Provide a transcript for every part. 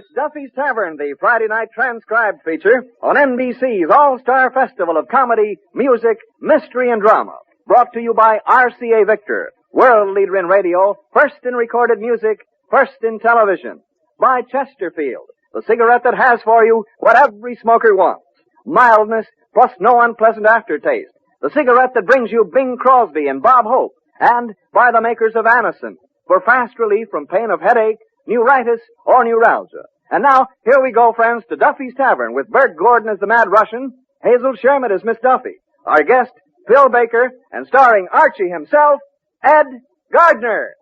It's Duffy's Tavern, the Friday night transcribed feature on NBC's All-Star Festival of Comedy, Music, Mystery, and Drama. Brought to you by RCA Victor, world leader in radio, first in recorded music, first in television. By Chesterfield, the cigarette that has for you what every smoker wants. Mildness plus no unpleasant aftertaste. The cigarette that brings you Bing Crosby and Bob Hope. And by the makers of Anacin, for fast relief from pain of headache, neuritis, or neuralgia. And now, here we go, friends, to Duffy's Tavern with Burke Gordon as the Mad Russian, Hazel Sherman as Miss Duffy, our guest, Phil Baker, and starring Archie himself, Ed Gardner.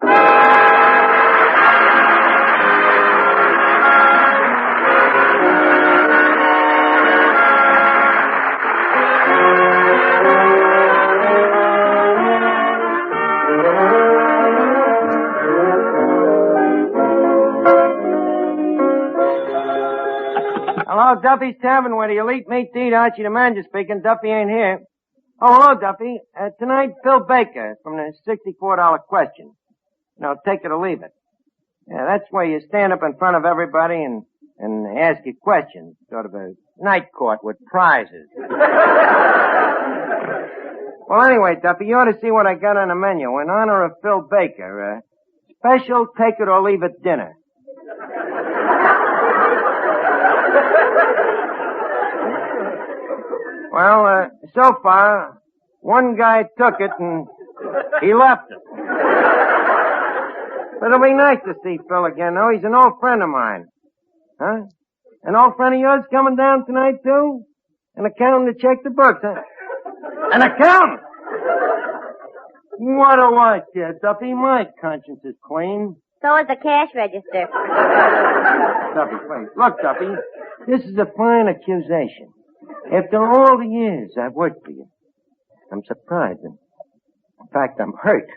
Hello, Duffy's Tavern, where the elite meet to eat. Archie the manager speaking. Duffy ain't here. Oh, hello, Duffy. Tonight, Phil Baker from the $64 question. Take it or leave it. Yeah, that's where you stand up in front of everybody and ask you questions. Sort of a night court with prizes. Well, anyway, Duffy, you ought to see what I got on the menu. In honor of Phil Baker, special take it or leave it dinner. Well, so far, one guy took it and he left it. But it'll be nice to see Phil again, though. He's an old friend of mine. Huh? An old friend of yours coming down tonight, too? An accountant to check the books, huh? An accountant? What a life, dear Duffy. My conscience is clean. So is the cash register. Duffy, wait. Look, Duffy, this is a fine accusation. After all the years I've worked for you, I'm surprised. In fact, I'm hurt.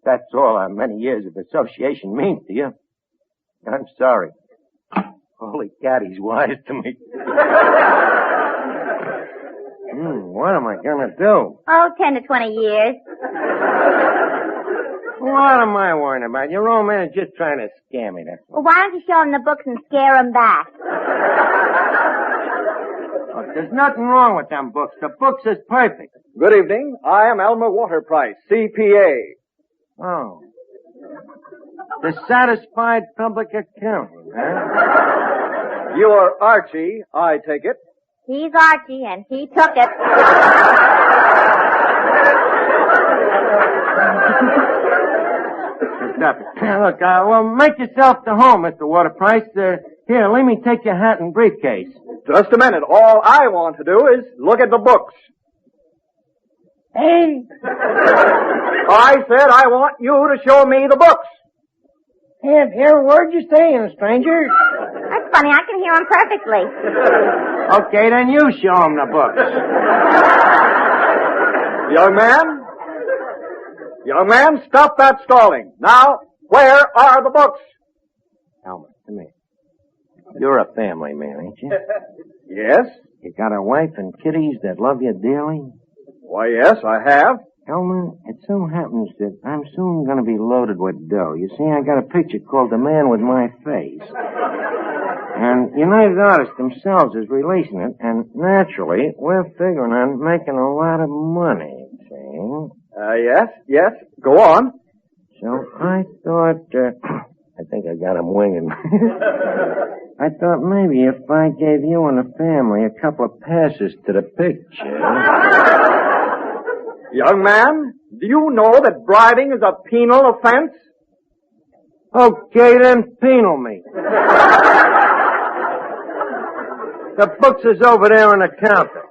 That's all our many years of association means to you. I'm sorry. Holy cat, he's wise to me. What am I gonna do? Oh, 10 to 20 years. What am I worrying about? Your old man is just trying to scare me. That's all. Well, why don't you show him the books and scare him back? Look, there's nothing wrong with them books. The books is perfect. Good evening. I am Elmer Waterprice, CPA. Oh. Dissatisfied public accountant, huh? You're Archie, I take it. He's Archie, and he took it. Look, well, make yourself to home, Mr. Waterprice. Here, let me take your hat and briefcase. Just a minute. All I want to do is look at the books. Hey! I said I want you to show me the books. Can't hear a word you're saying, stranger. That's funny. I can hear him perfectly. Okay, then you show him the books. Young man, stop that stalling. Now, where are the books? Elmer, come here. You're a family man, ain't you? Yes. You got a wife and kiddies that love you dearly? Why, yes, I have. Elmer, it so happens that I'm soon going to be loaded with dough. You see, I got a picture called The Man with My Face. And United Artists themselves is releasing it, and naturally, we're figuring on making a lot of money, see? Yes. Go on. So I thought, I think I got him winging. I thought maybe if I gave you and the family a couple of passes to the picture. Young man, do you know that bribing is a penal offense? Okay, then penal me. The books is over there in the counter.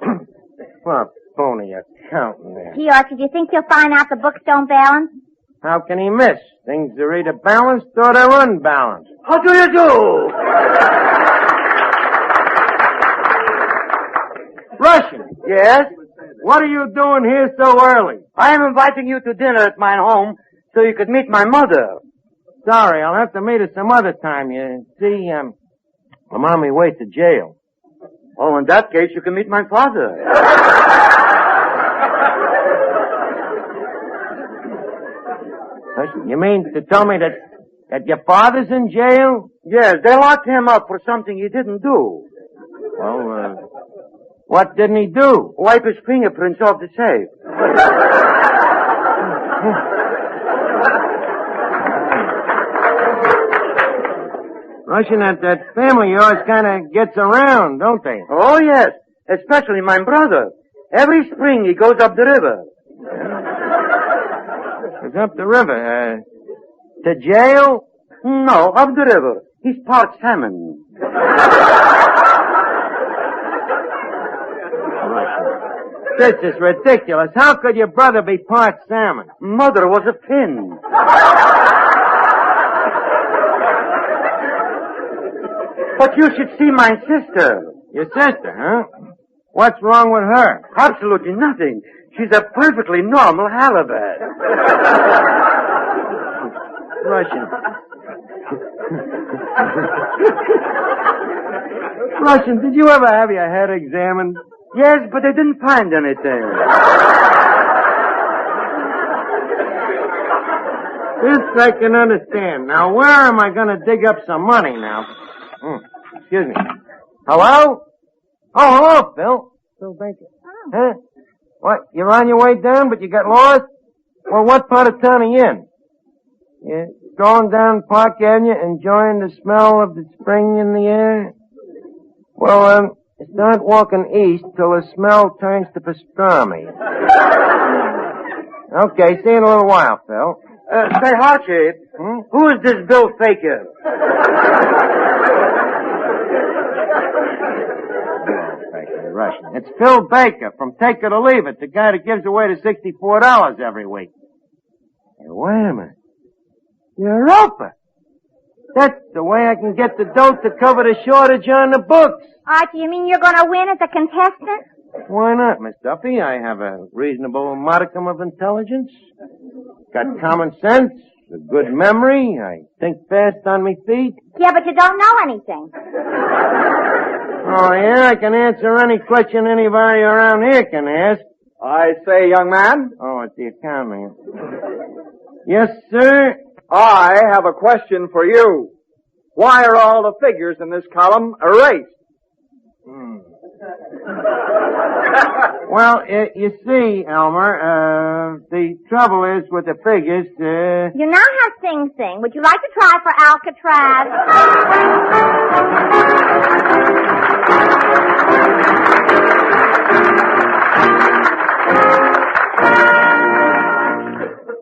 What a phony accountant there. Gee, Archie, do you think you'll find out the books don't balance? How can he miss? Things are either balanced or they're unbalanced. How do you do? Russian. Yes? What are you doing here so early? I am inviting you to dinner at my home so you could meet my mother. Sorry, I'll have to meet her some other time. You see, I'm on my way to jail. Oh, in that case, you can meet my father. You mean to tell me that That your father's in jail? Yes, they locked him up for something he didn't do. Well, what didn't he do? Wipe his fingerprints off the safe. Russian, that family of yours kind of gets around, don't they? Oh, yes. Especially my brother. Every spring he goes up the river. Goes up the river, to jail? No, up the river. He's part salmon. This is ridiculous. How could your brother be part salmon? Mother was a pin. But you should see my sister. Your sister, huh? What's wrong with her? Absolutely nothing. She's a perfectly normal halibut. Russian. Russian, did you ever have your head examined? Yes, but they didn't find anything. This I can understand. Now, where am I going to dig up some money now? Excuse me. Hello? Oh, hello, Phil. Phil Baker. Oh. Huh? What, you're on your way down, but you got lost? Well, what part of town are you in? You're going down Park Avenue, enjoying the smell of the spring in the air? Well, start walking east till the smell turns to pastrami. Okay, see you in a little while, Phil. Say, Archie, who is this Bill Faker? Russian. It's Phil Baker from Take It or Leave It, the guy that gives away the $64 every week. Hey, wait a minute. Europa! That's the way I can get the dough to cover the shortage on the books. Archie, you mean you're going to win as a contestant? Why not, Miss Duffy? I have a reasonable modicum of intelligence. Got common sense, a good memory. I think fast on me feet. Yeah, but you don't know anything. Oh, yeah? I can answer any question anybody around here can ask. I say, young man. Oh, it's the accountant. Yes, sir? I have a question for you. Why are all the figures in this column erased? Well, you see, Elmer, the trouble is with the figures, You now have Sing Sing. Would you like to try for Alcatraz?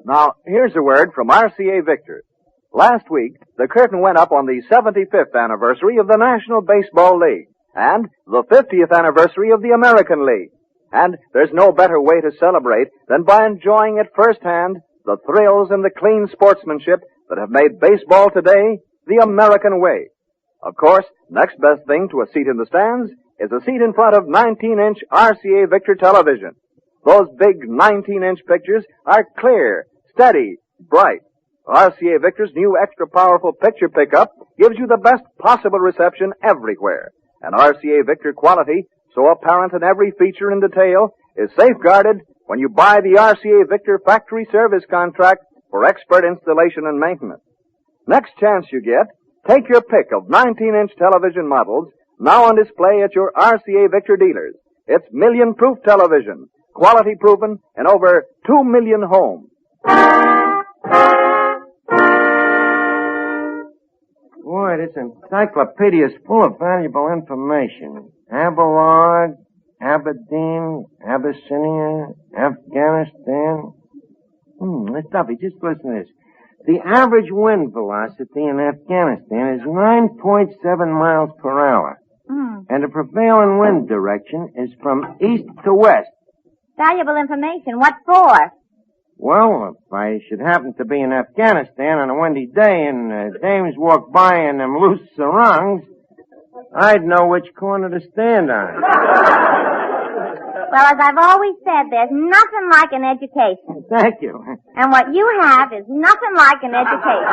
Now, here's a word from RCA Victor. Last week, the curtain went up on the 75th anniversary of the National Baseball League and the 50th anniversary of the American League. And there's no better way to celebrate than by enjoying at firsthand the thrills and the clean sportsmanship that have made baseball today the American way. Of course, next best thing to a seat in the stands is a seat in front of 19-inch RCA Victor television. Those big 19-inch pictures are clear, steady, bright. RCA Victor's new extra powerful picture pickup gives you the best possible reception everywhere. And RCA Victor quality, so apparent in every feature and detail, is safeguarded when you buy the RCA Victor factory service contract for expert installation and maintenance. Next chance you get, take your pick of 19-inch television models now on display at your RCA Victor dealers. It's million-proof television, quality proven in over 2 million homes. Boy, this encyclopedia is full of valuable information. Abelard, Aberdeen, Abyssinia, Afghanistan. Miss Duffy, just listen to this. The average wind velocity in Afghanistan is 9.7 miles per hour. And the prevailing wind direction is from east to west. Valuable information. What for? Well, if I should happen to be in Afghanistan on a windy day and dames walk by in them loose sarongs, I'd know which corner to stand on. Well, as I've always said, there's nothing like an education. Thank you. And what you have is nothing like an education.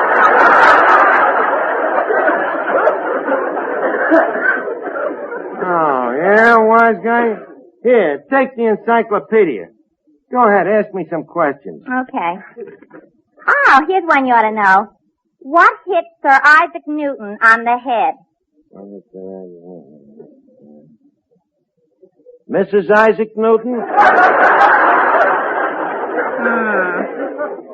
Oh, yeah, wise guy? Here, take the encyclopedia. Go ahead, ask me some questions. Okay. Oh, here's one you ought to know. What hit Sir Isaac Newton on the head? Mrs. Isaac Newton?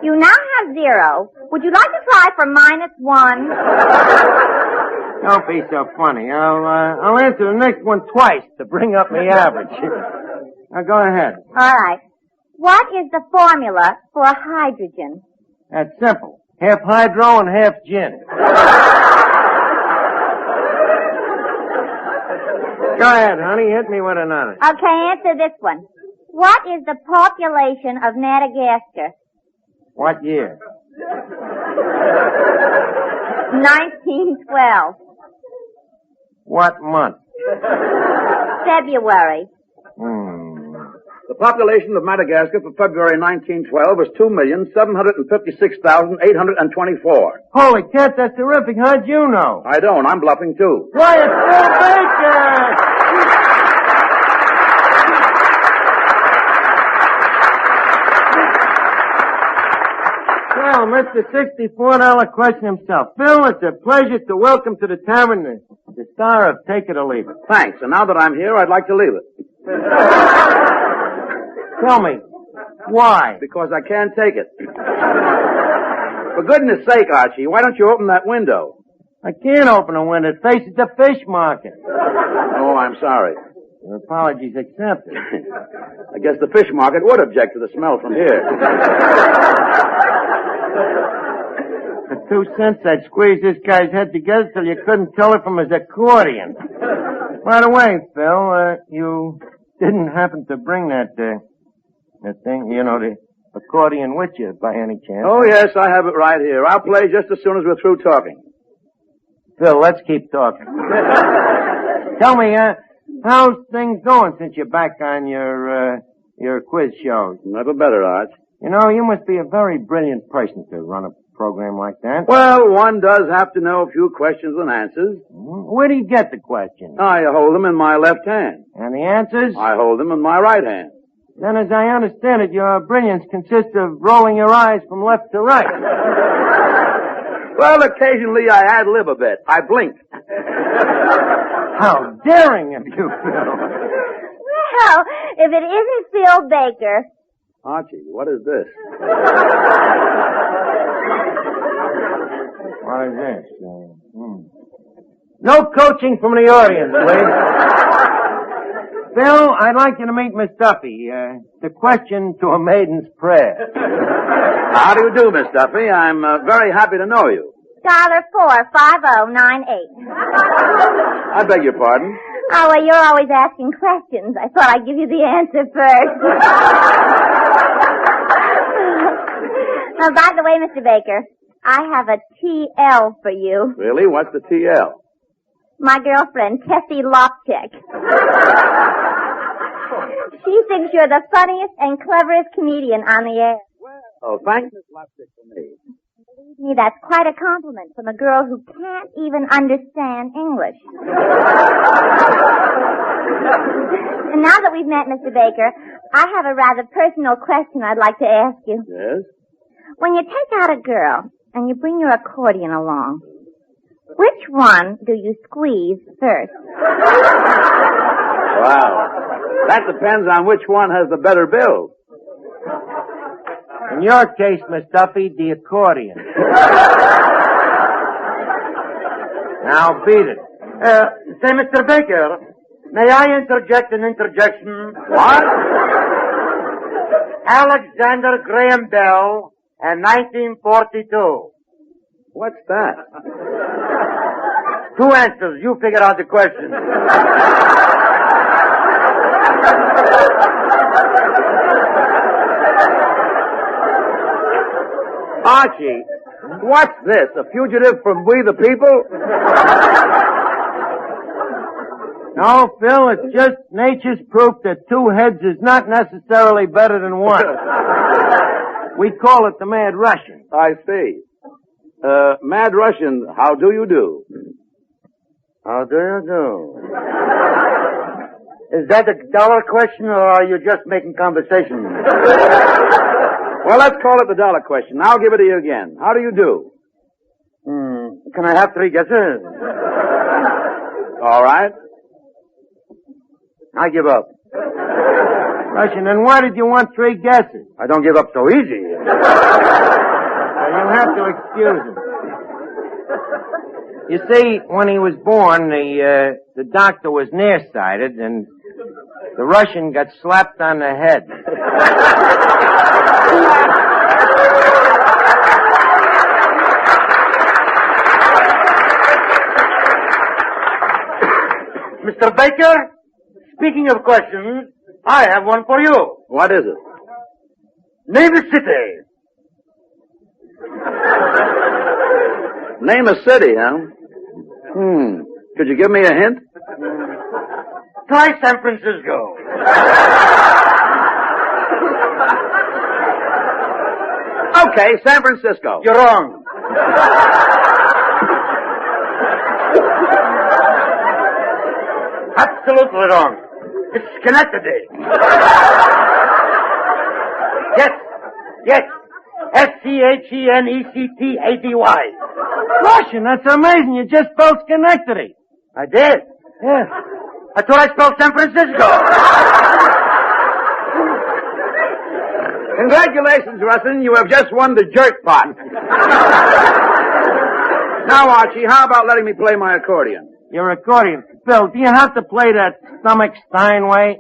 You now have 0. Would you like to try for -1? Don't be so funny. I'll answer the next one twice to bring up my average. Now go ahead. All right. What is the formula for hydrogen? That's simple. Half hydro and half gin. Go ahead, honey. Hit me with another. Okay, answer this one. What is the population of Madagascar? What year? 1912. What month? February. The population of Madagascar for February 1912 was 2,756,824. Holy cat, that's terrific. How'd you know? I don't. I'm bluffing, too. Why, it's Phil Baker! Well, Mr. $64 question himself. Phil, it's a pleasure to welcome to the Tavern the star of Take It or Leave It. Thanks. And now that I'm here, I'd like to leave it. Tell me, why? Because I can't take it. For goodness sake, Archie, why don't you open that window? I can't open a window. It faces the fish market. Oh, I'm sorry. Your apologies accepted. I guess the fish market would object to the smell from here. For 2 cents, I'd squeeze this guy's head together till you couldn't tell it from his accordion. By the way, Phil, you didn't happen to bring that thing, the accordion with you by any chance? Oh, yes, I have it right here. I'll play just as soon as we're through talking. Phil, let's keep talking. Tell me, how's things going since you're back on your quiz shows? Never better, Arch. You know, you must be a very brilliant person to run a program like that. Well, one does have to know a few questions and answers. Where do you get the questions? I hold them in my left hand. And the answers? I hold them in my right hand. Then, as I understand it, your brilliance consists of rolling your eyes from left to right. Well, occasionally I ad-lib a bit. I blink. How daring of you, Phil. Well, if it isn't Phil Baker. Archie, what is this? What is this? No coaching from the audience, please. Phil, I'd like you to meet Miss Duffy. The question to a maiden's prayer. How do you do, Miss Duffy? I'm very happy to know you. $45098. I beg your pardon? Oh, well, you're always asking questions. I thought I'd give you the answer first. Oh, by the way, Mr. Baker, I have a TL for you. Really? What's the TL? My girlfriend, Tessie Lopchick. She thinks you're the funniest and cleverest comedian on the air. Oh, thanks, Miss Lopchick, for me. Believe me, that's quite a compliment from a girl who can't even understand English. And now that we've met, Mr. Baker, I have a rather personal question I'd like to ask you. Yes? When you take out a girl and you bring your accordion along, which one do you squeeze first? Wow. That depends on which one has the better build. In your case, Miss Duffy, the accordion. Now beat it. Say, Mr. Baker, may I interject an interjection? What? Alexander Graham Bell and 1942. What's that? 2 answers. You figure out the question. Archie, what's this? A fugitive from We the People? No, Phil, it's just nature's proof that 2 heads is not necessarily better than 1. We call it the Mad Russian. I see. Mad Russian, how do you do? How do you do? Is that a dollar question, or are you just making conversation? Well, let's call it the dollar question. I'll give it to you again. How do you do? Can I have 3 guesses? All right. I give up. Russian, then why did you want 3 guesses? I don't give up so easy. You'll have to excuse him. You see, when he was born, the doctor was nearsighted, and the Russian got slapped on the head. Mr. Baker, speaking of questions, I have one for you. What is it? Name a city. Name a city, huh? Could you give me a hint? Try San Francisco. Okay, San Francisco. You're wrong. Absolutely wrong. It's Schenectady. Yes. Schenectady. Russian, that's amazing. You just spelled Schenectady. I did. Yeah. I thought I spelled San Francisco. Congratulations, Rustin. You have just won the jackpot. Now, Archie, how about letting me play my accordion? Your accordion. Phil, do you have to play that stomach Steinway?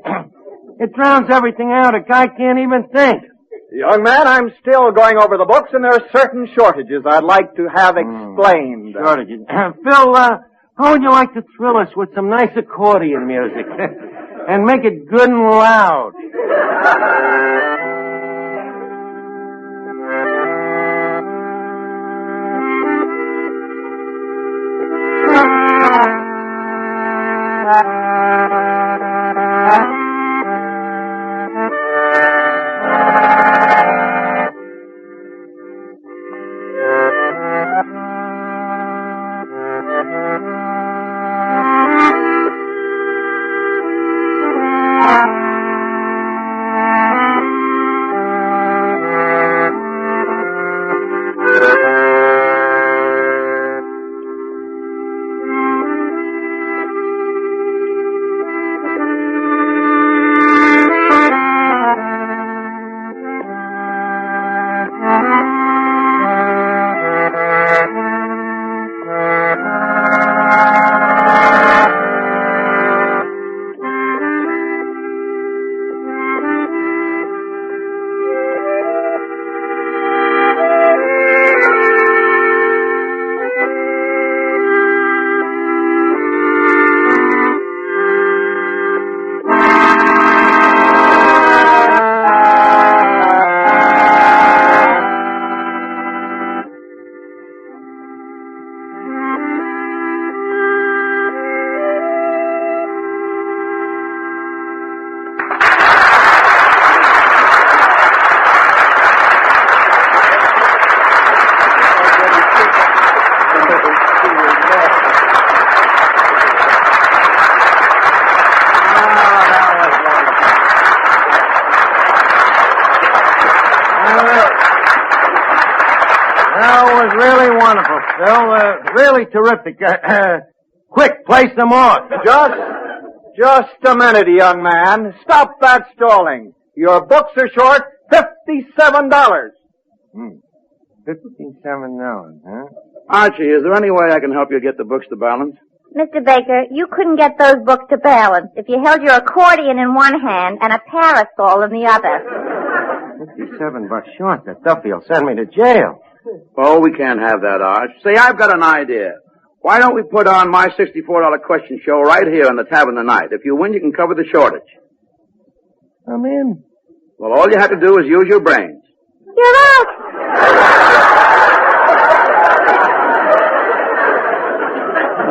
It drowns everything out. A guy can't even think. Young man, I'm still going over the books, and there are certain shortages I'd like to have explained. Shortages. Phil, how would you like to thrill us with some nice accordion music? And make it good and loud. Really terrific. Quick, play some more. Just a minute, young man. Stop that stalling. Your books are short $57. $57, huh? Archie, is there any way I can help you get the books to balance? Mr. Baker, you couldn't get those books to balance if you held your accordion in one hand and a parasol in the other. $57 short. That Duffy will send me to jail. Oh, we can't have that, Arch. Say, I've got an idea. Why don't we put on my $64 question show right here in the Tavern tonight? If you win, you can cover the shortage. I'm in. Well, all you have to do is use your brains. You're out.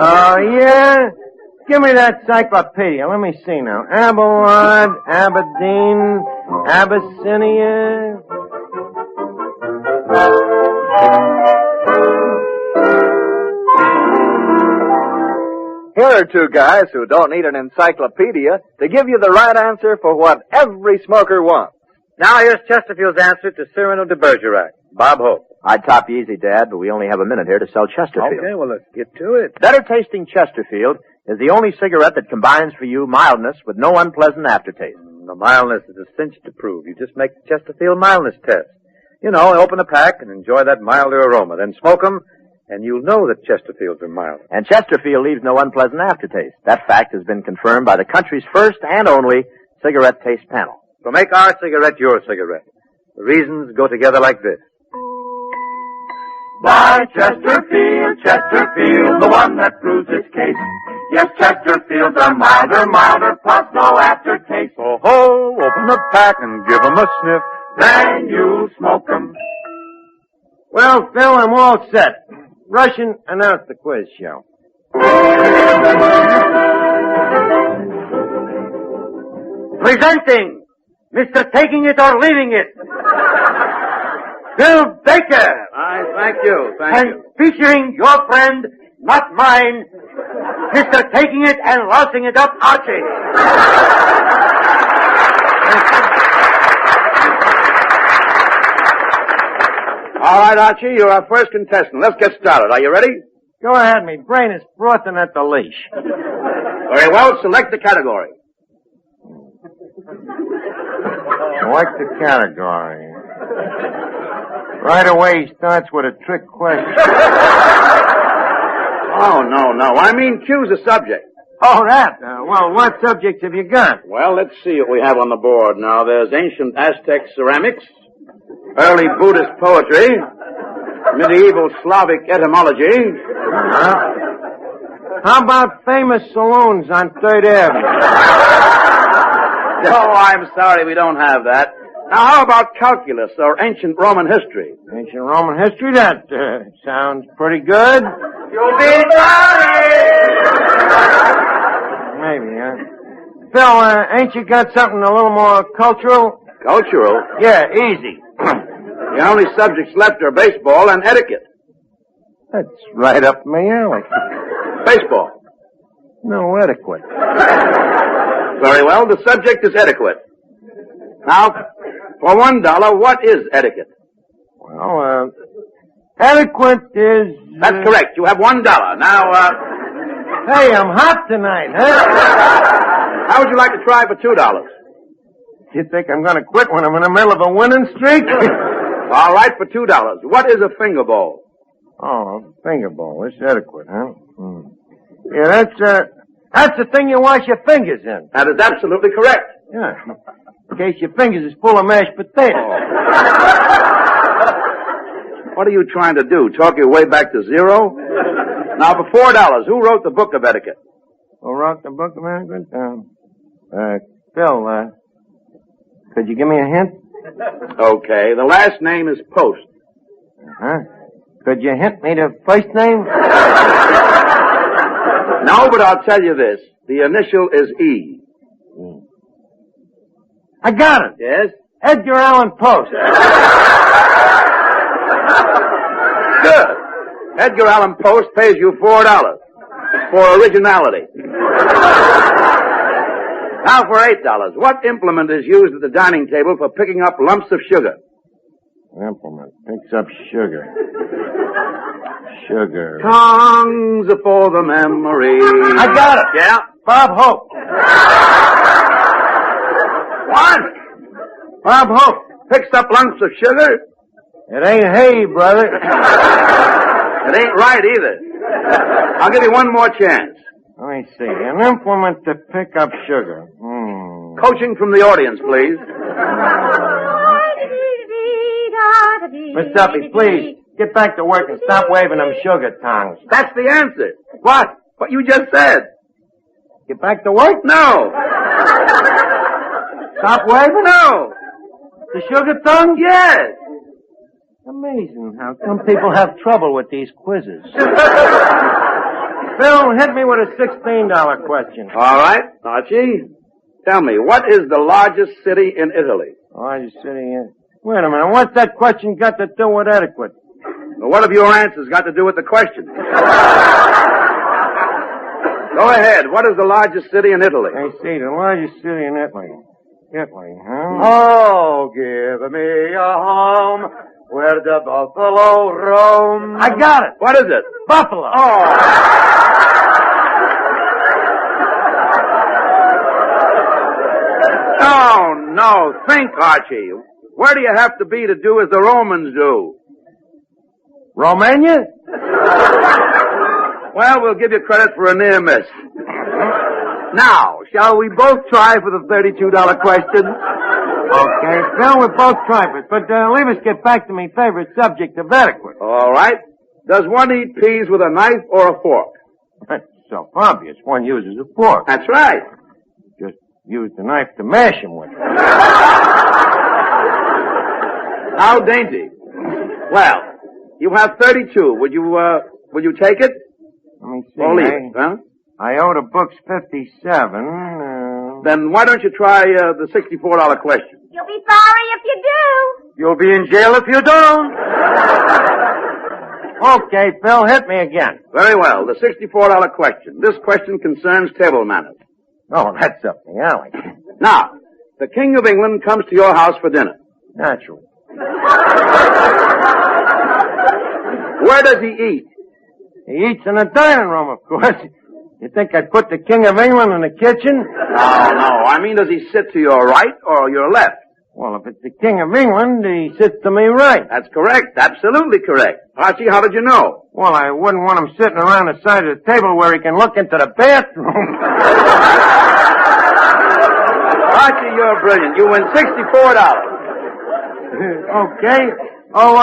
Oh, yeah? Give me that encyclopedia. Let me see now. Abelard, Aberdeen, Abyssinia. Here are two guys who don't need an encyclopedia to give you the right answer for what every smoker wants. Now here's Chesterfield's answer to Cyrano de Bergerac, Bob Hope. I'd top you easy, Dad, but we only have a minute here to sell Chesterfield. Okay, well, let's get to it. Better tasting Chesterfield is the only cigarette that combines for you mildness with no unpleasant aftertaste. The mildness is a cinch to prove. You just make the Chesterfield mildness test. You know, open a pack and enjoy that milder aroma. Then smoke them, and you'll know that Chesterfields are mild. And Chesterfield leaves no unpleasant aftertaste. That fact has been confirmed by the country's first and only cigarette taste panel. So make our cigarette your cigarette. The reasons go together like this. Buy Chesterfield, Chesterfield, the one that proves its case. Yes, Chesterfields are milder, plus no aftertaste. Oh ho, open the pack and give 'em a sniff. Then you smoke 'em. Well, Phil, I'm all set. Russian, announce the quiz show. Presenting Mr. Taking It or Leaving It, Phil Baker. Thank you. And featuring your friend, not mine, Mr. Taking It and Lousing It Up, Archie. All right, Archie, you're our first contestant. Let's get started. Are you ready? Go ahead, me brain is frothing at the leash. Very well. Select the category. Select the category. Right away he starts with a trick question. Oh, no. I mean, choose a subject. Oh, that. Well, what subjects have you got? Well, let's see what we have on the board. Now, there's ancient Aztec ceramics, early Buddhist poetry, medieval Slavic etymology. How about famous saloons on 3rd Avenue? Oh, I'm sorry, we don't have that. Now, how about calculus or ancient Roman history? Ancient Roman history? That sounds pretty good. You'll be sorry. Maybe, huh? Phil, ain't you got something a little more cultural? Cultural? Yeah, easy. The only subjects left are baseball and etiquette. That's right up my alley. Baseball. No etiquette. Very well, the subject is etiquette. Now, for $1, what is etiquette? Well, etiquette is... That's correct. You have $1. Now, Hey, I'm hot tonight, huh? how would you like to try for $2? You think I'm going to quit when I'm in the middle of a winning streak? All right, for $2. What is a finger bowl? Oh, finger bowl. It's etiquette, huh? Yeah, that's the thing you wash your fingers in. That is absolutely correct. Yeah. In case your fingers is full of mashed potatoes. What are you trying to do? Talk your way back to zero? Now, for $4, who wrote the book of etiquette? Who wrote the book of etiquette? Phil, could you give me a hint? Okay, the last name is Post. Uh-huh. Could you hint me the first name? No, but I'll tell you this. The initial is E. I got it. Yes? Edgar Allan Poe. Good. Edgar Allan Poe pays you $4 for originality. Now for $8. What implement is used at the dining table for picking up lumps of sugar? Implement picks up sugar. Sugar. Tongues for the memory. I got it. Yeah? Bob Hope. What? Bob Hope. Picks up lumps of sugar? It ain't hay, brother. It ain't right either. I'll give you one more chance. Let me see. An implement to pick up sugar. Coaching from the audience, please. Miss Duffy, please, get back to work and stop waving them sugar tongs. That's the answer. What? What you just said. Get back to work? No. Stop waving? No. The sugar tongue? Yes. Amazing how some people have trouble with these quizzes. Phil, hit me with a $16 question. All right, Archie. Tell me, what is the largest city in Italy? Largest city in... Wait a minute, what's that question got to do with etiquette? Well, what have your answers got to do with the question? Go ahead. What is the largest city in Italy? I see, the largest city in Italy. Italy, huh? Oh, give me a home Where the buffalo roam. I got it. What is it? Buffalo. Oh. No. Think, Archie. Where do you have to be to do as the Romans do? Romania? Well, we'll give you credit for a near miss. Now, shall we both try for the $32 question? Okay, Phil, we'll both try it. But leave us get back to my favorite subject of etiquette. All right. Does one eat peas with a knife or a fork? That's so obvious. One uses a fork. That's right. Just use the knife to mash them with. How dainty. Well, you have 32. Would you take it? Let me see. Or leave it, huh? I owe the books 57. Then why don't you try the $64 question? You'll be sorry if you do. You'll be in jail if you don't. Okay, Phil, hit me again. Very well. The $64 question. This question concerns table manners. Oh, that's up the alley. Now, the King of England comes to your house for dinner. Naturally. Where does he eat? He eats in the dining room, of course. You think I'd put the King of England in the kitchen? No. I mean, does he sit to your right or your left? Well, if it's the King of England, he sits to me right. That's correct. Absolutely correct. Archie, how did you know? Well, I wouldn't want him sitting around the side of the table where he can look into the bathroom. Archie, you're brilliant. You win $64. Okay. Oh,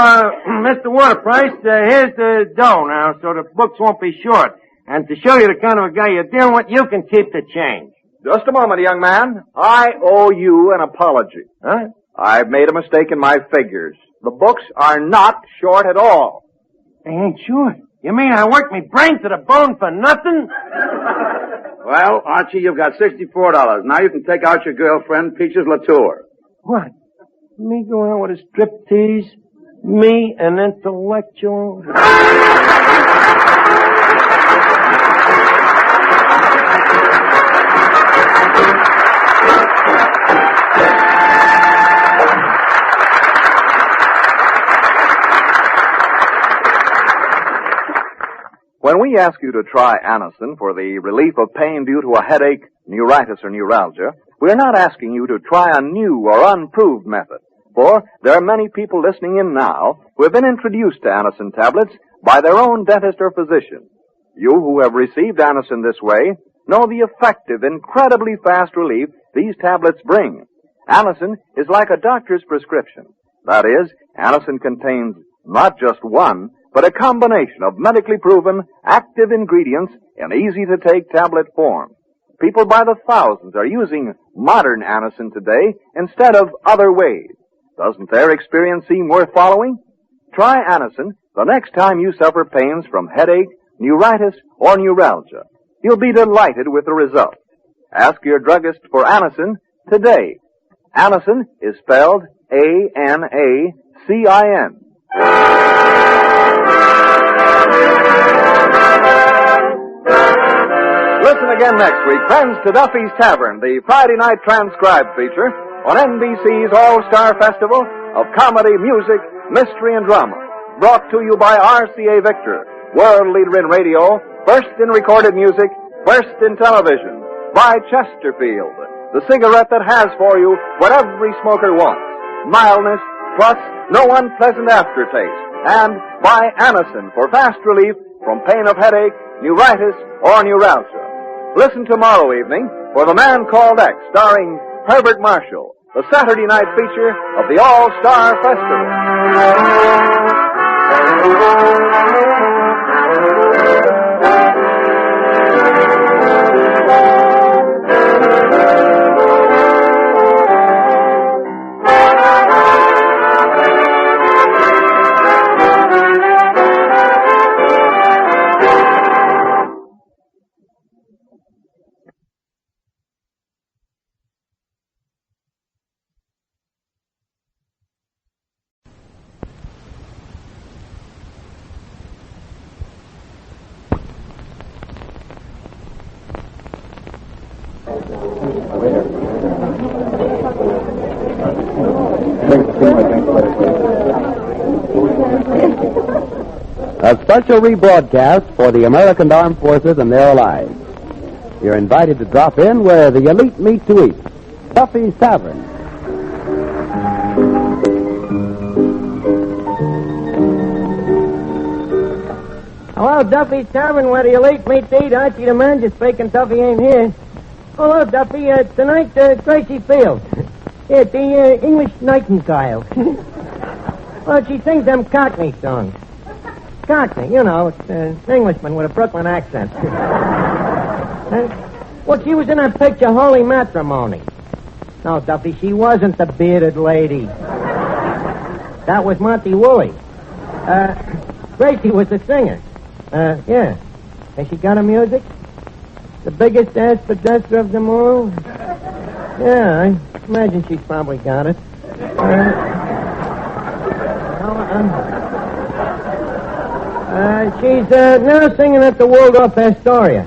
Mr. Waterprice, here's the dough now, so the books won't be short. And to show you the kind of a guy you're dealing with, you can keep the change. Just a moment, young man. I owe you an apology. Huh? I've made a mistake in my figures. The books are not short at all. They ain't short. You mean I worked me brain to the bone for nothing? Well, Archie, you've got $64. Now you can take out your girlfriend, Peaches Latour. What? Me going out with a striptease? Me, an intellectual? When we ask you to try Anacin for the relief of pain due to a headache, neuritis, or neuralgia, we're not asking you to try a new or unproved method. For there are many people listening in now who have been introduced to Anacin tablets by their own dentist or physician. You who have received Anacin this way know the effective, incredibly fast relief these tablets bring. Anacin is like a doctor's prescription. That is, Anacin contains not just one, but a combination of medically proven, active ingredients in easy-to-take tablet form. People by the thousands are using modern Anacin today instead of other ways. Doesn't their experience seem worth following? Try Anacin the next time you suffer pains from headache, neuritis, or neuralgia. You'll be delighted with the result. Ask your druggist for Anacin today. Anacin is spelled A-N-A-C-I-N. Listen again next week, friends, to Duffy's Tavern, the Friday night transcribed feature on NBC's All-Star Festival of Comedy, Music, Mystery, and Drama. Brought to you by RCA Victor, world leader in radio, first in recorded music, first in television. By Chesterfield, the cigarette that has for you what every smoker wants. Mildness, plus no unpleasant aftertaste. And by Anacin for fast relief from pain of headache, neuritis, or neuralgia. Listen tomorrow evening for The Man Called X, starring Herbert Marshall, the Saturday night feature of the All-Star Festival. special rebroadcast for the American Armed Forces and their allies. You're invited to drop in where the elite meet to eat. Duffy's Tavern. Hello, Duffy's Tavern, where the elite meet to eat. Archie the manager speaking. Duffy ain't here. Hello, Duffy. Tonight, Gracie Fields. Yeah, the English Nightingale. Well, she sings them Cockney songs. Cockney, you know, it's an Englishman with a Brooklyn accent. Well, she was in that picture, Holy Matrimony. No, Duffy, she wasn't the bearded lady. That was Monty Woolley. Gracie was the singer. Yeah. Has she got a music? The biggest ass-possessor of them all? Yeah, I imagine she's probably got it. She's now singing at the Waldorf Astoria.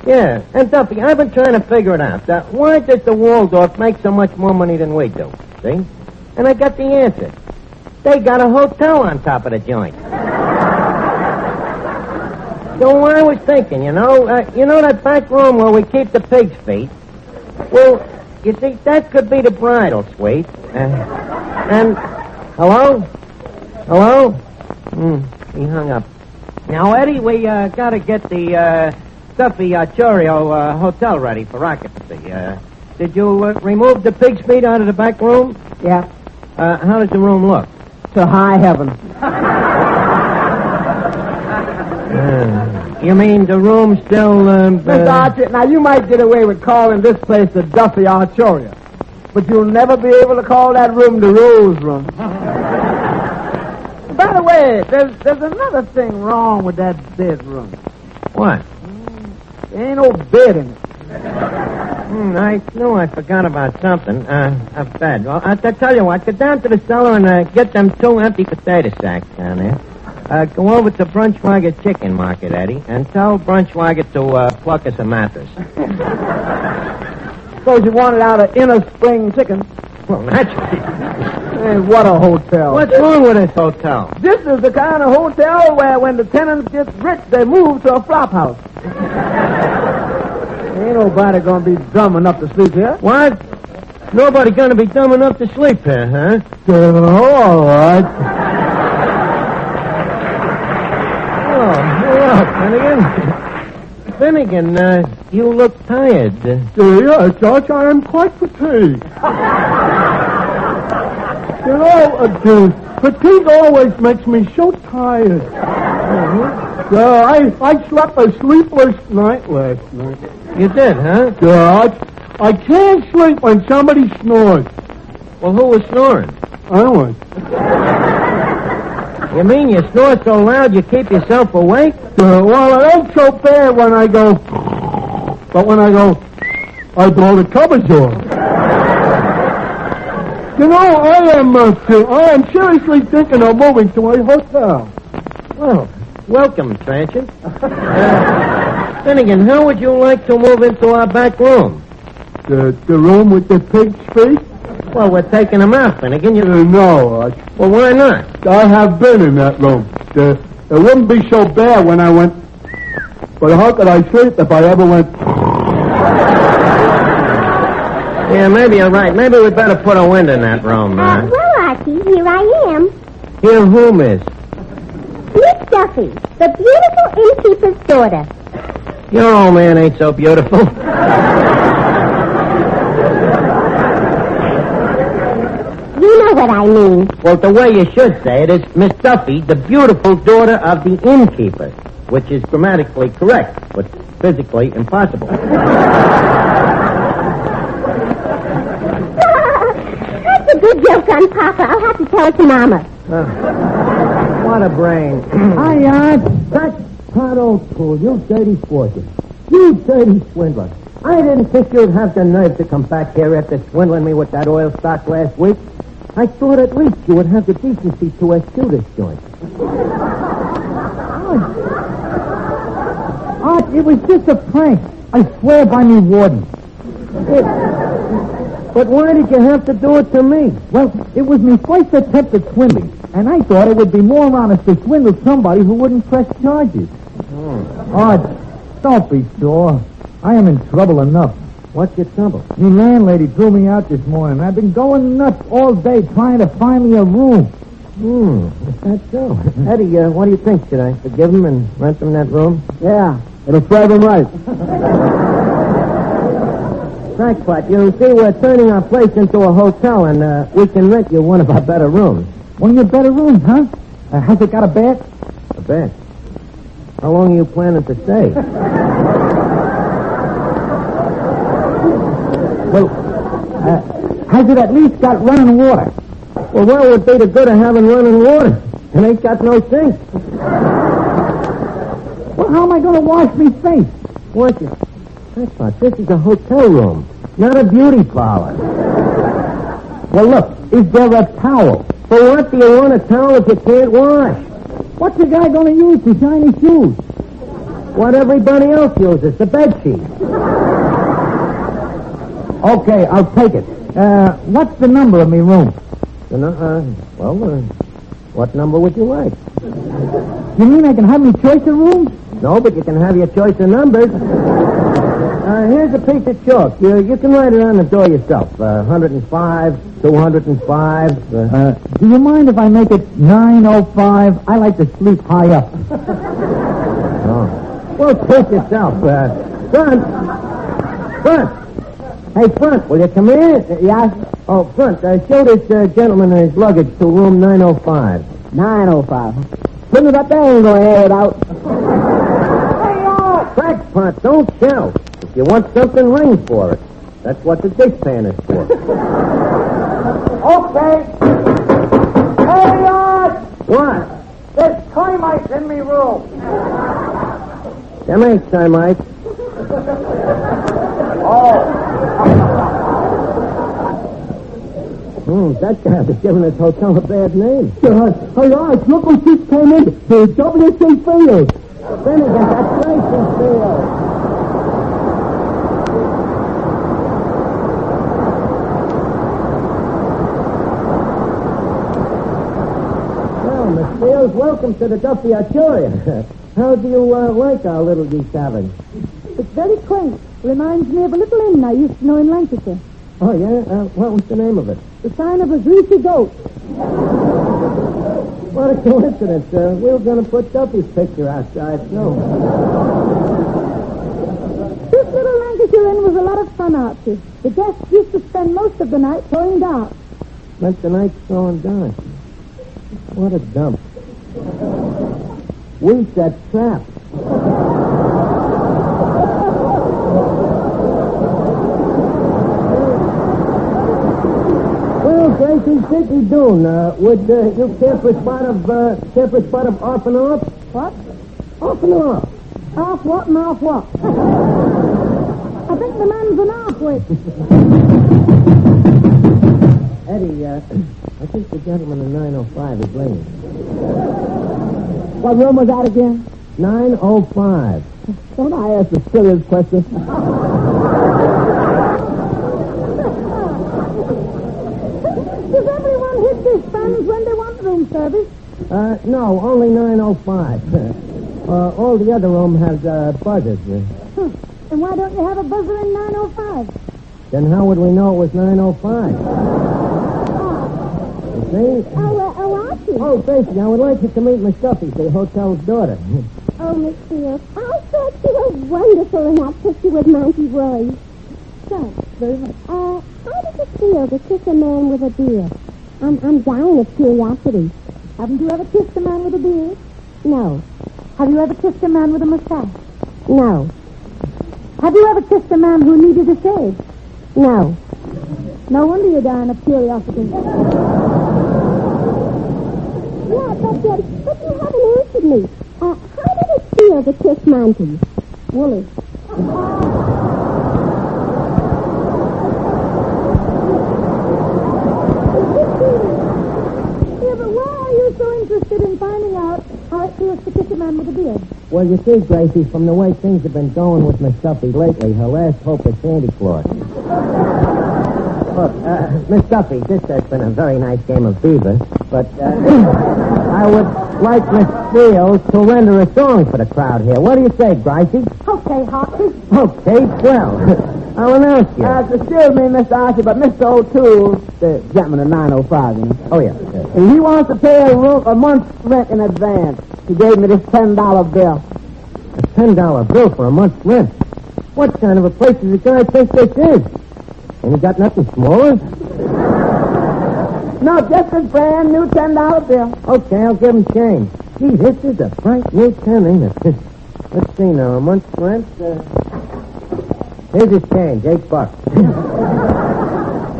Yeah, and Duffy, I've been trying to figure it out. Why does the Waldorf make so much more money than we do? See? And I got the answer. They got a hotel on top of the joint. So I was thinking, you know that back room where we keep the pig's feet? Well, you see, that could be the bridal suite. And hello? Hello? He hung up. Now, Eddie, we gotta get the Duffy Chorio hotel ready for occupancy. Did you remove the pig's feet out of the back room? Yeah. How does the room look? To high heaven. You mean the room still... Mr. Archie, now you might get away with calling this place the Duffy Archoria, but you'll never be able to call that room the Rose Room. By the way, there's another thing wrong with that bedroom. What? There ain't no bed in it. I knew I forgot about something. A bed. Well, I'll tell you what. Go down to the cellar and get them 2 empty potato sacks down there. Go over to Brunschweiger Chicken Market, Eddie, and tell Brunschweiger to pluck us a mattress. Suppose you wanted out of Inner Spring Chicken. Well, naturally. Hey, what a hotel. What's wrong with this hotel? This is the kind of hotel where when the tenants get rich, they move to a flop house. Ain't nobody gonna be dumb enough to sleep here. What? Nobody gonna be dumb enough to sleep here, huh? All right. Hello, Finnegan, you look tired. Yes, George, I am quite fatigued. You know, fatigue always makes me so tired. I slept a sleepless night last night. You did, huh? George, I can't sleep when somebody snores. Well, who was snoring? I was. You mean you snore so loud you keep yourself awake? Well, it ain't so bad when I go... But when I go... I blow the covers off. You know, I am seriously thinking of moving to a hotel. Well, welcome, Tranchant. Finnegan, how would you like to move into our back room? The room with the pig's feet? Well, we're taking them out, Finnegan. No. Well, why not? I have been in that room. It wouldn't be so bad when I went... But how could I sleep if I ever went... Yeah, maybe you're right. Maybe we'd better put a window in that room. Well, Archie, here I am. Here who, miss? Miss Duffy, the beautiful innkeeper's daughter. Your old man ain't so beautiful. You know what I mean. Well, the way you should say it is Miss Duffy, the beautiful daughter of the innkeeper, which is grammatically correct, but physically impossible. That's a good joke on Papa. I'll have to tell it to Mama. What a brain. Hi, that's Pat O'Toole, you dirty fortune. You dirty swindler. I didn't think you'd have the nerve to come back here after swindling me with that oil stock last week. I thought at least you would have the decency to eschew this joint. Art, it was just a prank. I swear by me warden. But why did you have to do it to me? Well, it was me first attempt at swindling. And I thought it would be more honest to swindle somebody who wouldn't press charges. Oh, don't be sore. I am in trouble enough. What's your trouble? My landlady threw me out this morning. I've been going nuts all day trying to find me a room. Is that so? Eddie, what do you think? Should I forgive him and rent him that room? Yeah, it'll serve him right. Crackpot, you see, we're turning our place into a hotel, and we can rent you one of our better rooms. One of your better rooms, huh? Has it got a bed? A bed? How long are you planning to stay? Well, has it at least got running water? Well, what would be the good of having running water? It ain't got no sink. Well, how am I going to wash me face? Wash it? Crackpot, this is a hotel room, not a beauty parlor. Well, look, is there a towel? For what do you want a towel if you can't wash? What's the guy going to use to shine his shoes? What everybody else uses, the bed sheet. Okay, I'll take it. What's the number of me room? What number would you like? You mean I can have me choice of rooms? No, but you can have your choice of numbers. Here's a piece of chalk. You can write it on the door yourself. 105, 205. Do you mind if I make it 905? I like to sleep high up. Oh. Well, take yourself. Front. Hey, Front, will you come in? Yes? Oh, Front, show this gentleman and his luggage to room 905. 905. Put it up there and go air it out. Crackpot, don't shout. If you want something, ring for it. That's what the dishpan is for. Okay. Hey, What? there's termites in me room. Them ain't termites. That guy was giving this hotel a bad name. Hey, look who just came in. The WC Field. Then again, that's Gracie Field. Well, Miss Fields, welcome to the Duffy Archie. How do you like our little geese tavern? It's very quaint. Reminds me of a little inn I used to know in Lancashire. Oh, yeah? What was the name of it? The sign of a greasy goat. What a coincidence. We were going to put Duffy's picture outside, too. This little Lancashire inn was a lot of fun, Archie. The guests used to spend most of the night throwing darts. Spent the night throwing darts. What a dump. We set traps. Well, Gracie, Sidney Doon, would you care for a spot of off and off? What? Off and off. Off what and off what? I think the man's an off-wit. Eddie, I think the gentleman in 905 is late. What room was that again? 905. Don't I ask the silliest question? Does everyone hit their spans when they want room service? No, only 905. All the other room has buzzers. And why don't you have a buzzer in 905? Then how would we know it was 905? You see? Archie. Oh, Gracie, I would like you to meet Miss Duffy, the hotel's daughter. Oh, Miss Fields, I thought you were wonderful in that picture with Monty Woolley. Thanks very much. How does it feel to kiss a man with a beard? I'm dying of curiosity. Haven't you ever kissed a man with a beard? No. Have you ever kissed a man with a mustache? No. Have you ever kissed a man who needed a shave? No. No wonder you're dying of curiosity. Yeah, but you haven't answered me. How did it feel to kiss Monty? Woolley. Yeah, but why are you so interested in finding out how it feels to kiss a man with a beard? Well, you see, Gracie, from the way things have been going with Miss Duffy lately, her last hope is Santa Claus. Look, Miss Duffy, this has been a very nice game of beaver, but I would like Miss Steele to render a song for the crowd here. What do you say, Gracie? Okay, Archie. Okay, well, I'll announce you. Excuse me, Mr. Archie, but Mr. O'Toole, the gentleman at 905, you know. Oh, yeah. And he wants to pay a month's rent in advance. He gave me this $10 bill. A $10 bill for a month's rent? What kind of a place does the guy think this is? And he got nothing smaller? No, just this brand new $10 bill. Okay, I'll give him change. Gee, this is a bright new 10, ain't it? Let's see now, a month's rent. Here's his change, $8.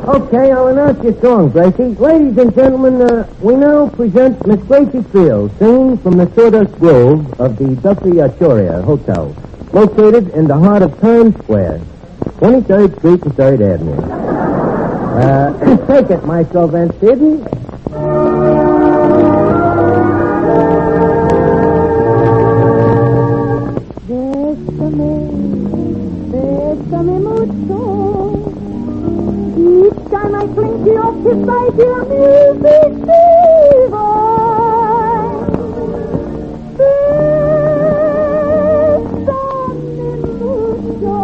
Okay, I'll announce your song, Gracie. Ladies and gentlemen, we now present Miss Gracie Field, singing from the Sawdust Grove of the Duffy Astoria Hotel, located in the heart of Times Square, 23rd Street and 3rd Avenue. Take it, my Sylvan student. Bésame mucho. Each time I cling to your kiss, I hear music divine. Bésame mucho.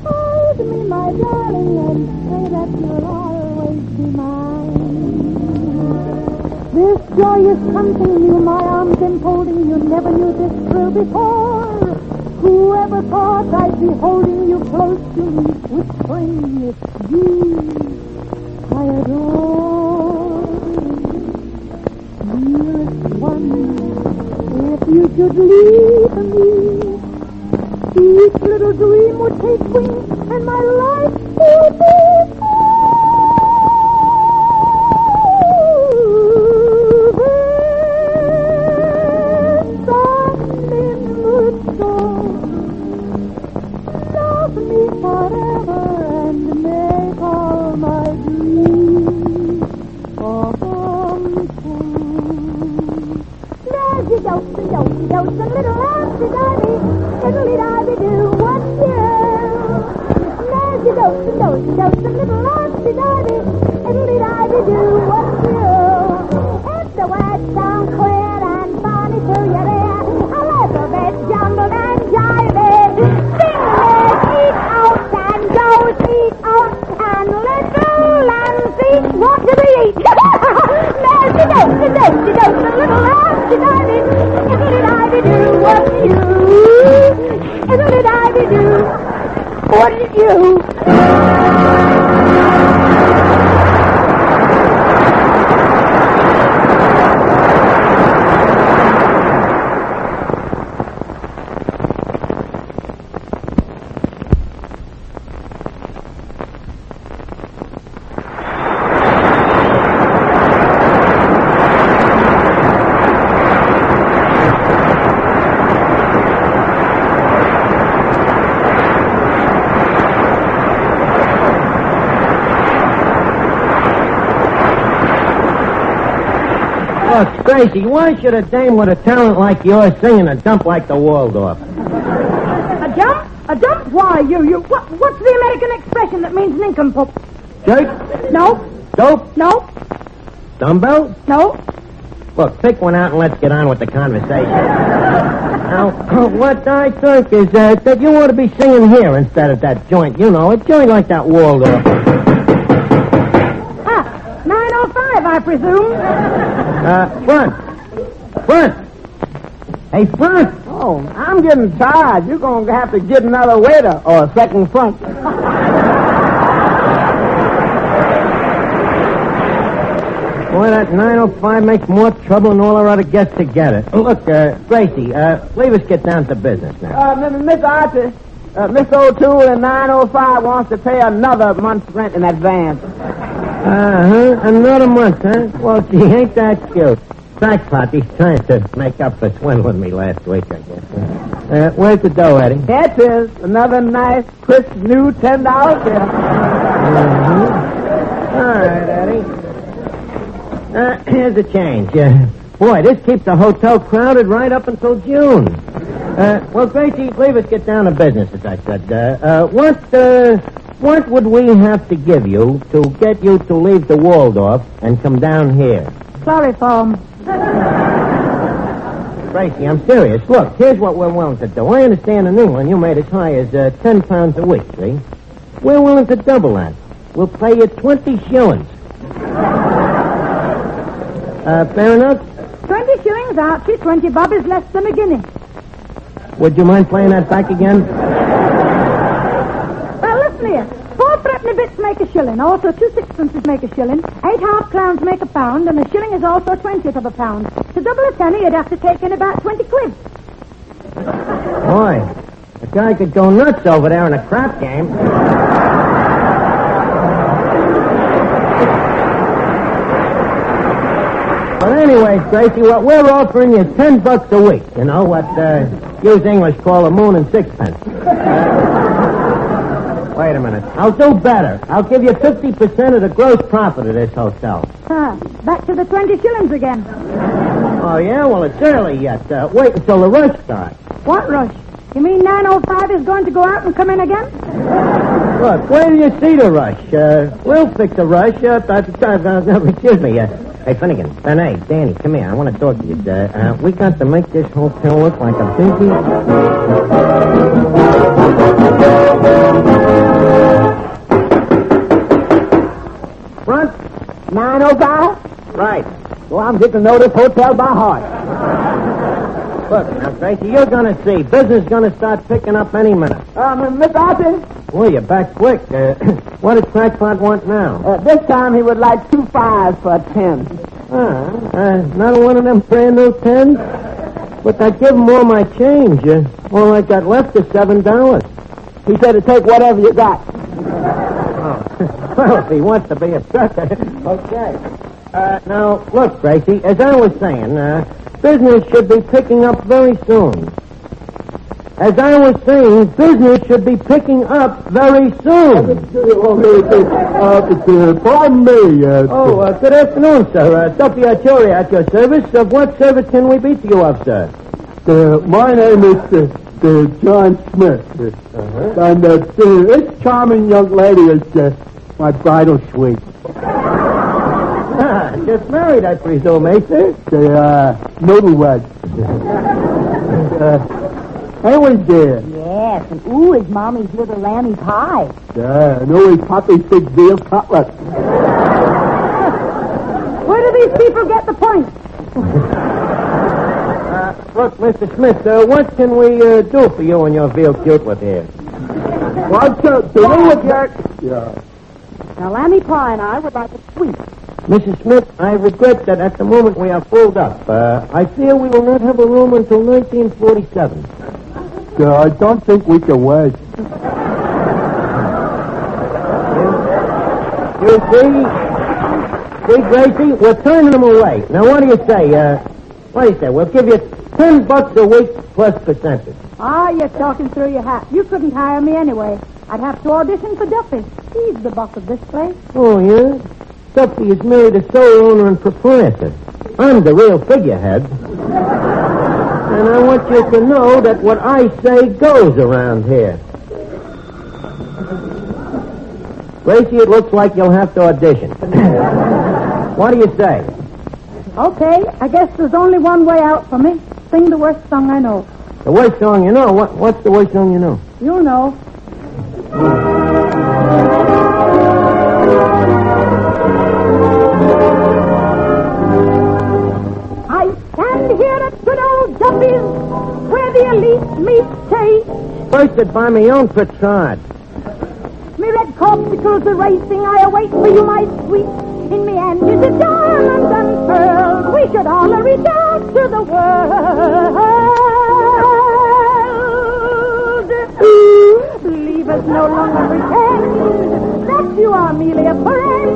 Hold me, my darling, and say that you'll always be mine. This joy is something new, my arms enfolding you. Never knew this thrill before. Whoever thought I'd be holding you close to me, whispering it's you I adore. Dearest one, if you should leave me, each little dream would take wing, and my life would be full. Gracie, why should a dame with a talent like yours sing in a dump like the Waldorf? A dump? A dump? Why, what's the American expression that means nincompoop? Jerk? No. Dope? No. Dumbbell? No. Look, pick one out and let's get on with the conversation. Now, what I think is that you ought to be singing here instead of that joint. You know, a joint like that Waldorf. 905, I presume. Front. Hey, Front. Oh, I'm getting tired. You're going to have to get another waiter or a second front. Boy, that 905 makes more trouble than all our other guests together. Look, Gracie, leave us get down to business now. Mr. Archie, Mr. O'Toole in 905 wants to pay another month's rent in advance. Another month, huh? Well, gee, ain't that cute. Crackpot, he's trying to make up for swindling me last week, I guess. Where's the dough, Eddie? That is another nice, crisp, new $10 bill. All right, Eddie. Here's the change. Boy, this keeps the hotel crowded right up until June. Well, Gracie, leave us get down to business, as I said. what would we have to give you to get you to leave the Waldorf and come down here? Chloroform. Gracie, I'm serious. Look, here's what we're willing to do. I understand in England you made as high as 10 pounds a week, see? We're willing to double that. We'll pay you 20 shillings. Fair enough? 20 shillings, Archie. 20 bob is less than a guinea. Would you mind playing that back again? Well, listen here. 4 threepenny bits make a shilling. Also, 2 sixpences make a shilling. 8 half crowns make a pound. And a shilling is also 20th of a pound. To double a penny, you'd have to take in about 20 quid. Boy, a guy could go nuts over there in a crap game. But anyways, Gracie, what we're offering you is $10 a week. You know, what use English call a moon and sixpence. Wait a minute. I'll do better. I'll give you 50% of the gross profit of this hotel. Back to the 20 shillings again. Oh, yeah? Well, it's early yet. Wait until the rush starts. What rush? You mean 9:05 is going to go out and come in again? Look, where do you see the rush? We'll fix the rush at the time. Excuse me. Hey, Finnegan, hey, Danny, come here. I want to talk to you. We got to make this hotel look like a busy... Front, 905? Right. Well, I'm getting to know this hotel by heart. Look, now, Gracie, you're going to see. Business is going to start picking up any minute. Miss Archie? Well, you're back quick. What does Crackpot want now? This time he would like 2 5s for a 10. Not one of them brand new 10s? But I give him all my change. All I got left is $7. He said to take whatever you got. Well, if he wants to be a sucker. Okay. Now, look, Gracie, as I was saying, business should be picking up very soon. As I was saying, business should be picking up very soon. Pardon me. Good afternoon, sir. Duffy Archie at your service. Of what service can we be to you of, sir? My name is John Smith. And this charming young lady is my bridal suite. Just married, I presume, eh, sir? Newlywed. Anyway, dear. Yes, and ooh, is Mommy's little lammy pie. Yeah, and ooh, Poppy's big veal cutlet. Where do these people get the point? Look, Mr. Smith, what can we do for you and your veal cutlet here? What's up? Yeah. Now, Lammy Pie and I would like a sweet. Mrs. Smith, I regret that at the moment we are filled up. I fear we will not have a room until 1947. I don't think we can wait. You see, Gracie, we're turning them away. Now, what do you say? We'll give you $10 a week plus percentage. You're talking through your hat. You couldn't hire me anyway. I'd have to audition for Duffy. He's the boss of this place. Oh, yeah? Duffy is married a sole owner and proprietor. I'm the real figurehead. And I want you to know that what I say goes around here. Gracie, it looks like you'll have to audition. What do you say? Okay, I guess there's only one way out for me. Sing the worst song I know. The worst song you know? What's the worst song you know? You know. I stand here at good old Duffy's, where the elite meet taste. Bursted by my own petard. Me red corpuscles are racing, I await for you, my sweet. In me hand is a diamond unfurled. We should all reach out to the world. Leave us no longer pretend that you are merely a friend,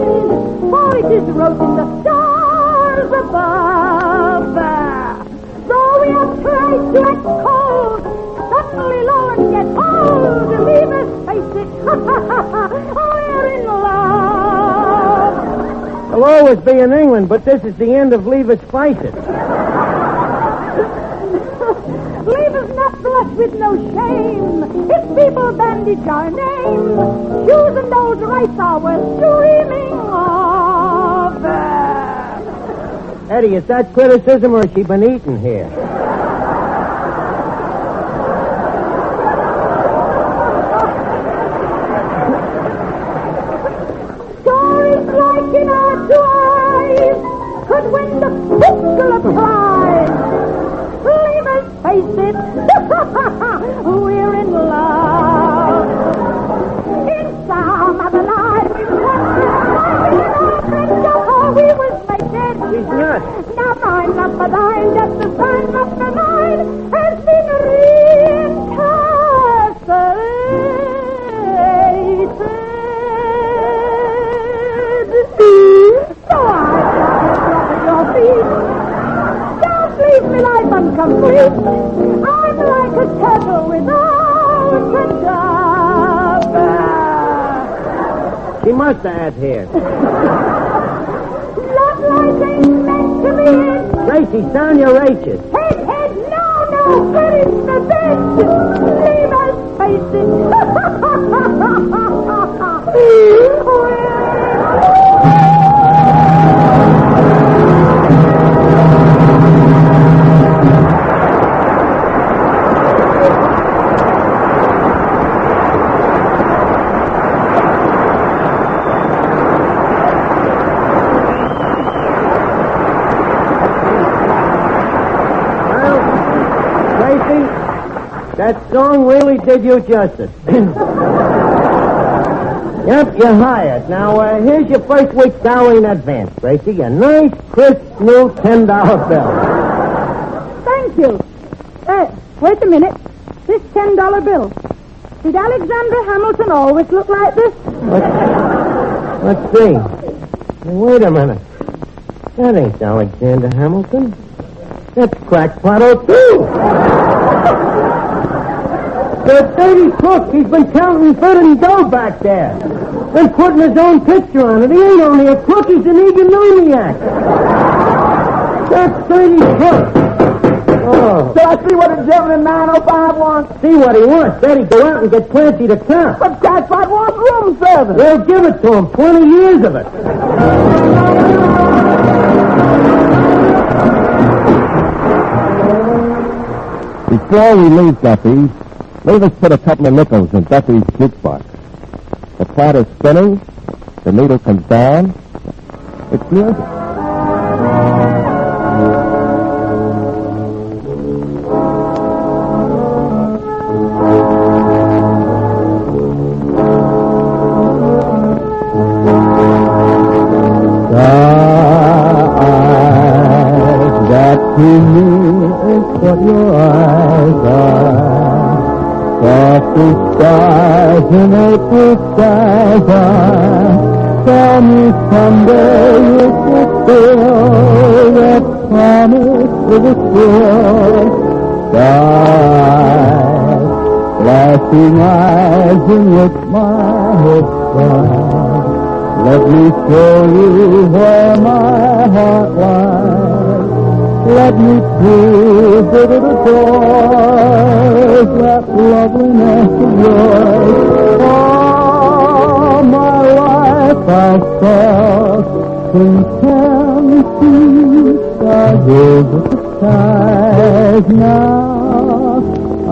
for it is wrote in the stars above. Though we have tried to act cold, suddenly Lord gets hold. Leave us, face it, we're in love. I'll always be in England, but this is the end of Leave Us Face It. Leave us not blush with no shame if people bandage our name. Choosing those rights are worth dreaming of. Eddie, is that criticism or has she been eating here? Stories like in our two eyes could win the Pulitzer Prize. Leave us face it, we're in love. In some other life, we was making. She's not. Now I'm not, but I'm just a sign of the mind has been reincarcerated. So I drop at your feet. Don't leave me life incomplete. I'm like a turtle without a job. She must have had hair. Love life ain't meant to be it. Gracie, sound your H's. Head, no, finish the bed. Leave us face it. That song really did you justice. Yep, you're hired. Now, here's your first week's salary in advance, Gracie. A nice, crisp, new $10 bill. Thank you. Wait a minute. This $10 bill. Did Alexander Hamilton always look like this? Let's see. Now, wait a minute. That ain't Alexander Hamilton. That's Crackpot O'Toole. The dirty crook. He's been counting food and dough back there. And putting his own picture on it. He ain't only a crook, he's an egomaniac. That dirty crook. Oh. Shall I see what a gentleman in 905 wants? See what he wants. Then he'd go out and get Clancy to count. But Crackpot wants room service. We'll give it to him. 20 years of it. Before we leave Duffy's, leave us put a couple of nickels in Duffy's jukebox. The plater's spinning, the needle comes down. It's music. That to me is what your eyes are. Softly skies and April skies are. Tell me someday you could feel that promise with a thrill. Skies, flashing eyes in which my hopes lie. Let me show you where my heart lies. Let me prove that it adores that loveliness of yours. All my life I sought intensity, stargaze at the skies. Now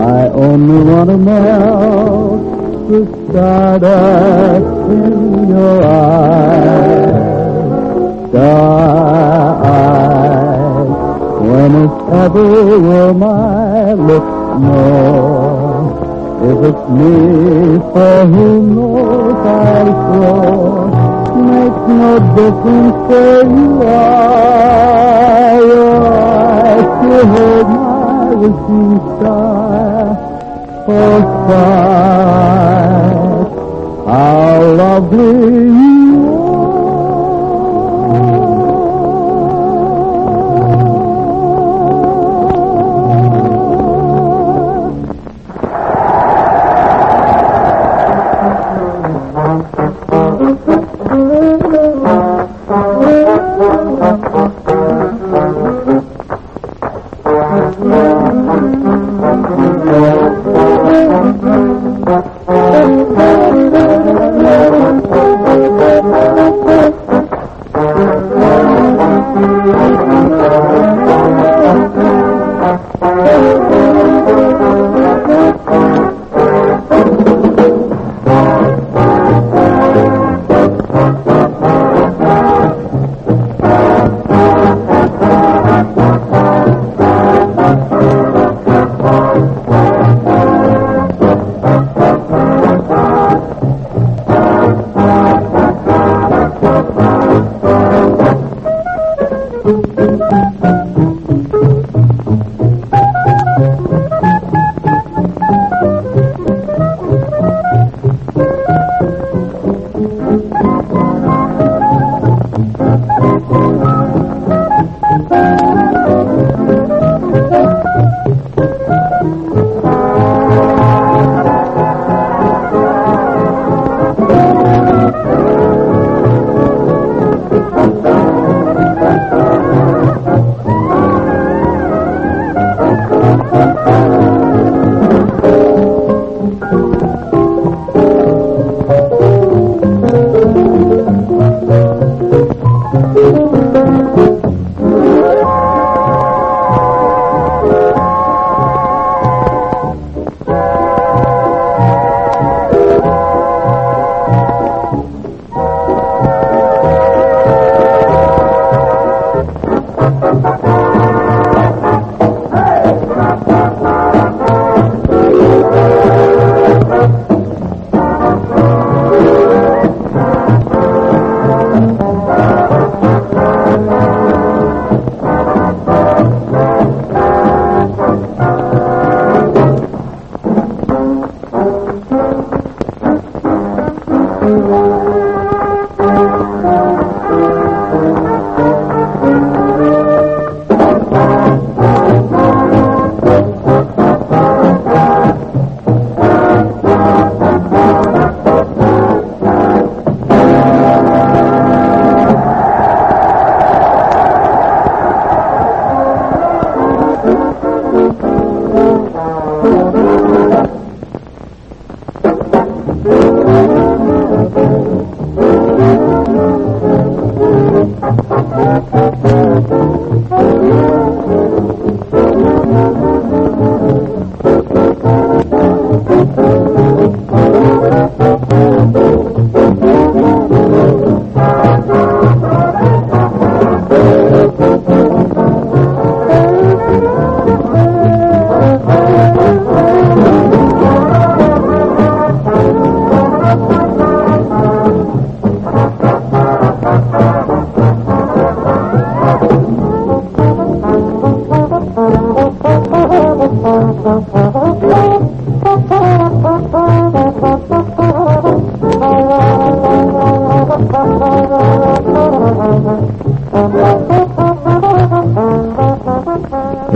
I only want to melt the stardust in your eyes. Star-eyes, whenever will my lips know if it's me for whom knows I flow. Makes no difference where you are. Your eyes still hold my wishing star. Oh, stars, how lovely you are.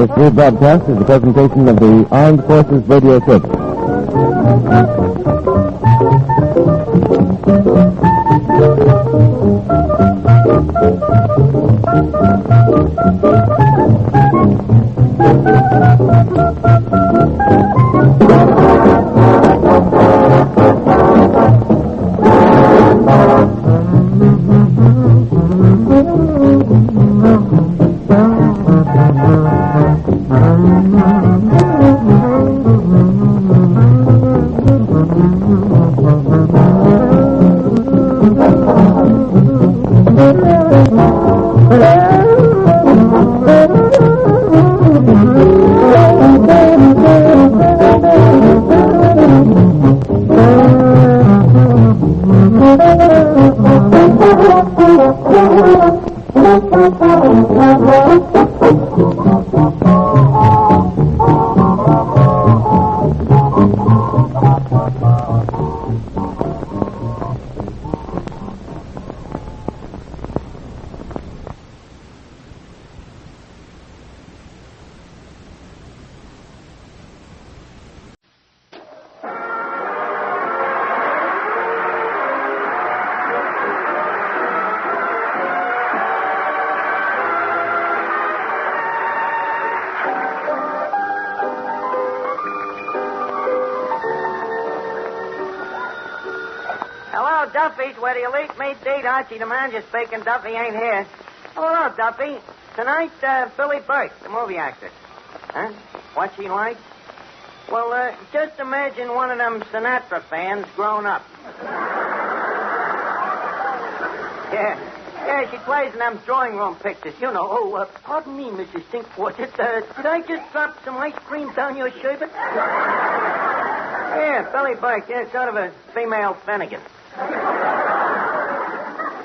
This rebroadcast is a presentation of the Armed Forces Radio Service. Hello, Duffy's, where the elite meet date. Archie, the manager speaking. Duffy ain't here. Hello, Duffy. Tonight, Billy Burke, the movie actor. Huh? What's he like? Well, just imagine one of them Sinatra fans grown up. Yeah, she plays in them drawing room pictures, you know. Oh, pardon me, Mrs. Stinkford. Did I just drop some ice cream down your sherbet? Yeah, Billy Burke. Yeah, sort of a female Finnegan.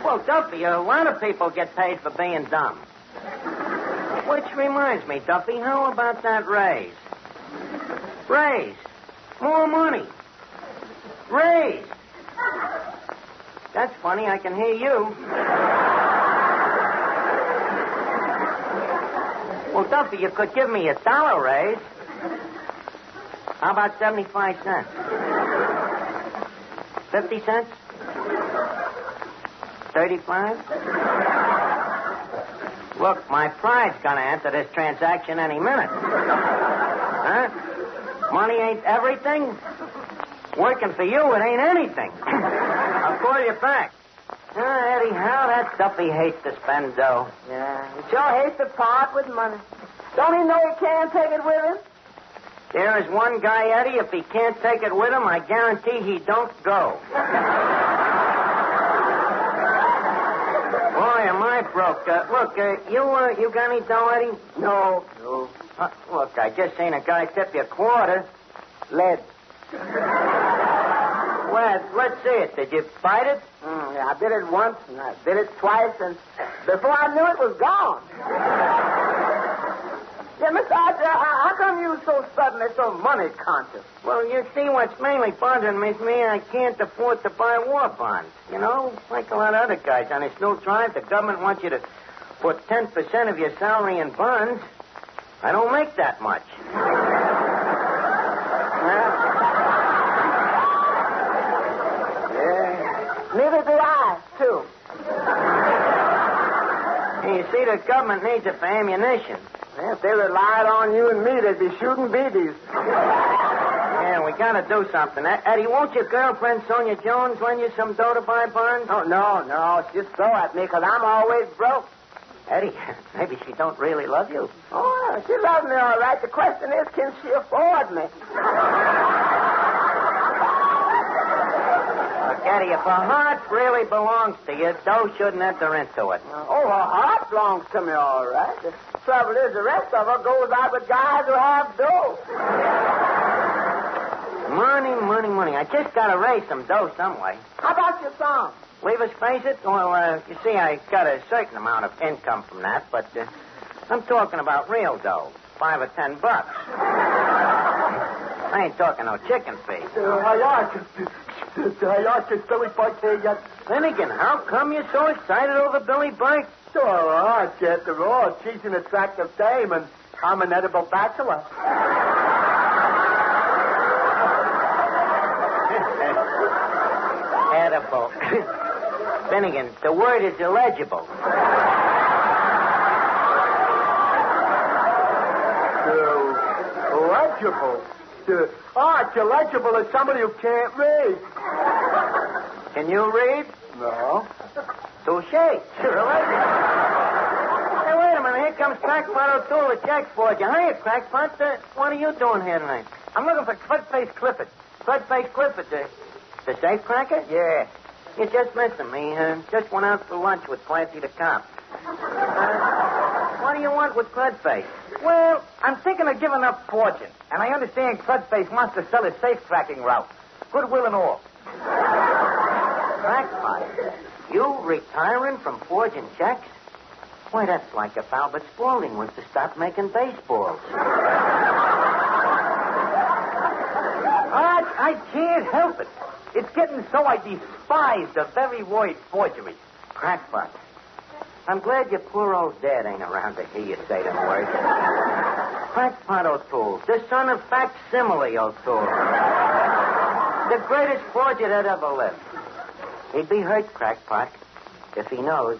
Well, Duffy, a lot of people get paid for being dumb. Which reminds me, Duffy, how about that raise? Raise. More money. Raise. That's funny, I can hear you. Well, Duffy, you could give me $1 raise. How about 75 cents? 50 cents? 35? Look, my pride's gonna enter this transaction any minute. Huh? Money ain't everything. Working for you, it ain't anything. I'll call you back. Eddie, how that Duffy hates to spend dough. Yeah, he sure hates to part with money. Don't he know he can't take it with him? There is one guy, Eddie, if he can't take it with him, I guarantee he don't go. Boy, am I broke. Look, you got any dough, Eddie? No. Look, I just seen a guy tip you a quarter. Lead. Well, let's see it. Did you bite it? Yeah, I did it once, and I did it twice, and before I knew it was gone. Yeah, Mr. Adler, how come you so suddenly so money conscious? Well, you see, what's mainly bothering me is I can't afford to buy war bonds. You know, like a lot of other guys on this new drive, the government wants you to put 10% of your salary in bonds. I don't make that much. Neither do I, too. You see, the government needs it for ammunition. Yeah, if they relied on you and me, they'd be shooting BBs. Yeah, we gotta do something. Eddie, won't your girlfriend, Sonia Jones, lend you some dough to buy bonds? Oh, no. She'll throw at me because I'm always broke. Eddie, maybe she don't really love you. Oh, she loves me all right. The question is, can she afford me? Eddie, if her heart really belongs to you, dough shouldn't enter into it. Oh, her heart belongs to me, all right. The trouble is, the rest of her goes out with guys who have dough. Money. I just gotta raise some dough some way. How about your song? Leave us face it? Well, you see, I got a certain amount of income from that, but I'm talking about real dough. $5 or $10. I ain't talking no chicken feed. Finnegan, how come you're so excited over Billy Burke? Sure, Archie, after all, she's an attractive dame, and I'm an edible bachelor. Edible. Finnegan, the word is illegible. Legible? Archie, legible is somebody who can't read. Can you read? No. Touché. Sure. Hey, wait a minute. Here comes Crackpot O'Toole with Jack for you. Hiya, Crackpot. What are you doing here tonight? I'm looking for Crudface Clifford. Crudface Clifford, the safecracker? Yeah. You just missed him. He just went out for lunch with Clancy the cop. What do you want with Crudface? Well, I'm thinking of giving up fortune, and I understand Crudface wants to sell his safe-cracking route. Goodwill and all. Crackpot? You retiring from forging checks? Why, that's like if Albert Spaulding was to stop making baseballs. I can't help it. It's getting so I despise the very word forgery. Crackpot. I'm glad your poor old dad ain't around to hear you say them words. Crackpot O'Toole, the son of Facsimile O'Toole. The greatest forger that ever lived. He'd be hurt, Crackpot, if he knows.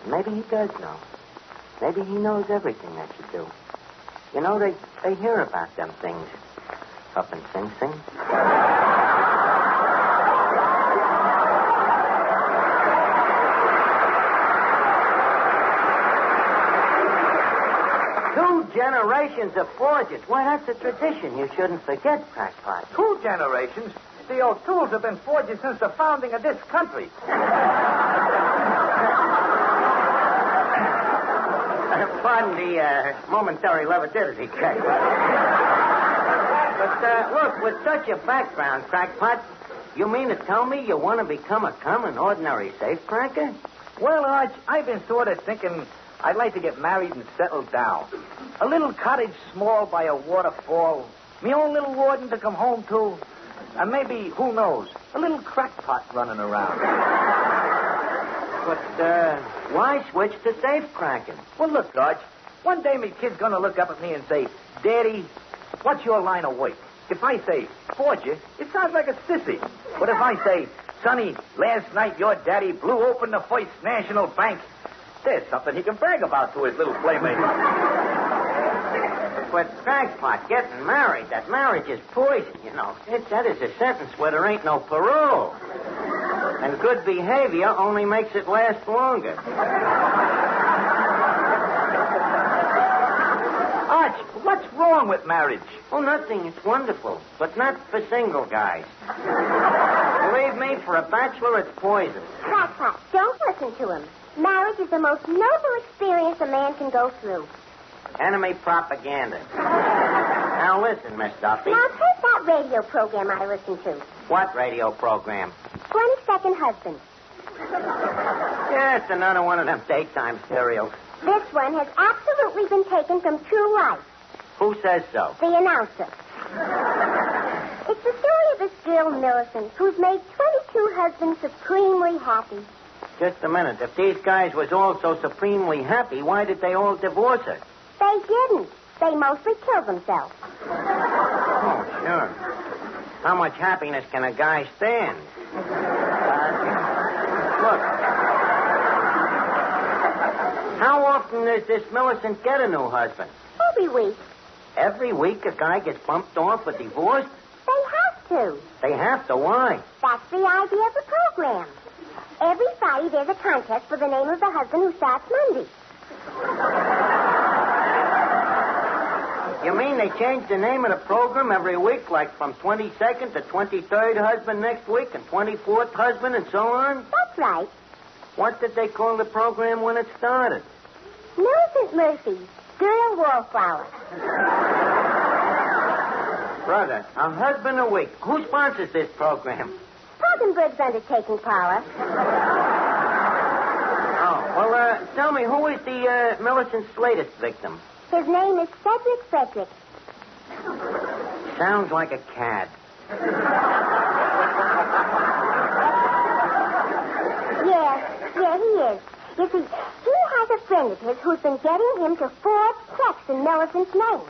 Maybe he does know. Maybe he knows everything that you do. You know, they hear about them things up in Sing Sing. generations of forges. Why, that's a tradition you shouldn't forget, Crackpot. 2 generations? The O'Tooles have been forgers since the founding of this country. Pardon the momentary levity, Crackpot. But, look, with such a background, Crackpot, you mean to tell me you want to become a common, ordinary safecracker? Well, Arch, I've been sort of thinking I'd like to get married and settle down. A little cottage small by a waterfall. Me own little warden to come home to. And maybe, who knows, a little crackpot running around. But, why switch to safecracking? Well, look, Arch, one day me kid's gonna look up at me and say, Daddy, what's your line of work? If I say, forger, it sounds like a sissy. But if I say, Sonny, last night your daddy blew open the First National Bank, there's something he can brag about to his little playmate. But, Crackpot, getting married, that marriage is poison, you know. That is a sentence where there ain't no parole. And good behavior only makes it last longer. Arch, what's wrong with marriage? Oh, nothing. It's wonderful. But not for single guys. Believe me, for a bachelor, it's poison. Crackpot, don't listen to him. Marriage is the most noble experience a man can go through. Enemy propaganda. Now listen, Miss Duffy. Now take that radio program I listened to. What radio program? 22nd Husband. Yeah, it's another one of them daytime serials. This one has absolutely been taken from true life. Who says so? The announcer. It's the story of this girl, Millicent, who's made 22 husbands supremely happy. Just a minute. If these guys was all so supremely happy, why did they all divorce her? They didn't. They mostly killed themselves. Oh, sure. How much happiness can a guy stand? Look. How often does this Millicent get a new husband? Every week. Every week a guy gets bumped off or divorced? They have to. They have to. Why? That's the idea of the program. Every Friday there's a contest for the name of the husband who starts Monday. You mean they change the name of the program every week, like from 22nd to 23rd husband next week and 24th husband and so on? That's right. What did they call the program when it started? Millicent Murphy, Girl Wallflower. Brother, a husband a week. Who sponsors this program? Falkenburg's undertaking, Paula. Oh, well, tell me, who is the Millicent's latest victim? His name is Cedric Frederick. Sounds like a cad. Yeah, he is. You see, he has a friend of his who's been getting him to forge checks in Millicent's name.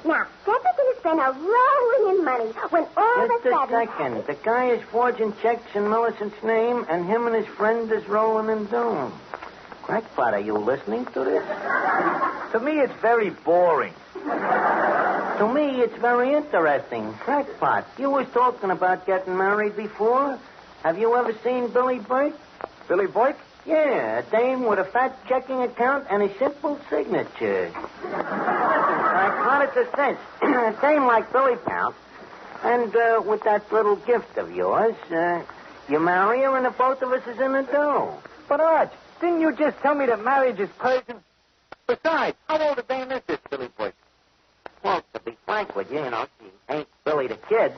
Now, Cedric's going to spend a rolling in money when all of a sudden... Just a second. The guy is forging checks in Millicent's name, and him and his friend is rolling in dough. Crackpot, are you listening to this? To me, it's very boring. To me, it's very interesting. Crackpot, you was talking about getting married before. Have you ever seen Billy Burke? Billy Burke? Yeah, a dame with a fat checking account and a simple signature. Crackpot, it's a cinch. A dame like Billy counts. And with that little gift of yours, you marry her and the both of us is in the dough. But, Arch, didn't you just tell me that marriage is Persian? Besides, how old a dame is this Billy Burke? Well, to be frank with you, she ain't Billy the Kid.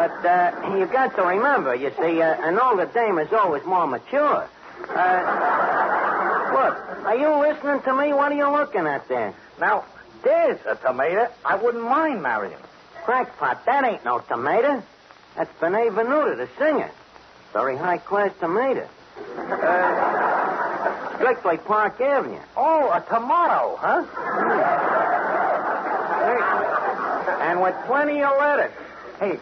But you got to remember, you see, an older dame is always more mature. Look, are you listening to me? What are you looking at there? Now, there's a tomato I wouldn't mind marrying. Crackpot, that ain't no tomato. That's Benet Venuta, the singer. Very high-class tomato. Strictly Park Avenue. Oh, a tomato, huh? And with plenty of lettuce. Hey,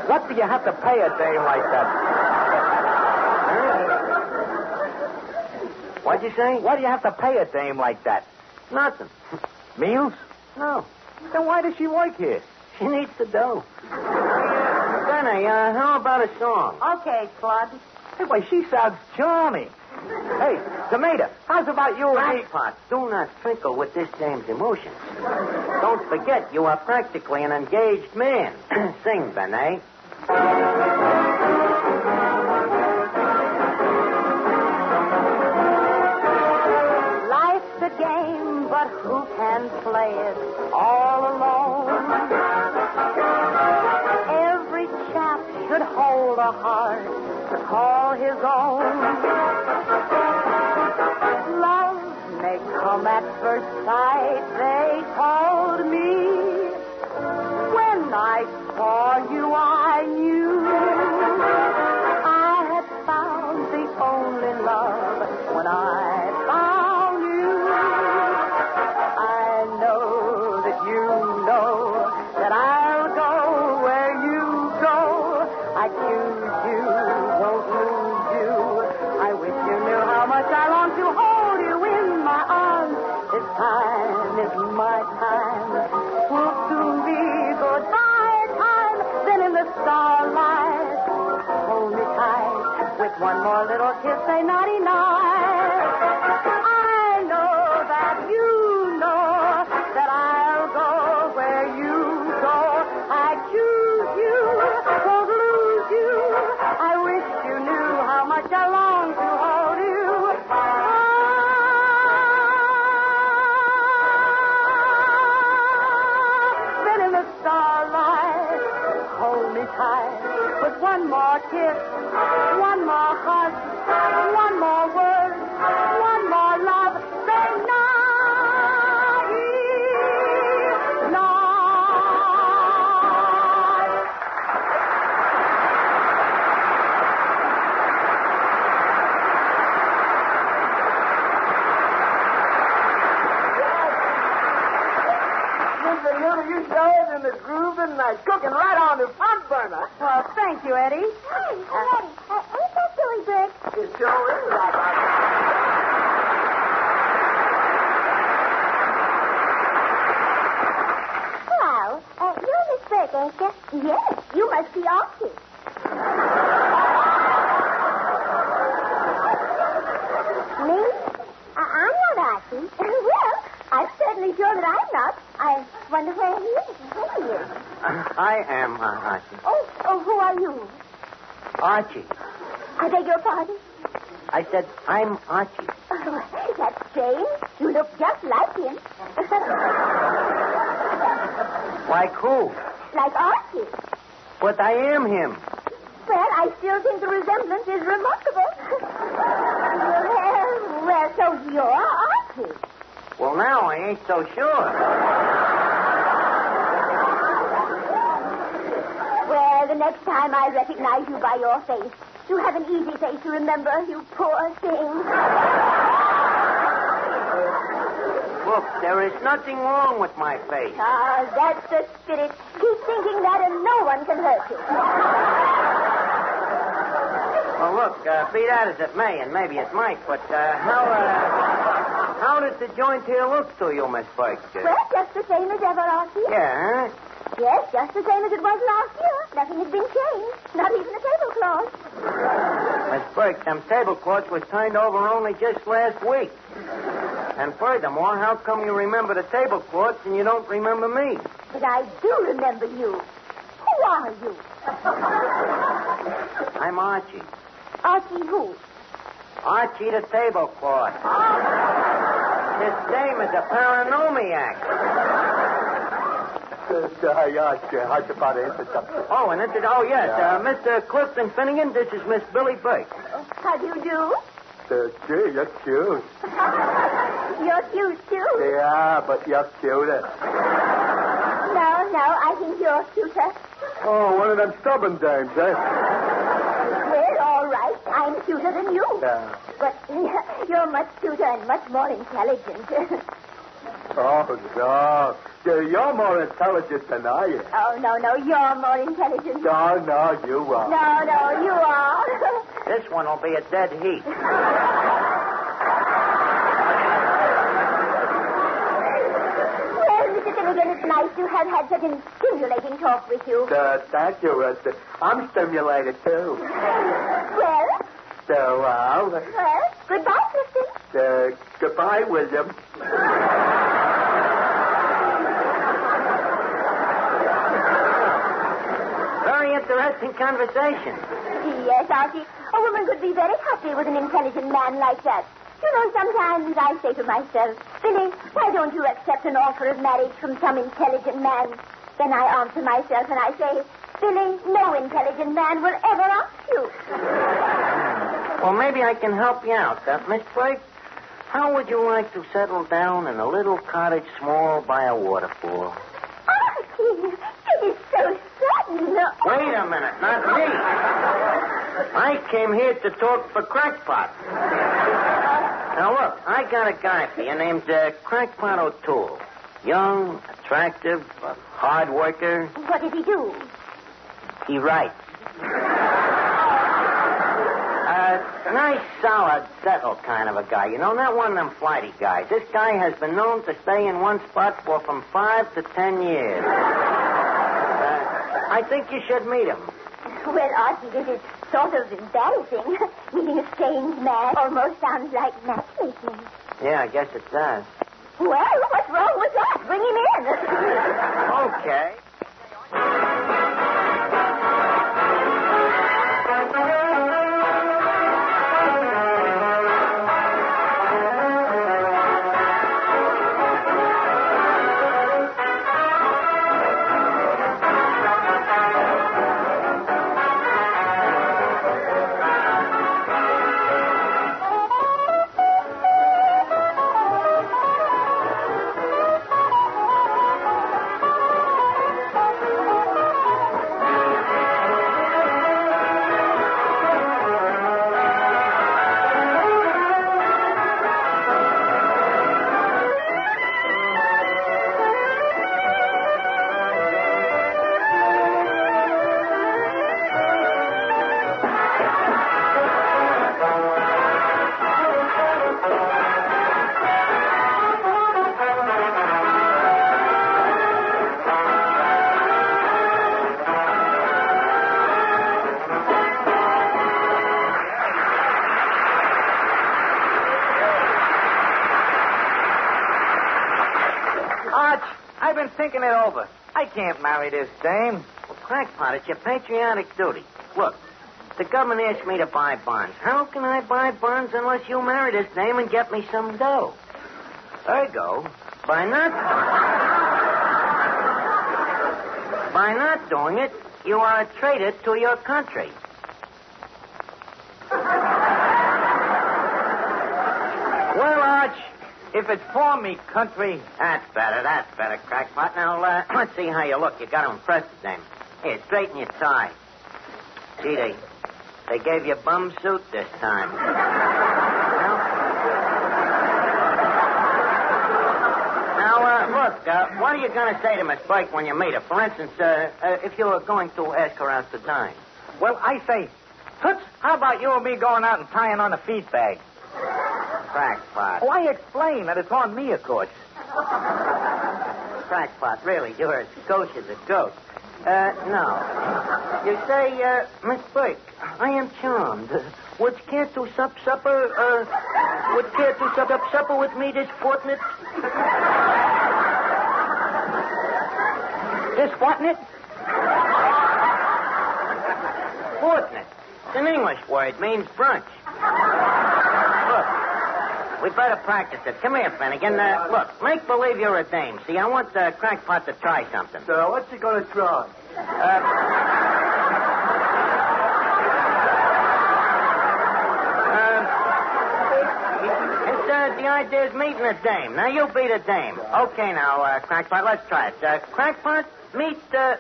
what do you have to pay a dame like that? What'd you say? What do you have to pay a dame like that? Nothing. Meals? No. Then why does she work here? She needs the dough. Benny, how about a song? Okay, Claude. Hey, why, she sounds charming. Hey, Tomato, how's about you and me? Crackpot, do not twinkle with this dame's emotions. Don't forget, you are practically an engaged man. Sing, Benet. Life's a game, but who can play it all alone? Every chap should hold a heart to call his own. Love may come at first sight, they told me. When I saw you, I knew I had found the only love. When I found you, I know that you know that I'll go where you go. I choose you, won't lose you. I wish you knew how much I long to hold you in my arms. This time is my time. Will soon be goodbye time. Then in the starlight, hold me tight. With one more little kiss, say naughty night. I know that you know that I'll go where you go. I choose you, won't lose you. I wish you knew how much I long to hold you. Then in the starlight, hold me tight. With one more kiss, one more hug, one more word, one more love. Say naughty night. Mr. Little, you showed in the groove tonight, cooking right on the front burner. Well, thank you, Eddie. Hey, Eddie, ain't that silly, Burke? It sure is right on. Well, you're Miss Burke, ain't you? Yes, you must be Archie. Me? I'm not Archie. Well, I'm certainly sure that I'm not. I wonder where he is. Who are you? I am Archie. Oh, who are you? Archie. I beg your pardon? I said, I'm Archie. Oh, that's strange. You look just like him. Like who? Like Archie. But I am him. Well, I still think the resemblance is remarkable. Well, so you're Archie. Well, now I ain't so sure. Well, the next time I recognize you by your face, you have an easy face to remember, you poor thing. Look, there is nothing wrong with my face. Ah, that's the spirit. Keep thinking that and no one can hurt you. Well, look, be that as it may, and maybe it might, but how does the joint here look to you, Miss Burke? Well, just the same as ever, Archie. Yeah, huh? Yes, just the same as it was last year. Nothing has been changed. Not even the tablecloth. Miss Burke, them tablecloths was turned over only just last week. And furthermore, how come you remember the tablecloths and you don't remember me? But I do remember you. Who are you? I'm Archie. Archie who? Archie the tablecloth. This dame is a paranomiac. Oh, and yes, Mr. Clifton Finnegan, this is Miss Billy Burke. How do you do? Gee, you're cute. You're cute, too. Yeah, but you're cuter. No, I think you're cuter. Oh, one of them stubborn dames, eh? Well, all right. I'm cuter than you. Yeah. But you're much cuter and much more intelligent. Oh, no. You're more intelligent than I am. Oh, no, you're more intelligent. No, you are. No, you are. This one will be a dead heat. Well, Mr. Finnegan, it's nice to have had such a stimulating talk with you. Thank you, Rusty. I'm stimulated, too. Well? So, Well, goodbye, Clifton. Goodbye, William. Very interesting conversation. Yes, Archie. A woman could be very happy with an intelligent man like that. You know, sometimes I say to myself, Billy, why don't you accept an offer of marriage from some intelligent man? Then I answer myself and I say, Billy, no intelligent man will ever ask you. Well, maybe I can help you out, Miss Burke. How would you like to settle down in a little cottage small by a waterfall? Archie, it is so sudden. Wait a minute, not me. I came here to talk for Crackpot. Now, look, I got a guy for you named Crackpot O'Toole. Young, attractive, a hard worker. What does he do? He writes. Nice, solid, settled kind of a guy. You know, not one of them flighty guys. This guy has been known to stay in one spot for from 5 to 10 years. I think you should meet him. Well, Archie, this is sort of embarrassing. Meeting a strange man almost sounds like matchmaking. Yeah, I guess it does. Well, what's wrong with that? Bring him in. Okay. I've been thinking it over. I can't marry this dame. Well, Crackpot, it's your patriotic duty. Look, the government asked me to buy bonds. How can I buy bonds unless you marry this dame and get me some dough? Ergo, by not doing it, you are a traitor to your country. Well, Arch, if it's for me, country. That's better, Crackpot. Now, let's see how you look. You got to impress the dame. Here, straighten your tie. Gee, they gave you a bum suit this time. Now, look, what are you going to say to Miss Burke when you meet her? For instance, if you were going to ask her out to dine. Well, I say, Toots, how about you and me going out and tying on a feed bag? Crackpot. Oh, I explain that it's on me, of course. Crackpot, really, you're as gauche as a goat. No. You say, Miss Burke, I am charmed. Would you care to sup supper with me this fortnight? This fortnight? Fortnight. It's an English word, means brunch. Look, we better practice it. Come here, Finnegan. Look, make believe you're a dame. See, I want Crackpot to try something. So, what's he going to try? The idea is meeting a dame. Now, you be the dame. Okay, now, Crackpot, let's try it. Crackpot, meet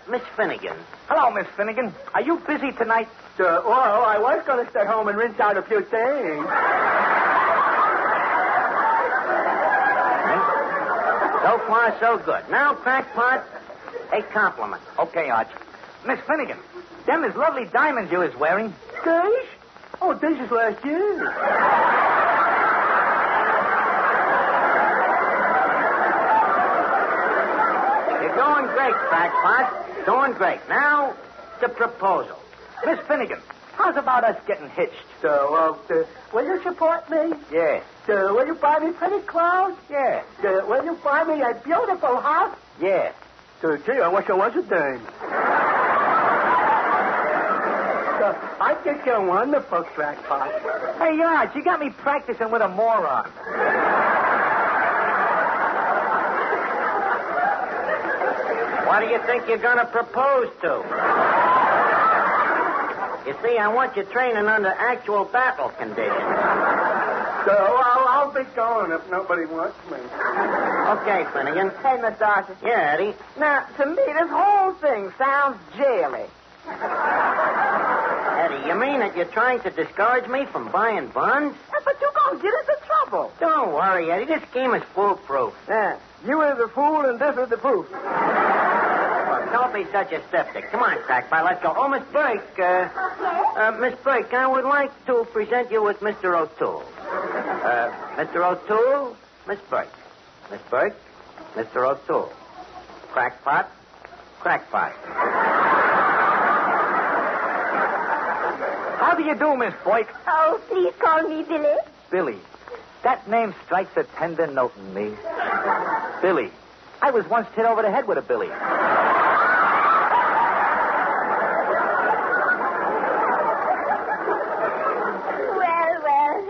Miss Finnegan. Hello, Miss Finnegan. Are you busy tonight? Well, I was going to stay home and rinse out a few things. So far, so good. Now, Crackpot, a compliment. Okay, Arch. Miss Finnegan, them is lovely diamonds you is wearing. These? Oh, this is last year. You're doing great, Crackpot. Doing great. Now, the proposal. Miss Finnegan, How's about us getting hitched? So, will you support me? Yeah. Will you buy me pretty clothes? Yeah. Will you buy me a beautiful house? Yeah. Gee, I wish I was a dame. I think you're a wonderful crackpot. Hey, Arch, you got me practicing with a moron. What do you think you're going to propose to? You see, I want you training under actual battle conditions. So I'll be going if nobody wants me. Okay, Finnegan. Hey, Mr. Archie. Yeah, Eddie. Now, to me, this whole thing sounds jaily. Eddie, you mean that you're trying to discourage me from buying buns? But you're going to get us in trouble. Don't worry, Eddie. This scheme is foolproof. Yeah. You is the fool, and this is the proof. Don't be such a skeptic. Come on, Crackpot, let's go. Oh, Miss Burke. Miss Burke, I would like to present you with Mr. O'Toole. Mr. O'Toole, Miss Burke. Miss Burke, Mr. O'Toole. Crackpot, Crackpot. How do you do, Miss Boyke? Oh, please call me Billy. Billy. That name strikes a tender note in me. Billy. I was once hit over the head with a billy. Well,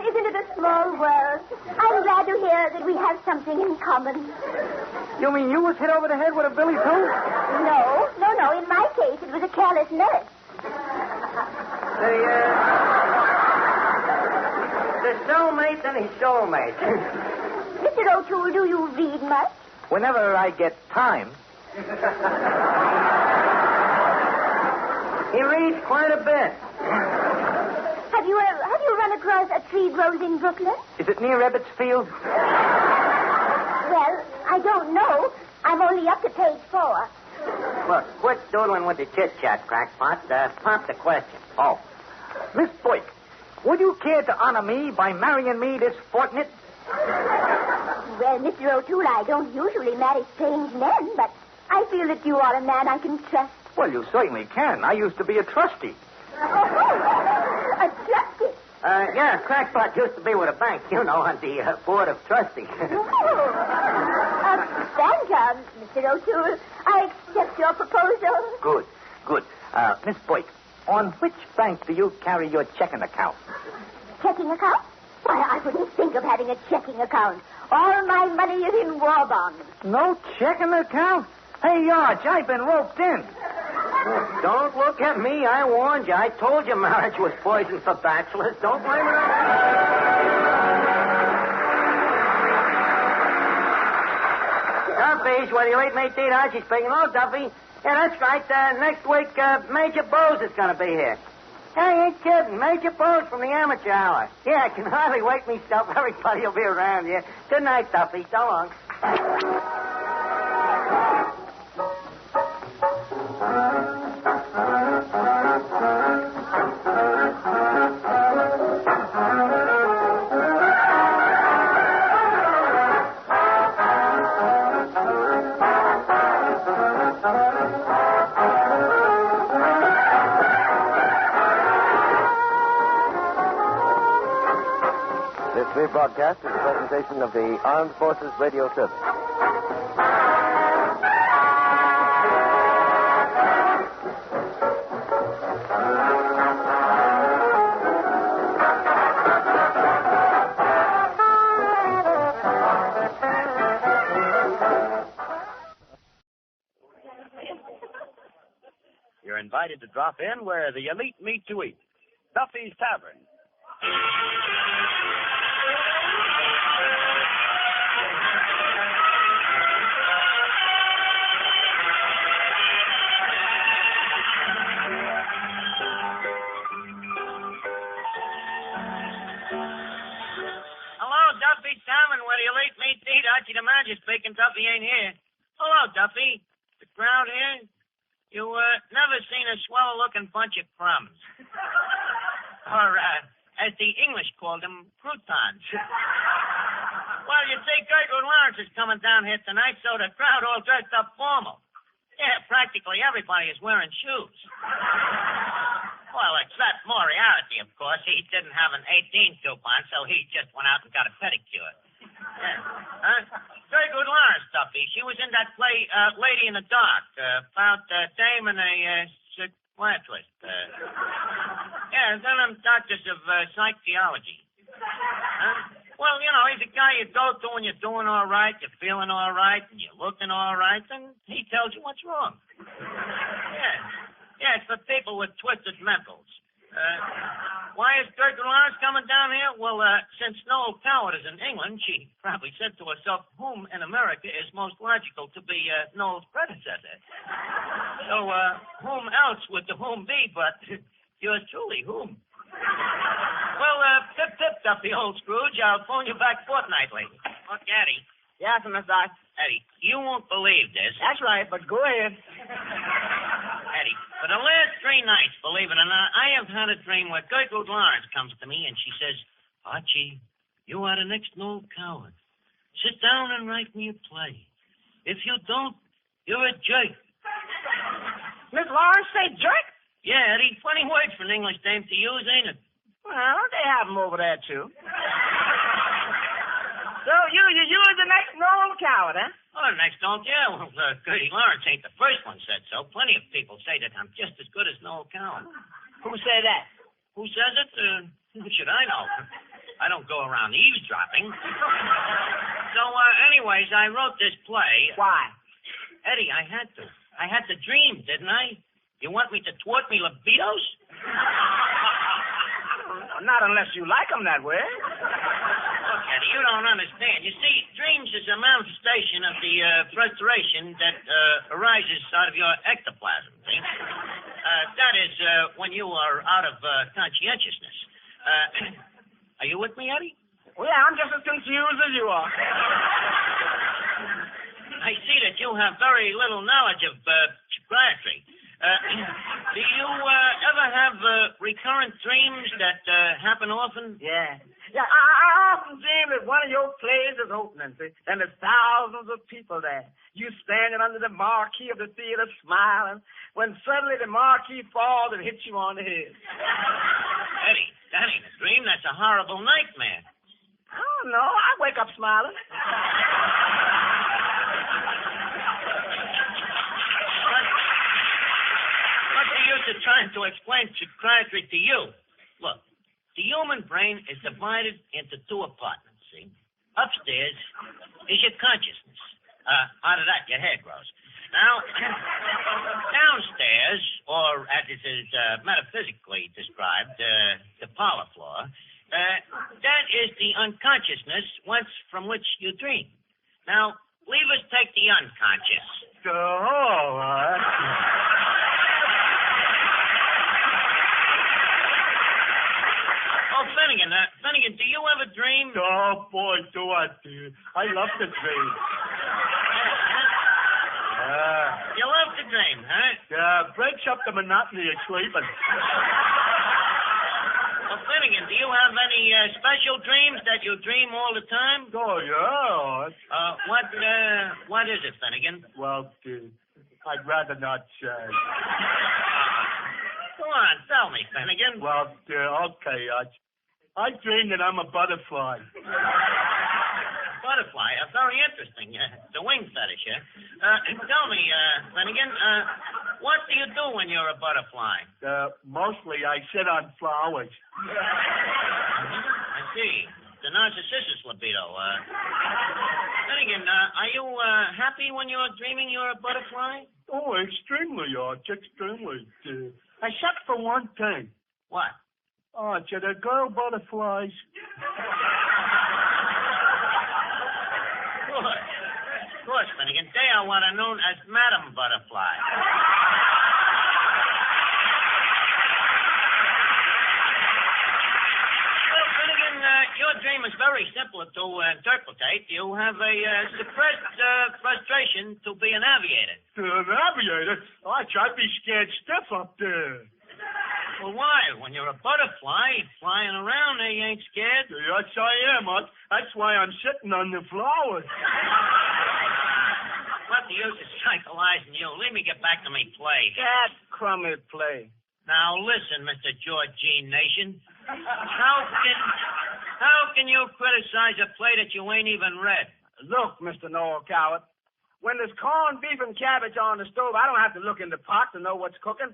isn't it a small world? I'm glad to hear that we have something in common. You mean you was hit over the head with a billy, too? No. In my case, it was a careless nurse. The cellmate and his soulmate. Mr. O'Toole, do you read much? Whenever I get time. He reads quite a bit. Have you run across A Tree Grows in Brooklyn? Is it near Ebbets Field? Well, I don't know. I'm only up to page 4. Look, quit doodling with the chit-chat, Crackpot. Pop the question. Oh. Miss Boyke, would you care to honor me by marrying me this fortnight? Well, Mr. O'Toole, I don't usually marry strange men, but I feel that you are a man I can trust. Well, you certainly can. I used to be a trustee. A trustee? Yeah, Crackpot used to be with a bank, on the board of trustees. Thank you, Mr. O'Toole. I accept your proposal. Good. Miss Boyke, on which bank do you carry your checking account? Checking account? Why, I wouldn't think of having a checking account. All my money is in war bonds. No checking account? Hey, Arch, I've been roped in. Don't look at me. I warned you. I told you marriage was poison for bachelors. Don't blame it on me. Duffy's, whether you late mate date, Archie speaking. Oh, Duffy. Yeah, that's right. Next week, Major Bose is going to be here. Hey, ain't kidding. Major Bose from the Amateur Hour. Yeah, I can hardly wait myself. Everybody will be around here. Good night, Duffy. So long. This rebroadcast is a presentation of the Armed Forces Radio Service. You're invited to drop in where the elite meet to eat. Duffy's Tavern. Hello, Duffy Tavern, where the elite meet to eat. Archie the manager speaking. Duffy ain't here. Hello, Duffy. The crowd here? You never seen a swell-looking bunch of crumbs. Or, as the English called them, croutons. Well, you see, Gertrude Lawrence is coming down here tonight, so the crowd all dressed up formal. Yeah, practically everybody is wearing shoes. Well, except Moriarty, of course. He didn't have an 18 coupon, so he just went out and got a pedicure. Yeah. Very good Lawrence, Duffy. She was in that play, Lady in the Dark, about a dame and a psychiatrist. Yeah, they're them doctors of psychology. Well, you know, he's a guy you go to when you're doing all right, you're feeling all right, and you're looking all right, and he tells you what's wrong. Yeah, it's for people with twisted mentals. Why is Gertrude Lawrence coming down here? Well, since Noel Coward is in England, she probably said to herself, whom in America is most logical to be Noel's predecessor? So, whom else would the whom be but yours truly, whom? Well, tip, Duffy, old Scrooge. I'll phone you back fortnightly. Look, Eddie. Yes, Miss Doc. Eddie, you won't believe this. That's right, but go ahead. Eddie, for the last 3 nights, believe it or not, I have had a dream where Gertrude Lawrence comes to me and she says, Archie, you are the next Noel Coward. Sit down and write me a play. If you don't, you're a jerk. Miss Lawrence say jerk? Yeah, Eddie, funny words for an English dame to use, ain't it? Well, they have them over there, too. So you are the next Noel Coward, huh? Oh, the next don't, yeah. Well, Gertie Lawrence ain't the first one said so. Plenty of people say that I'm just as good as Noel Coward. Who say that? Who says it? Who should I know? I don't go around eavesdropping. So, anyways, I wrote this play. Why? Eddie, I had to. I had to dream, didn't I? You want me to thwart me libidos? Not unless you like them that way. Look, Eddie, you don't understand. You see, dreams is a manifestation of the frustration that arises out of your ectoplasm, see? That is when you are out of conscientiousness. Are you with me, Eddie? Well, yeah, I'm just as confused as you are. I see that you have very little knowledge of psychiatry. Do you ever have recurrent dreams that happen often? Yeah. Yeah, I often dream that one of your plays is opening, see, and there's thousands of people there. You standing under the marquee of the theater smiling, when suddenly the marquee falls and hits you on the head. Eddie, that ain't a dream. That's a horrible nightmare. I don't know. I wake up smiling. What's the use of trying to explain psychiatry to you? Look, the human brain is divided into 2 apartments, see? Upstairs is your consciousness. Out of that, your hair grows. Now, downstairs, or as it is metaphysically described, the parlor floor, that is the unconsciousness from which you dream. Now, leave us take the unconscious. Oh, Finnegan, do you ever dream? Oh, boy, do I, dear. I love to dream. You love to dream, huh? Yeah, breaks up the monotony of sleeping. Well, Finnegan, do you have any special dreams that you dream all the time? Oh, yeah. What is it, Finnegan? Well, I'd rather not say. Go on, tell me, Finnegan. Well, okay, I dream that I'm a butterfly. Butterfly? Very interesting. The wing fetish, yeah? Tell me, Finnegan, what do you do when you're a butterfly? Mostly I sit on flowers. I see. The narcissus libido. Finnegan, are you happy when you're dreaming you're a butterfly? Oh, extremely, Arch, extremely. Except for one thing. What? Arch, are the girl butterflies? Of course, Finnegan. They are what are known as Madam Butterfly. Well, Finnegan, your dream is very simple to interpret. You have a suppressed frustration to be an aviator. An aviator? Arch, I'd be scared stiff up there. Well, why? When you're a butterfly flying around, they ain't scared. Yes, I am, Arch. That's why I'm sitting on the flowers. What the use of psycholyzing you? Leave me get back to me play. That crummy play. Now listen, Mr. Georgine Nation. How can you criticize a play that you ain't even read? Look, Mr. Noel Coward, when there's corned beef and cabbage on the stove, I don't have to look in the pot to know what's cooking.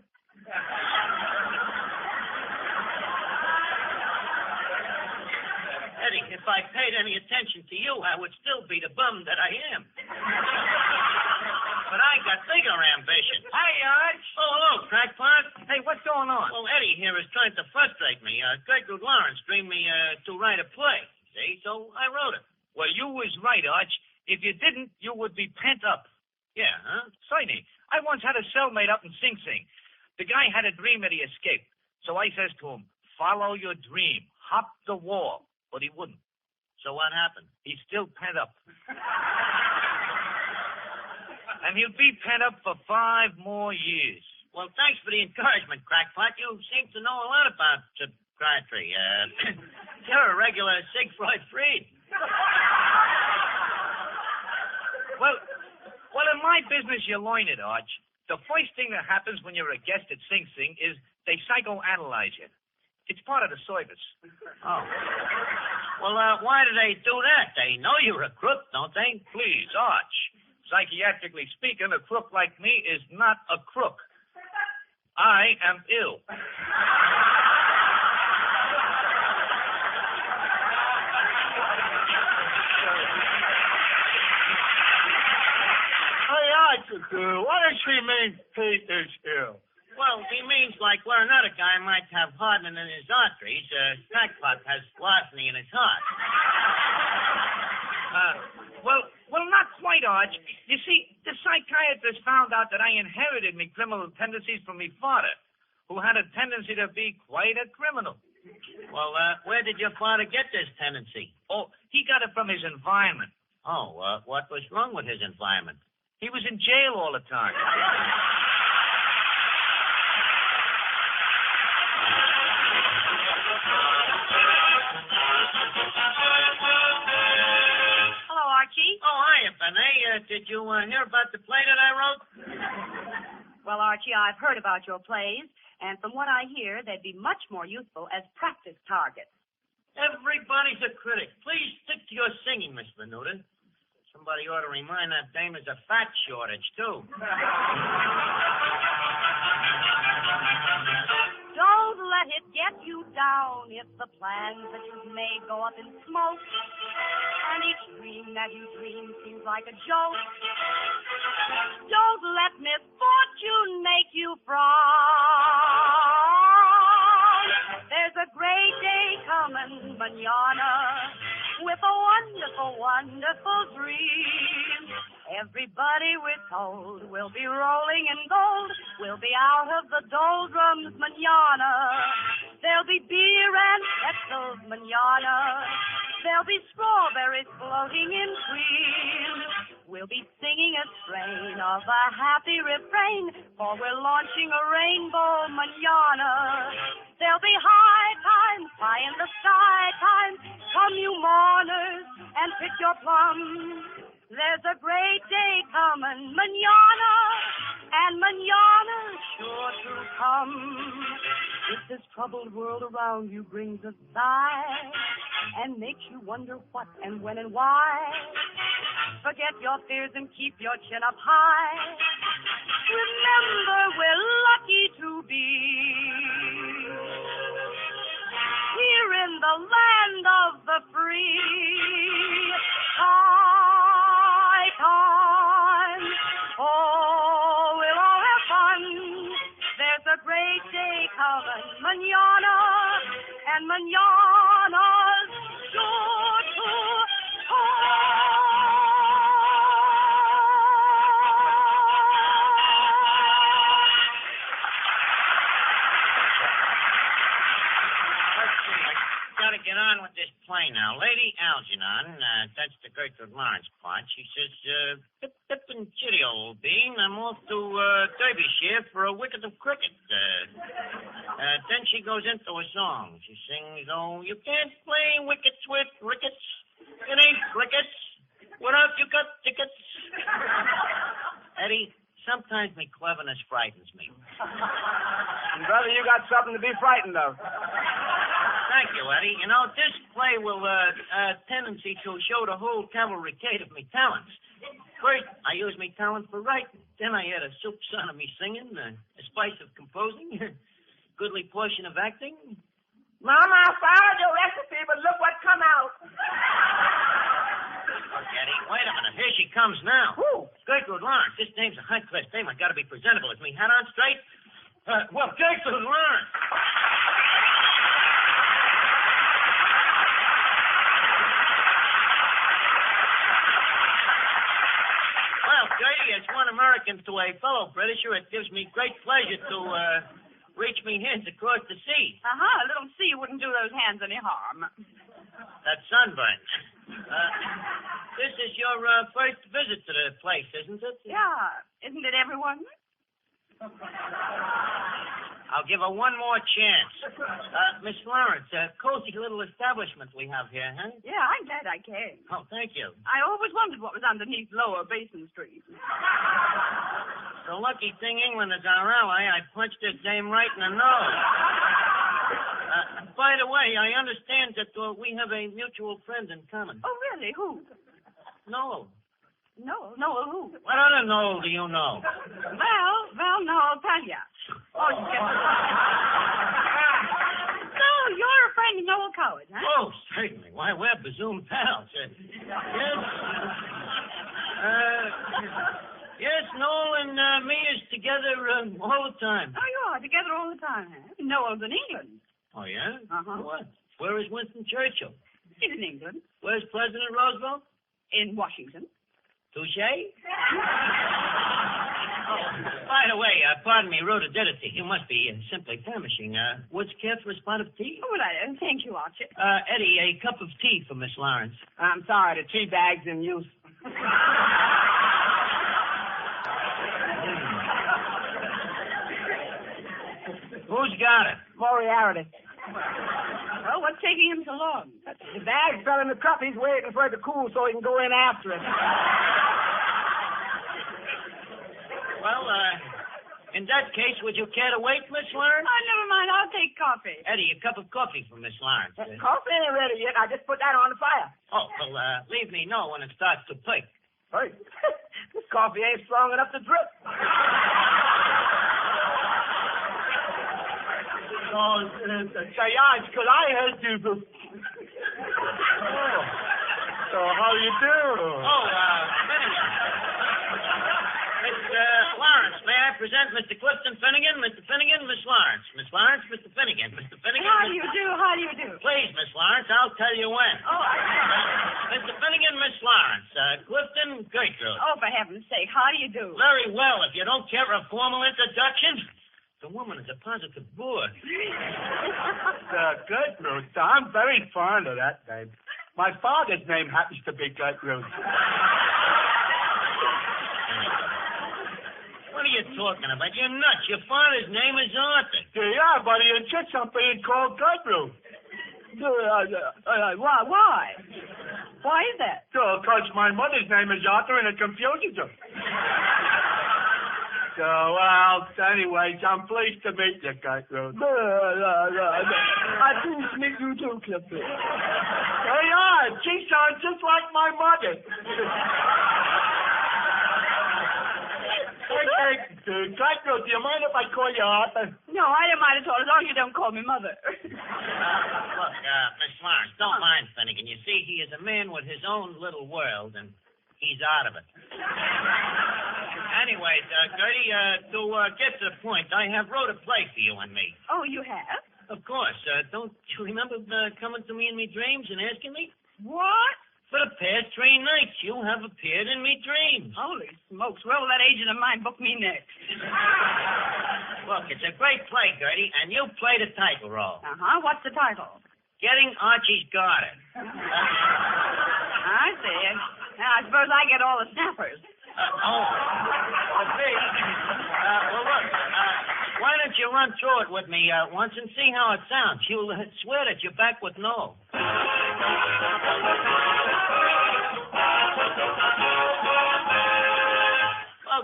Eddie, if I paid any attention to you, I would still be the bum that I am. But I got bigger ambitions. Hey, Arch. Oh, hello, crackpot. Hey, what's going on? Well, Eddie here is trying to frustrate me. Gertrude Lawrence dreamed me to write a play. See, so I wrote it. Well, you was right, Arch. If you didn't, you would be pent up. Yeah, huh? Sonny, I once had a cellmate up in Sing Sing. The guy had a dream that he escaped. So I says to him, follow your dream. Hop the wall. But he wouldn't. So what happened? He's still pent up. And he'll be pent up for 5 more years. Well, thanks for the encouragement, crackpot. You seem to know a lot about psychiatry. You're a regular Siegfried Fried. Well, in my business, you learn it, Arch. The first thing that happens when you're a guest at Sing Sing is they psychoanalyze you. It's part of the service. Oh. Well, why do they do that? They know you're a crook, don't they? Please, Arch. Psychiatrically speaking, a crook like me is not a crook. I am ill. Hey, Arch, what does she mean Pete is ill? Well, he means like where another guy might have hardening in his arteries, crackpot has larceny in his heart. Well, not quite, Arch. You see, the psychiatrist found out that I inherited me criminal tendencies from me father, who had a tendency to be quite a criminal. Well, where did your father get this tendency? Oh, he got it from his environment. Oh, what was wrong with his environment? He was in jail all the time. Hello, Archie. Oh, hiya, Benet. Did you hear about the play that I wrote? Well, Archie, I've heard about your plays, and from what I hear, they'd be much more useful as practice targets. Everybody's a critic. Please stick to your singing, Miss Venuta. Somebody ought to remind that dame there's a fat shortage, too. Don't let it get you down if the plans that you've made go up in smoke, and each dream that you dream seems like a joke. Don't let misfortune make you frown. There's a great day coming, manana, with a wonderful, wonderful dream. Everybody we're told will be rolling in gold. We'll be out of the doldrums manana. There'll be beer and pretzels manana. There'll be strawberries floating in cream. We'll be singing a strain of a happy refrain, for we're launching a rainbow manana. There'll be high times, high in the sky times. Come you mourners and pick your plums. There's a great day coming, manana, and manana's sure to come. If this troubled world around you brings a sigh and makes you wonder what and when and why, forget your fears and keep your chin up high. Remember, we're lucky to be here in the land of the free. Time. Oh, we'll all have fun. There's a great day coming, manana, and manana's sure to come. Gotta get on with this play now. Lady Algernon, that's the Gertrude Lawrence part. She says, pip, pip, and chitty, old bean. I'm off to Derbyshire for a wicket of cricket. Then she goes into a song. She sings, oh, you can't play wickets with rickets. It ain't crickets. Without you got tickets. Eddie, sometimes me cleverness frightens me. And, brother, you got something to be frightened of. Thank you, Eddie. You know, this play will tendency to show the whole cavalcade of me talents. First, I use me talent for writing. Then I add a soup son of me singing, a spice of composing, goodly portion of acting. Mama, I followed your recipe, but look what come out. Look, Eddie, wait a minute. Here she comes now. Who? Gertrude Lawrence. This name's a high-class name. I gotta be presentable. Is me hat on straight? Well, Gertrude Lawrence. Well, Gertie, as one American to a fellow Britisher, it gives me great pleasure to reach me hands across the sea. Uh-huh. A little sea wouldn't do those hands any harm. That sunburn. This is your first visit to the place, isn't it? Yeah. Isn't it everyone? I'll give her one more chance. Miss Lawrence, cozy little establishment we have here, huh? Yeah, I'm glad I came. Oh, thank you. I always wondered what was underneath Lower Basin Street. The lucky thing England is our ally. I punched this dame right in the nose. By the way, I understand that we have a mutual friend in common. Oh, really? Who? Noel. Noel who? What other Noel do you know? Well, Noel Tanya. Oh, you get it. So, you're a friend of Noel Coward, huh? Oh, certainly. Why, we're Bazoom pals. Yes. Yes, Noel and me is together all the time. Oh, you are together all the time, huh? Noel's in England. Oh, yeah? Uh-huh. What? Where is Winston Churchill? He's in England. Where's President Roosevelt? In Washington. Touche? By the way, pardon me, rhododendron. You must be simply famishing. Would you care for a spot of tea? Oh, well, thank you, Archie. Eddie, a cup of tea for Miss Lawrence. I'm sorry, the tea bag's in use. Who's got it? Moriarty. Well, what's taking him so long? The bag fell in the cup. He's waiting for it to cool so he can go in after it. Well, in that case, would you care to wait, Miss Lawrence? Oh, never mind. I'll take coffee. Eddie, a cup of coffee for Miss Lawrence. Coffee ain't ready yet. I just put that on the fire. Oh, well, leave me know when it starts to pick. Hey, this coffee ain't strong enough to drip. Oh, Sayaj, could I help you? So how you do? Oh, Finnegan. Miss Lawrence, may I present Mr. Clifton Finnegan, Mr. Finnegan, Miss Lawrence. Miss Lawrence, Mr. Finnegan, Mr. Finnegan. How do you do? How do you do? Please, Miss Lawrence, I'll tell you when. Oh, Mr. Finnegan, Miss Lawrence. Clifton, Gertrude. Oh, for heaven's sake, how do you do? Very well. If you don't care for a formal introduction, the woman is a positive bore. Gertrude, I'm very fond of that name. My father's name happens to be Gertrude. What are you talking about? You're nuts. Your father's name is Arthur. Yeah, but he insists on being called Gertrude. Why? Why is that? Because my mother's name is Arthur and it confuses her. So, well, anyways, I'm pleased to meet you, Gertrude. I pleased to meet you too, Clifton. Hey, she sounds just like my mother. Hey, Gertrude, do you mind if I call you Arthur? No, I don't mind at all, as long as you don't call me mother. Look, Miss Lawrence, don't mind Finnegan. You see, he is a man with his own little world, and he's out of it. Anyways, Gertie, to get to the point, I have wrote a play for you and me. Oh, you have? Of course. Don't you remember coming to me in me dreams and asking me? What? For the past 3 nights, you have appeared in me dreams. Holy smokes. Where will that agent of mine book me next? Look, it's a great play, Gertie, and you play the title role. Uh-huh. What's the title? Getting Archie's Garter. I see. Now, I suppose I get all the snappers. Well, look, why don't you run through it with me once and see how it sounds? You'll swear that you're back with Noel.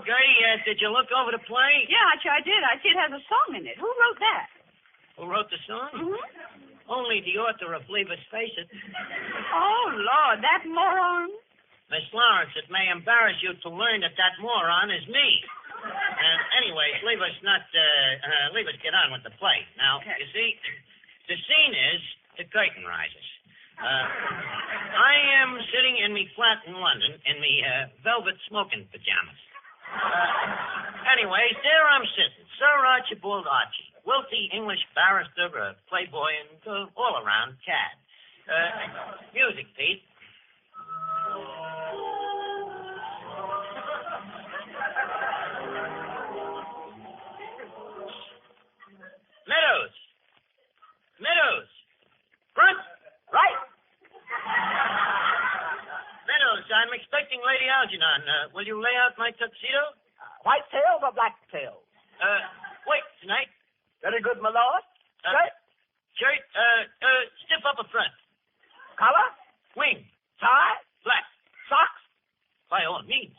Gertie. Did you look over the play? Yeah, Archie, I did. I see it has a song in it. Who wrote that? Who wrote the song? Mm-hmm. Only the author of Leave Us Face It. Oh, Lord, that moron. Miss Lawrence, it may embarrass you to learn that moron is me. Anyways, leave us get on with the play. Now, you see, the scene is the curtain rises. I am sitting in me flat in London in me velvet smoking pajamas. Anyways, there I'm sitting, Sir Archibald Archie, wealthy English barrister, playboy, and all-around cad. Music, Pete. Meadows. Front. Right. Meadows, I'm expecting Lady Algernon. Will you lay out my tuxedo? White tails or black tails? Wait, tonight. Very good, my lord. Shirt, stiff up a front. Collar? Wing. Tie? Black. Socks? By all means.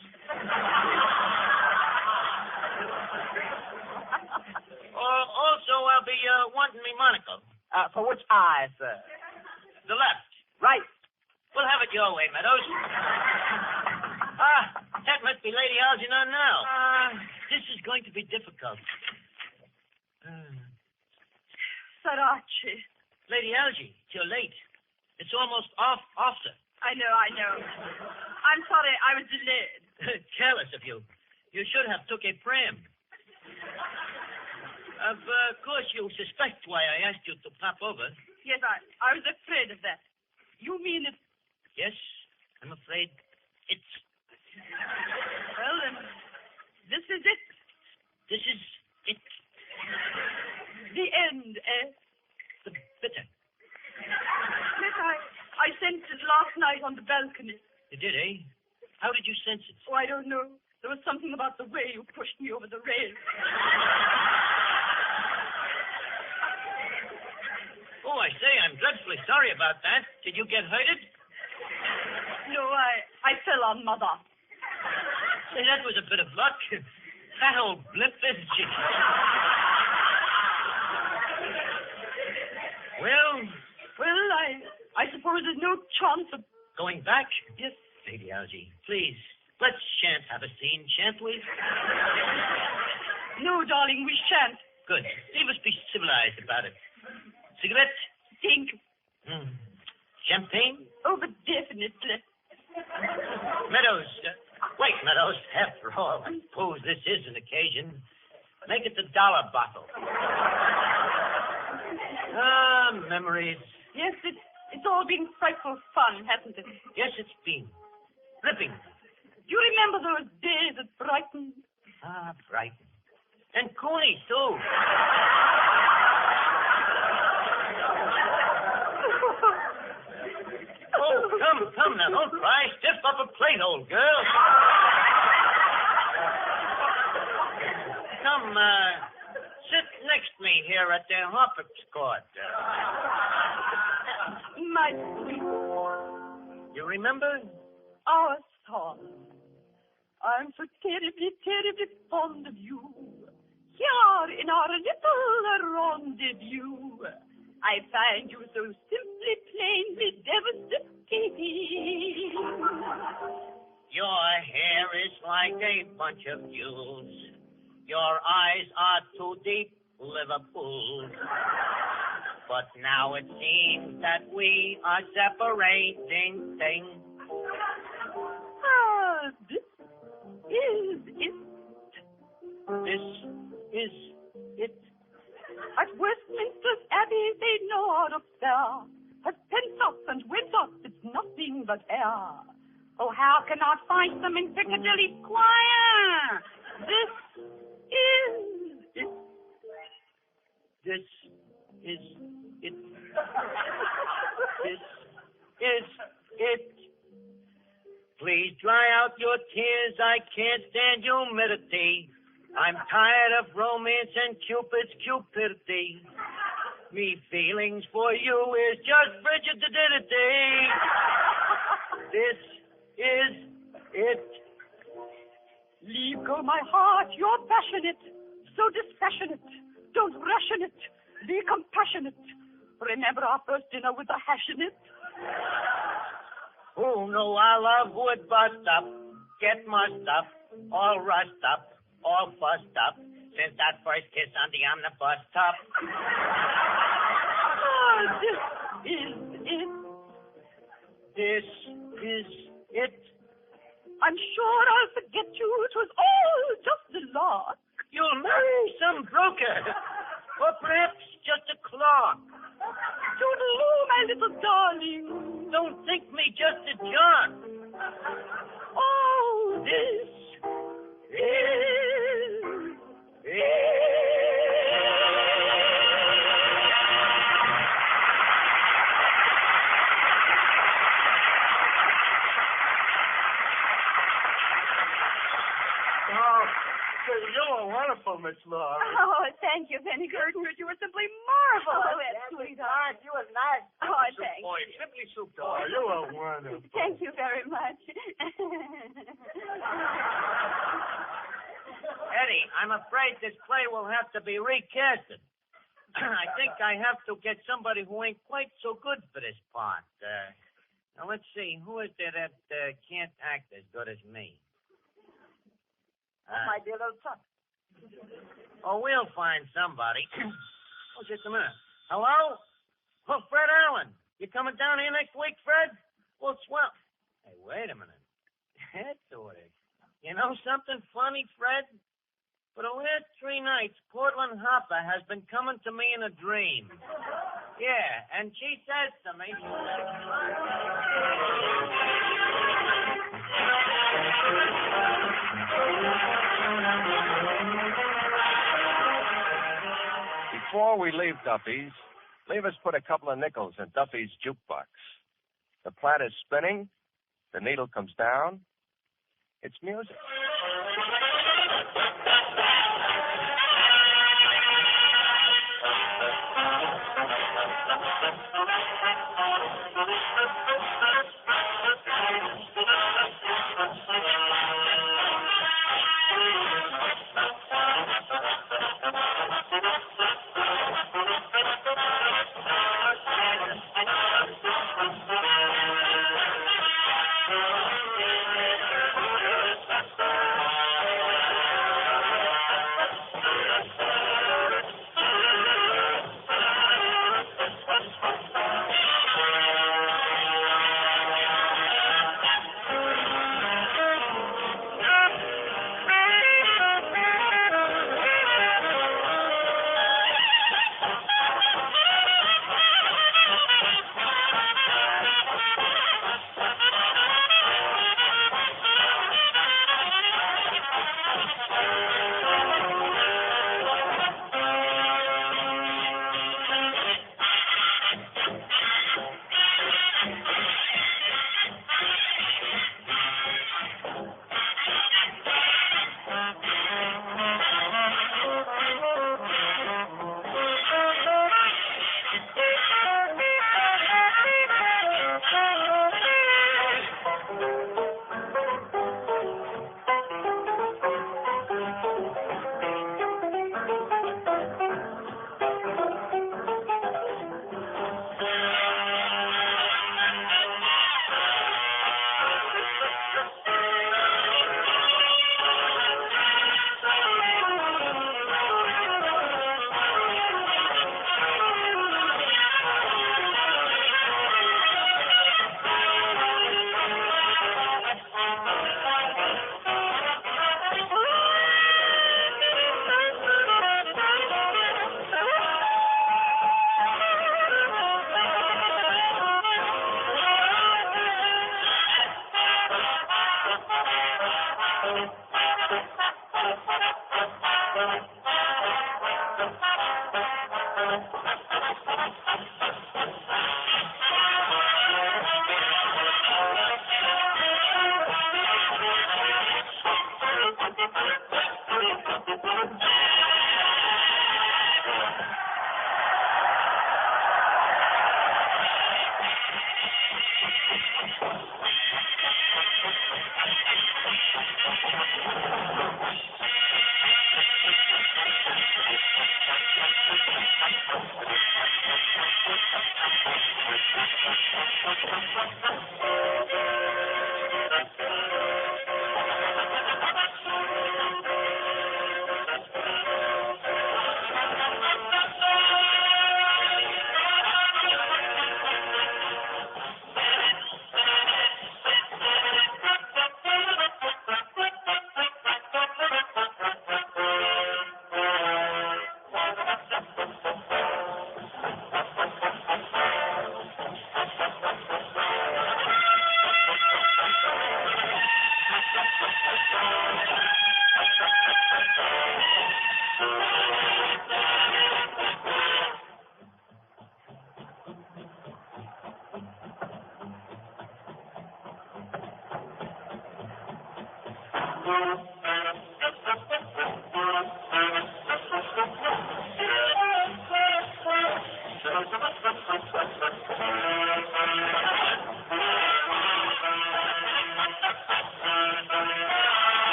Also, I'll be wanting me monocle. For which eye, sir? The left. Right. We'll have it your way, Meadows. That must be Lady Algernon now. This is going to be difficult. Sir Archie. Lady Algie, you're late. It's almost off, sir. I know. I'm sorry, I was delayed. Careless of you. You should have took a pram. Of course, you suspect why I asked you to pop over. Yes, I was afraid of that. You mean it? Yes, I'm afraid it's... Well, then, this is it. This is it. The end, eh? The bitter. Yes, I sensed it last night on the balcony. You did, eh? How did you sense it? Oh, I don't know. There was something about the way you pushed me over the rail. Oh, I say, I'm dreadfully sorry about that. Did you get hurted? No, I fell on Mother. Say, that was a bit of luck. That old blimp, isn't she? Well, I suppose there's no chance of... Going back? Yes. Lady Algie, please, let's shan't have a scene, shan't we? No, darling, we shan't. Good. We must be civilized about it. Cigarette? Thank you. Champagne? Oh, but definitely. Meadows. Wait, Meadows. After all, I suppose this is an occasion. Make it the dollar bottle. Memories. Yes, it's all been frightful fun, hasn't it? Yes, it's been. Ripping. Do you remember those days at Brighton? Brighton. And Cooney, too. Oh, come now, don't cry. Stiff up a plate, old girl. Come, sit next to me here at the Hopper's Court. My sweet. You remember? Our song. I'm so terribly, terribly fond of you. Here in our little rendezvous, I find you so simply, plainly devastating. Your hair is like a bunch of jewels. Your eyes are too deep, Liverpool. But now it seems that we are separating things. This is it. This is it. At Westminster's Abbey they know our affair has pent up and went up. It's nothing but air. Oh, how can I find them in Piccadilly Square? This is it. This is it. This is it. Please dry out your tears. I can't stand humidity. I'm tired of romance and Cupid's cupidity. Me feelings for you is just frigidity. This is it. Leave go my heart, you're passionate, so dispassionate. Don't ration it, be compassionate. Remember our first dinner with the hash in it? Oh, no, I love wood bust up, get mussed up, all rust up, all fussed up, since that first kiss on the omnibus top. This is it. This is it. I'm sure I'll forget you. It was all just a lark. You'll marry some broker, or perhaps just a clerk. Toodaloo, my little darling. Don't think me just a jerk. Oh, this is it. You were wonderful, Miss Laura. Oh, thank you, Penny Gertrude. You were simply marvelous. Oh, sweetheart, you were nice. Oh, thank you. Simply superb. Oh, you were wonderful. Thank you very much. Eddie, I'm afraid this play will have to be recasted. I think I have to get somebody who ain't quite so good for this part. Now, let's see. Who is there that can't act as good as me? My dear little son. Oh, we'll find somebody. Oh, just a minute. Hello? Oh, Fred Allen. You coming down here next week, Fred? Well, swell. Hey, wait a minute. That's order. You know something funny, Fred? For the last 3 nights, Portland Hopper has been coming to me in a dream. Yeah, and she says to me, Before we leave Duffy's, leave us put a couple of nickels in Duffy's jukebox. The plat is spinning. The needle comes down. It's music.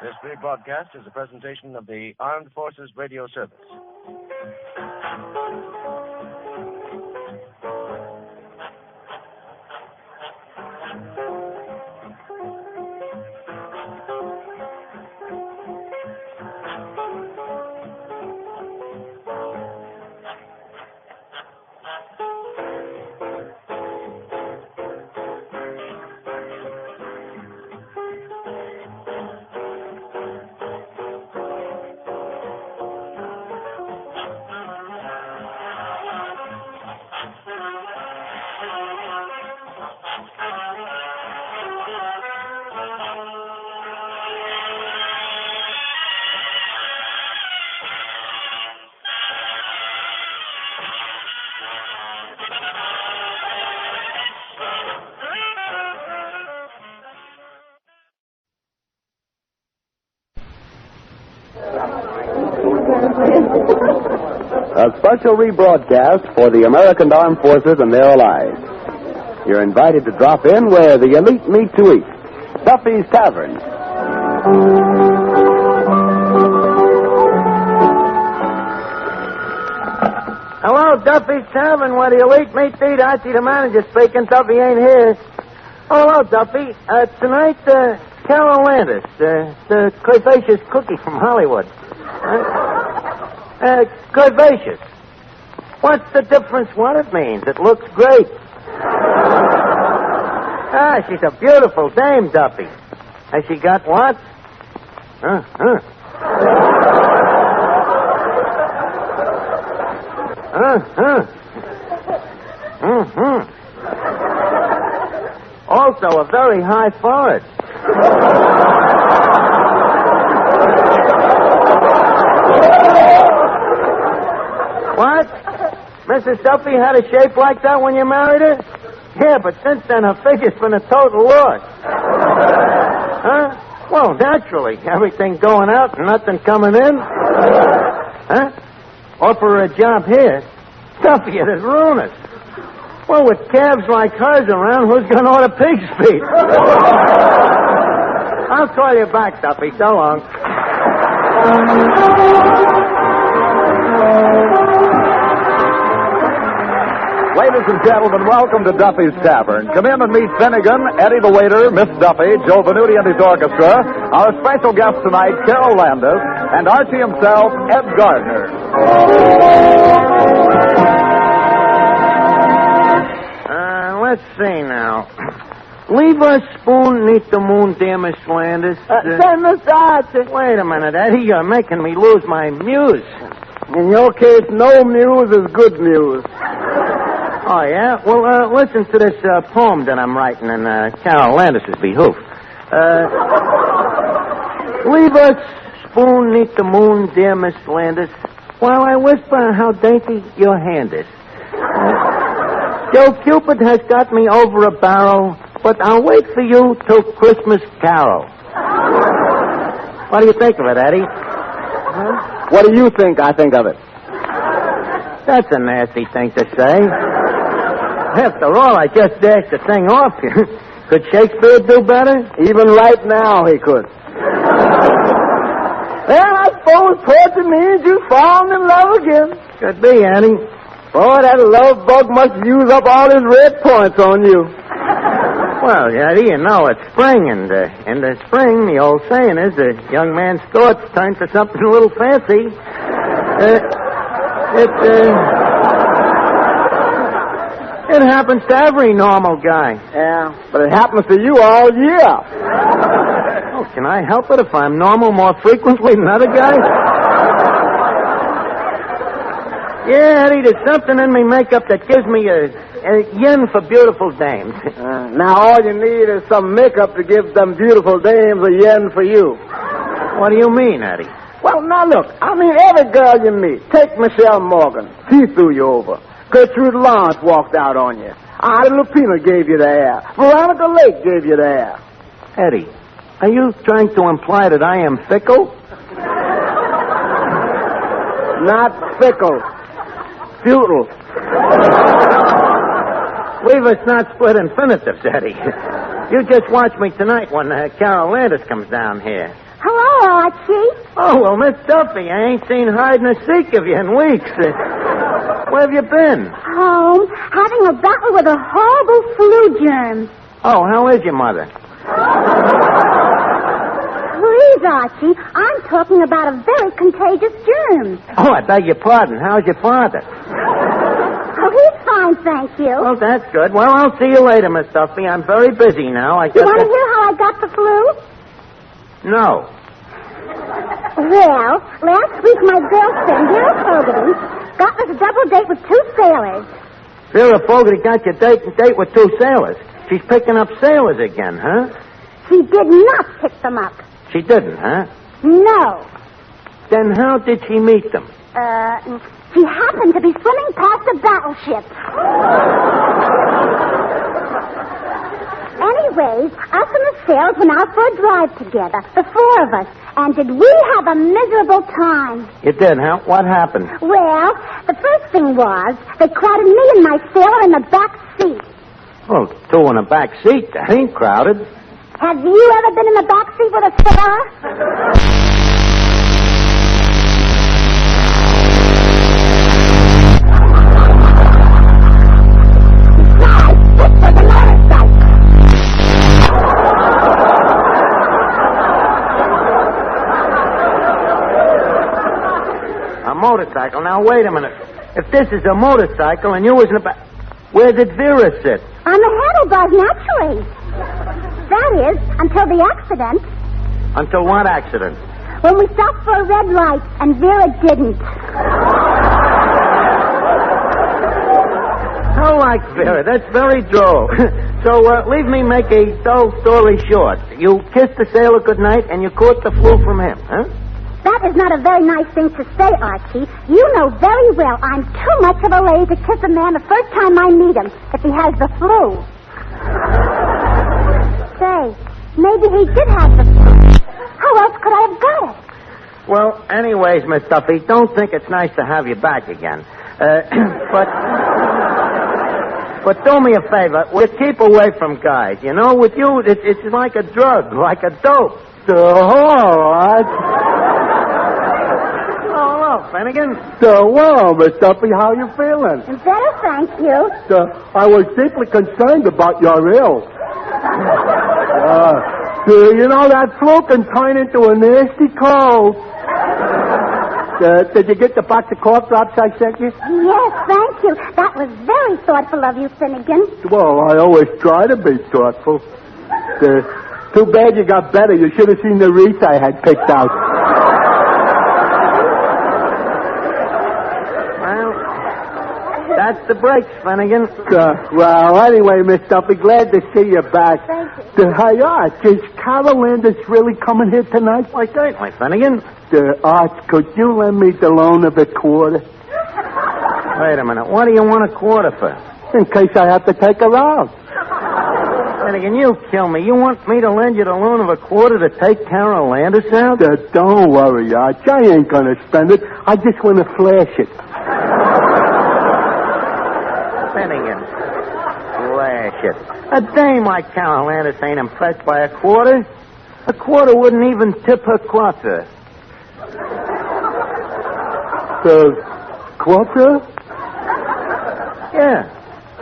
This rebroadcast is a presentation of the Armed Forces Radio Service. A special rebroadcast for the American Armed Forces and their allies. You're invited to drop in where the elite meet to eat. Duffy's Tavern. Hello, Duffy's Tavern, where the elite meet to eat. Archie, the manager, speaking. Duffy ain't here. Oh, hello, Duffy. Tonight, Carol Landis, the curvaceous cookie from Hollywood. Curvaceous. What's the difference what it means? It looks great. She's a beautiful dame, Duffy. Has she got what? Also, a very high forehead. What? Mrs. Duffy had a shape like that when you married her? Yeah, but since then her figure's been a total loss. Huh? Well, naturally. Everything going out and nothing coming in. Huh? Offer her a job here. Duffy, it'd ruin us. Well, with calves like hers around, who's going to order pig's feet? I'll call you back, Duffy. So long. Ladies and gentlemen, welcome to Duffy's Tavern. Come in and meet Finnegan, Eddie the waiter, Miss Duffy, Joe Venuti and his orchestra, our special guest tonight, Carol Landis, and Archie himself, Ed Gardner. Let's see now. Leave a spoon neath the moon, dear Miss Landis. Say, Mr. Archie. Wait a minute, Eddie. You're making me lose my muse. In your case, no muse is good muse. Oh, yeah? Well, listen to this poem that I'm writing in Carol Landis' behoof. Leave a spoon neath the moon, dear Miss Landis, while I whisper how dainty your hand is. Joe Cupid has got me over a barrel, but I'll wait for you till Christmas Carol. What do you think of it, Eddie? Huh? What do you think I think of it? That's a nasty thing to say. After all, I just dashed the thing off you. Could Shakespeare do better? Even right now, he could. Well, I suppose poetry means you've fallen in love again. Could be, Annie. Boy, that love bug must use up all his red points on you. Well, Eddie, you know, it's spring, and in the spring, the old saying is, a young man's thoughts turn to something a little fancy. It happens to every normal guy. Yeah, but it happens to you all year. Oh, can I help it if I'm normal more frequently than other guys? Yeah, Eddie, there's something in me makeup that gives me a yen for beautiful dames. Now all you need is some makeup to give them beautiful dames a yen for you. What do you mean, Eddie? Well, now look, I mean every girl you meet. Take Michelle Morgan. She threw you over. Gertrude Lawrence walked out on you. Ida Lupino gave you the air. Veronica Lake gave you the air. Eddie, are you trying to imply that I am fickle? Not fickle. Futile. Leave us not split infinitives, Eddie. You just watch me tonight when Carol Landis comes down here. Hello, Archie. Oh, well, Miss Duffy, I ain't seen hide nor seek of you in weeks. Where have you been? Home, having a battle with a horrible flu germ. Oh, how is your mother? Please, Archie, I'm talking about a very contagious germ. Oh, I beg your pardon. How's your father? Oh, he's fine, thank you. Oh, that's good. Well, I'll see you later, Miss Duffy. I'm very busy now. You want to hear how I got the flu? No. Well, last week my girlfriend, Vera Fogarty, got us a double date with two sailors. Vera Fogarty got your date with two sailors. She's picking up sailors again, huh? She did not pick them up. She didn't, huh? No. Then how did she meet them? She happened to be swimming past a battleship. Anyways, us and the sailors went out for a drive together, the four of us. And did we have a miserable time? You did, huh? What happened? Well, the first thing was, they crowded me and my sailor in the back seat. Oh, two in the back seat. That ain't crowded. Have you ever been in the back seat with a sailor? A motorcycle? Now, wait a minute. If this is a motorcycle and you was in the back... Where did Vera sit? On the handlebars, naturally. That is, until the accident. Until what accident? When we stopped for a red light and Vera didn't. I like Vera. That's very droll. So, leave me make a dull story short. You kissed the sailor goodnight and you caught the flu from him, huh? That is not a very nice thing to say, Archie. You know very well I'm too much of a lady to kiss a man the first time I meet him if he has the flu. Say, maybe he did have the flu. How else could I have got it? Well, anyways, Miss Duffy, don't think it's nice to have you back again. But do me a favor. Keep away from guys. You know, with you, it's like a drug, like a dope. All right. Oh, Hello, Finnegan. Well, Miss Duffy, how you feeling? Better, thank you. I was deeply concerned about your ill. You know, that flu can turn into a nasty cold. Did you get the box of cough drops I sent you? Yes, thank you. That was very thoughtful of you, Finnegan. Well, I always try to be thoughtful. Too bad you got better. You should have seen the wreath I had picked out. That's the breaks, Finnegan. Well, anyway, Miss Duffy, glad to see you back. Thank you. Hey, Art, is Carol Landis really coming here tonight? Why, certainly, Finnegan. Art, could you lend me the loan of a quarter? Wait a minute. What do you want a quarter for? In case I have to take her out. Finnegan, you kill me. You want me to lend you the loan of a quarter to take Carol Landis out? Don't worry, Art. I ain't going to spend it. I just want to flash it. Finnegan, flash it. A dame like Carol Landis ain't impressed by a quarter. A quarter wouldn't even tip her quarter. Quarter? Yeah.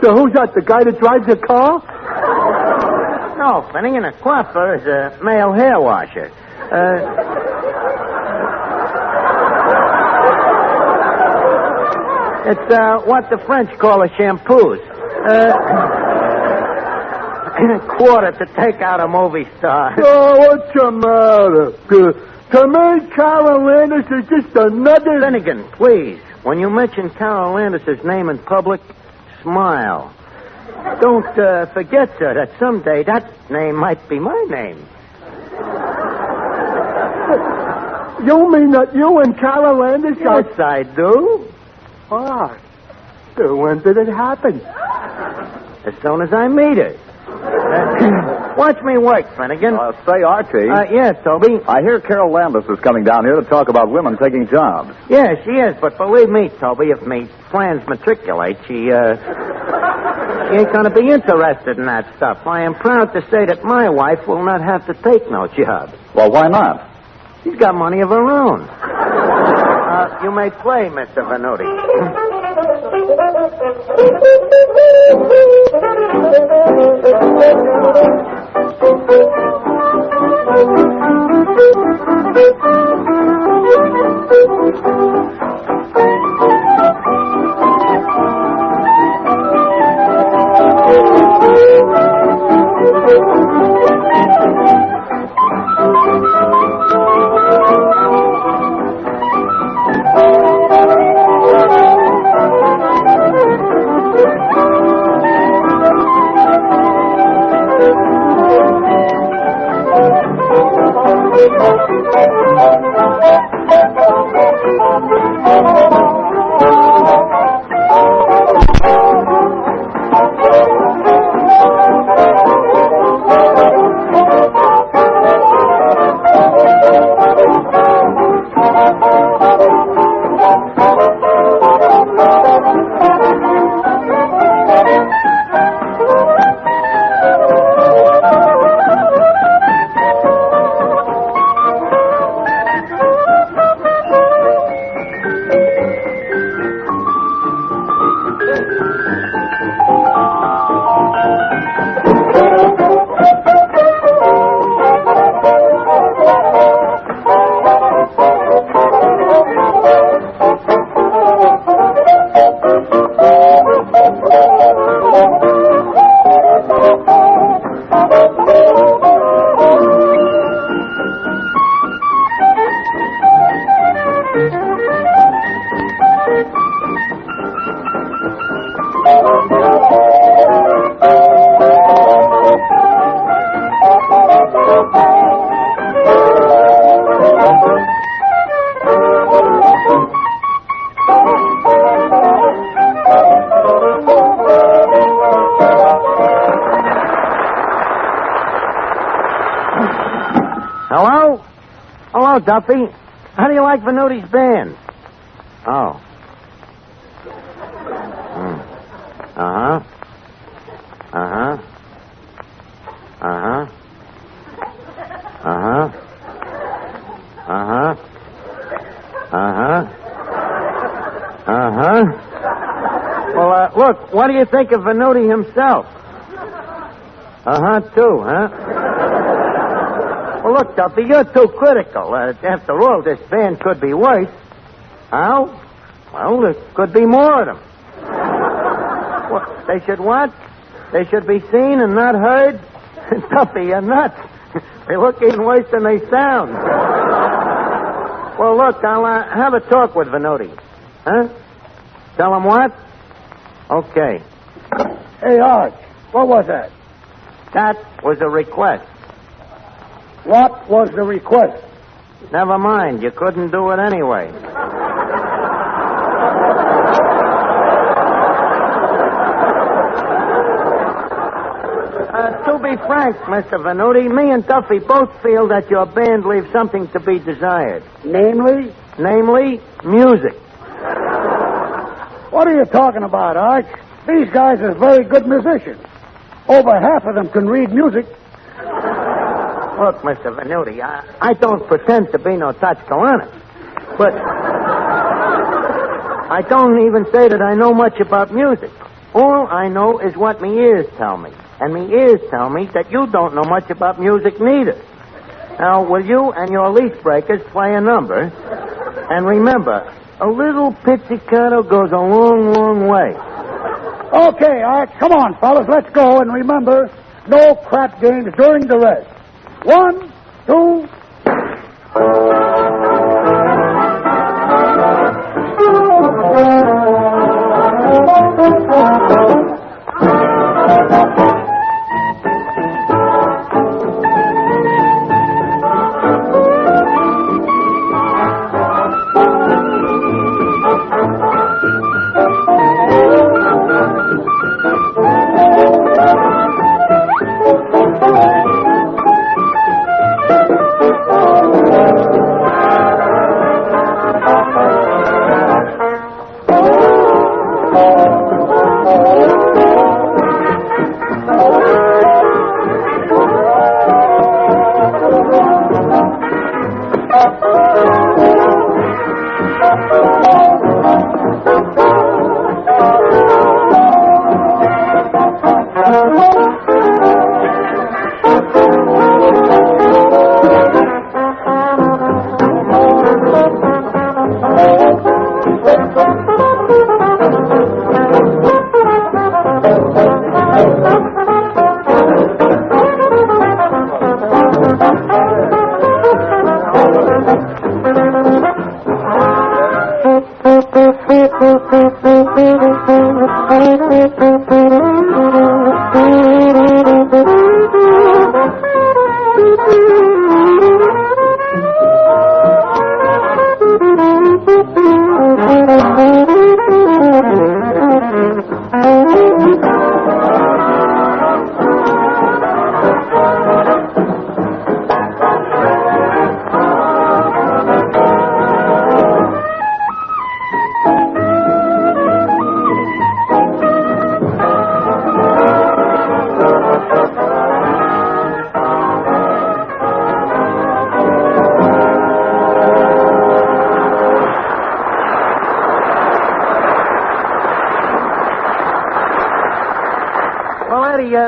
So who's that, the guy that drives the car? No, Finnegan, a coiffeur is a male hair washer. It's what the French call a shampoos. Quarter to take out a movie star. Oh, what's the matter? To me, Carol Landis is just another... Finnegan, please, when you mention Carol Landis' name in public, smile. Don't forget, sir, that someday that name might be my name. You mean that you and Carol Landis are... Yes, I do. Ah. So when did it happen? As soon as I meet her. Watch me work, Finnegan. Say, Archie. Yeah, Toby. I hear Carol Landis is coming down here to talk about women taking jobs. Yeah, she is, but believe me, Toby, if me plans matriculate, she ain't going to be interested in that stuff. I am proud to say that my wife will not have to take no job. Well, why not? She's got money of her own. You may play, Mr. Venuti. Hello? Hello, Duffy. How do you like Venuti's band? Oh. Uh-huh. Uh-huh. Uh-huh. Uh-huh. Uh-huh. Uh-huh. look, what do you think of Venuti himself? Too, huh? Well, look, Duffy, you're too critical. After all, this band could be worse. How? Well, there could be more of them. What, they should what? They should be seen and not heard? Duffy, you're nuts. They look even worse than they sound. Well, look, I'll have a talk with Venuti. Huh? Tell him what? Okay. Hey, Arch, what was that? That was a request. What was the request? Never mind. You couldn't do it anyway. To be frank, Mr. Venuti, me and Duffy both feel that your band leaves something to be desired. Namely? Namely, music. What are you talking about, Arch? These guys are very good musicians. Over half of them can read music. Look, Mr. Venuti, I don't pretend to be no Tachkalana, but I don't even say that I know much about music. All I know is what me ears tell me. And me ears tell me that you don't know much about music neither. Now, will you and your leaf breakers play a number? And remember, a little pizzicato goes a long, long way. Okay, Arch, come on, fellas, let's go. And remember, no crap games during the rest. 1, 2...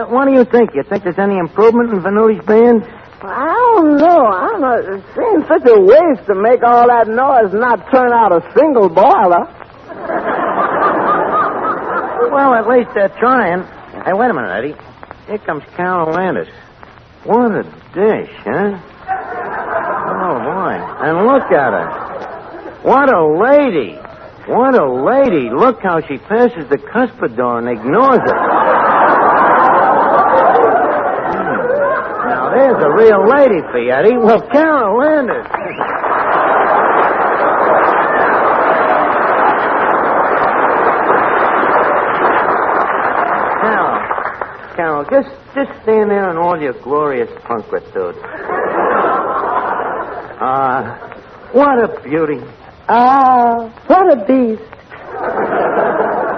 What do you think? You think there's any improvement in Venuti's band? I don't know. It seems such a waste to make all that noise and not turn out a single boiler. Well, at least they're trying. Hey, wait a minute, Eddie. Here comes Carol Landis. What a dish, huh? Oh, boy. And look at her. What a lady. What a lady. Look how she passes the cuspidor and ignores it. Now, there's a real lady for you, Eddie. Well, Carol Landis. Carol, just stand there in all your glorious punkritude. What a beauty. What a beast.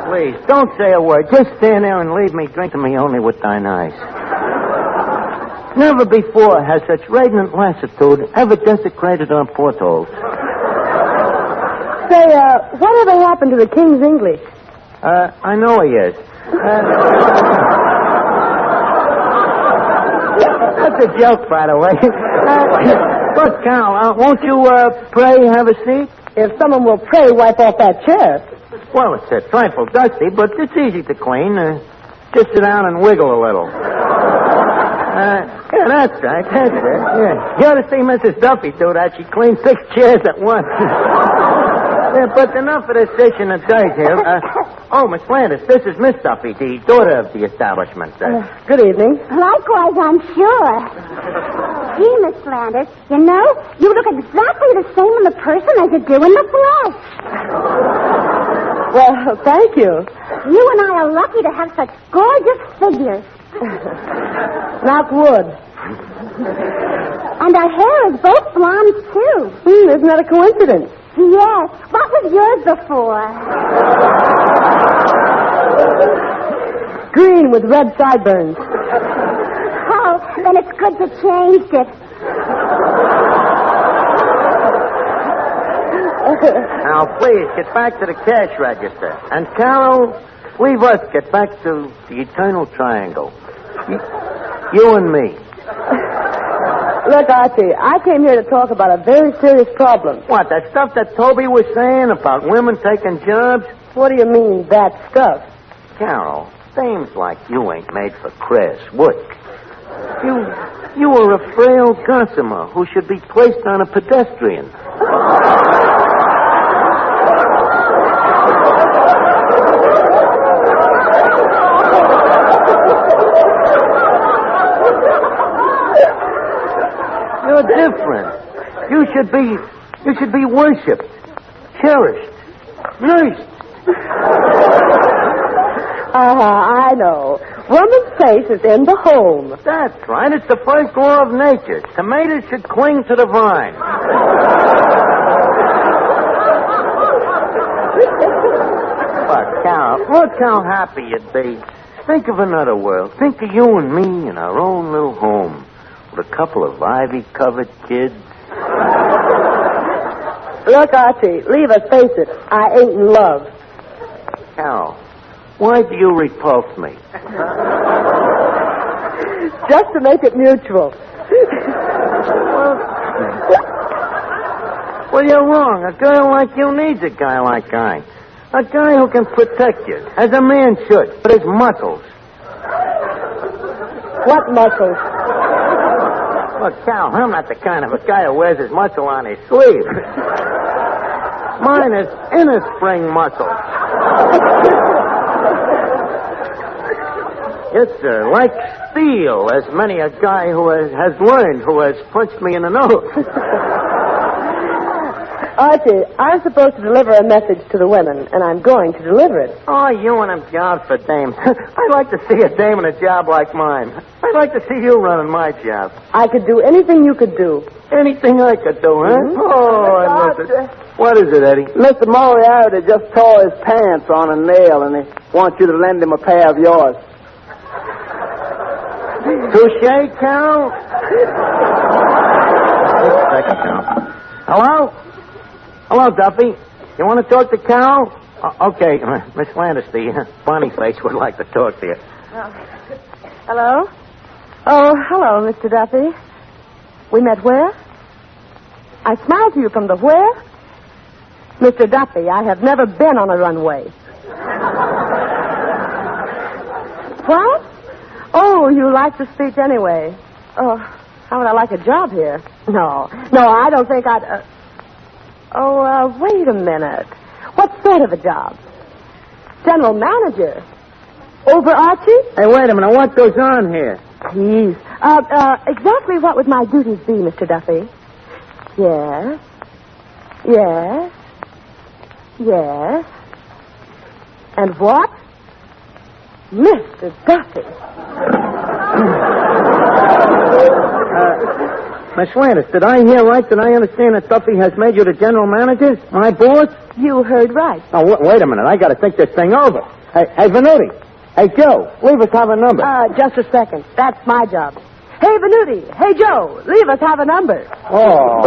Please, don't say a word. Just stand there and leave me drinking me only with thine eyes. Never before has such radiant lassitude ever desecrated our portholes. Say, whatever happened to the King's English? I know he is. That's a joke, by the way. Look, Cal, won't you, pray have a seat? If someone will pray, wipe off that chair. Well, it's a trifle dusty, but it's easy to clean. Just sit down and wiggle a little. Yeah, that's right. That's it. Yeah. You ought to see Mrs. Duffy do that. She cleans 6 chairs at once. Yeah, but enough of this dish and the dirt here. Miss Landis, this is Miss Duffy, the daughter of the establishment. Good evening. Likewise, I'm sure. Gee, Miss Landis, you know, you look exactly the same in the person as you do in the flesh. Well, thank you. You and I are lucky to have such gorgeous figures. Knock wood. And our hair is both blonde, too. Isn't that a coincidence? Yes. What was yours before? Green with red sideburns. Oh, then it's good to change it. Now, please, get back to the cash register. And, Carol, leave us get back to the eternal triangle. You and me. Look, Archie, I came here to talk about a very serious problem. What, that stuff that Toby was saying about women taking jobs? What do you mean, that stuff? Carol, dames like you ain't made for crass work. You are a frail gossamer who should be placed on a pedestrian. You're different. You should be worshipped, cherished, nursed. I know. Woman's place is in the home. That's right. It's the first law of nature. Tomatoes should cling to the vine. Look how happy you'd be. Think of another world. Think of you and me in our own little home. With a couple of ivy-covered kids. Look, Archie, leave us face it. I ain't in love. Carol, why do you repulse me? Just to make it mutual. Well, you're wrong. A girl like you needs a guy like I. A guy who can protect you, as a man should, with his muscles. What muscles? Look, Cal, I'm not the kind of a guy who wears his muscle on his sleeve. Mine is inner spring muscle. Yes, sir, like steel, as many a guy who has learned, who has punched me in the nose. Archie, I'm supposed to deliver a message to the women, and I'm going to deliver it. Oh, you and them jobs for dames. I'd like to see a dame in a job like mine. I'd like to see you running my job. I could do anything you could do. Anything I could do, huh? Mm-hmm. Oh, what is it, Eddie? Mr. Moriarty just tore his pants on a nail, and he wants you to lend him a pair of yours. Touche, Carol? Hello? Hello, Duffy. You want to talk to Carol? Okay, Miss Landis, the Bonnie face would like to talk to you. Hello? Oh, hello, Mr. Duffy. We met where? I smiled to you from the where? Mr. Duffy, I have never been on a runway. What? Oh, you like the speech anyway. Oh, how would I like a job here? No, I don't think I'd... wait a minute. What sort of a job? General manager. Over Archie? Hey, wait a minute. What goes on here? Please. Exactly what would my duties be, Mr. Duffy? Yes. Yes. Yes. And what? Mr. Duffy. Miss Landis, did I hear right? Did I understand that Duffy has made you the general manager? My boss? You heard right. Oh, wait a minute. I got to think this thing over. Hey, Venuti. Hey, Joe, leave us have a number. Just a second. That's my job. Hey, Venuti. Hey, Joe, leave us have a number. Oh.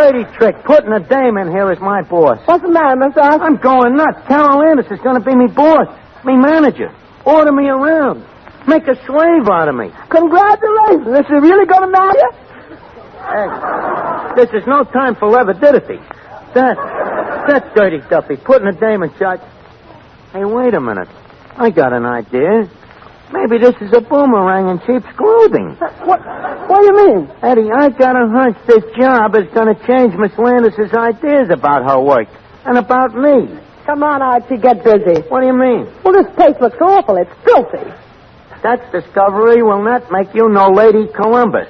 dirty trick. Putting a dame in here as my boss. What's the matter, Mr. Archie? I'm going nuts. Carol Landis is going to be me boss, me manager. Order me around. Make a slave out of me. Congratulations. Is she really going to marry you? Hey, this is no time for levidity. That's dirty Duffy. Putting a dame in charge. Hey, wait a minute. I got an idea. Maybe this is a boomerang in sheep's clothing. What do you mean? Eddie, I got a hunch this job is going to change Miss Landis' ideas about her work and about me. Come on, Archie, get busy. What do you mean? Well, this place looks awful. It's filthy. That discovery will not make you no Lady Columbus.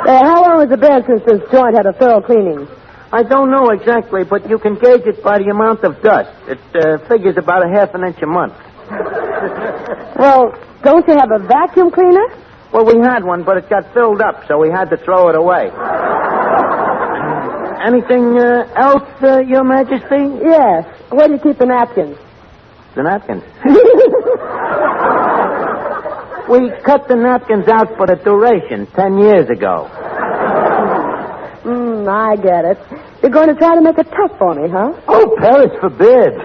How long has it been since this joint had a thorough cleaning? I don't know exactly, but you can gauge it by the amount of dust. It figures about a half an inch a month. Well, don't you have a vacuum cleaner? Well, we had one, but it got filled up, so we had to throw it away. Anything else, Your Majesty? Yes. Where do you keep the napkins? The napkins? We cut the napkins out for the duration 10 years ago. I get it. You're going to try to make it tough for me, huh? Oh, Paris forbid.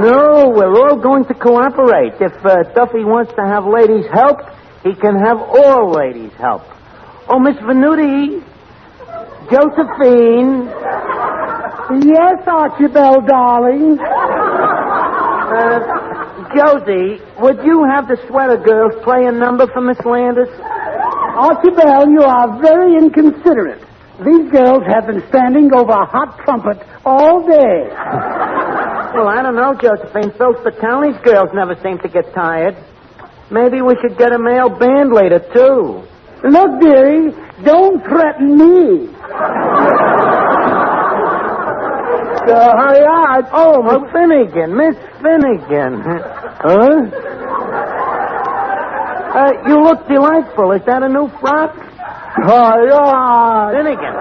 No, we're all going to cooperate. If Duffy wants to have ladies' help, he can have all ladies' help. Oh, Miss Venuti, Josephine. Yes, Archibald, darling. Josie, would you have the sweater girls play a number for Miss Landis? Archibald, you are very inconsiderate. These girls have been standing over a hot trumpet all day. Well, I don't know, Josephine. Phil Spitali's girls never seem to get tired. Maybe we should get a male band leader, too. Look, dearie, don't threaten me. Hurry up. Oh, Miss Finnegan. Miss Finnegan. Huh? You look delightful. Is that a new frock? Finnegan.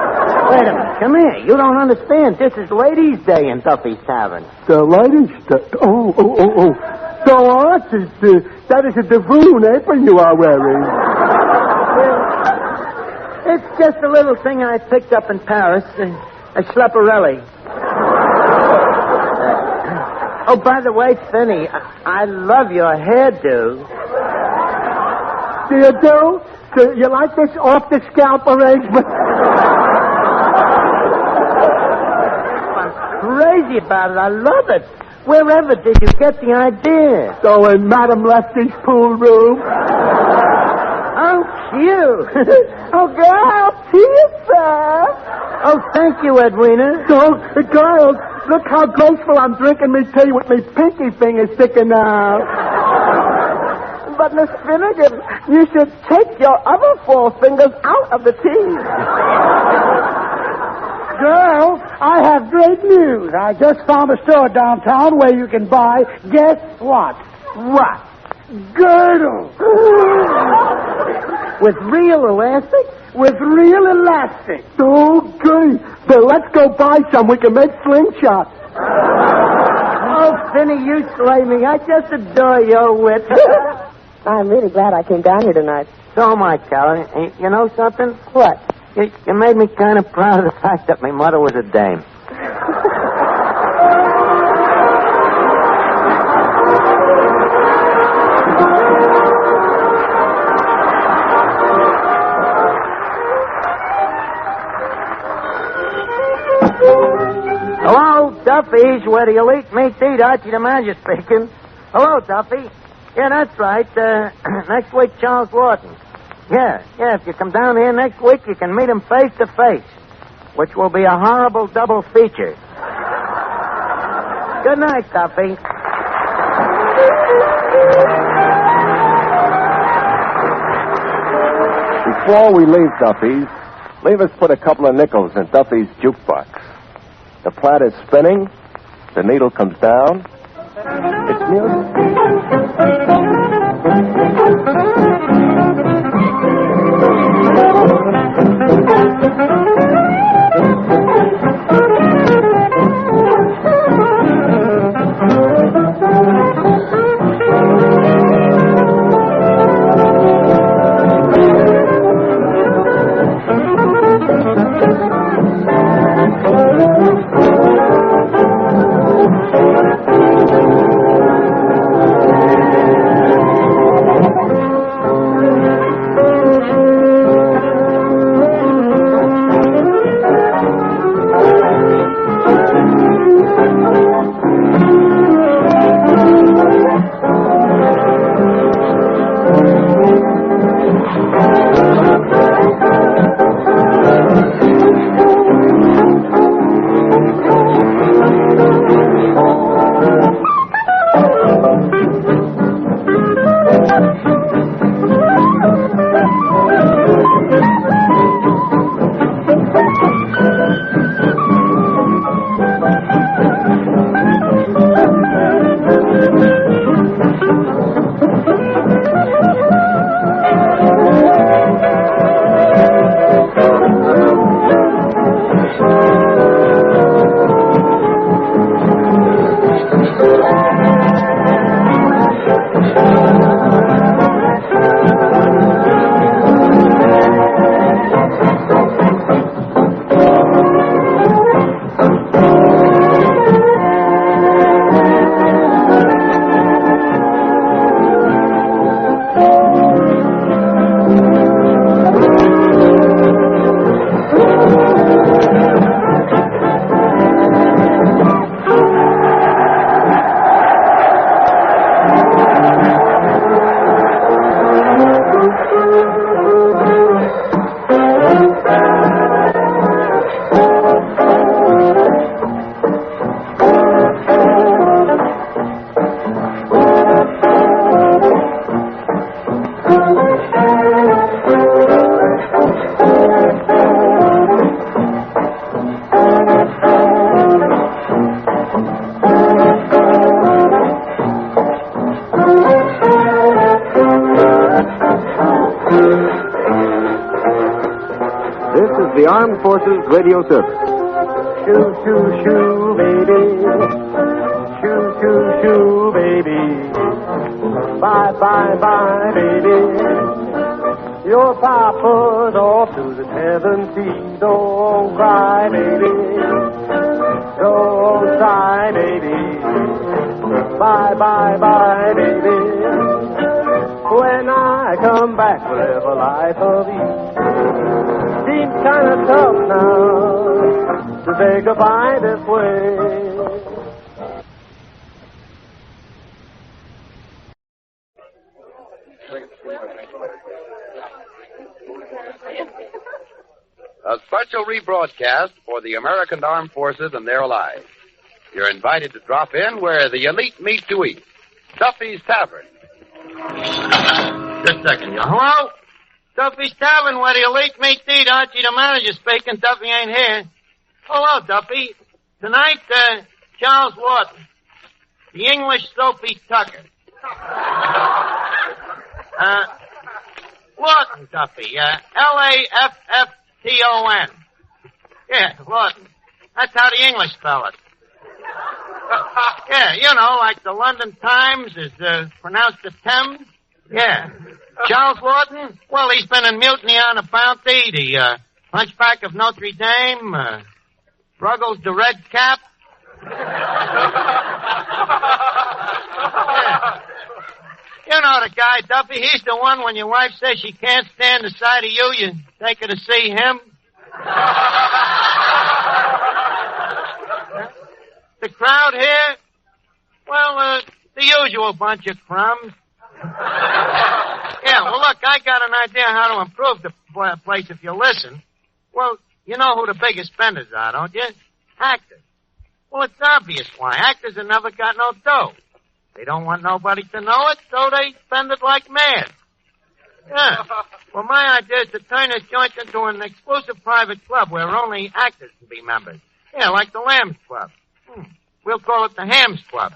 Wait a minute. Come here. You don't understand. This is Ladies' Day in Duffy's Tavern. The Ladies' Day? Oh. So, Archie, that is a Devon apron you are wearing. It's just a little thing I picked up in Paris. A schlepperelli. Oh, by the way, Finny, I love your hairdo. Do you do? Do you like this off-the-scalp arrangement? I'm crazy about it. I love it. Wherever did you get the idea? So in Madame Lefty's pool room. Oh, cute. Oh, girl, tea, sir. Oh, thank you, Edwina. So, girls, look how graceful I'm drinking me tea with me pinky finger sticking out. But, Miss Finnegan, you should take your other 4 fingers out of the tea. Girl, I have great news. I just found a store downtown where you can buy, guess what? What? Girdle. With real elastic? With real elastic. Oh, good. Then let's go buy some. We can make slingshots. Oh, Finny, you slay me. I just adore your wit. I'm really glad I came down here tonight. So am I, Carol. You know something? What? You made me kind of proud of the fact that my mother was a dame. Hello, Duffy's, where the elite meet eat. Archie the manager speaking. Hello, Duffy. Yeah, that's right. Next week, Charles Laughton. Yeah, if you come down here next week, you can meet him face to face, which will be a horrible double feature. Good night, Duffy. Before we leave Duffy's, leave us put a couple of nickels in Duffy's jukebox. The plat is spinning. The needle comes down. It's music. Forces Radio Service. Shoo, shoo, shoo, baby. Shoo, shoo, shoo, baby. Bye, bye, bye, baby. Your papa's off to the Tavern sea. Don't cry, baby. Don't sigh, baby. Bye, bye, bye, baby. When I come back, we'll live a life of ease. Seems kind of tough now to say goodbye this way. A special rebroadcast for the American Armed Forces and their allies. You're invited to drop in where the elite meet to eat. Duffy's Tavern. Just a second, hello? Duffy's Tavern, where the elite meet to eat. Archie, the manager, speaking. Duffy ain't here. Hello, Duffy. Tonight, Charles Laughton. The English Soapy Tucker. Laughton, Duffy. Laughton. Yeah, Laughton. That's how the English spell it. Yeah, you know, like the London Times is pronounced the Thames. Yeah. Charles Laughton? Well, he's been in Mutiny on the Bounty, the Hunchback of Notre Dame, Ruggles the Red Cap. Yeah. You know the guy, Duffy. He's the one when your wife says she can't stand the sight of you, you take her to see him. The crowd here? Well, the usual bunch of crumbs. Yeah, well, look, I got an idea how to improve the place if you listen. Well, you know who the biggest spenders are, don't you? Actors. Well, it's obvious why. Actors have never got no dough. They don't want nobody to know it, so they spend it like mad. Yeah. Well, my idea is to turn this joint into an exclusive private club where only actors can be members. Yeah, like the Lambs Club. We'll call it the Hams Club.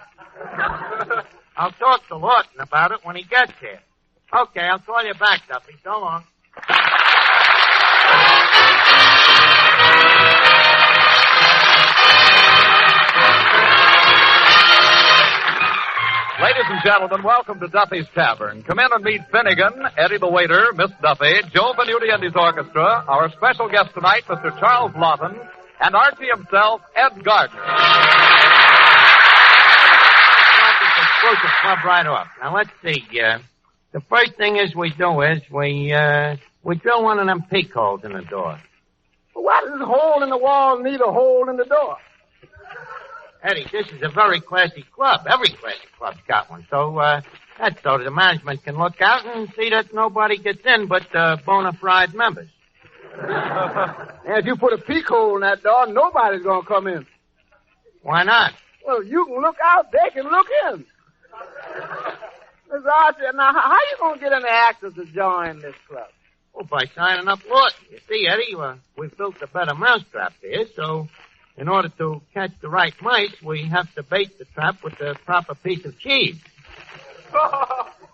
I'll talk to Laughton about it when he gets here. Okay, I'll call you back, Duffy. So long. Ladies and gentlemen, welcome to Duffy's Tavern. Come in and meet Finnegan, Eddie the waiter, Miss Duffy, Joe Venuti and his orchestra, our special guest tonight, Mr. Charles Laughton, and Archie himself, Ed Gardner. Exclusive club right off. Now, let's see. The first thing we drill one of them peak holes in the door. Why does a hole in the wall need a hole in the door? Eddie, this is a very classy club. Every classy club's got one. So, that's so the management can look out and see that nobody gets in but bona fide members. And if you put a peek hole in that door, nobody's going to come in. Why not? Well, you can look out, they can look in. Mr. Archie, now, how you going to get any actors to join this club? Well, by signing up Laughton. You see, Eddie, we've built a better mousetrap here, so in order to catch the right mice, we have to bait the trap with the proper piece of cheese.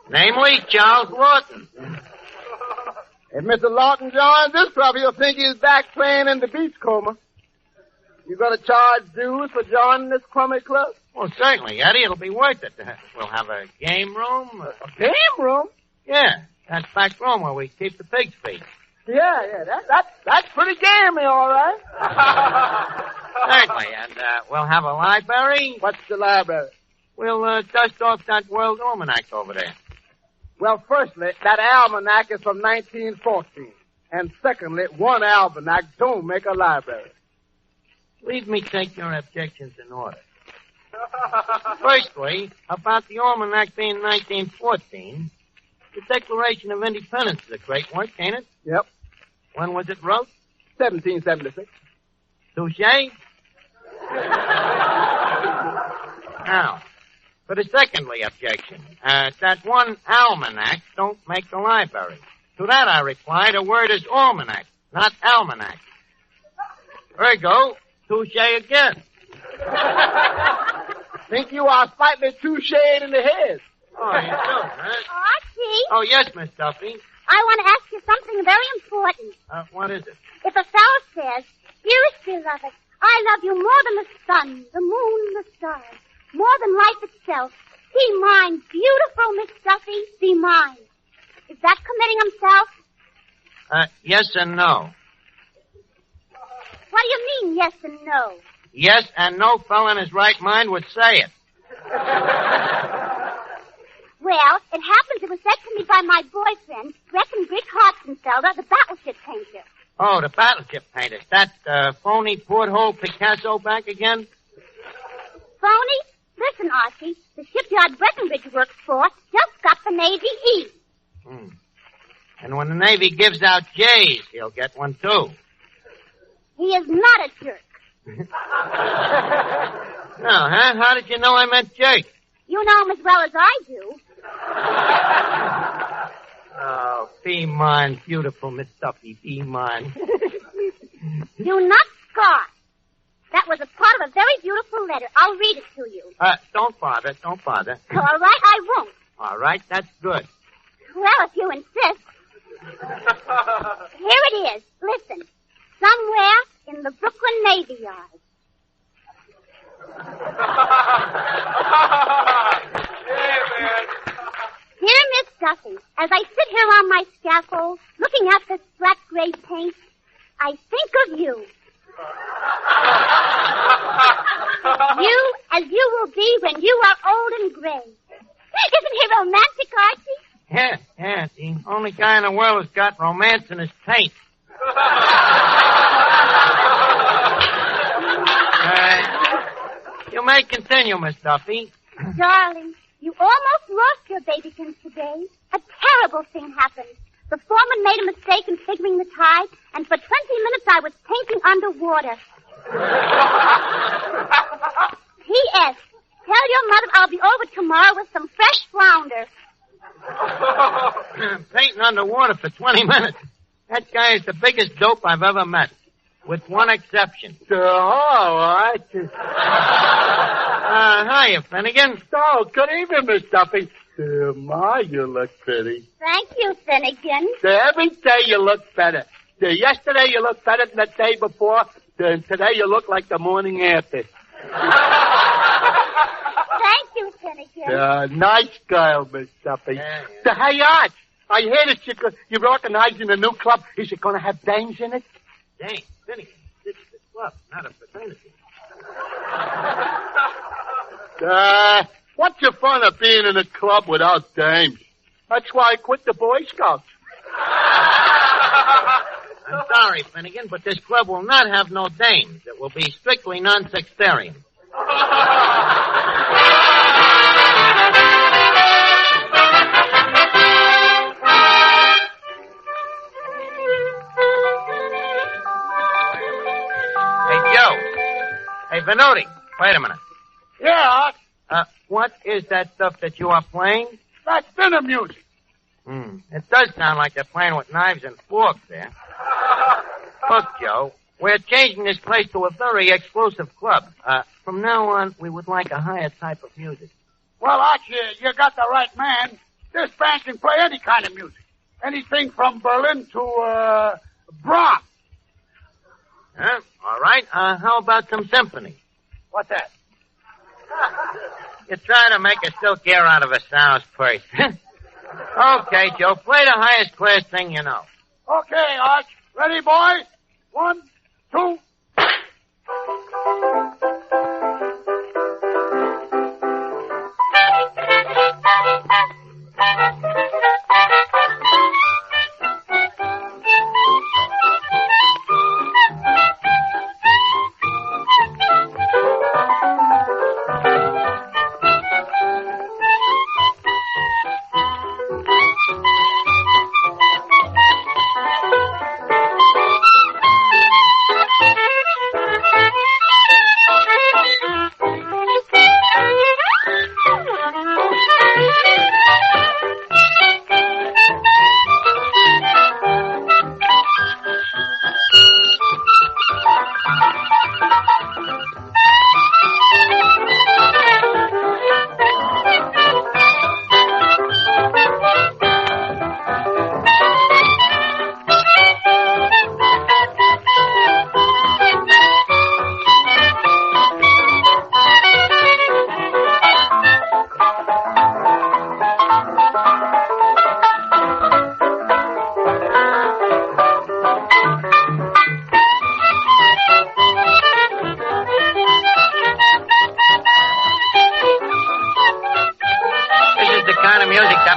Namely, Charles Laughton. If Mr. Laughton joins this club, he'll think he's back playing in the beachcomber. You going to charge dues for joining this crummy club? Well, certainly, Eddie. It'll be worth it. We'll have a game room. A game room? Yeah, that back room where we keep the pig's feet. Yeah, that's pretty gamey, all right. Certainly, and we'll have a library. What's the library? We'll dust off that World Almanac over there. Well, firstly, that almanac is from 1914. And secondly, one almanac don't make a library. Leave me take your objections in order. Firstly, about the almanac being 1914, the Declaration of Independence is a great work, ain't it? Yep. When was it wrote? 1776. Touché? Now, for the secondly objection, that one almanac don't make the library. To that I reply, the word is almanac, not almanac. Ergo, touché again. Think you are slightly touché in the head. Oh, you do, huh? Archie? Oh, yes, Miss Duffy. I want to ask you something very important. What is it? If a fellow says, dearest beloved, I love you more than the sun, the moon, the stars, more than life itself, be mine, beautiful Miss Duffy, be mine. Is that committing himself? Yes and no. What do you mean, yes and no? Yes, and no fellow in his right mind would say it. Well, it happens it was said to me by my boyfriend, Breckenridge Hartzenfelder, the battleship painter. Oh, the battleship painter. That phony porthole Picasso back again? Phony? Listen, Archie, the shipyard Breckenridge works for just got the Navy E. And when the Navy gives out J's, he'll get one, too. He is not a jerk. No, huh? How did you know I meant jerk? You know him as well as I do. Oh, be mine, beautiful Miss Duffy, be mine. Do not scoff. That was a part of a very beautiful letter. I'll read it to you. Don't bother. All right, I won't. All right, that's good. Well, if you insist. Here it is. Listen. Somewhere in the Brooklyn Navy Yard. Dear Miss Duffy, as I sit here on my scaffold, looking at this black gray paint, I think of you. You as you will be when you are old and gray. Isn't he romantic, Archie? Yeah, the only guy in the world who's got romance in his taint. You may continue, Miss Duffy. Darling, you almost lost your babykins today. A terrible thing happened. The foreman made a mistake in figuring the tide, and for 20 minutes I was painting underwater. P.S. Tell your mother I'll be over tomorrow with some fresh flounder. Painting underwater for 20 minutes. That guy is the biggest dope I've ever met. With one exception. Hiya, Finnegan. Oh, good evening, Miss Duffy. My, you look pretty. Thank you, Finnegan. Every day you look better. Yesterday you looked better than the day before. Today you look like the morning after. Thank you, Finnegan. Nice girl, Miss Duffy. Yeah. Hey, Arch, I hear that you're organizing a new club. Is it going to have dames in it? Dames? Finnegan, this is a club, not a fraternity. What's the fun of being in a club without dames? That's why I quit the Boy Scouts. I'm sorry, Finnegan, but this club will not have no dames. It will be strictly non-sectarian. Hey, Joe. Hey, Venuti. Wait a minute. Yeah, What is that stuff that you are playing? that's dinner music. It does sound like they're playing with knives and forks there. Look, Joe, we're changing this place to a very exclusive club. From now on, we would like a higher type of music. Well, Archie, you got the right man. This band can play any kind of music. Anything from Berlin to, Brahms. Huh? All right. How about some symphony? What's that? You're trying to make a silk air out of a sow's purse. Okay, Joe, play the highest class thing you know. Okay, Arch. Ready, boys? 1, 2.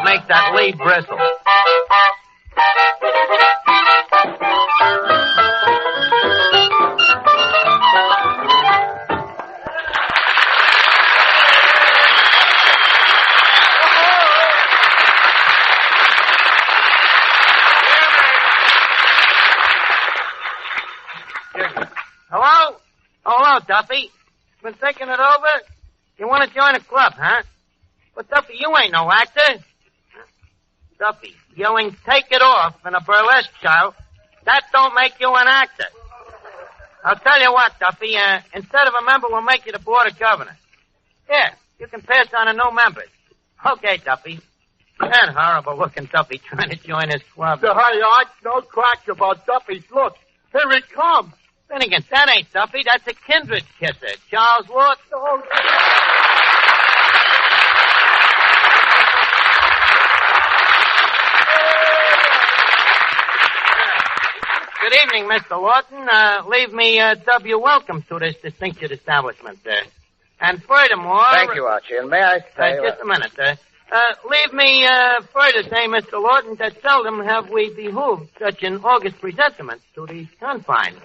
make that Lee bristle. Hello? Oh, hello, Duffy. Been thinking it over? You want to join a club, huh? But, Duffy, you ain't no actor. Duffy, yelling, take it off in a burlesque show, that don't make you an actor. I'll tell you what, Duffy, instead of a member, we'll make you the board of governors. Yeah, you can pass on to no members. Okay, Duffy. That horrible-looking Duffy trying to join his club. Hey, Arch, no cracks about Duffy's look. Here he comes. Finnegan, that ain't Duffy. That's a kindred kisser. Charles Laughton. Oh, Good evening, Mr. Laughton. Leave me W. welcome to this distinctive establishment, And furthermore... Thank you, Archie. And may I say... just a minute, leave me further say, Mr. Laughton, that seldom have we behooved such an august presentiment to these confines,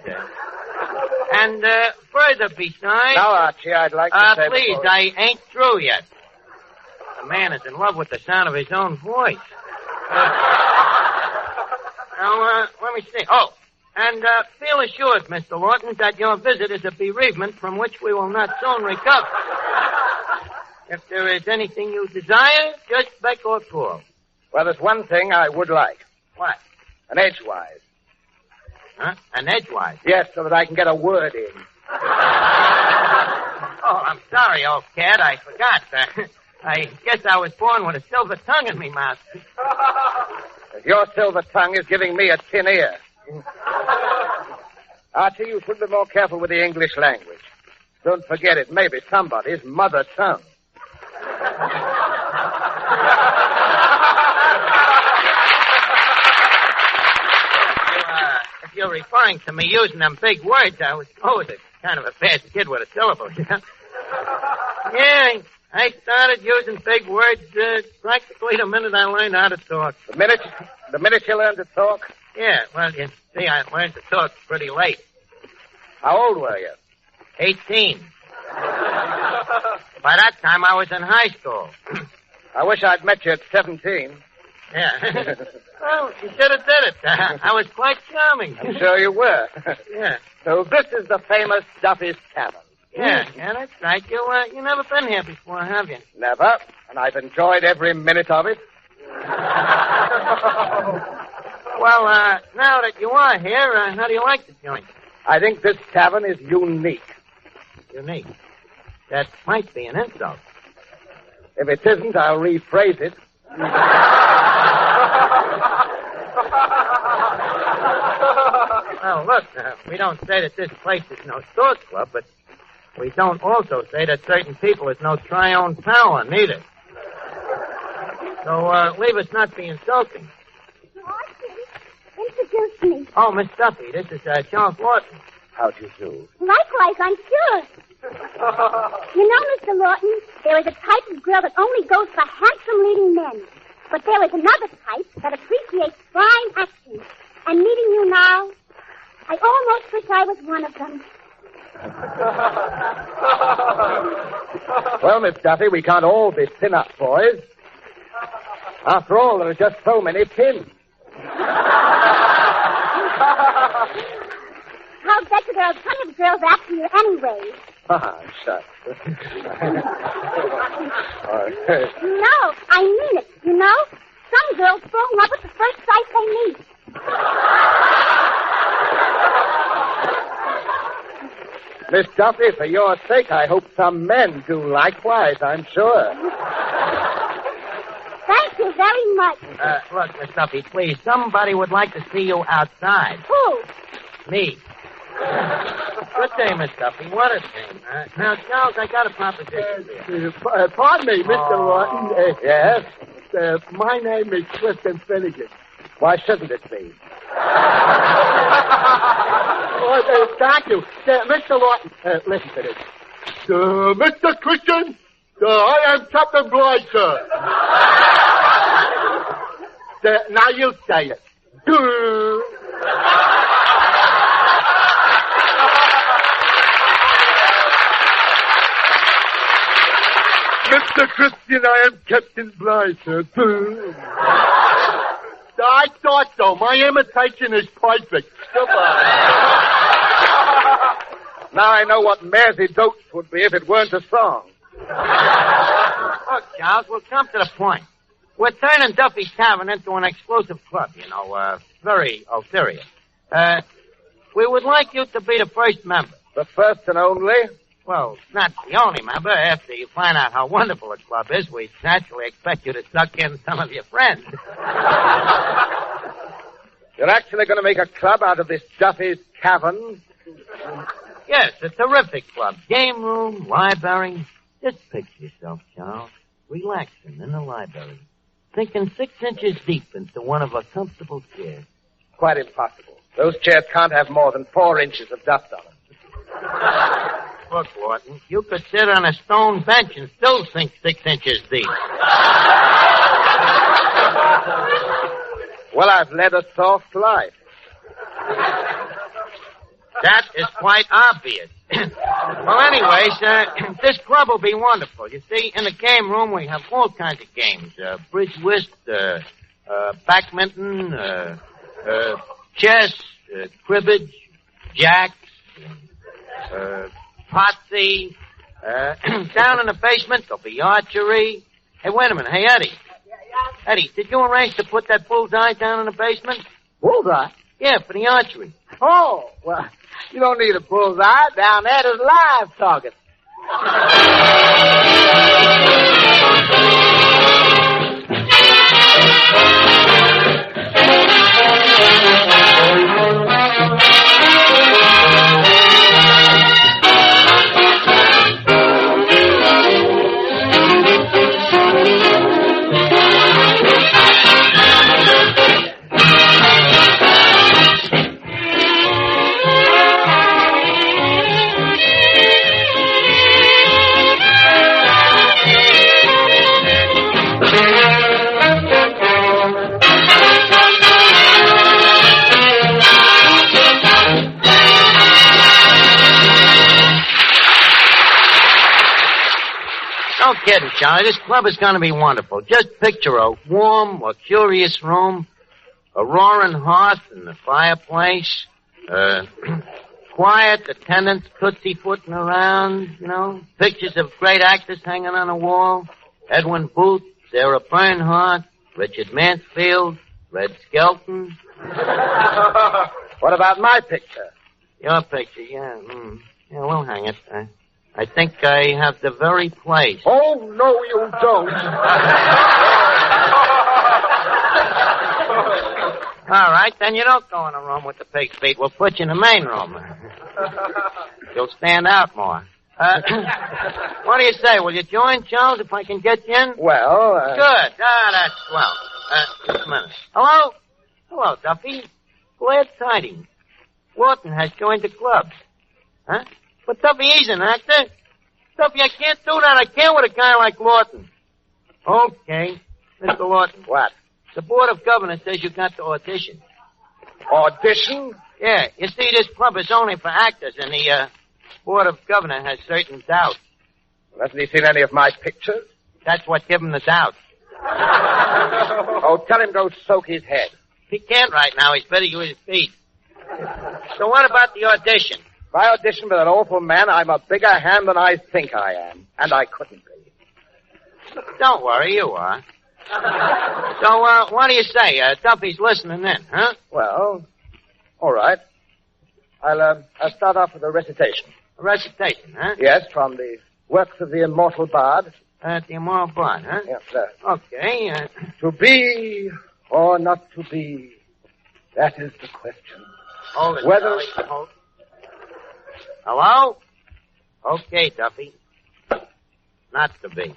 And further besides... Now, Archie, I'd like to say... Please, before... I ain't through yet. The man is in love with the sound of his own voice. Now, let me see. Oh, and feel assured, Mr. Laughton, that your visit is a bereavement from which we will not soon recover. If there is anything you desire, just beg or call. Well, there's one thing I would like. What? An edgewise. Huh? An edgewise? Yes, so that I can get a word in. Oh, I'm sorry, old cat. I forgot. I guess I was born with a silver tongue in me mouth. If your silver tongue is giving me a tin ear. Archie, you should be more careful with the English language. Don't forget it may be somebody's mother tongue. If you're referring to me using them big words, I was always a kind of a fast kid with a syllable, you know? Yeah, I started using big words practically the minute I learned how to talk. The minute you learned to talk? Yeah, well, you see, I learned to talk pretty late. How old were you? 18. By that time, I was in high school. I wish I'd met you at 17. Yeah. Well, you should have did it. I was quite charming. I'm sure you were. Yeah. So this is the famous Duffy's Tavern. Yeah, that's right. You never been here before, have you? Never. And I've enjoyed every minute of it. Well, now that you are here, how do you like the joint? I think this tavern is unique. Unique? That might be an insult. If it isn't, I'll rephrase it. Well, look, we don't say that this place is no store club, but we don't also say that certain people is no triune power, neither. So, leave us not be insulting. Introduce me. Oh, Miss Duffy, this is Charles Laughton. How'd you do? Likewise, I'm sure. You know, Mr. Laughton, there is a type of girl that only goes for handsome leading men. But there is another type that appreciates fine acting. And meeting you now, I almost wish I was one of them. Well, Miss Duffy, we can't all be pin-up boys. After all, there are just so many pins. I'll bet you there are plenty of girls after you anyway. Ah, shucks. No, I mean it, you know? Some girls fall in love at the first sight they meet. Miss Duffy, for your sake, I hope some men do likewise, I'm sure. Thank you very much. Look, Miss Duffy, please, somebody would like to see you outside. Who? Me. Good day, Miss Duffy. What a thing. Now, Charles, I got a proposition. Pardon me, Mr. Laughton. Yes? My name is Clifton Finnegan. Why shouldn't it be? Thank you. Mr. Laughton, listen to this. Mr. Christian, I am Captain Blythe, sir. Now you say it. Mr. Christian, I am Captain Blythe, sir. I thought so. My imitation is perfect. Goodbye. Now I know what Mersey Dotes would be if it weren't a song. Look, Charles, we'll come to the point. We're turning Duffy's Tavern into an exclusive club, very ulterior. We would like you to be the first member. The first and only? Well, not the only member. After you find out how wonderful a club is, we naturally expect you to suck in some of your friends. You're actually going to make a club out of this Duffy's Tavern? Yes, a terrific club. Game room, library. Just picture yourself, Charles, relaxing in the library, sinking 6 inches deep into one of our comfortable chairs. Quite impossible. Those chairs can't have more than 4 inches of dust on them. Look, Laughton, you could sit on a stone bench and still sink 6 inches deep. Well, I've led a soft life. That is quite obvious. Well, anyways, this club will be wonderful. You see, in the game room, we have all kinds of games. Bridge whist, backminton, chess, cribbage, jacks, potsy. Down in the basement, there'll be archery. Hey, wait a minute. Hey, Eddie. Eddie, did you arrange to put that bullseye down in the basement? Bullseye? Yeah, for the archery. Oh, well, you don't need a bullseye. Down there, there's live targets. No kidding, Charlie. This club is going to be wonderful. Just picture a warm, luxurious room, a roaring hearth and a fireplace, quiet attendants tootsie-footing around, pictures of great actors hanging on the wall, Edwin Booth, Sarah Bernhardt, Richard Mansfield, Red Skelton. What about my picture? Your picture, yeah. Yeah, we'll hang it. I think I have the very place. Oh, no, you don't. All right, then you don't go in the room with the pig's feet. We'll put you in the main room. You'll stand out more. What do you say? Will you join, Charles, if I can get you in? Well, Good. That's swell. Just a minute. Hello? Hello, Duffy. Glad tidings. Laughton has joined the club. Huh? But Duffy, he's an actor. Duffy, I can't do that. I can't with a guy like Laughton. Okay. Mr. Laughton. What? The Board of Governors says you got to audition. Audition? Yeah. You see, this club is only for actors, and the Board of Governors has certain doubts. Hasn't he seen any of my pictures? That's what gives him the doubts. Oh, tell him go soak his head. He can't right now. He's better use his feet. So what about the audition? If I audition with an awful man, I'm a bigger hand than I think I am. And I couldn't be. Don't worry, you are. So, what do you say? Duffy's listening in, huh? Well, all right. I'll start off with a recitation. A recitation, huh? Yes, from the works of the immortal bard. The immortal bard, huh? Yes, sir. Okay, To be or not to be, that is the question. Hold it, Whether... Hold. Hello? Okay, Duffy. Not to be.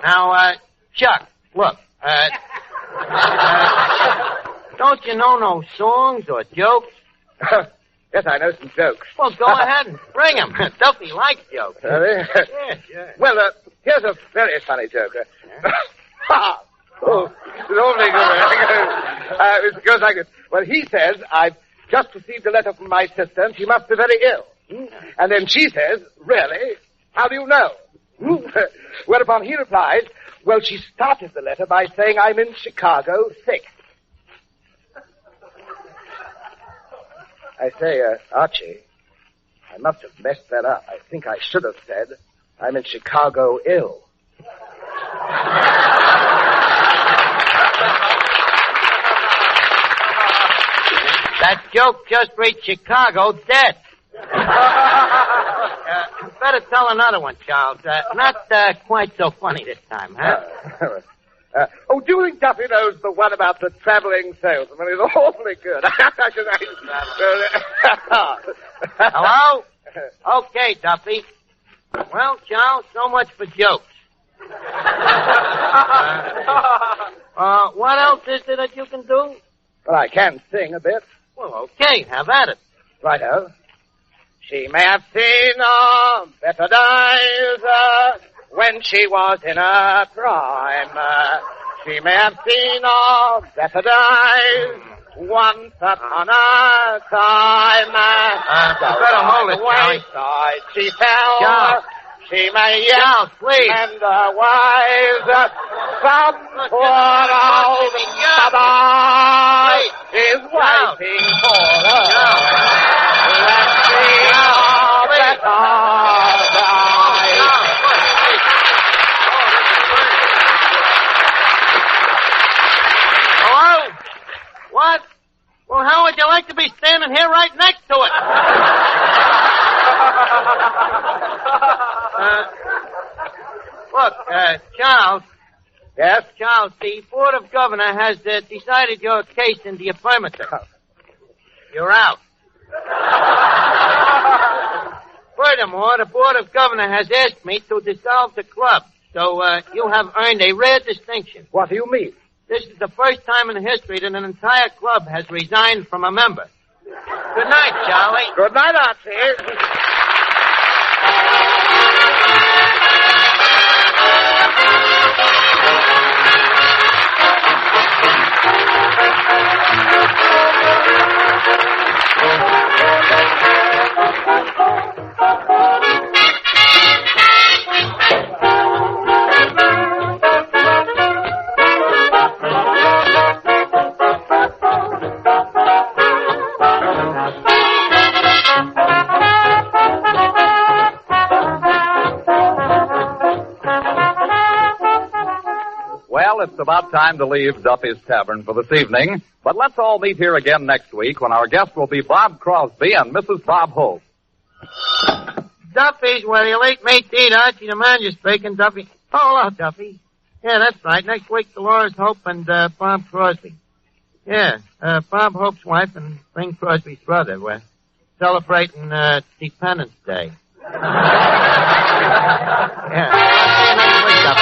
Now, Chuck, look. Don't you know no songs or jokes? Yes, I know some jokes. Well, go ahead and bring them. Duffy likes jokes. Really? Yeah, sure. Well, here's a very funny joke. Oh, it's awfully good. It goes like this. Well, he says, I've just received a letter from my sister, and she must be very ill. And then she says, really? How do you know? Whereupon he replies, well, she started the letter by saying, I'm in Chicago, sick. I say, Archie, I must have messed that up. I think I should have said, I'm in Chicago ill. That joke just reached Chicago dead. Better tell another one, Charles. Not quite so funny this time, huh? Do you think Duffy knows the one about the traveling salesman? It's awfully good. Hello? Okay, Duffy. Well, Charles, so much for jokes. What else is there that you can do? Well, I can sing a bit. Well, okay, have at it. Righto. She may have seen better days when she was in her prime. She may have seen better days once upon a time. Better hold it, wayside she fell. Charles. She may Charles, please. And wise some poor old mother is waiting for her. Let's see how better die. Hello? What? Well, how would you like to be standing here right next to it? Look, Charles. Yes? Charles, the Board of Governor has decided your case in the affirmative. You're out. Furthermore, the Board of Governor has asked me to dissolve the club, so you have earned a rare distinction. What do you mean? This is the first time in history that an entire club has resigned from a member. Good night, Charlie. Good night, Archie. Well, it's about time to leave Duffy's Tavern for this evening, but let's all meet here again next week when our guest will be Bob Crosby and Mrs. Bob Hope. Duffy's where the elite meet to eat. Archie, the manager speaking. Duffy. Oh, hello, Duffy. Yeah, that's right. Next week, Dolores Hope and Bob Crosby. Yeah, Bob Hope's wife and Bing Crosby's brother. We're celebrating Dependence Day. Yeah. See you next week, Duffy.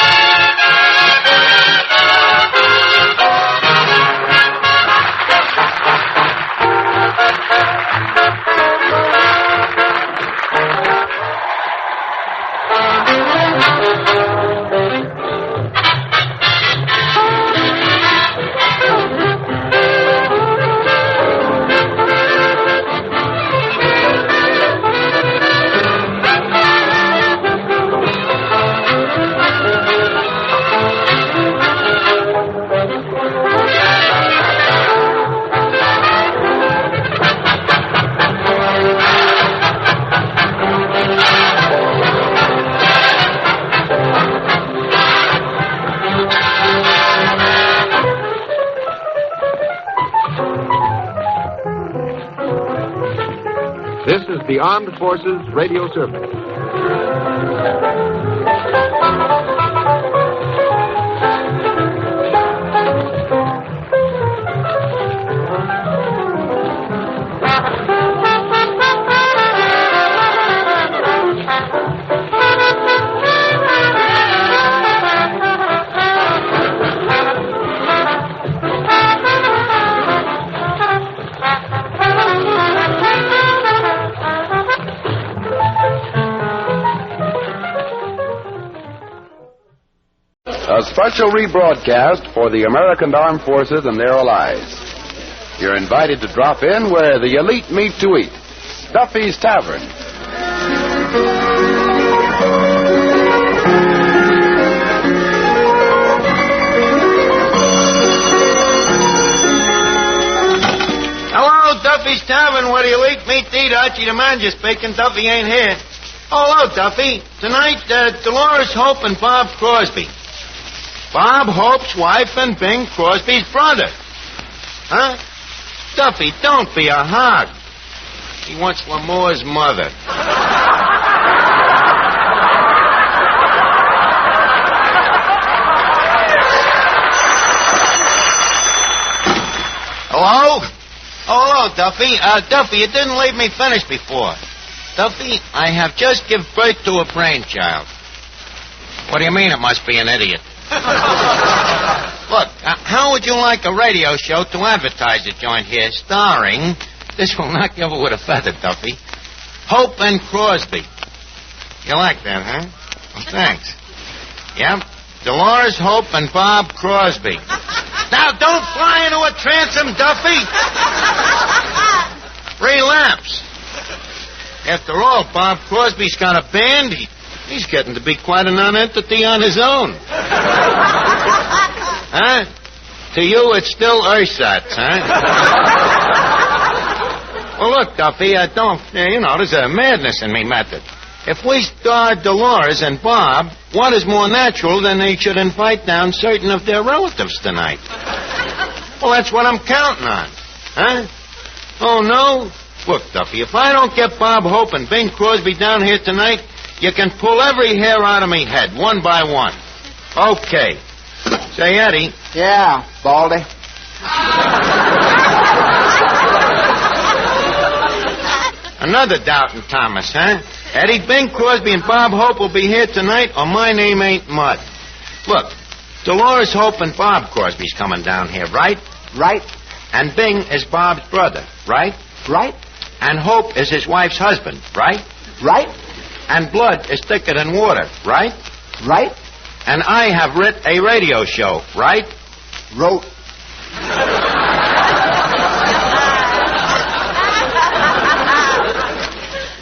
This is the Armed Forces Radio Service. special rebroadcast for the American Armed Forces and their allies. You're invited to drop in where the elite meet to eat. Duffy's Tavern. Hello, Duffy's Tavern, where the elite meet to eat. Archie the manager speaking. Duffy ain't here. Oh, hello, Duffy. Tonight, Dolores Hope and Bob Crosby. Bob Hope's wife and Bing Crosby's brother. Huh? Duffy, don't be a hog. He wants Lamore's mother. Hello? Oh, hello, Duffy. Duffy, you didn't leave me finished before. Duffy, I have just given birth to a brainchild. What do you mean it must be an idiot? Look, how would you like a radio show to advertise a joint here starring, this will knock you over with a feather, Duffy, Hope and Crosby? You like that, huh? Well, thanks. Yep, Dolores Hope and Bob Crosby. Now, don't fly into a transom, Duffy. Relapse. After all, Bob Crosby's got a band. He's getting to be quite a non-entity on his own. Huh? To you, it's still ersatz, huh? Well, look, Duffy, there's a madness in me method. If we star Dolores and Bob, what is more natural than they should invite down certain of their relatives tonight? Well, that's what I'm counting on. Huh? Oh, no? Look, Duffy, if I don't get Bob Hope and Bing Crosby down here tonight, you can pull every hair out of me head, one by one. Okay. Say, Eddie. Yeah, Baldy. Another doubting Thomas, huh? Eddie, Bing Crosby and Bob Hope will be here tonight, or my name ain't Mud. Look, Dolores Hope and Bob Crosby's coming down here, right? Right. And Bing is Bob's brother, right? Right. And Hope is his wife's husband, right? Right. And blood is thicker than water, right? Right. And I have writ a radio show, right? Wrote.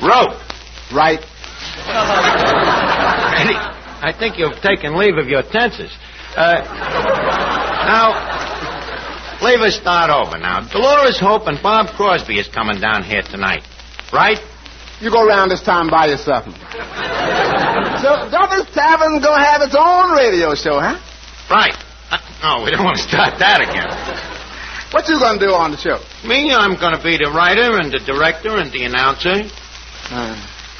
Wrote. Right. Eddie, I think you've taken leave of your tenses. Now, leave us start over now. Dolores Hope and Bob Crosby is coming down here tonight, right? You go around this time by yourself. So Duffy's Tavern's gonna have its own radio show, huh? Right. No, we don't want to start that again. What you gonna do on the show? Me, I'm gonna be the writer and the director and the announcer.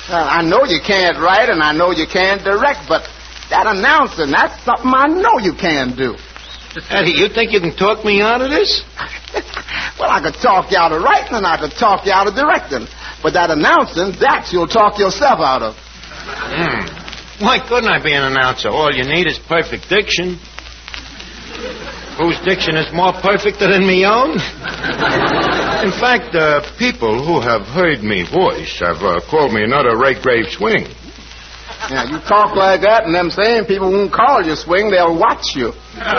Well, I know you can't write and I know you can't direct, but that announcing, that's something I know you can do. Eddie, you think you can talk me out of this? Well, I could talk you out of writing and I could talk you out of directing. But that announcing, that you'll talk yourself out of. Why couldn't I be an announcer? All you need is perfect diction. Whose diction is more perfect than me own? In fact, people who have heard me voice have called me another Raygrave Swing. Yeah, you talk like that, and them same people won't call you Swing, they'll watch you. Oh,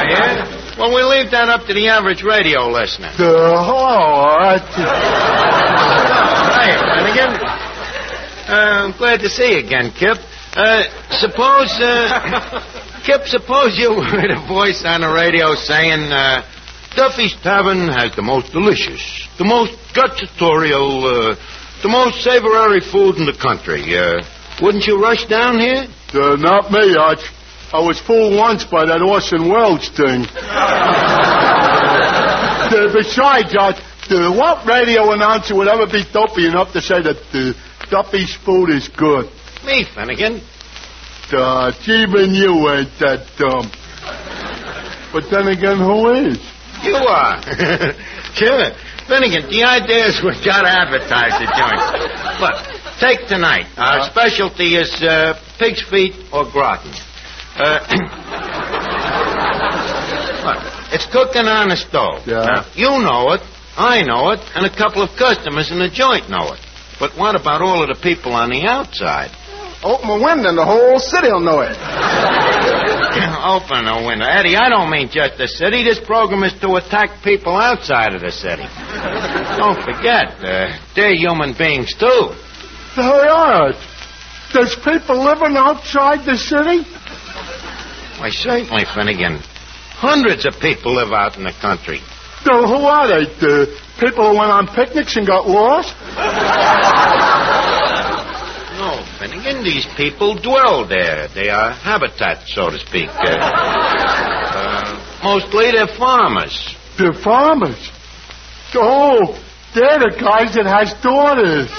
yeah? Well, we leave that up to the average radio listener. Hey, and again, I'm glad to see you again, Kip. Suppose you heard a voice on the radio saying, Duffy's Tavern has the most delicious, the most gustatorial, the most savory food in the country. Wouldn't you rush down here? Not me, Arch. I was fooled once by that Orson Welles thing. Besides, Arch, what radio announcer would ever be dopey enough to say that Duffy's food is good? Me, Finnegan. Even you ain't that dumb. But then again, who is? You are. Sure. Finnegan, the idea is we've got to advertise the joint. Look, take tonight. Our specialty is pig's feet or gratin. Look, it's cooking on the stove. Yeah. Now, you know it, I know it, and a couple of customers in the joint know it. But what about all of the people on the outside? Open a window and the whole city will know it. open a window. Eddie, I don't mean just the city. This program is to attack people outside of the city. Don't forget, they're human beings, too. They are. There's people living outside the city? Why, certainly, Finnegan. Hundreds of people live out in the country. So who are they? The people who went on picnics and got lost? No, Finnegan, these people dwell there. They are habitat, so to speak. Mostly they're farmers. They're farmers? Oh, they're the guys that has daughters.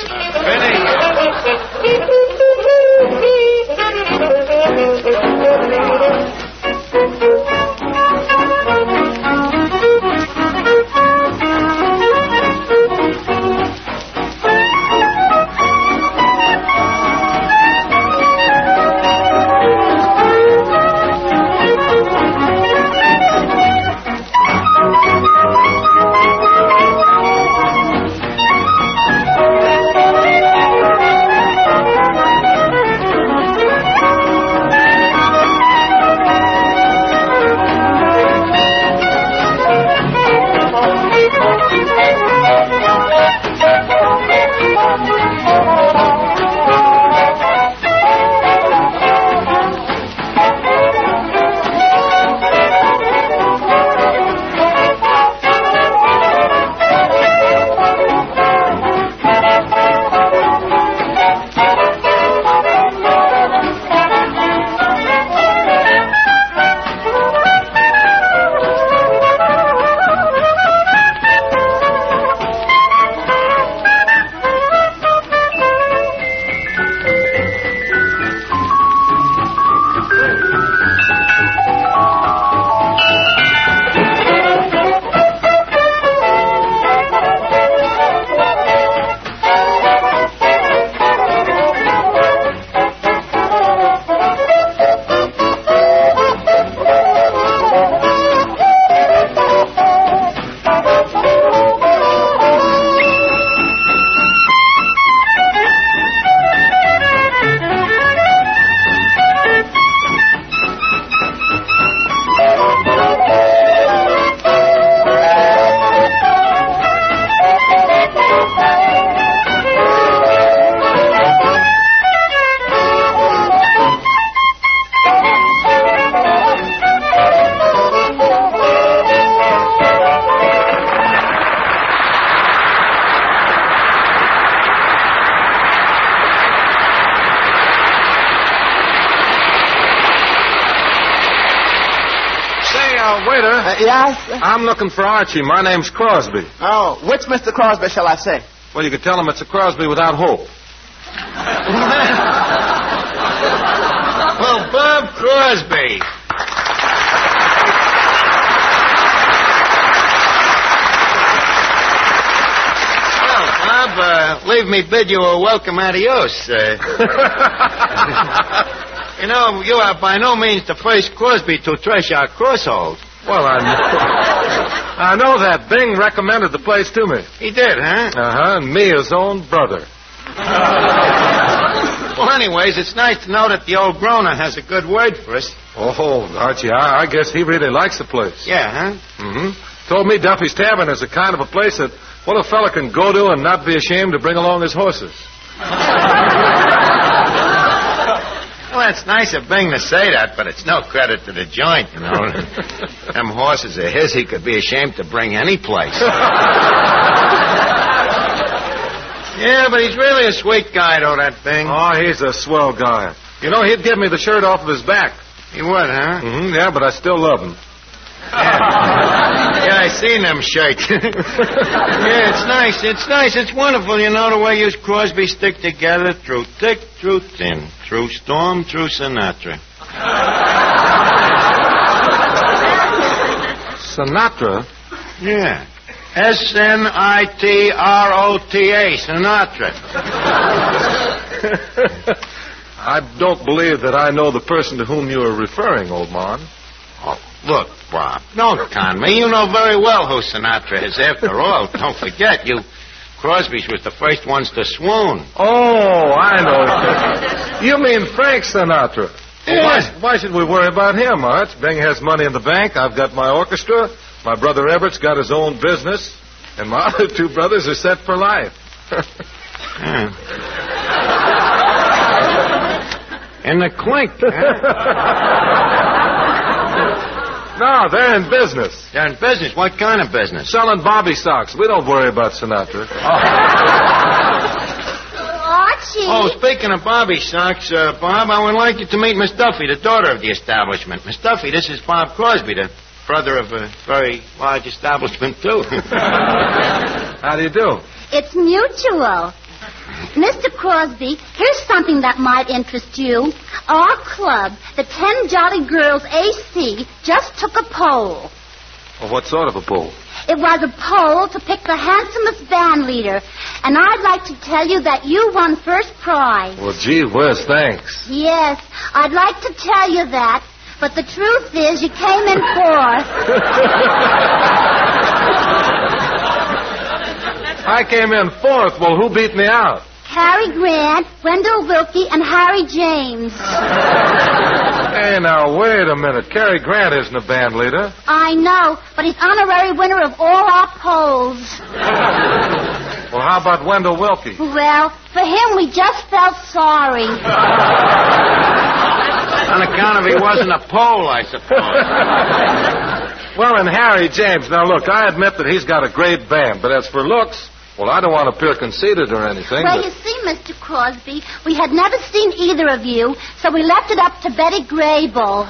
Waiter. Yes? I'm looking for Archie. My name's Crosby. Oh, which Mr. Crosby shall I say? Well, you could tell him it's a Crosby without hope. Well, Bob Crosby. Well, Bob, leave me bid you a welcome adios. You know, you are by no means the first Crosby to trash our crosshold. Well, I know that. Bing recommended the place to me. He did, huh? Uh-huh, and me, his own brother. Well, anyways, it's nice to know that the old groaner has a good word for us. Oh, Archie, I guess he really likes the place. Yeah, huh? Mm-hmm. Told me Duffy's Tavern is the kind of a place that a fella can go to and not be ashamed to bring along his horses. Well, it's nice of Bing to say that, but it's no credit to the joint, you know. Them horses of his, he could be ashamed to bring any place. Yeah, but he's really a sweet guy, though, that Bing. Oh, he's a swell guy. You know, he'd give me the shirt off of his back. He would, huh? Mm-hmm, yeah, but I still love him. Yeah, I seen them shirts. Yeah, it's nice. It's nice. It's wonderful, you know, the way you Crosby stick together through thick, through thin, through storm, through Sinatra. Sinatra? Yeah. S-N-I-T-R-O-T-A, Sinatra. I don't believe that I know the person to whom you are referring, old man. Oh, look, Bob, don't con me. You know very well who Sinatra is, after all. Don't forget, Crosby's was the first ones to swoon. Oh, I know. You mean Frank Sinatra? Why should we worry about him, Arch? Bing has money in the bank. I've got my orchestra. My brother Everett's got his own business. And my other two brothers are set for life. In the clink, No, they're in business. They're in business? What kind of business? Selling Bobby socks. We don't worry about Sinatra. Archie. Oh, speaking of Bobby socks, Bob, I would like you to meet Miss Duffy, the daughter of the establishment. Miss Duffy, this is Bob Crosby, the brother of a very large establishment, too. How do you do? It's mutual. Mr. Crosby, here's something that might interest you. Our club, the 10 Jolly Girls AC, just took a poll. Well, what sort of a poll? It was a poll to pick the handsomest band leader. And I'd like to tell you that you won first prize. Well, gee whiz, thanks. Yes, I'd like to tell you that. But the truth is, you came in fourth. I came in fourth. Well, who beat me out? Cary Grant, Wendell Wilkie, and Harry James. Hey, now, wait a minute. Cary Grant isn't a band leader. I know, but he's honorary winner of all our polls. Well, how about Wendell Wilkie? Well, for him, we just felt sorry. On account of he wasn't a poll, I suppose. Well, and Harry James. Now, look, I admit that he's got a great band, but as for looks, well, I don't want to appear conceited or anything. Well, you see, Mr. Crosby, we had never seen either of you, so we left it up to Betty Grable.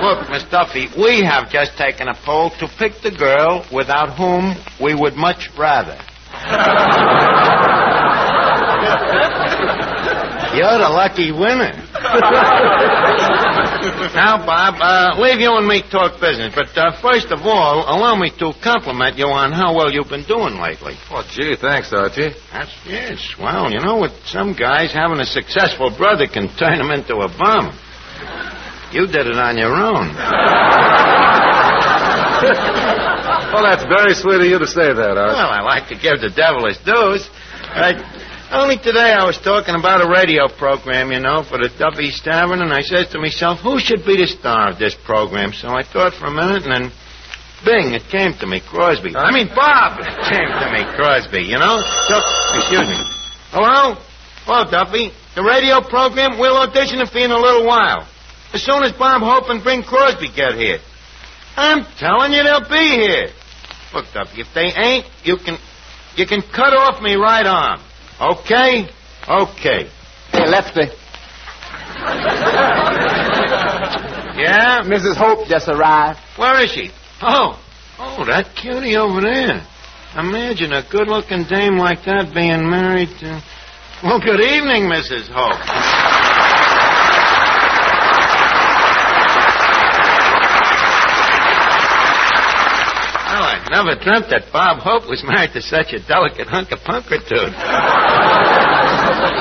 Look, Miss Duffy, we have just taken a poll to pick the girl without whom we would much rather. You're the lucky winner. Now, Bob, leave you and me talk business. But first of all, allow me to compliment you on how well you've been doing lately. Oh, gee, thanks, Archie. Yes. Well, you know, with some guys, having a successful brother can turn them into a bum. You did it on your own. Well, that's very sweet of you to say that, Archie. Well, I like to give the devil his dues. Only today I was talking about a radio program, you know, for the Duffy's Tavern, and I says to myself, who should be the star of this program? So I thought for a minute, and then, bing, it came to me, Crosby. I mean, Bob! It came to me, Crosby, you know? So, excuse me. Hello? Hello, Duffy. The radio program, we'll audition for you in a little while. As soon as Bob Hope and Bing Crosby get here. I'm telling you, they'll be here. Look, Duffy, if they ain't, you can cut off me right arm. Okay? Okay. Hey, Lefty. Yeah? Mrs. Hope just arrived. Where is she? Oh, that cutie over there. Imagine a good-looking dame like that being married to... Well, good evening, Mrs. Hope. Well, I never dreamt that Bob Hope was married to such a delicate hunk of punkertude.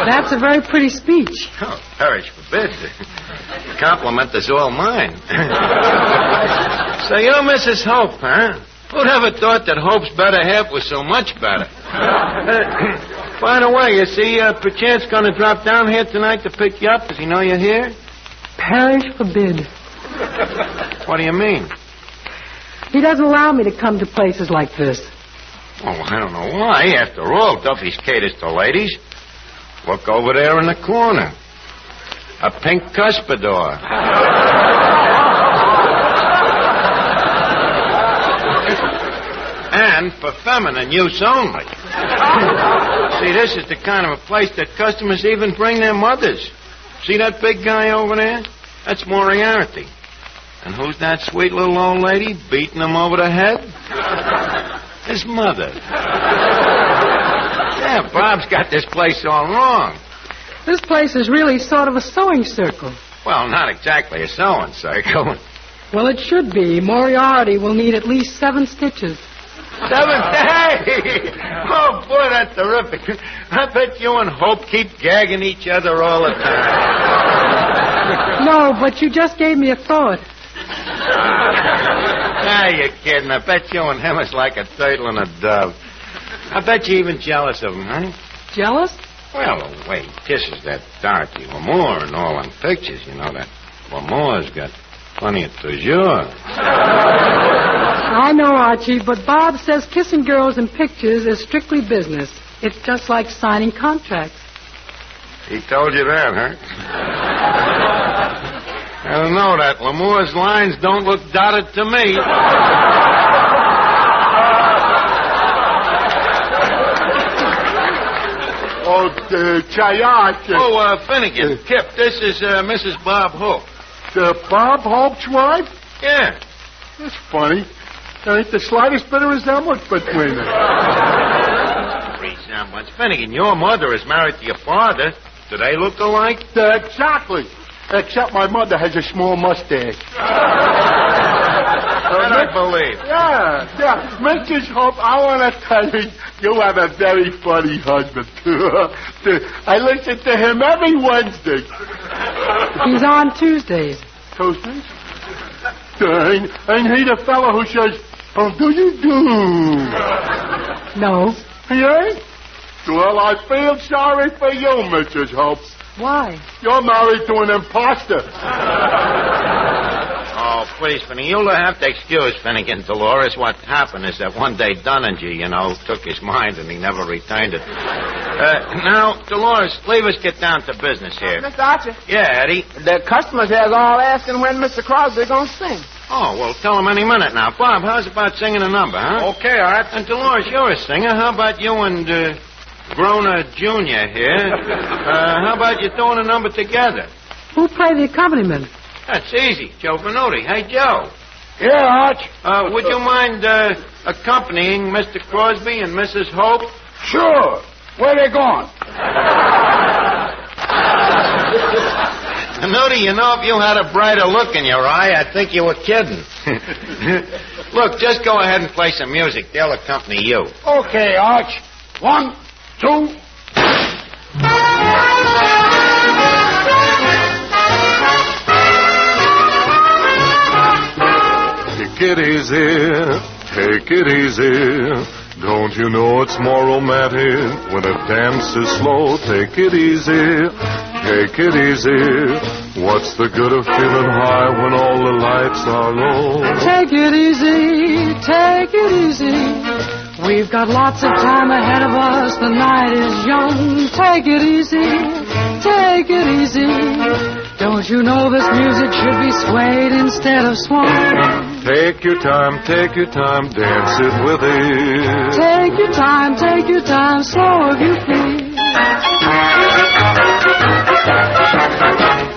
That's a very pretty speech. Oh, perish forbid. The compliment is all mine. So you're Mrs. Hope, huh? Who'd ever thought that Hope's better half was so much better? By the way, you see, perchance going to drop down here tonight to pick you up. Does he know you're here? Perish forbid. What do you mean? He doesn't allow me to come to places like this. Oh, I don't know why. After all, Duffy's caters to ladies. Look over there in the corner. A pink cuspidor. And for feminine use only. See, this is the kind of a place that customers even bring their mothers. See that big guy over there? That's Moriarty. And who's that sweet little old lady beating him over the head? His mother. Yeah, Bob's got this place all wrong. This place is really sort of a sewing circle. Well, not exactly a sewing circle. Well, it should be. Moriarty will need at least 7 stitches. 7? Hey! Oh, boy, that's terrific. I bet you and Hope keep gagging each other all the time. No, but you just gave me a thought. Ah, you're kidding. I bet you and him is like a turtle and a dove. I bet you're even jealous of him, huh? Jealous? Well, the way he kisses that Dorothy Lamour in all them pictures, you know, that Lamour's got plenty of toujours. I know, Archie, but Bob says kissing girls in pictures is strictly business. It's just like signing contracts. He told you that, huh? I don't know. That Lamour's lines don't look dotted to me. Chayat. Finnegan. Kip, this is Mrs. Bob Hope. Bob Hope's wife? Yeah. That's funny. There ain't the slightest bit of resemblance between them. Resemblance? Finnegan, your mother is married to your father. Do they look alike? Exactly. Except my mother has a small mustache. That I believe. Yeah. Mrs. Hope, I want to tell you, you have a very funny husband. I listen to him every Wednesday. He's on Tuesdays. Tuesdays? Ain't he the fellow who says, "Oh, do you do?" No. He ain't? Well, I feel sorry for you, Mrs. Hope. Why? You're married to an imposter. Oh, please, Finnegan, you'll have to excuse Finnegan, Dolores. What happened is that one day Dunninger, took his mind and he never returned it. Now, Dolores, leave us get down to business here. Mr. Archie. Yeah, Eddie? The customers here's all asking when Mr. Crosby's going to sing. Oh, well, tell him any minute now. Bob, how's about singing a number, huh? Okay, Art. And Dolores, you're a singer. How about you and Grona Jr. here? How about you doing a number together? Who'll play the accompaniment? That's easy. Joe Venuti. Hey, Joe. Yeah, Arch. Would you mind accompanying Mr. Crosby and Mrs. Hope? Sure. Where they going? Venuti, if you had a brighter look in your eye, I'd think you were kidding. Look, just go ahead and play some music. They'll accompany you. Okay, Arch. 1, 2... Take it easy, take it easy. Don't you know it's more romantic when a dance is slow? Take it easy, take it easy. What's the good of feeling high when all the lights are low? Take it easy, take it easy. We've got lots of time ahead of us. The night is young. Take it easy, take it easy. Don't you know this music should be swayed instead of swung? Take your time, dance it with it. Take your time, slow if you please.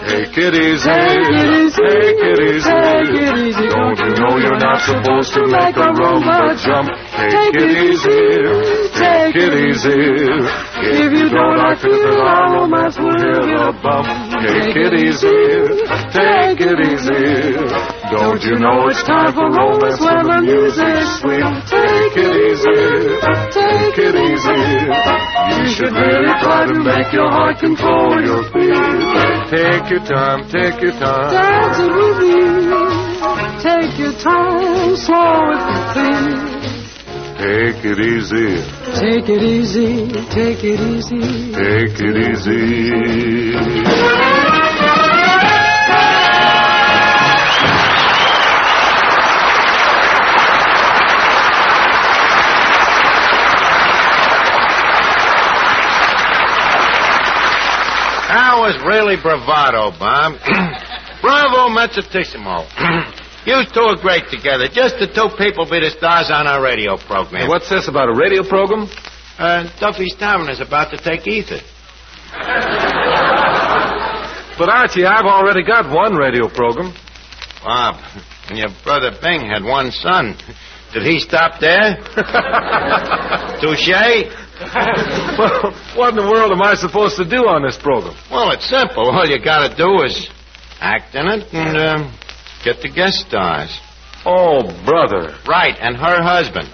Take it easy, take it easy, take it easy. Take it easy. Don't you know you're not supposed to make a rumba jump? Take it easy, take it easy. If you don't like it, then our romance will hit a bump. Take it easy, take it easy. Don't you know it's time for romance when the music's sweet? Take it easy, take it easy. You should really try to make your heart control your feet. Take your time, take your time. Dance it with me. Take your time, slow if you please. Take it easy. Take it easy, take it easy. Take it easy. That was really bravado, Bob. Bravo, mezzatissimo. You two are great together. Just the two people be the stars on our radio program. Hey, what's this about a radio program? Duffy's Tavern is about to take ether. But, Archie, I've already got one radio program. Bob, and your brother Bing had one son. Did he stop there? Touche? Well, what in the world am I supposed to do on this program? Well, it's simple. All you got to do is act in it and get the guest stars. Oh, brother. Right, and her husband.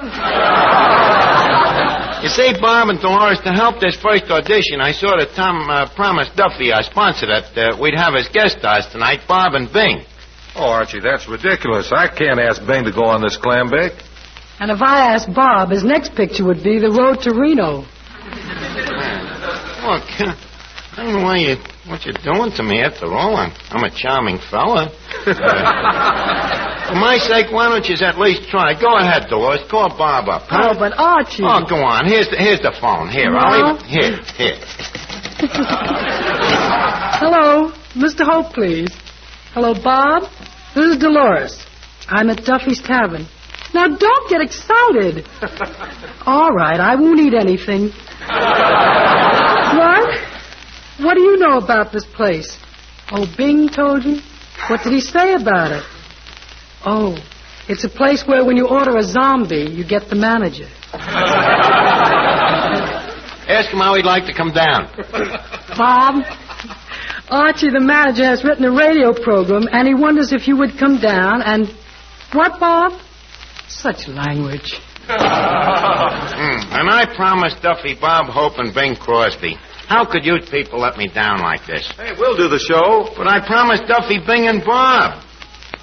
You see, Bob and Dolores, to help this first audition, I sort of promised Duffy, our sponsor, that we'd have as guest stars tonight, Bob and Bing. Oh, Archie, that's ridiculous. I can't ask Bing to go on this clam bake. And if I asked Bob, his next picture would be the road to Reno. Look, I don't know what you're doing to me after all. I'm a charming fella. For my sake, why don't you at least try? Go ahead, Dolores. Call Bob up. Huh? Oh, but Archie. Oh, go on. Here's the phone. Here, No. I'll leave it. Here. Hello, Mr. Hope, please. Hello, Bob. This is Dolores. I'm at Duffy's Tavern. Now, don't get excited. All right, I won't eat anything. What? What do you know about this place? Oh, Bing told you? What did he say about it? Oh, it's a place where when you order a zombie, you get the manager. Ask him how he'd like to come down. Bob, Archie, the manager, has written a radio program, and he wonders if you would come down and... What, Bob? Such language. And I promised Duffy, Bob, Hope, and Bing Crosby. How could you people let me down like this? Hey, we'll do the show. But I promised Duffy, Bing, and Bob.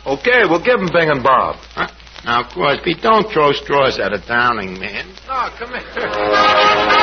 Okay, we'll give them Bing and Bob. Huh? Now, Crosby, don't throw straws at a Downing man. Oh, come here.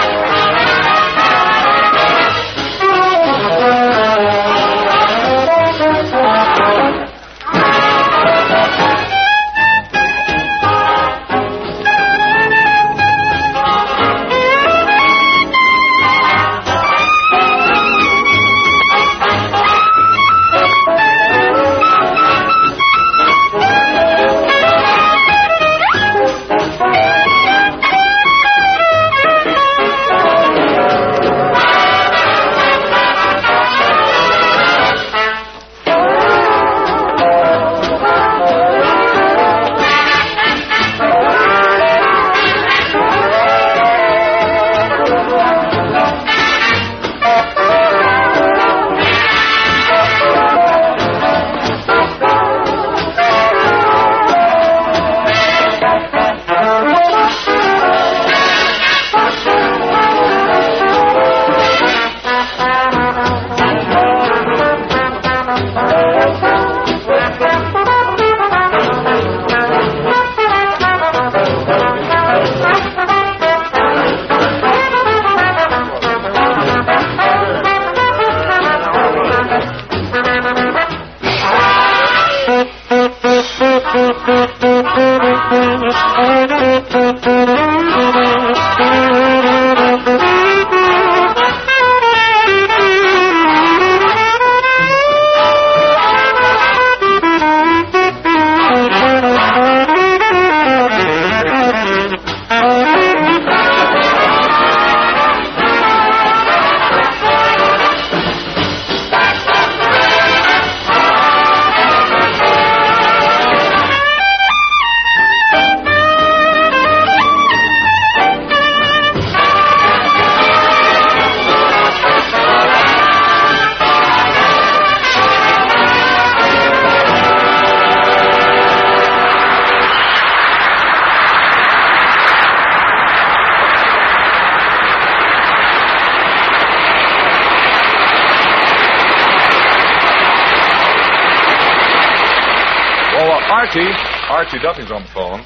Archie Duffy's on the phone.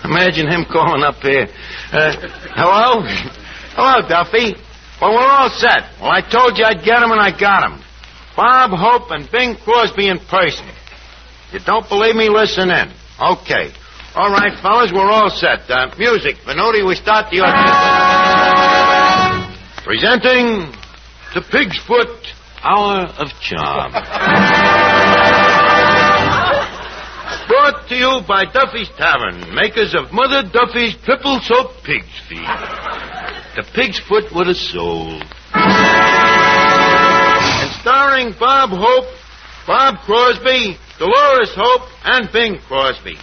Imagine him calling up here. Hello? Hello, Duffy. Well, we're all set. Well, I told you I'd get him, and I got him. Bob, Hope, and Bing Crosby in person. You don't believe me? Listen in. Okay. All right, fellas, we're all set. Music. Venuti, we start the audition. Presenting the Pig's Foot Hour of Charm. Brought to you by Duffy's Tavern, makers of Mother Duffy's Triple Soap Pig's Feet. The Pig's Foot with a soul. And starring Bob Hope, Bob Crosby, Dolores Hope, and Bing Crosby.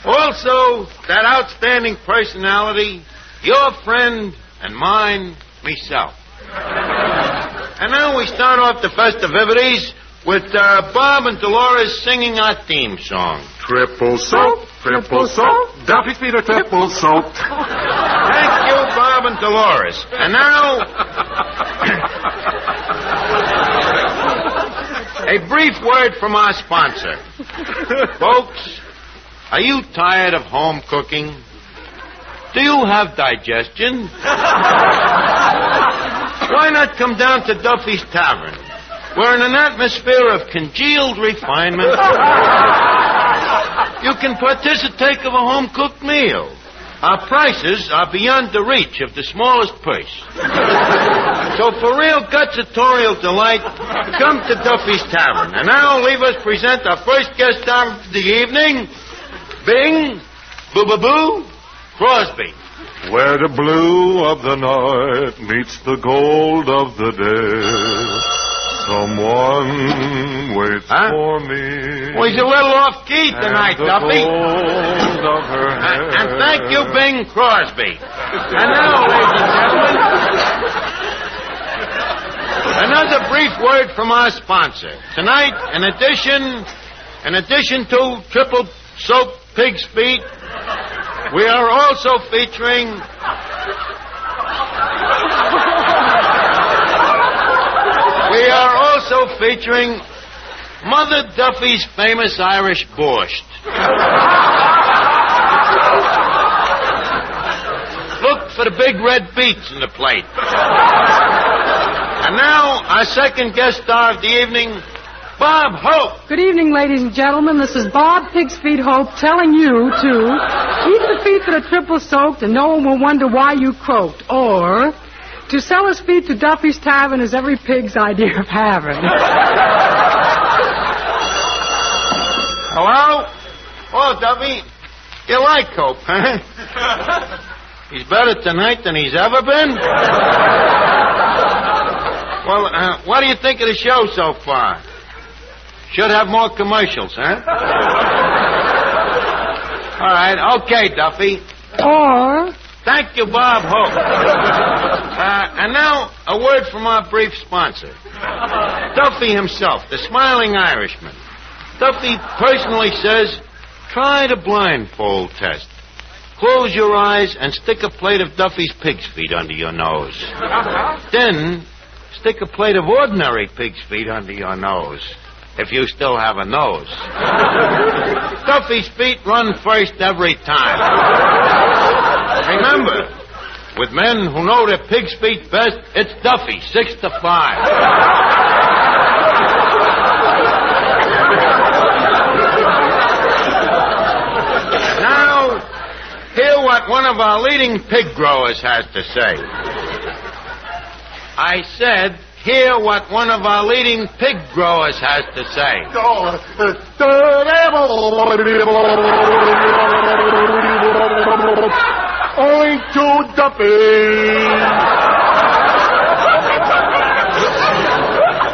Also, that outstanding personality, your friend and mine, myself. And now we start off the festivities with Bob and Dolores singing our theme song. Triple soap, Duffy's feet are triple soap. Thank you, Bob and Dolores. And now, a brief word from our sponsor. Folks, are you tired of home cooking? Do you have digestion? Why not come down to Duffy's Tavern? We're in an atmosphere of congealed refinement. You can participate of a home-cooked meal. Our prices are beyond the reach of the smallest purse. So for real gutsatorial delight, come to Duffy's Tavern. And now leave us present our first guest star of the evening, Bing, Boo-Boo-Boo, Crosby. Where the blue of the night meets the gold of the day, someone waits for me. Well, he's a little off-key tonight, Duffy. And thank you, Bing Crosby. And now, ladies and gentlemen, another brief word from our sponsor. Tonight, in addition to triple soaked pig's feet, we are also featuring Mother Duffy's famous Irish borscht. Look for the big red beets in the plate. And now, our second guest star of the evening, Bob Hope. Good evening, ladies and gentlemen. This is Bob Pig's Feet Hope telling you to eat the feet that are triple soaked and no one will wonder why you croaked. Or, to sell his feet to Duffy's Tavern is every pig's idea of having. Hello? Oh, Duffy, you like Hope, huh? He's better tonight than he's ever been? Well, what do you think of the show so far? Should have more commercials, huh? All right, okay, Duffy. Or... Thank you, Bob Hope. And now, a word from our brief sponsor. Duffy himself, the smiling Irishman. Duffy personally says, try the blindfold test. Close your eyes and stick a plate of Duffy's pig's feet under your nose. Then, stick a plate of ordinary pig's feet under your nose. If you still have a nose. Duffy's feet run first every time. Remember, with men who know their pig's feet best, it's Duffy, 6 to 5. Now, hear what one of our leading pig growers has to say. I said, hear what one of our leading pig growers has to say. Owing to Duffy.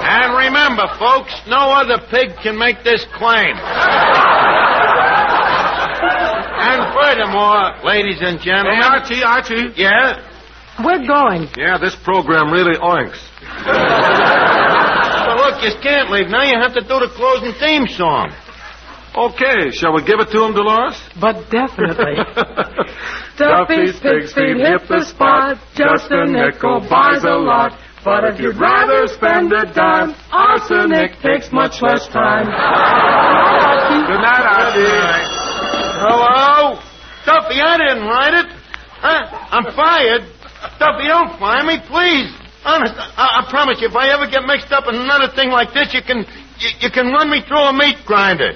And remember, folks, no other pig can make this claim. And furthermore, ladies and gentlemen... Hey, Archie. Yeah? We're going. Yeah, this program really oinks. Well, look, you can't leave. Now you have to do the closing theme song. Okay, shall we give it to him, Dolores? But definitely. Duffy's Pig's Feet hit the spot. Just a nickel buys a lot. But if you'd rather spend a dime, arsenic takes much less time. Good night, Archie. Hello? Duffy, I didn't write it. I'm fired. Duffy, don't fire me, please. Honest, I promise you, if I ever get mixed up in another thing like this, you can run me through a meat grinder.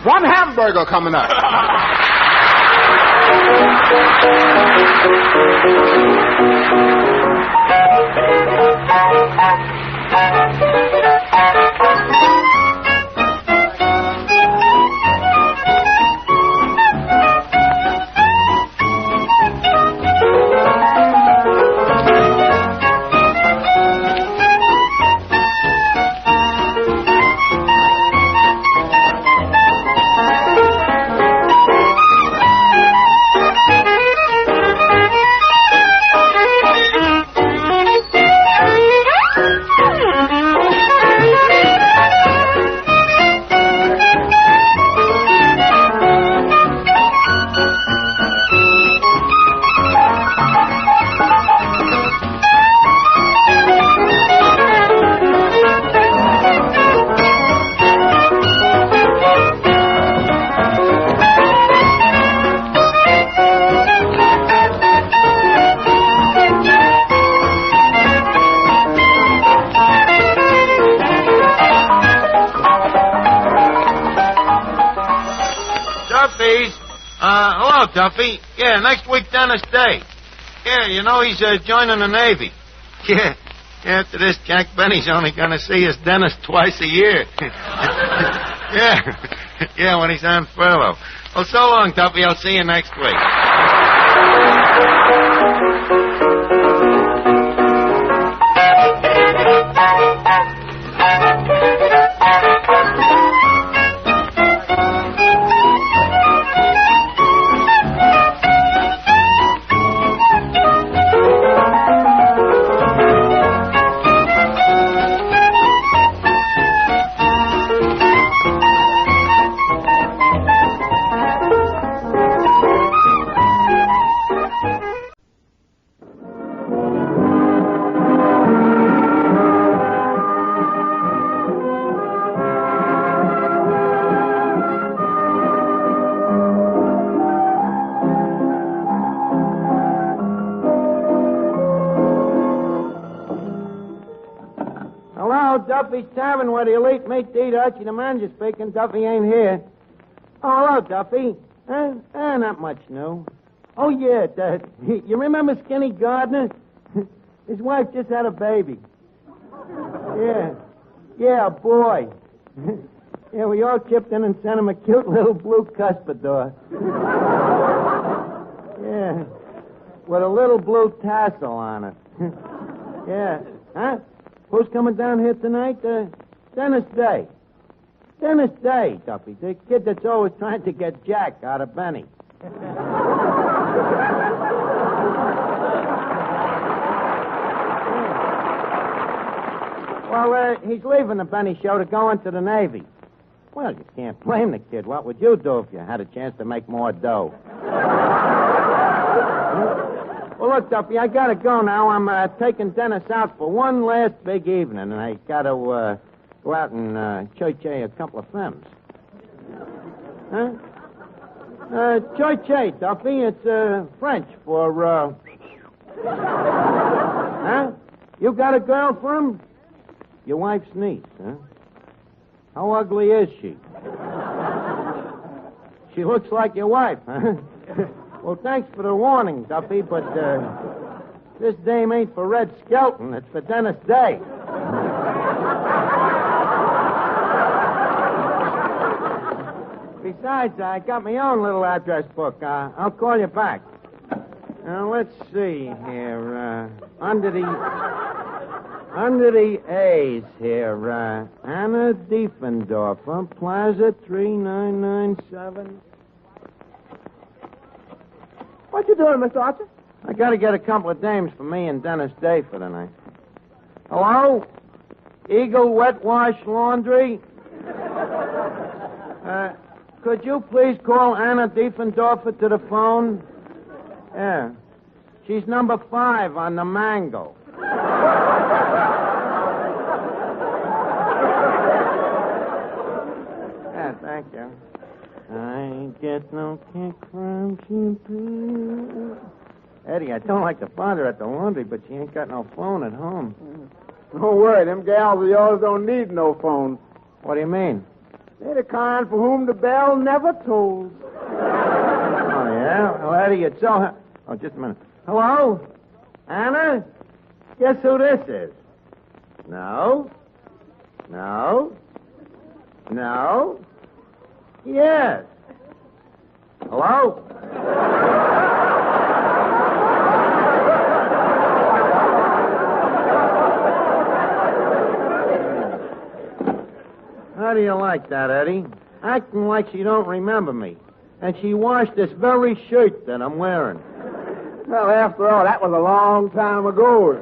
One hamburger coming up. Duffy. Yeah, next week, Dennis Day. Yeah, you know, he's joining the Navy. Yeah. After this, Jack Benny's only going to see his dentist twice a year. Yeah, when he's on furlough. Well, so long, Duffy. I'll see you next week. Duffy's Tavern, where the elite meet to eat. Archie the manager speaking. Duffy ain't here. Oh, hello, Duffy. Not much new. Oh, yeah, you remember Skinny Gardner? His wife just had a baby. Yeah, a boy. Yeah, we all chipped in and sent him a cute little blue cuspidor. Yeah, with a little blue tassel on it. Yeah. Huh? Who's coming down here tonight? Dennis Day. Dennis Day, Duffy. The kid that's always trying to get Jack out of Benny. Well, he's leaving the Benny show to go into the Navy. Well, you can't blame the kid. What would you do if you had a chance to make more dough? Well, look, Duffy, I gotta go now. I'm taking Dennis out for one last big evening, and I gotta go out and church a couple of femmes. Huh? Church, Duffy. It's French for Huh? You got a girl for him? Your wife's niece, huh? How ugly is she? She looks like your wife, huh? Well, thanks for the warning, Duffy, but this dame ain't for Red Skelton. It's for Dennis Day. Besides, I got my own little address book. I'll call you back. Now, let's see here. Under the A's here, Anna Diefendorfer, Plaza 3997. What you doing, Mr. Archer? I gotta get a couple of dames for me and Dennis Day for the night. Hello? Eagle Wet Wash Laundry? Could you please call Anna Diefendorfer to the phone? Yeah. She's number 5 on the Mango. Yeah, thank you. I get no kick from shampoo. Eddie, I don't like to bother at the laundry, but she ain't got no phone at home. Don't worry, them gals of yours don't need no phone. What do you mean? They're the kind for whom the bell never tolls. Oh, yeah? Well, Eddie, it's so... Oh, just a minute. Hello? Anna? Guess who this is? No? No? No? Yes. Hello? How do you like that, Eddie? Acting like she don't remember me. And she washed this very shirt that I'm wearing. Well, after all, that was a long time ago.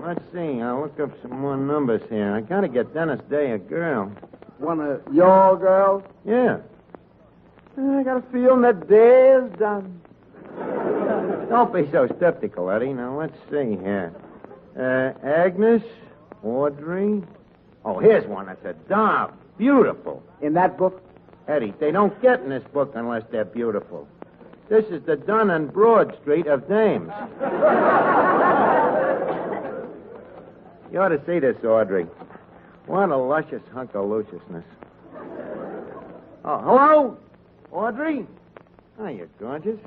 Let's see. I'll look up some more numbers here. I gotta get Dennis Day a girl. One of your girls? Yeah. I got a feeling that day is done. Don't be so skeptical, Eddie. Now, let's see here. Agnes, Audrey. Oh, here's one that's a doll. Beautiful. In that book? Eddie, they don't get in this book unless they're beautiful. This is the Dun and Broad Street of dames. You ought to see this, Audrey. What a luscious hunk of lusciousness. Oh, hello? Audrey? Hiya, gorgeous.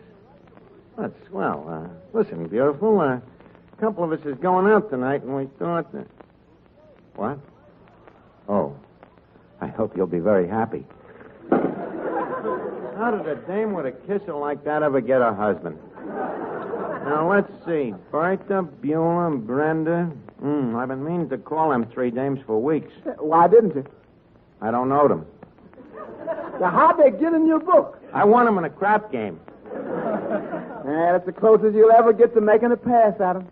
That's swell. Listen, beautiful, a couple of us is going out tonight, and we thought that... What? Oh, I hope you'll be very happy. How did a dame with a kisser like that ever get a husband? Now, let's see. Bertha, Beulah, and Brenda. I've been meaning to call them three dames for weeks. Why didn't you? I don't know them. Now, how'd they get in your book? I won them in a crap game. Yeah, that's the closest you'll ever get to making a pass at them.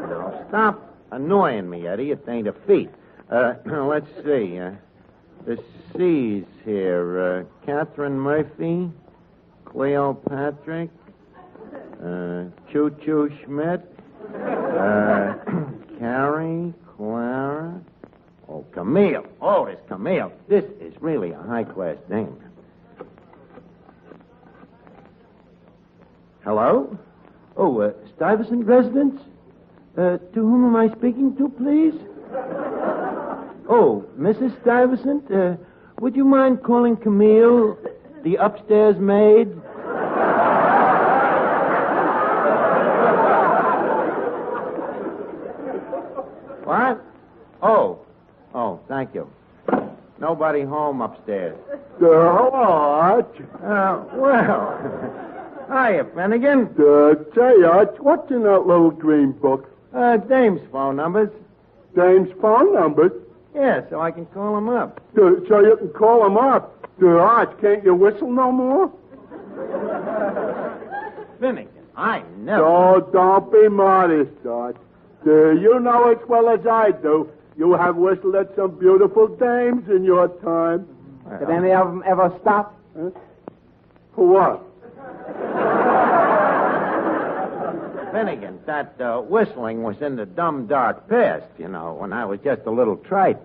Now, stop annoying me, Eddie. It ain't a feat. Let's see. The C's here. Catherine Murphy, Cleopatra, Choo Choo Schmidt, Carrie, Clara. Oh, Camille. Oh, it's Camille. This is really a high-class name. Hello? Oh, Stuyvesant residence? To whom am I speaking to, please? Oh, Mrs. Stuyvesant, would you mind calling Camille, the upstairs maid? What? Oh, thank you. Nobody home upstairs. Arch. Well, hiya, Finnegan. Say, Arch, what's in that little green book? Dame's phone numbers. Dame's phone numbers? Yeah, so I can call them up. So you can call them up. Arch, can't you whistle no more? Finnegan, I never... Oh, don't be modest, Arch. You know as well as I do, you have whistled at some beautiful dames in your time. Well, did any of them ever stop? Huh? For what? Finnegan, that whistling was in the dumb, dark past, when I was just a little trite.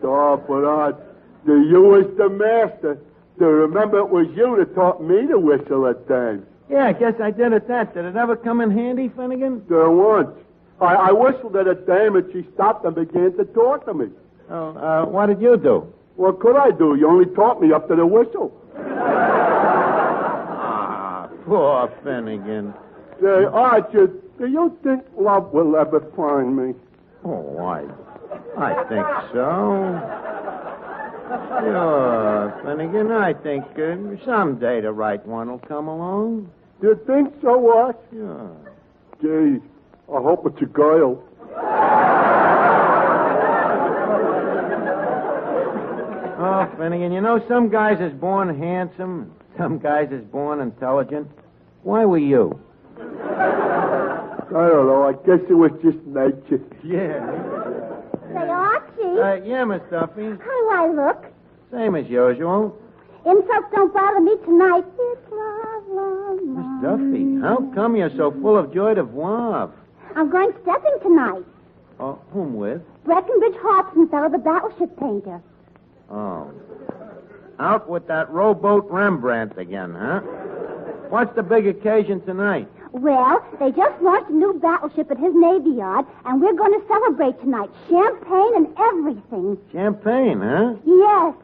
Oh, but Arch, you was the master. Remember, it was you that taught me to whistle at dames. Yeah, I guess I did at that. Did it ever come in handy, Finnegan? Once. I whistled at a dame and she stopped and began to talk to me. Oh, what did you do? What could I do? You only taught me up to the whistle. Ah, poor Finnegan. Say, Arch, do you think love will ever find me? Oh, I think so. Sure, Finnegan, I think someday the right one will come along. You think so, Arch? Sure. Gee, I hope it's a girl. Oh, Finnegan, some guys is born handsome, some guys is born intelligent. Why were you? I don't know. I guess it was just nature. Yeah. Say, Archie. Yeah, Miss Duffy. How do I look? Same as usual. Insults don't bother me tonight. It's love, love, love. Miss Duffy, how come you're so full of joy de vivre? I'm going stepping tonight. Oh, whom with? Breckenridge Hobsonfellow, the battleship painter. Oh. Out with that rowboat Rembrandt again, huh? What's the big occasion tonight? Well, they just launched a new battleship at his Navy Yard, and we're going to celebrate tonight. Champagne and everything. Champagne, huh? Yes.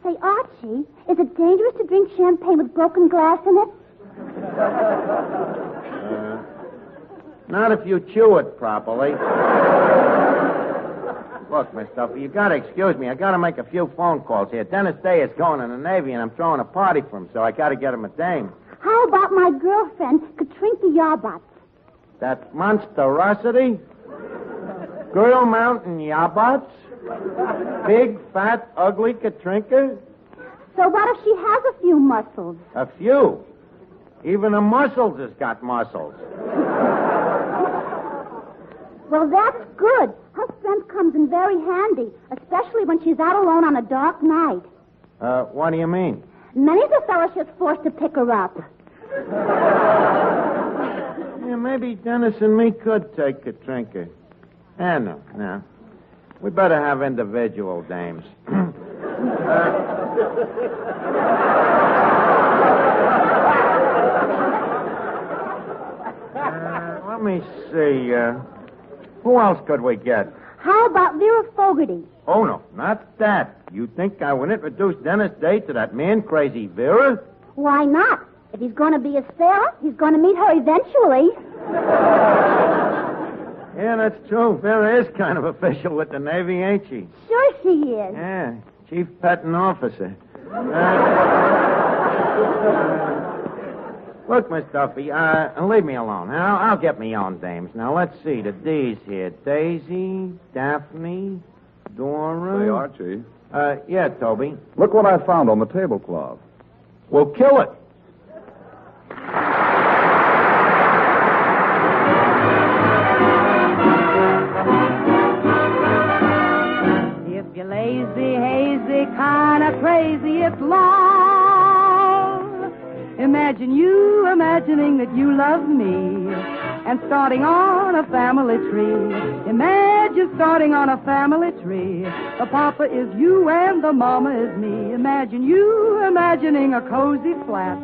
Say, Archie, is it dangerous to drink champagne with broken glass in it? Not if you chew it properly. Look, Miss Duffy, you gotta excuse me. I gotta make a few phone calls here. Dennis Day is going in the Navy, and I'm throwing a party for him, so I gotta get him a dame. How about my girlfriend, Katrinka Yarbots? That monstrosity? Girl Mountain Yarbots? Big, fat, ugly Katrinka? So what if she has a few muscles? A few? Even the muscles has got muscles. Well, that's good. Her strength comes in very handy, especially when she's out alone on a dark night. What do you mean? Many's a fellowship's forced to pick her up. Yeah, maybe Dennis and me could take Katrinka. No. We better have individual dames. Let me see. Who else could we get? How about Vera Fogarty? Oh, no, not that. You think I would introduce Dennis Day to that man, Crazy Vera? Why not? If he's going to be a Sarah, he's going to meet her eventually. Yeah, that's true. Vera is kind of official with the Navy, ain't she? Sure she is. Yeah, Chief Petting Officer. Look, Miss Duffy, leave me alone. I'll get me own dames. Now, let's see. The D's here. Daisy, Daphne, Dora. Say, Archie. Yeah, Toby. Look what I found on the tablecloth. We'll kill it. If you're lazy, hazy, kind of crazy, it's love. Imagine you imagining that you love me and starting on a family tree. Imagine starting on a family tree. The papa is you and the mama is me. Imagine you imagining a cozy flat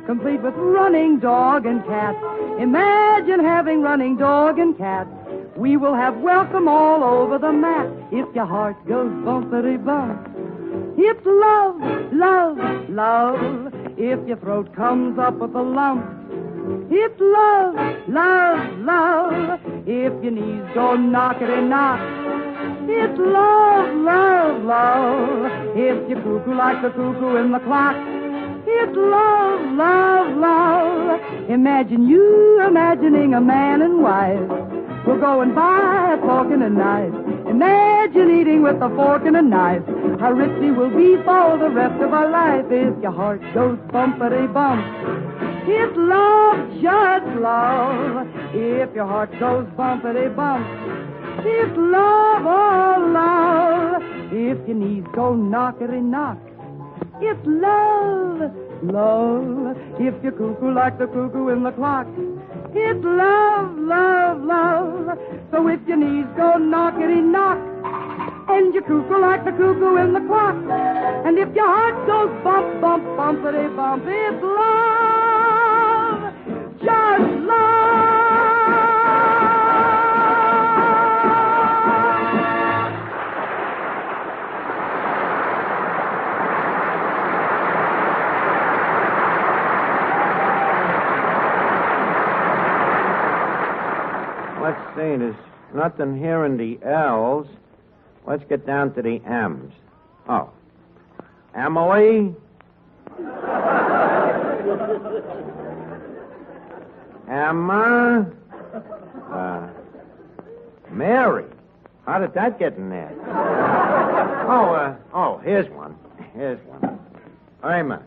complete with running dog and cat. Imagine having running dog and cat. We will have welcome all over the mat. If your heart goes bumpity bump, it's love, love, love. If your throat comes up with a lump, it's love, love, love. If your knees go knockety knock, it's love, love, love. If you cuckoo like the cuckoo in the clock, it's love, love, love. Imagine you imagining a man and wife. We'll go and buy a fork and a knife. Imagine eating with a fork and a knife. How rich we will be for the rest of our life. If your heart goes bumpity bump, it's love, just love. If your heart goes bumpity bump, it's love, oh love. If your knees go knockety knock, it's love, love. If you cuckoo like the cuckoo in the clock, it's love, love, love. So if your knees go knockety knock, and you cuckoo like the cuckoo in the clock, and if your heart goes bump, bump, bumpity bump, it's love, just love. Let's see, there's nothing here in the L's. Let's get down to the M's. Oh. Emily? Emma? Mary? How did that get in there? Oh, here's one. Here's one. Emma.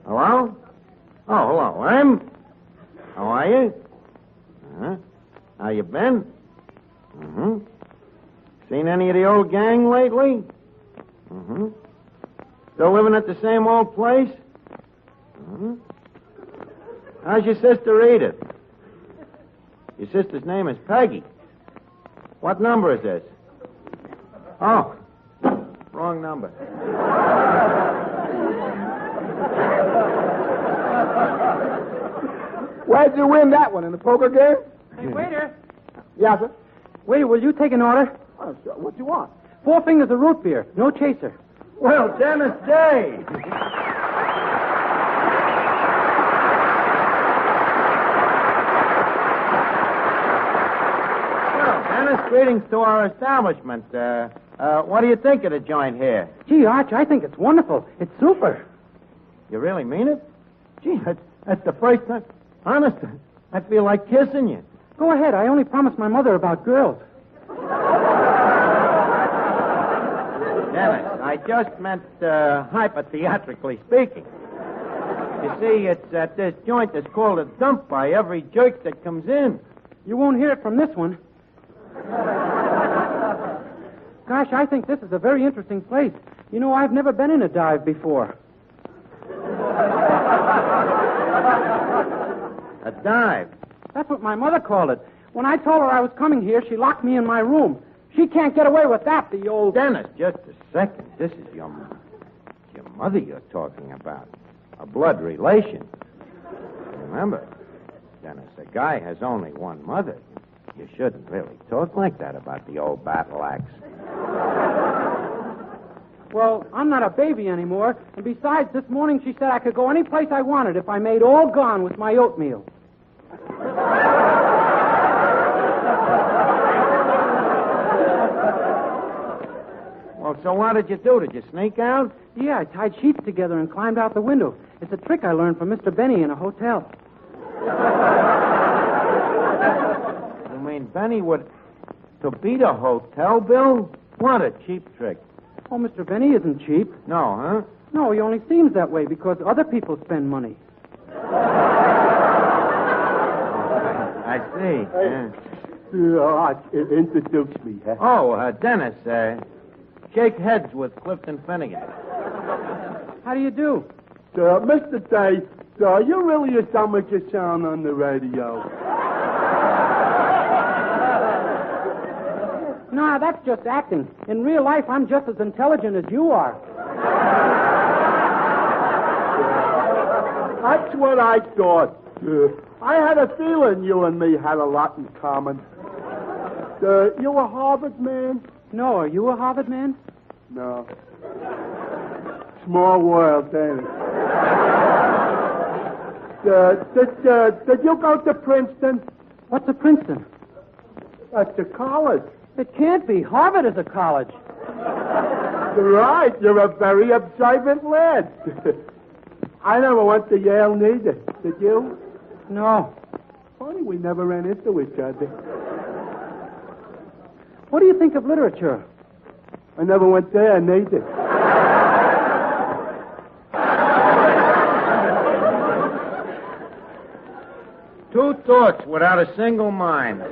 Hello? Oh, hello, How are you? How you been? Seen any of the old gang lately? Still living at the same old place? How's your sister Edith? Your sister's name is Peggy. What number is this? Oh, wrong number. Where'd you win that one, in the poker game? Hey, waiter. Yes, sir. Waiter, will you take an order? Oh, sure. What you want? 4 fingers of root beer, no chaser. Well, Dennis Day. Well, Dennis, greetings to our establishment. What do you think of the joint here? Gee, Arch, I think it's wonderful. It's super. You really mean it? Gee, that's the first time. Honest, I feel like kissing you. Go ahead. I only promised my mother about girls. Dennis, I just meant hyper-theatrically speaking. You see, it's at this joint that's called a dump by every jerk that comes in. You won't hear it from this one. Gosh, I think this is a very interesting place. You know, I've never been in a dive before. A dive? That's what my mother called it. When I told her I was coming here, she locked me in my room. She can't get away with that, the old... Dennis, just a second. This is your mother you're talking about. A blood relation. Remember, Dennis. A guy has only one mother. You shouldn't really talk like that about the old battle axe. Well, I'm not a baby anymore. And besides, this morning she said I could go any place I wanted if I made all gone with my oatmeal. Well, so what did you do? Did you sneak out? Yeah, I tied sheets together and climbed out the window. It's a trick I learned from Mr. Benny in a hotel. You mean Benny would... to beat a hotel bill? What a cheap trick. Oh, Mr. Benny isn't cheap. No, huh? No, he only seems that way because other people spend money. I see. Introduce me, huh? Oh, Dennis, shake heads with Clifton Finnegan. How do you do? Mr. Day, you're really as dumb as you sound on the radio. No, that's just acting. In real life, I'm just as intelligent as you are. That's what I thought. I had a feeling you and me had a lot in common. You a Harvard man? No, are you a Harvard man? No. Small world, ain't it? Did you go to Princeton? What's a Princeton? That's a college. It can't be. Harvard is a college. Right. You're a very observant lad. I never went to Yale neither. Did you? No. Funny we never ran into each other. What do you think of literature? I never went there neither. Two thoughts without a single mind.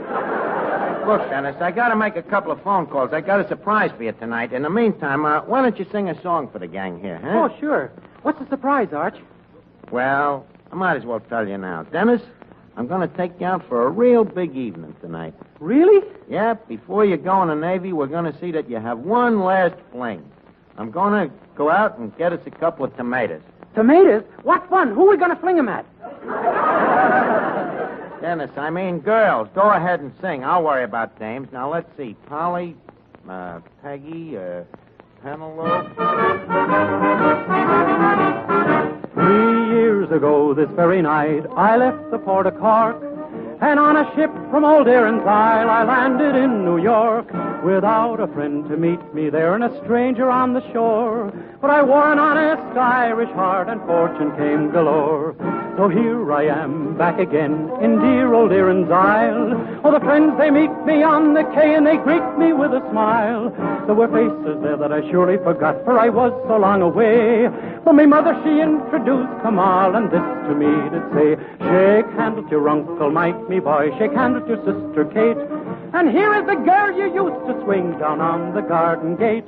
Look, Dennis, I got to make a couple of phone calls. I got a surprise for you tonight. In the meantime, why don't you sing a song for the gang here, huh? Oh, sure. What's the surprise, Arch? Well, I might as well tell you now. Dennis, I'm going to take you out for a real big evening tonight. Really? Yeah, before you go in the Navy, we're going to see that you have one last fling. I'm going to go out and get us a couple of tomatoes. Tomatoes? What fun. Who are we going to fling them at? Dennis, I mean girls. Go ahead and sing. I'll worry about dames. Now, let's see. Polly, Peggy, Penelope. 3 years ago this very night, I left the port of Cork, and on a ship from Old Erin's Isle, I landed in New York, without a friend to meet me there and a stranger on the shore. But I wore an honest Irish heart, and fortune came galore. So here I am, back again in dear Old Erin's Isle. Oh, the friends, they meet me on the quay, and they greet me with a smile. There were faces there that I surely forgot, for I was so long away. For my mother, she introduced Kamal, and this to me did say, shake hands with your Uncle Mike, me boy, shake hands with your sister Kate. And here is the girl you used to swing down on the garden gate.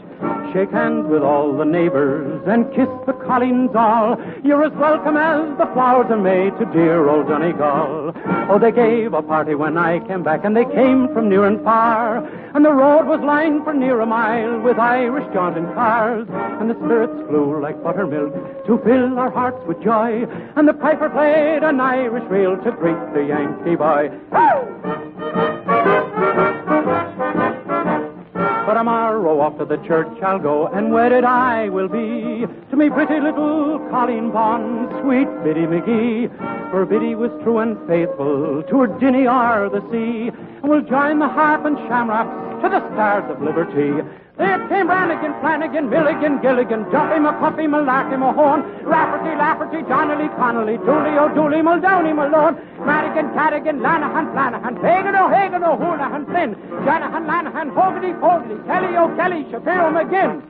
Shake hands with all the neighbors and kiss the colleens all. You're as welcome as the flowers in May to dear old Donegal. Oh, they gave a party when I came back, and they came from near and far. And the road was lined for near a mile with Irish jaunting cars. And the spirits flew like buttermilk to fill our hearts with joy. And the piper played an Irish reel to greet the Yankee boy. But tomorrow off to the church I'll go, and wedded I will be to me pretty little Colleen Bond, sweet Biddy McGee. For Biddy was true and faithful to her Dinny or the sea, and we'll join the harp and shamrocks to the stars of liberty. There came Brannigan, Flanagan, Milligan, Gilligan, Duffy, McCuffy, Malarkey, Mahone, Rafferty, Lafferty, Donnelly, Connolly, Dooley, O'Dooley, Muldowney, Malone, Madigan, Cadigan, Lanahan, Flanahan, Hagan, O'Houlihan, Flynn, Janahan, Lanahan, Fogarty, Fogarty, Kelly, O'Kelly, Shapiro, McGinn.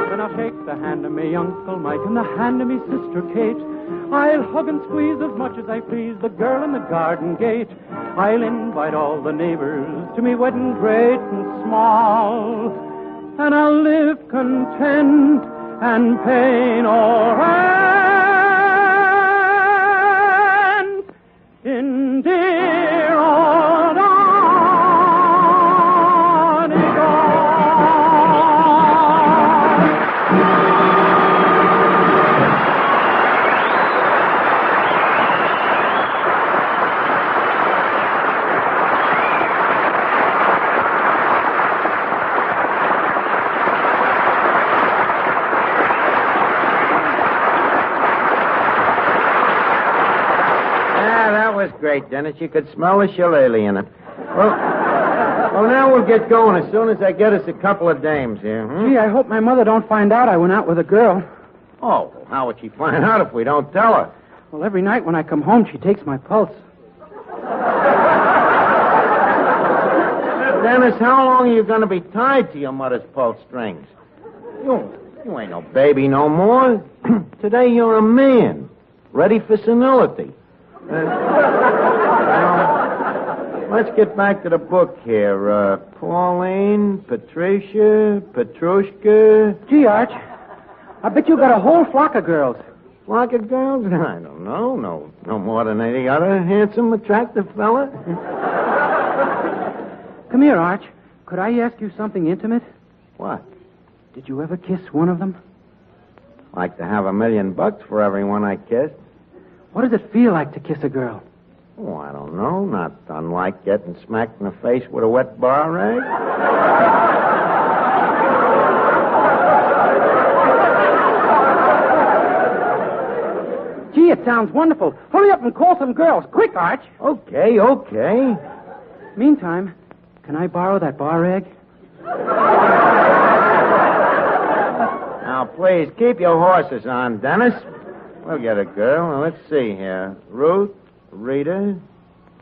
Then I'll shake the hand of me Uncle Mike and the hand of me sister Kate. I'll hug and squeeze as much as I please the girl in the garden gate. I'll invite all the neighbors to me wedding great and small. And I'll live content and pay no rent in dear old Dennis. You could smell the shillelagh in it. Well, now we'll get going as soon as I get us a couple of dames here. Gee, I hope my mother don't find out I went out with a girl. Oh, well, how would she find out if we don't tell her? Well, every night when I come home, she takes my pulse. Dennis, how long are you going to be tied to your mother's pulse strings? You ain't no baby no more. Today you're a man, ready for senility. Let's get back to the book here. Pauline, Patricia, Petrushka. Gee, Arch, I bet you got a whole flock of girls. Flock of girls? I don't know. No more than any other handsome, attractive fella. Come here, Arch. Could I ask you something intimate? What? Did you ever kiss one of them? Like to have $1 million for everyone I kissed. What does it feel like to kiss a girl? Oh, I don't know. Not unlike getting smacked in the face with a wet bar rag. Gee, it sounds wonderful. Hurry up and call some girls. Quick, Arch. Okay. Meantime, can I borrow that bar rag? Now, please, keep your horses on, Dennis. We'll get a girl. Now, let's see here. Ruth, Rita.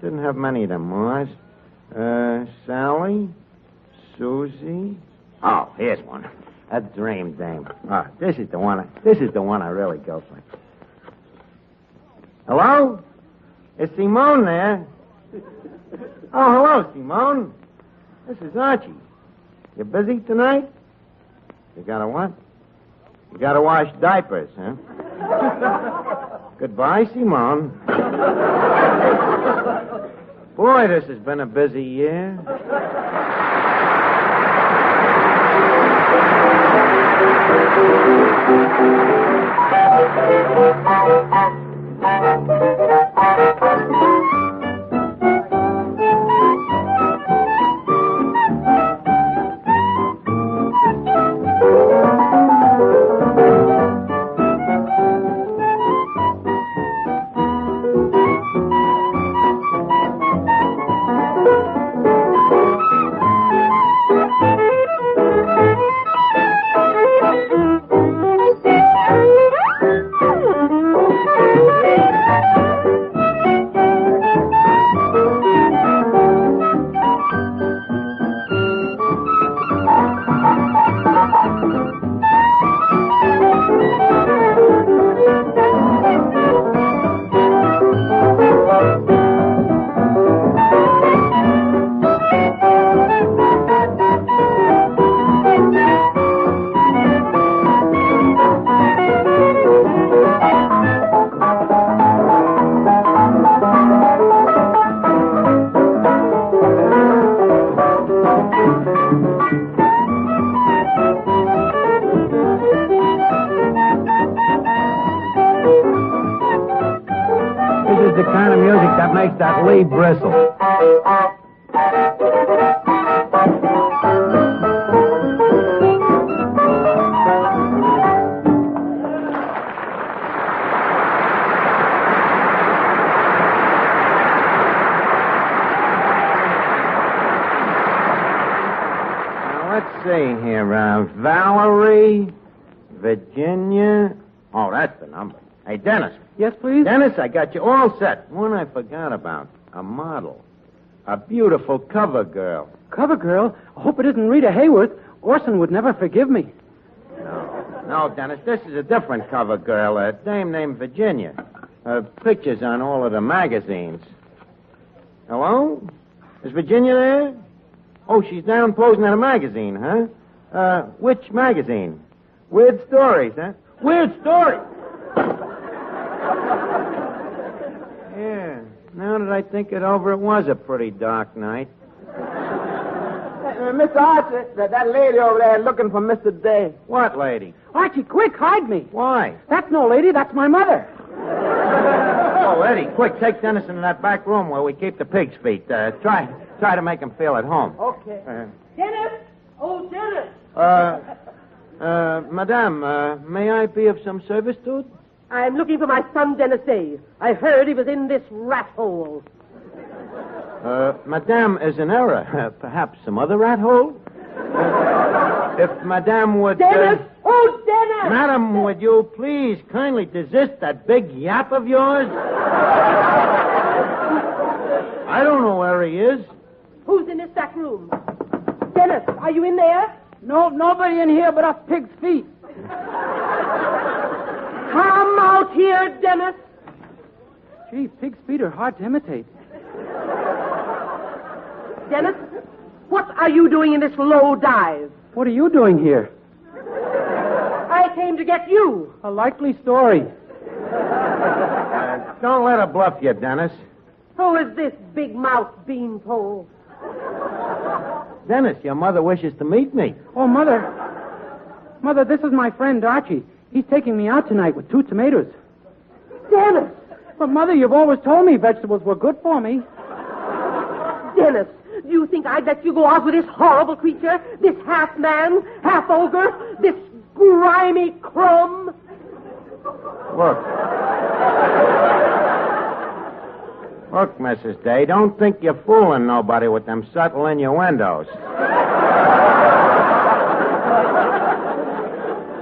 Didn't have many of them, Mars. Sally, Susie. Oh, here's one. A dream dame. Ah, this is the one I really go for. Hello? Is Simone there? Oh, hello, Simone. This is Archie. You busy tonight? You gotta what? You gotta wash diapers, huh? Goodbye, Simone. Boy, this has been a busy year. That Lee bristle. Now, let's see here. Valerie, Virginia. Oh, that's the number. Hey, Dennis. Yes, please? Dennis, I got you all set. One I forgot about. A model. A beautiful cover girl. Cover girl? I hope it isn't Rita Hayworth. Orson would never forgive me. No, Dennis, this is a different cover girl. A dame named Virginia. Pictures on all of the magazines. Hello? Is Virginia there? Oh, she's down posing at a magazine, huh? Which magazine? Weird Stories, huh? Weird Stories! Yeah, now that I think it over, it was a pretty dark night. Mr. Archie, that lady over there looking for Mr. Day. What lady? Archie, quick, hide me. Why? That's no lady, that's my mother. Oh, Eddie, quick, take Dennis into that back room where we keep the pig's feet. Try to make him feel at home. Okay. Dennis! Oh, Dennis! Madame, may I be of some service to it? I'm looking for my son, Dennis Day. I heard he was in this rat hole. Madame is in error. Perhaps some other rat hole? If Madame would... Dennis! Oh, Dennis! Madam, would you please kindly desist that big yap of yours? I don't know where he is. Who's in this back room? Dennis, are you in there? No, nobody in here but us pig's feet. Come out here, Dennis. Gee, pig's feet are hard to imitate. Dennis, what are you doing in this low dive? What are you doing here? I came to get you. A likely story. Don't let her bluff you, Dennis. Who is this big mouth beanpole? Dennis, your mother wishes to meet me. Oh, Mother. Mother, this is my friend Archie. He's taking me out tonight with 2 tomatoes. Dennis! But, Mother, you've always told me vegetables were good for me. Dennis, do you think I'd let you go out with this horrible creature? This half-man, half-ogre? This grimy crumb? Look, Mrs. Day, don't think you're fooling nobody with them subtle innuendos.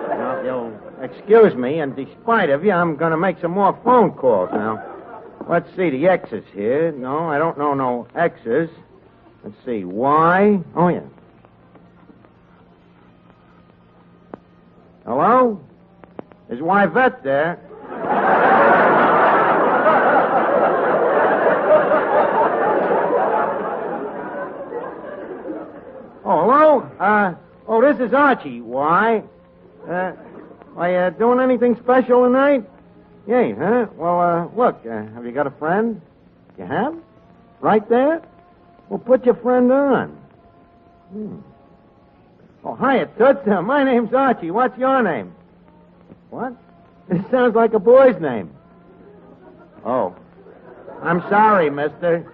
Now, if you'll excuse me, and despite of you, I'm going to make some more phone calls now. Let's see, the X's here. No, I don't know no X's. Let's see, Y. Oh, yeah. Hello? Is Yvette there? Oh, hello? This is Archie. Why? Are you doing anything special tonight? You ain't, huh? Well, look, have you got a friend? You have? Right there? Well, put your friend on. Oh, hiya, Toots. My name's Archie. What's your name? What? This sounds like a boy's name. Oh. I'm sorry, mister.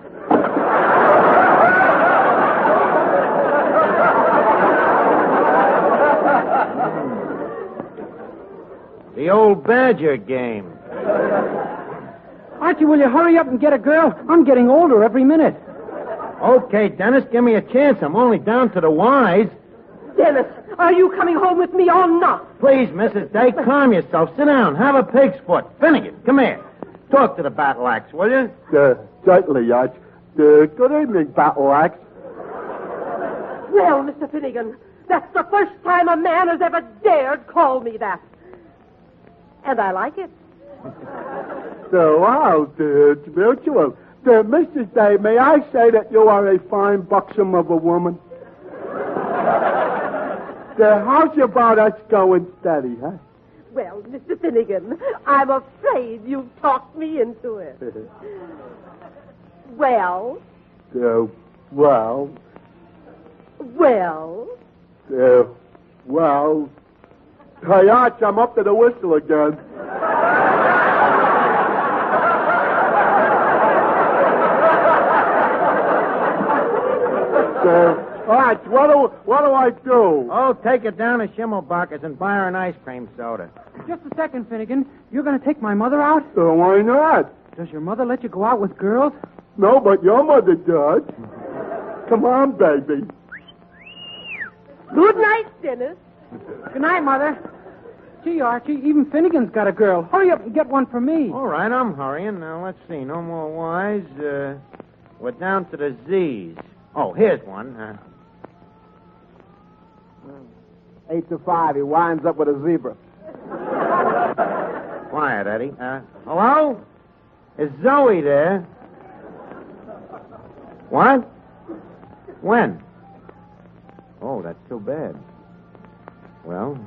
The old badger game. Archie, will you hurry up and get a girl? I'm getting older every minute. Okay, Dennis, give me a chance. I'm only down to the Y's. Dennis, are you coming home with me or not? Please, Mrs. Day, calm yourself. Sit down. Have a pig's foot. Finnegan, come here. Talk to the battle axe, will you? Certainly, Arch. Good evening, battle axe. Well, Mr. Finnegan, that's the first time a man has ever dared call me that. And I like it. Wow, it's mutual. Mrs. Day, may I say that you are a fine buxom of a woman? How's about us going steady, huh? Well, Mr. Finnegan, I'm afraid you've talked me into it. Well? Well? Hey, Arch, I'm up to the whistle again. Arch, what do I do? Oh, take her down to Schimmelbacher's and buy her an ice cream soda. Just a second, Finnegan. You're going to take my mother out? Why not? Does your mother let you go out with girls? No, but your mother does. Come on, baby. Good night, Dennis. Good night, Mother. Gee, Archie, even Finnegan's got a girl. Hurry up and get one for me. All right, I'm hurrying. Now, let's see. No more Y's. We're down to the Z's. Oh, here's one. 8 to 5. He winds up with a zebra. Quiet, Eddie. Hello? Is Zoe there? What? When? Oh, that's too bad. Well,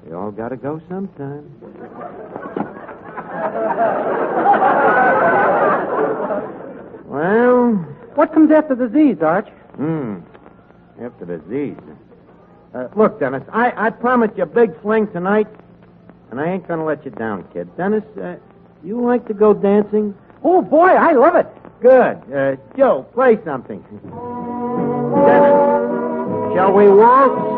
we all gotta go sometime. Well... What comes after the Z's, Arch? After the Z's. Look, Dennis, I promised you a big fling tonight, and I ain't gonna let you down, kid. Dennis, you like to go dancing? Oh, boy, I love it. Good. Joe, play something. Dennis, shall we waltz?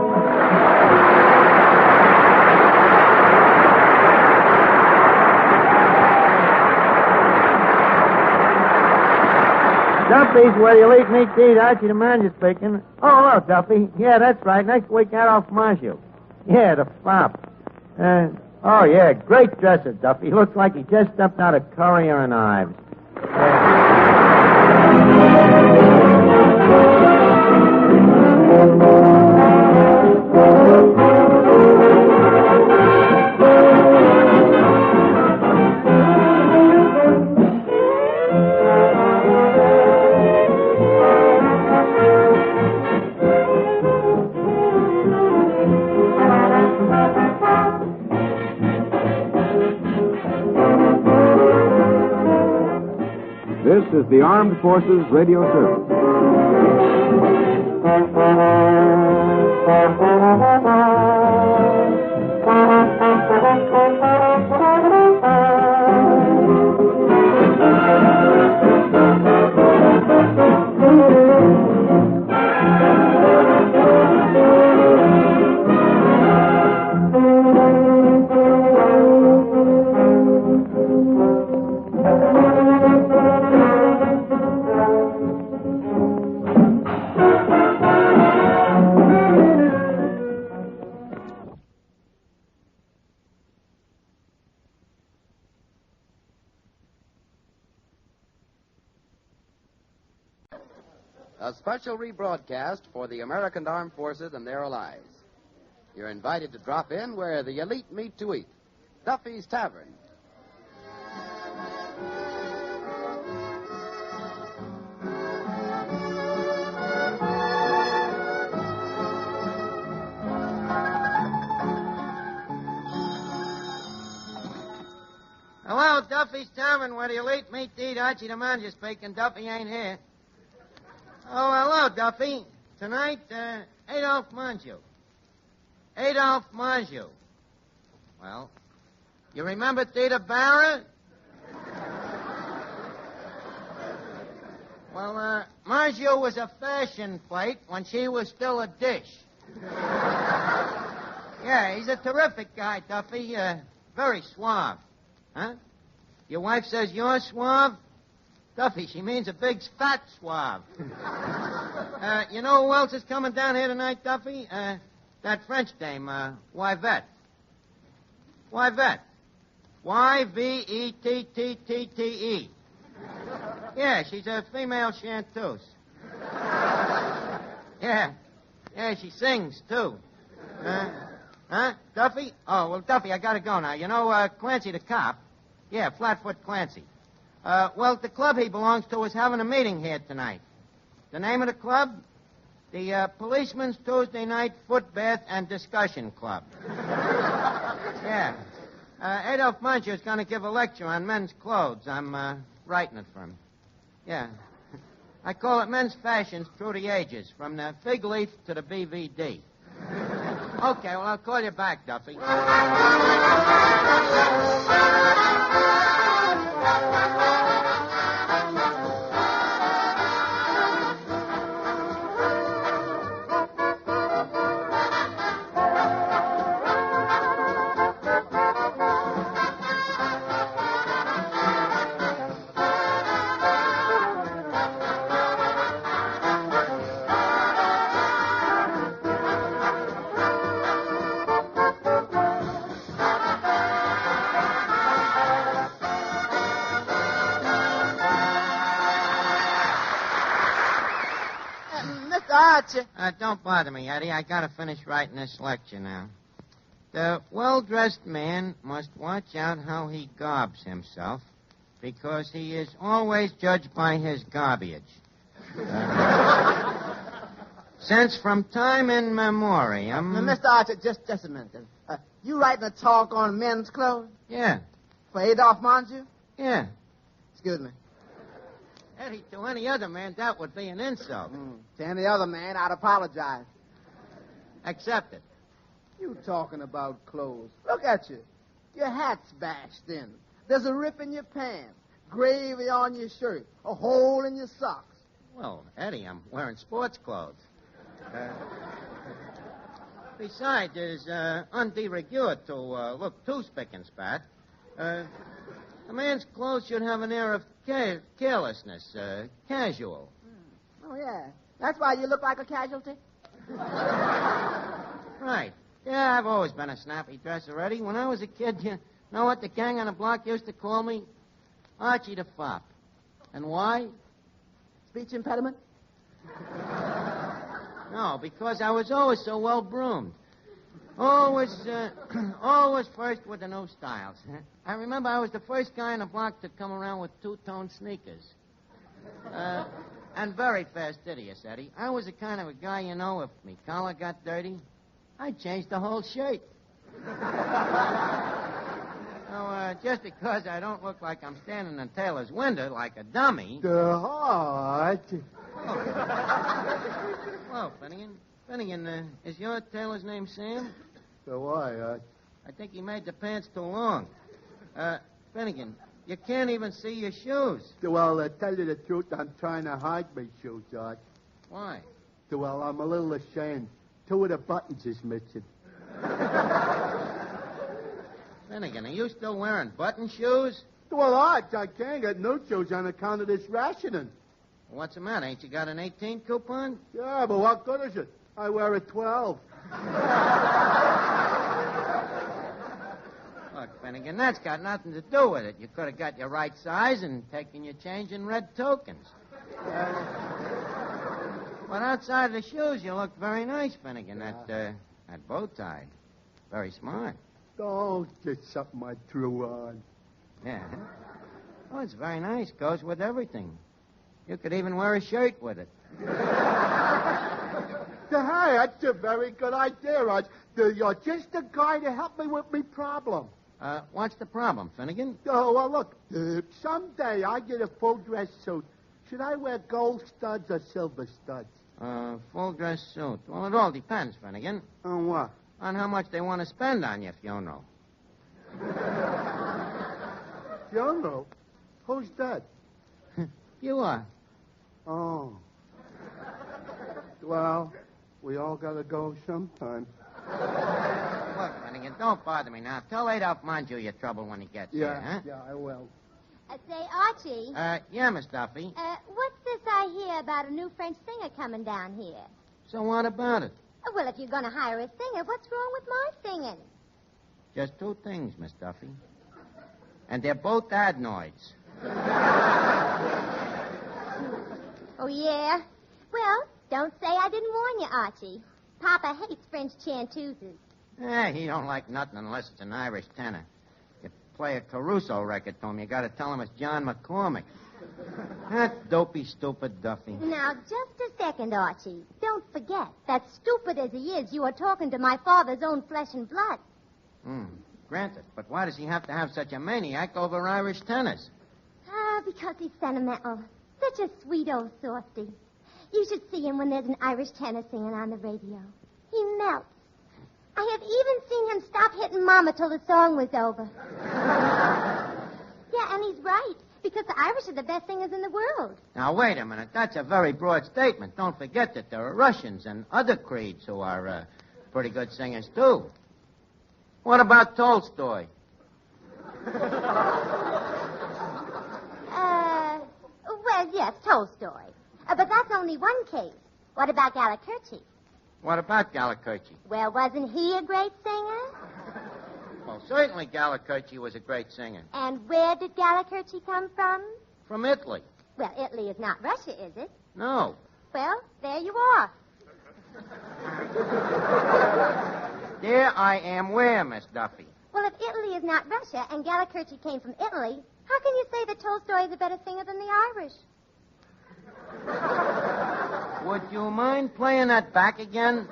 Duffy's where the elite meet to eat. Archie the manager speaking. Oh, hello, Duffy. Yeah, that's right. Next week, Adolph Marshall. Yeah, the fop. Oh, yeah, great dresser, Duffy. He looks like he just stepped out of Courier and Ives. This is the Armed Forces Radio Service. A special rebroadcast for the American Armed Forces and their allies. You're invited to drop in where the elite meet to eat. Duffy's Tavern. Hello, Duffy's Tavern, where the elite meet to eat. Archie the manager speaking. Duffy ain't here. Oh, hello, Duffy. Tonight, Adolph Manju. Adolph Manju. Well, you remember Theda Barra? Well, Manju was a fashion plate when she was still a dish. Yeah, he's a terrific guy, Duffy. Very suave. Huh? Your wife says you're suave? Duffy, she means a big fat suave. You know who else is coming down here tonight, Duffy? That French dame, Yvette. Yvette. Y-V-E-T-T-T-T-E. Yeah, she's a female chanteuse. Yeah, she sings, too. Huh? Duffy? Oh, well, Duffy, I gotta go now. You know, Clancy the cop. Yeah, Flatfoot Clancy. Well, the club he belongs to is having a meeting here tonight. The name of the club? The Policeman's Tuesday Night Foot Bath and Discussion Club. Yeah. Adolph Manchu is going to give a lecture on men's clothes. I'm writing it for him. Yeah. I call it Men's Fashions Through the Ages, from the fig leaf to the BVD. Okay, well, I'll call you back, Duffy. Don't bother me, Eddie. I gotta finish writing this lecture now. The well-dressed man must watch out how he garbs himself, because he is always judged by his garbage. Since from time immemorial... Mr. Archer, just a minute. You writing a talk on men's clothes? Yeah. For Adolph Manju? Yeah. Excuse me. Eddie, to any other man, that would be an insult. To any other man, I'd apologize. Accept it. You talking about clothes. Look at you. Your hat's bashed in. There's a rip in your pants. Gravy on your shirt. A hole in your socks. Well, Eddie, I'm wearing sports clothes. Besides, there's undue rigueur to look too spick and spat. A man's clothes should have an air of carelessness, casual. Oh, yeah. That's why you look like a casualty? Right. Yeah, I've always been a snappy dresser, Eddie. When I was a kid, you know what the gang on the block used to call me? Archie the Fop. And why? Speech impediment? No, because I was always so well groomed. Always first with the new styles. I remember I was the first guy on the block to come around with two-tone sneakers. And very fastidious, Eddie. I was the kind of a guy, you know, if me collar got dirty, I'd change the whole shirt. So, just because I don't look like I'm standing in Taylor's window like a dummy... Hello, Finnegan. Finnegan, is your Taylor's name Sam? So why, I think he made the pants too long. Finnegan, you can't even see your shoes. Well, to tell you the truth, I'm trying to hide my shoes, George. Why? Well, I'm a little ashamed. 2 of the buttons is missing. Finnegan, are you still wearing button shoes? Well, I can't get new shoes on account of this rationing. What's the matter? Ain't you got an 18 coupon? Yeah, but what good is it? I wear a 12. Look, Finnegan, that's got nothing to do with it. You could have got your right size and taken your change in red tokens. But outside of the shoes, you look very nice, Finnegan. That bow tie. Very smart. Oh, just something I threw on. Yeah. Oh, it's very nice. Goes with everything. You could even wear a shirt with it. Hey, that's a very good idea, Rod. You're just the guy to help me with me problem. What's the problem, Finnegan? Oh, well, look, someday I get a full dress suit. Should I wear gold studs or silver studs? Full dress suit. Well, it all depends, Finnegan. On what? On how much they want to spend on your funeral. Funeral? Who's that? You are. Oh. Well, we all gotta go sometime. Look, Finnegan, don't bother me now. Tell Adolph Manju your trouble when he gets here, huh? Yeah, I will. Say, Archie. Yeah, Miss Duffy. What's this I hear about a new French singer coming down here? So what about it? Well, if you're going to hire a singer, what's wrong with my singing? Just 2 things, Miss Duffy. And they're both adenoids. Oh, yeah? Well, don't say I didn't warn you, Archie. Papa hates French chanteuses. He don't like nothing unless it's an Irish tenor. You play a Caruso record to him, you got to tell him it's John McCormick. That dopey, stupid Duffy. Now, just a second, Archie. Don't forget that stupid as he is, you are talking to my father's own flesh and blood. Granted. But why does he have to have such a maniac over Irish tenors? Because he's sentimental. Such a sweet old softy. You should see him when there's an Irish tenor singing on the radio. He melts. I have even seen him stop hitting Mama till the song was over. Yeah, and he's right, because the Irish are the best singers in the world. Now, wait a minute. That's a very broad statement. Don't forget that there are Russians and other creeds who are pretty good singers, too. What about Tolstoy? Well, yes, Tolstoy. But that's only one case. What about Gallikurchi? What about Gallikurchi? Well, wasn't he a great singer? Well, certainly Gallikurchi was a great singer. And where did Gallikurchi come from? From Italy. Well, Italy is not Russia, is it? No. Well, there you are. There I am where, Miss Duffy? Well, if Italy is not Russia and Gallikurchi came from Italy, how can you say that Tolstoy is a better singer than the Irish? Would you mind playing that back again?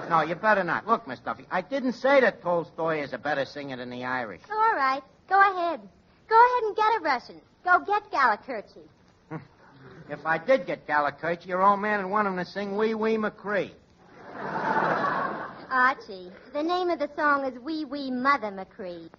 No, you better not. Look, Miss Duffy, I didn't say that Tolstoy is a better singer than the Irish. All right. Go ahead. Go ahead and get a Russian. Go get Gallikurchi. If I did get Gallikurchi, your old man would want him to sing Wee Wee McCree. Archie, the name of the song is Wee Wee Mother McCree.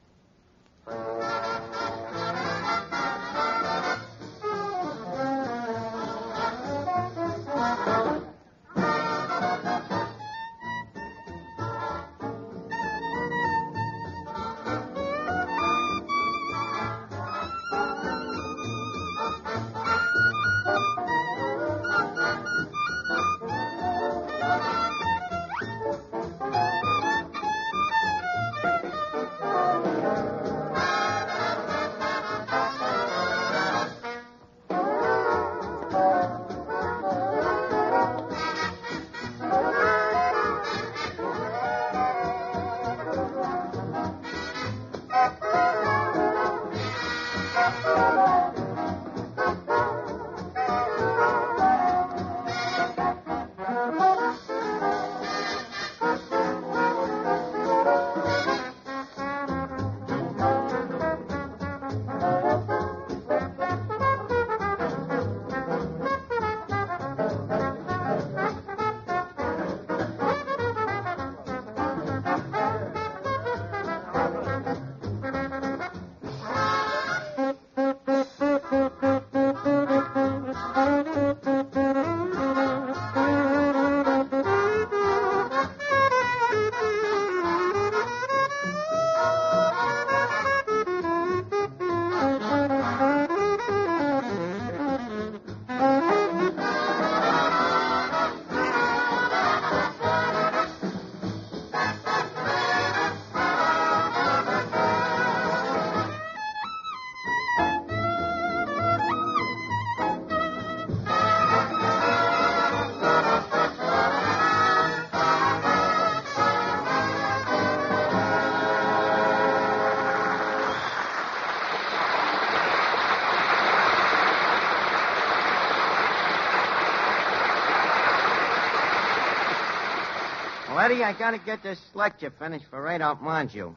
Eddie, I gotta get this lecture finished for right out Monju.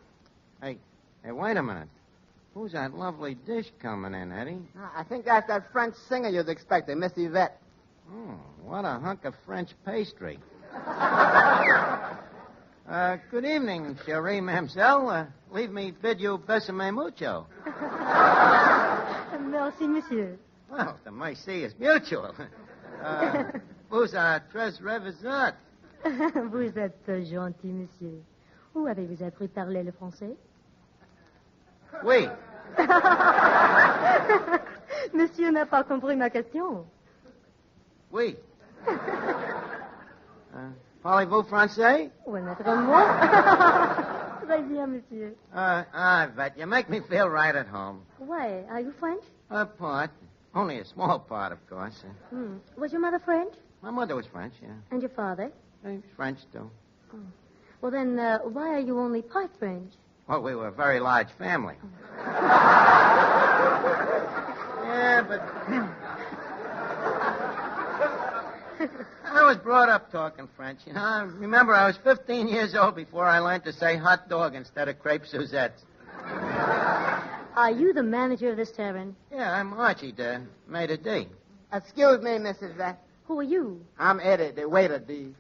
Hey, wait a minute. Who's that lovely dish coming in, Eddie? I think that's that French singer you'd expecting, Miss Yvette. Oh, what a hunk of French pastry. Good evening, chérie, mademoiselle. Leave me bid you besame mucho. Merci, monsieur. Well, the merci is mutual. Vous êtes très revisant. Vous êtes gentil, monsieur. Où avez-vous appris à parler le français? Oui. Monsieur n'a pas compris ma question. Oui. Parlez-vous français? Oui, naturellement. Très bien, monsieur. I bet you make me feel right at home. Why? Are you French? A part. Only a small part, of course. Was your mother French? My mother was French, yeah. And your father? He's French, too. Oh. Well, then, why are you only part French? Well, we were a very large family. Yeah, but... I was brought up talking French. You know, I remember I was 15 years old before I learned to say hot dog instead of crepe Suzettes. Are you the manager of this tavern? Yeah, I'm Archie, the maitre d'. Excuse me, Mrs. Yvette. Who are you? I'm Eddie, the waiter d'.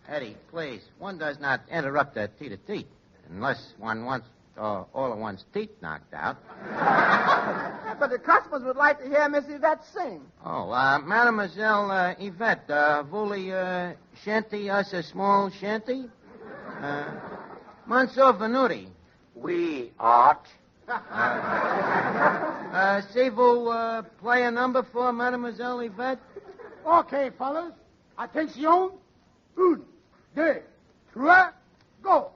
Eddie, please, one does not interrupt a tete-a-tete unless one wants all of one's teeth knocked out. But the customers would like to hear Miss Yvette sing. Oh, Mademoiselle Yvette, voulez chanter us a small shanty? Monsieur Venuti. Oui, Art. See vous play a number for Mademoiselle Yvette? Okay, fellas. Attention. 1, 2, 3, go.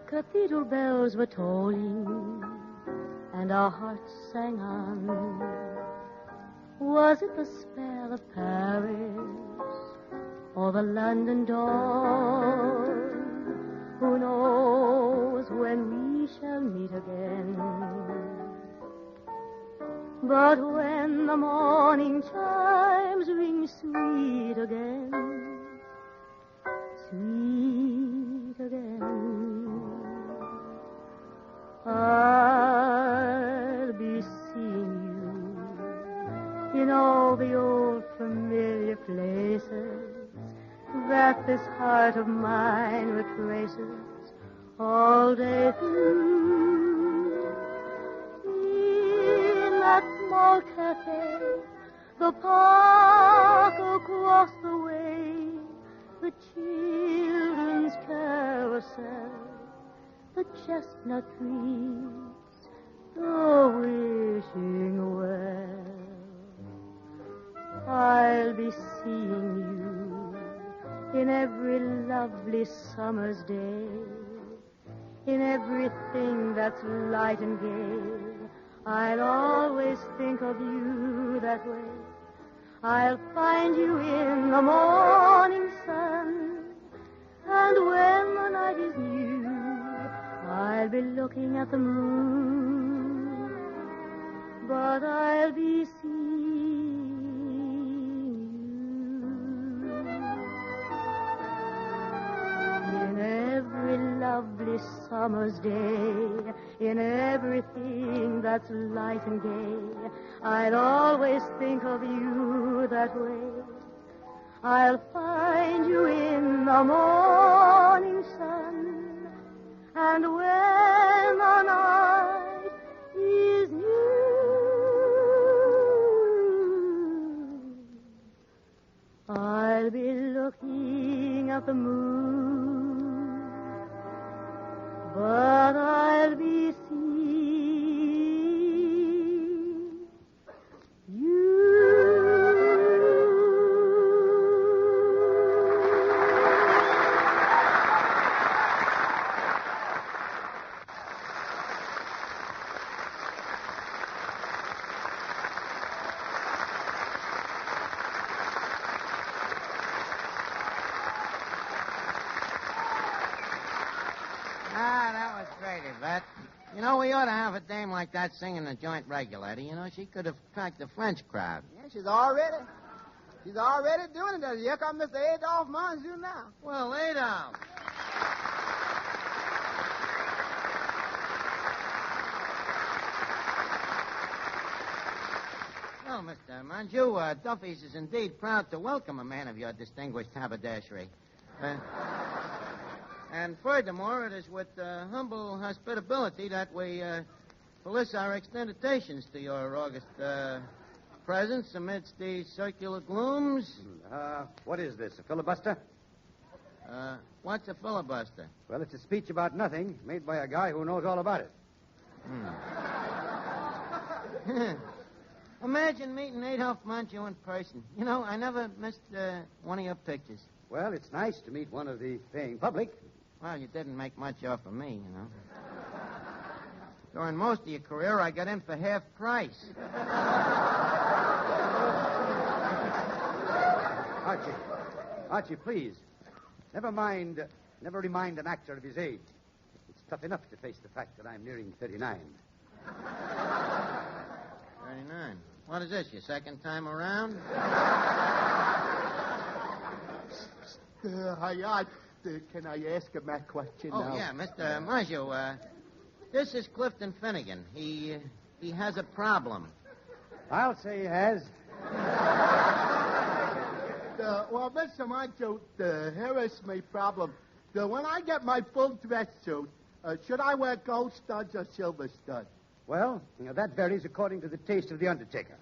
Cathedral bells were tolling, and our hearts sang on. Was it the spell of Paris or the London dawn? Who knows when we shall meet again? But when the morning chimes ring sweet again, sweet again, I'll be seeing you in all the old familiar places that this heart of mine retraces all day through. In that small cafe, the park across the way, the children's carousel, the chestnut trees, the wishing well. I'll be seeing you in every lovely summer's day, in everything that's light and gay. I'll always think of you that way. I'll find you in the morning sun, and when the night is new, I'll be looking at the moon, but I'll be seeing every lovely summer's day, in everything that's light and gay, I'll always think of you that way. I'll find you in the morning sun. And when the night is new, I'll be looking at the moon, but I'll be seeing you. Vet. You know, we ought to have a dame like that singing the joint regularly. You know, she could have cracked the French crowd. Yeah, she's already doing it. Here comes Mr. Adolph Monjou now. Well, Adolph. Well, Mr. Monjou, Duffy's is indeed proud to welcome a man of your distinguished haberdashery. And furthermore, it is with humble hospitability that we solicit our extentations to your august presence amidst these circular glooms. What is this, a filibuster? What's a filibuster? Well, it's a speech about nothing made by a guy who knows all about it. Imagine meeting Adolph Monjou in person. You know, I never missed one of your pictures. Well, it's nice to meet one of the paying public. Well, you didn't make much off of me, you know. During most of your career, I got in for half price. Archie, please. Never remind an actor of his age. It's tough enough to face the fact that I'm nearing 39. 39. What is this, your second time around? Can I ask him that question now? now? Yeah, Mr. Monjou, this is Clifton Finnegan. He has a problem. I'll say he has. Well, Mr. Monjou, here is my problem. When I get my full dress suit, should I wear gold studs or silver studs? Well, that varies according to the taste of the undertaker.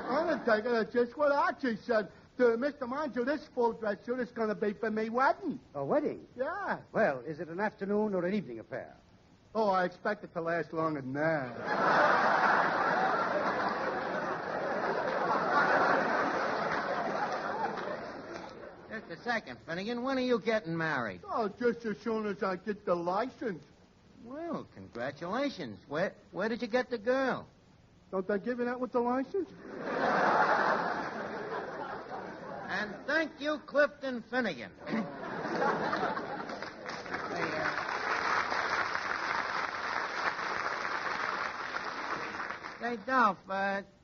Undertaker, that's just what Archie said. Mr. Monjou, this full dress suit is going to be for me wedding. A wedding? Yeah. Well, is it an afternoon or an evening affair? Oh, I expect it to last longer than that. Just a second, Finnegan. When are you getting married? Oh, just as soon as I get the license. Well, congratulations. Where did you get the girl? Don't they give you that with the license? And thank you, Clifton Finnegan. Say, Dolph,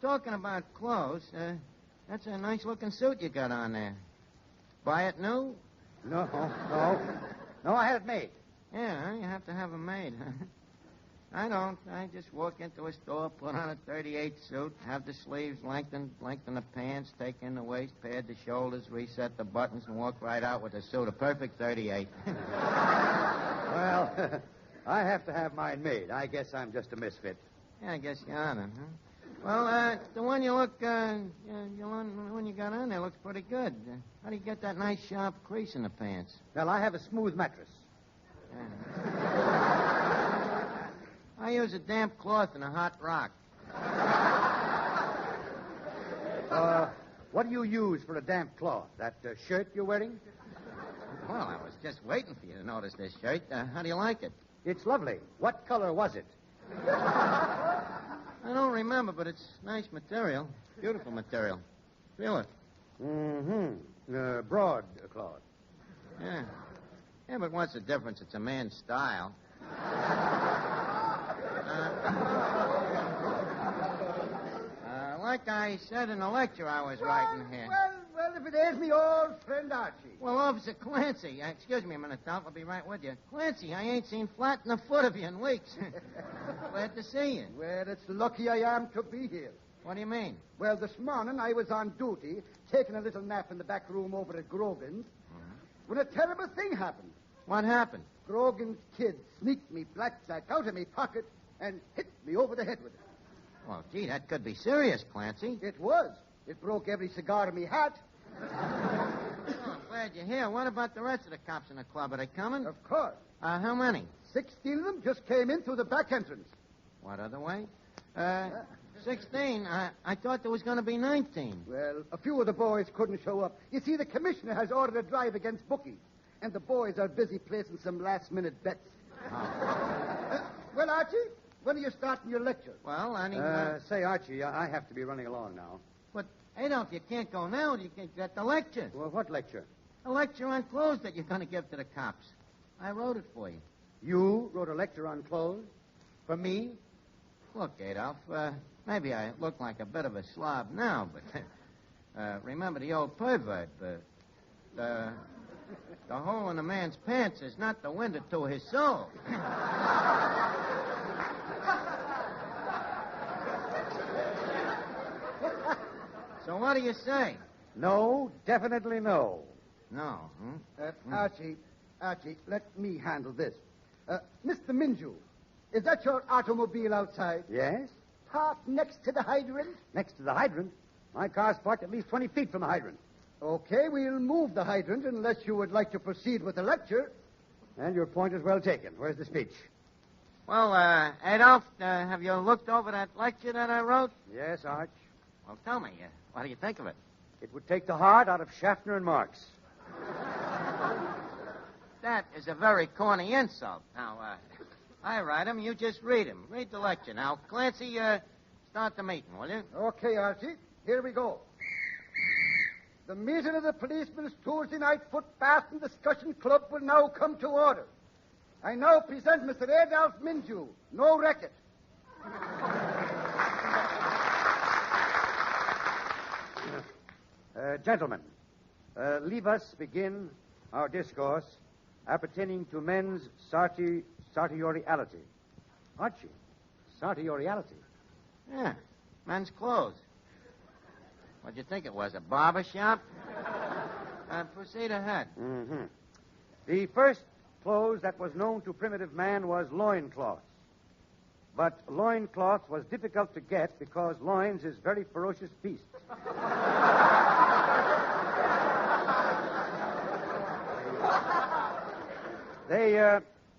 talking about clothes, that's a nice-looking suit you got on there. Buy it new? No, I had it made. Yeah, you have to have it made. I don't. I just walk into a store, put on a 38 suit, have the sleeves lengthen the pants, take in the waist, pad the shoulders, reset the buttons, and walk right out with a suit. A perfect 38. Well, I have to have mine made. I guess I'm just a misfit. Yeah, I guess you are then, huh? Well, the one you got on there looks pretty good. How do you get that nice sharp crease in the pants? Well, I have a smooth mattress. Yeah. I use a damp cloth and a hot rock. What do you use for a damp cloth? That shirt you're wearing? Well, I was just waiting for you to notice this shirt. How do you like it? It's lovely. What color was it? I don't remember, but it's nice material. Beautiful material. Feel it. Mm-hmm. Broadcloth. Yeah. Yeah, but what's the difference? It's a man's style. Like I said in the lecture I was writing here. Well, if it ain't me old friend Archie. Well, Officer Clancy. Excuse me a minute, Dolph. I'll be right with you. Clancy, I ain't seen flat in a foot of you in weeks. Glad to see you. Well, it's lucky I am to be here. What do you mean? Well, this morning I was on duty, taking a little nap in the back room over at Grogan's, when a terrible thing happened. What happened? Grogan's kid sneaked me blackjack out of me pocket and hit me over the head with it. Well, gee, that could be serious, Clancy. It was. It broke every cigar in me hat. I'm glad you're here. What about the rest of the cops in the club? Are they coming? Of course. How many? 16 of them just came in through the back entrance. What other way? 16. I thought there was going to be 19. Well, a few of the boys couldn't show up. You see, the commissioner has ordered a drive against bookies, and the boys are busy placing some last-minute bets. Well, Archie, when are you starting your lecture? Well, Say, Archie, I have to be running along now. But, Adolf, you can't go now. You can't get the lecture. Well, what lecture? A lecture on clothes that you're going to give to the cops. I wrote it for you. You wrote a lecture on clothes? For me? Look, Adolf, maybe I look like a bit of a slob now, but remember the old proverb, the hole in a man's pants is not the window to his soul. So what do you say? No, definitely no. No, Archie, let me handle this. Mr. Minju, is that your automobile outside? Yes? Parked next to the hydrant? Next to the hydrant? My car's parked at least 20 feet from the hydrant. Okay, we'll move the hydrant unless you would like to proceed with the lecture. And your point is well taken. Where's the speech? Well, Adolf, have you looked over that lecture that I wrote? Yes, Arch. Well, tell me, what do you think of it? It would take the heart out of Schaffner and Marx. That is a very corny insult. Now, I write 'em, you just read 'em. Read the lecture. Now, Clancy, start the meeting, will you? Okay, Archie. Here we go. The meeting of the Policemen's Tuesday Night Footbath and Discussion Club will now come to order. I now present Mr. Adolf Minju. No racket. Gentlemen, leave us begin our discourse appertaining to men's sartoriality. Archie, sartoriality. Yeah, men's clothes. What'd you think it was, a barber shop? Proceed ahead. Mm-hmm. The first clothes that was known to primitive man was loincloths. But loincloths was difficult to get because loins is very ferocious beasts.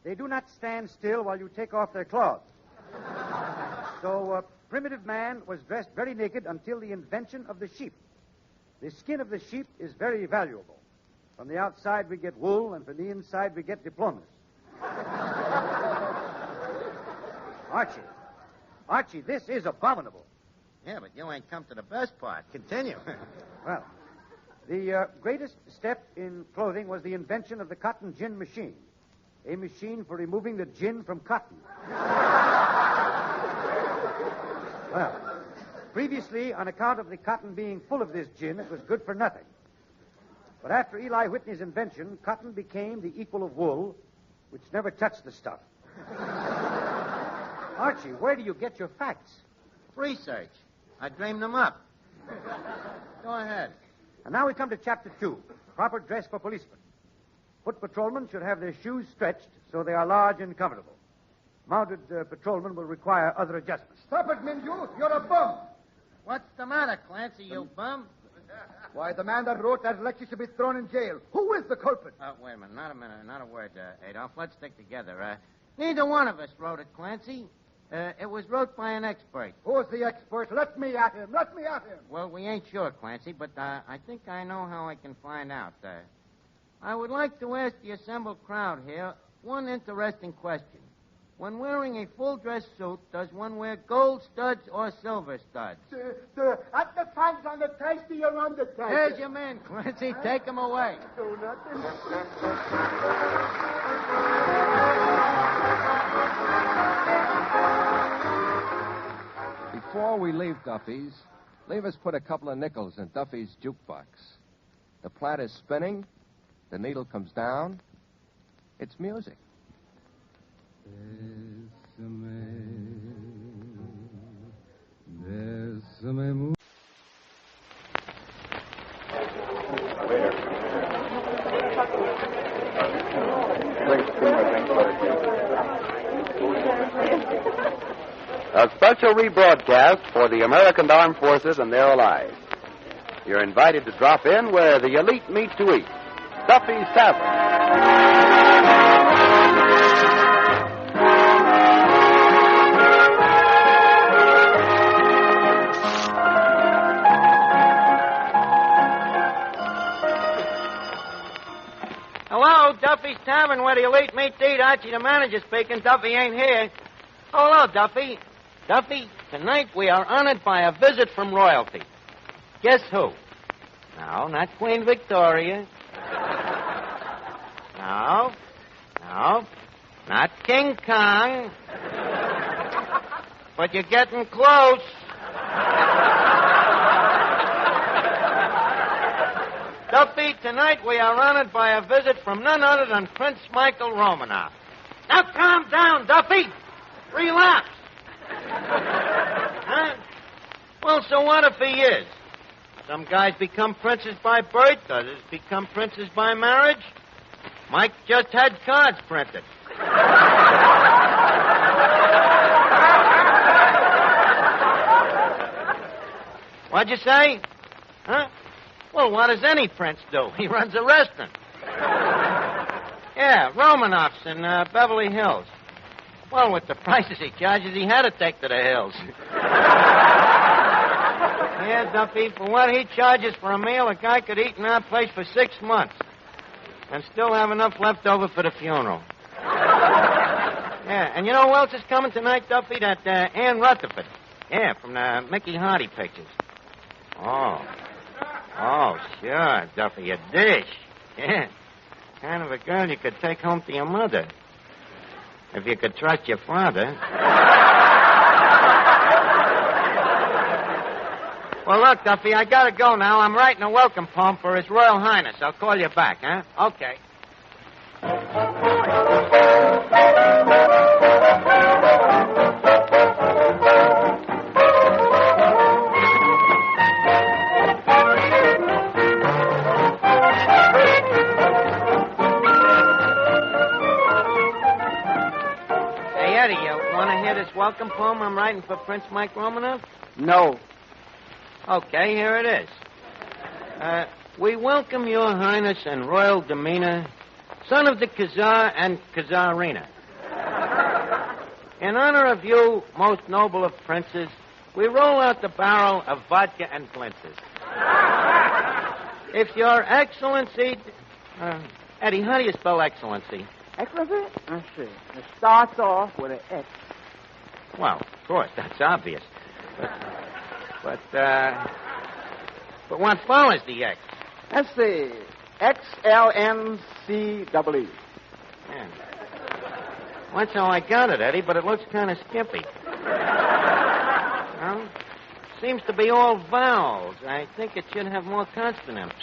They do not stand still while you take off their cloths. So primitive man was dressed very naked until the invention of the sheep. The skin of the sheep is very valuable. From the outside we get wool, and from the inside we get diplomas. Archie, this is abominable. Yeah, but you ain't come to the best part. Continue. Well, the greatest step in clothing was the invention of the cotton gin machine. A machine for removing the gin from cotton. Well, previously, on account of the cotton being full of this gin, it was good for nothing. But after Eli Whitney's invention, cotton became the equal of wool, which never touched the stuff. Archie, where do you get your facts? Research. I dreamed them up. Go ahead. And now we come to Chapter 2, proper dress for policemen. Foot patrolmen should have their shoes stretched so they are large and comfortable. Mounted patrolmen will require other adjustments. Stop it, Minju. You're a bum. What's the matter, Clancy, you bum? Why, the man that wrote that lecture should be thrown in jail. Who is the culprit? Wait a minute. Not a word, Adolf. Let's stick together. Neither one of us wrote it, Clancy. It was wrote by an expert. Who's the expert? Let me at him. Well, we ain't sure, Clancy, but I think I know how I can find out. I would like to ask the assembled crowd here one interesting question. When wearing a full-dress suit, does one wear gold studs or silver studs? At the fans on the tasty or on the tasty. There's your man, Clancy. Take him away. Do nothing. Before we leave Duffy's, leave us put a couple of nickels in Duffy's jukebox. The plat is spinning. The needle comes down. It's music. There's A special rebroadcast for the American Armed Forces and their allies. You're invited to drop in where the elite meet to eat. Duffy's Tavern. Hello, Duffy's Tavern, where the elite meet to eat. Archie, the manager, speaking. Duffy ain't here. Oh, hello, Duffy. Duffy, tonight we are honored by a visit from royalty. Guess who? No, not Queen Victoria. No, not King Kong. But you're getting close. Duffy, tonight we are honored by a visit from none other than Prince Michael Romanoff. Now calm down, Duffy. Relax. Huh? Well, so what if he is? Some guys become princes by birth, others become princes by marriage. Mike just had cards printed. What'd you say? Huh? Well, what does any prince do? He runs a restaurant. Yeah, Romanoff's in Beverly Hills. Well, with the prices he charges, he had to take to the hills. Yeah, Duffy, for what he charges for a meal, a guy could eat in our place for 6 months and still have enough left over for the funeral. Yeah, and you know who else is coming tonight, Duffy? That Ann Rutherford. Yeah, from the Mickey Hardy pictures. Oh, sure, Duffy, a dish. Yeah, kind of a girl you could take home to your mother. If you could trust your father. Well, look, Duffy, I gotta go now. I'm writing a welcome poem for His Royal Highness. I'll call you back, huh? Okay. Hey, Eddie, you want to hear this welcome poem I'm writing for Prince Mike Romanoff? No. Okay, here it is. We welcome your highness and royal demeanor, son of the Khazar and Khazarina. In honor of you, most noble of princes, we roll out the barrel of vodka and blintzes. If your excellency... Eddie, how do you spell excellency? Excellency? Let's see. It starts off with an X. Well, of course, that's obvious. But what follows the X? Let's see. XLNCEE. Yeah. That's how I got it, Eddie, but it looks kind of skimpy. Well, seems to be all vowels. I think it should have more consonants.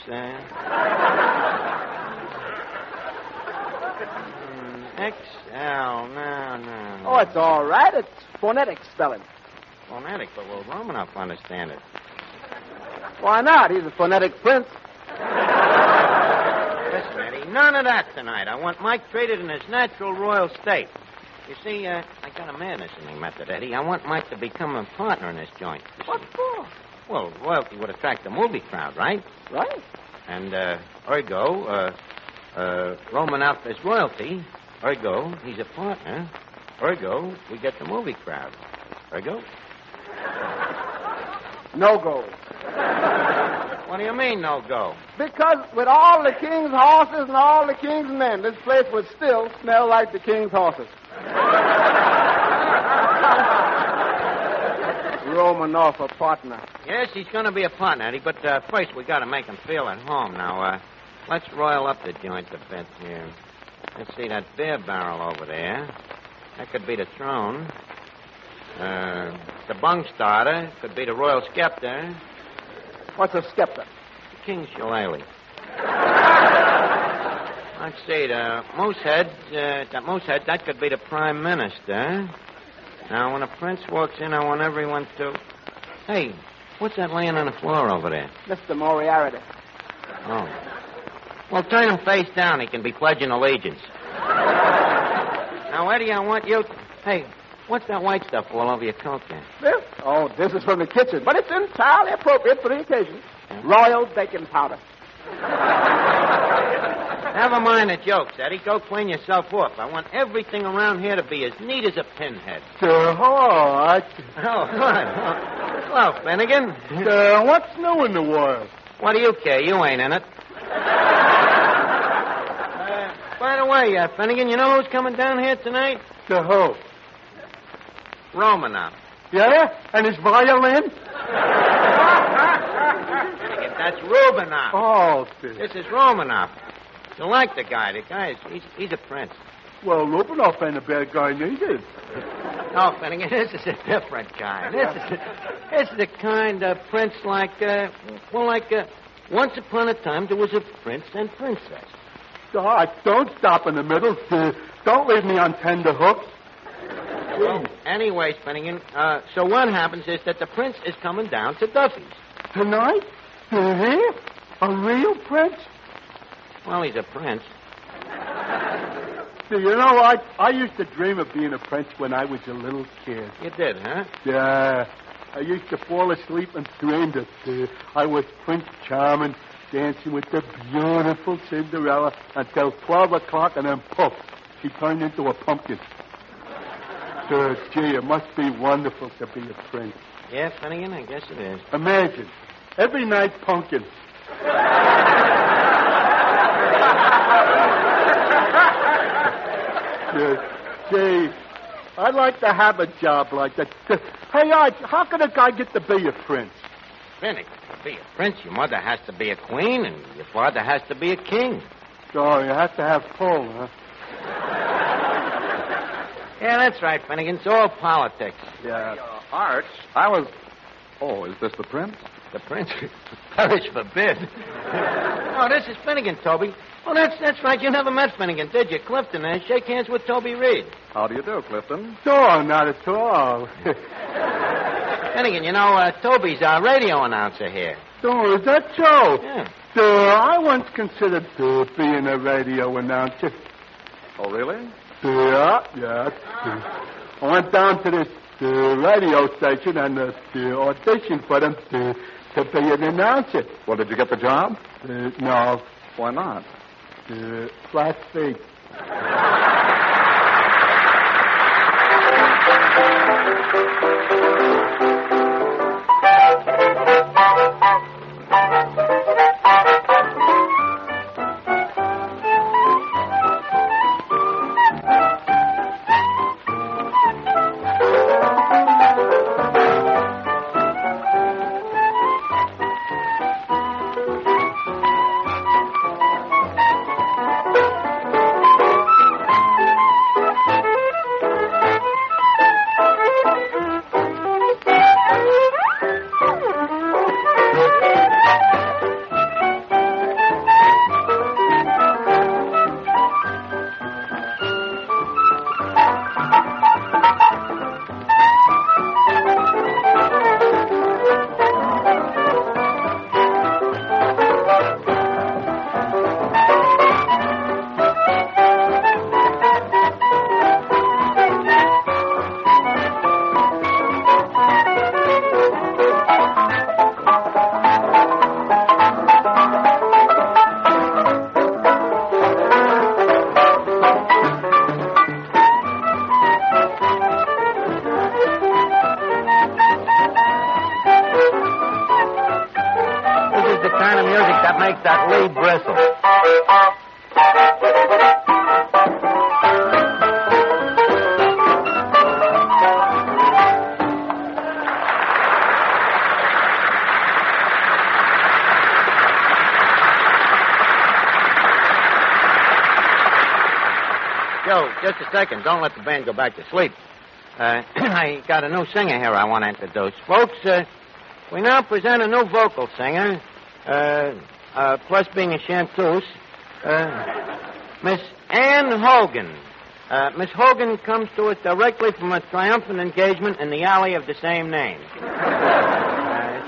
XL, no. Oh, it's all right. It's phonetic spelling. Phonetic, but will Romanoff understand it? Why not? He's a phonetic prince. Listen, Eddie, none of that tonight. I want Mike treated in his natural royal state. You see, I got a madness in me method, Eddie. I want Mike to become a partner in this joint. What for? Well, royalty would attract the movie crowd, right? Right. And, ergo, Romanoff is royalty. Ergo, he's a partner. Ergo, we get the movie crowd. Ergo? No go. What do you mean, no go? Because with all the king's horses and all the king's men, this place would still smell like the king's horses. Romanoff, a partner. Yes, he's going to be a partner, Eddie, but first we got to make him feel at home. Now, let's royal up the joint a bit here. Let's see, that beer barrel over there. That could be the throne. The bung starter could be the royal scepter. What's a scepter? The king's shillelagh. Let's see, the moose head, that could be the prime minister. Now, when a prince walks in, I want everyone to... Hey, what's that laying on the floor over there? Mr. Moriarty. Oh. Well, turn him face down. He can be pledging allegiance. Now, Eddie, I want you... Hey, what's that white stuff all over your coat there? This? Oh, this is from the kitchen, but it's entirely appropriate for the occasion. Royal baking powder. Never mind the jokes, Eddie. Go clean yourself off. I want everything around here to be as neat as a pinhead. Hello, Archie. Oh, hi. Hello, Finnegan. What's new in the world? What do you care? You ain't in it. By the way, Finnegan, you know who's coming down here tonight? Who? Romanoff. Yeah? And his violin? Finnegan, that's Rubinoff. Oh, This is Romanoff. You like the guy. The guy he's a prince. Well, Romanoff ain't a bad guy neither. No, Finnegan, this is a different kind. This is the kind of prince like once upon a time there was a prince and princess. God, don't stop in the middle. Don't leave me on tender hooks. Well, anyways, Finnegan, so what happens is that the prince is coming down to Duffy's. Tonight? Here? A real prince? Well, he's a prince. You know, I used to dream of being a prince when I was a little kid. You did, huh? Yeah. I used to fall asleep and dream that I was Prince Charming, dancing with the beautiful Cinderella until 12 o'clock, and then poof, she turned into a pumpkin. Gee, it must be wonderful to be a prince. Yeah, Finnegan, I guess it is. Imagine, every night pumpkin. Gee, I'd like to have a job like that. Hey, Arch, how can a guy get to be a prince? Finnegan, to be a prince, your mother has to be a queen, and your father has to be a king. So you have to have pull, huh? Yeah, that's right, Finnegan. It's all politics. Yeah. Arch, I was... Oh, is this the prince? The prince? Perish forbid. Oh, this is Finnegan, Toby. Oh, that's right. You never met Finnegan, did you? Clifton, shake hands with Toby Reed. How do you do, Clifton? No, not at all. Finnegan, you know, Toby's our radio announcer here. Oh, is that so? Yeah. I once considered being a radio announcer. Oh, really? Yeah. I went down to this radio station and auditioned for them to be an announcer. Well, did you get the job? No. Why not? Flat feet. That lead bristle. Joe, just a second. Don't let the band go back to sleep. I got a new singer here I want to introduce. Folks, we now present a new vocal singer. Plus being a chanteuse, Miss Ann Hogan. Miss Hogan comes to us directly from a triumphant engagement in the alley of the same name.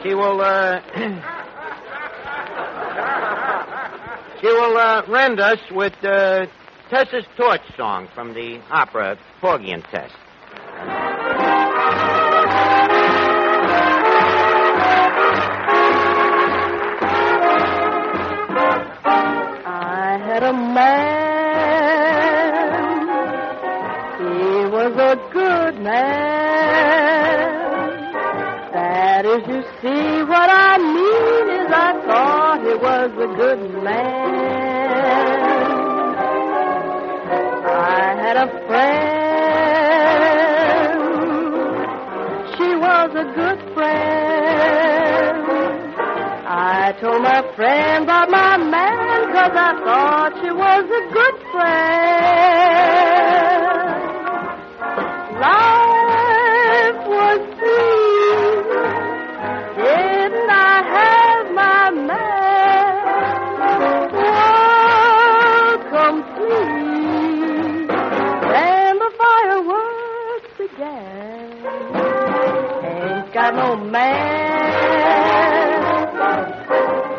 She will, she will rend us with Tessa's Torch song from the opera Porgy and Tess. I had a man. He was a good man. That is, you see, what I mean is I thought he was a good man. I had a friend. She was a good friend. I told my friend about my man 'cause I thought she was a good friend. Life was sweet. Didn't I have my man? World complete. And the fireworks began. Ain't got no man.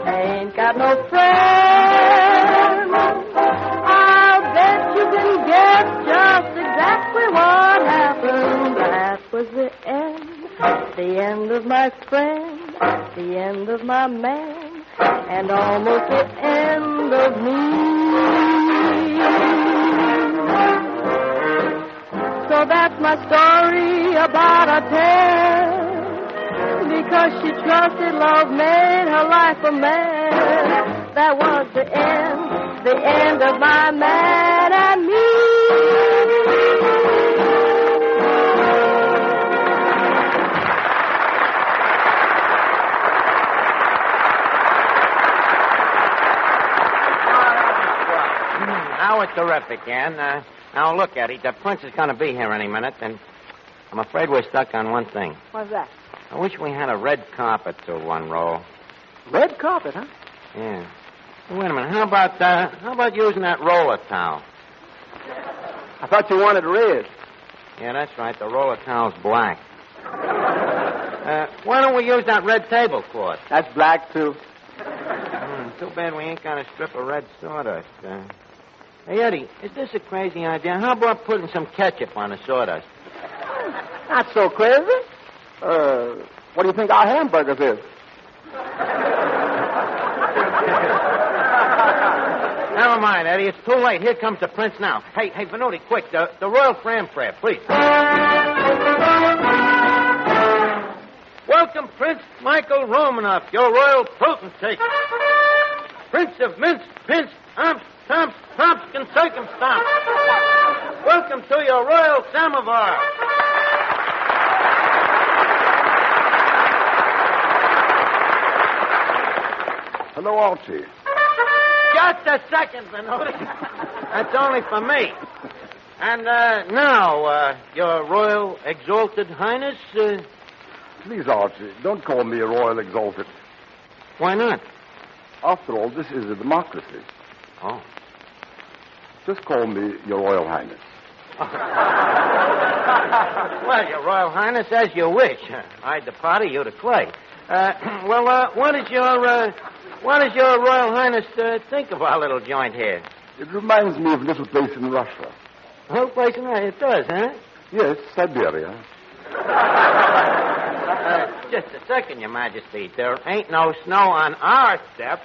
Ain't got no friend. I'll bet you can guess just exactly what happened. That was the end of my friend, the end of my man, and almost the end of me. So that's my story about a tale. Because she trusted love made her life a man. That was the end of my man and me. Now it's terrific, Ann. Now look, Eddie, the prince is going to be here any minute, and I'm afraid we're stuck on one thing. What's that? I wish we had a red carpet to one roll. Red carpet, huh? Yeah. Wait a minute. How about using that roller towel? I thought you wanted red. Yeah, that's right. The roller towel's black. Why don't we use that red tablecloth? That's black, too. Too bad we ain't got a strip of red sawdust. Hey, Eddie, is this a crazy idea? How about putting some ketchup on the sawdust? Not so crazy. What do you think our hamburgers is? Never mind, Eddie. It's too late. Here comes the prince now. Hey, Venuti, quick. The royal fanfare, please. Welcome, Prince Michael Romanoff, your royal potentate. Prince of Minsk, Pinsk, Umps, Tumps, Trumps, and Circumstance. Welcome to your royal samovar. Hello, Archie. Just a second, Venuti. That's only for me. And now, your royal exalted highness... Please, Archie, don't call me a royal exalted. Why not? After all, this is a democracy. Oh. Just call me your royal highness. Well, your royal highness, as you wish. I the potter, you the clay. What does your royal highness think of our little joint here? It reminds me of a little place in Russia. A little place in Russia? It does, huh? Yes, Siberia. Just a second, Your Majesty. There ain't no snow on our steppes.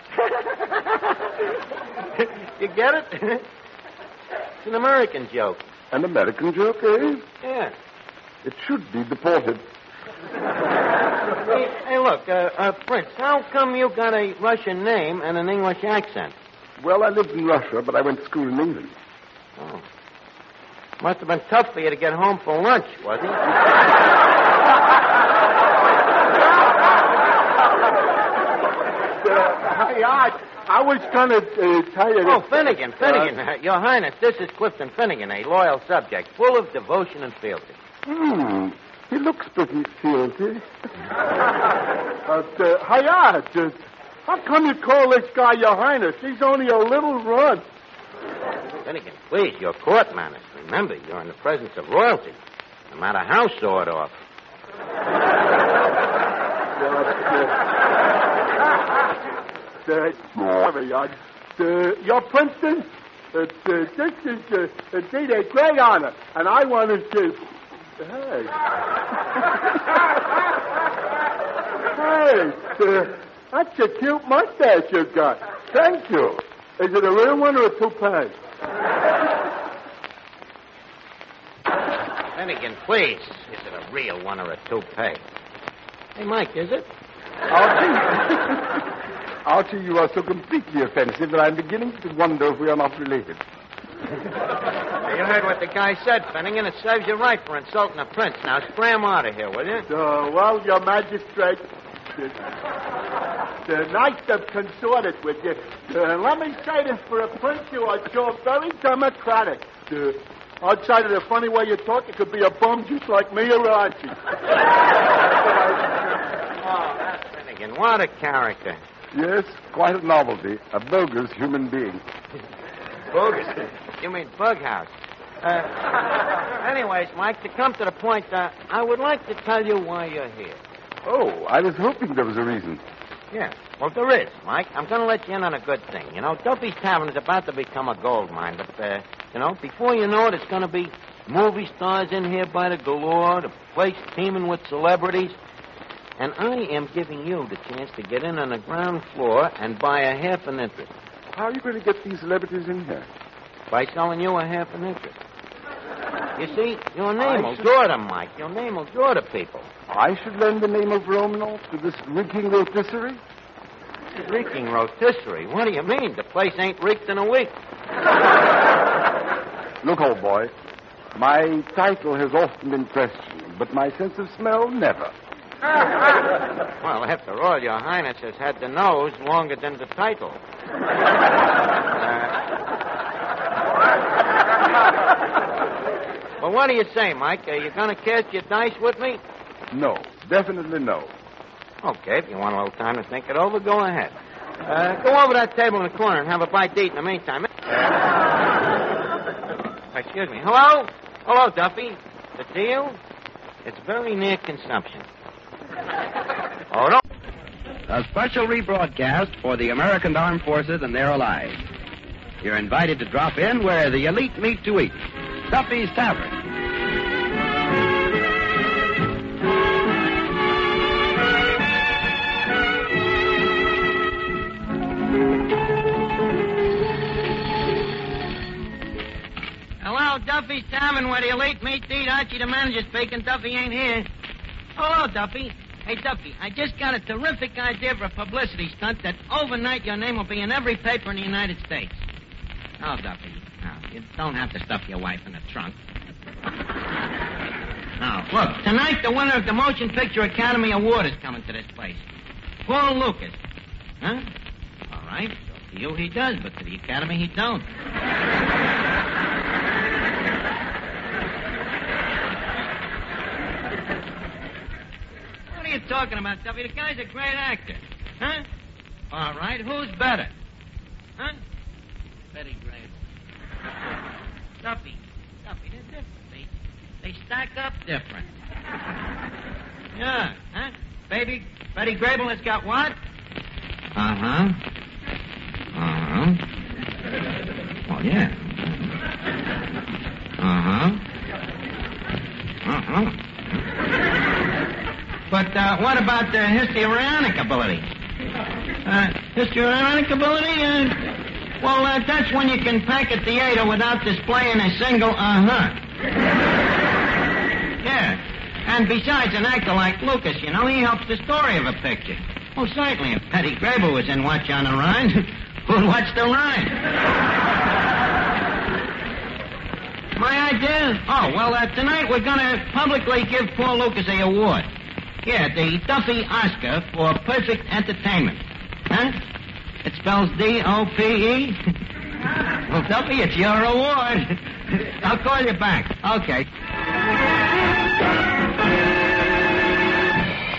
You get it? It's an American joke. An American joke, eh? Yeah. It should be deported. Hey, look, Prince, how come you got a Russian name and an English accent? Well, I lived in Russia, but I went to school in England. Oh. Must have been tough for you to get home for lunch, wasn't it? I was going to tell you... Oh, Finnegan. Your Highness, this is Clifton Finnegan, a loyal subject, full of devotion and fealty. He looks pretty fealty. How come you call this guy Your Highness? He's only a little runt. Finnegan, please, your court manners. Remember, you're in the presence of royalty, no matter how sawed off. Your Princeton? This is indeed a great honor, and I wanted to... Hey. Hey, that's a cute mustache you've got. Thank you. Is it a real one or a toupee? Finnegan, please. Is it a real one or a toupee? Hey, Mike, is it? Archie, you are so completely offensive that I'm beginning to wonder if we are not related. You heard what the guy said, Finnegan. It serves you right for insulting a prince. Now, scram out of here, will you? Well, your magistrate, nice to have consorted with you. Let me say this, for a prince, you are sure very democratic. Outside of the funny way you talk, you could be a bum just like me or Archie. Finnegan, what a character. Yes, quite a novelty. A bogus human being. Bogus? You mean Bughouse. Anyways, Mike, to come to the point, I would like to tell you why you're here. Oh, I was hoping there was a reason. Yeah, well, there is, Mike. I'm going to let you in on a good thing. You know, Duffy's Tavern is about to become a gold mine, but, before you know it, it's going to be movie stars in here by the galore, the place teeming with celebrities. And I am giving you the chance to get in on the ground floor and buy a half an interest. How are you going to get these celebrities in here? By selling you a half an interest. You see, your name will draw them, Mike. Your name will draw the people. I should lend the name of Romanoff to this reeking rotisserie? Reeking rotisserie? What do you mean? The place ain't reeked in a week. Look, old boy, my title has often been questioned, but my sense of smell, never. Well, after all, Your Highness has had the nose longer than the title. Well, what do you say, Mike? Are you going to cast your dice with me? No, definitely no. Okay, if you want a little time to think it over, go ahead. Go over that table in the corner and have a bite to eat in the meantime. Excuse me. Hello? Hello, Duffy. The deal? It's very near consumption. Oh, no. A special rebroadcast for the American Armed Forces and their allies. You're invited to drop in where the elite meet to eat. Duffy's Tavern. Hello, Duffy's Tavern, where the elite meet to eat. Archie, the manager, speaking. Duffy ain't here. Hello, Duffy. Hey, Duffy, I just got a terrific idea for a publicity stunt that overnight your name will be in every paper in the United States. Oh, Duffy, no, you don't have to stuff your wife in the trunk. Now, look, tonight the winner of the Motion Picture Academy Award is coming to this place. Paul Lukas. Huh? All right, so to you he does, but to the Academy he don't. What are you talking about, Duffy? The guy's a great actor. Huh? All right, who's better? Huh? Betty Grable. Duffy, they're different. They stack up different. Yeah, huh? Betty Grable has got what? Uh-huh. Uh-huh. Well, yeah. Uh-huh. Uh-huh. But what about the histrionic ability? Histrionic ability? Well, that's when you can pack a theater without displaying a single uh-huh. Yeah. And besides, an actor like Lukas, he helps the story of a picture. Oh, certainly, if Betty Grable was in Watch on the Rhine, who'd watch the Rhine? My idea? Oh, well, tonight we're going to publicly give Paul Lukas an award. Yeah, the Duffy Oscar for perfect entertainment. Huh? It spells D-O-P-E? Well, Duffy, it's your award. I'll call you back. Okay.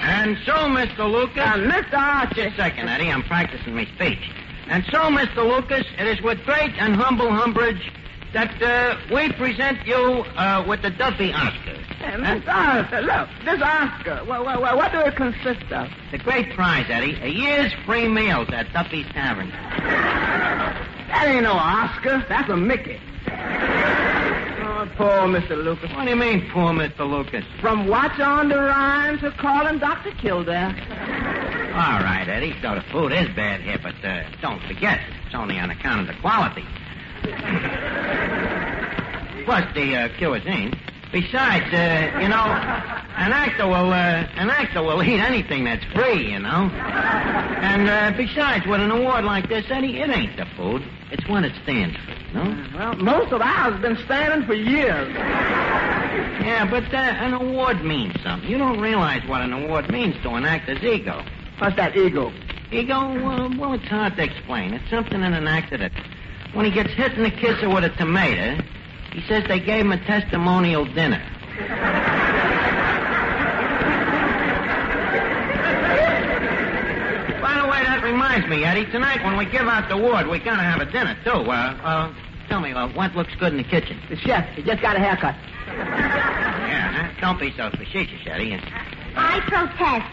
And so, Mr. Lukas... Mr. Archie. Just a second, Eddie. I'm practicing my speech. And so, Mr. Lukas, it is with great and humble umbrage that we present you with the Duffy Oscar Miss Arthur, look, this Oscar, what do it consist of? The great prize, Eddie. A year's free meals at Duffy's Tavern. That ain't no Oscar. That's a Mickey. Oh, poor Mr. Lukas. What do you mean, poor Mr. Lukas? From watch on the rhyme to calling Dr. Kildare. All right, Eddie, so the food is bad here, but don't forget, it's only on account of the quality. Plus the cuisine. Besides, an actor will eat anything that's free, you know. And besides, with an award like this, Eddie, it ain't the food. It's what it stands for, you know? Well, most of ours have been standing for years. Yeah, but an award means something. You don't realize what an award means to an actor's ego. What's that ego? Ego? Well, it's hard to explain. It's something in an actor that when he gets hit in the kisser with a tomato, he says they gave him a testimonial dinner. By the way, that reminds me, Eddie, tonight when we give out the award, we gotta have a dinner, too. Tell me, what looks good in the kitchen? The chef. He just got a haircut. Yeah, huh? Don't be so facetious, Eddie. I protest.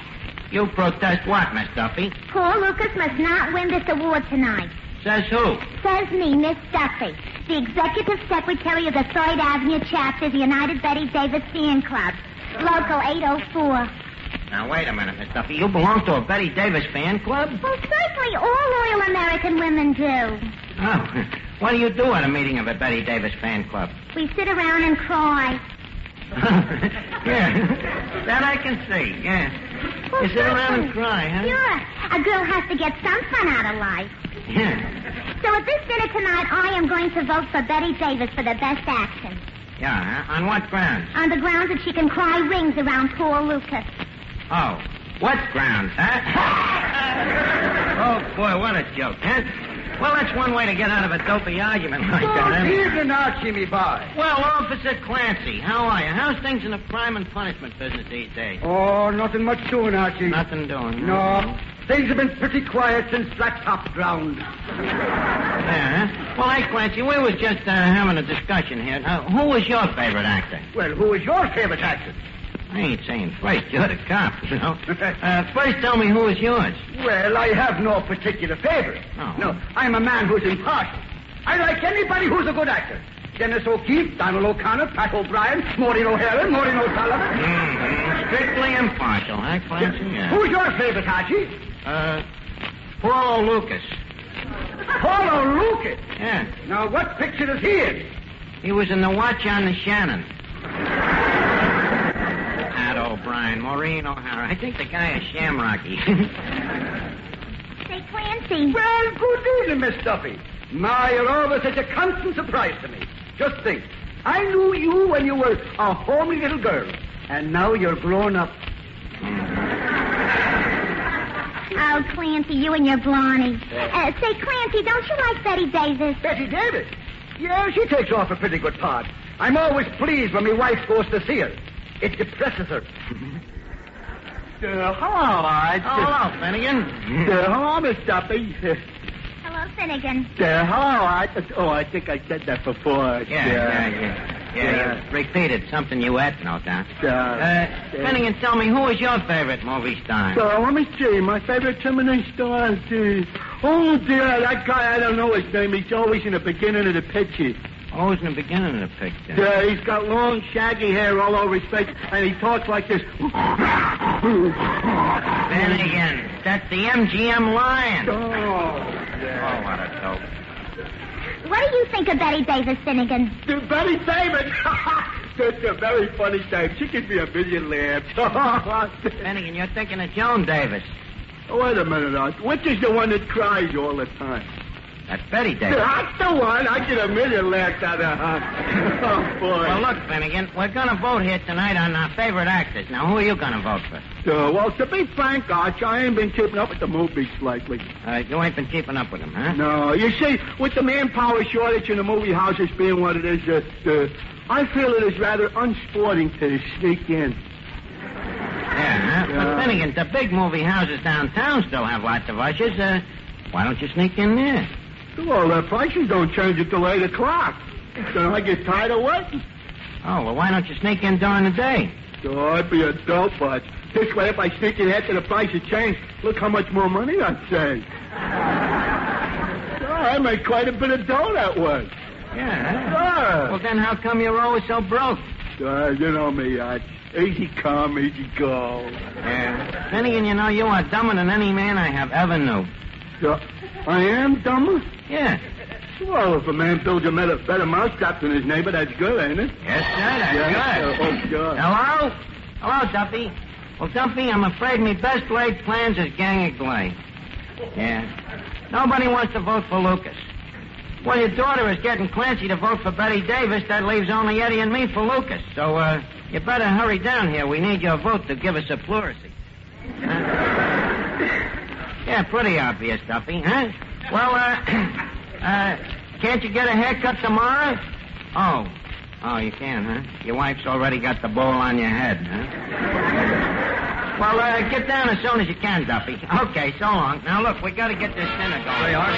You protest what, Miss Duffy? Poor Lukas must not win this award tonight. Says who? Says me, Miss Duffy, the executive secretary of the 3rd Avenue chapter of the United Betty Davis Fan Club, local 804. Now, wait a minute, Miss Duffy. You belong to a Betty Davis fan club? Well, certainly all loyal American women do. Oh, what do you do at a meeting of a Betty Davis fan club? We sit around and cry. Yeah, that I can see, yeah. Well, you sit around and cry, huh? Sure. A girl has to get some fun out of life. Yeah. So at this dinner tonight, I am going to vote for Betty Davis for the best action. Yeah, huh? On what grounds? On the grounds that she can cry rings around poor Lukas. Oh, what grounds, huh? Oh, boy, what a joke, huh? Well, that's one way to get out of a dopey argument like that, Good evening, Archie, me boy. Well, Officer Clancy, how are you? How's things in the crime and punishment business these days? Oh, nothing much doing, Archie. Nothing doing. No. Things have been pretty quiet since Black Top drowned. Yeah, huh? Well, hey, Clancy, we was just having a discussion here. Who was your favorite actor? Well, who is your favorite actor? I ain't saying first. You're the cop, you know. First, tell me who is yours. Well, I have no particular favorite. Oh. No, I'm a man who's impartial. I like anybody who's a good actor. Dennis O'Keefe, Donald O'Connor, Pat O'Brien, Maureen O'Hara, Maureen O'Sullivan. Strictly impartial, huh, Clancy? Yeah. Who's your favorite, Archie? Paul Lukas. Paul Lukas? Yeah. Now, what picture is he in? He was in The Watch on the Shannon. Pat O'Brien, Maureen O'Hara. I think the guy is Shamrocky. Say, Clancy. Well, good evening, Miss Duffy. My, you're always such a constant surprise to me. Just think, I knew you when you were a homely little girl, and now you're grown up. Oh, Clancy, you and your Blarney. Say, Clancy, don't you like Betty Davis? Betty Davis? Yeah, she takes off a pretty good part. I'm always pleased when my wife goes to see her. It depresses her. Hello, Archie. Hello, Finnegan. Hello, Miss Duffy. Hello, Finnegan. Hello, Archie. Oh, I think I said that before. Yeah, you repeated something you had, no doubt. Finnegan, tell me, who is your favorite movie star? Let me see. My favorite feminine star is... Oh, dear, that guy, I don't know his name. He's always in the beginning of the picture. Always in the beginning of the picture. Yeah, he's got long, shaggy hair all over his face, and he talks like this. Finnegan, that's the MGM Lion. Oh, what a dope. What do you think of Betty Davis, Finnegan? Betty Davis? That's a very funny name. She gives me a million laughs. Finnegan, you're thinking of Joan Davis. Wait a minute, Archie. Which is the one that cries all the time? That's Betty Davis. That's the one. I get a million laughs out of her. Oh, boy. Well, look, Finnegan, we're going to vote here tonight on our favorite actors. Now, who are you going to vote for? Well, to be frank, Archie, I ain't been keeping up with the movies lately. You ain't been keeping up with them, huh? No. You see, with the manpower shortage in the movie houses being what it is, I feel it is rather unsporting to sneak in. Yeah, huh? But Finnegan, the big movie houses downtown still have lots of ushers. Why don't you sneak in there? Well, the prices don't change until 8 o'clock. So I get tired of waiting. Oh, well, why don't you sneak in during the day? Oh, I'd be a dope bud. This way, if I sneak in after the price of change, look how much more money I'd save. Oh, I make quite a bit of dough that way. Yeah. Sure. Well, then how come you're always so broke? You know me, easy come, easy go. Yeah. Finnegan, you know, you are dumber than any man I have ever knew. I am dumber? Yeah. Well, if a man builds a better mousetrap than his neighbor, that's good, ain't it? Yes, sir, that's good. Oh, God. Hello? Hello, Duffy. Well, Duffy, I'm afraid me best laid plans is gang agley. Yeah. Nobody wants to vote for Lukas. Well, your daughter is getting Clancy to vote for Betty Davis. That leaves only Eddie and me for Lukas. So, you better hurry down here. We need your vote to give us a pleurisy. Yeah, pretty obvious, Duffy, huh? Well, can't you get a haircut tomorrow? Oh, you can, huh? Your wife's already got the bowl on your head, huh? Well, get down as soon as you can, Duffy. Okay, so long. Now, look, we got to get this dinner going. They are.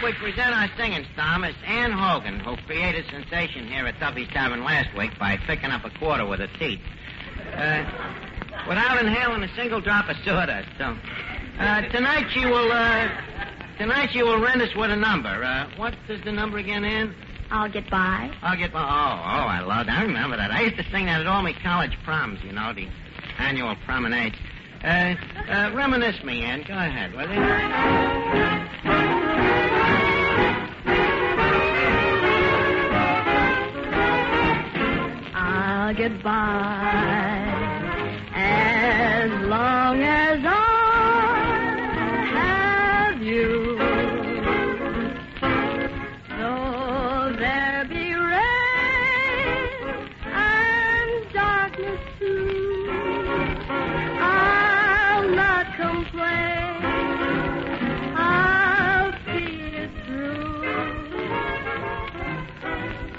We present our singing star, Miss Ann Hogan, who created sensation here at Duffy's Tavern last week by picking up a quarter with her teeth. Without inhaling a single drop of sawdust. So, tonight she will rent us with a number. What is the number again, Ann? I'll get by. I'll get by. Oh, I love that. I remember that. I used to sing that at all my college proms, you know, the annual promenades. Reminisce me, Ann. Go ahead, will you? I'll get by as long as I have you. Though there be rain and darkness too, I'll not complain. I'll see it through.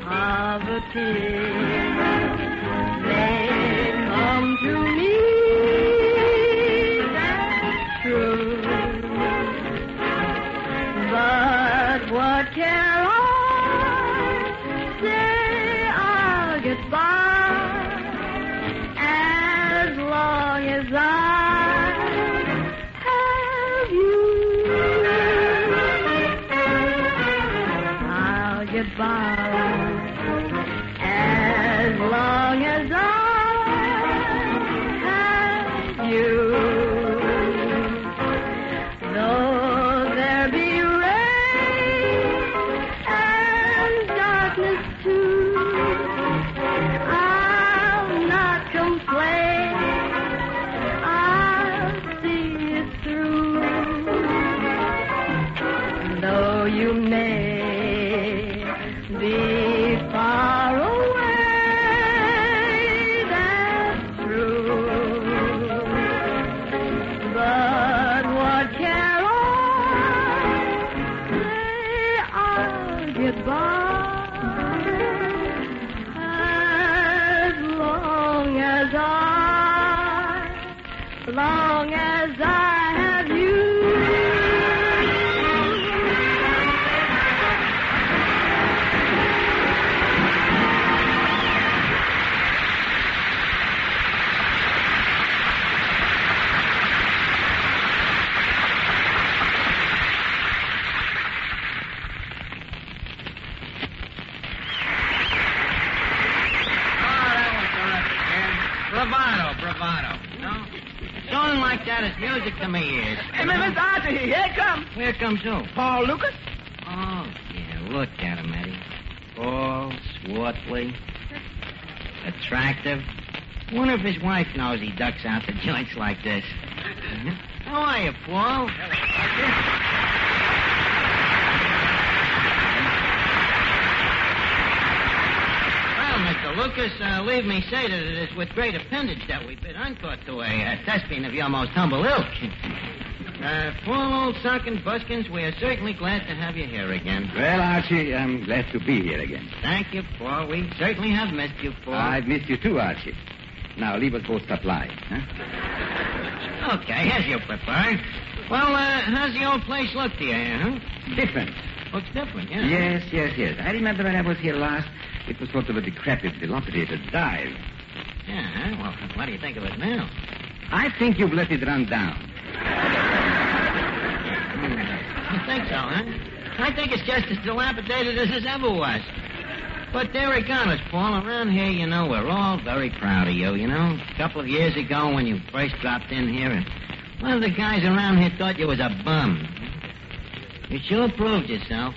Poverty to me, that's true. But what care I? Say I'll get by as long as I have you. I'll get by as long as I you. Though there you may be far away, that's true. But what care I? Say our goodbye as long as I have you. Bravado. No? Song like that is music to my ears. Hey, Miss Archie, here it comes. Here comes who? Paul Lukas? Oh, yeah, look at him, Eddie. Tall, swartly, attractive. Wonder if his wife knows he ducks out to joints like this. How are you, Paul? Mr. Lukas, leave me say that it is with great appendage that we bid encore to a thespian of your most humble ilk. Paul, old sunken buskins, we are certainly glad to have you here again. Well, Archie, I'm glad to be here again. Thank you, Paul. We certainly have missed you, Paul. I've missed you too, Archie. Now, leave us both stop lying, huh? Okay, as you prefer. Well, how's the old place look to you, huh? Different. Looks different, yeah. Yes. I remember when I was here last, it was sort of a decrepit, dilapidated dive. Yeah, well, what do you think of it now? I think you've let it run down. You think so, huh? I think it's just as dilapidated as it ever was. But there regardless, Paul, around here, you know, we're all very proud of you, you know. A couple of years ago when you first dropped in here, and one of the guys around here thought you was a bum. You sure proved yourself.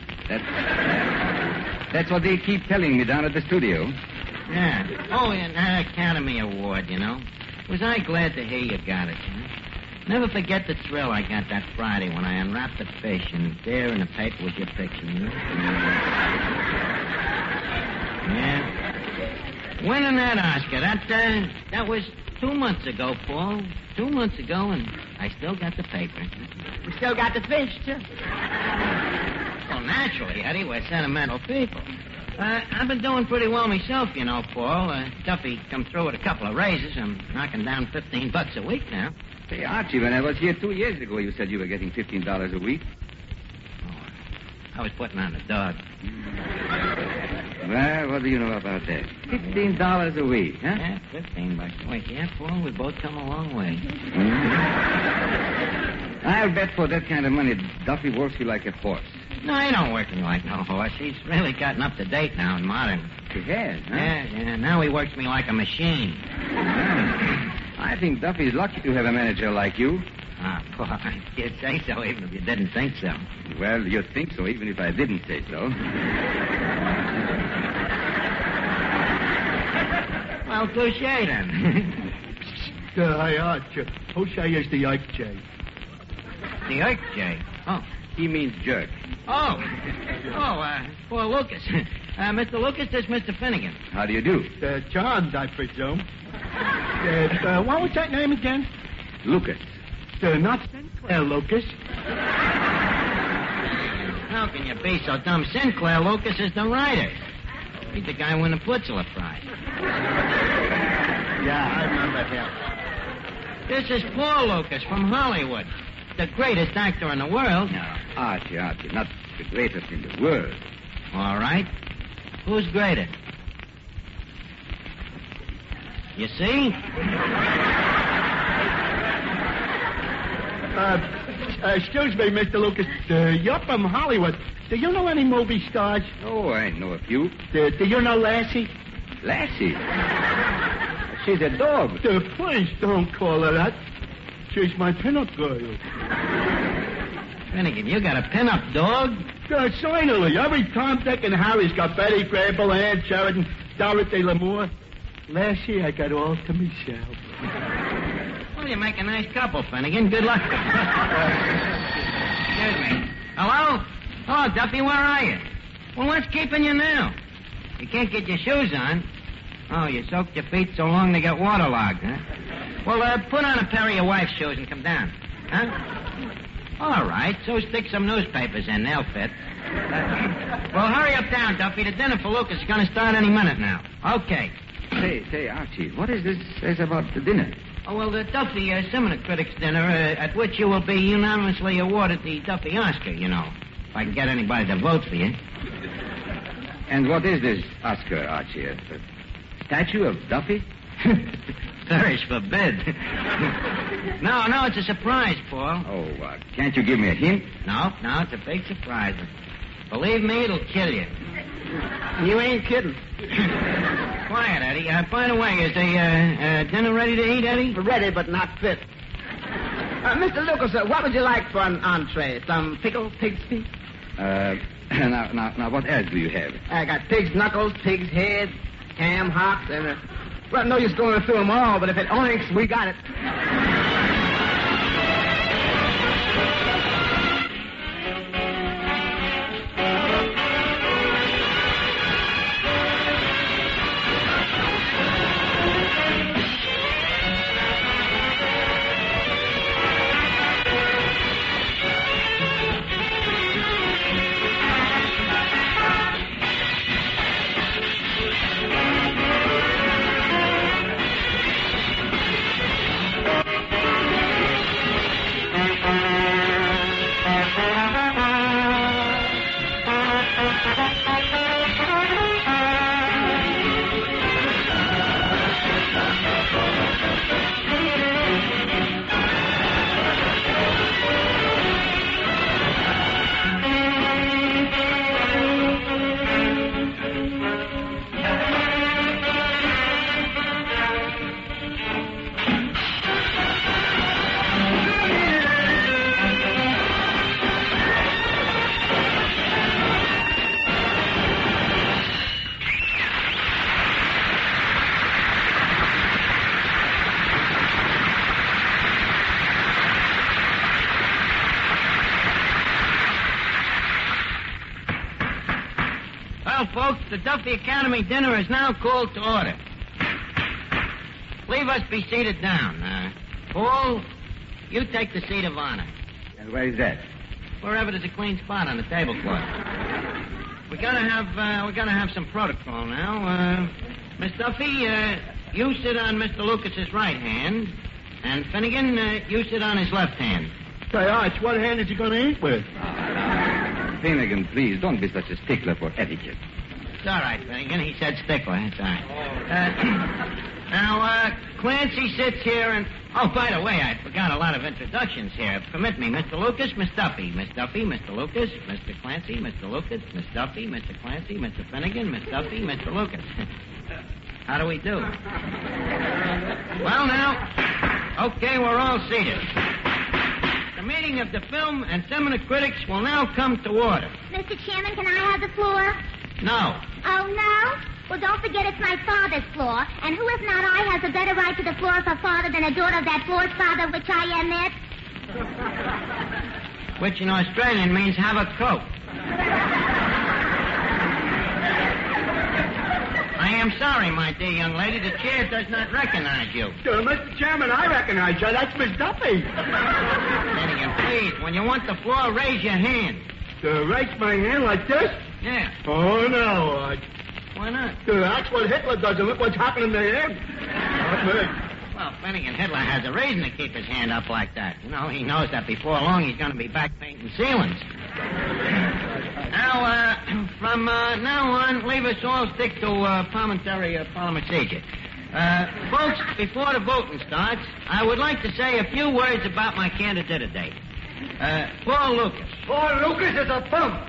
That's what they keep telling me down at the studio. Yeah. Oh, and that Academy Award, you know. Was I glad to hear you got it, you know? Never forget the thrill I got that Friday when I unwrapped the fish, and there in the paper was your picture, you know? Yeah. Winning that Oscar, that was 2 months ago, Paul. 2 months ago, and I still got the paper. We still got the fish, too. Well, naturally, Eddie, we're sentimental people. I've been doing pretty well myself, you know, Paul. Duffy come through with a couple of raises. I'm knocking down $15 a week now. Hey, Archie, when I was here 2 years ago, you said you were getting $15 a week. Oh, I was putting on the dog. Well, what do you know about that? $15 a week, huh? Yeah, $15 a week. Yeah, Paul, we've both come a long way. I'll bet for that kind of money, Duffy works you like a horse. No, he don't work me like no horse. He's really gotten up to date now and modern. He has, huh? Yeah. Now he works me like a machine. I think Duffy's lucky to have a manager like you. Ah, Paul, you'd say so even if you didn't think so. Well, you'd think so even if I didn't say so. Well, touche then. Hi, Archie. Touche is the Ike J. The Ike J? Oh. He means jerk. Poor Lukas. Mr. Lukas, this is Mr. Finnegan. How do you do? John, I presume. What was that name again? Lucas. Not Sinclair Lucas. How can you be so dumb? Sinclair Lucas is the writer. He's the guy who won the Pulitzer Prize. Yeah, I remember him. This is Paul Lukas from Hollywood. The greatest actor in the world. No, Archie, not the greatest in the world. All right. Who's greater? You see? Excuse me, Mr. Lucas. You're from Hollywood. Do you know any movie stars? Oh, I know a few. Do you know Lassie? Lassie? She's a dog. Please don't call her that. She's my pinup girl. Finnegan, you got a pinup dog? Finally. Every Tom, Dick, and Harry's got Betty Grable, Ann Sheridan, Dorothy Lamour. Lassie, I got all to myself. Well, you make a nice couple, Finnegan. Good luck. Excuse me. Hello? Hello, Duffy, where are you? Well, what's keeping you now? You can't get your shoes on. Oh, you soaked your feet so long they got waterlogged, huh? Well, put on a pair of your wife's shoes and come down. Huh? All right, so stick some newspapers in. They'll fit. Well, hurry up down, Duffy. The dinner for Lukas is going to start any minute now. Okay. Say, Archie, what is this says about the dinner? Oh, well, the Duffy Seminar Critics Dinner, at which you will be unanimously awarded the Duffy Oscar, you know. If I can get anybody to vote for you. And what is this Oscar, Archie? A statue of Duffy? Perish forbid. No, it's a surprise, Paul. Oh, can't you give me a hint? No, it's a big surprise. Believe me, it'll kill you. You ain't kidding. Quiet, Eddie. By the way, is the dinner ready to eat, Eddie? Ready, but not fit. Mr. Lukas, what would you like for an entree? Some pickled pig's feet? Now, what else do you have? I got pig's knuckles, pig's head, ham hocks, and, well, no use going through them all, but if it oinks, we got it. Folks, the Duffy Academy dinner is now called to order. Leave us be seated down. Paul, you take the seat of honor. And where is that? Wherever there's a clean spot on the tablecloth. We're gonna have some protocol now. Miss Duffy, you sit on Mr. Lucas's right hand, and Finnegan, you sit on his left hand. Say, Arch, what hand is he gonna eat with? Finnegan, please, don't be such a stickler for etiquette. It's all right, Finnegan. He said stickler. It's all right. Now, Clancy sits here and... Oh, by the way, I forgot a lot of introductions here. Permit me, Mr. Lukas, Miss Duffy. Miss Duffy, Mr. Lucas, Mr. Clancy, Mr. Lucas, Miss Duffy, Mr. Clancy, Mr. Finnegan, Miss Duffy, Mr. Lucas. How do we do? Well, now, okay, we're all seated. The meeting of the film and seminar critics will now come to order. Mr. Chairman, can I have the floor? No. Oh, no? Well, don't forget it's my father's floor, and who, if not I, has a better right to the floor of her father than a daughter of that floor's father, which I am it? Which in Australian means have a coat. I am sorry, my dear young lady. The chair does not recognize you. Mr. Chairman, I recognize you. That's Miss Duffy. Finnegan, please, when you want the floor, raise your hand. Raise my hand like this? Yeah. Oh, no. Why not? That's what Hitler does, and look what's happening to him. Well, Finnegan, Hitler has a reason to keep his hand up like that. You know, he knows that before long he's going to be back painting ceilings. Now, from now on, leave us all stick to parliamentary procedure. Folks, before the voting starts, I would like to say a few words about my candidate today. Paul Lukas. Paul Lukas is a bum.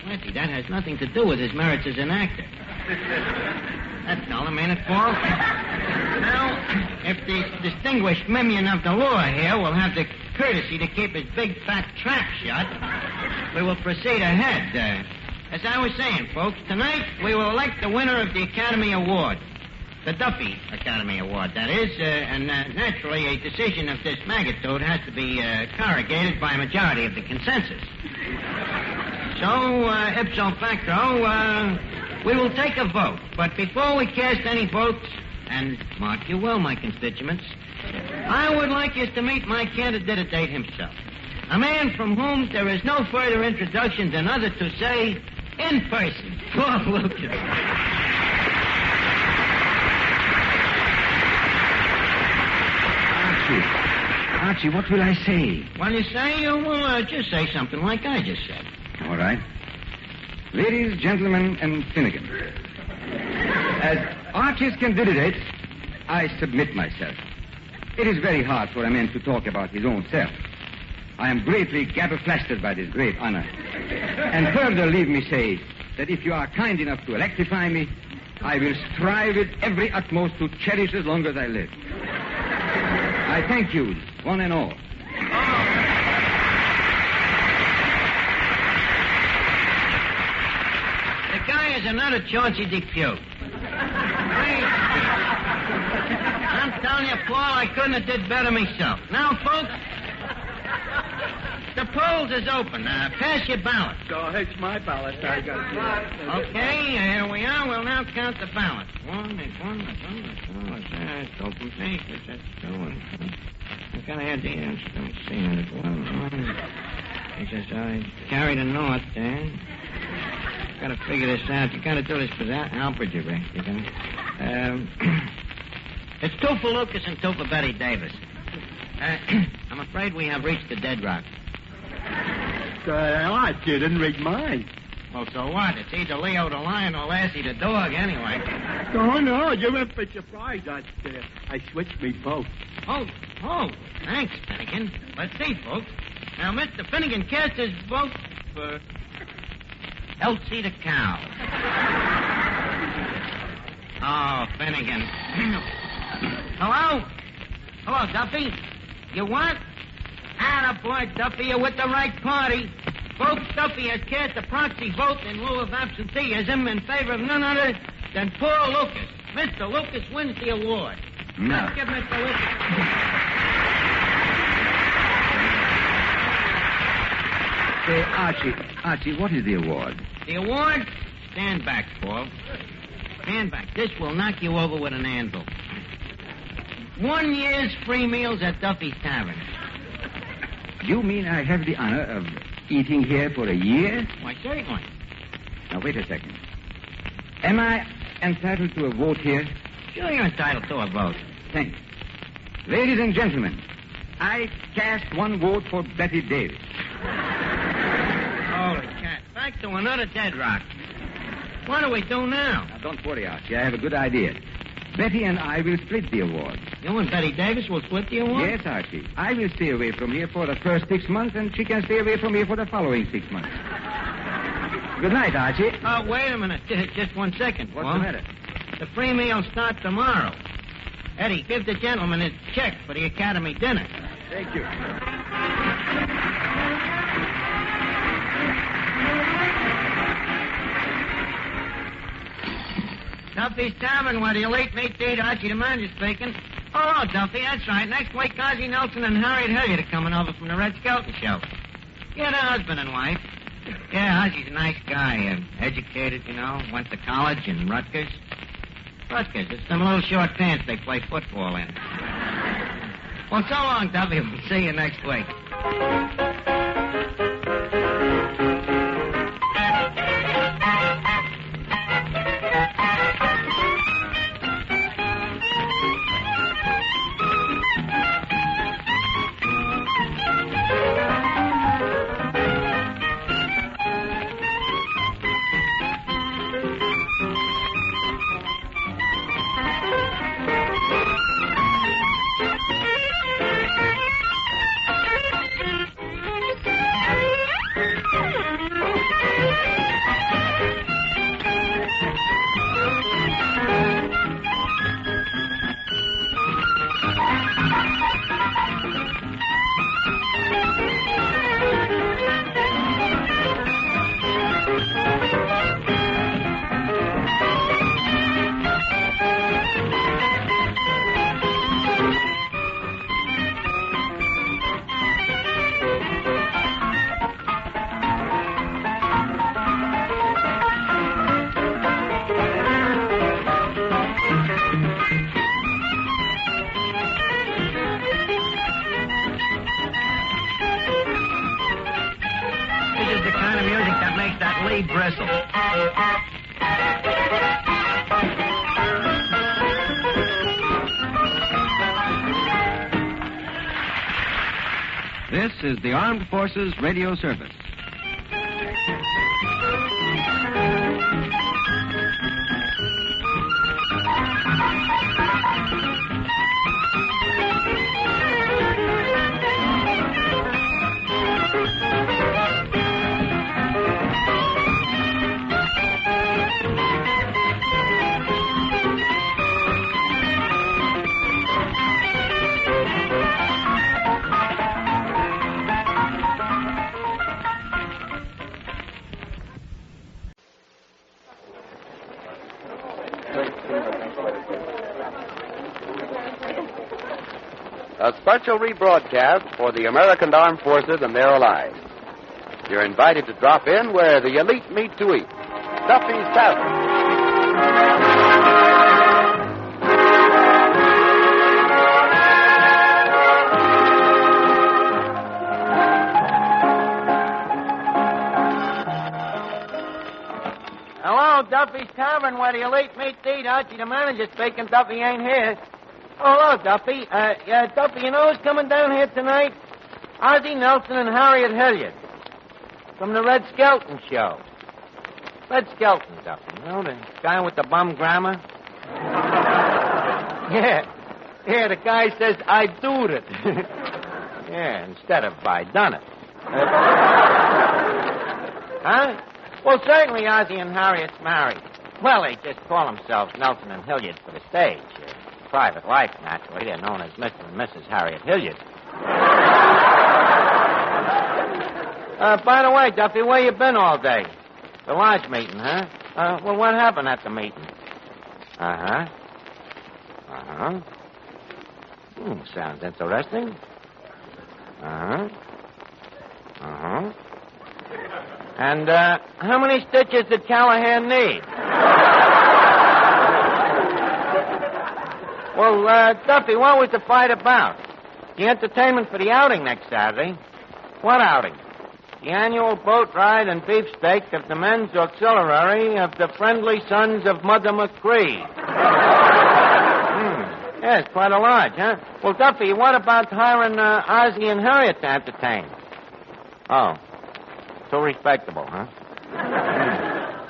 Clancy, that has nothing to do with his merits as an actor. That's all, ain't it, Paul? Now, if the distinguished minion of the law here will have the courtesy to keep his big fat trap shut, we will proceed ahead. As I was saying, folks, tonight we will elect the winner of the Academy Award. The Duffy Academy Award, that is, and naturally a decision of this magnitude has to be corrugated by a majority of the consensus. So, ipso facto, we will take a vote. But before we cast any votes, and mark you well, my constituents, I would like you to meet my candidate himself. A man from whom there is no further introduction than other to say, in person, Paul Lukas. Archie, what will I say? What do you say? You will just say something like I just said. All right. Ladies, gentlemen, and Finnegan. As Archie's candidate, I submit myself. It is very hard for a man to talk about his own self. I am greatly gabberflasted by this great honor. And further, leave me say that if you are kind enough to electrify me, I will strive with every utmost to cherish as long as I live. I thank you, one and all. The guy is another Chauncey DePew. I'm telling you, Paul, I couldn't have did better myself. Now, folks, the polls is open. Pass your ballot. So it's my ballot. I got it. Okay, here we are. We'll now count the ballots. One. It's open page. That's two. I've got to have the I carry the north there. Got to figure this out. You got to do this for that. Albert, you reckon? It's two for Lukas and two for Betty Davis. I'm afraid we have reached the dead rock. I didn't read mine. Well, so what? It's either Leo the lion or Lassie the dog, anyway. No, you're in for surprise. I switched me vote. Oh, thanks, Finnegan. Let's see, folks. Now, Mr. Finnegan cast his vote for Elsie the cow. Oh, Finnegan. Hello, Duffy. You what? Attaboy, Duffy, you're with the right party. Folks, Duffy has cast a proxy vote in lieu of absenteeism in favor of none other than poor Lukas. Mr. Lukas wins the award. No. Let's give Mr. Lukas. Archie, what is the award? The award? Stand back, Paul. Stand back. This will knock you over with an anvil. 1 year's free meals at Duffy's Tavern. You mean I have the honor of eating here for a year? Why, certainly. Now, wait a second. Am I entitled to a vote here? Sure, you're entitled to a vote. Thanks. Ladies and gentlemen, I cast one vote for Betty Davis. Holy cat. Back to another dead rock. What do we do now? Now, don't worry, Archie. I have a good idea. Betty and I will split the award. You and Betty Davis will split the award? Yes, Archie. I will stay away from here for the first 6 months, and she can stay away from here for the following 6 months. Good night, Archie. Oh, wait a minute. Just 1 second. What's the matter? The free meals start tomorrow. Eddie, give the gentleman his check for the Academy dinner. Thank you. Duffy's Tavern, where the elite meat to eat. Archie the manager speaking. Oh, Duffy, that's right. Next week, Ozzy Nelson and Harriet Hilliard are coming over from the Red Skelton show. Yeah, they're husband and wife. Yeah, Ozzy's a nice guy. Educated, went to college in Rutgers. Rutgers, it's them little short pants they play football in. Well, so long, Duffy. We'll see you next week. the kind of music that makes that lead bristle. This is the Armed Forces Radio Service. A special rebroadcast for the American Armed Forces and their allies. You're invited to drop in where the elite meet to eat. Duffy's Tavern. Hello, Duffy's Tavern, where the elite meet to eat. Archie, the manager, speaking. Duffy ain't here. Oh, hello, Duffy. Duffy, you know who's coming down here tonight? Ozzy Nelson and Harriet Hilliard. From the Red Skelton show. Red Skelton, Duffy. You know, the guy with the bum grammar? Yeah, the guy says, I doed it. Yeah, instead of I done it. Huh? Well, certainly Ozzy and Harriet's married. Well, they just call themselves Nelson and Hilliard for the stage. Private life, naturally. They're known as Mr. and Mrs. Harriet Hilliard. By the way, Duffy, where you been all day? The lodge meeting, huh? Well, what happened at the meeting? Uh-huh. Sounds interesting. And, how many stitches did Callahan need? Well, Duffy, what was the fight about? The entertainment for the outing next Saturday. What outing? The annual boat ride and beefsteak of the men's auxiliary of the Friendly Sons of Mother McCree. Yes, quite a lodge, huh? Well, Duffy, what about hiring Ozzy and Harriet to entertain? Oh, so respectable, huh?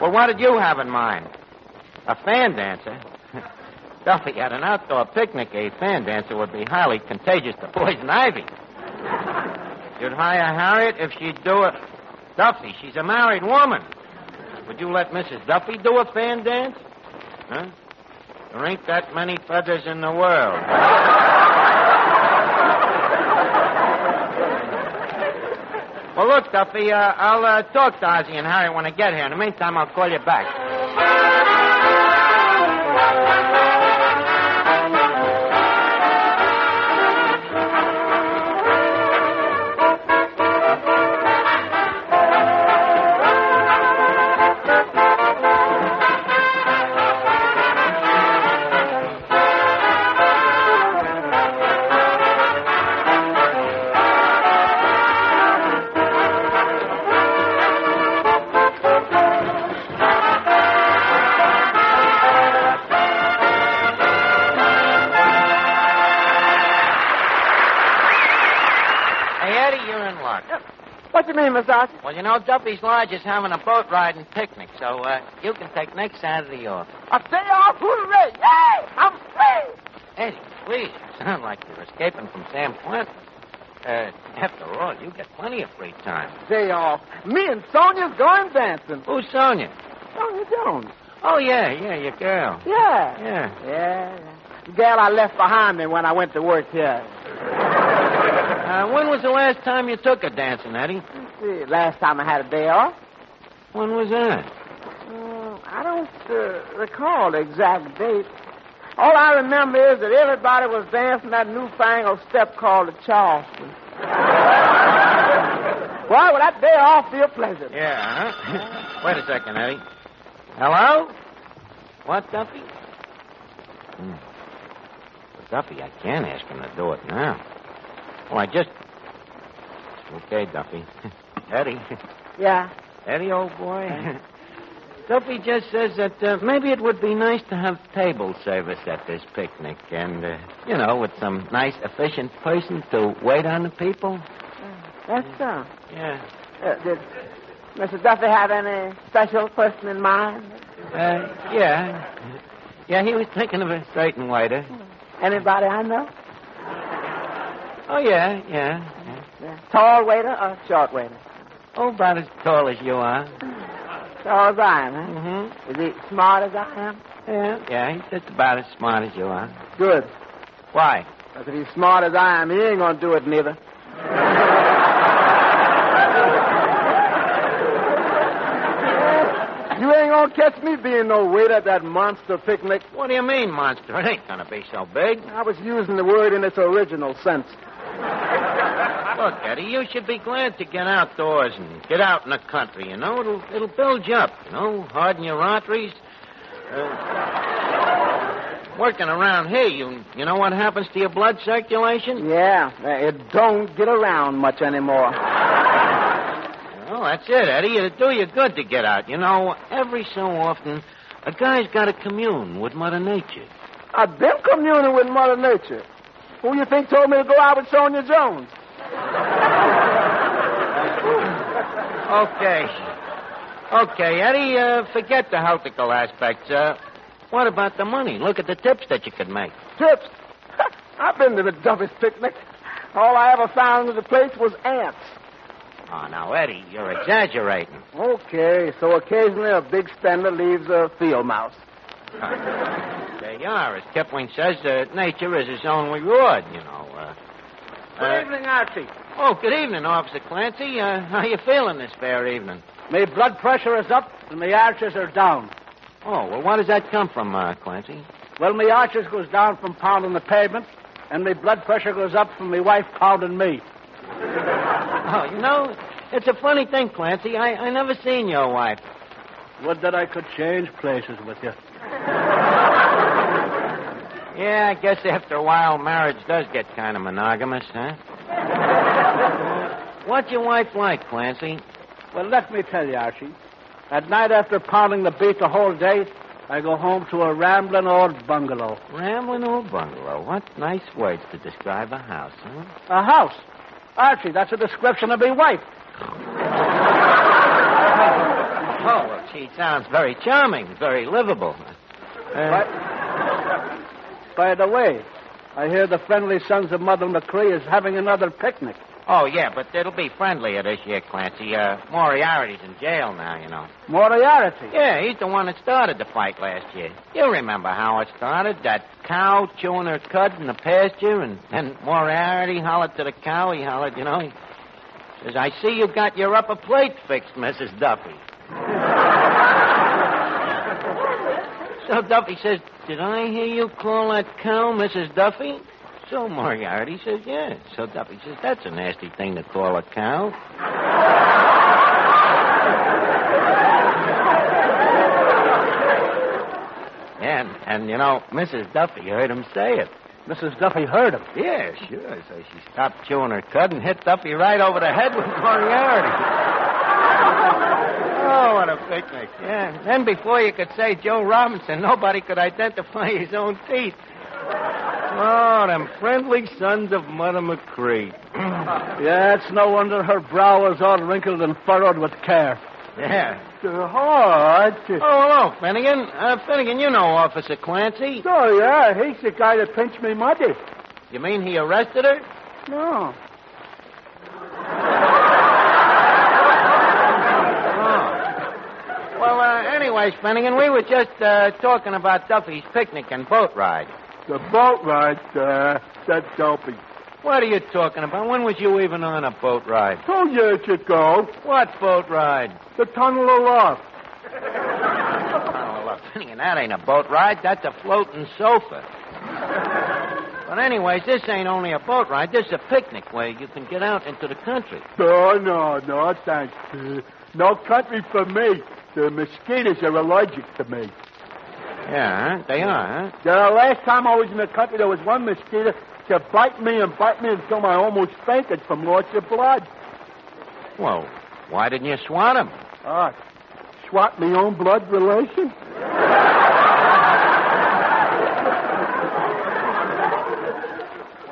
Well, what did you have in mind? A fan dancer? Duffy, at an outdoor picnic, a fan dancer would be highly contagious to poison ivy. You'd hire Harriet if she'd do it. Duffy, she's a married woman. Would you let Mrs. Duffy do a fan dance? Huh? There ain't that many feathers in the world. Well, look, Duffy, I'll talk to Ozzy and Harriet when I get here. In the meantime, I'll call you back. What's your name, Miss Archie? Well, you know, Duffy's Lodge is having a boat ride and picnic, so you can take next Saturday off. A day off? Hooray! Yay! I'm free! Eddie, please, you sound like you're escaping from San Quentin. After all, you get plenty of free time. Day off. Me and Sonia's going dancing. Who's Sonia? Sonia Jones. Oh, yeah, your girl. Yeah. The girl I left behind me when I went to work here. When was the last time you took her dancing, Eddie? Let's see. Last time I had a day off. When was that? I don't recall the exact date. All I remember is that everybody was dancing that newfangled step called the Charleston. Boy, would that day off feel pleasant. Yeah, huh? Wait a second, Eddie. Hello? What, Duffy? Well, Duffy, I can't ask him to do it now. Well, I just... Okay, Duffy. Eddie. Yeah. Eddie, old boy. Duffy just says that maybe it would be nice to have table service at this picnic and, with some nice, efficient person to wait on the people. That's so. Yeah. Did Mr. Duffy have any special person in mind? Yeah. Yeah, he was thinking of a certain waiter. Anybody I know? Oh, yeah. Tall waiter or short waiter? Oh, about as tall as you are. Tall as I am, huh? Mm-hmm. Is he smart as I am? Yeah, he's just about as smart as you are. Good. Why? Because if he's smart as I am, he ain't gonna do it neither. You ain't gonna catch me being no waiter at that monster picnic. What do you mean, monster? It ain't gonna be so big. I was using the word in its original sense. Look, Eddie, you should be glad to get outdoors and get out in the country, It'll build you up, harden your arteries. Working around here, you know what happens to your blood circulation? Yeah, it don't get around much anymore. Well, that's it, Eddie. It'll do you good to get out. Every so often, a guy's got to commune with Mother Nature. I've been communing with Mother Nature. Who you think told me to go out with Sonia Jones? Okay, Eddie, forget the healthical aspects. What about the money? Look at the tips that you could make. Tips? I've been to the Duffy's picnic. All I ever found in the place was ants. Oh, now, Eddie, you're exaggerating. Okay, so occasionally a big spender leaves a field mouse. There you are. As Kipling says, nature is its own reward, Good evening, Archie. Oh, good evening, Officer Clancy. How you feeling this fair evening? My blood pressure is up and my arches are down. Oh, well, where does that come from, Clancy? Well, my arches goes down from pounding the pavement, and my blood pressure goes up from my wife pounding me. Oh, it's a funny thing, Clancy. I never seen your wife. Would that I could change places with you. Yeah, I guess after a while, marriage does get kind of monogamous, huh? What's your wife like, Clancy? Well, let me tell you, Archie. At night after pounding the beat the whole day, I go home to a rambling old bungalow. Rambling old bungalow? What nice words to describe a house, huh? A house? Archie, that's a description of my wife. Oh, well, she sounds very charming, very livable. By the way, I hear the friendly sons of Mother McCree is having another picnic. Oh, yeah, but it'll be friendlier this year, Clancy. Moriarty's in jail now, Moriarty? Yeah, he's the one that started the fight last year. You remember how it started? That cow chewing her cud in the pasture, and Moriarty hollered to the cow. He hollered, he says, I see you got your upper plate fixed, Mrs. Duffy. So Duffy says, did I hear you call that cow Mrs. Duffy? So Moriarty says, yeah. So Duffy says, that's a nasty thing to call a cow. And Mrs. Duffy heard him say it. Mrs. Duffy heard him? Yeah, sure. So she stopped chewing her cud and hit Duffy right over the head with Moriarty. Oh, what a picnic. Yeah. Then before you could say Joe Robinson, nobody could identify his own teeth. Oh, them friendly sons of Mother McCree. Yeah, it's no wonder her brow was all wrinkled and furrowed with care. Yeah. Oh, hello, Finnegan. Finnegan, you know Officer Clancy. Oh, yeah, he's the guy that pinched me muddy. You mean he arrested her? No. Well, anyways, Finnegan, we were just talking about Duffy's picnic and boat ride. The boat ride, that's Duffy. What are you talking about? When was you even on a boat ride? Told you it should go. What boat ride? The Tunnel of Love. Oh, look, Finnegan, that ain't a boat ride. That's a floating sofa. But anyways, this ain't only a boat ride. This is a picnic where you can get out into the country. Oh, no, thanks. No country for me. The mosquitoes are allergic to me. Yeah, they are, huh? The last time I was in the country, there was one mosquito to bite me until I almost fainted from loss of blood. Well, Why didn't you swat him? Swat me own blood relation?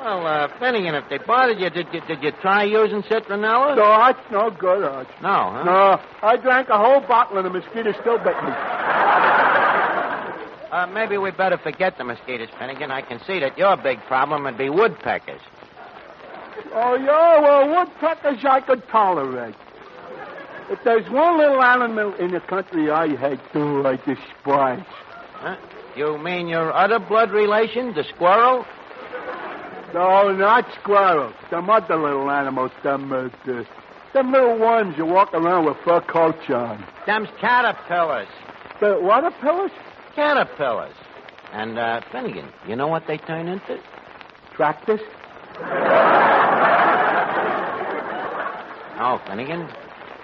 Well, Finnegan, if they bothered you, did you try using citronella? No, it's no good, Arch. No, huh? No, I drank a whole bottle and the mosquitoes still bit me. Maybe we better forget the mosquitoes, Finnegan. I can see that your big problem would be woodpeckers. Oh, yeah, well, woodpeckers I could tolerate. If there's one little animal in the country I hate, I despise. Huh? You mean your other blood relation, the squirrel? No, not squirrels. Them other little animals, them little ones you walk around with fur coats on. Them's caterpillars. The waterpillars? Caterpillars. And, Finnegan, you know what they turn into? Tractors? No, Finnegan.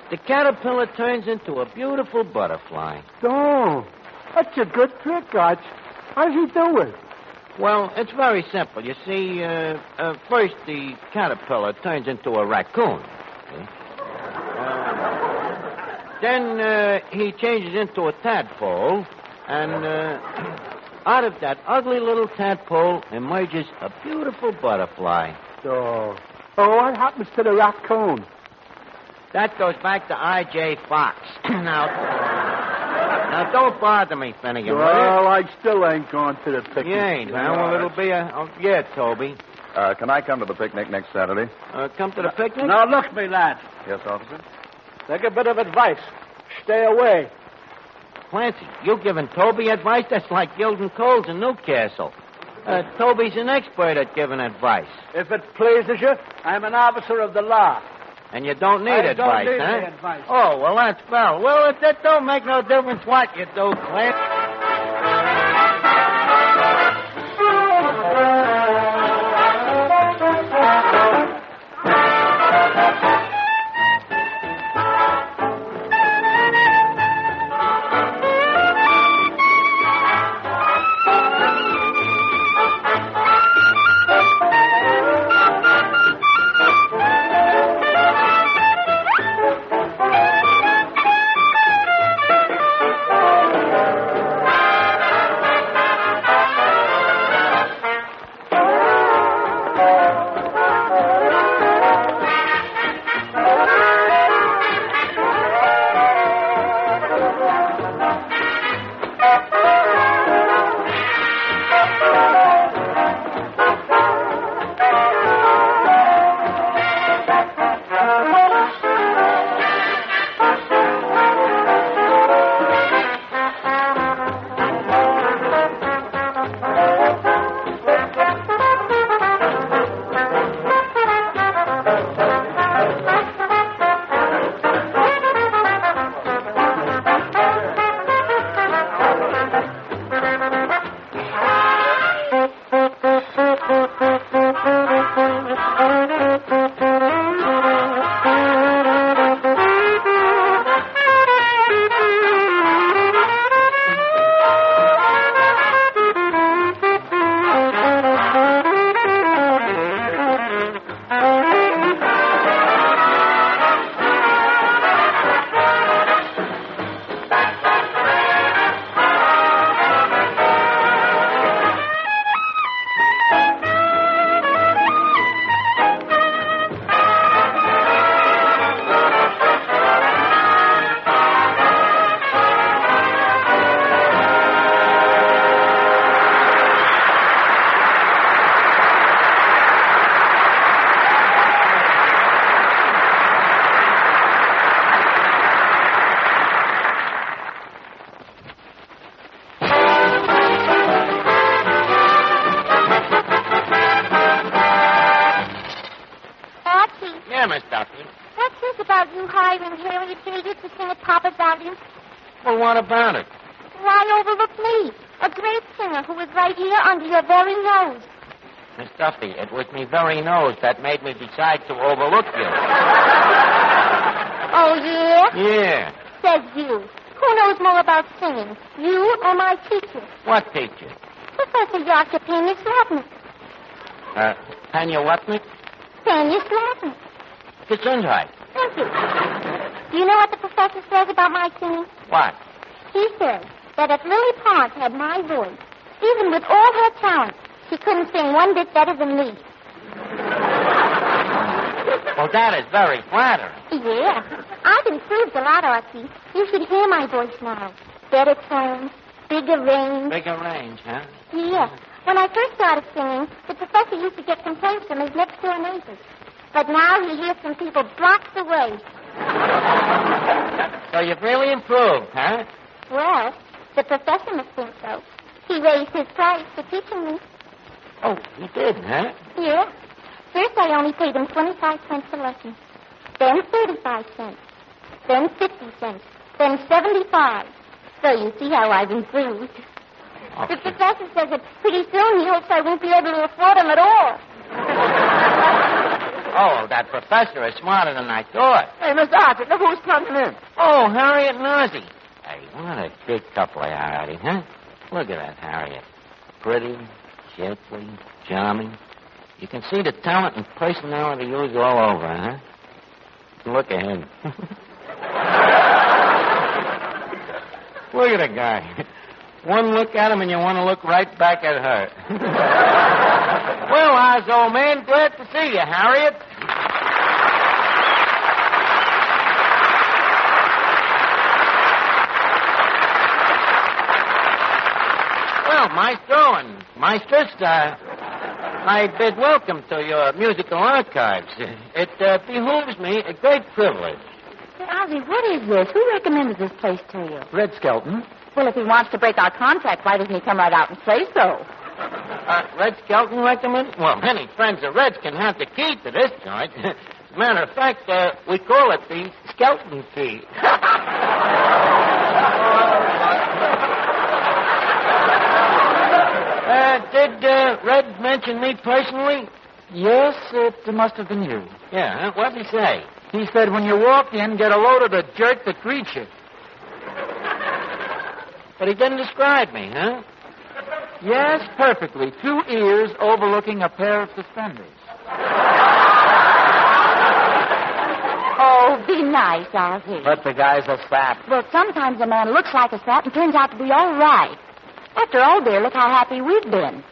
The caterpillar turns into a beautiful butterfly. Oh, that's a good trick, Arch. How'd you do it? Well, it's very simple. You see, first the caterpillar turns into a raccoon. See? Then he changes into a tadpole, and out of that ugly little tadpole emerges a beautiful butterfly. Oh, what happens to the raccoon? That goes back to I.J. Fox. Now, don't bother me, Finnegan. Well, I still ain't going to the picnic. You ain't, huh? Well, it'll be yeah, Toby. Can I come to the picnic next Saturday? Come to the picnic? Now, look, me lad. Yes, officer? Take a bit of advice. Stay away. Clancy, you giving Toby advice? That's like gilding coals in Newcastle. Toby's an expert at giving advice. If it pleases you, I'm an officer of the law. And you don't need advice, don't need huh? any advice. Oh, well, that's well. Well, that don't make no difference what you do, Clancy. Well, what about it? Why overlook me? A great singer who was right here under your very nose. Miss Duffy, it was me very nose that made me decide to overlook you. Oh, yeah? Yeah. Says you. Who knows more about singing, you or my teacher? What teacher? Professor Yakupinius Latin. Tanya Watnick? Tanya Latin. Gesundheit. Thank you. you know what the professor says about my singing? What? He says that if Lily Pond had my voice, even with all her talent, she couldn't sing one bit better than me. Well, that is very flattering. Yeah. I've improved a lot, Archie. You should hear my voice now. Better tones, bigger range. Bigger range, huh? Yeah. When I first started singing, the professor used to get complaints from his next-door neighbors. But now he hears from people blocks away. So you've really improved, huh? Well, the professor must think so. He raised his price for teaching me. Oh, he did, huh? Yeah. First, I only paid him 25 cents a lesson. Then 35 cents. Then 50 cents. Then 75. So you see how I've improved. The professor says that pretty soon he hopes I won't be able to afford him at all. Oh, that professor is smarter than I thought. Hey, Mr. Archie, look who's coming in. Oh, Harriet and Ozzy. Hey, what a good couple they are, Eddie, huh? Look at that Harriet. Pretty, shapely, charming. You can see the talent and personality used all over, huh? Look at him. Look at the guy. One look at him and you want to look right back at her. Well, Oz, old man, glad to see you, Harriet. Well, Maestro and Maestress, I bid welcome to your musical archives. It behooves me a great privilege. Hey, Ozzy, what is this? Who recommended this place to you? Red Skelton. Well, if he wants to break our contract, why doesn't he come right out and say so? Red Skelton recommended? Well, any friends of Red's can have the key to this joint. As a matter of fact, we call it the Skelton key. Did Red mention me personally? Yes, it must have been you. Yeah, what did he say? He said when you walk in, get a load of the jerk that greets you. But he didn't describe me, huh? Yes, perfectly. 2 ears overlooking a pair of suspenders. Oh, be nice, Ozzy. But the guy's a sap. Well, sometimes a man looks like a sap and turns out to be all right. After all, dear, look how happy we've been.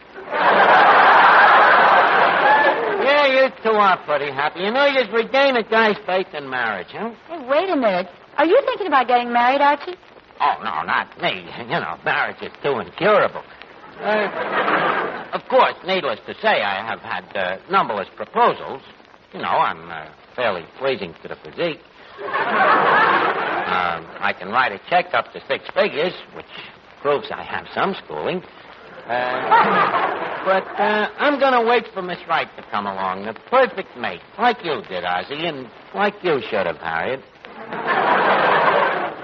Yeah, you two are pretty happy. You know, you regain a guy's faith in marriage, huh? Hey, wait a minute. Are you thinking about getting married, Archie? Oh, no, not me. You know, marriage is too incurable. Of course, needless to say, I have had numberless proposals. You know, I'm fairly pleasing to the physique. I can write a check up to 6 figures, which proves I have some schooling. But I'm going to wait for Miss Wright to come along, the perfect mate, like you did, Ozzy, and like you should have, Harriet.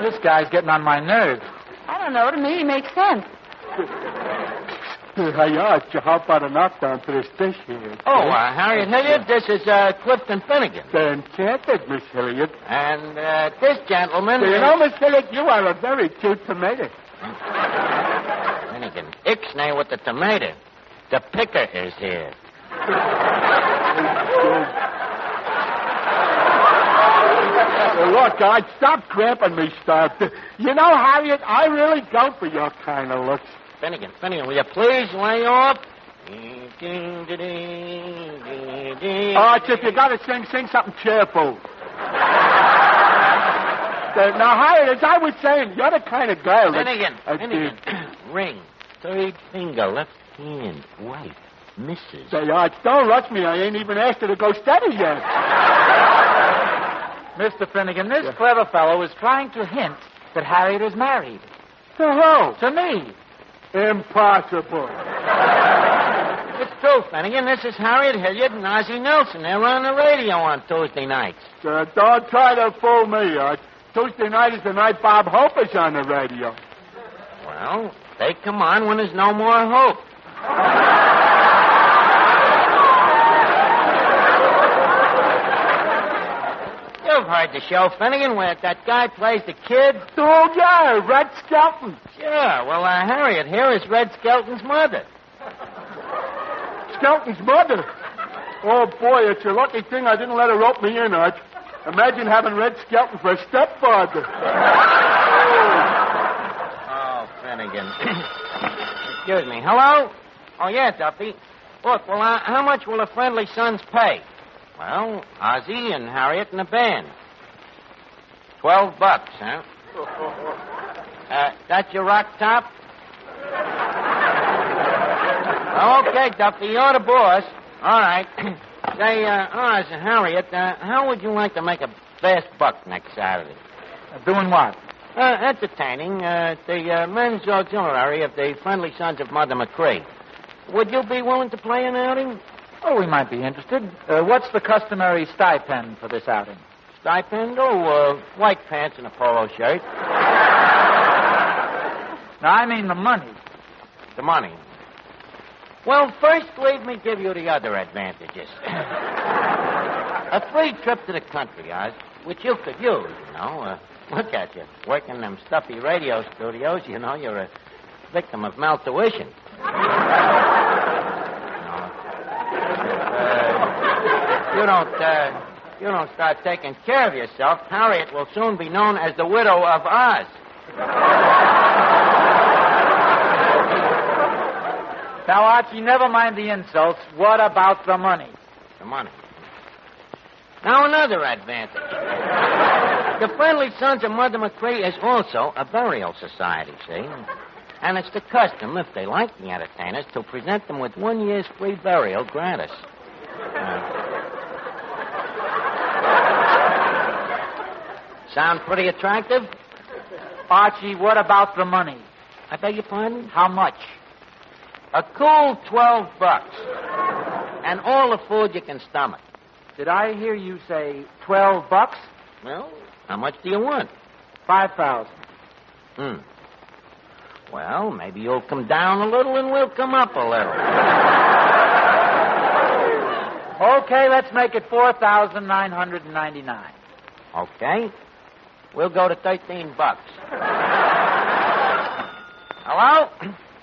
This guy's getting on my nerves. I don't know. To me, he makes sense. Hey, Archie, how about a knockdown to this dish here? Oh, Harriet Hilliard, this is Clifton Finnegan. Enchanted, Miss Hilliard. And this gentleman... You know, Miss Hilliard, you are a very cute tomato. Finnegan, ixnay with the tomato. The picker is here. Look, I'd stop cramping me stuff. You know, Harriet, I really go for your kind of looks. Finnegan, will you please lay off? Archie, if you got to sing something cheerful. Now, Harriet, as I was saying, you're the kind of girl that... Finnegan, ring. Third finger, left hand, wife, Mrs. Say, Arch, don't rush me. I ain't even asked her to go steady yet. Mr. Finnegan, this clever fellow is trying to hint that Harriet is married. To who? To me. Impossible. It's true, Finnegan. This is Harriet Hilliard and Ozzie Nelson. They're on the radio on Tuesday nights. Don't try to fool me, Arch. Tuesday night is the night Bob Hope is on the radio. Well, they come on when there's no more hope. You've heard the show, Finnegan, where that guy plays the kid. Oh, yeah, Red Skelton. Sure. Well, Harriet here is Red Skelton's mother. Skelton's mother? Oh, boy, it's a lucky thing I didn't let her rope me in, Arch. Imagine having Red Skelton for a stepfather. Oh, Finnegan. Excuse me. Hello? Oh, yeah, Duffy. Look, well, how much will the Friendly Sons pay? Well, Ozzy and Harriet and the band. $12, huh? That's your rock top? Okay, Duffy, you're the boss. All right. Say, Oz and Harriet, how would you like to make a fast buck next Saturday? Doing what? Entertaining the men's auxiliary of the Friendly Sons of Mother McCree. Would you be willing to play an outing? Oh, we might be interested. What's the customary stipend for this outing? Stipend? Oh, white pants and a polo shirt. Now, I mean the money. The money. Well, first, leave me give you the other advantages. A free trip to the country, Oz, which you could use, you know. Look at you, working them stuffy radio studios. You know, you're a victim of maltuition. You don't start taking care of yourself, Harriet will soon be known as the widow of Oz. Now, Archie, never mind the insults. What about the money? The money. Now, another advantage. The Friendly Sons of Mother McCree is also a burial society, see? And it's the custom, if they like the entertainers, to present them with 1 year's free burial gratis. Sound pretty attractive? Archie, what about the money? I beg your pardon? How much? A cool $12. And all the food you can stomach. Did I hear you say $12? Well, how much do you want? 5,000. Well, maybe you'll come down a little and we'll come up a little. Okay, let's make it 4,999. Okay. We'll go to $13. Hello?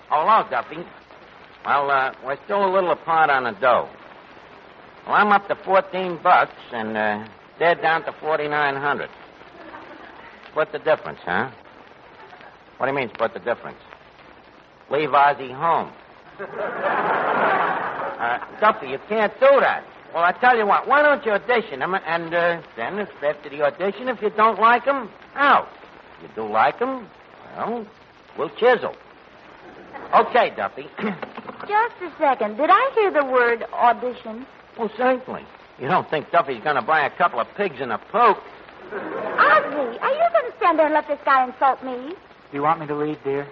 Hello, Duffy. Well, we're still a little apart on the dough. Well, I'm up to $14, and they're down to $4,900. Split the difference, huh? What do you mean, split the difference? Leave Ozzy home. Duffy, you can't do that. Well, I tell you what, why don't you audition him, and then, after the audition, if you don't like him, out. If you do like him, well, we'll chisel. Okay, Duffy. Just a second. Did I hear the word audition? Well, certainly. You don't think Duffy's going to buy a couple of pigs in a poke? Ozzy, are you going to stand there and let this guy insult me? Do you want me to lead, dear?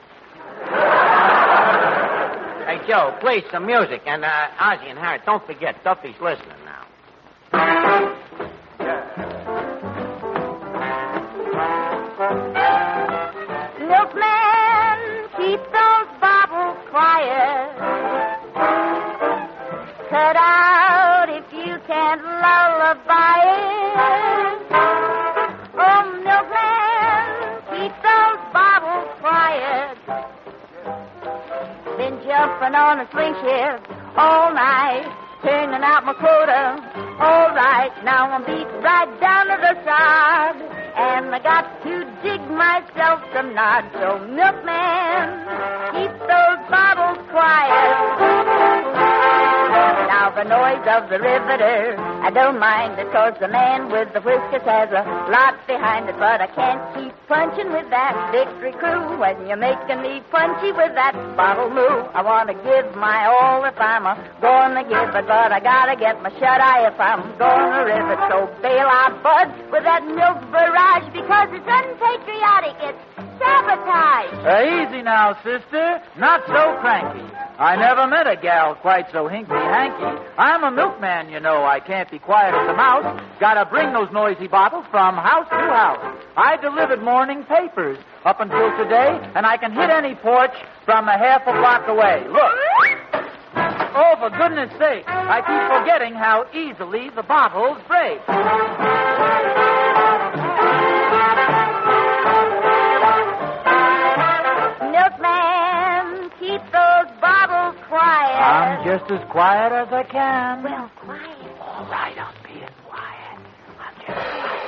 Hey, Joe, please, some music. And Ozzy and Harriet, don't forget, Duffy's listening now. Milkman, keep those bottle quiet. Cut out if you can't lullaby it. Oh, milkman, keep those bottles quiet. Been jumping on a swing shift all night, turning out my quota. All right, now I'm beat right down to the side, and I got to dig myself some knots. So, milkman, keep those bottles quiet. Now the noise of the riveter, I don't mind it, 'cause the man with the whiskers has a lot behind it. But I can't keep punching with that victory crew when you're making me punchy with that bottle moo. I want to give my all if I'm gonna give it, but I gotta get my shut-eye if I'm gonna rivet. So bail out, bud, with that milk barrage, because it's unpatriotic. It's sabotage. Easy now, sister. Not so cranky. I never met a gal quite so hinky-hanky. I'm a milkman, you know. I can't be quiet as a mouse. Gotta bring those noisy bottles from house to house. I delivered morning papers up until today, and I can hit any porch from a half a block away. Look. Oh, for goodness sake, I keep forgetting how easily the bottles break. Milkman, keep those bottles quiet. I'm just as quiet as I can. Well, quiet. All right, I'm being quiet. I'm just quiet.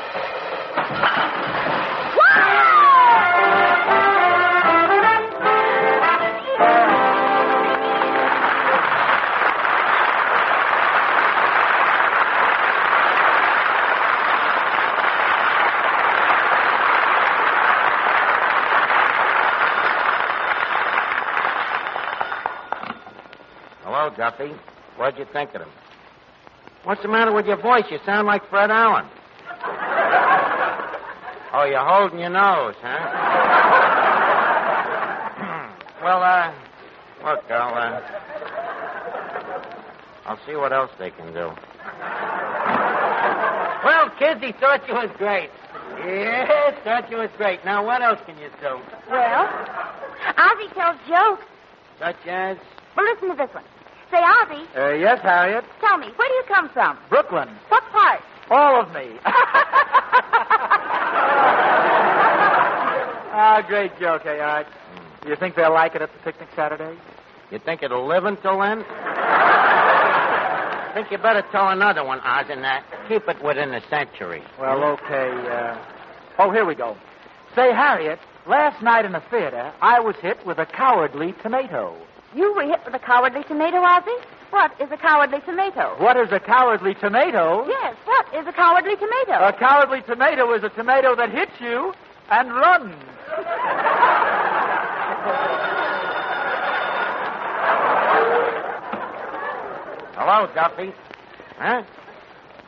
Hello, Duffy. What'd you think of him? What's the matter with your voice? You sound like Fred Allen. Oh, you're holding your nose, huh? Well, look, I'll see what else they can do. Well, kids, he thought you was great. Yes, thought you was great. Now, what else can you do? Well, Ozzy tells jokes. Such as? Well, listen to this one. Say, Ozzy. Yes, Harriet? Tell me, where do you come from? Brooklyn. What part? All of me. Great joke, eh, Art? You think they'll like it at the picnic Saturday? You think it'll live until then? I think you better tell another one, Oz, and keep it within the century. Well, okay. Here we go. Say, Harriet, last night in the theater, I was hit with a cowardly tomato. You were hit with a cowardly tomato, Ozzy? What is a cowardly tomato? What is a cowardly tomato? Yes, what is a cowardly tomato? A cowardly tomato is a tomato that hits you and runs. Hello, Duffy. Huh?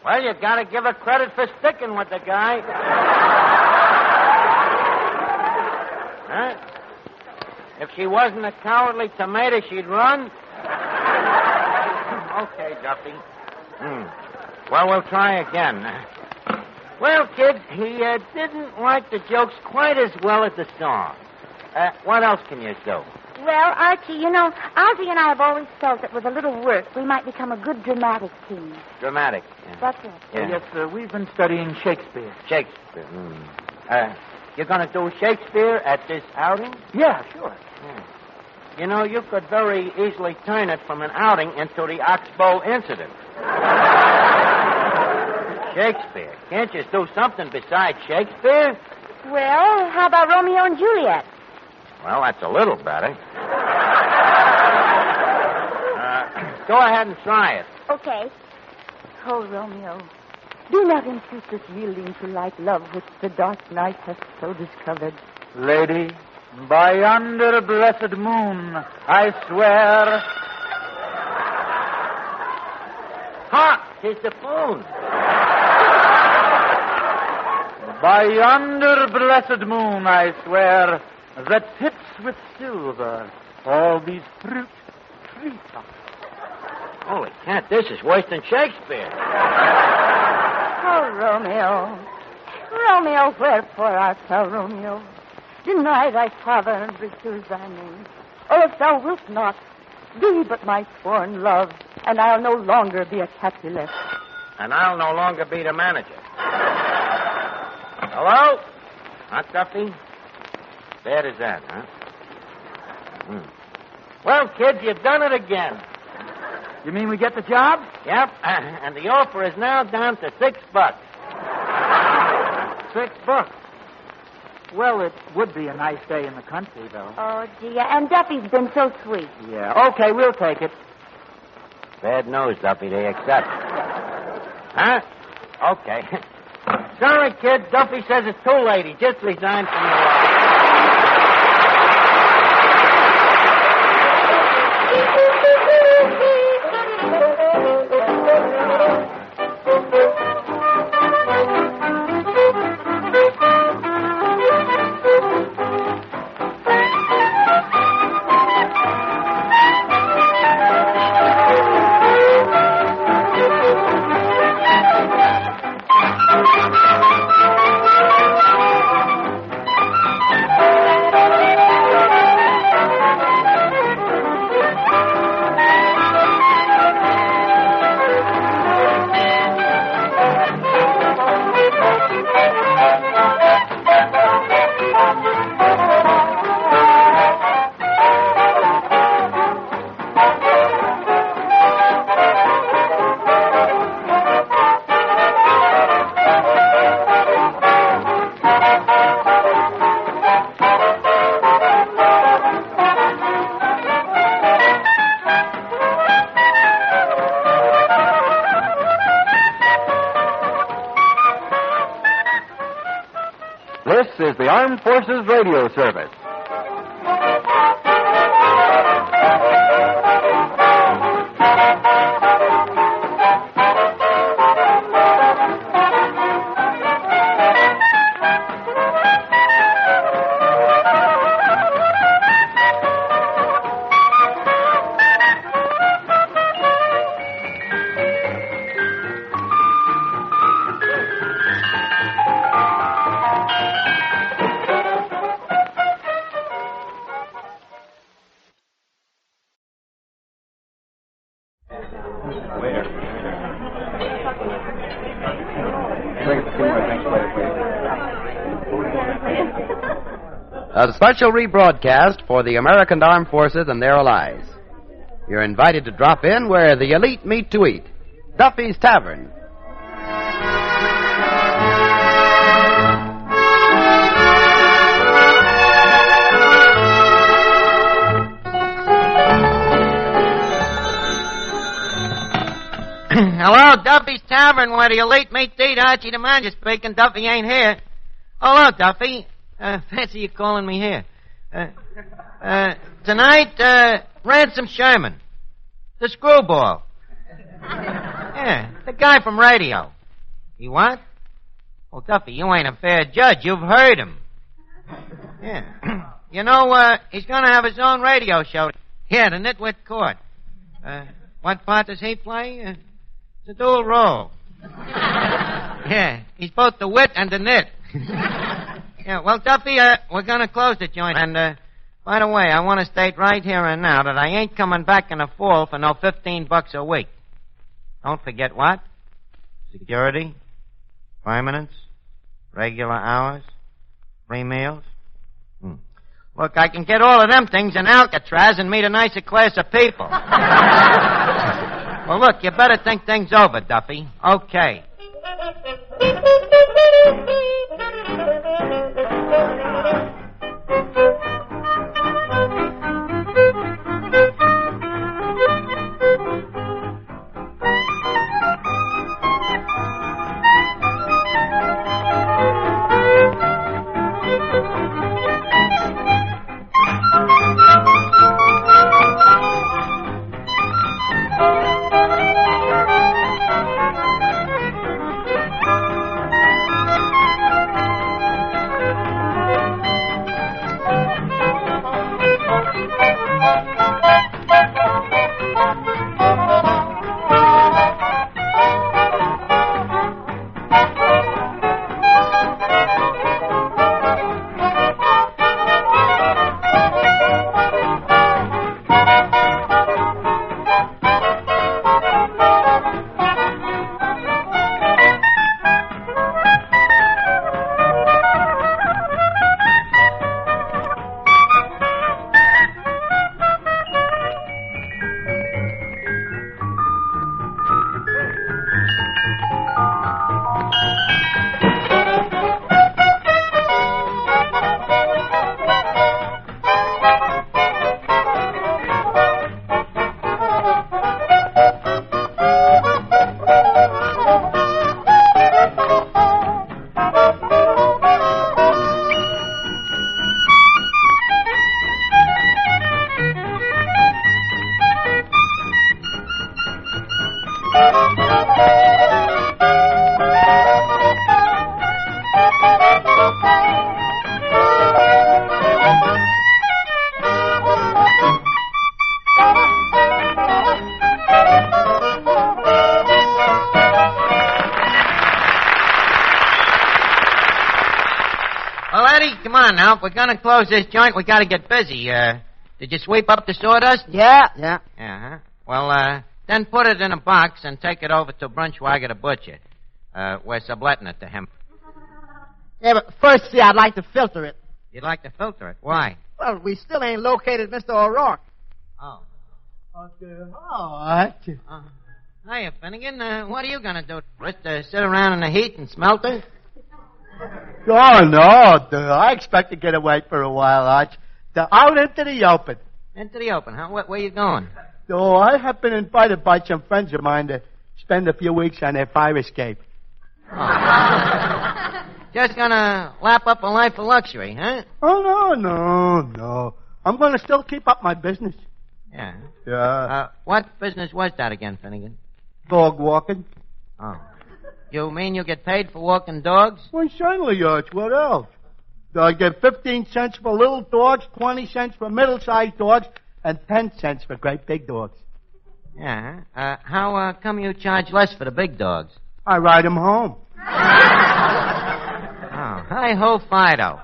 Well, you gotta give her credit for sticking with the guy. Huh? If she wasn't a cowardly tomato, she'd run. Okay, Duffy. Well, we'll try again. Well, kids, he didn't like the jokes quite as well as the song. What else can you do? Well, Archie, you know, Ozzy and I have always felt that with a little work, we might become a good dramatic team. Dramatic? Yeah. That's it. Yeah. Yes, we've been studying Shakespeare. Shakespeare. You're going to do Shakespeare at this outing? Yeah, sure. Yeah. You know, you could very easily turn it from an outing into the Oxbow incident. Shakespeare. Can't you do something besides Shakespeare? Well, how about Romeo and Juliet? Well, that's a little better. Go ahead and try it. Okay. Oh, Romeo, do not insist us yielding to light love which the dark night hath so discovered. Lady, by yonder blessed moon, I swear... Ha! 'Tis the moon. By yonder blessed moon, I swear, that tips with silver all these treetops. Holy cat, this is worse than Shakespeare. Oh, Romeo. Romeo, wherefore art thou, Romeo? Deny thy father and refuse thy name. Or if thou wilt not, be but my sworn love, and I'll no longer be a Capulet. And I'll no longer be the manager. Hello? Hot Duffy? Bad as that, huh? Well, kids, you've done it again. You mean we get the job? Yep, and the offer is now down to $6. $6? Well, it would be a nice day in the country, though. Oh, gee, and Duffy's been so sweet. Yeah, okay, we'll take it. Bad news, Duffy. They accept. Huh? Okay. Sorry, kid. Duffy says it's too late. He just resigned from the law. This is the Armed Forces Radio Service. A special rebroadcast for the American Armed Forces and their allies. You're invited to drop in where the elite meet to eat. Duffy's Tavern. Hello, Duffy's Tavern, where the elite meet to eat. Archie the manager speaking. Duffy ain't here. Hello, Duffy. Fancy you calling me here. Tonight, Ransom Sherman. The screwball. Yeah, the guy from radio. He what? Well, Duffy, you ain't a fair judge. You've heard him. Yeah. You know, he's gonna have his own radio show. Yeah, the Nitwit Court. What part does he play? It's a dual role. Yeah, he's both the wit and the nit. Yeah, well, Duffy, we're gonna close the joint. And, by the way, I want to state right here and now that I ain't coming back in the fall for no $15 a week. Don't forget what? Security, permanence, regular hours, free meals. Look, I can get all of them things in Alcatraz and meet a nicer class of people. Well, look, you better think things over, Duffy. Okay. Come on now. If we're going to close this joint, we got to get busy. Did you sweep up the sawdust? Yeah. Uh-huh. Well, then put it in a box and take it over to Brunschweiger the butcher. We're subletting it to him. Yeah, but first, see, I'd like to filter it. You'd like to filter it? Why? Well, we still ain't located Mr. O'Rourke. Oh. Archie. Hiya, Finnegan. What are you going to do? Just sit around in the heat and smelt it? Oh, no, I expect to get away for a while, Arch. Out into the open. Into the open, huh? Where you going? Oh, I have been invited by some friends of mine to spend a few weeks on their fire escape. Oh. Just gonna lap up a life of luxury, huh? Oh, no. I'm gonna still keep up my business. Yeah. Yeah. What business was that again, Finnegan? Dog walking. Oh. You mean you get paid for walking dogs? Well, certainly, Arch. What else? I get 15 cents for little dogs, 20 cents for middle-sized dogs, and 10 cents for great big dogs. Yeah. How come you charge less for the big dogs? I ride them home. Oh, hi-ho, Fido.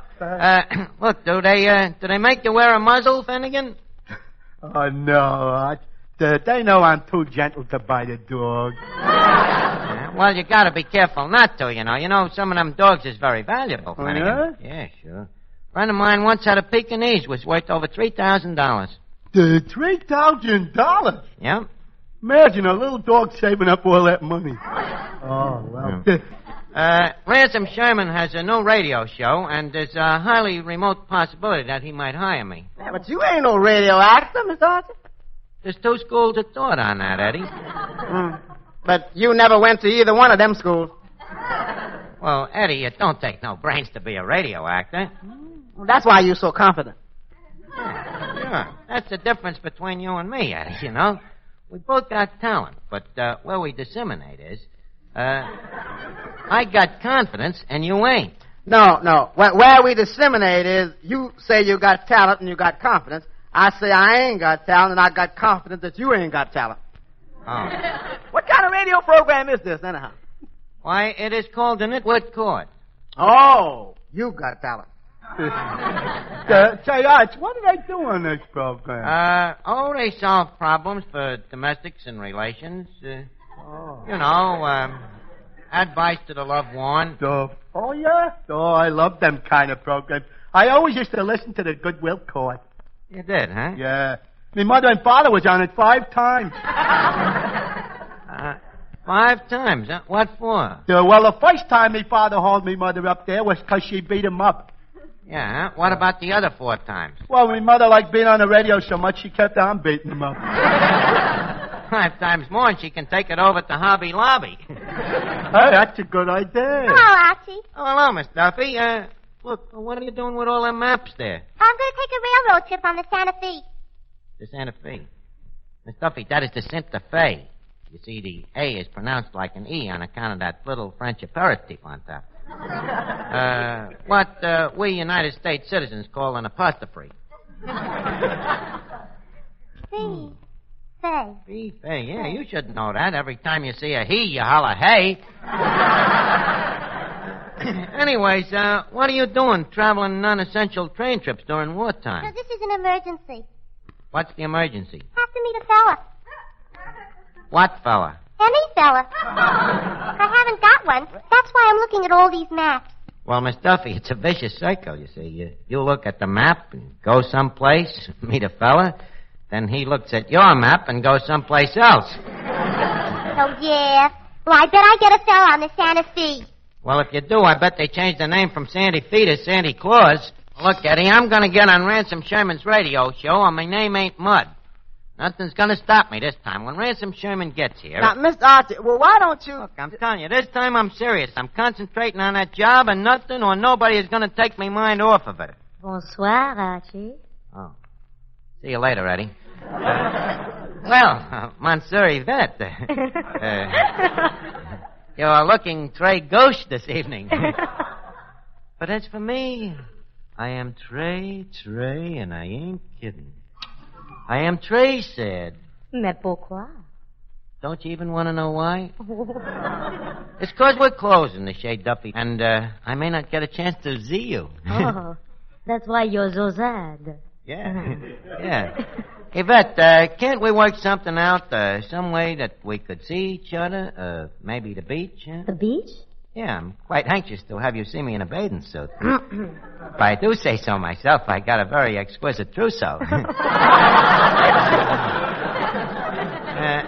Look, do they make you wear a muzzle, Finnegan? Oh, no, Arch. They know I'm too gentle to bite a dog. Well, you gotta be careful not to, you know. You know, some of them dogs is very valuable, Oh, Flanagan. Yeah, sure. A friend of mine once had a Pekingese, was worth over $3,000. $3,000? Yeah. Imagine a little dog saving up all that money. Oh, well. Ransom Sherman has a new radio show, and there's a highly remote possibility that he might hire me. Yeah, but you ain't no radio actor, Mr. Archie. There's two schools of thought on that, Eddie. But you never went to either one of them schools. Well, Eddie, it don't take no brains to be a radio actor. Well, that's why you're so confident. Sure. That's the difference between you and me, Eddie, you know. We both got talent, but where we disseminate is, I got confidence and you ain't. No. Where we disseminate is you say you got talent and you got confidence. I say I ain't got talent and I got confidence that you ain't got talent. Oh. What kind of radio program is this, anyhow? Why, it is called the Nitwit Court. Oh, you got talent. Say, Arch, what do they do on this program? They solve problems for domestics and relations. You know, advice to the loved one. Oh, yeah? Oh, I love them kind of programs. I always used to listen to the Goodwill Court. You did, huh? Yeah. My mother and father was on it 5 times. 5 times? Huh? What for? Well, the first time my father hauled me mother up there was 'cause she beat him up. Yeah, huh? What about the other 4 times? Well, my mother liked being on the radio so much she kept on beating him up. 5 times more and she can take it over to Hobby Lobby. Hey, that's a good idea. Hello, Archie. Oh, hello, Miss Duffy. Look, what are you doing with all them maps there? I'm going to take a railroad trip on the Santa Fe. The Santa Fe. Miss Duffy, that is the Santa Fe. You see, the A is pronounced like an E on account of that little French aperitif on top. What we United States citizens call an apostrophe. Fee. Fee. Yeah, you should know that. Every time you see a he, you holler, hey. Anyways, what are you doing traveling non-essential train trips during wartime? No, this is an emergency. What's the emergency? Have to meet a fella. What fella? Any fella. I haven't got one. That's why I'm looking at all these maps. Well, Miss Duffy, it's a vicious cycle, you see. You look at the map and go someplace, meet a fella, then he looks at your map and goes someplace else. Oh, yeah. Well, I bet I get a fella on the Santa Fe. Well, if you do, I bet they changed the name from Sandy Fee to Sandy Claus. Look, Eddie, I'm going to get on Ransom Sherman's radio show, and my name ain't Mud. Nothing's going to stop me this time. When Ransom Sherman gets here... Now, Mr. Archie, well, why don't you... Look, I'm telling you, this time I'm serious. I'm concentrating on that job, and nothing or nobody is going to take my mind off of it. Bonsoir, Archie. Oh. See you later, Eddie. Well, Monsieur Yvette, you're looking très gauche this evening. But as for me, I am très, and I ain't kidding. I am très sad. Mais pourquoi? Don't you even want to know why? It's 'cause we're closing the Chez Duffy, and I may not get a chance to see you. Oh, that's why you're so sad. Yeah. Yvette, can't we work something out, some way that we could see each other? Maybe the beach? Huh? The beach? Yeah, I'm quite anxious to have you see me in a bathing suit. If I do say so myself, I got a very exquisite trousseau.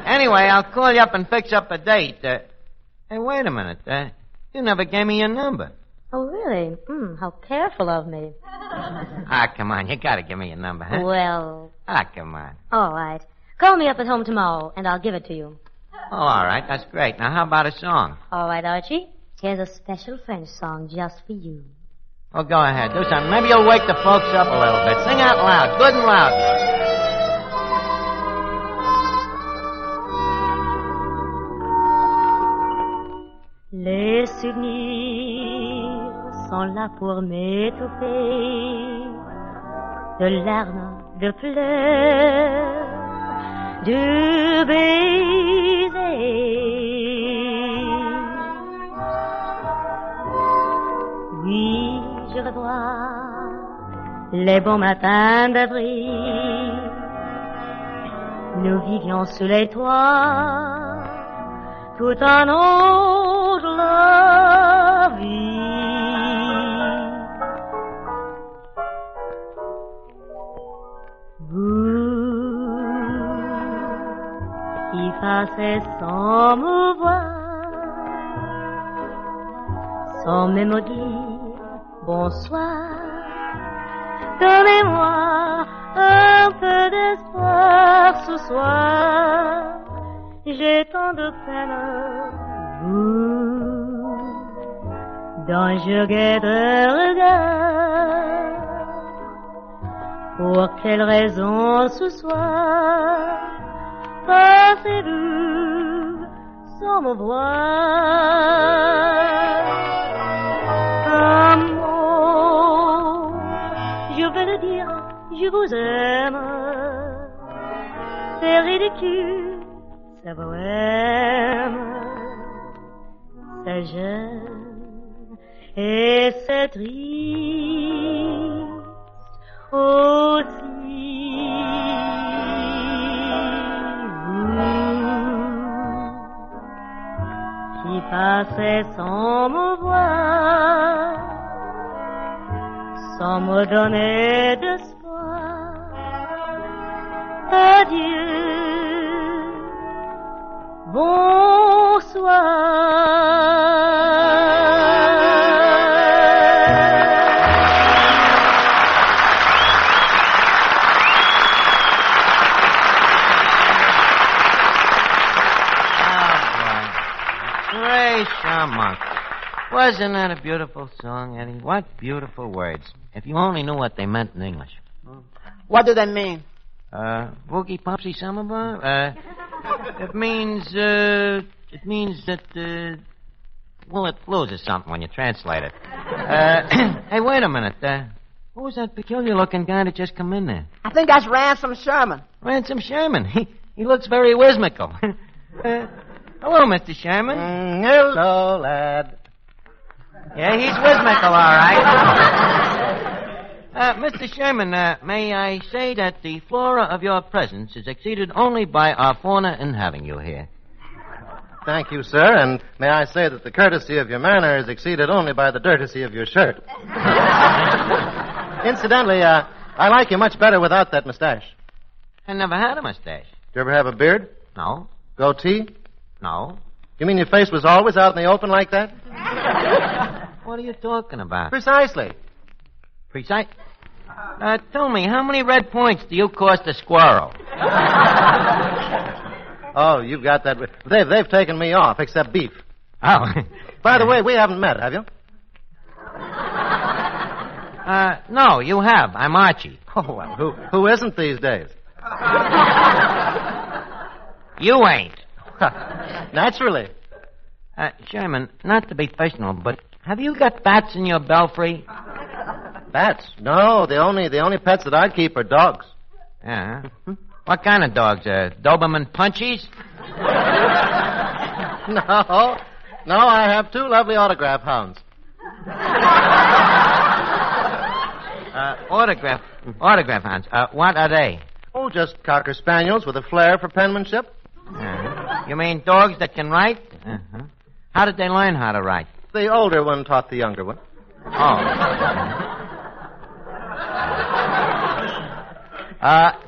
Anyway, I'll call you up and fix up a date. Hey, wait a minute. You never gave me your number. Oh, really? How careful of me. Come on. You gotta give me your number, huh? Well... come on. All right. Call me up at home tomorrow, and I'll give it to you. Oh, all right. That's great. Now, how about a song? All right, Archie. Here's a special French song just for you. Oh, go ahead. Do something. Maybe you'll wake the folks up a little bit. Sing out loud. Good and loud. Les souvenirs sont là pour m'étouffer de larmes, de pleurs, de baisers. Oui, je revois les bons matins d'avril nous vivions sous les toits tout un an de la vie. Vous qui passez sans me voir, sans même me dire bonsoir, donnez-moi un peu d'espoir ce soir. J'ai tant de peine, vous, dont je guette le regard. Pour quelle raison ce soir passez-vous sans me voir? Un mot, je veux le dire, je vous aime. C'est ridicule, c'est bohème, c'est jeune et c'est triste aussi. Vous qui passez sans me voir, sans me donner d'espoir, adieu. Wasn't that a beautiful song, Eddie? What beautiful words. If you only knew what they meant in English. What do they mean? Woogie Popsy Summer Bar? It means that, well, it loses something when you translate it. Hey, wait a minute. Who was that peculiar-looking guy that just come in there? I think that's Ransom Sherman. Ransom Sherman? He looks very whimsical. Hello, Mr. Sherman. Hello, lad. Yeah, he's whimsical, all right. Mr. Sherman, may I say that the flora of your presence is exceeded only by our fauna in having you here. Thank you, sir, and may I say that the courtesy of your manner is exceeded only by the dirtesy of your shirt. Incidentally, I like you much better without that mustache. I never had a mustache. Did you ever have a beard? No. Goatee? No. You mean your face was always out in the open like that? What are you talking about? Precisely. Tell me, how many red points do you cost a squirrel? Oh, you've got that. They've taken me off, except beef. Oh. By the way, we haven't met, have you? No, you have. I'm Archie. Oh, well, who isn't these days? You ain't. Naturally. Sherman, not to be personal, but have you got bats in your belfry? Bats? No, the only pets that I keep are dogs. Yeah. What kind of dogs? Doberman Punchies? No, I have two lovely autograph hounds. Autograph hounds. What are they? Oh, just cocker spaniels with a flair for penmanship. You mean dogs that can write? Uh-huh. How did they learn how to write? The older one taught the younger one. Oh.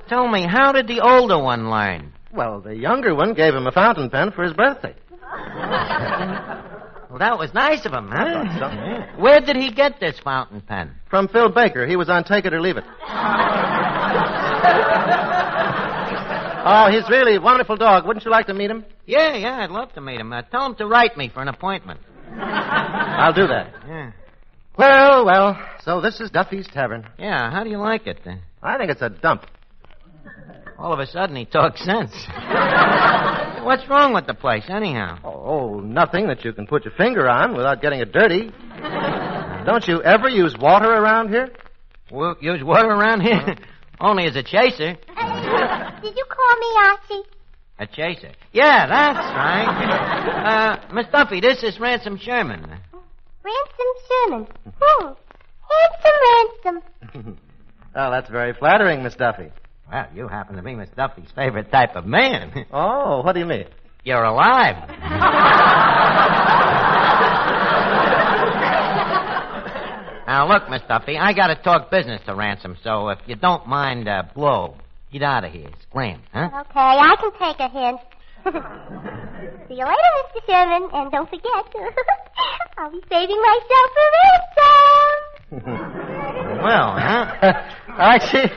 Tell me, how did the older one learn? Well, the younger one gave him a fountain pen for his birthday. Well, that was nice of him, huh? I thought so. Yeah. Where did he get this fountain pen? From Phil Baker. He was on Take It or Leave It. Oh, he's really a wonderful dog. Wouldn't you like to meet him? Yeah, I'd love to meet him. Tell him to write me for an appointment. I'll do that. Yeah. Well, so this is Duffy's Tavern. Yeah, how do you like it? I think it's a dump. All of a sudden, he talks sense. What's wrong with the place, anyhow? Oh, nothing that you can put your finger on without getting it dirty. Don't you ever use water around here? We'll use water around here? Only as a chaser. Did you call me Archie? A chaser? Yeah, that's right. Miss Duffy, this is Ransom Sherman. Ransom Sherman. Handsome Ransom. Oh, that's very flattering, Miss Duffy. Well, you happen to be Miss Duffy's favorite type of man. Oh, what do you mean? You're alive. Now, look, Miss Duffy, I got to talk business to Ransom, so if you don't mind, blow. Get out of here. Scram, huh? Okay, I can take a hint. See you later, Mr. Sherman, and don't forget, I'll be saving myself for ransom. Well, huh? Archie,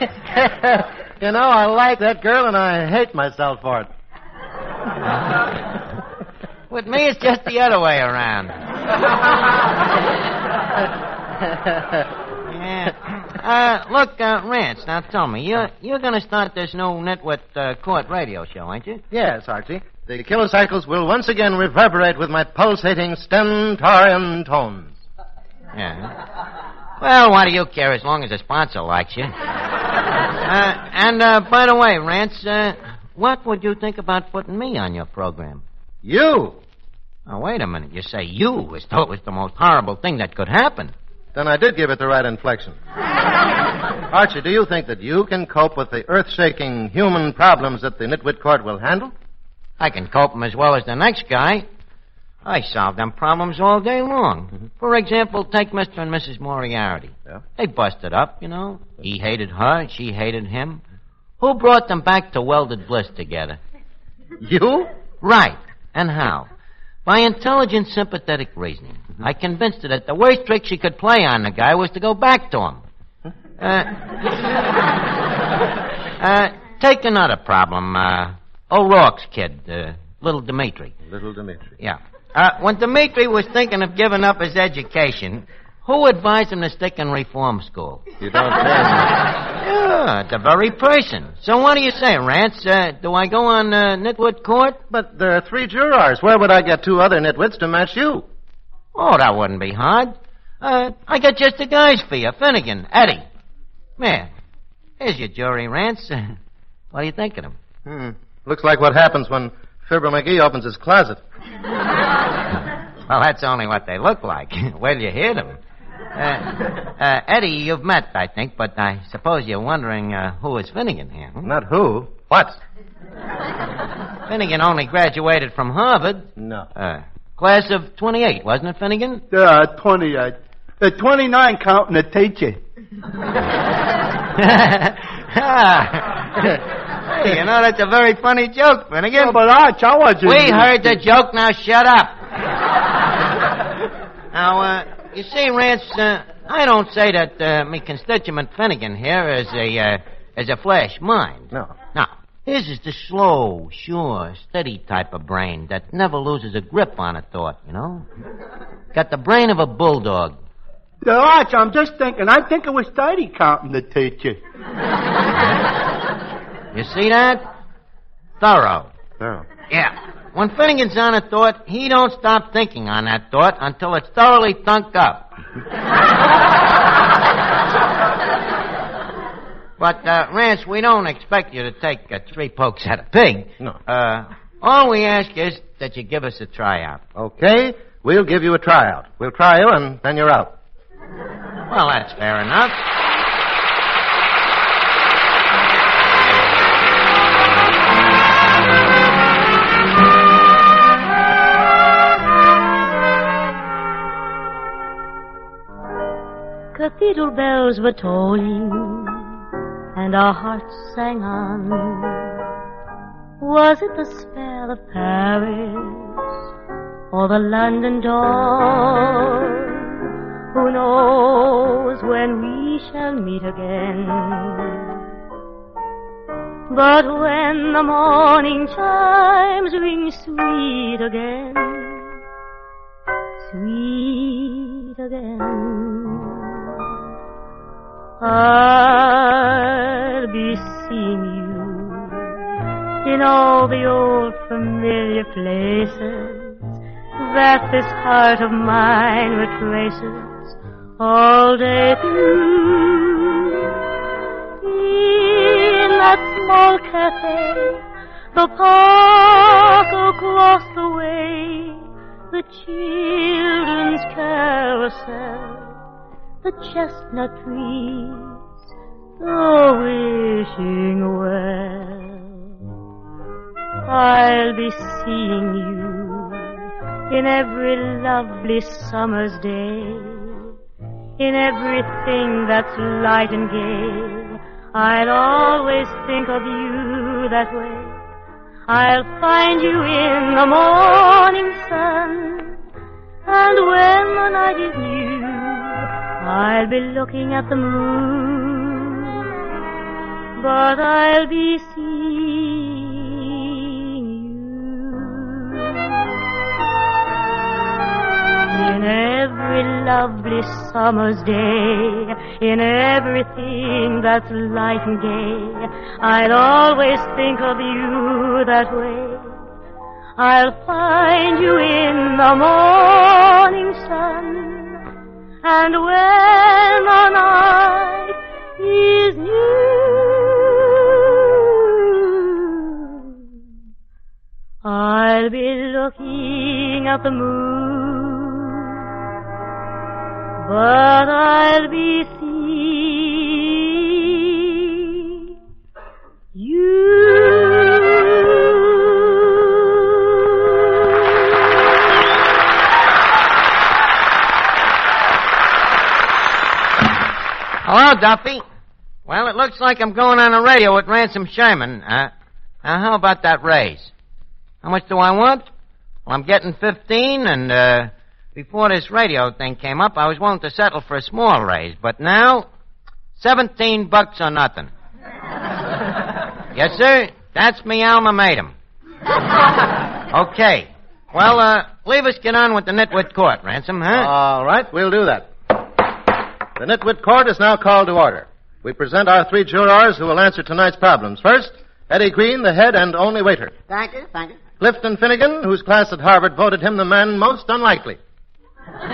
you know, I like that girl and I hate myself for it. With me, it's just the other way around. Yeah. Look, Rance, now tell me, you're going to start this new Network Court radio show, aren't you? Yes, Archie. The kilocycles will once again reverberate with my pulsating stentorian tones. Yeah. Well, why do you care as long as the sponsor likes you? And by the way, Rance, what would you think about putting me on your program? You? Oh, wait a minute. You say you as though it was the most horrible thing that could happen. Then I did give it the right inflection. Archie, do you think that you can cope with the earth-shaking human problems that the Nitwit Court will handle? I can cope them as well as the next guy. I solve them problems all day long. Mm-hmm. For example, take Mr. and Mrs. Moriarty. Yeah? They busted up, you know. He hated her, she hated him. Who brought them back to welded bliss together? You? Right. And how? By intelligent, sympathetic reasoning. I convinced her that the worst trick she could play on the guy was to go back to him. Take another problem. O'Rourke's kid, little Dimitri. Little Dimitri. Yeah. When Dimitri was thinking of giving up his education, who advised him to stick in reform school? You don't tell me. Yeah, the very person. So what do you say, Rance? Do I go on Nitwit Court? But there are 3 jurors. Where would I get 2 other nitwits to match you? Oh, that wouldn't be hard. I got just the guys for you. Finnegan, Eddie. Yeah. Here's your jury, Rance. What do you think of them? Looks like what happens when Fibber McGee opens his closet. Well, that's only what they look like. Well, you hear them. Eddie, you've met, I think, but I suppose you're wondering who is Finnegan here. Not who. What? Finnegan only graduated from Harvard. No. Class of 28, wasn't it, Finnegan? 28. 29 counting the teacher. Hey, you know, that's a very funny joke, Finnegan. Oh, but Arch, I wasn't... We heard the joke, now shut up. Now, you see, Rance, I don't say that me constituent Finnegan here is a flash mind. No. No. His is the slow, sure, steady type of brain that never loses a grip on a thought, you know? Got the brain of a bulldog. Arch, I'm just thinking. I think it was 30 counting the teacher. You see that? Thorough. Thorough. Yeah. When Finnegan's on a thought, he don't stop thinking on that thought until it's thoroughly thunk up. But, Rance, we don't expect you to take 3 pokes at a pig. No. All we ask is that you give us a tryout. Okay, we'll give you a tryout. We'll try you, and then you're out. Well, that's fair enough. Cathedral bells were tolling, and our hearts sang on. Was it the spell of Paris, or the London dawn? Who knows when we shall meet again? But when the morning chimes ring sweet again, sweet again, I'll be seeing you in all the old familiar places that this heart of mine retraces all day through. In that small cafe, the park across the way, the children's carousel, the chestnut trees, wishing well. I'll be seeing you in every lovely summer's day, in everything that's light and gay. I'll always think of you that way. I'll find you in the morning sun, and when the night is new, I'll be looking at the moon, but I'll be seeing you in every lovely summer's day, in everything that's light and gay. I'll always think of you that way. I'll find you in the morning sun, and when the night is new, I'll be looking at the moon, but I'll be seeing you. Hello, Duffy. Well, it looks like I'm going on the radio with Ransom Sherman. Now, how about that raise? How much do I want? Well, I'm getting 15, and before this radio thing came up, I was willing to settle for a small raise. But now, $17 or nothing. Yes, sir. That's me alma mater. Okay. Well, leave us get on with the Nitwit Court, Ransom, huh? All right, we'll do that. The Nitwit Court is now called to order. We present our 3 jurors who will answer tonight's problems. First, Eddie Green, the head and only waiter. Thank you, thank you. Clifton Finnegan, whose class at Harvard voted him the man most unlikely. Thanks.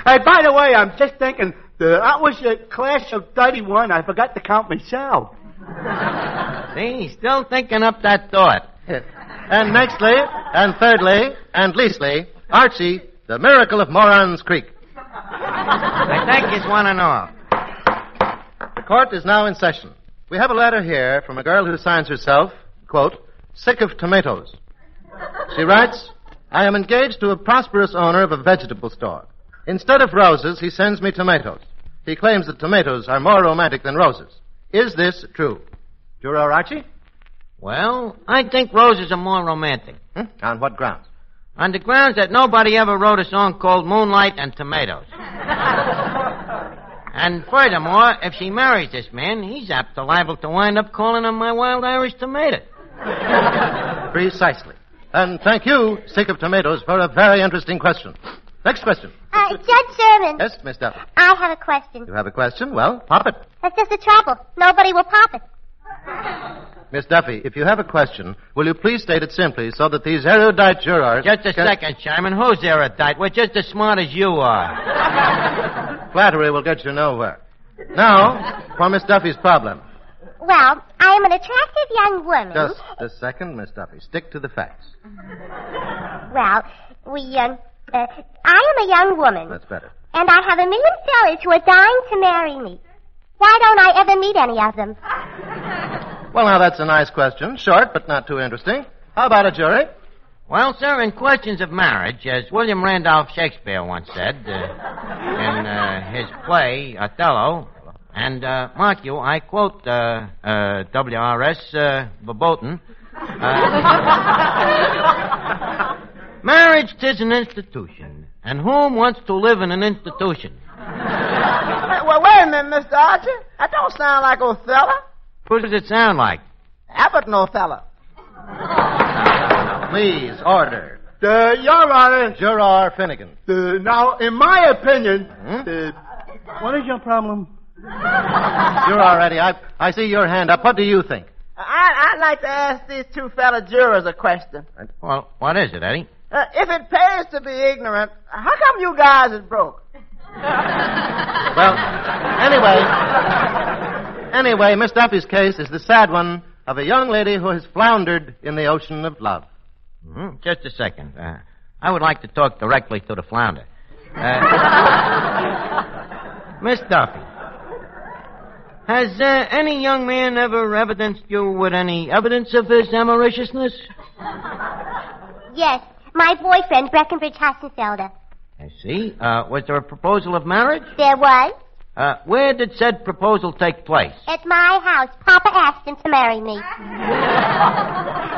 Hey, by the way, I'm just thinking, that was a class of 31. I forgot to count myself. See, he's still thinking up that thought. And nextly, and thirdly, and leastly, Archie, the miracle of Morons Creek. I think he's one and all. The court is now in session. We have a letter here from a girl who signs herself, quote, sick of tomatoes. She writes, I am engaged to a prosperous owner of a vegetable store. Instead of roses, he sends me tomatoes. He claims that tomatoes are more romantic than roses. Is this true? Juror Archie? Well, I think roses are more romantic. On what grounds? On the grounds that nobody ever wrote a song called Moonlight and Tomatoes. And furthermore, if she marries this man, he's apt to liable to wind up calling her my wild Irish tomato. Precisely. And thank you, sick of tomatoes, for a very interesting question. Next question. Judge Sherman. Yes, Miss Duffy. I have a question. You have a question? Well, pop it. That's just the trouble. Nobody will pop it. Miss Duffy, if you have a question, will you please state it simply so that these erudite jurors... Just a second, Sherman. Who's erudite? We're just as smart as you are. Flattery will get you nowhere. Now, for Miss Duffy's problem. Well, I am an attractive young woman. Just a second, Miss Duffy. Stick to the facts. Well, I am a young woman. That's better. And I have 1 million fellas who are dying to marry me. Why don't I ever meet any of them? Well, now, that's a nice question. Short, but not too interesting. How about it, jury? Well, sir, in questions of marriage, as William Randolph Shakespeare once said in his play, Othello, and, mark you, I quote W.R.S. verboten, marriage 'tis an institution, and whom wants to live in an institution? Well, wait a minute, Mr. Archie. That don't sound like Othello. Who does it sound like? Abbott and Othello. Please, order. Your Honor. Juror Finnegan. Now, in my opinion, what is your problem? Juror Eddie, I see your hand up. What do you think? I'd like to ask these 2 fellow jurors a question. Well, what is it, Eddie? If it pays to be ignorant, how come you guys is broke? Well, anyway, Miss Duffy's case is the sad one of a young lady who has floundered in the ocean of love. Mm-hmm. Just a second. I would like to talk directly to the flounder. Miss Duffy, Has any young man ever evidenced you with any evidence of his avariciousness? Yes, my boyfriend, Breckenridge Hassenfelder. I see. Was there a proposal of marriage? There was. Where did said proposal take place? At my house. Papa asked him to marry me.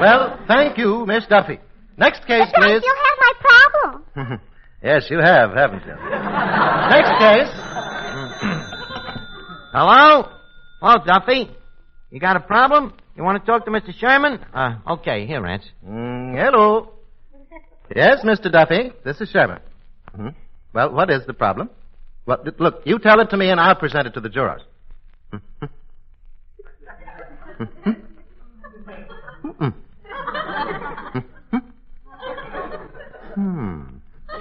Well, thank you, Miss Duffy. Next case, But please. I still have my problem. Yes, you have, haven't you? Next case. Hello? Oh, Duffy. You got a problem? You want to talk to Mr. Sherman? Okay, here, Rance. Hello. Yes, Mr. Duffy, this is Sherman. Well, what is the problem? Well, look, you tell it to me and I'll present it to the jurors.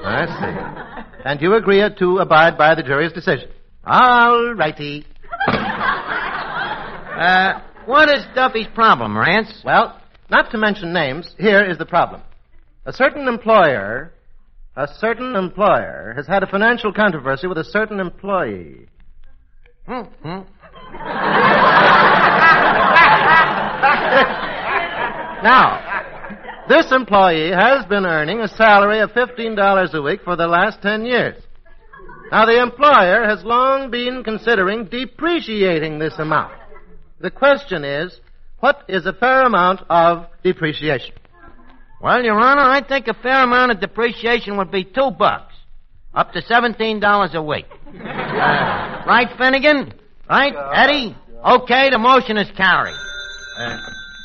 I see. And you agree to abide by the jury's decision. All righty. What is Duffy's problem, Rance? Well, not to mention names, here is the problem. A certain employer has had a financial controversy with a certain employee. Now, this employee has been earning a salary of $15 a week for the last 10 years. Now, the employer has long been considering depreciating this amount. The question is, what is a fair amount of depreciation? Well, Your Honor, I think a fair amount of depreciation would be $2, up to $17 a week. Right, Finnegan? Right, Eddie? Okay, the motion is carried.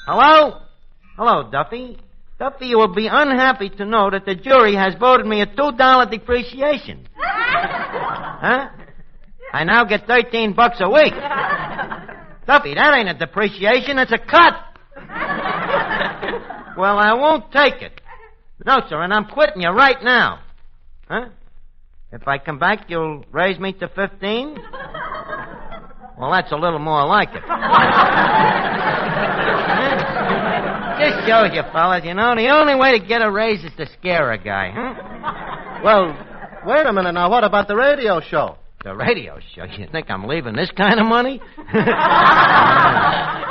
Hello? Hello, Duffy. Duffy, you will be unhappy to know that the jury has voted me a $2 depreciation. Huh? I now get $13 a week. Duffy, that ain't a depreciation, it's a cut. Well, I won't take it. No, sir, and I'm quitting you right now. Huh? If I come back, you'll raise me to 15? Well, that's a little more like it. Just shows you, fellas, you know, the only way to get a raise is to scare a guy, huh? Well, wait a minute now. What about the radio show? The radio show? You think I'm leaving this kind of money?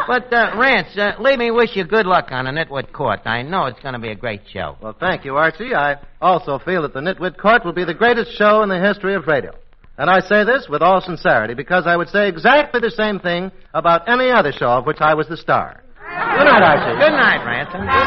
But, Rance, leave me wish you good luck on the Nitwit Court. I know it's going to be a great show. Well, thank you, Archie. I also feel that the Nitwit Court will be the greatest show in the history of radio. And I say this with all sincerity because I would say exactly the same thing about any other show of which I was the star. Good night, Archie. Good night, Ransom. Good night.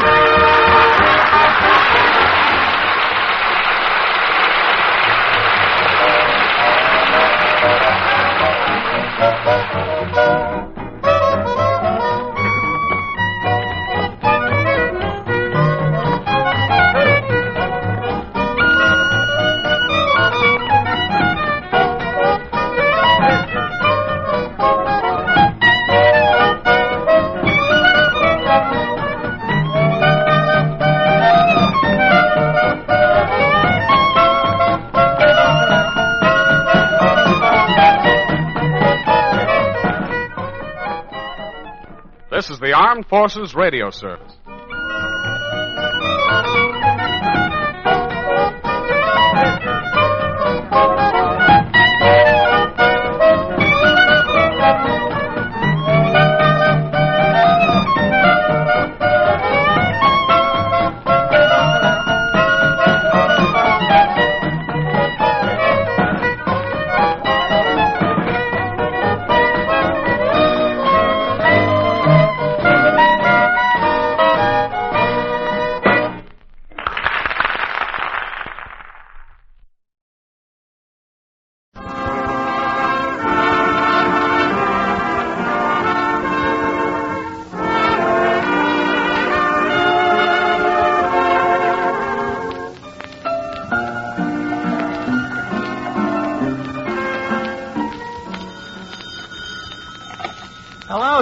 This is the Armed Forces Radio Service.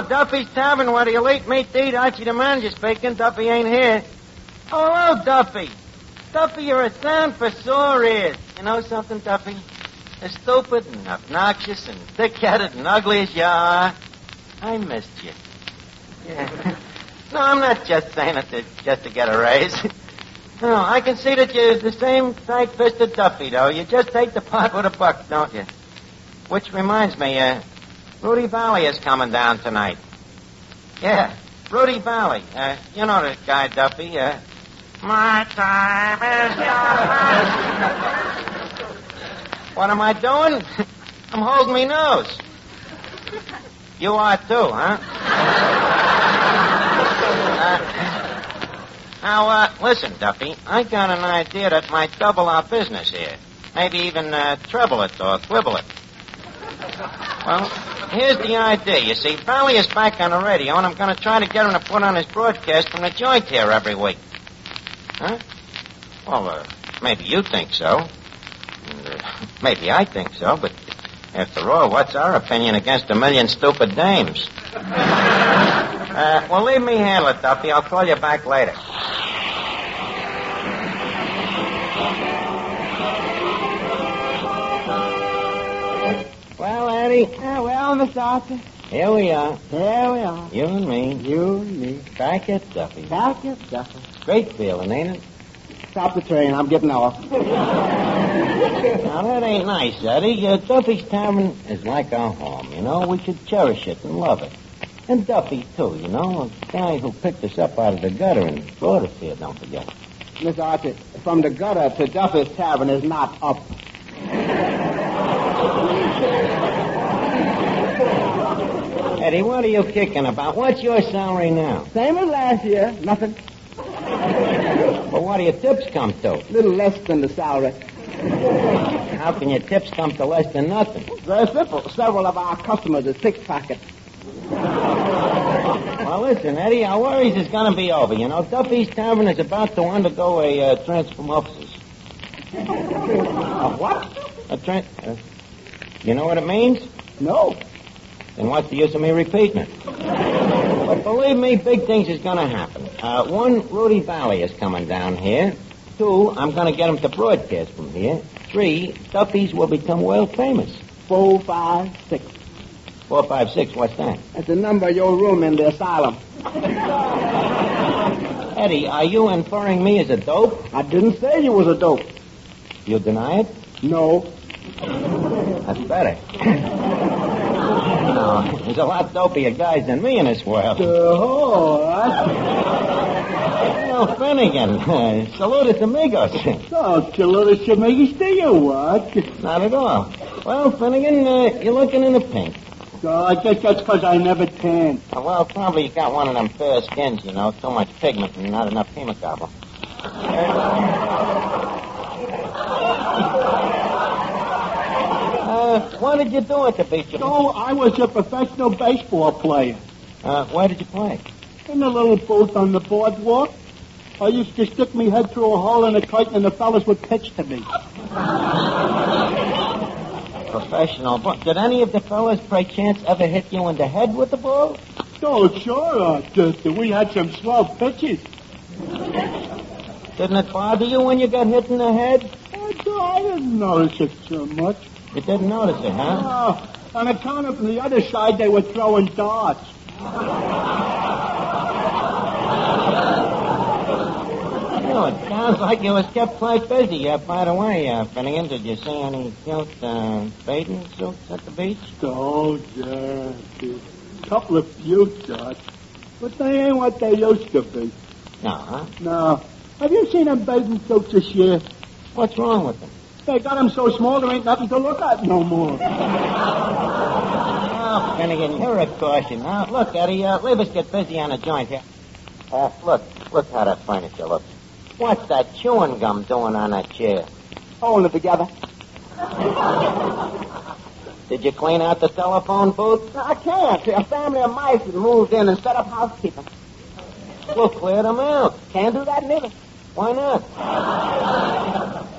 Duffy's Tavern, where the elite meat to eat. Archie the manager speaking. Duffy ain't here. Oh, hello, Duffy. Duffy, you're a sound for sore ears. You know something, Duffy? As stupid and obnoxious and thick-headed and ugly as you are, I missed you. Yeah. No, I'm not just saying it just to get a raise. No, I can see that you're the same tight-fisted Duffy, though. You just take the pot with a buck, don't you? Which reminds me, Rudy Vallee is coming down tonight. Yeah, Rudy Vallee. You know this guy, Duffy. My time is your life. What am I doing? I'm holding me nose. You are too, huh? Now, listen, Duffy. I got an idea that might double our business here. Maybe even treble it or quibble it. Well, here's the idea. You see, Vallee is back on the radio, and I'm going to try to get him to put on his broadcast from the joint here every week. Huh? Well, maybe you think so. Maybe I think so, but after all, what's our opinion against a million stupid dames? Well, leave me handle it, Duffy. I'll call you back later. Well, Eddie. Well, Mr. Archie. Here we are. Here we are. You and me. You and me. Back at Duffy. Back at Duffy. Great feeling, ain't it? Stop the train. I'm getting off. Now, that ain't nice, Eddie. Duffy's Tavern is like our home, you know. We should cherish it and love it. And Duffy, too, you know. A guy who picked us up out of the gutter and brought us here, don't forget. Mr. Archie, from the gutter to Duffy's Tavern is not up. Eddie, what are you kicking about? What's your salary now? Same as last year. Nothing. Well, what do your tips come to? Little less than the salary. How can your tips come to less than nothing? Very simple. Several of our customers are pickpockets. Well, listen, Eddie, our worries is going to be over. You know, Duffy's Tavern is about to undergo a transformosis. A what? You know what it means? No. Then what's the use of me repeating it? But believe me, big things is going to happen. One, Rudy Vallee is coming down here. Two, I'm going to get him to broadcast from here. Three, Duffy's will become world famous. 4, 5, 6. 4, 5, 6, what's that? That's the number of your room in the asylum. Eddie, are you inferring me as a dope? I didn't say you was a dope. You deny it? No. That's better. No, there's a lot dopier guys than me in this world. Oh, Finnegan. Saludos amigos. Oh, saludos amigos to you, what? Not at all. Well, Finnegan, you're looking in the pink. Oh, I guess that's because I never tan. Well, probably you got one of them fair skins, you know. Too much pigment and not enough hemoglobin. What did you do at the beach? Oh, I was a professional baseball player. Where did you play? In a little booth on the boardwalk. I used to stick me head through a hole in a curtain and the fellas would pitch to me. Professional. Did any of the fellas, by chance, ever hit you in the head with the ball? Oh, sure. We had some swell pitches. Didn't it bother you when you got hit in the head? I didn't notice it so much. You didn't notice it, huh? No. On account of the other side, they were throwing darts. Oh, it sounds like you was kept quite busy. By the way, Finnegan, did you see any cute bathing suits at the beach? Oh, yeah. A couple of cute darts. But they ain't what they used to be. No, huh? No. Have you seen them bathing suits this year? What's wrong with them? They got them so small there ain't nothing to look at no more. Oh, Finnegan, you're a caution. Now, look, Eddie, leave us get busy on a joint here. Look how that furniture looks. What's that chewing gum doing on that chair? Holding it together. Did you clean out the telephone booth? I can't. A family of mice has moved in and set up housekeeping. We'll clear them out. Can't do that neither. Why not?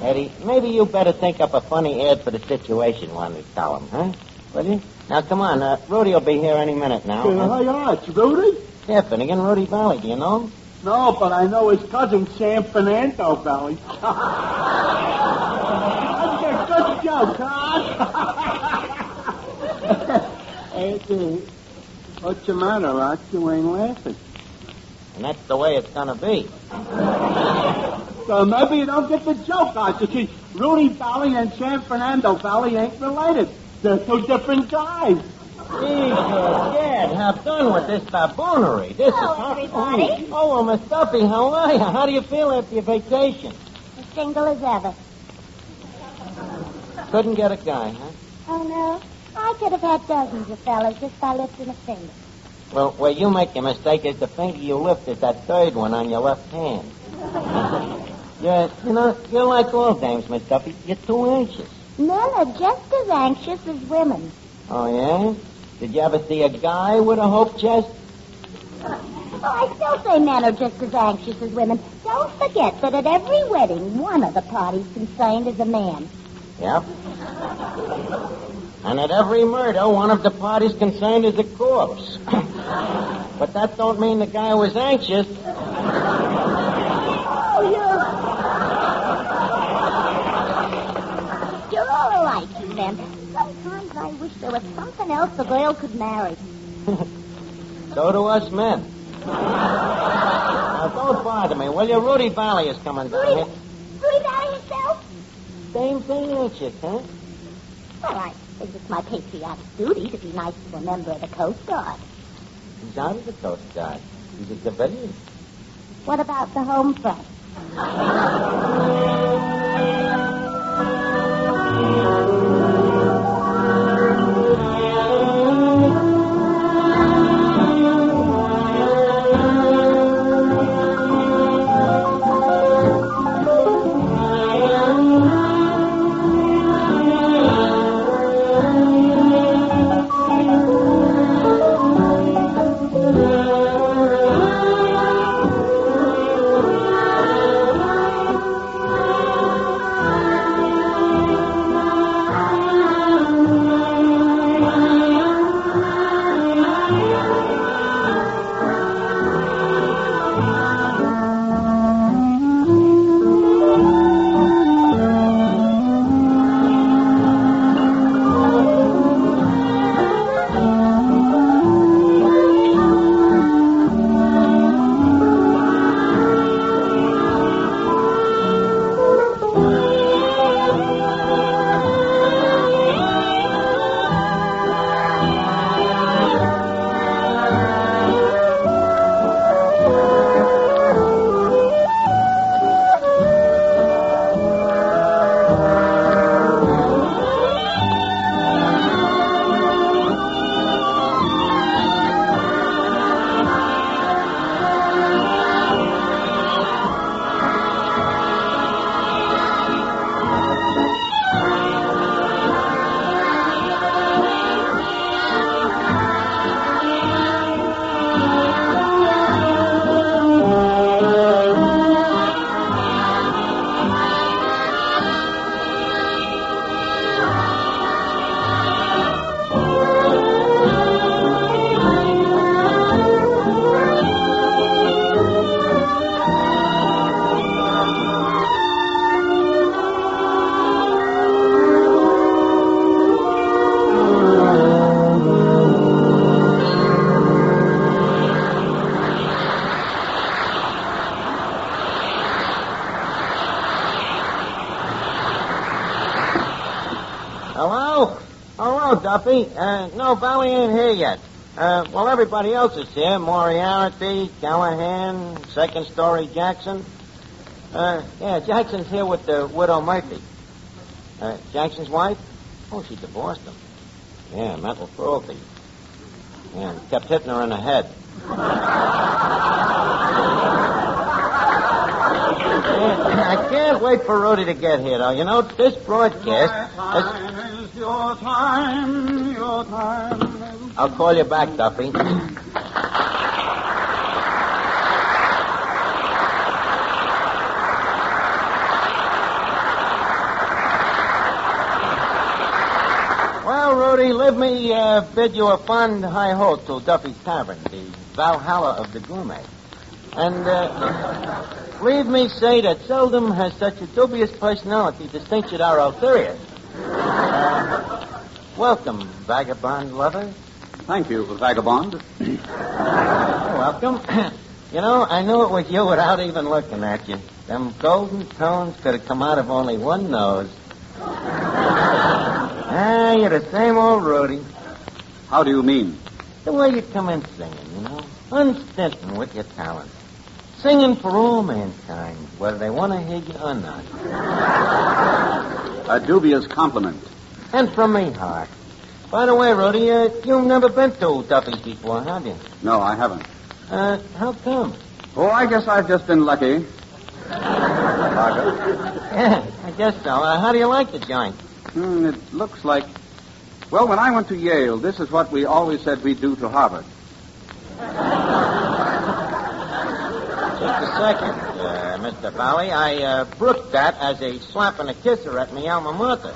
Eddie, maybe you better think up a funny ad for the situation when we tell him, huh? Will you? Now, come on. Rudy will be here any minute now. Hi, it's Rudy? Yeah, Finnegan, Rudy Vallee. Do you know him? No, but I know his cousin, San Fernando Valley. That's a good joke, huh? What's the matter, Archie? You ain't laughing. And that's the way it's going to be. So maybe you don't get the joke, Archie. See, Rudy Vallee and San Fernando Valley ain't related. They're two different guys. Dad, have done with this baboonery. This Hello, everybody. Oh, well, Miss Duffy, how are you? How do you feel after your vacation? As single as ever. Couldn't get a guy, huh? Oh, no? I could have had dozens of fellas just by lifting a finger. Well, where you make a mistake is the finger you lift is that third one on your left hand. You're like all dames, Miss Duffy. You're too anxious. Men are just as anxious as women. Oh, yeah? Did you ever see a guy with a hope chest? Oh, I still say men are just as anxious as women. Don't forget that at every wedding, one of the parties concerned is a man. Yep. And at every murder, one of the parties concerned is a corpse. But that don't mean the guy was anxious. Oh, you're all alike, you men. Sometimes I wish there was something else the girl could marry. So do us men. Now, don't bother me, will you? Rudy Vallee is coming down here. Rudy Vallee himself? Same thing, anxious, huh? Well, I think it's my patriotic duty to be nice to a member of the Coast Guard. He's out of the Coast Guard. He's a civilian. What about the home front? Duffy. No, Vallee ain't here yet. Well, everybody else is here. Moriarty, Callahan, Second Story Jackson. Yeah, Jackson's here with the widow Murphy. Jackson's wife? Oh, she divorced him. Yeah, mental cruelty. Yeah, kept hitting her in the head. I can't wait for Rudy to get here, though. You know, this broadcast... Your time, your time. I'll call you back, Duffy. Well, Rudy, let me bid you a fond hi-ho to Duffy's Tavern, the Valhalla of the gourmet. And leave me say that seldom has such a dubious personality distinctured our ulteriors. Welcome, vagabond lover. Thank you, vagabond. You're welcome. You know, I knew it was you without even looking at you. Them golden tones could have come out of only one nose. You're the same old Rudy. How do you mean? The way you come in singing, you know. Unstinting with your talent. Singing for all mankind, whether they want to hear you or not. A dubious compliment. And from me, Hart. By the way, Rudy, you've never been to Duffy's before, have you? No, I haven't. How come? Oh, I guess I've just been lucky. Yeah, I guess so. How do you like the joint? It looks like... Well, when I went to Yale, this is what we always said we'd do to Harvard. Just a second, Mr. Vallee. I brooked that as a slap and a kisser at me alma mater.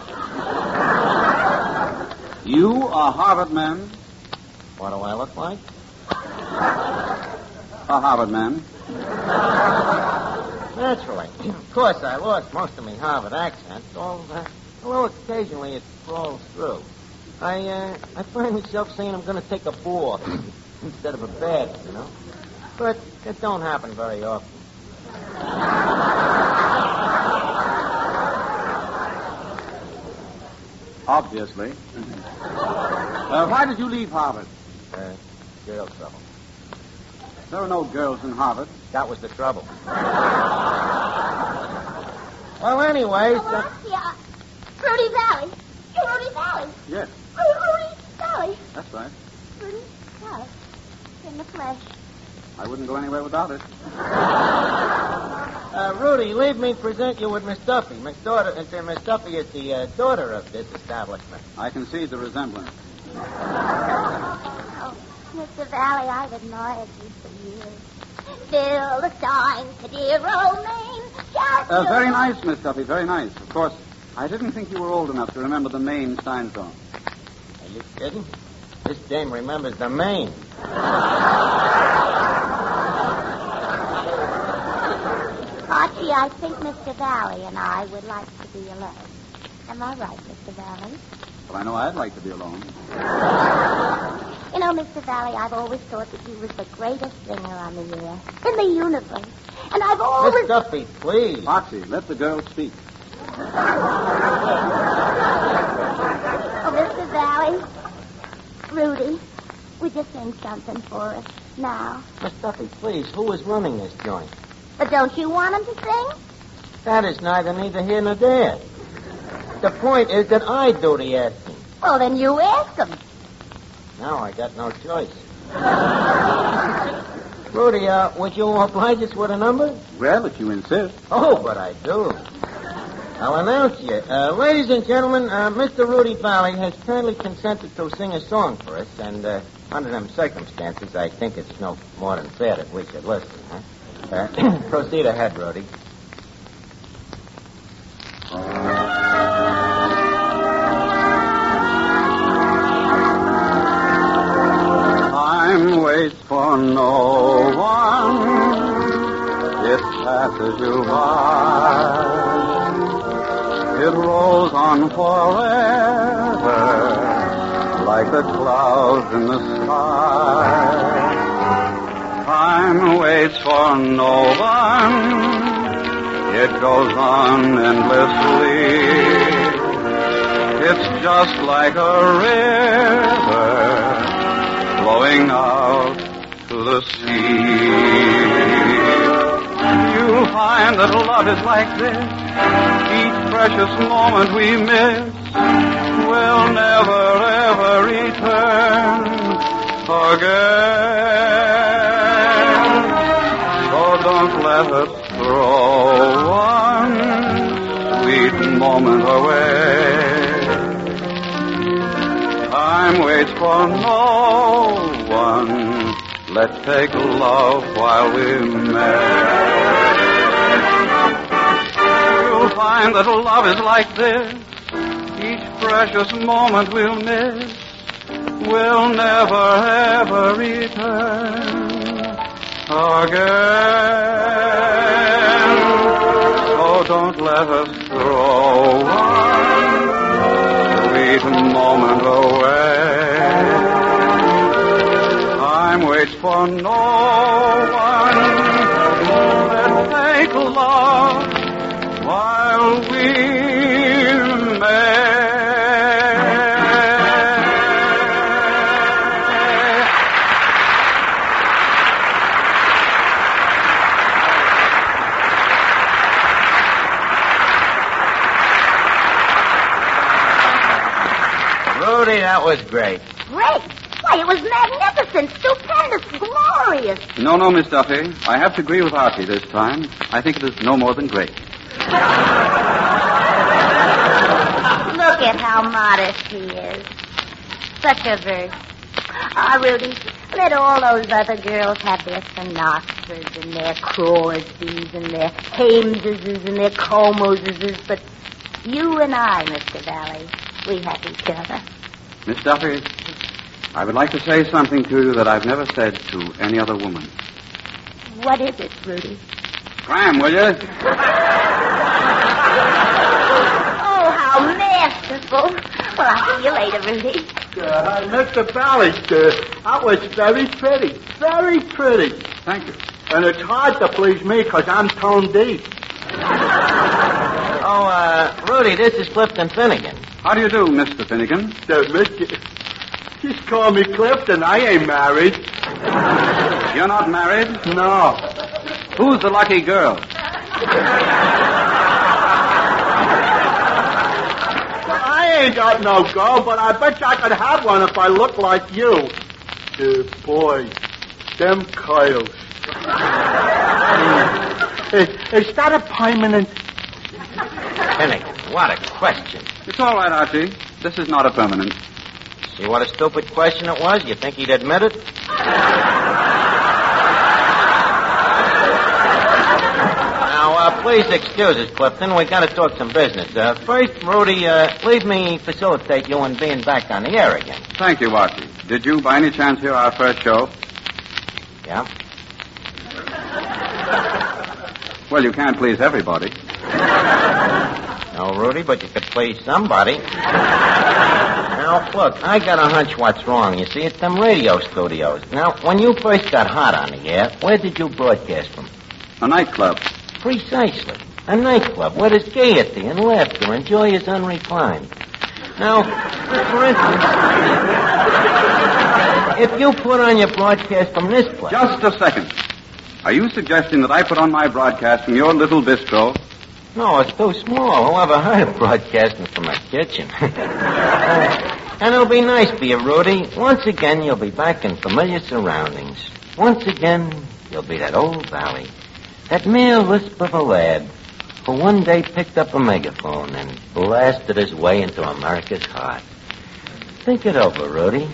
You, a Harvard man? What do I look like? A Harvard man. Naturally. Of course, I lost most of my Harvard accent, although occasionally it crawls through. I find myself saying I'm going to take a bore instead of a bed, you know. But it don't happen very often. Obviously. Why did you leave Harvard? Girl trouble. There were no girls in Harvard. That was the trouble. Well, anyways... Yeah. Rudy Vallee. You're Rudy Vallee. Yes. Rudy Vallee. That's right. Rudy Vallee. In the flesh. I wouldn't go anywhere without it. Rudy, leave me present you with Miss Duffy. Miss Duffy is the daughter of this establishment. I can see the resemblance. Oh, Mr. Vallee, I've admired you for years. Fill the sign to dear old Maine. Very nice, Miss Duffy, very nice. Of course, I didn't think you were old enough to remember the Maine Stein song. Are you kidding? This dame remembers the Maine. Archie, I think Mr. Vallee and I would like to be alone. Am I right, Mr. Vallee? Well, I know I'd like to be alone. You know, Mr. Vallee, I've always thought that you was the greatest singer on the air, in the universe. And I've always... Miss Duffy, please. Archie, let the girl speak. Oh, Mr. Vallee, Rudy, would you sing something for us now? Miss Duffy, please, who is running this joint? But don't you want him to sing? That is neither here nor there. The point is that I do the asking. Well, then you ask him. Now I got no choice. Rudy, would you oblige us with a number? Well, if you insist. Oh, but I do. I'll announce you. Ladies and gentlemen, Mr. Rudy Vallee has kindly consented to sing a song for us, and under them circumstances, I think it's no more than fair that we should listen, huh? Proceed ahead, Rudy. Time waits for no one. It passes you by. It rolls on forever like the clouds in the sky. Time waits for no one. It goes on endlessly. It's just like a river flowing out to the sea. You'll find that love is like this. Each precious moment we miss will never, ever return again. So don't let us throw one sweet moment away. Time waits for no one. Let's take love while we may. You'll find that love is like this. Each precious moment we'll miss will never, ever return again. So don't let us throw one sweet moment away. Time waits for no one. Let's take love while we may. was great. Great. Why, it was magnificent, stupendous, glorious. No, Miss Duffy. I have to agree with Archie this time. I think it is no more than great. Look at how modest he is. Such a verse. Ah, Rudy, let all those other girls have their Sinatras and their Crosbys and their Hameses and their Comoses, but you and I, Mr. Vallee, we have each other. Miss Duffy, I would like to say something to you that I've never said to any other woman. What is it, Rudy? Cram, will you? Oh, how masterful. Well, I'll see you later, Rudy. Mr. Vallee, that was very pretty. Very pretty. Thank you. And it's hard to please me because I'm tone deaf. Oh, Rudy, this is Clifton Finnegan. How do you do, Mr. Finnegan? Just call me Clifton. I ain't married. You're not married? No. Who's the lucky girl? I ain't got no girl, but I bet you I could have one if I looked like you. Boy, them coils. Is that a permanent? Finnegan, what a question. It's all right, Archie. This is not a permanent. See what a stupid question it was? You think he'd admit it? Now, please excuse us, Clifton. We got to talk some business. First, Rudy, leave me facilitate you in being back on the air again. Thank you, Archie. Did you, by any chance, hear our first show? Yeah? Well, you can't please everybody. No, Rudy, but you could please somebody. Now, look, I got a hunch what's wrong. You see, it's them radio studios. Now, when you first got hot on the air, where did you broadcast from? A nightclub. Precisely. A nightclub where there's gaiety and laughter and joy is unreclined. Now, for instance, if you put on your broadcast from this place... Just a second. Are you suggesting that I put on my broadcast from your little bistro? No, it's too small. Whoever heard of broadcasting from a kitchen? And it'll be nice for you, Rudy. Once again, you'll be back in familiar surroundings. Once again, you'll be that old Vallee. That mere wisp of a lad who one day picked up a megaphone and blasted his way into America's heart. Think it over, Rudy.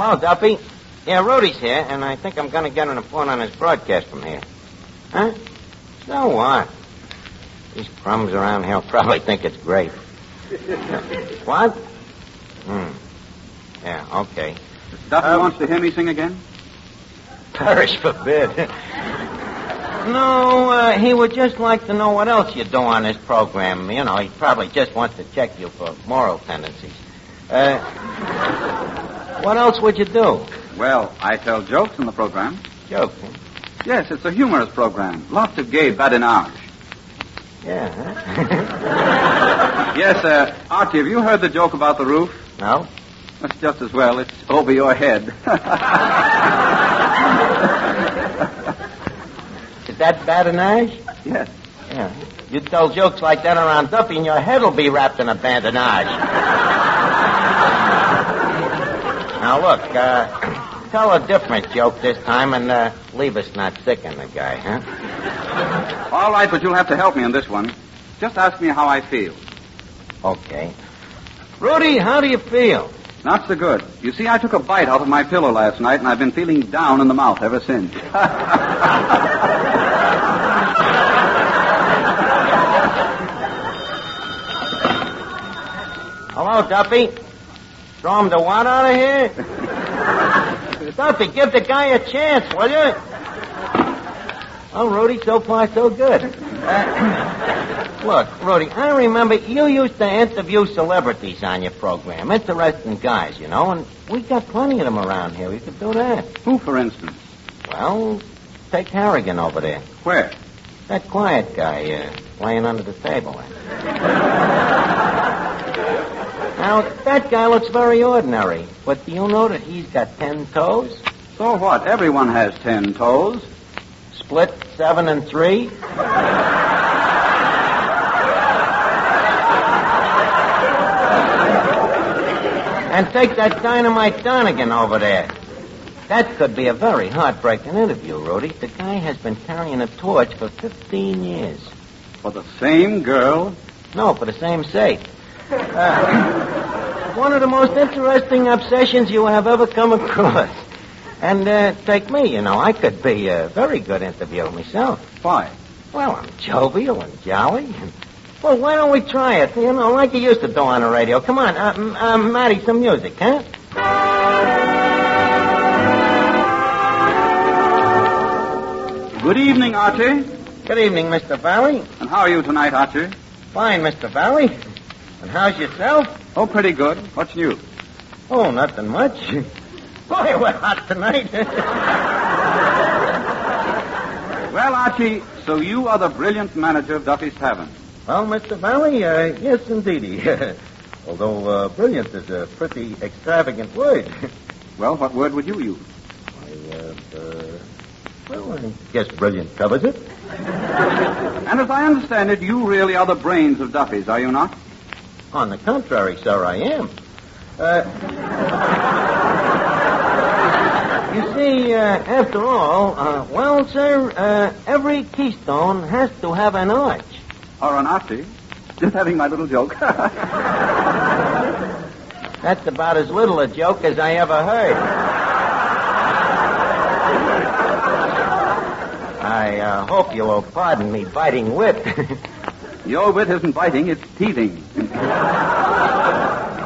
Hello, Duffy. Yeah, Rudy's here, and I think I'm going to get an report on his broadcast from here. Huh? So what? These crumbs around here will probably think it's great. What? Yeah, okay. Duffy wants to hear me sing again? Perish forbid. No, he would just like to know what else you do on this program. You know, he probably just wants to check you for moral tendencies. What else would you do? Well, I tell jokes in the program. Jokes, huh? Yes, it's a humorous program. Lots of gay badinage. Yeah, huh? Yes, Archie, have you heard the joke about the roof? No. That's just as well. It's over your head. Is that badinage? Yes. Yeah. You tell jokes like that around Duffy and your head will be wrapped in a badinage. Now, look, tell a different joke this time and leave us not sicking the guy, huh? All right, but you'll have to help me on this one. Just ask me how I feel. Okay. Rudy, how do you feel? Not so good. You see, I took a bite out of my pillow last night, and I've been feeling down in the mouth ever since. Hello, Duffy. Throw him the what out of here? Duffy, give the guy a chance, will you? Oh, Rudy, so far so good. Look, Rudy, I remember you used to interview celebrities on your program. Interesting guys, you know, and we got plenty of them around here. We could do that. Who, for instance? Well, take Harrigan over there. Where? That quiet guy, laying under the table. Now, that guy looks very ordinary, but do you know that he's got 10 toes? So what? Everyone has 10 toes. Split 7 and 3? And take that Dynamite Donegan over there. That could be a very heartbreaking interview, Rudy. The guy has been carrying a torch for 15 years. For the same girl? No, for the same sake. One of the most interesting obsessions you have ever come across. And take me, you know, I could be a very good interviewer myself. Why? Well, I'm jovial and jolly. Well, why don't we try it, you know, like you used to do on the radio. Come on, Matty, some music, huh? Good evening, Archie. Good evening, Mr. Vallee. And how are you tonight, Archie? Fine, Mr. Vallee. And how's yourself? Oh, pretty good. What's new? Oh, nothing much. Boy, we're hot tonight. Well, Archie, so you are the brilliant manager of Duffy's Tavern. Well, Mr. Vallee, yes, indeedy. Although brilliant is a pretty extravagant word. Well, what word would you use? Well, I guess brilliant covers it. And as I understand it, you really are the brains of Duffy's, are you not? On the contrary, sir, I am. You see, after all, well, sir, every keystone has to have an arch. Or an Archie. Just having my little joke. That's about as little a joke as I ever heard. I hope you will pardon me biting wit. Your wit isn't biting, it's teething.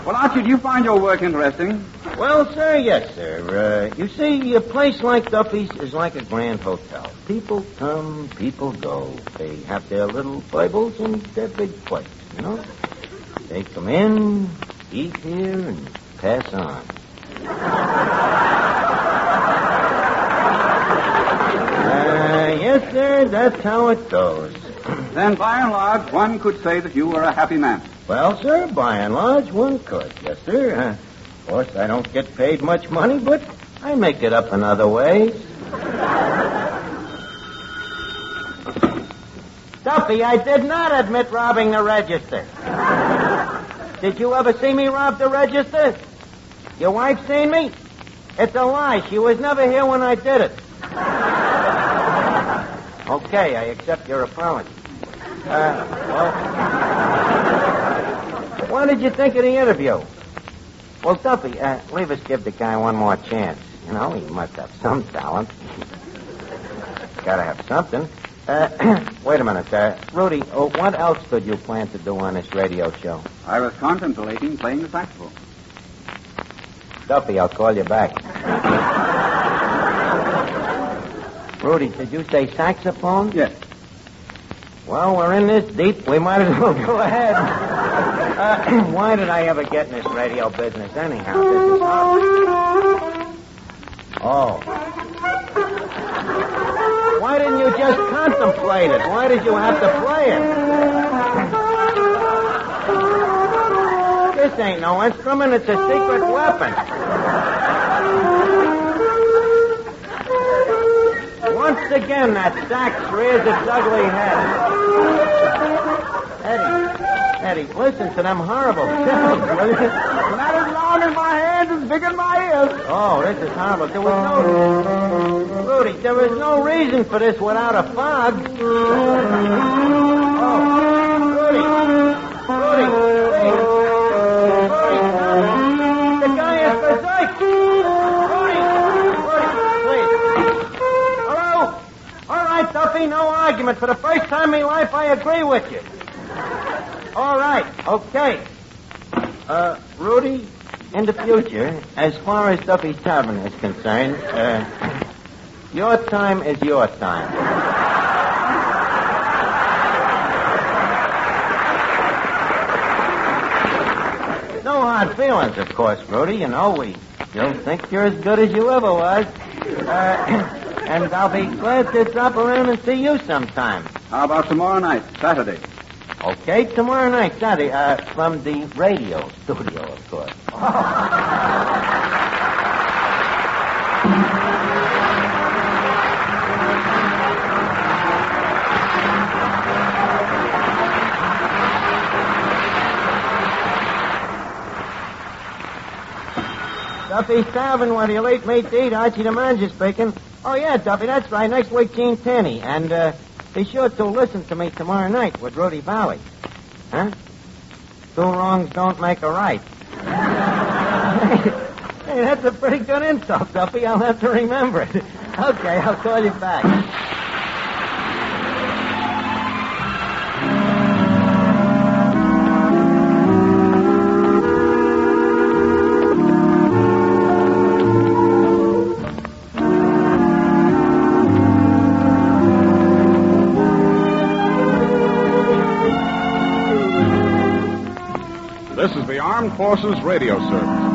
Well, Archie, do you find your work interesting? Well, sir, yes, sir. You see, a place like Duffy's is like a grand hotel. People come, people go. They have their little Bibles and their big plates, you know? They come in, eat here, and pass on. Yes, sir, that's how it goes. Then, by and large, one could say that you were a happy man. Well, sir, by and large, one could. Yes, sir. Of course, I don't get paid much money, but I make it up in other ways. Duffy, I did not admit robbing the register. Did you ever see me rob the register? Your wife seen me? It's a lie. She was never here when I did it. Okay, I accept your apology. Well, what did you think of the interview? Well, Duffy, leave us give the guy one more chance. You know, he must have some talent. Gotta have something. Wait a minute. Rudy, what else did you plan to do on this radio show? I was contemplating playing the saxophone. Duffy, I'll call you back. Rudy, did you say saxophone? Yes. Well, we're in this deep. We might as well go ahead. Why did I ever get in this radio business anyhow? This is hard. Oh. Why didn't you just contemplate it? Why did you have to play it? This ain't no instrument. It's a secret weapon. Once again, that sax rears its ugly head. Eddie, listen to them horrible sounds, will you? Not as long as my hands, as big as my ears. Oh, this is horrible. Rudy, there was no reason for this without a fog. Rudy, the guy is berserk. Rudy, please. Hello? All right, Duffy, no argument. For the first time in my life, I agree with you. All right, okay. Rudy, in the future, as far as Duffy's Tavern is concerned, your time is your time. No hard feelings, of course, Rudy. You know, we still think you're as good as you ever was. And I'll be glad to drop around and see you sometime. How about tomorrow night, Saturday? Okay, tomorrow night, Saturday, from the radio studio, of course. Duffy's Tavern, where the elite meet to eat. Archie the manager speaking. Oh, yeah, Duffy, that's right. Next week, Tierney. And, be sure to listen to me tomorrow night with Rudy Vallee. Huh? 2 wrongs don't make a right. Hey, that's a pretty good insult, Duffy. I'll have to remember it. Okay, I'll call you back. This is the Armed Forces Radio Service.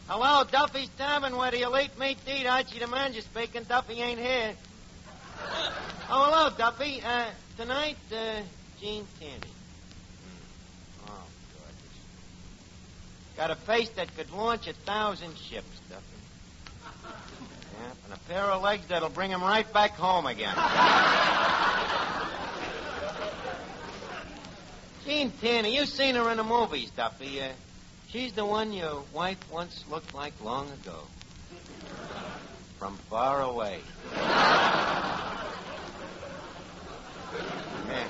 Hello, Duffy's Tavern, where the elite meet to eat. Archie the manager speaking. Duffy ain't here. Oh, hello, Duffy. Tonight, Gene Tierney. Oh, gorgeous. Got a face that could launch 1,000 ships, Duffy. Yeah, and a pair of legs that'll bring him right back home again. Gene Tierney, you seen her in the movies, Duffy. She's the one your wife once looked like long ago. From far away. Yeah.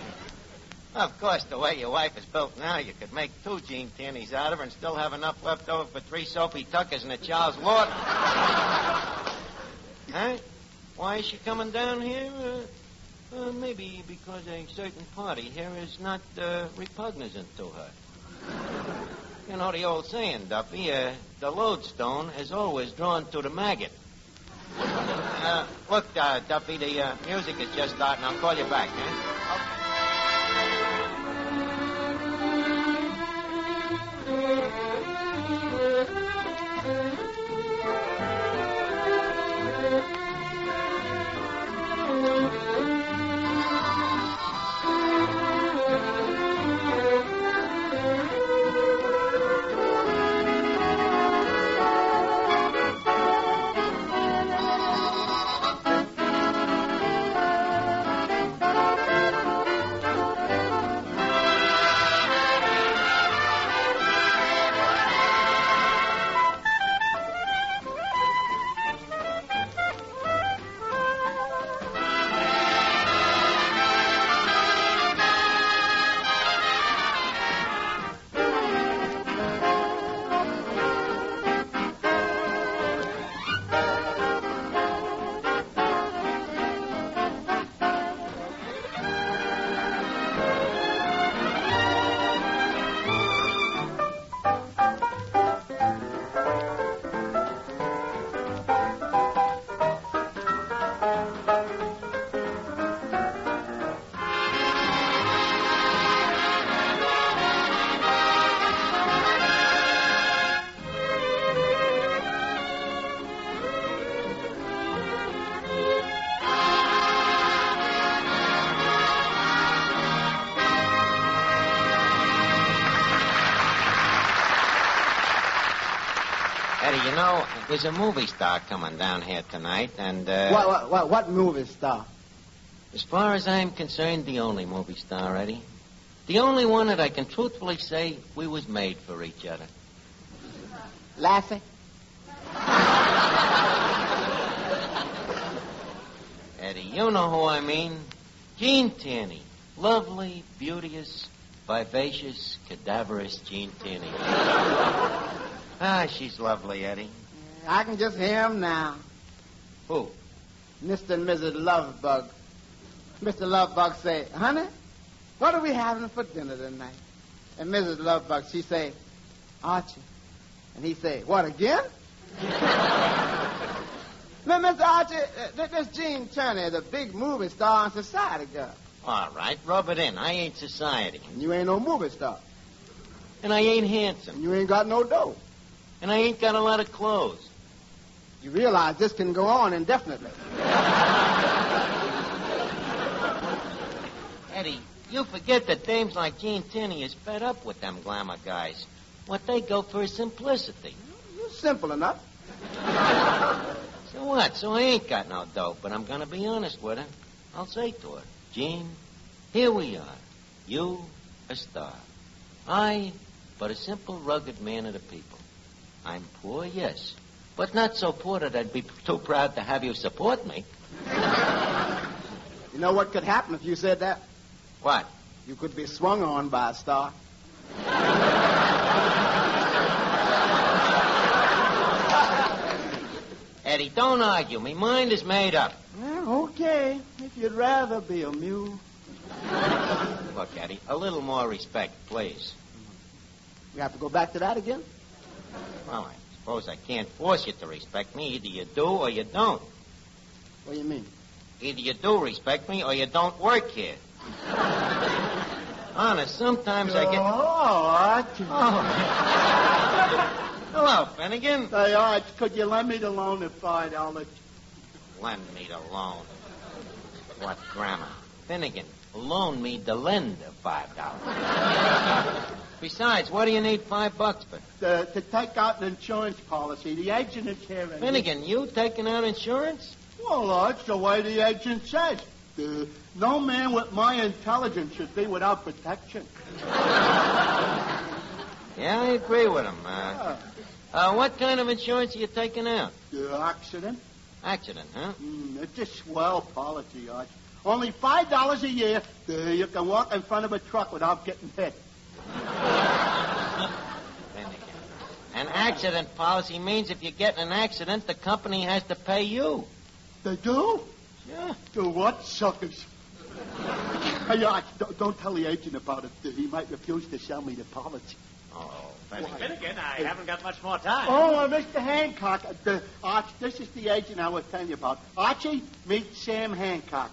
Of course, the way your wife is built now, you could make 2 Gene Tierneys out of her and still have enough left over for 3 Sophie Tuckers and a Charles Lawton. Huh? Why is she coming down here? Maybe because a certain party here is not repugnant to her. You know the old saying, Duffy, the lodestone is always drawn to the maggot. Look, Duffy, the music is just starting. I'll call you back, huh? You know, there's a movie star coming down here tonight, and, What movie star? As far as I'm concerned, the only movie star, Eddie. The only one that I can truthfully say we was made for each other. Lassie? Eddie, you know who I mean. Jean Tierney. Lovely, beauteous, vivacious, cadaverous Jean Tierney. She's lovely, Eddie. I can just hear him now. Who? Mr. and Mrs. Lovebug. Mr. Lovebug say, honey, what are we having for dinner tonight? And Mrs. Lovebug, she say, Archie. And he say, what, again? Now, Mr. Archie, this Jean Tierney, the big movie star and society girl. All right, rub it in. I ain't society. And you ain't no movie star. And I ain't handsome. And you ain't got no dough. And I ain't got a lot of clothes. You realize this can go on indefinitely. Eddie, you forget that dames like Jean Tierney is fed up with them glamour guys. What they go for is simplicity. Simple enough. So what? So I ain't got no dope, but I'm going to be honest with her. I'll say to her, Jean, here we are. You, a star. I, but a simple, rugged man of the people. I'm poor, yes, but not so poor that I'd be too proud to have you support me. You know what could happen if you said that? What? You could be swung on by a star. Eddie, don't argue. My mind is made up. Well, okay, if you'd rather be a mule. Look, Eddie, a little more respect, please. You have to go back to that again? Well, I suppose I can't force you to respect me. Either you do or you don't. What do you mean? Either you do respect me or you don't work here. Honest, sometimes I get... Archie. Oh. Hello, Finnegan. Hey, Arch, could you lend me the loan of $5? Lend me the loan. What grammar? Finnegan, loan me the lend of $5. Besides, what do you need $5 for? To take out an insurance policy. The agent is here. Finnegan, you taking out insurance? Well, Arch, the way the agent says. No man with my intelligence should be without protection. Yeah, I agree with him. What kind of insurance are you taking out? Accident. Accident, huh? It's a swell policy, Arch. Only $5 a year. You can walk in front of a truck without getting hit. An accident policy means if you get in an accident, the company has to pay you. They do? Yeah. Do what, suckers? Hey, Arch, don't tell the agent about it. He might refuse to sell me the policy. Oh, Finnegan, I haven't got much more time. Oh, Mr. Hancock. Archie, this is the agent I was telling you about. Archie, meet Sam Hancock.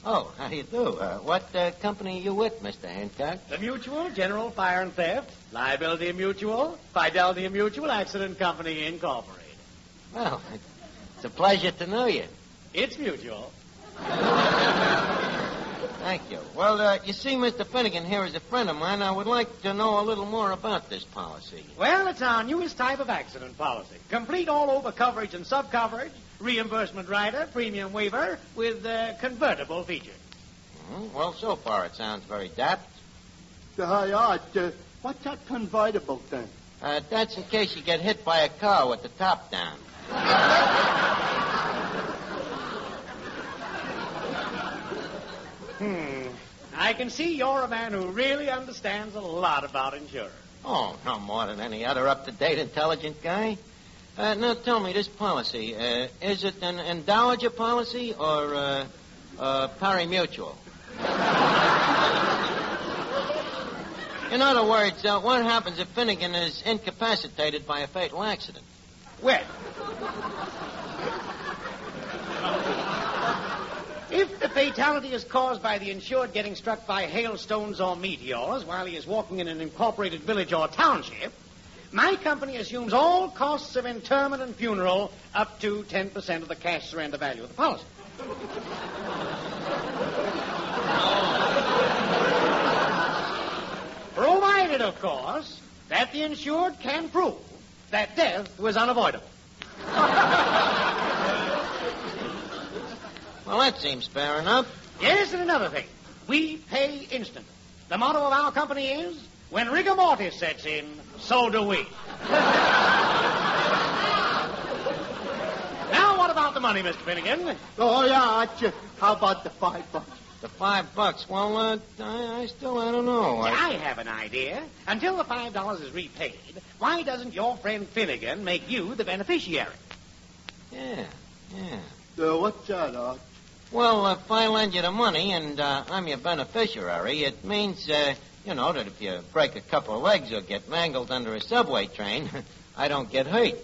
Oh, how do you do? What company are you with, Mr. Hancock? The Mutual, General Fire and Theft, Liability Mutual, Fidelity Mutual, Accident Company, Incorporated. Well, it's a pleasure to know you. It's mutual. Thank you. Well, you see, Mr. Finnegan here is a friend of mine. I would like to know a little more about this policy. Well, it's our newest type of accident policy. Complete all-over coverage and sub-coverage, reimbursement rider, premium waiver, with convertible features. Well, so far it sounds very daft. Hi, Art. What's that convertible thing? That's in case you get hit by a car with the top down. I can see you're a man who really understands a lot about insurance. Oh, no more than any other up-to-date, intelligent guy. Now, tell me, this policy, is it an endowage policy or pari-mutual? In other words, what happens if Finnegan is incapacitated by a fatal accident? Well, if the fatality is caused by the insured getting struck by hailstones or meteors while he is walking in an incorporated village or township, my company assumes all costs of interment and funeral up to 10% of the cash surrender value of the policy. Provided, of course, that the insured can prove that death was unavoidable. Well, that seems fair enough. Yes, and another thing. We pay instant. The motto of our company is, when rigor mortis sets in, so do we. Now, what about the money, Mr. Finnegan? Oh, yeah, Archie. How about the $5? The $5? Well, I don't know. I have an idea. Until the $5 is repaid, why doesn't your friend Finnegan make you the beneficiary? Yeah. What's that, Archie? Well, if I lend you the money and I'm your beneficiary, it means, that if you break a couple of legs or get mangled under a subway train, I don't get hurt.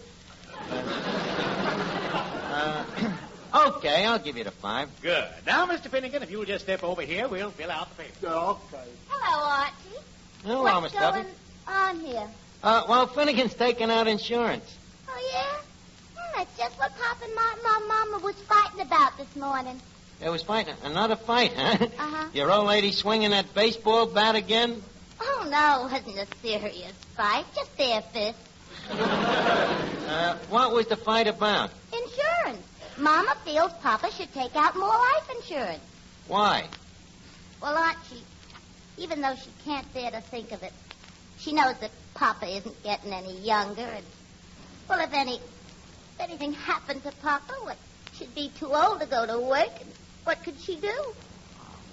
Okay, I'll give you the $5. Good. Now, Mr. Finnegan, if you'll just step over here, we'll fill out the paper. Okay. Hello, Archie. Hello, Miss Duffy. What's going on here? Well, Finnegan's taking out insurance. Oh, yeah? That's just what Papa and Mama was fighting about this morning. They was fighting another fight, huh? Uh-huh. Your old lady swinging that baseball bat again? Oh, no, it wasn't a serious fight. Just their fists. What was the fight about? Insurance. Mama feels Papa should take out more life insurance. Why? Well, Archie, even though she can't bear to think of it, she knows that Papa isn't getting any younger. And, well, if anything happened to Papa, she'd be too old to go to work. And what could she do? Oh,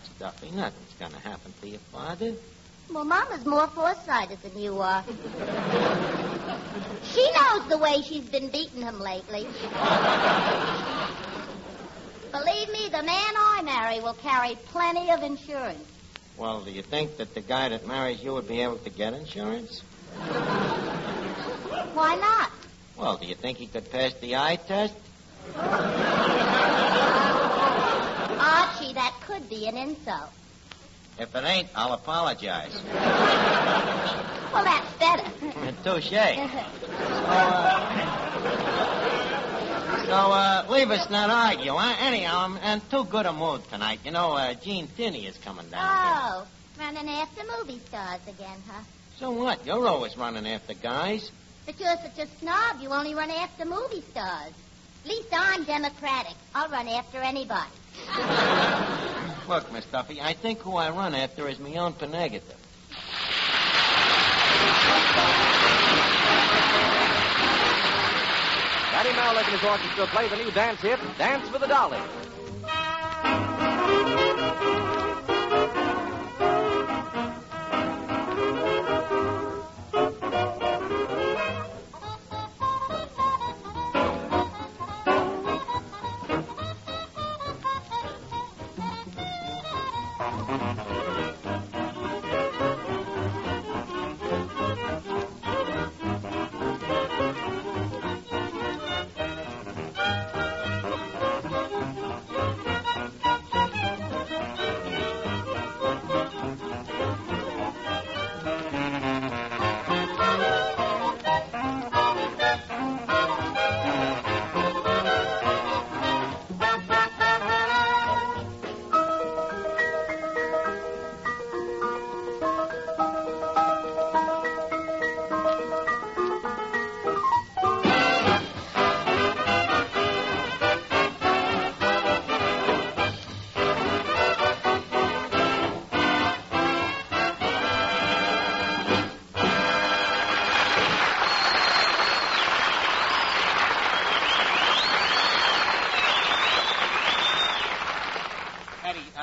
Miss Duffy, nothing's going to happen to your father. Well, Mama's more foresighted than you are. She knows the way she's been beating him lately. Believe me, the man I marry will carry plenty of insurance. Well, do you think that the guy that marries you would be able to get insurance? Why not? Well, do you think he could pass the eye test? Archie, that could be an insult. If it ain't, I'll apologize. Well, that's better. Touche. So, leave us not argue, huh? Anyhow, I'm in too good a mood tonight. Gene Tierney is coming down Oh, running after movie stars again, huh? So what? You're always running after guys. But you're such a snob, you only run after movie stars. At least I'm democratic. I'll run after anybody. Look, Miss Duffy, I think who I run after is my own prerogative. Daddy Malik and his orchestra play the new dance hit, Dance for the Dolly.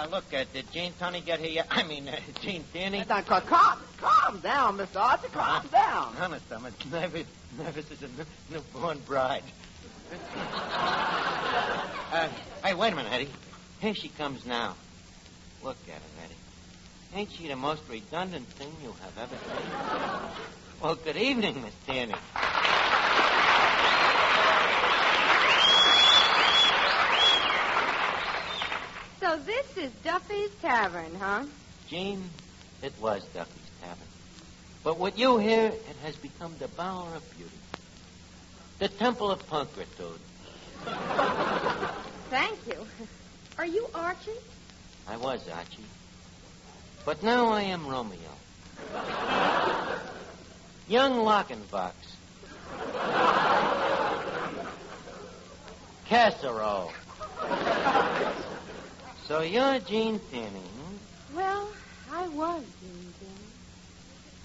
look, did Jean Tunney get here yet? Jean Tierney? Now, calm down, Mr. Archie. Calm down. Honest, I'm as nervous as a newborn bride. Hey, wait a minute, Eddie. Here she comes now. Look at her, Eddie. Ain't she the most redundant thing you have ever seen? Well, good evening, Miss Tierney. So this is Duffy's Tavern, huh? Jean, it was Duffy's Tavern. But with you here, it has become the Bower of Beauty. The Temple of Punkritude. Thank you. Are you Archie? I was Archie. But now I am Romeo. Young Lockenbox. Casserole. So you're Jean Tierney, Well, I was Jean Tierney.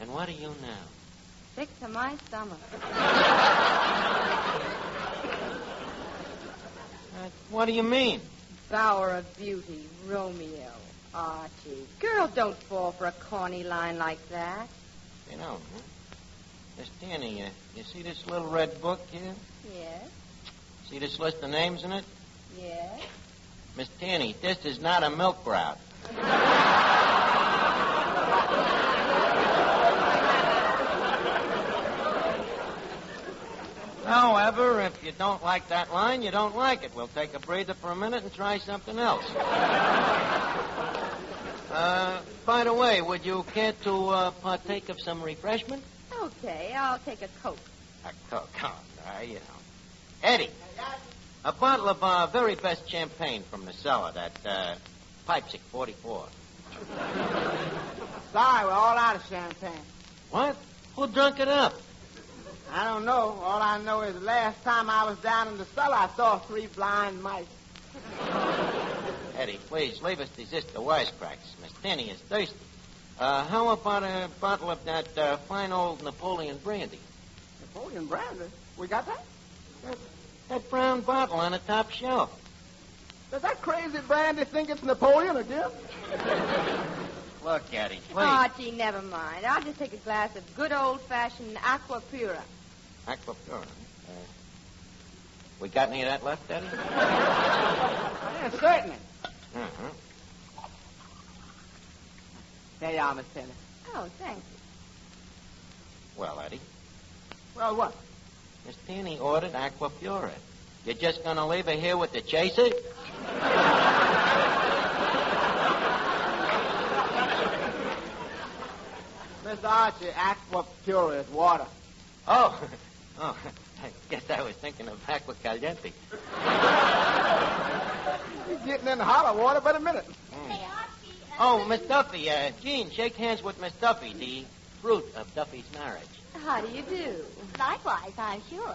And what are you now? Sick to my stomach. What do you mean? Bower of Beauty, Romeo, Archie. Girls don't fall for a corny line like that. You know, Miss Tierney, you see this little red book here? Yes, See this list of names in it? yes. Miss Tierney, this is not a milk route. However, if you don't like that line, you don't like it. We'll take a breather for a minute and try something else. By the way, would you care to partake of some refreshment? Okay, I'll take a Coke. A Coke, you know. Eddie, a bottle of our very best champagne from the cellar, that Pipesick 44. Sorry, we're all out of champagne. What? Who drunk it up? I don't know. All I know is the last time I was down in the cellar, I saw 3 blind mice. Eddie, please, leave us desist the wisecracks. Miss Tierney is thirsty. How about a bottle of that fine old Napoleon brandy? Napoleon brandy? We got that? That brown bottle on the top shelf. Does that crazy brandy think it's Napoleon again? Look, Eddie, please. Archie, never mind. I'll just take a glass of good old-fashioned aqua pura. Aqua Pura. We got any of that left, Eddie? Yeah, certainly. Uh-huh. There you are, Miss Tierney. Oh, thank you. Well, Eddie, Well, what? Miss Tierney ordered Aqua Pura. You're just going to leave her here with the chaser? Mr. Archie, Aqua Pura is water. Oh, I guess I was thinking of Aqua Caliente. He's getting in hot water by the minute. Oh, Miss Duffy, Jean, shake hands with Miss Duffy, the fruit of Duffy's marriage. How do you do? Likewise, I'm sure.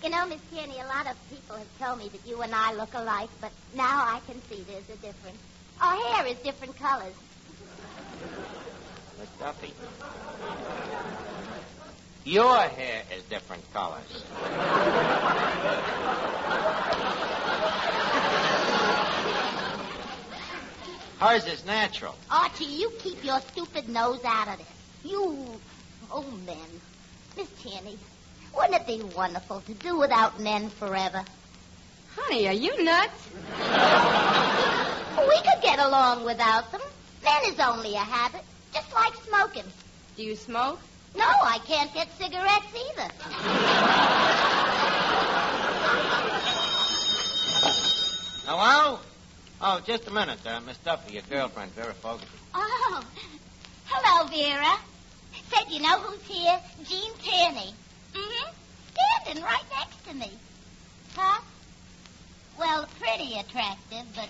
You know, Miss Tierney, a lot of people have told me that you and I look alike, but now I can see there's a difference. Our hair is different colors. Miss Duffy, your hair is different colors. Hers is natural. Archie, you keep your stupid nose out of this. You, men. Miss Tierney, wouldn't it be wonderful to do without men forever? Honey, are you nuts? We could get along without them. Men is only a habit, just like smoking. Do you smoke? No, I can't get cigarettes either. Hello? Oh, just a minute, Miss Duffy, your girlfriend, Vera Fogarty. Oh, hello, Vera. Said, you know who's here? Jean Tierney. Mm-hmm. Standing right next to me. Huh? Well, pretty attractive, but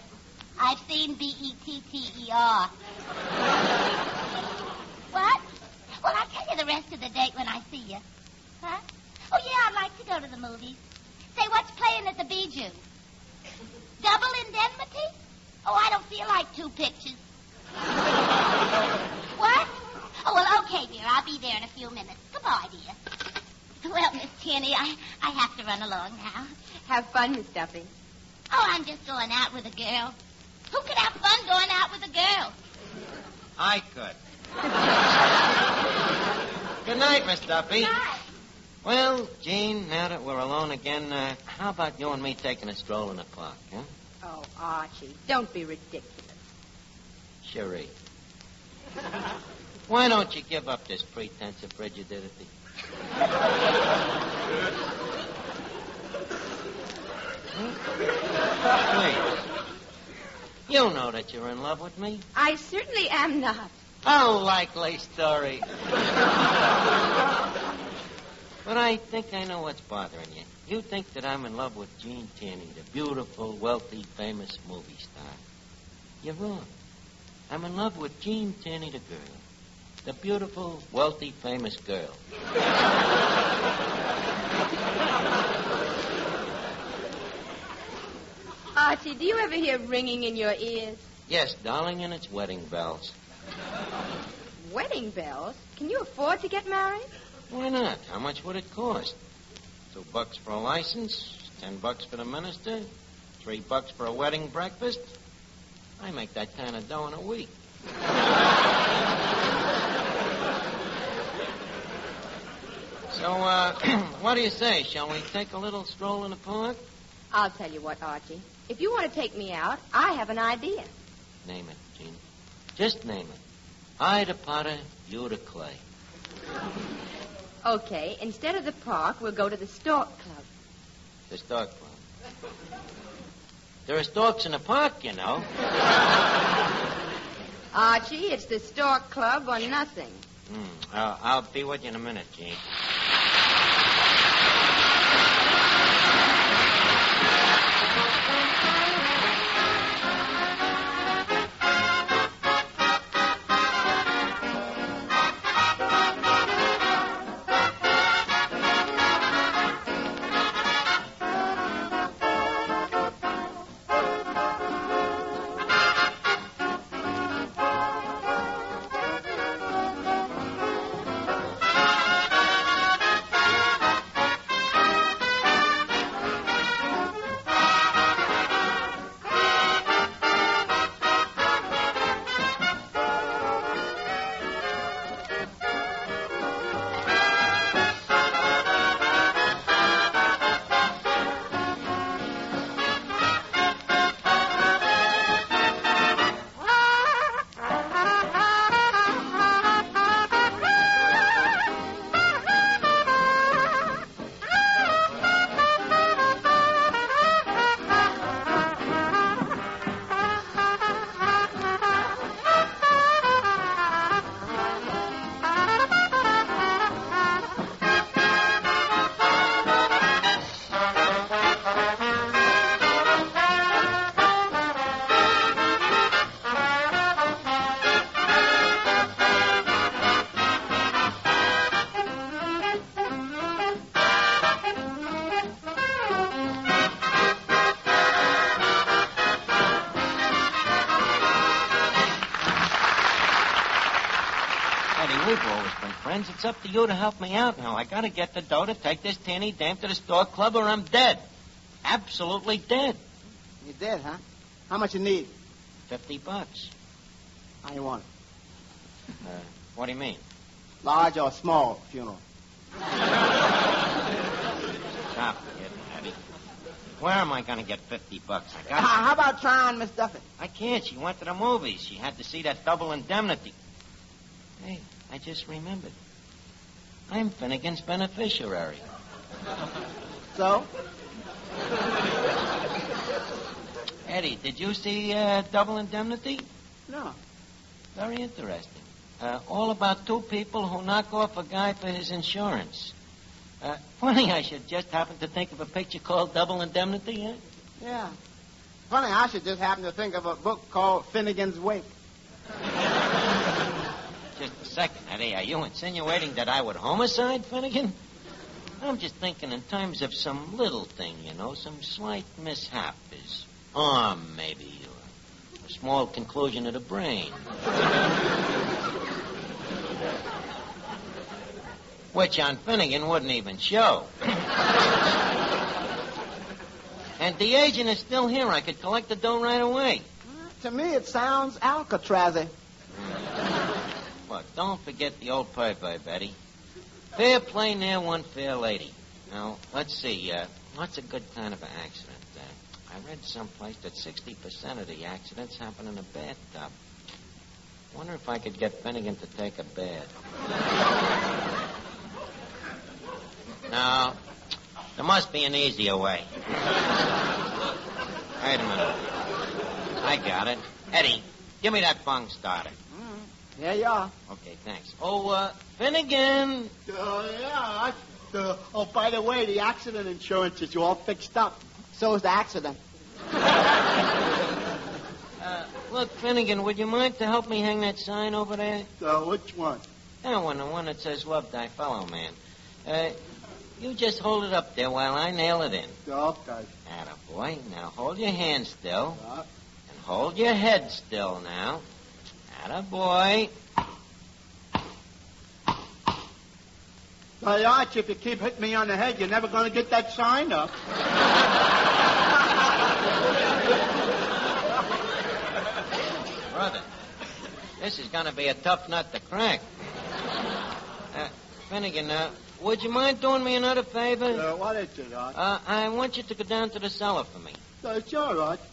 I've seen B-E-T-T-E-R. What? Well, I'll tell you the rest of the date when I see you. Huh? Oh, yeah, I'd like to go to the movies. Say, what's playing at the Bijou? Double Indemnity? Oh, I don't feel like 2 pictures. What? Oh, well, okay, dear. I'll be there in a few minutes. Goodbye, dear. Well, Miss Tierney, I have to run along now. Have fun, Miss Duffy. Oh, I'm just going out with a girl. Who could have fun going out with a girl? I could. Good night, Miss Duffy. Good night. Well, Jean, now that we're alone again, how about you and me taking a stroll in the park, huh? Oh, Archie, don't be ridiculous. Cherie. Why don't you give up this pretense of frigidity? Please. You know that you're in love with me. I certainly am not. A likely story. But I think I know what's bothering you. You think that I'm in love with Jean Tierney, the beautiful, wealthy, famous movie star. You're wrong. I'm in love with Jean Tierney, the girl. The beautiful, wealthy, famous girl. Archie, do you ever hear ringing in your ears? Yes, darling, and it's wedding bells. Wedding bells? Can you afford to get married? Why not? How much would it cost? $2 for a license, $10 for the minister, $3 for a wedding breakfast. I make that kind of dough in a week. So, what do you say? Shall we take a little stroll in the park? I'll tell you what, Archie. If you want to take me out, I have an idea. Name it, Jean. Just name it. I the potter, you the clay. Okay, instead of the park, we'll go to the Stork Club. The Stork Club? There are storks in the park, you know. Archie, it's the Stork Club or nothing. I'll be with you in a minute, Jean. It's up to you to help me out now. I gotta get the dough to take this Tierney dame to the Stork Club or I'm dead. Absolutely dead. You're dead, huh? How much you need? $50. How you want it? What do you mean? Large or small funeral? Stop it, Eddie. Where am I gonna get $50? How about trying Miss Duffy? I can't. She went to the movies. She had to see that Double Indemnity. Hey, I just remembered. I'm Finnegan's beneficiary. So? Eddie, did you see Double Indemnity? No. Very interesting. All about two people who knock off a guy for his insurance. Funny, I should just happen to think of a picture called Double Indemnity, huh? Yeah. Funny, I should just happen to think of a book called Finnegan's Wake. Just a second, Eddie. Are you insinuating that I would homicide Finnegan? I'm just thinking in terms of some little thing, you know, some slight mishap. His arm, maybe, or a small conclusion of the brain. Which on Finnegan wouldn't even show. And the agent is still here. I could collect the dough right away. To me, it sounds Alcatraz-y. Look, don't forget the old pervert, Betty. Fair play near one fair lady. Now, let's see. What's a good kind of an accident? I read someplace that 60% of the accidents happen in a bathtub. Wonder if I could get Finnegan to take a bath. No, there must be an easier way. Wait a minute. I got it. Eddie, give me that bung starter. Here you are. Okay, thanks. Oh, Finnegan. Yeah. By the way, the accident insurance is all fixed up. So is the accident. Look, Finnegan, would you mind to help me hang that sign over there? Which one? That one, the one that says, "Love thy fellow man." You just hold it up there while I nail it in. Okay. Attaboy. Now hold your hand still. And hold your head still now. Attaboy. Hey, Archie, if you keep hitting me on the head, you're never going to get that sign up. Brother, this is going to be a tough nut to crack. Finnegan, would you mind doing me another favor? What is it, Archie? I want you to go down to the cellar for me. Sure, Archie.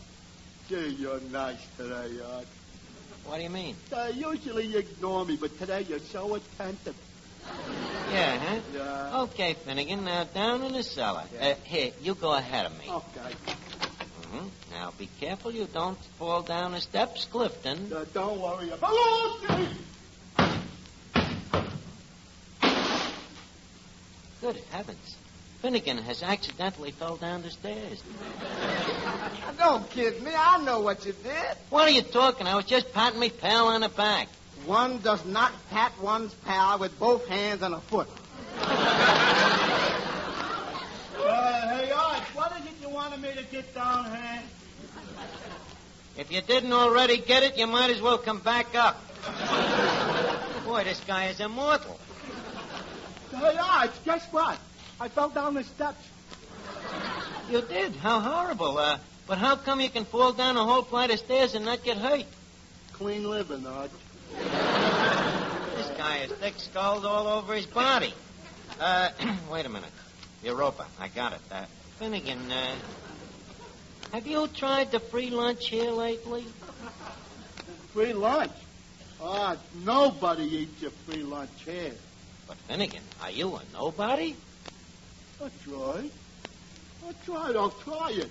Gee, you're nice today, Archie. What do you mean? Usually you ignore me, but today you're so attentive. Yeah, huh? Yeah. Okay, Finnegan, now down in the cellar. Yeah. Here, you go ahead of me. Okay. Mm-hmm. Now, be careful you don't fall down the steps, Clifton. Don't worry about it. Good heavens. Finnegan has accidentally fell down the stairs. Don't kid me. I know what you did. What are you talking? I was just patting me pal on the back. One does not pat one's pal with both hands and a foot. Hey, Arch, what is it you wanted me to get down here? If you didn't already get it, you might as well come back up. Boy, this guy is immortal. Hey, Arch, guess what? I fell down the steps. You did? How horrible. But how come you can fall down a whole flight of stairs and not get hurt? Clean living, Arch. This guy is thick-skulled all over his body. Wait a minute. Europa, I got it. Finnegan, have you tried the free lunch here lately? Free lunch? Nobody eats your free lunch here. But, Finnegan, are you a nobody? That's right. I'll try it.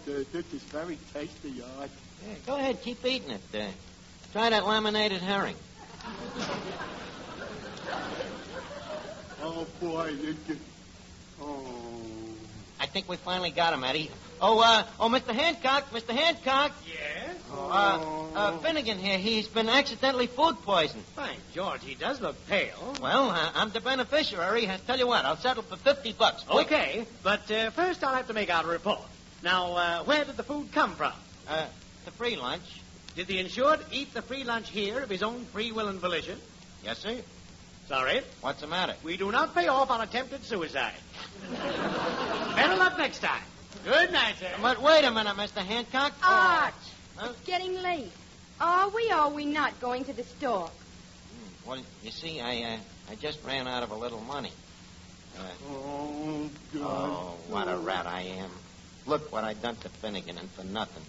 This is very tasty, Arch. Yeah, go ahead, keep eating it. Try that laminated herring. Oh, boy. I think we finally got him, Eddie. Oh, Mr. Hancock. Yes? Finnegan here, he's been accidentally food poisoned. By George, he does look pale. Well, I'm the beneficiary. I tell you what, I'll settle for $50. Quick. Okay, but first I'll have to make out a report. Now, where did the food come from? The free lunch. Did the insured eat the free lunch here of his own free will and volition? Yes, sir. Sorry? What's the matter? We do not pay off on attempted suicide. Better luck next time. Good night, sir. But wait a minute, Mr. Hancock. Arch, it's getting late. Are we or are we not going to the store? Well, you see, I just ran out of a little money. God. Oh, what a rat I am. Look what I done to Finnegan, and for nothing.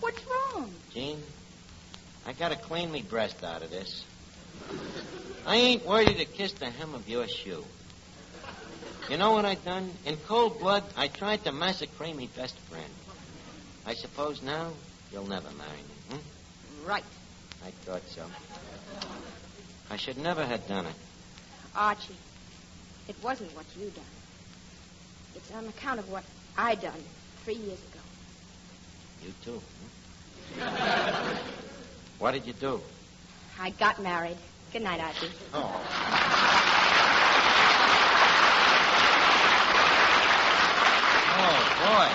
What's wrong? Gene, I gotta clean me breast out of this. I ain't worthy to kiss the hem of your shoe. You know what I done? In cold blood, I tried to massacre me best friend. I suppose now you'll never marry me, Right. I thought so. I should never have done it. Archie, it wasn't what you done. It's on account of what I done 3 years ago. You too, What did you do? I got married. Good night, Archie. Oh. Oh, boy.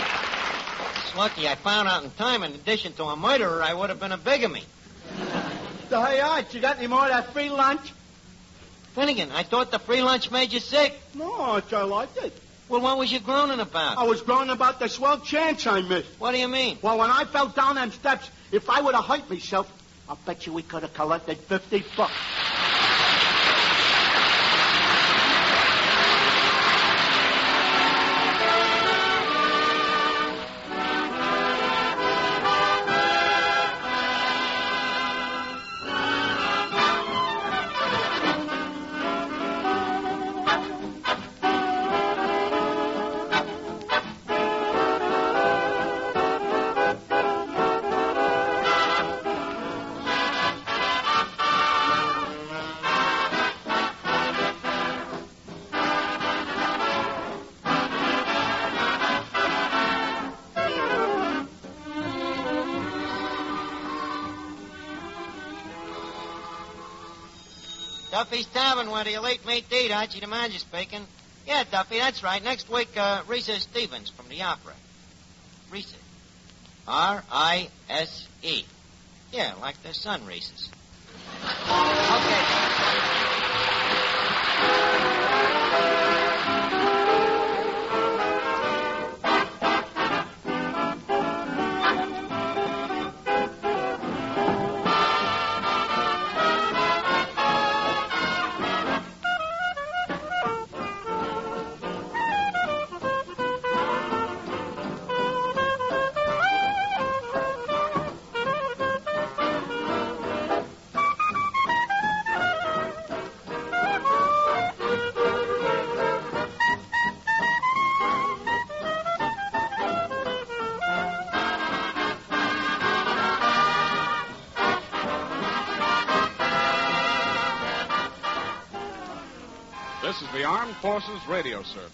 It's lucky I found out in time. In addition to a murderer, I would have been a bigamy. Hey, Arch, you got any more of that free lunch? Finnegan, I thought the free lunch made you sick. No, Arch, I liked it. Well, what was you groaning about? I was groaning about the swell chance I missed. What do you mean? Well, when I fell down them steps, if I would have hurt myself, I'll bet you we could have collected $50. Duffy's Tavern, where the elite meet to eat. Archie the manager speaking. Yeah, Duffy, that's right. Next week, Risa Stevens from the opera. Risa. R-I-S-E. Yeah, like their son, Reese's. Okay. This is the Armed Forces Radio Service.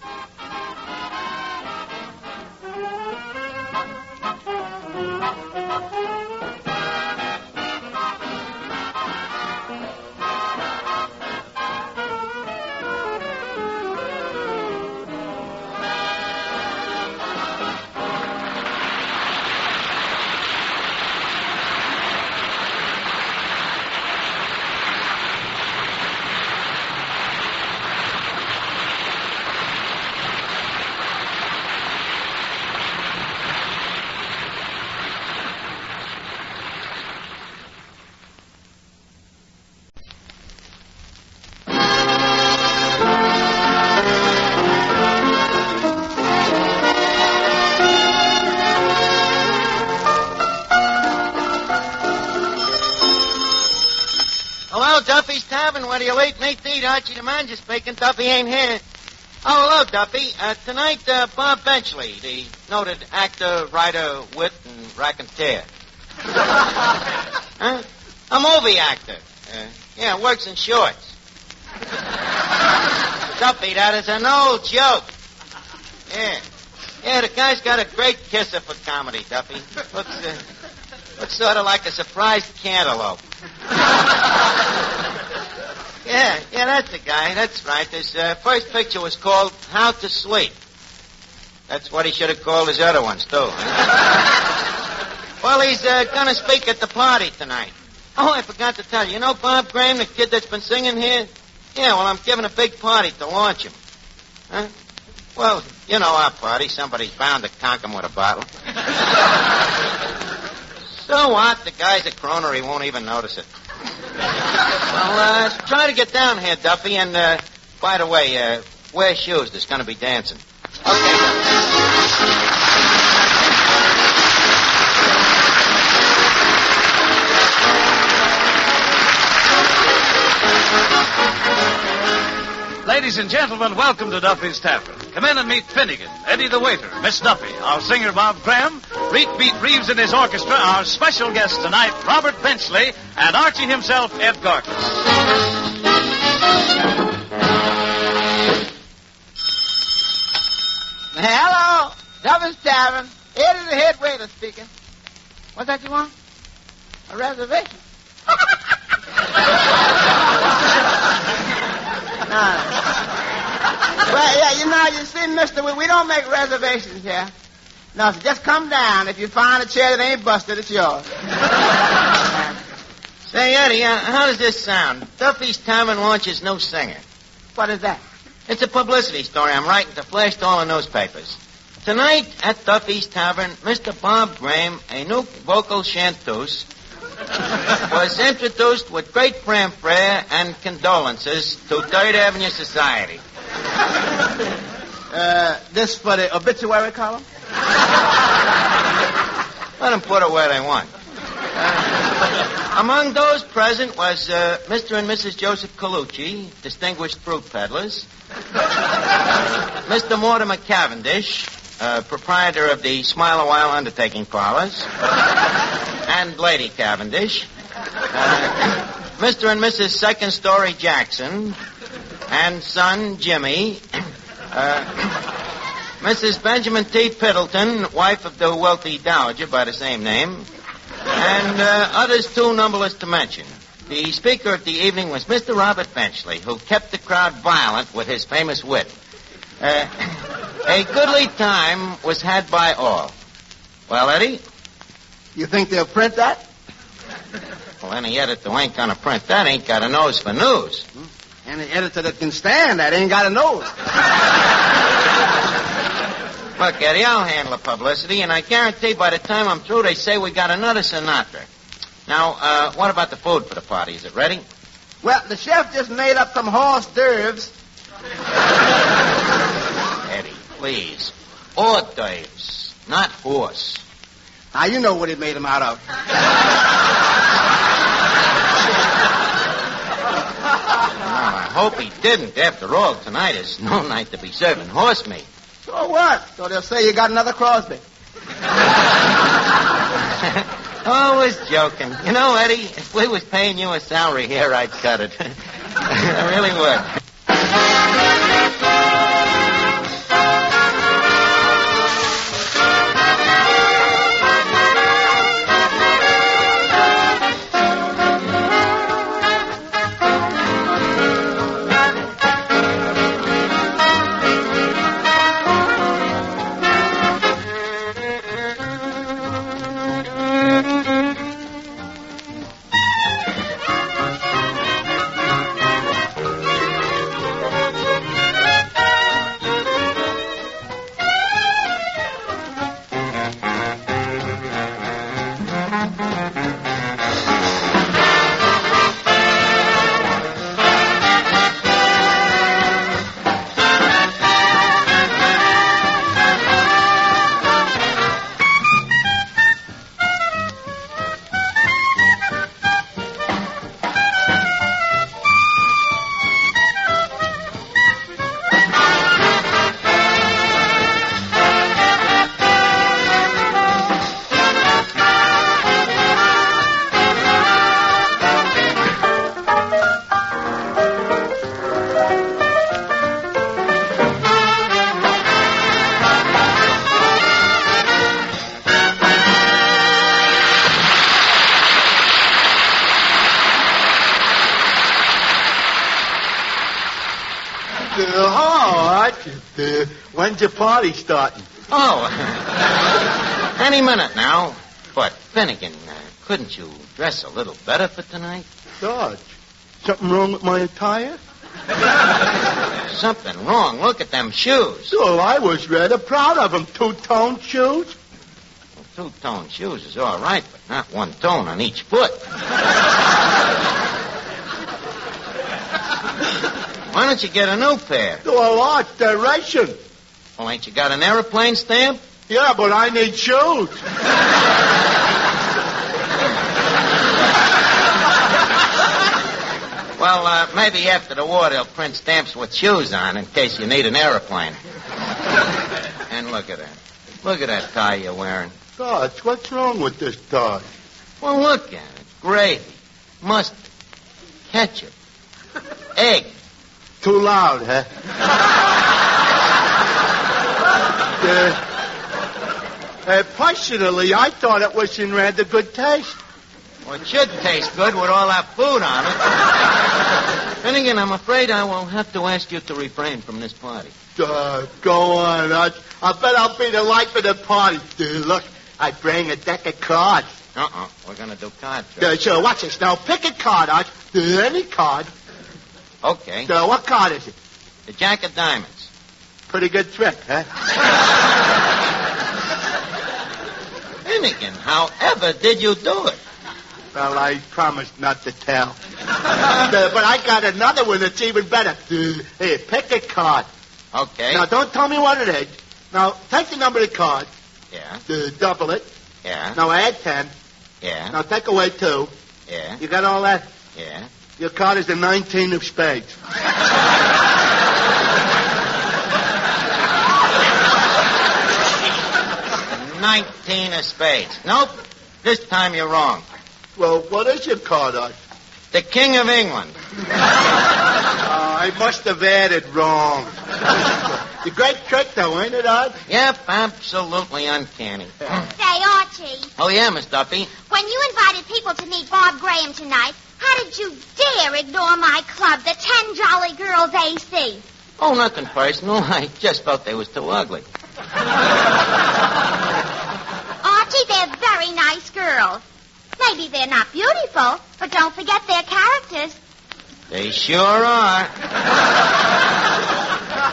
Duffy's Tavern, where the elite meet to eat. Archie the manager speaking. Duffy ain't here. Oh, hello, Duffy. Tonight, Bob Benchley, the noted actor, writer, wit, and raconteur. Huh? A movie actor. Yeah, works in shorts. Duffy, that is an old joke. Yeah. Yeah, the guy's got a great kisser for comedy, Duffy. Looks sort of like a surprised cantaloupe. Yeah, that's the guy. That's right. His first picture was called How to Sleep. That's what he should have called his other ones, too. Well, he's going to speak at the party tonight. Oh, I forgot to tell you. You know Bob Graham, the kid that's been singing here? Yeah, well, I'm giving a big party to launch him. Huh? Well, you know our party. Somebody's bound to conk him with a bottle. So what? The guy's a croner. He won't even notice it. Well, try to get down here, Duffy, and, by the way, wear shoes. There's going to be dancing. Okay. Ladies and gentlemen, welcome to Duffy's Tavern. Come in and meet Finnegan, Eddie the waiter, Miss Duffy, our singer Bob Graham, Beat Reeves and his orchestra, our special guest tonight, Robert Benchley, and Archie himself, Ed Gardner. Hello, Duffy's Tavern. Eddie the head waiter speaking. What's that you want? A reservation? Well, yeah, you see, mister, we don't make reservations here. No, so just come down. If you find a chair that ain't busted, it's yours. Say, Eddie, how does this sound? Duffy's Tavern launches new singer. What is that? It's a publicity story I'm writing to flash to all the newspapers. Tonight at Duffy's Tavern, Mr. Bob Graham, a new vocal chanteuse, was introduced with great fanfare and condolences to Third Avenue Society. This for the obituary column? Let them put it where they want. Among those present was Mr. and Mrs. Joseph Colucci, distinguished fruit peddlers, Mr. Mortimer Cavendish, proprietor of the Smile a While undertaking parlors, and Lady Cavendish, Mr. and Mrs. Second Story Jackson, and son Jimmy, Mrs. Benjamin T. Piddleton, wife of the wealthy dowager by the same name, and others too numberless to mention. The speaker of the evening was Mr. Robert Benchley, who kept the crowd violent with his famous wit. A goodly time was had by all. Well, Eddie? You think they'll print that? Well, any editor who ain't gonna print that ain't got a nose for news. Any editor that can stand that ain't got a nose. Look, Eddie, I'll handle the publicity, and I guarantee by the time I'm through, they say we got another Sinatra. Now, what about the food for the party? Is it ready? Well, the chef just made up some hors d'oeuvres. Eddie, please. Hors d'oeuvres, not horse. Now, you know what he made them out of. I hope he didn't. After all, tonight is no night to be serving horse meat. So what? So they'll say you got another Crosby. I was joking. You know, Eddie, if we was paying you a salary here, I'd cut it. I really would. When's your party starting? Oh, any minute now. But, Finnegan, couldn't you dress a little better for tonight? Dodge, something wrong with my attire? Something wrong. Look at them shoes. Well, I was rather proud of them. Two-tone shoes. Well, two-tone shoes is all right, but not one tone on each foot. Why don't you get a new pair? Well, Arch, they're racing. Well, ain't you got an airplane stamp? Yeah, but I need shoes. Well, maybe after the war they'll print stamps with shoes on in case you need an airplane. And look at that. Look at that tie you're wearing. Dodge, what's wrong with this tie? Well, look at it. Gravy, mustard, ketchup, egg. Too loud, huh? Personally, I thought it was in rather good taste. Well, it should taste good with all that food on it. Finnegan, I'm afraid I will have to ask you to refrain from this party. Go on. I bet I'll be the life of the party. Look, I bring a deck of cards. We're going to do card tricks. Sure, watch this. Now, pick a card, Arch. Any card. Okay. What card is it? The Jack of Diamonds. Pretty good trick, huh? Finnegan, however did you do it? Well, I promised not to tell. But I got another one that's even better. Here, pick a card. Okay. Now, don't tell me what it is. Now, take the number of the card. Yeah. Double it. Yeah. Now, add 10. Yeah. Now, take away 2. Yeah. You got all that? Yeah. Your card is the 19 of spades. 19 of spades. Nope. This time you're wrong. Well, what is your card, Archie? The King of England. I must have added wrong. It's a great trick, though, ain't it, Archie? Yep, absolutely uncanny. Say, Archie, Oh, yeah, Miss Duffy. when you invited people to meet Bob Graham tonight, how did you dare ignore my club, the 10 Jolly Girls AC? Oh, nothing personal. I just felt they was too ugly. Archie, they're very nice girls. Maybe they're not beautiful, but don't forget their characters. They sure are.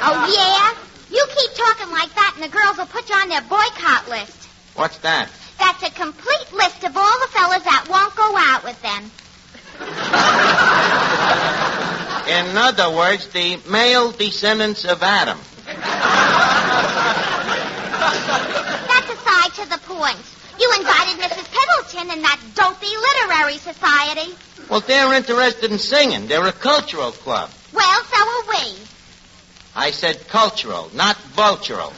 Oh, yeah? You keep talking like that and the girls will put you on their boycott list. What's that? That's a complete list of all the fellas that won't go out with them. In other words, the male descendants of Adam. That's aside to the point. You invited Mrs. Piddleton and that dopey literary society. Well, they're interested in singing. They're a cultural club. Well, so are we. I said cultural, not vultural.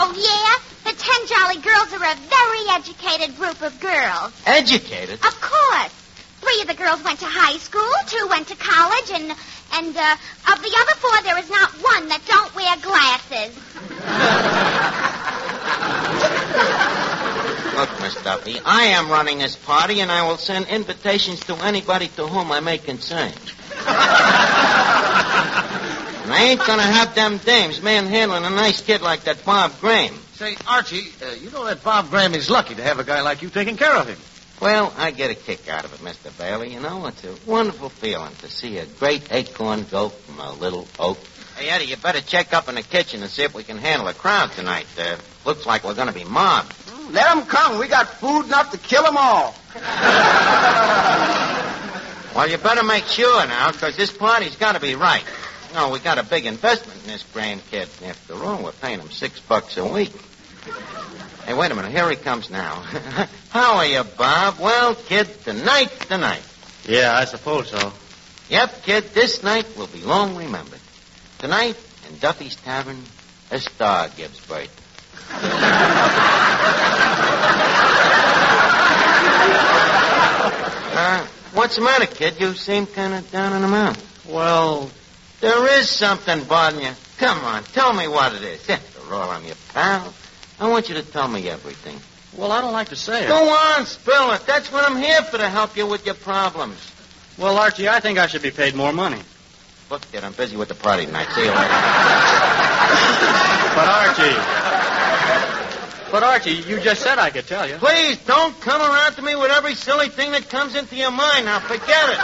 Oh, yeah? The 10 Jolly Girls are a very educated group of girls. Educated? Of course. 3 of the girls went to high school, 2 went to college, and of the other 4, there is not one that don't wear glasses. Look, Miss Duffy, I am running this party, and I will send invitations to anybody to whom I may concern. And I ain't gonna have them dames manhandling a nice kid like that Bob Graham. Say, Archie, you know that Bob Graham is lucky to have a guy like you taking care of him. Well, I get a kick out of it, Mr. Bailey. You know, it's a wonderful feeling to see a great acorn go from a little oak. Hey, Eddie, you better check up in the kitchen and see if we can handle a crowd tonight. Looks like we're going to be mobbed. Let them come. We got food enough to kill them all. Well, you better make sure now, because this party's got to be right. No, we got a big investment in this Graham kid. After all, we're paying him $6 a week. Hey, wait a minute. Here he comes now. How are you, Bob? Well, kid, tonight's the night. Yeah, I suppose so. Yep, kid, this night will be long remembered. Tonight, in Duffy's Tavern, a star gives birth. What's the matter, kid? You seem kind of down in the mouth. Well, there is something bothering you. Come on, tell me what it is. After all, I'm your pal. I want you to tell me everything. Well, I don't like to say it. Go on, spill it. That's what I'm here for, to help you with your problems. Well, Archie, I think I should be paid more money. Look, kid, I'm busy with the party tonight. See you later. But, Archie, you just said I could tell you. Please, don't come around to me with every silly thing that comes into your mind. Now, forget it.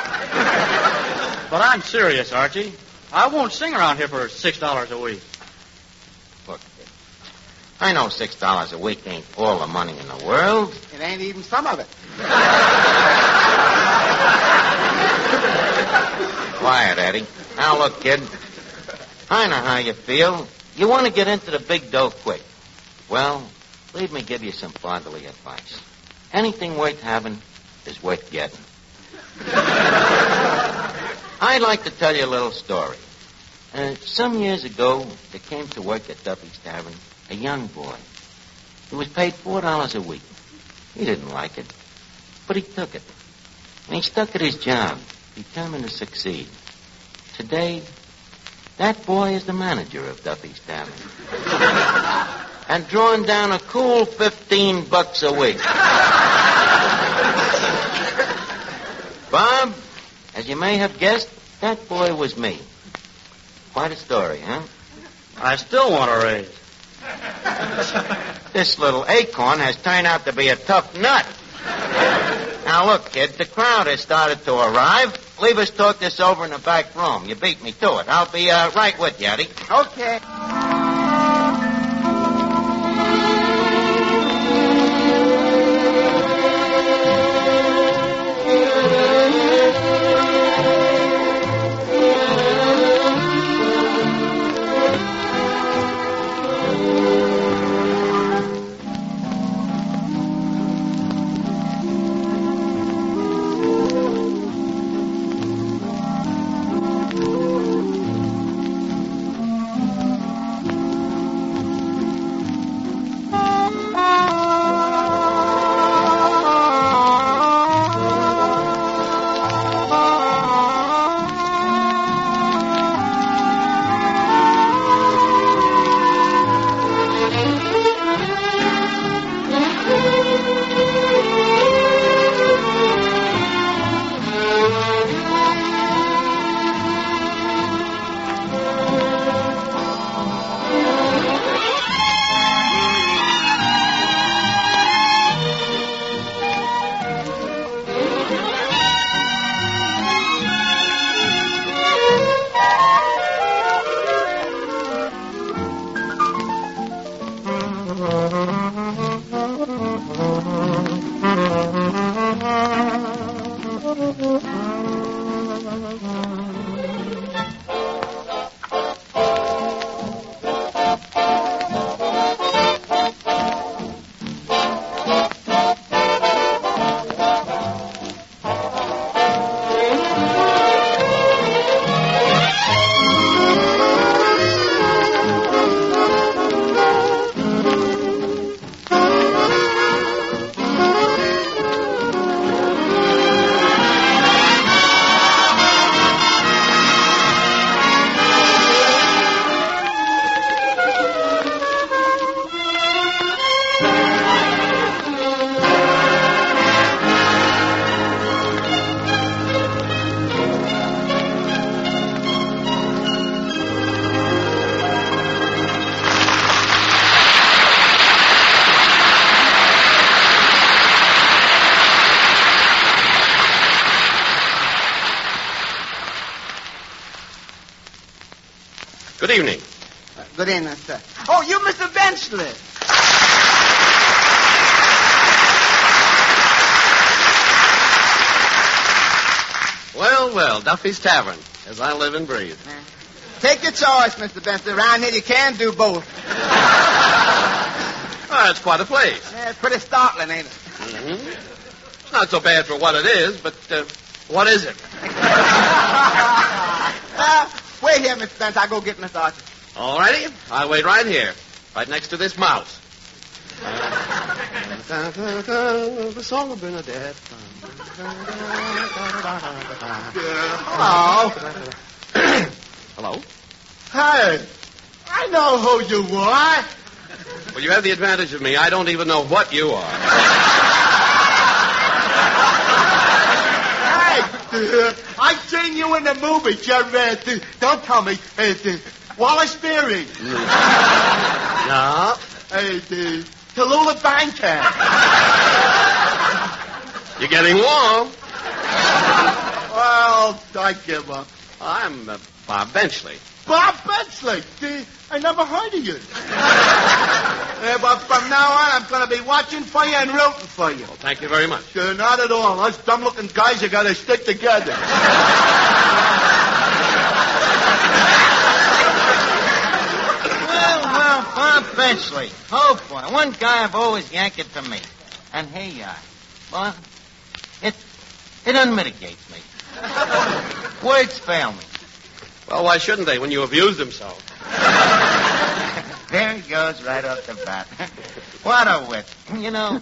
But I'm serious, Archie. I won't sing around here for $6 a week. Look, kid, I know $6 a week ain't all the money in the world. It ain't even some of it. Quiet, Eddie. Now, look, kid. I know how you feel. You want to get into the big dough quick. Well, leave me give you some fatherly advice. Anything worth having is worth getting. I'd like to tell you a little story. Some years ago, there came to work at Duffy's Tavern a young boy. He was paid $4 a week. He didn't like it, but he took it. And he stuck at his job, determined to succeed. Today, that boy is the manager of Duffy's Tavern. And drawing down a cool $15 a week. Bob, as you may have guessed, that boy was me. Quite a story, huh? I still want a raise. This little acorn has turned out to be a tough nut. Now, look, kid, the crowd has started to arrive. leave us talk this over in the back room. You beat me to it. I'll be right with you, Eddie. Okay. Good evening. Good evening, sir. Oh, you Mr. Benchley. Well, Duffy's Tavern, as I live and breathe. Take your choice, Mr. Benchley. Around here, you can do both. Oh, it's quite a place. Yeah, it's pretty startling, ain't it? Mm-hmm. It's not so bad for what it is, but what is it? Wait here, Mr. Bench. I'll go get Miss Archie. All righty. I'll wait right here, right next to this mouse. The song of Bernadette. Hello. Hello? Hey, I know who you are. Well, you have the advantage of me. I don't even know what you are. I seen you in the movie, don't tell me. Wallace Peary. No. Tallulah Bankhead. You're getting warm. Well, I give up. I'm Bob Benchley. Bob Benchley? I never heard of you. But from now on, I'm going to be watching for you and rooting for you. Well, thank you very much. Not at all. Us dumb-looking guys are going to stick together. Well, Bob Benchley. Oh, boy. One guy I've always yanked it for me. And here you are. Well, it unmitigates me. Words fail me. Well, why shouldn't they when you abused him so? There he goes right off the bat. What a wit. You know,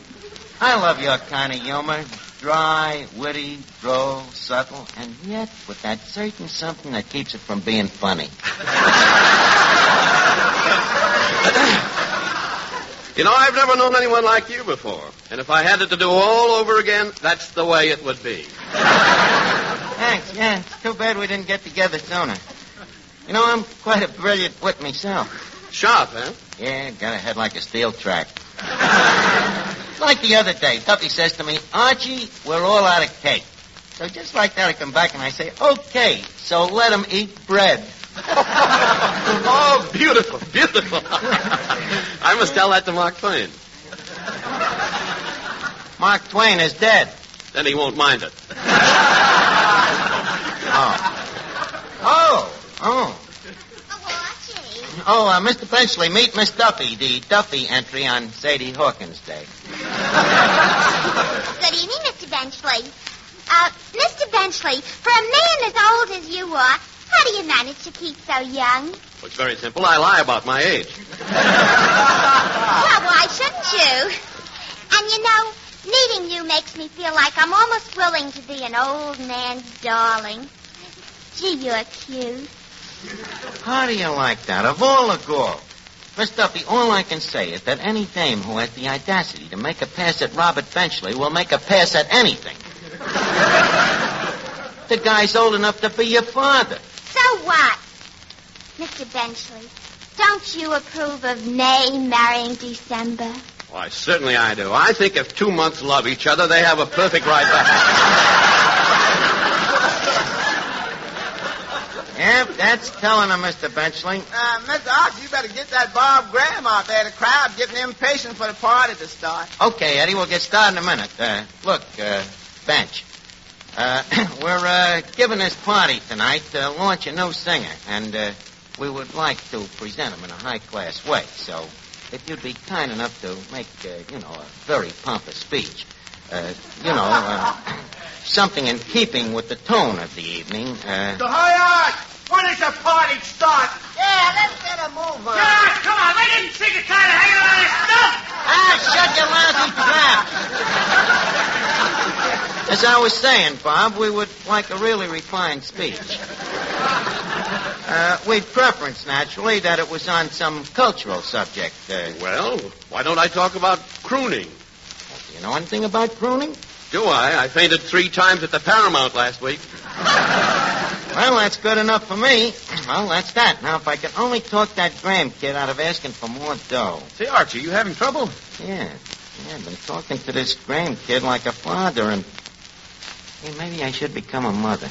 I love your kind of humor. Dry, witty, droll, subtle, and yet with that certain something that keeps it from being funny. You know, I've never known anyone like you before. And if I had it to do all over again, that's the way it would be. Thanks, yeah. It's too bad we didn't get together sooner. You know, I'm quite a brilliant wit myself. Sharp, huh? Yeah, got a head like a steel trap. Like the other day, Duffy says to me, Archie, we're all out of cake. So just like that, I come back and I say, okay, so let him eat bread. Oh, beautiful, beautiful. I must tell that to Mark Twain. Mark Twain is dead. Then he won't mind it. Oh, Mr. Benchley, meet Miss Duffy, the Duffy entry on Sadie Hawkins' Day. Good evening, Mr. Benchley. Mr. Benchley, for a man as old as you are, how do you manage to keep so young? Well, it's very simple. I lie about my age. Well, why shouldn't you? And you know, meeting you makes me feel like I'm almost willing to be an old man's darling. Gee, you're cute. How do you like that? Of all the girls. Miss Duffy, all I can say is that any dame who has the audacity to make a pass at Robert Benchley will make a pass at anything. The guy's old enough to be your father. So what? Mr. Benchley, don't you approve of May marrying December? Why, certainly I do. I think if 2 months love each other, they have a perfect right back. Yep, that's telling him, Mr. Benchley. Mr. Archie, you better get that Bob Graham out there. The crowd's getting impatient for the party to start. Okay, Eddie, we'll get started in a minute. Look, Bench. We're giving this party tonight to launch a new singer, and we would like to present him in a high-class way. So if you'd be kind enough to make, a very pompous speech, something in keeping with the tone of the evening. So hurry up! When does the party start? Yeah, let's get a move on. Yeah, come on, I didn't sick of tired of hanging around this stuff! Shut your lousy trap! As I was saying, Bob, we would like a really refined speech. We'd preference, naturally, that it was on some cultural subject. Well, why don't I talk about crooning? Do you know anything about crooning? Do I? I fainted 3 times at the Paramount last week. Well, that's good enough for me. Well, that's that. Now, if I could only talk that Graham kid out of asking for more dough. Say, Archie, you having trouble? Yeah, I've been talking to this Graham kid like a father, and maybe I should become a mother.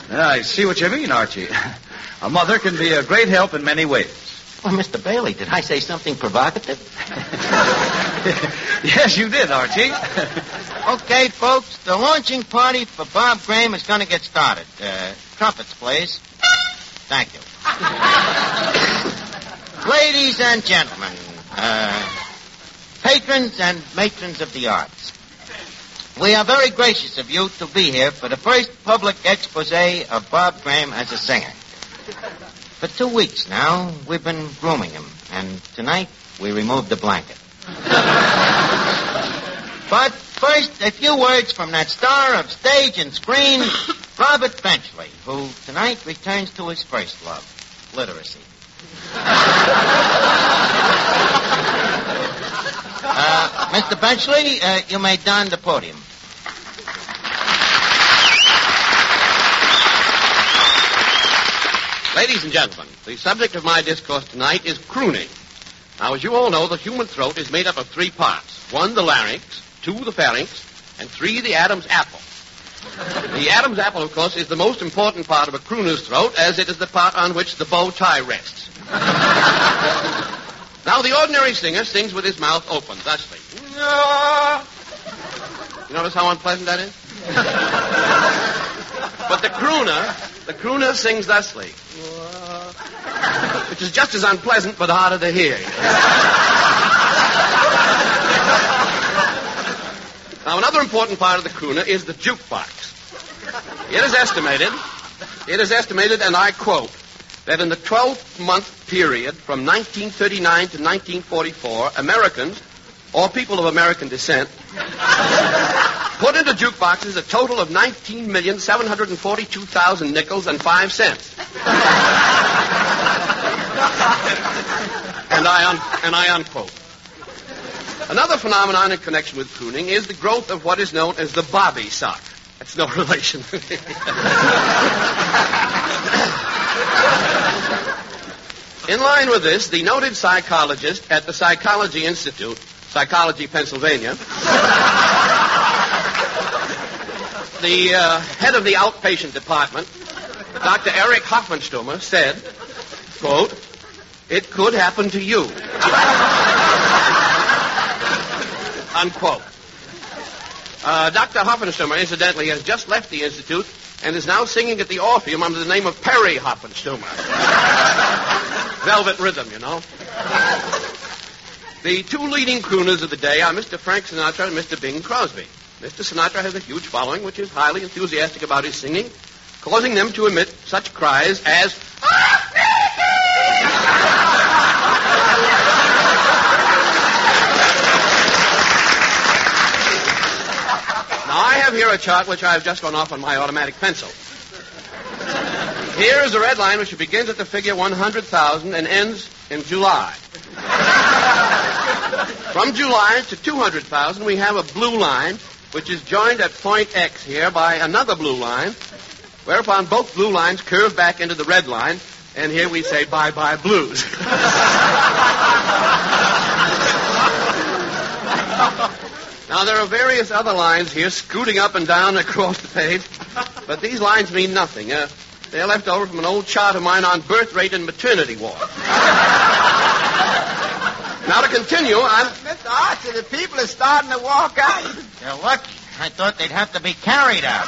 I see what you mean, Archie. A mother can be a great help in many ways. Well, Mr. Bailey, did I say something provocative? Yes, you did, Archie. Okay, folks, the launching party for Bob Graham is going to get started. Trumpets, please. Thank you. Ladies and gentlemen, patrons and matrons of the arts, we are very gracious of you to be here for the first public expose of Bob Graham as a singer. For 2 weeks now, we've been grooming him, and tonight we removed the blanket. But first, a few words from that star of stage and screen, Robert Benchley, who tonight returns to his first love, literacy. Mr. Benchley, you may don the podium. Ladies and gentlemen, the subject of my discourse tonight is crooning. Now, as you all know, the human throat is made up of 3 parts. 1, the larynx, 2, the pharynx, and 3, the Adam's apple. The Adam's apple, of course, is the most important part of a crooner's throat, as it is the part on which the bow tie rests. Now, the ordinary singer sings with his mouth open, thusly. You notice how unpleasant that is? But the crooner sings thusly, which is just as unpleasant but harder to hear. Now, another important part of the crooner is the jukebox. It is estimated, and I quote, that in the 12-month period from 1939 to 1944, Americans, or people of American descent, put into jukeboxes a total of 19,742,000 nickels and 5 cents. And I unquote. Another phenomenon in connection with crooning is the growth of what is known as the bobby sock. That's no relation. In line with this, the noted psychologist at the Psychology Institute, Psychology, Pennsylvania, the head of the outpatient department, Dr. Eric Hoffenstürmer, said, quote, "It could happen to you." Unquote. Dr. Hoffenstürmer, incidentally, has just left the Institute and is now singing at the Orpheum under the name of Peary Hoffenstürmer. Velvet rhythm, you know. The two leading crooners of the day are Mr. Frank Sinatra and Mr. Bing Crosby. Mr. Sinatra has a huge following, which is highly enthusiastic about his singing, causing them to emit such cries as... Now, I have here a chart which I've just run off on my automatic pencil. Here is a red line which begins at the figure 100,000 and ends in July. From July to 200,000, we have a blue line, which is joined at point X here by another blue line, whereupon both blue lines curve back into the red line, and here we say bye-bye blues. Now, there are various other lines here scooting up and down across the page, but these lines mean nothing. They're left over from an old chart of mine on birth rate and maternity ward. Now, to continue, Mr. Archie, the people are starting to walk out. You're lucky. I thought they'd have to be carried out.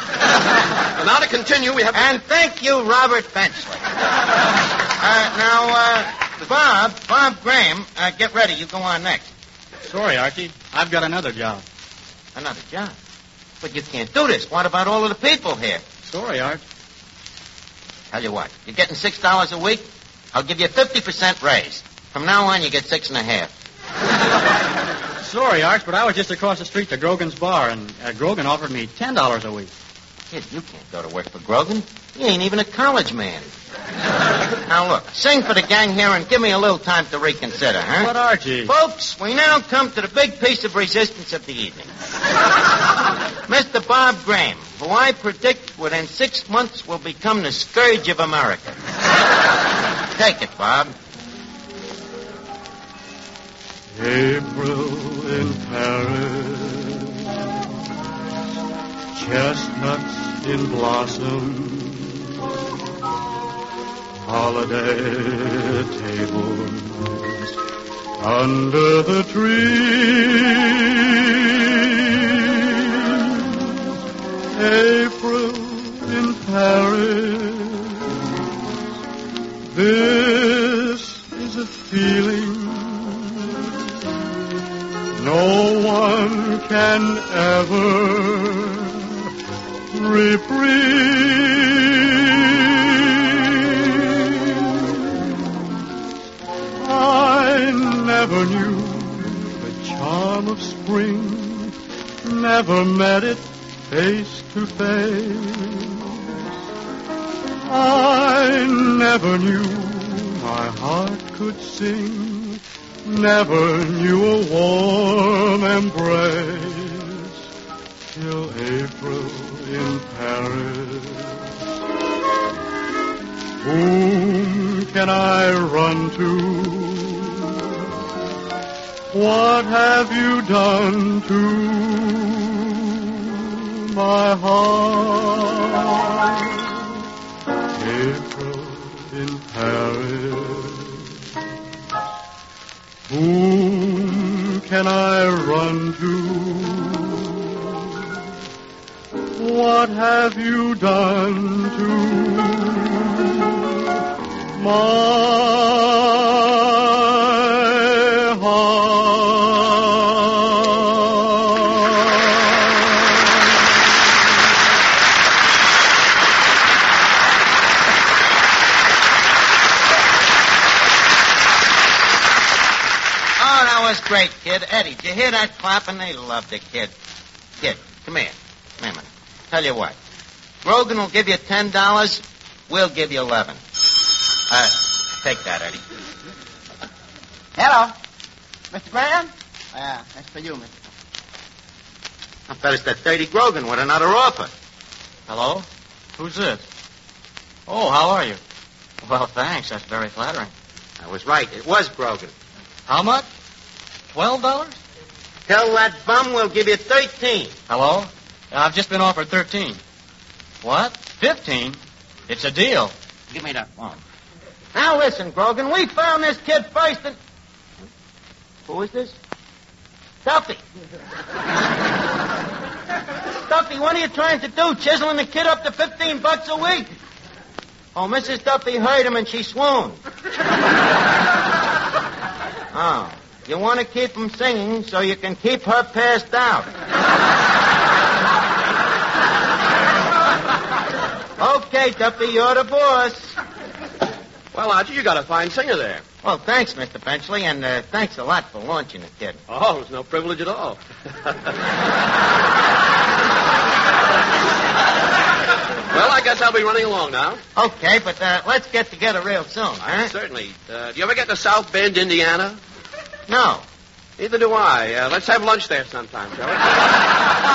Well, now, to continue, we have... And thank you, Robert Benchley. Bob Graham, get ready. You go on next. Sorry, Archie. I've got another job. Another job? But you can't do this. What about all of the people here? Sorry, Art. Tell you what, you're getting $6 a week. I'll give you a 50% raise. From now on, you get 6.5. Sorry, Arch, but I was just across the street to Grogan's bar, and Grogan offered me $10 a week. Kid, you can't go to work for Grogan. You ain't even a college man. Now, look, sing for the gang here and give me a little time to reconsider, huh? But, Archie... Folks, we now come to the big piece of resistance of the evening. Mr. Bob Graham, who I predict within 6 months will become the scourge of America. Take it, Bob. April in Paris, chestnuts in blossom, holiday tables under the trees. April in Paris, this is a feeling no one can ever reprise. I never knew the charm of spring, never met it face to face. I never knew my heart could sing, never knew a warm embrace till April in Paris. Whom can I run to? What have you done to my heart? April in Paris. Whom can I run to? What have you done to my heart? Great, kid. Eddie, did you hear that clapping? They loved the kid. Kid, come here. Come here, man. Tell you what. Grogan will give you $10. We'll give you 11. Take that, Eddie. Hello. Mr. Graham? Yeah, that's for you, mister. I bet it's that 30 Grogan with another offer. Hello? Who's this? Oh, how are you? Well, thanks. That's very flattering. I was right. It was Grogan. How much? $12? Tell that bum we'll give you 13. Hello? I've just been offered 13. What? 15? It's a deal. Give me that phone. Now listen, Grogan, we found this kid first and... Who is this? Duffy. Duffy, what are you trying to do? Chiseling the kid up to $15 a week? Oh, Mrs. Duffy heard him and she swooned. Oh, you want to keep him singing so you can keep her passed out. Okay, Duffy, you're the boss. Well, Archie, you got a fine singer there. Well, thanks, Mr. Benchley, and thanks a lot for launching the kid. Oh, it's no privilege at all. Well, I guess I'll be running along now. Okay, but let's get together real soon, huh? Certainly. Do you ever get to South Bend, Indiana? No. Neither do I. Let's have lunch there sometime, shall we?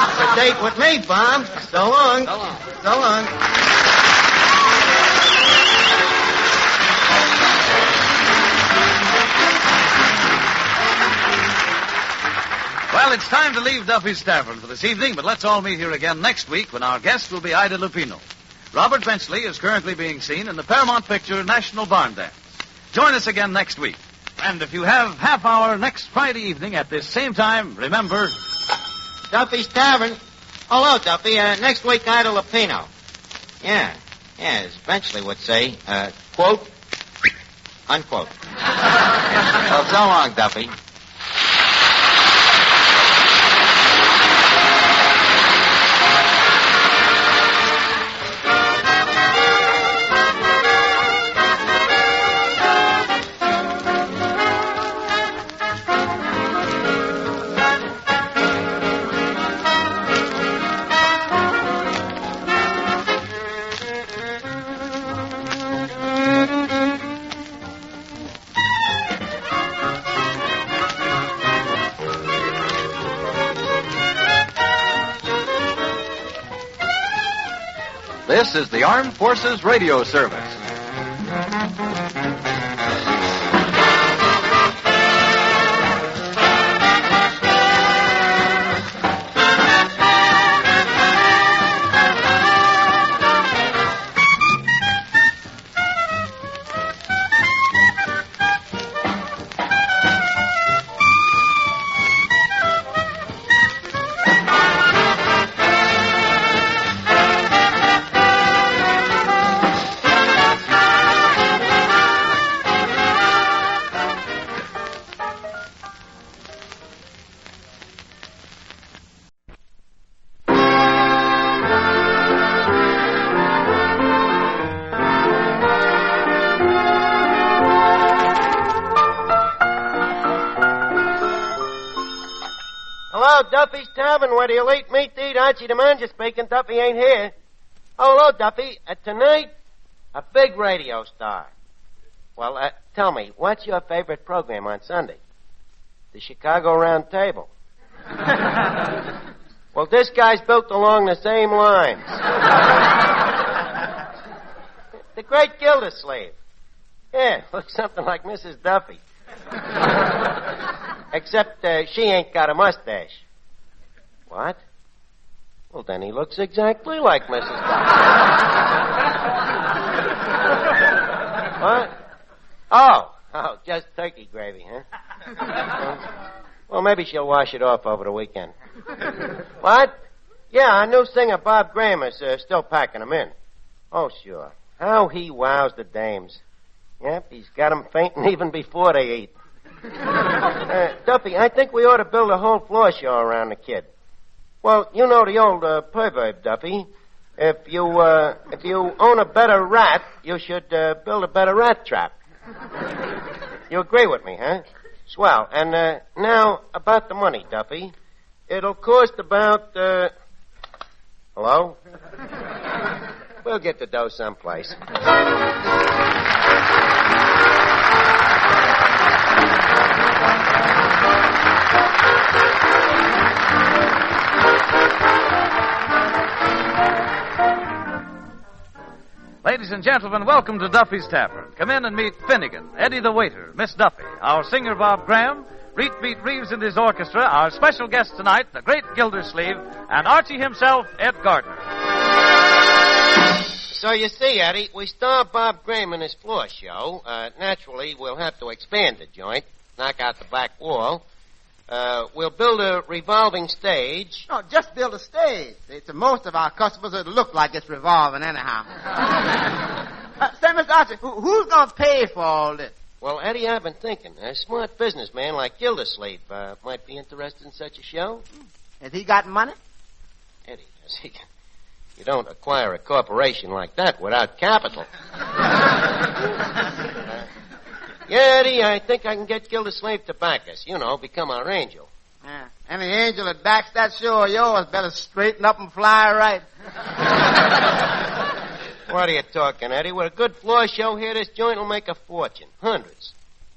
It's a date with me, Bob. So long. So long. So long. Well, it's time to leave Duffy's Tavern for this evening, but let's all meet here again next week when our guest will be Ida Lupino. Robert Benchley is currently being seen in the Paramount picture National Barn Dance. Join us again next week. And if you have half hour next Friday evening at this same time, remember... Duffy's Tavern. Hello, Duffy. Next week, Ida Lupino. Yeah, as Benchley would say, quote, unquote. Well, so long, Duffy. This is the Armed Forces Radio Service. Duffy's Tavern, where the elite meet to eat. Archie the manager speaking. Duffy ain't here. Oh, hello, Duffy. Tonight, a big radio star. Well, tell me, what's your favorite program on Sunday? The Chicago Round Table. Well, this guy's built along the same lines. The Great Gildersleeve. Yeah, looks something like Mrs. Duffy. Except she ain't got a mustache. What? Well, then he looks exactly like Mrs. Duffy. What? Oh, just turkey gravy, huh? Well, maybe she'll wash it off over the weekend. What? Yeah, our new singer, Bob Graham, is still packing them in. Oh, sure. How he wows the dames. Yep, he's got them fainting even before they eat. Duffy, I think we ought to build a whole floor show around the kid. Well, you know the old proverb, Duffy. If you own a better rat, you should build a better rat trap. You agree with me, huh? Swell. And now, about the money, Duffy. It'll cost about, hello? We'll get the dough someplace. Ladies and gentlemen, welcome to Duffy's Tavern. Come in and meet Finnegan, Eddie the waiter, Miss Duffy, our singer Bob Graham, Reet Beat Reeves and his orchestra, our special guest tonight, the great Gildersleeve, and Archie himself, Ed Gardner. So you see, Eddie, we star Bob Graham in his floor show. Naturally, we'll have to expand the joint, knock out the back wall. We'll build a revolving stage. No, just build a stage. To most of our customers, it'll look like it's revolving anyhow. Say, Mr. Archie, who's going to pay for all this? Well, Eddie, I've been thinking. A smart businessman like Gildersleeve might be interested in such a show. Has he got money? Eddie, has he... You don't acquire a corporation like that without capital. Yeah, Eddie, I think I can get Gildersleeve to back us. You know, become our angel. Any angel that backs that show of yours better straighten up and fly right. What are you talking, Eddie? With a good floor show here, this joint will make a fortune. Hundreds.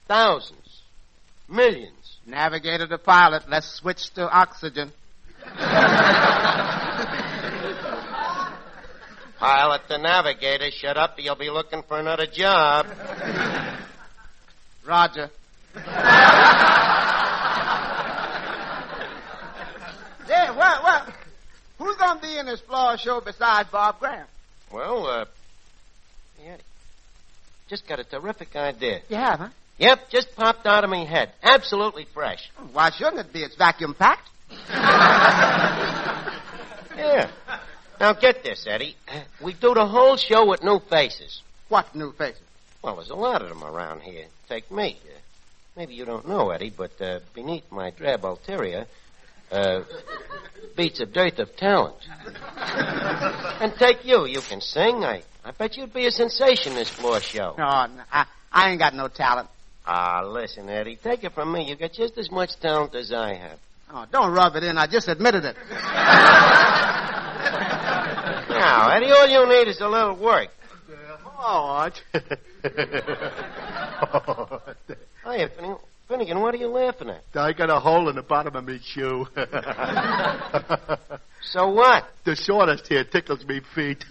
Thousands. Millions. Navigator to pilot. Let's switch to oxygen. Pilot to navigator. Shut up or you'll be looking for another job. Roger. Yeah, well, who's going to be in this floor show besides Bob Graham? Well, yeah, just got a terrific idea. You have, huh? Yep, just popped out of my head. Absolutely fresh. Why shouldn't it be? It's vacuum packed. Yeah. Now get this, Eddie. We do the whole show with new faces. What new faces? Well, there's a lot of them around here. Take me. Maybe you don't know, Eddie, but beneath my drab ulterior beats a dearth of talent. And take you. You can sing. I bet you'd be a sensation this floor show. No, I ain't got no talent. Listen, Eddie. Take it from me. You got just as much talent as I have. Oh, don't rub it in. I just admitted it. Now, Eddie, all you need is a little work. Oh, Hiya, Finnegan, what are you laughing at? I got a hole in the bottom of me shoe. So what? The sawdust here tickles me feet.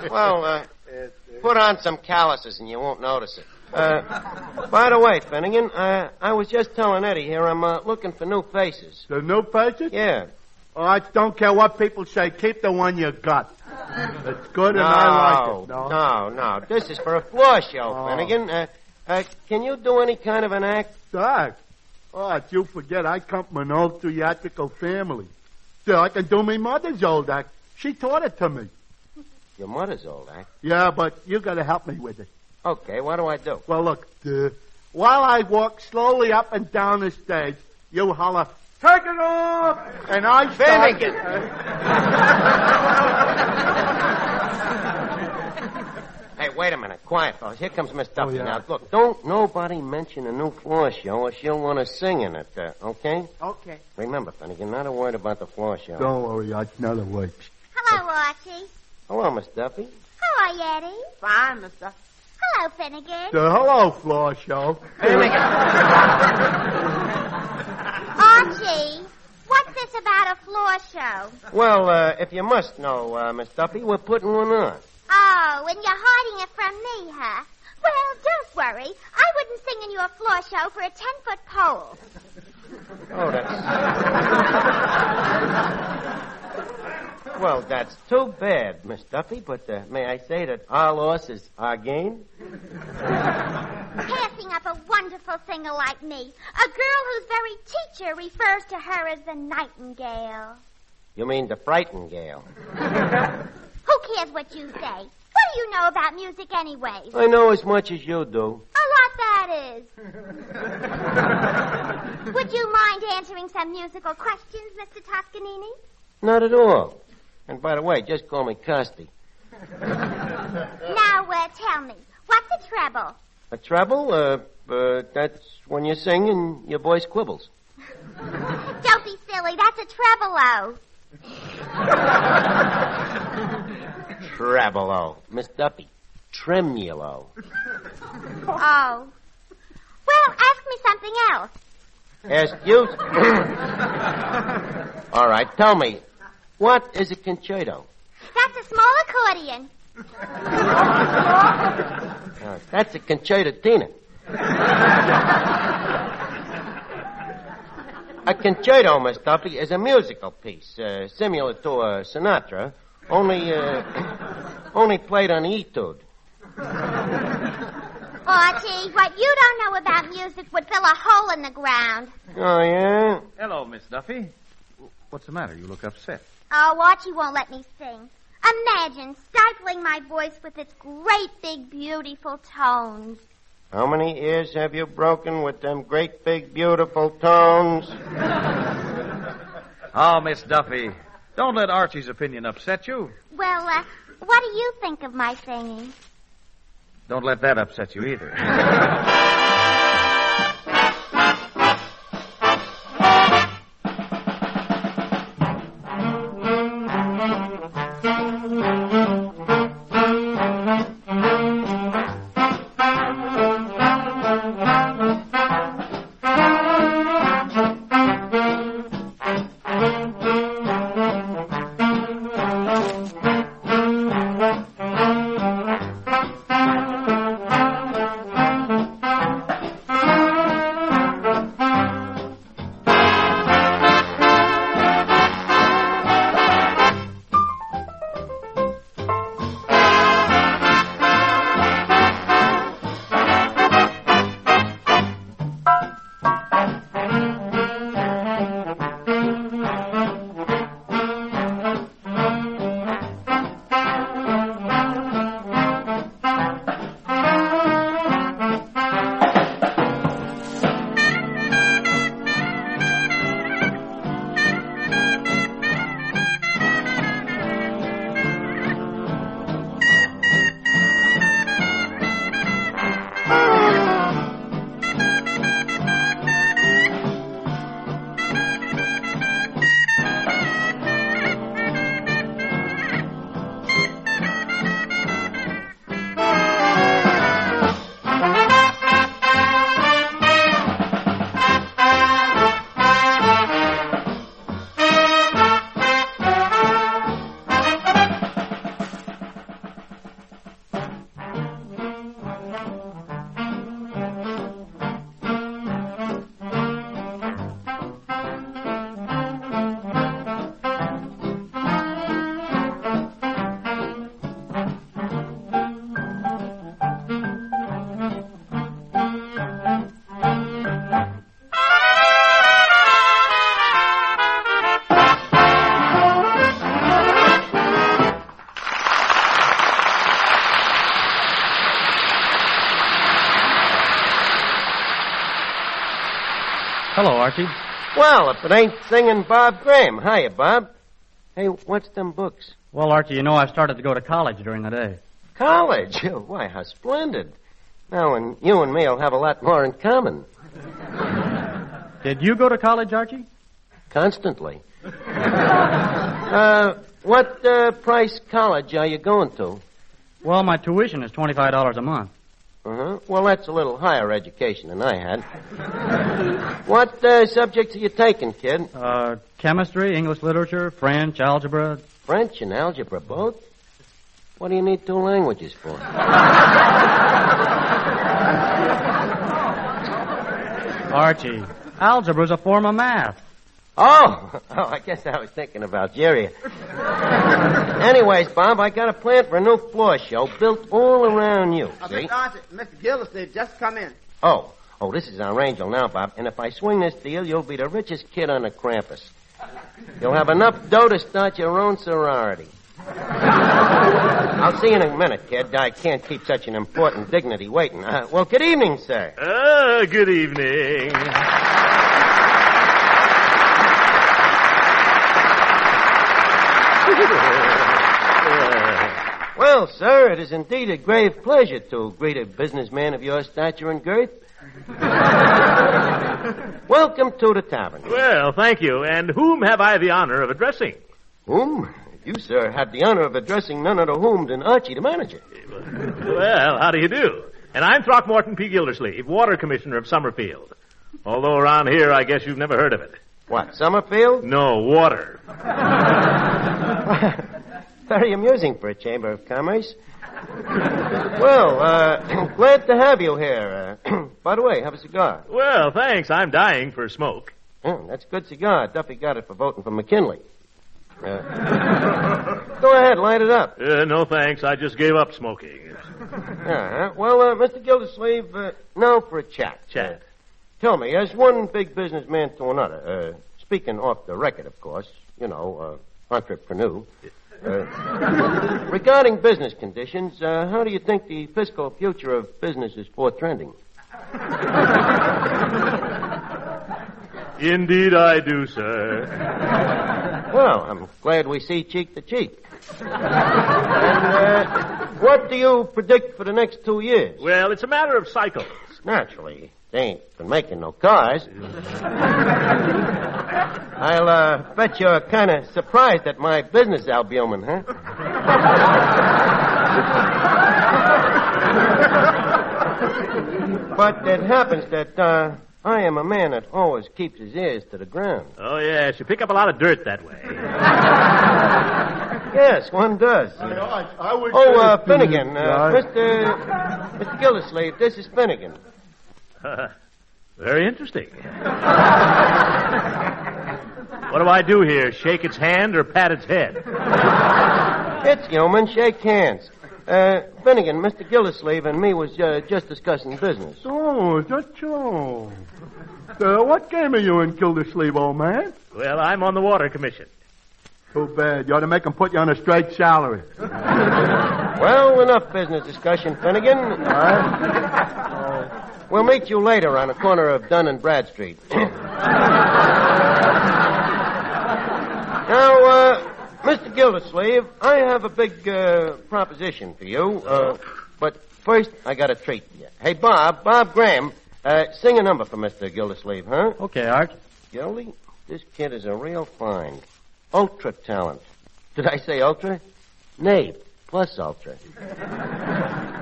Well, put on some calluses and you won't notice it. By the way, Finnegan, I was just telling Eddie here I'm looking for new faces. The new faces? Yeah. Oh, I don't care what people say. Keep the one you got. It's good and I like it. No. This is for a floor show, Finnegan. Can you do any kind of an act? Act? Oh, you forget, I come from an old theatrical family. So I can do my mother's old act. She taught it to me. Your mother's old act? Yeah, but you got to help me with it. Okay, what do I do? Well, look, while I walk slowly up and down the stage, you holler, "Take it off!" And I start... Finnegan! Hey, wait a minute. Quiet, fellas. Here comes Miss Duffy. Yeah. Now, look, don't nobody mention a new floor show or she'll want to sing in it, okay? Okay. Remember, Finnegan, not a word about the floor show. Don't worry, I know the way. Hello, Archie. Hello, Miss Duffy. How are you, Eddie? Fine, Mr. Hello, Finnegan. Hello, floor show. Archie, what's this about a floor show? Well, if you must know, Miss Duffy, we're putting one on. Oh, and you're hiding it from me, huh? Well, don't worry. I wouldn't sing in your floor show for a 10-foot pole. Oh, Well, that's too bad, Miss Duffy, but may I say that our loss is our gain? Passing up a wonderful singer like me, a girl whose very teacher refers to her as the nightingale. You mean the frightingale? Who cares what you say? What do you know about music anyway? I know as much as you do. A lot, that is. Would you mind answering some musical questions, Mr. Toscanini? Not at all. And by the way, just call me Costi. Now, tell me, what's a treble? A treble? That's when you sing and your voice quibbles. Don't be silly. That's a treble-o. Treble-o. Miss Duffy. Tremulo. Oh. Well, ask me something else. Ask you. All right, tell me, what is a concerto? That's a small accordion. That's a concertina. A concerto, Miss Duffy, is a musical piece, similar to a Sinatra, only played on the etude. Archie, what you don't know about music would fill a hole in the ground. Oh, yeah? Hello, Miss Duffy. What's the matter? You look upset. Oh, Archie won't let me sing. Imagine stifling my voice with its great, big, beautiful tones. How many ears have you broken with them great, big, beautiful tones? Oh, Miss Duffy, don't let Archie's opinion upset you. Well, what do you think of my singing? Don't let that upset you either. Hello, Archie. Well, if it ain't singing Bob Graham. Hiya, Bob. Hey, what's them books? Well, Archie, you know I've started to go to college during the day. College? Why, how splendid. Now, and you and me will have a lot more in common. Did you go to college, Archie? Constantly. What price college are you going to? Well, my tuition is $25 a month. Uh-huh. Well, that's a little higher education than I had. What subjects are you taking, kid? Chemistry, English literature, French, algebra. French and algebra both? What do you need two languages for? Archie, algebra's a form of math. Oh, I guess I was thinking of Algeria. Anyways, Bob, I got a plan for a new floor show built all around you, see? Mr. Gildersleeve, just come in. Oh, this is our angel now, Bob. And if I swing this deal, you'll be the richest kid on the campus. You'll have enough dough to start your own sorority. I'll see you in a minute, kid. I can't keep such an important dignity waiting. Well, good evening, sir. Good evening. Well, sir, it is indeed a grave pleasure to greet a businessman of your stature and girth. Welcome to the tavern. Well, thank you. And whom have I the honor of addressing? Whom? You, sir, have the honor of addressing none other whom than Archie, the manager. Well, how do you do? And I'm Throckmorton P. Gildersleeve, Water Commissioner of Summerfield. Although around here, I guess you've never heard of it. What, Summerfield? No, water. Very amusing for a Chamber of Commerce. Well, glad to have you here. By the way, have a cigar. Well, thanks. I'm dying for a smoke. Oh, that's a good cigar. Duffy got it for voting for McKinley. Go ahead, light it up. No, thanks. I just gave up smoking. Well, Mr. Gildersleeve, now for a chat. Chat. Tell me, as one big businessman to another, speaking off the record, of course, entrepreneur, regarding business conditions, how do you think the fiscal future of business is portrending? Indeed I do, sir. Well, I'm glad we see cheek to cheek. And what do you predict for the next 2 years? Well, it's a matter of cycles. Naturally. They ain't been making no cars. I'll bet you're kind of surprised at my business albumin, huh? But it happens that I am a man that always keeps his ears to the ground. Oh, yes. You pick up a lot of dirt that way. Yes, one does. Finnegan. Mr. Gildersleeve, this is Finnegan. Very interesting. What do I do here? Shake its hand or pat its head? It's human. Shake hands. Finnegan, Mr. Gildersleeve and me was just discussing business. Oh, is that so? What game are you in, Gildersleeve, old man? Well, I'm on the Water Commission. Too bad. You ought to make them put you on a straight salary. Well, enough business discussion, Finnegan. All right. We'll meet you later on the corner of Dunn and Bradstreet. Now, Mr. Gildersleeve, I have a big proposition for you. But first, I got a treat for you. Hey, Bob Graham, sing a number for Mr. Gildersleeve, huh? Okay, Art. Gildy, this kid is a real find. Ultra talent. Did I say ultra? Nay, plus ultra.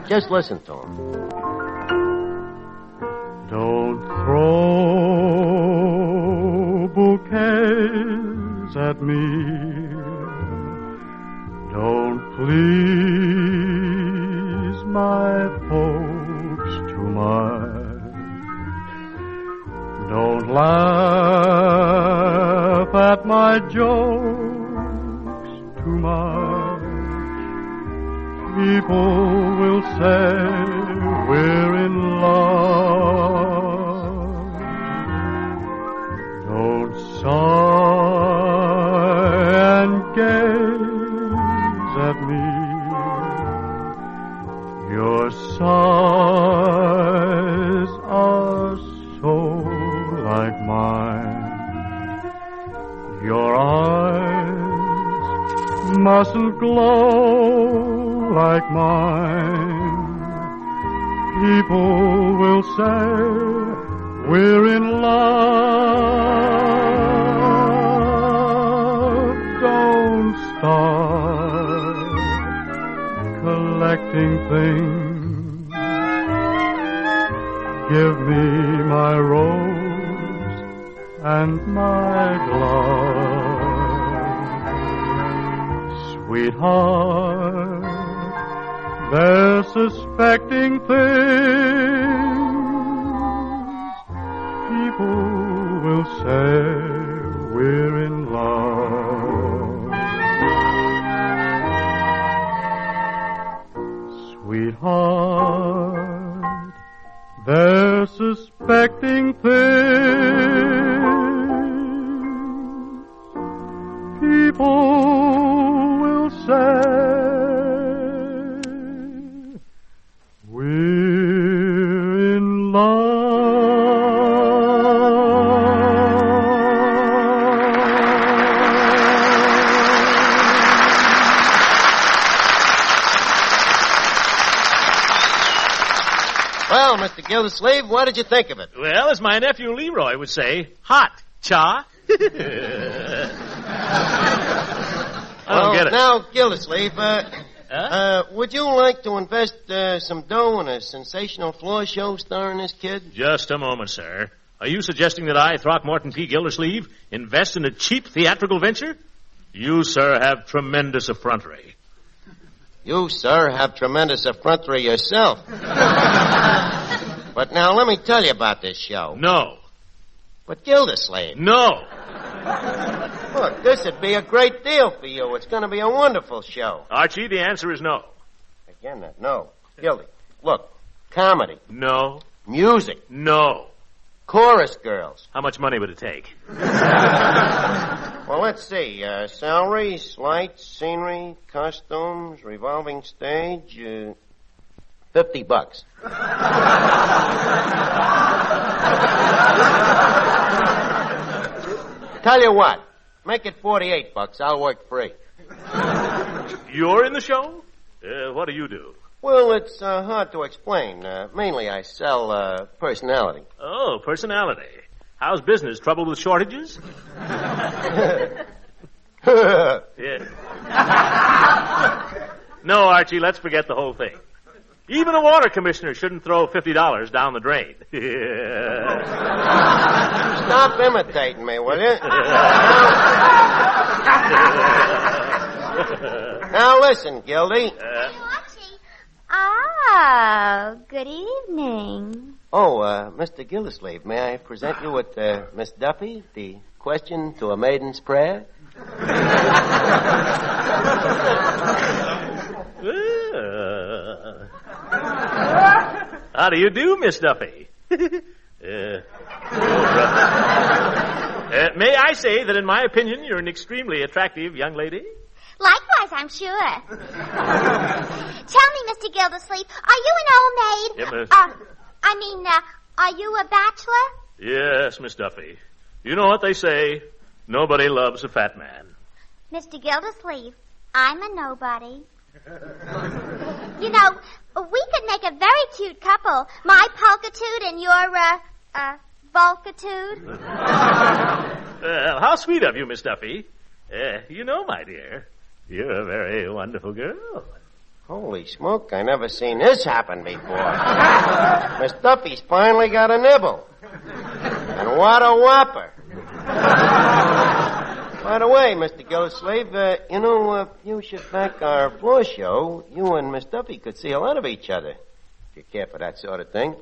Just listen to him. Don't throw bouquets at me. Don't please my folks too much. Don't laugh at my jokes too much. People will say we're in love. Don't sigh and gaze at me. Your sighs are so like mine. Your eyes mustn't glow like mine. People will say we're in love. Don't start collecting things. Give me my rose and my glove. Sweetheart, they're suspecting things. People will say we're in love. Sweetheart, they're suspecting things. People will say we're in love. Well, Mr. Gildersleeve, what did you think of it? Well, as my nephew Leroy would say, hot, cha. I don't get it. Now, Gildersleeve, would you like to invest some dough in a sensational floor show starring this kid? Just a moment, sir. Are you suggesting that I, Throckmorton P. Gildersleeve, invest in a cheap theatrical venture? You, sir, have tremendous effrontery. You, sir, have tremendous effrontery yourself. But now, let me tell you about this show. No. But Gildersleeve. No. Look, this'd be a great deal for you. It's going to be a wonderful show. Archie, the answer is no. Again, no. Gildy, look, comedy. No. Music. No. Chorus girls. How much money would it take? Well, let's see. Salaries, lights, scenery, costumes, revolving stage, $50. Tell you what, make it $48. I'll work free. You're in the show? What do you do? Well, it's hard to explain. Mainly I sell personality. Oh, personality. How's business? Trouble with shortages? Yeah. No, Archie, let's forget the whole thing. Even a water commissioner shouldn't throw $50 down the drain. Stop imitating me, will you? Now listen, Gildy. Oh, good evening. Oh, Mr. Gildersleeve, may I present you with Miss Duffy, the question to a maiden's prayer? How do you do, Miss Duffy? May I say that, in my opinion, you're an extremely attractive young lady? Likewise, I'm sure. Tell me, Mr. Gildersleeve, are you an old maid? Yeah, miss. Are you a bachelor? Yes, Miss Duffy. You know what they say, nobody loves a fat man. Mr. Gildersleeve, I'm a nobody. You know, we could make a very cute couple. My pulchitude and your, bulkitude. Well, how sweet of you, Miss Duffy. You know, my dear, you're a very wonderful girl. Holy smoke, I never seen this happen before. Miss Duffy's finally got a nibble. And what a whopper. By the way, Mr. Gildersleeve, if you should back our floor show, you and Miss Duffy could see a lot of each other. If you care for that sort of thing.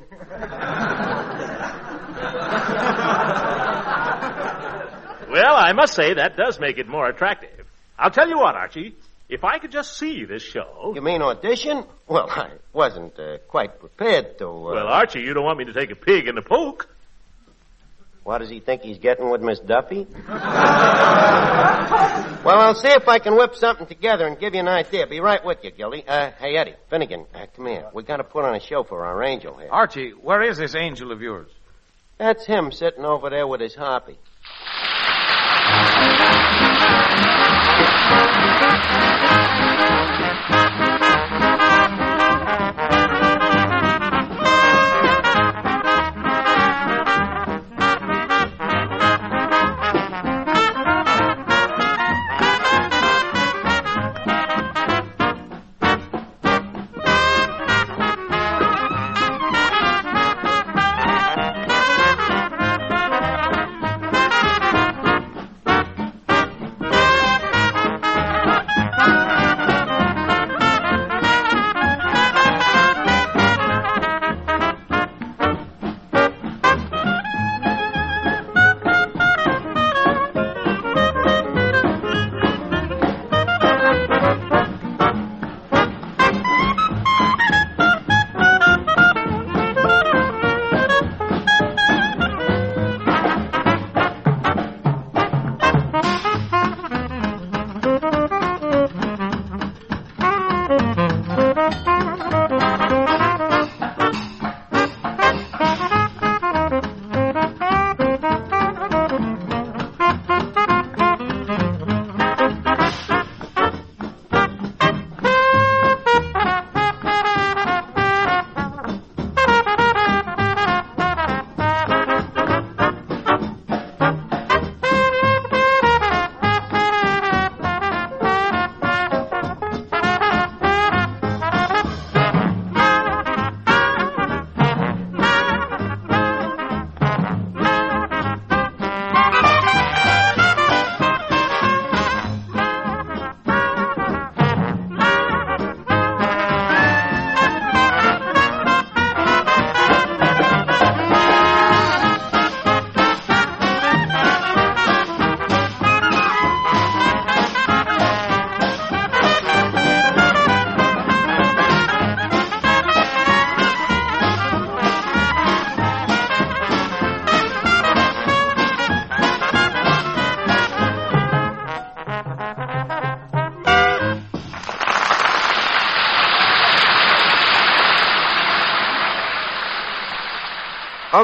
Well, I must say that does make it more attractive. I'll tell you what, Archie. If I could just see this show... You mean audition? Well, I wasn't quite prepared to... Well, Archie, you don't want me to take a pig in the poke. What does he think he's getting with Miss Duffy? Well, I'll see if I can whip something together and give you an idea. Be right with you, Gildy. Hey, Eddie, Finnegan, come here. We got to put on a show for our angel here. Archie, where is this angel of yours? That's him sitting over there with his harpy.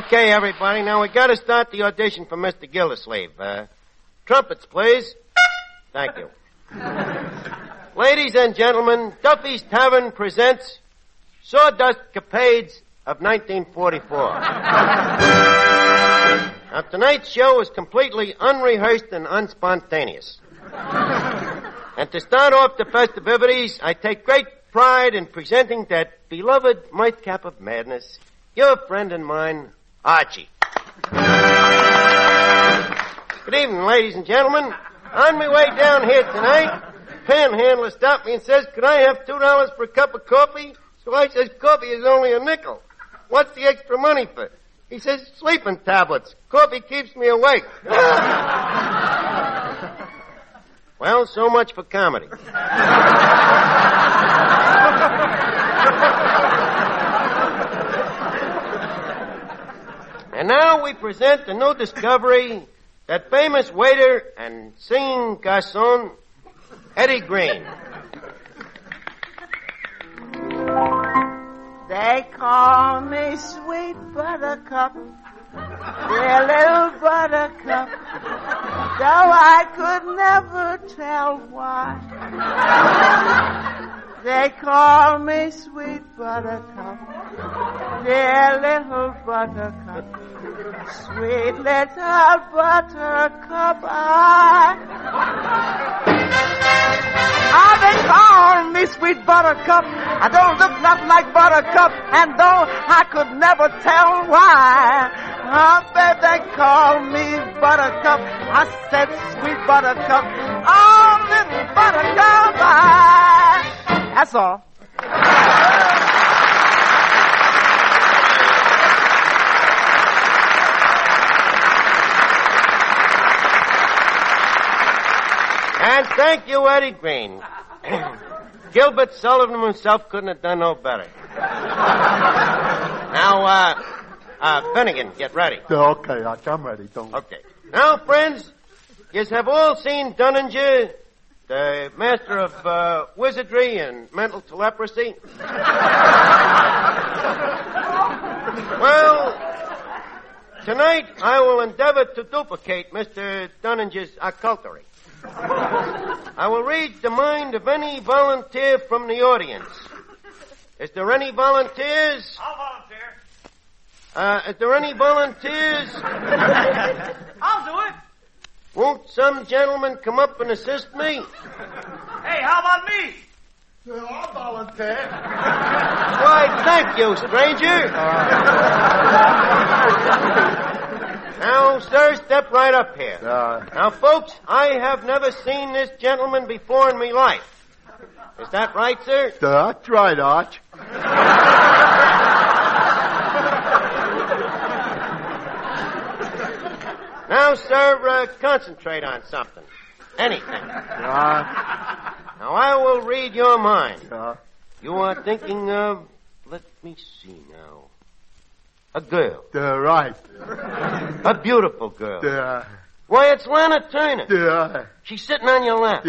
Okay, everybody, now we gotta start the audition for Mr. Gildersleeve. Trumpets, please. Thank you. Ladies and gentlemen, Duffy's Tavern presents Sawdust Capades of 1944. Now, tonight's show is completely unrehearsed and unspontaneous. And to start off the festivities, I take great pride in presenting that beloved nightcap of madness, your friend and mine, Archie. Good evening, ladies and gentlemen. On my way down here tonight, panhandler stopped me and says, could I have $2 for a cup of coffee? So I says, coffee is only a nickel. What's the extra money for? He says, sleeping tablets. Coffee keeps me awake. Well, so much for comedy. And now we present the new discovery, that famous waiter and singing garçon, Eddie Green. They call me Sweet Buttercup, dear little Buttercup, though I could never tell why. They call me Sweet Buttercup, dear little Buttercup, sweet little Buttercup, they call me Sweet Buttercup. I don't look nothing like Buttercup, and though I could never tell why, they call me Buttercup. I said Sweet Buttercup, oh, little Buttercup, that's all. And thank you, Eddie Green. Gilbert Sullivan himself couldn't have done no better. Now, Finnegan, get ready. Okay, I'm ready. Don't. Okay. Now, friends, you have all seen Dunninger, the master of wizardry and mental telepathy. Well, tonight I will endeavor to duplicate Mr. Dunninger's occultery. I will read the mind of any volunteer from the audience. Is there any volunteers? I'll volunteer. Is there any volunteers? I'll do it. Won't some gentleman come up and assist me? Hey, how about me? I'll volunteer. Why, thank you, stranger. Now, sir, step right up here. Now, folks, I have never seen this gentleman before in my life. Is that right, sir? That's right, Arch. Now, sir, concentrate on something. Anything. Now, I will read your mind. You are thinking of, let me see now, a girl. Right. A beautiful girl. Why, it's Lana Turner. She's sitting on your lap.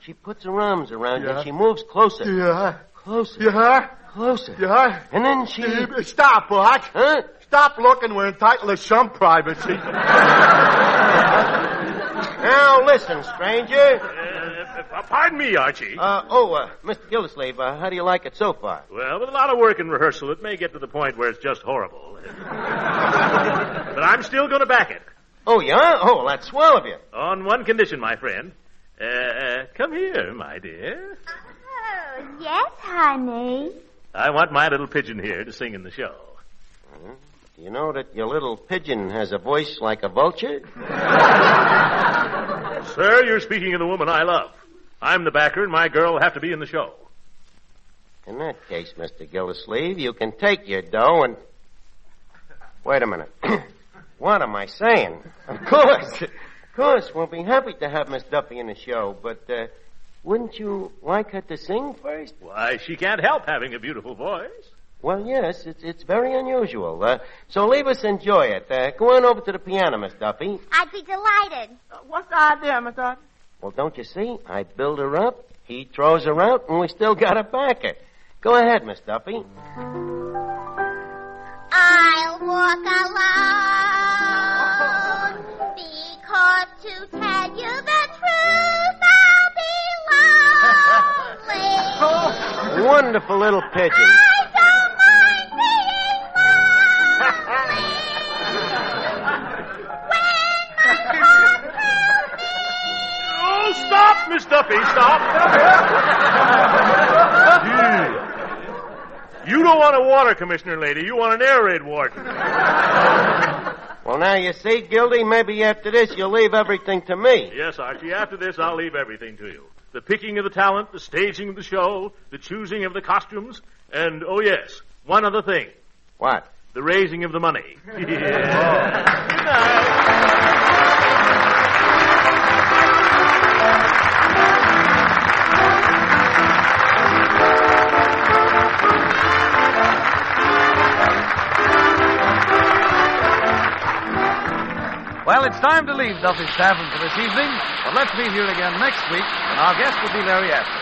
She puts her arms around you and she moves closer. Closer. Closer. And then she... Stop, Arch. Huh? Stop looking. We're entitled to some privacy. Now, listen, stranger. Pardon me, Archie. Mr. Gildersleeve, how do you like it so far? Well, with a lot of work and rehearsal, it may get to the point where it's just horrible. But I'm still going to back it. Oh, yeah? Oh, that's swell of you. On one condition, my friend. Come here, my dear. Oh, yes, honey. I want my little pigeon here to sing in the show. Do you know that your little pigeon has a voice like a vulture? Sir, you're speaking of the woman I love. I'm the backer, and my girl will have to be in the show. In that case, Mr. Gildersleeve, you can take your dough and... Wait a minute. What am I saying? Of course, we'll be happy to have Miss Duffy in the show, but wouldn't you like her to sing first? Why, she can't help having a beautiful voice. Well, yes, it's very unusual. So leave us enjoy it. Go on over to the piano, Miss Duffy. I'd be delighted. What's the idea, Miss Duffy? Well, don't you see? I build her up, he throws her out, and we still got a backer. Go ahead, Miss Duffy. I'll walk alone. Because to tell you the truth, I'll be lonely. Wonderful little pigeon. I don't mind being lonely. When my heart tells me. Oh, stop, Miss Duffy, stop. You don't want a water commissioner, lady. You want an air raid warden. Well, now, you see, Gildy, maybe after this you'll leave everything to me. Yes, Archie, after this I'll leave everything to you. The picking of the talent, the staging of the show, the choosing of the costumes, and, oh yes, one other thing. What? The raising of the money. Yeah. Good night. Well, it's time to leave Duffy's Tavern for this evening, but let's meet here again next week, and our guest will be Larry Adler.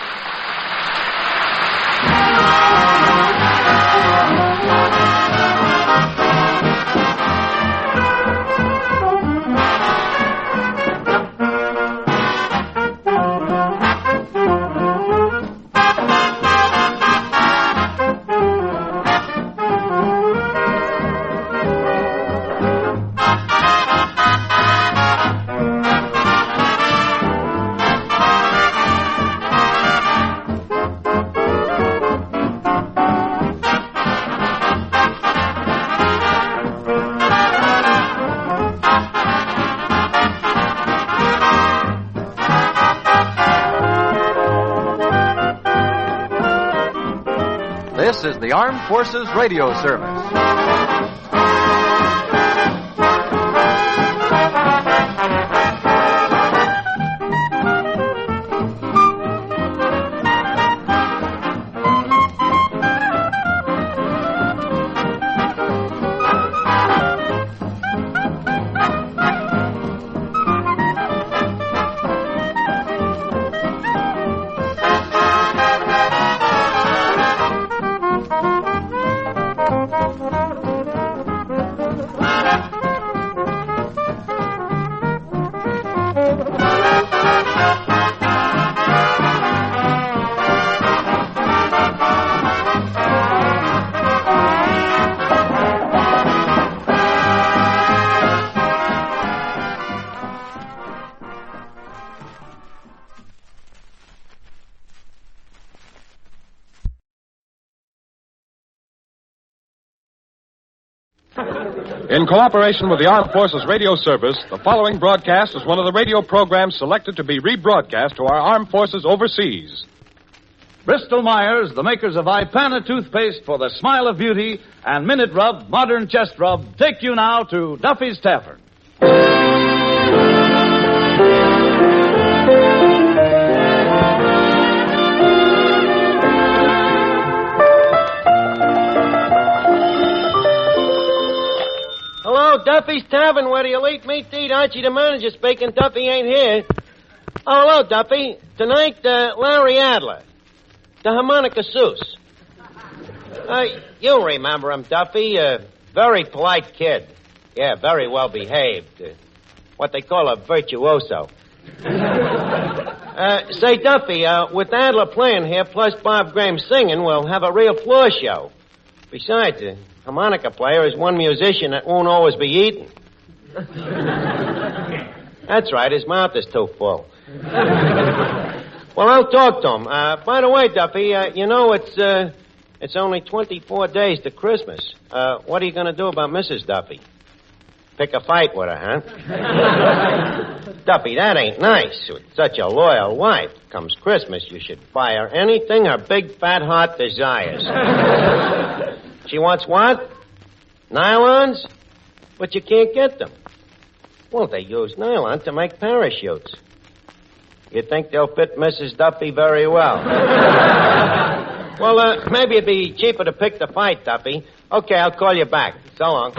This is the Armed Forces Radio Service. In cooperation with the Armed Forces Radio Service, the following broadcast is one of the radio programs selected to be rebroadcast to our armed forces overseas. Bristol Myers, the makers of Ipana toothpaste for the smile of beauty, and Minute Rub, modern chest rub, take you now to Duffy's Tavern. Hello, Duffy's Tavern, where you'll eat meat to eat. Archie, the manager, speaking. Duffy ain't here. Oh, hello, Duffy. Tonight, Larry Adler, the harmonica Seuss. You'll remember him, Duffy. Very polite kid. Yeah, very well behaved. What they call a virtuoso. Say, Duffy, with Adler playing here, plus Bob Graham singing, we'll have a real floor show. Besides, the harmonica player is one musician that won't always be eating. That's right, his mouth is too full. Well, I'll talk to him. By the way, Duffy, you know it's only 24 days to Christmas. What are you going to do about Mrs. Duffy? Pick a fight with her, huh? Duffy, that ain't nice. With such a loyal wife. Comes Christmas, you should buy her anything her big fat heart desires. She wants what? Nylons? But you can't get them. Well, they use nylon to make parachutes. You think they'll fit Mrs. Duffy very well? Well, maybe it'd be cheaper to pick the fight, Duffy. Okay, I'll call you back. So long.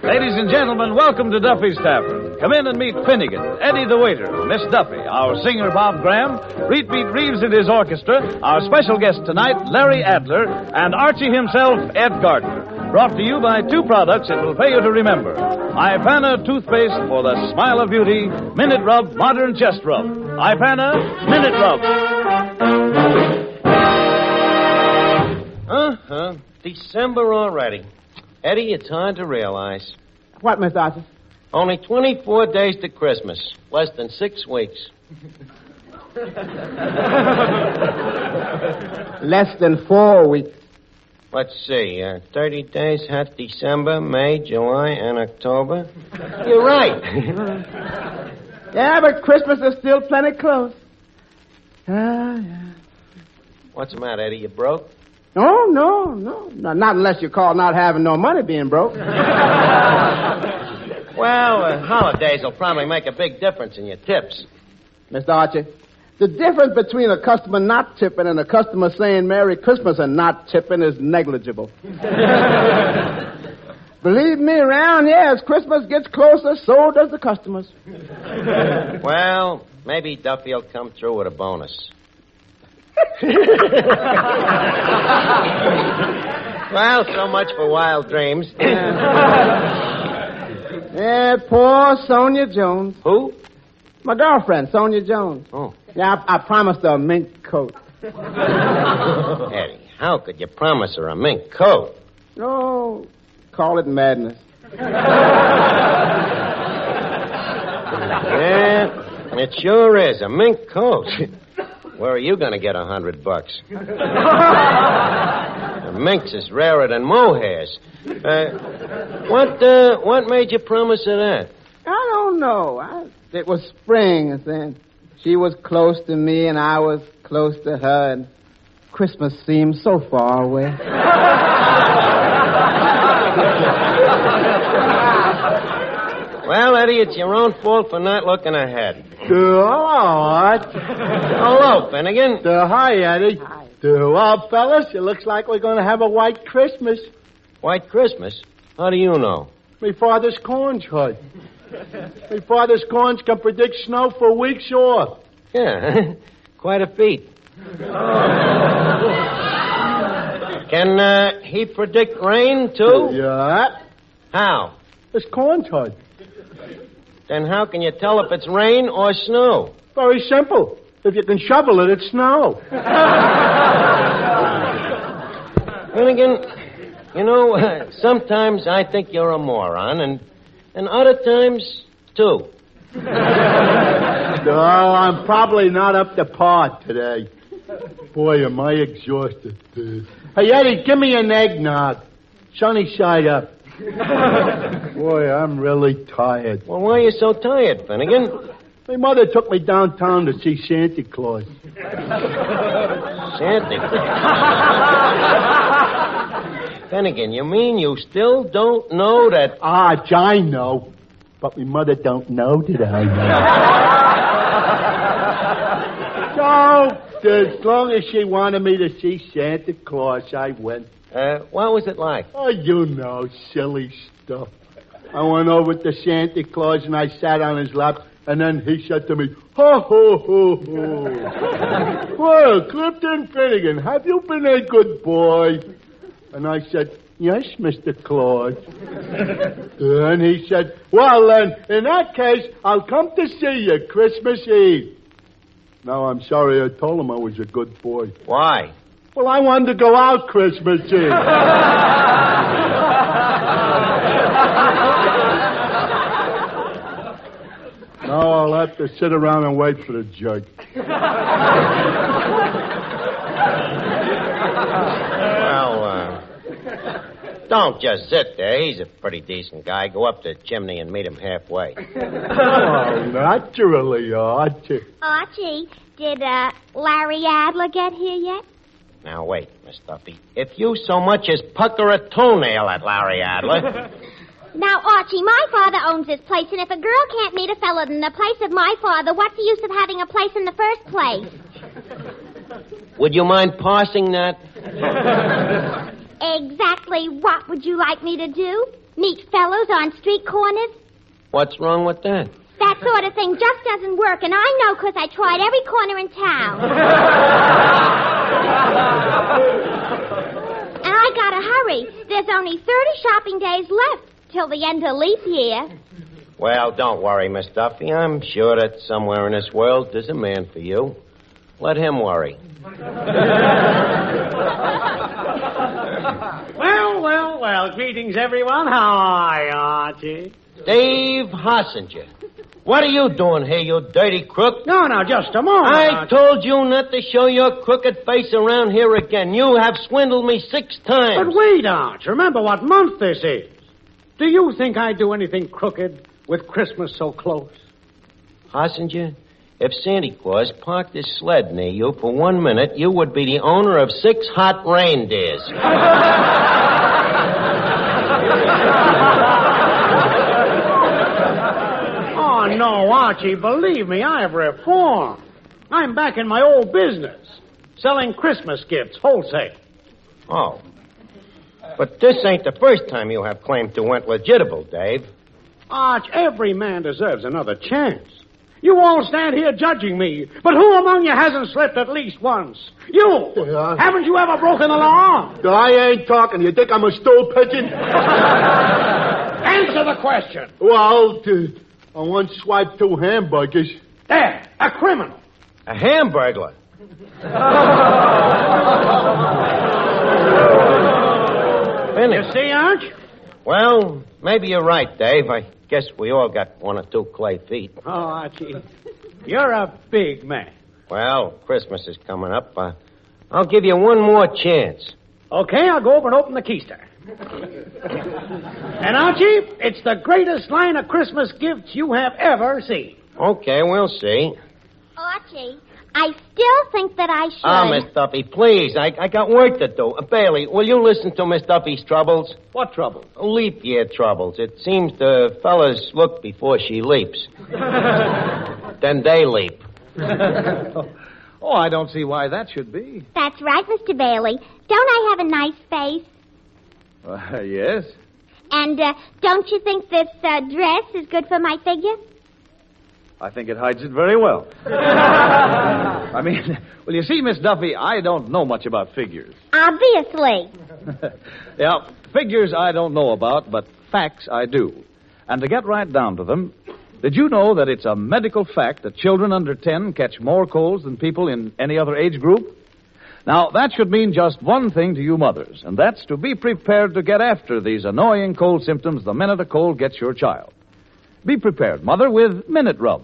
Ladies and gentlemen, welcome to Duffy's Tavern. Come in and meet Finnegan, Eddie the waiter, Miss Duffy, our singer Bob Graham, Reet Beat Reeves and his orchestra, our special guest tonight, Larry Adler, and Archie himself, Ed Gardner. Brought to you by two products it will pay you to remember. Ipana toothpaste for the smile of beauty, Minute Rub Modern Chest Rub. Ipana Minute Rub. December already. Eddie, it's hard to realize. What, Mr. Archie? Only 24 days to Christmas. Less than 6 weeks. Less than 4 weeks. Let's see. 30 days, half December, May, July, and October. You're right. Yeah, but Christmas is still plenty close. Yeah. What's the matter, Eddie? You broke? No. Not unless you call not having no money being broke. Well, holidays will probably make a big difference in your tips. Mr. Archie, the difference between a customer not tipping and a customer saying Merry Christmas and not tipping is negligible. Believe me, around here, as Christmas gets closer, so does the customers. Well, maybe Duffy will come through with a bonus. Well, so much for wild dreams. Yeah, poor Sonia Jones. Who? My girlfriend, Sonia Jones. Oh. Yeah, I promised her a mink coat. Eddie, how could you promise her a mink coat? Oh, call it madness. Yeah, it sure is, a mink coat. Where are you going to get $100? The minks is rarer than mohairs. What made you promise her that? I don't know. It was spring, and then she was close to me, and I was close to her, and Christmas seemed so far away. Well, Eddie, it's your own fault for not looking ahead. Hello, Finnegan. Hi, Eddie. Hi. Well, fellas, it looks like we're going to have a white Christmas. White Christmas? How do you know? My father's corns heard. My father's corns can predict snow for weeks off. Yeah, quite a feat. Can he predict rain, too? Yeah. How? It's corns heard. Then how can you tell if it's rain or snow? Very simple. If you can shovel it, it's snow. Finnegan, you know, sometimes I think you're a moron, and other times, too. No, I'm probably not up to par today. Boy, am I exhausted. Hey, Eddie, give me an eggnog. Sunny side up. Boy, I'm really tired. Well, why are you so tired, Finnegan? My mother took me downtown to see Santa Claus. Santa Claus? Finnegan, you mean you still don't know that... I know. But my mother don't know that I know. So, as long as she wanted me to see Santa Claus, I went. What was it like? Oh, you know, silly stuff. I went over to Santa Claus and I sat on his lap, and then he said to me, ho, ho, ho, ho. Well, Clifton Finnegan, have you been a good boy? And I said, yes, Mr. Claus. And he said, well, then, in that case, I'll come to see you Christmas Eve. Now, I'm sorry I told him I was a good boy. Why? Well, I wanted to go out Christmas Eve. Now I'll have to sit around and wait for the jerk. Well, don't just sit there. He's a pretty decent guy. Go up the chimney and meet him halfway. Oh, naturally, Archie. Archie, did Larry Adler get here yet? Now, wait, Miss Duffy. If you so much as pucker a toenail at Larry Adler... Now, Archie, my father owns this place, and if a girl can't meet a fella in the place of my father, what's the use of having a place in the first place? Would you mind parsing that? Exactly what would you like me to do? Meet fellows on street corners? What's wrong with that? That sort of thing just doesn't work, and I know because I tried every corner in town. And I gotta hurry. There's only 30 shopping days left till the end of leap year. Well, don't worry, Miss Duffy. I'm sure that somewhere in this world there's a man for you. Let him worry. Well. Greetings, everyone. How are you, Archie? Dave Hossinger. What are you doing here, you dirty crook? No, just a moment. I told you not to show your crooked face around here again. You have swindled me 6 times. But wait, Arch. Remember what month this is. Do you think I'd do anything crooked with Christmas so close? Hossinger, if Santa Claus parked his sled near you for 1 minute, you would be the owner of 6 hot reindeers. Oh, no, Archie, believe me, I've reformed. I'm back in my old business, selling Christmas gifts wholesale. Oh. But this ain't the first time you have claimed to went legitimate, Dave. Arch, every man deserves another chance. You all stand here judging me, but who among you hasn't slipped at least once? You! Haven't you ever broken the law? I ain't talking. You think I'm a stool pigeon? Answer the question. Well, I once swiped 2 hamburgers. There, a criminal. A hamburglar? You see, Arch? Well, maybe you're right, Dave. I guess we all got 1 or 2 clay feet. Oh, Archie, you're a big man. Well, Christmas is coming up. I'll give you 1 more chance. Okay, I'll go over and open the keister. And, Archie, it's the greatest line of Christmas gifts you have ever seen. Okay, we'll see. Archie, I still think that I should. Ah, Miss Duffy, please. I got work to do. Bailey, will you listen to Miss Duffy's troubles? What troubles? Leap year troubles. It seems the fellas look before she leaps. Then they leap. Oh, I don't see why that should be. That's right, Mr. Bailey. Don't I have a nice face? Yes. And don't you think this dress is good for my figure? I think it hides it very well. I mean, well, you see, Miss Duffy, I don't know much about figures. Obviously. Yeah, figures I don't know about, but facts I do. And to get right down to them, did you know that it's a medical fact that children under 10 catch more colds than people in any other age group? Now, that should mean just one thing to you mothers, and that's to be prepared to get after these annoying cold symptoms the minute a cold gets your child. Be prepared, mother, with Minute Rub.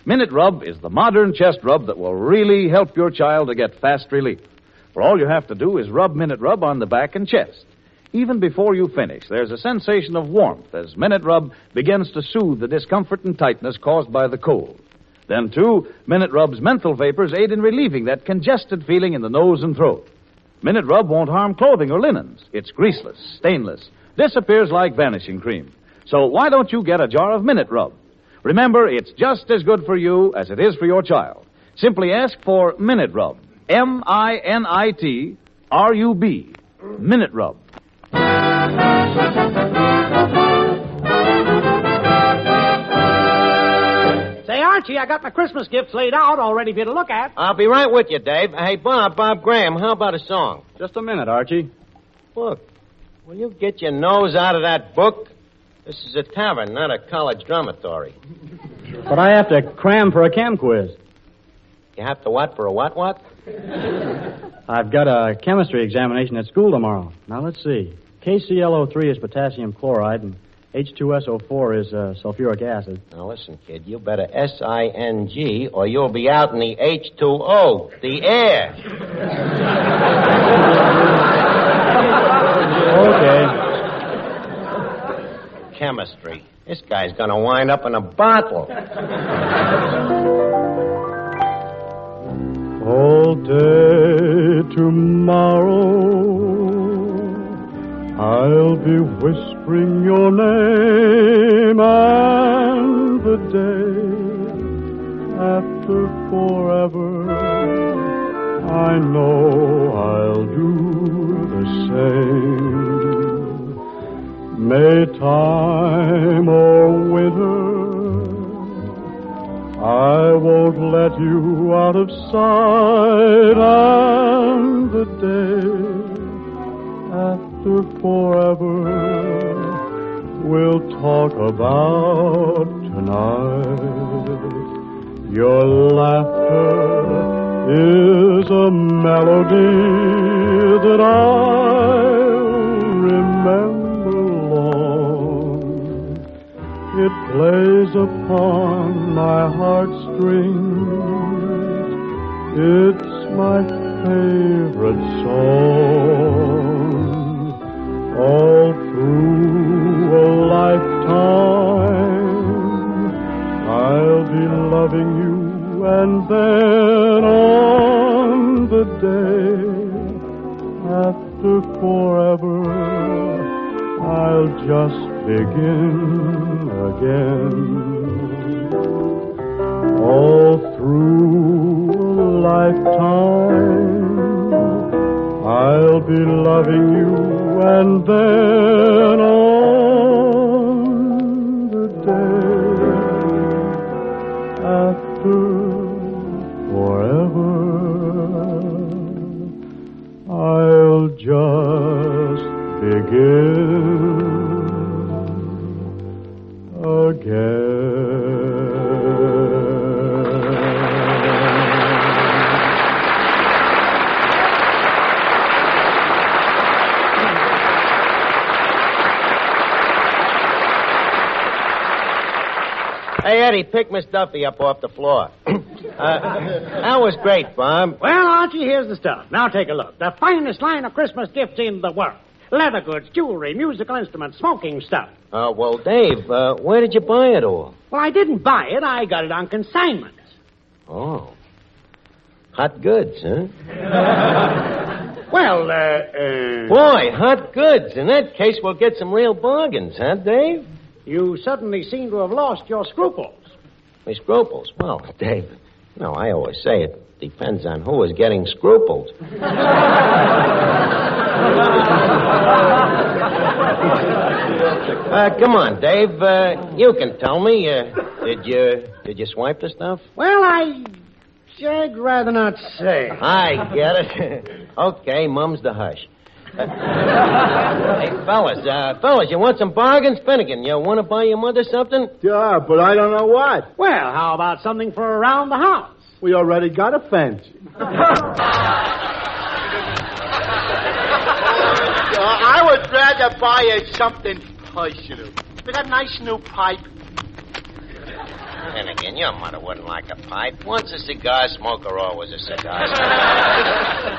Minute Rub is the modern chest rub that will really help your child to get fast relief. For all you have to do is rub Minute Rub on the back and chest. Even before you finish, there's a sensation of warmth as Minute Rub begins to soothe the discomfort and tightness caused by the cold. Then, too, Minute Rub's menthol vapors aid in relieving that congested feeling in the nose and throat. Minute Rub won't harm clothing or linens. It's greaseless, stainless, disappears like vanishing cream. So why don't you get a jar of Minute Rub? Remember, it's just as good for you as it is for your child. Simply ask for Minute Rub. M-I-N-I-T-R-U-B. Minute Rub. Say, Archie, I got my Christmas gifts laid out all ready for you to look at. I'll be right with you, Dave. Hey, Bob Graham, how about a song? Just a minute, Archie. Look, will you get your nose out of that book? This is a tavern, not a college dormitory. But I have to cram for a chem quiz. You have to what for a what? I've got a chemistry examination at school tomorrow. Now, let's see. KClO3 is potassium chloride, and H2SO4 is sulfuric acid. Now, listen, kid, you better S-I-N-G, or you'll be out in the H2O, the air. Okay. Chemistry. This guy's going to wind up in a bottle. All day tomorrow, I'll be whispering your name, and the day after forever, I know I'll do the same. May time or winter I won't let you out of sight, and the day after forever we'll talk about tonight. Your laughter is a melody that I'll remember long. It plays upon my heartstrings. It's my favorite song. All through a lifetime, I'll be loving you, and then on the day after forever, I'll just begin again. All through a lifetime, I'll be loving you, and then on the day after forever, I'll just begin again. Hey, Eddie, pick Miss Duffy up off the floor. That was great, Bob. Well, Archie, here's the stuff. Now take a look. The finest line of Christmas gifts in the world. Leather goods, jewelry, musical instruments, smoking stuff. Well, Dave, where did you buy it all? Well, I didn't buy it. I got it on consignment. Oh. Hot goods, huh? Well, Boy, hot goods. In that case, we'll get some real bargains, huh, Dave? You suddenly seem to have lost your scruples. My scruples? Well, Dave, I always say it depends on who is getting scrupled. Come on, Dave. You can tell me. Did you swipe the stuff? Well, I'd rather not say. I get it. Okay, mum's the hush. Hey, fellas, you want some bargains? Finnegan, you want to buy your mother something? Yeah, but I don't know what. Well, how about something for around the house? We already got a fence. I would rather buy you something personal. With a nice new pipe. Finnegan, your mother wouldn't like a pipe. Once a cigar smoker, always a cigar smoker.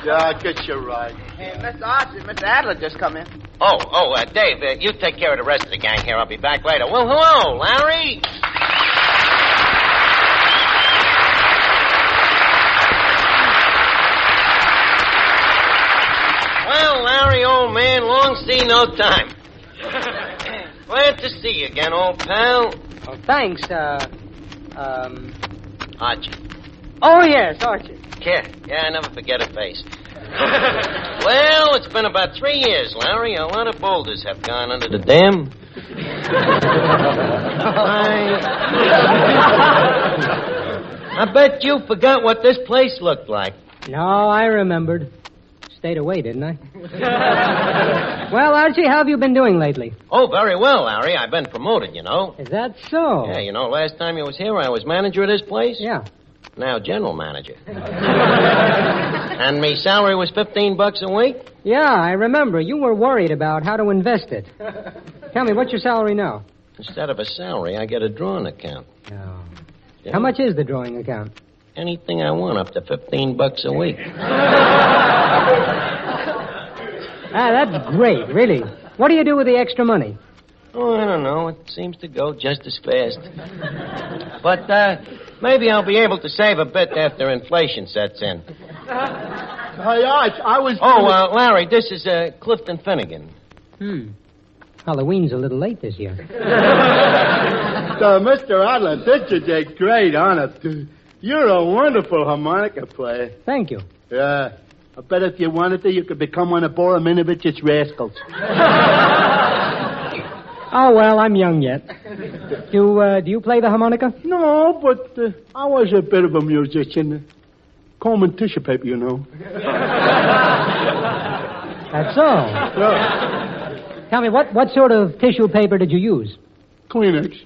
Yeah, I guess you're right. Hey, Mr. Archie, Mr. Adler just come in. Oh, Dave, you take care of the rest of the gang here. I'll be back later. Well, hello, Larry. Well, Larry, old man, long see, no time. Glad to see you again, old pal. Oh, thanks, Archie. Oh, yes, Archie. Yeah, I never forget a face. Well, it's been about 3 years, Larry. A lot of boulders have gone under the dam. I bet you forgot what this place looked like. No, I remembered. Stayed away, didn't I? Well, Archie, how have you been doing lately? Oh, very well, Larry. I've been promoted, you know. Is that so? Yeah, last time you was here, I was manager of this place. Yeah. Now general manager. And me salary was $15 a week? Yeah, I remember. You were worried about how to invest it. Tell me, what's your salary now? Instead of a salary, I get a drawing account. No. Yeah. How much is the drawing account? Anything I want, up to $15 a week. That's great, really. What do you do with the extra money? Oh, I don't know. It seems to go just as fast. But maybe I'll be able to save a bit after inflation sets in. Hey, Arch, I was... Oh, Larry, this is Clifton Finnegan. Halloween's a little late this year. Mr. Adler, this is a great honor. You're a wonderful harmonica player. Thank you. Yeah. I bet if you wanted to, you could become one of Borominovich's rascals. Oh, well, I'm young yet. Do you play the harmonica? No, but I was a bit of a musician. Combing tissue paper, you know. That's all. Yeah. Tell me, what sort of tissue paper did you use? Kleenex.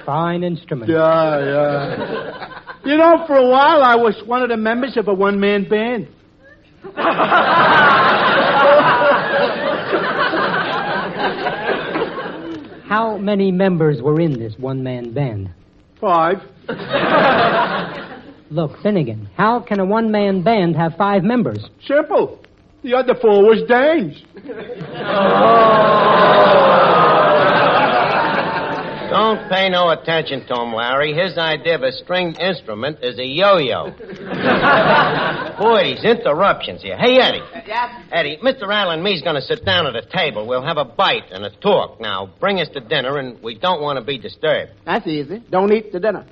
Fine instrument. Yeah. You know, for a while, I was one of the members of a one-man band. How many members were in this one-man band? 5. Look, Finnegan, how can a one-man band have 5 members? Simple. The other 4 was dames. Don't pay no attention to him, Larry. His idea of a stringed instrument is a yo-yo. Boy, these interruptions here. Hey, Eddie. Yes? Eddie, Mr. Adler and me's going to sit down at a table. We'll have a bite and a talk. Now, bring us to dinner, and we don't want to be disturbed. That's easy. Don't eat the dinner.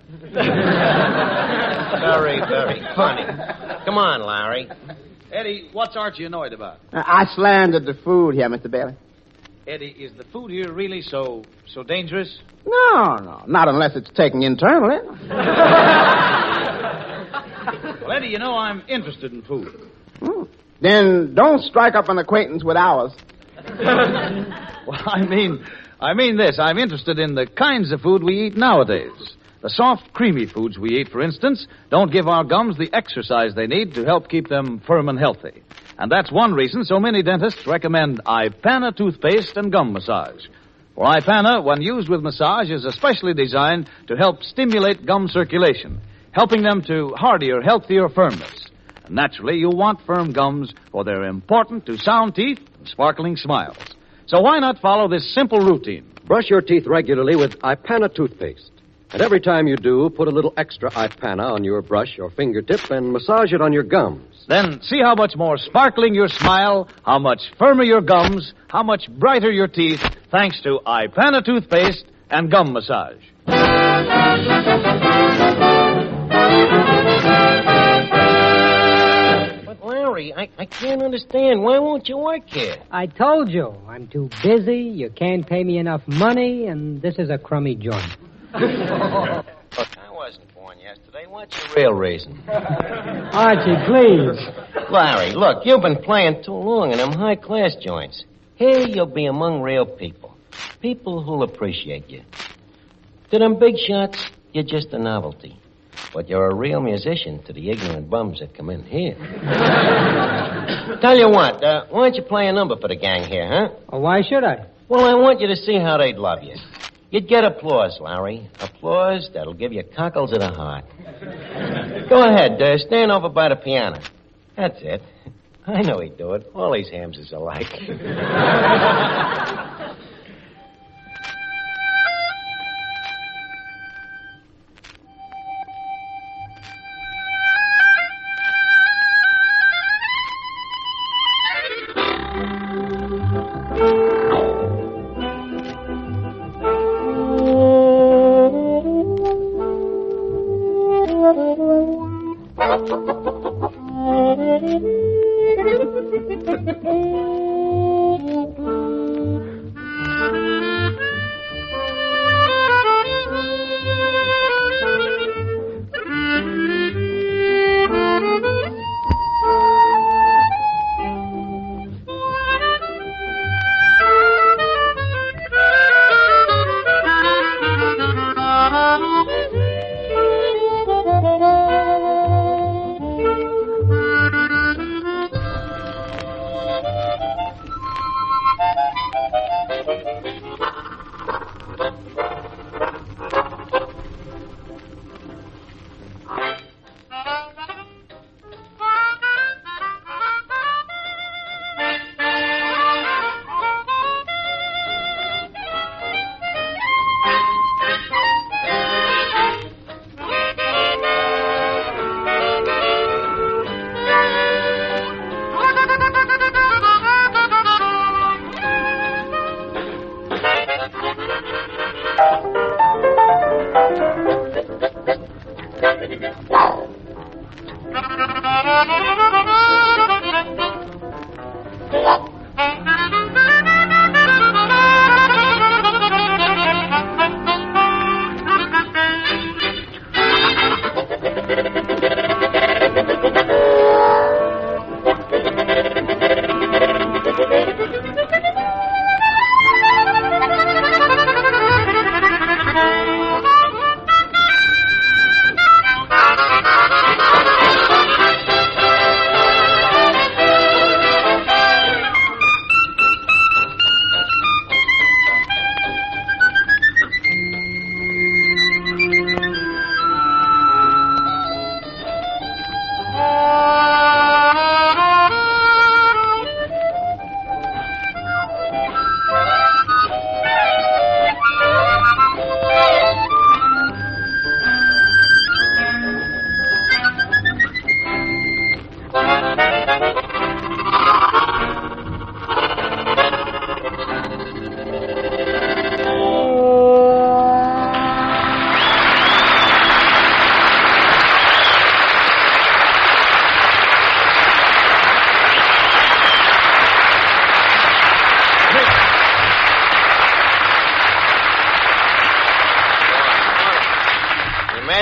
Very, very funny. Come on, Larry. Eddie, what's Archie annoyed about? I slandered the food here, Mr. Bailey. Eddie, is the food here really so dangerous? No. Not unless it's taken internally. Well, Eddie, you know I'm interested in food. Then don't strike up an acquaintance with ours. Well, I mean this. I'm interested in the kinds of food we eat nowadays. The soft, creamy foods we eat, for instance, don't give our gums the exercise they need to help keep them firm and healthy. And that's one reason so many dentists recommend Ipana toothpaste and gum massage. For Ipana, when used with massage, is especially designed to help stimulate gum circulation, helping them to hardier, healthier firmness. And naturally, you want firm gums, for they're important to sound teeth and sparkling smiles. So why not follow this simple routine? Brush your teeth regularly with Ipana toothpaste. And every time you do, put a little extra Ipana on your brush or fingertip and massage it on your gums. Then see how much more sparkling your smile, how much firmer your gums, how much brighter your teeth, thanks to Ipana toothpaste and gum massage. But, Larry, I can't understand. Why won't you work here? I told you, I'm too busy, you can't pay me enough money, and this is a crummy joint. Look, I wasn't born yesterday. What's the real reason? Archie, please. Larry, look, you've been playing too long in them high-class joints. Here you'll be among real people. People who'll appreciate you. To them big shots, you're just a novelty. But you're a real musician to the ignorant bums that come in here. Tell you what, why don't you play a number for the gang here, huh? Well, why should I? Well, I want you to see how they'd love you. You'd get applause, Larry. Applause that'll give you cockles of the heart. Go ahead, stand over by the piano. That's it. I know he'd do it. All these hams is alike.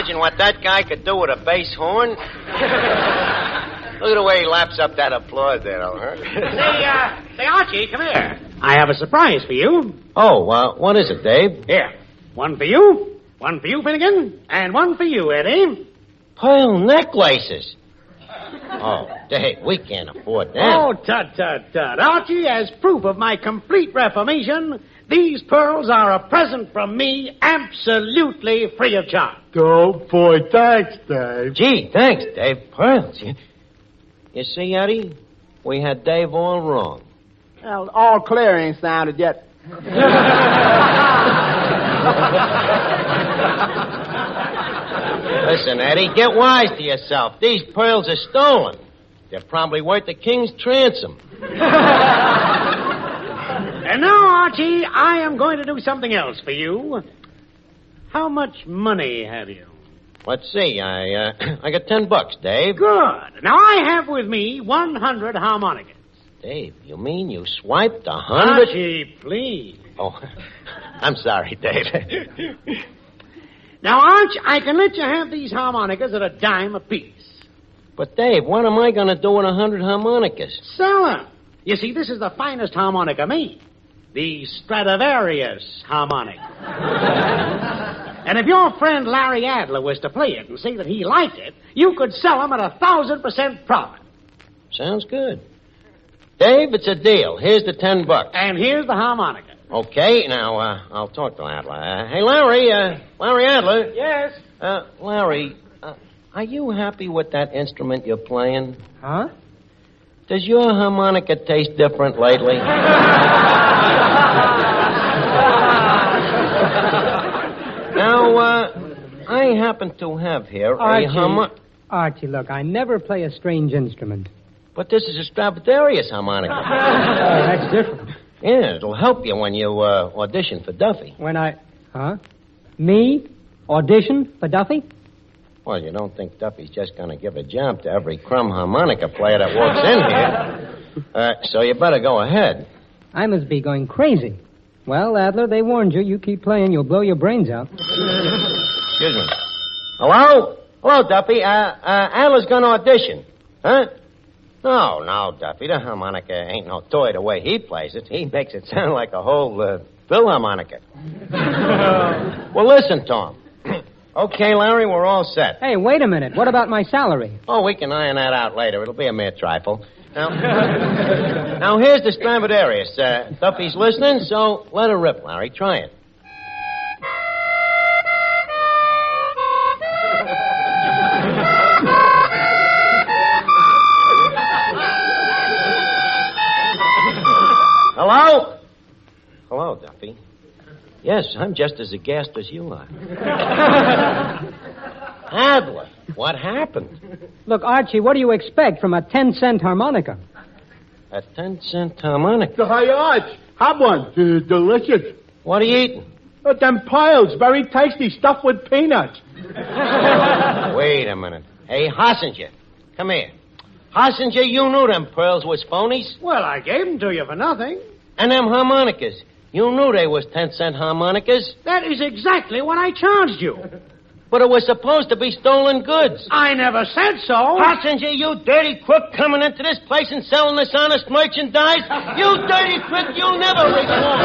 imagine what that guy could do with a bass horn? Look at the way he laps up that applause there, huh? Say, Archie, come here. I have a surprise for you. Oh, what is it, Dave? Here. One for you, Finnegan, and one for you, Eddie. Pearl necklaces. Oh, Dave, we can't afford that. Oh, tut. Archie, as proof of my complete reformation, these pearls are a present from me, absolutely free of charge. Oh, boy, thanks, Dave. Gee, thanks, Dave. Pearls. You see, Eddie, we had Dave all wrong. Well, all clear ain't sounded yet. Listen, Eddie, get wise to yourself. These pearls are stolen. They're probably worth the king's transom. And now, Archie, I am going to do something else for you. How much money have you? Let's see. I got $10, Dave. Good. Now, I have with me 100 harmonicas. Dave, you mean you swiped 100? Archie, please. Oh, I'm sorry, Dave. Now, Arch, I can let you have these harmonicas at a dime apiece. But, Dave, what am I going to do with 100 harmonicas? Sell them. You see, this is the finest harmonica made. The Stradivarius harmonic. And if your friend Larry Adler was to play it and say that he liked it, you could sell them at 1,000% profit. Sounds good. Dave, it's a deal. Here's the $10. And here's the harmonica. Okay, now, I'll talk to Adler. Hey, Larry Adler. Yes? Larry, are you happy with that instrument you're playing? Huh? Does your harmonica taste different lately? Now, I happen to have here a harmonica. Archie, look, I never play a strange instrument. But this is a Stradivarius harmonica. That's different. Yeah, it'll help you when you audition for Duffy. Huh? Me? Audition for Duffy? Well, you don't think Duffy's just going to give a job to every crumb harmonica player that walks in here. So you better go ahead. I must be going crazy. Well, Adler, they warned you. You keep playing, you'll blow your brains out. Excuse me. Hello? Hello, Duffy. Adler's going to audition. Huh? No, Duffy. The harmonica ain't no toy the way he plays it. He makes it sound like a whole Philharmonica. Well, listen, Tom. Okay, Larry, we're all set. Hey, wait a minute. What about my salary? Oh, we can iron that out later. It'll be a mere trifle. Now here's the Stradivarius. Duffy's listening, so let her rip, Larry. Try it. Hello? Hello, Duffy. Yes, I'm just as aghast as you are. Adler, what happened? Look, Archie, what do you expect from a 10-cent harmonica? A 10-cent harmonica? Hi, Arch. Have one. Delicious. What are you eating? Them piles. Very tasty. Stuffed with peanuts. Wait a minute. Hey, Hossinger, come here. Hossinger, you knew them pearls was phonies. Well, I gave them to you for nothing. And them harmonicas. You knew they was 10-cent harmonicas. That is exactly what I charged you. But it was supposed to be stolen goods. I never said so. Hossinger, you dirty crook coming into this place and selling this honest merchandise. You dirty crook, you'll never reform.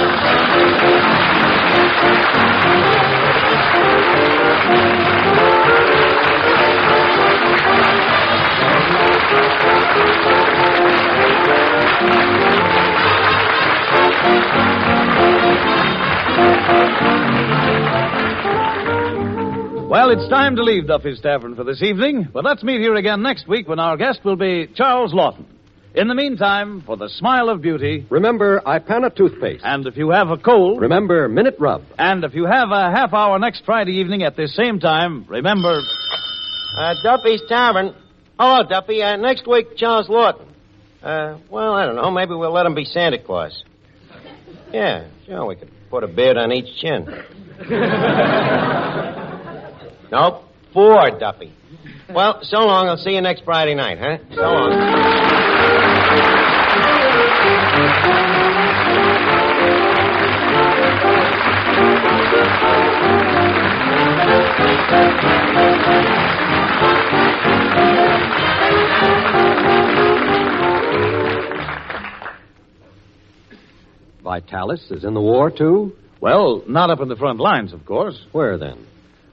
Well, it's time to leave Duffy's Tavern for this evening, but let's meet here again next week when our guest will be Charles Laughton. In the meantime, for the smile of beauty, remember Ipana toothpaste. And if you have a cold, remember Minute Rub. And if you have a half hour next Friday evening at this same time, remember... Duffy's Tavern. Hello, Duffy. Next week, Charles Laughton. Well, I don't know. Maybe we'll let him be Santa Claus. Yeah, sure, we could put a beard on each chin. Nope, 4, Duffy. Well, so long. I'll see you next Friday night, huh? So long. Vitalis is in the war, too? Well, not up in the front lines, of course. Where, then?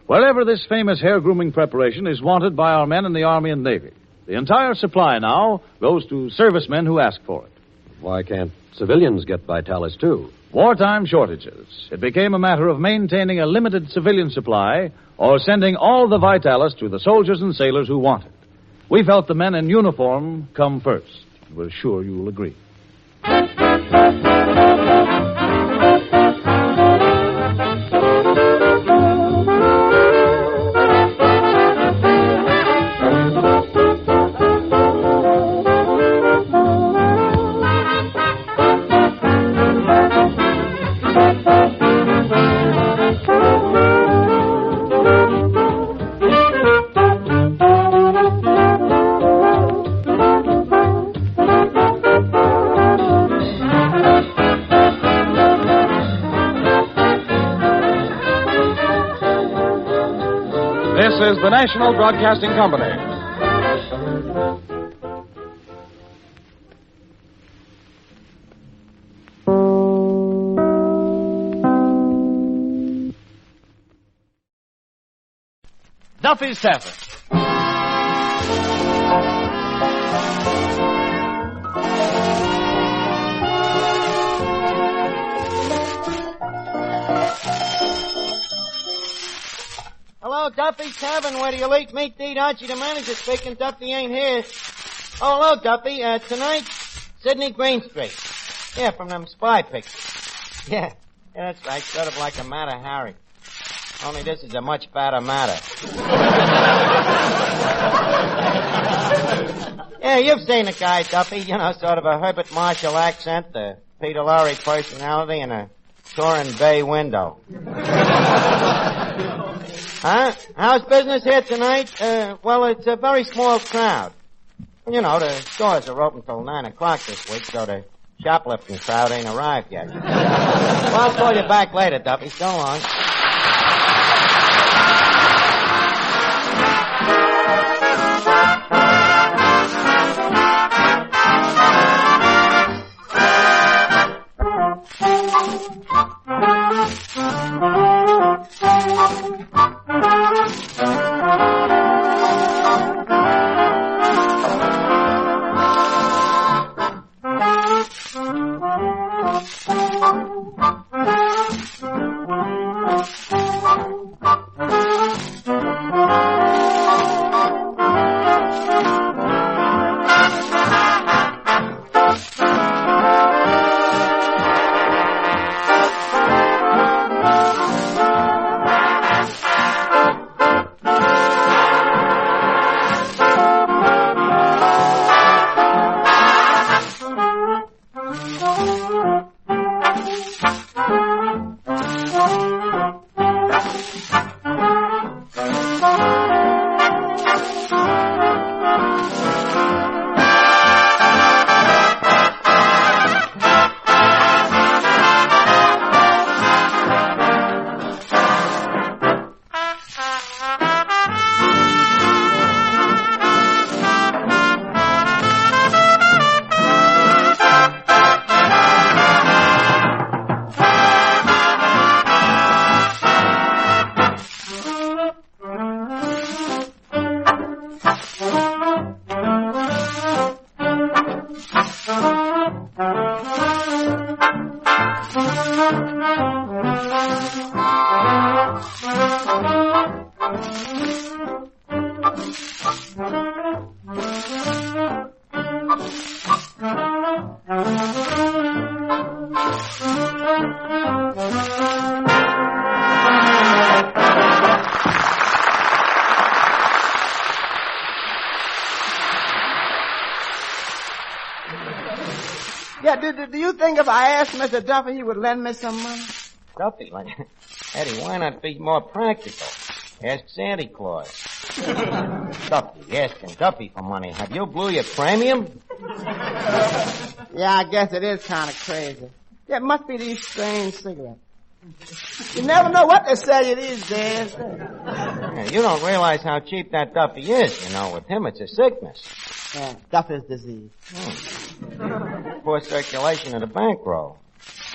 Wherever this famous hair grooming preparation is wanted by our men in the Army and Navy. The entire supply now goes to servicemen who ask for it. Why can't civilians get Vitalis, too? Wartime shortages. It became a matter of maintaining a limited civilian supply or sending all the Vitalis to the soldiers and sailors who want it. We felt the men in uniform come first. We're sure you'll agree. This is the National Broadcasting Company. Duffy's Tavern. Hello, Duffy's Tavern. Where do you eat meat to eat? Archie, the manager, speaking. Duffy ain't here. Oh, hello, Duffy. Tonight, Sydney Greenstreet. Yeah, from them spy pictures. Yeah, that's right. Sort of like a Matter Harry. Only this is a much fatter matter. Yeah, you've seen the guy, Duffy. You know, sort of a Herbert Marshall accent, a Peter Lorre personality, and a Torin Bay window. Huh? How's business here tonight? Well, it's a very small crowd. You know, the stores are open till 9 o'clock this week, so the shoplifting crowd ain't arrived yet. Well, I'll call you back later, Duffy. So long. Yeah, do you think if I asked Mr. Duffy, he would lend me some money? Duffy? Eddie, why not be more practical? Ask Santa Claus. Duffy, asking Duffy for money. Have you blew your premium? Yeah, I guess it is kind of crazy. Yeah, it must be these strange cigarettes. You never know what they sell you these days. Yeah, you don't realize how cheap that Duffy is. You know, with him it's a sickness. Yeah, Duffy's disease. Poor circulation of the bankroll.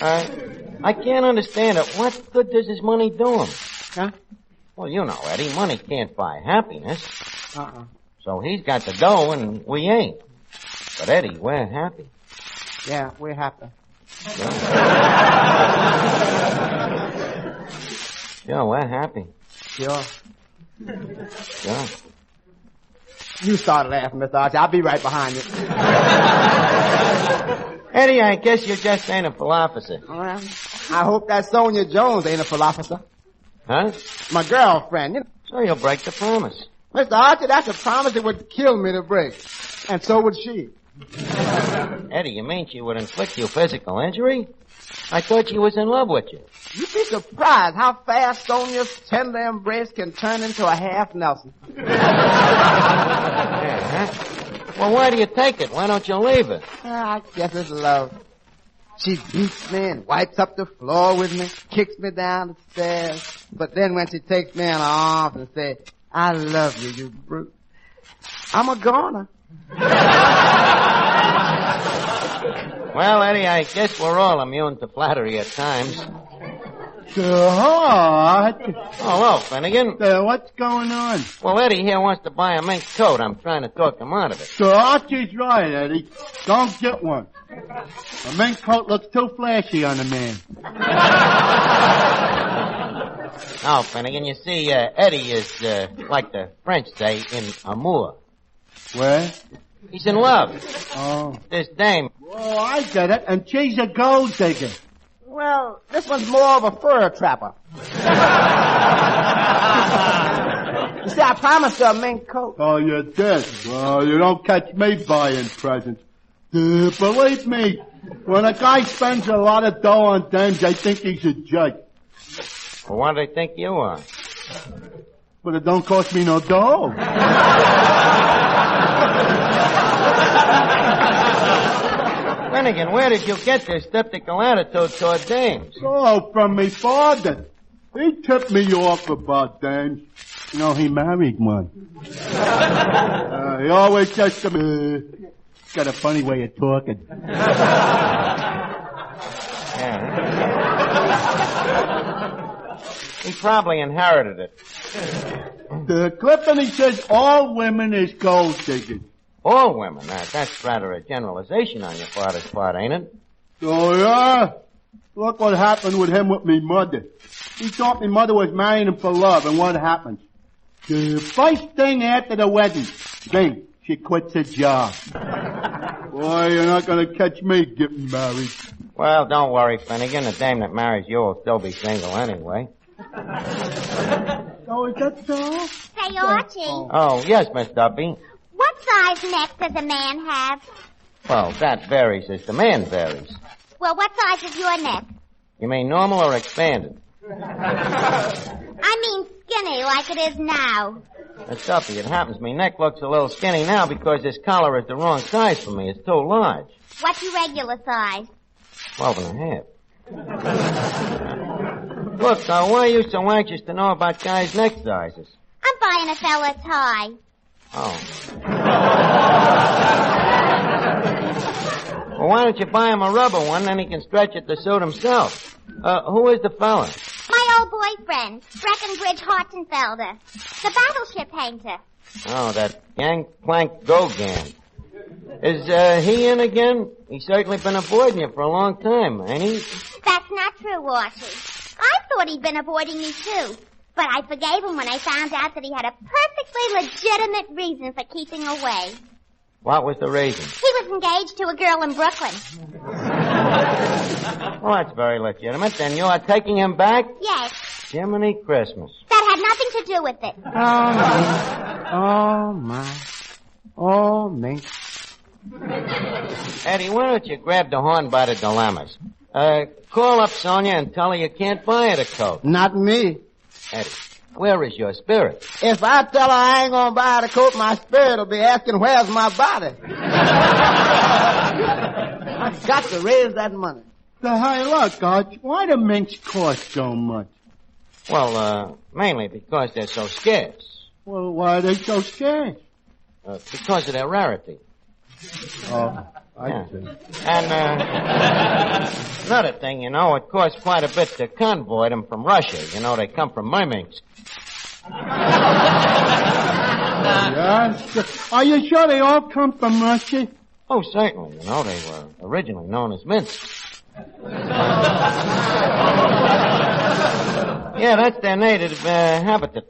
I can't understand it. What good does his money do him? Huh? Well, you know, Eddie, money can't buy happiness. Uh-uh. So he's got the dough and we ain't. But Eddie, we're happy. Yeah, we're happy. Sure, we're happy. Sure. Sure. You start laughing, Mr. Archie. I'll be right behind you. Eddie, I guess you just ain't a philosopher. Well, I hope that Sonia Jones ain't a philosopher. Huh? My girlfriend. You know. So you'll break the promise. Mr. Archie, that's a promise that would kill me to break. And so would she. Eddie, you mean she would inflict you physical injury? I thought she was in love with you. You'd be surprised how fast Sonia's tender embrace can turn into a half Nelson. Yeah, huh? Well, why do you take it? Why don't you leave it? I guess it's love. She beats me and wipes up the floor with me, kicks me down the stairs. But then when she takes me in her arms and says, I love you, you brute, I'm a goner. Well, Eddie, I guess we're all immune to flattery at times. What? Oh, hello, Finnegan. What's going on? Well, Eddie here wants to buy a mink coat. I'm trying to talk him out of it. Archie's right, Eddie. Don't get one. A mink coat looks too flashy on a man. No, Finnegan, you see, Eddie is, like the French say, in amour. Where? He's in love. Oh. This dame. Oh, I get it. And she's a gold digger. Well, this one's more of a fur trapper. You see, I promised her a mink coat. Oh, you did? Well, you don't catch me buying presents. Believe me, when a guy spends a lot of dough on dames, they think he's a judge. Well, what do they think you are? But it don't cost me no dough. Finnegan, where did you get this skeptical attitude toward dames? Oh, from me father. He tipped me off about dames. You know, he married one. He always says to me, got a funny way of talking. Yeah. He probably inherited it. Clifton, he says all women is gold diggers. All women? That's rather a generalization on your father's part, ain't it? Oh, yeah? Look what happened with him with me mother. He thought me mother was marrying him for love, and what happens? The first thing after the wedding, bing, she quits her job. Boy, you're not gonna catch me getting married. Well, don't worry, Finnegan. The dame that marries you will still be single anyway. Oh, is that so? Say, Archie. Oh, yes, Miss Duffy. What size neck does a man have? Well, that varies as the man varies. Well, what size is your neck? You mean normal or expanded? I mean skinny, like it is now. Miss Duffy, it happens my neck looks a little skinny now because this collar is the wrong size for me. It's too large. What's your regular size? 12.5. Look, why are you so anxious to know about guys' neck sizes? I'm buying a fella a tie. Oh. Well, why don't you buy him a rubber one, then he can stretch it to suit himself. Who is the fella? My old boyfriend, Breckenbridge Hartenfelder, the battleship painter. Oh, that Gangplank Gogan. Is, he in again? He's certainly been avoiding you for a long time, ain't he? That's not true, Archie. I thought he'd been avoiding me, too. But I forgave him when I found out that he had a perfectly legitimate reason for keeping away. What was the reason? He was engaged to a girl in Brooklyn. Well, that's very legitimate. Then you are taking him back? Yes. Jiminy Christmas. That had nothing to do with it. Oh, my. Oh, me. Eddie, why don't you grab the horn by the dilemmas? Call up Sonia and tell her you can't buy her the coat. Not me. Eddie, where is your spirit? If I tell her I ain't gonna buy the coat, my spirit will be asking where's my body. I've got to raise that money. Hey, look, Arch, why do minks cost so much? Well, mainly because they're so scarce. Well, why are they so scarce? Because of their rarity. Oh, I see. And, Another thing, you know, it costs quite a bit to convoy them from Russia. You know, they come from Murmansk. Yes. Are you sure they all come from Russia? Oh, certainly. You know, they were originally known as mints. Yeah, that's their native habitat.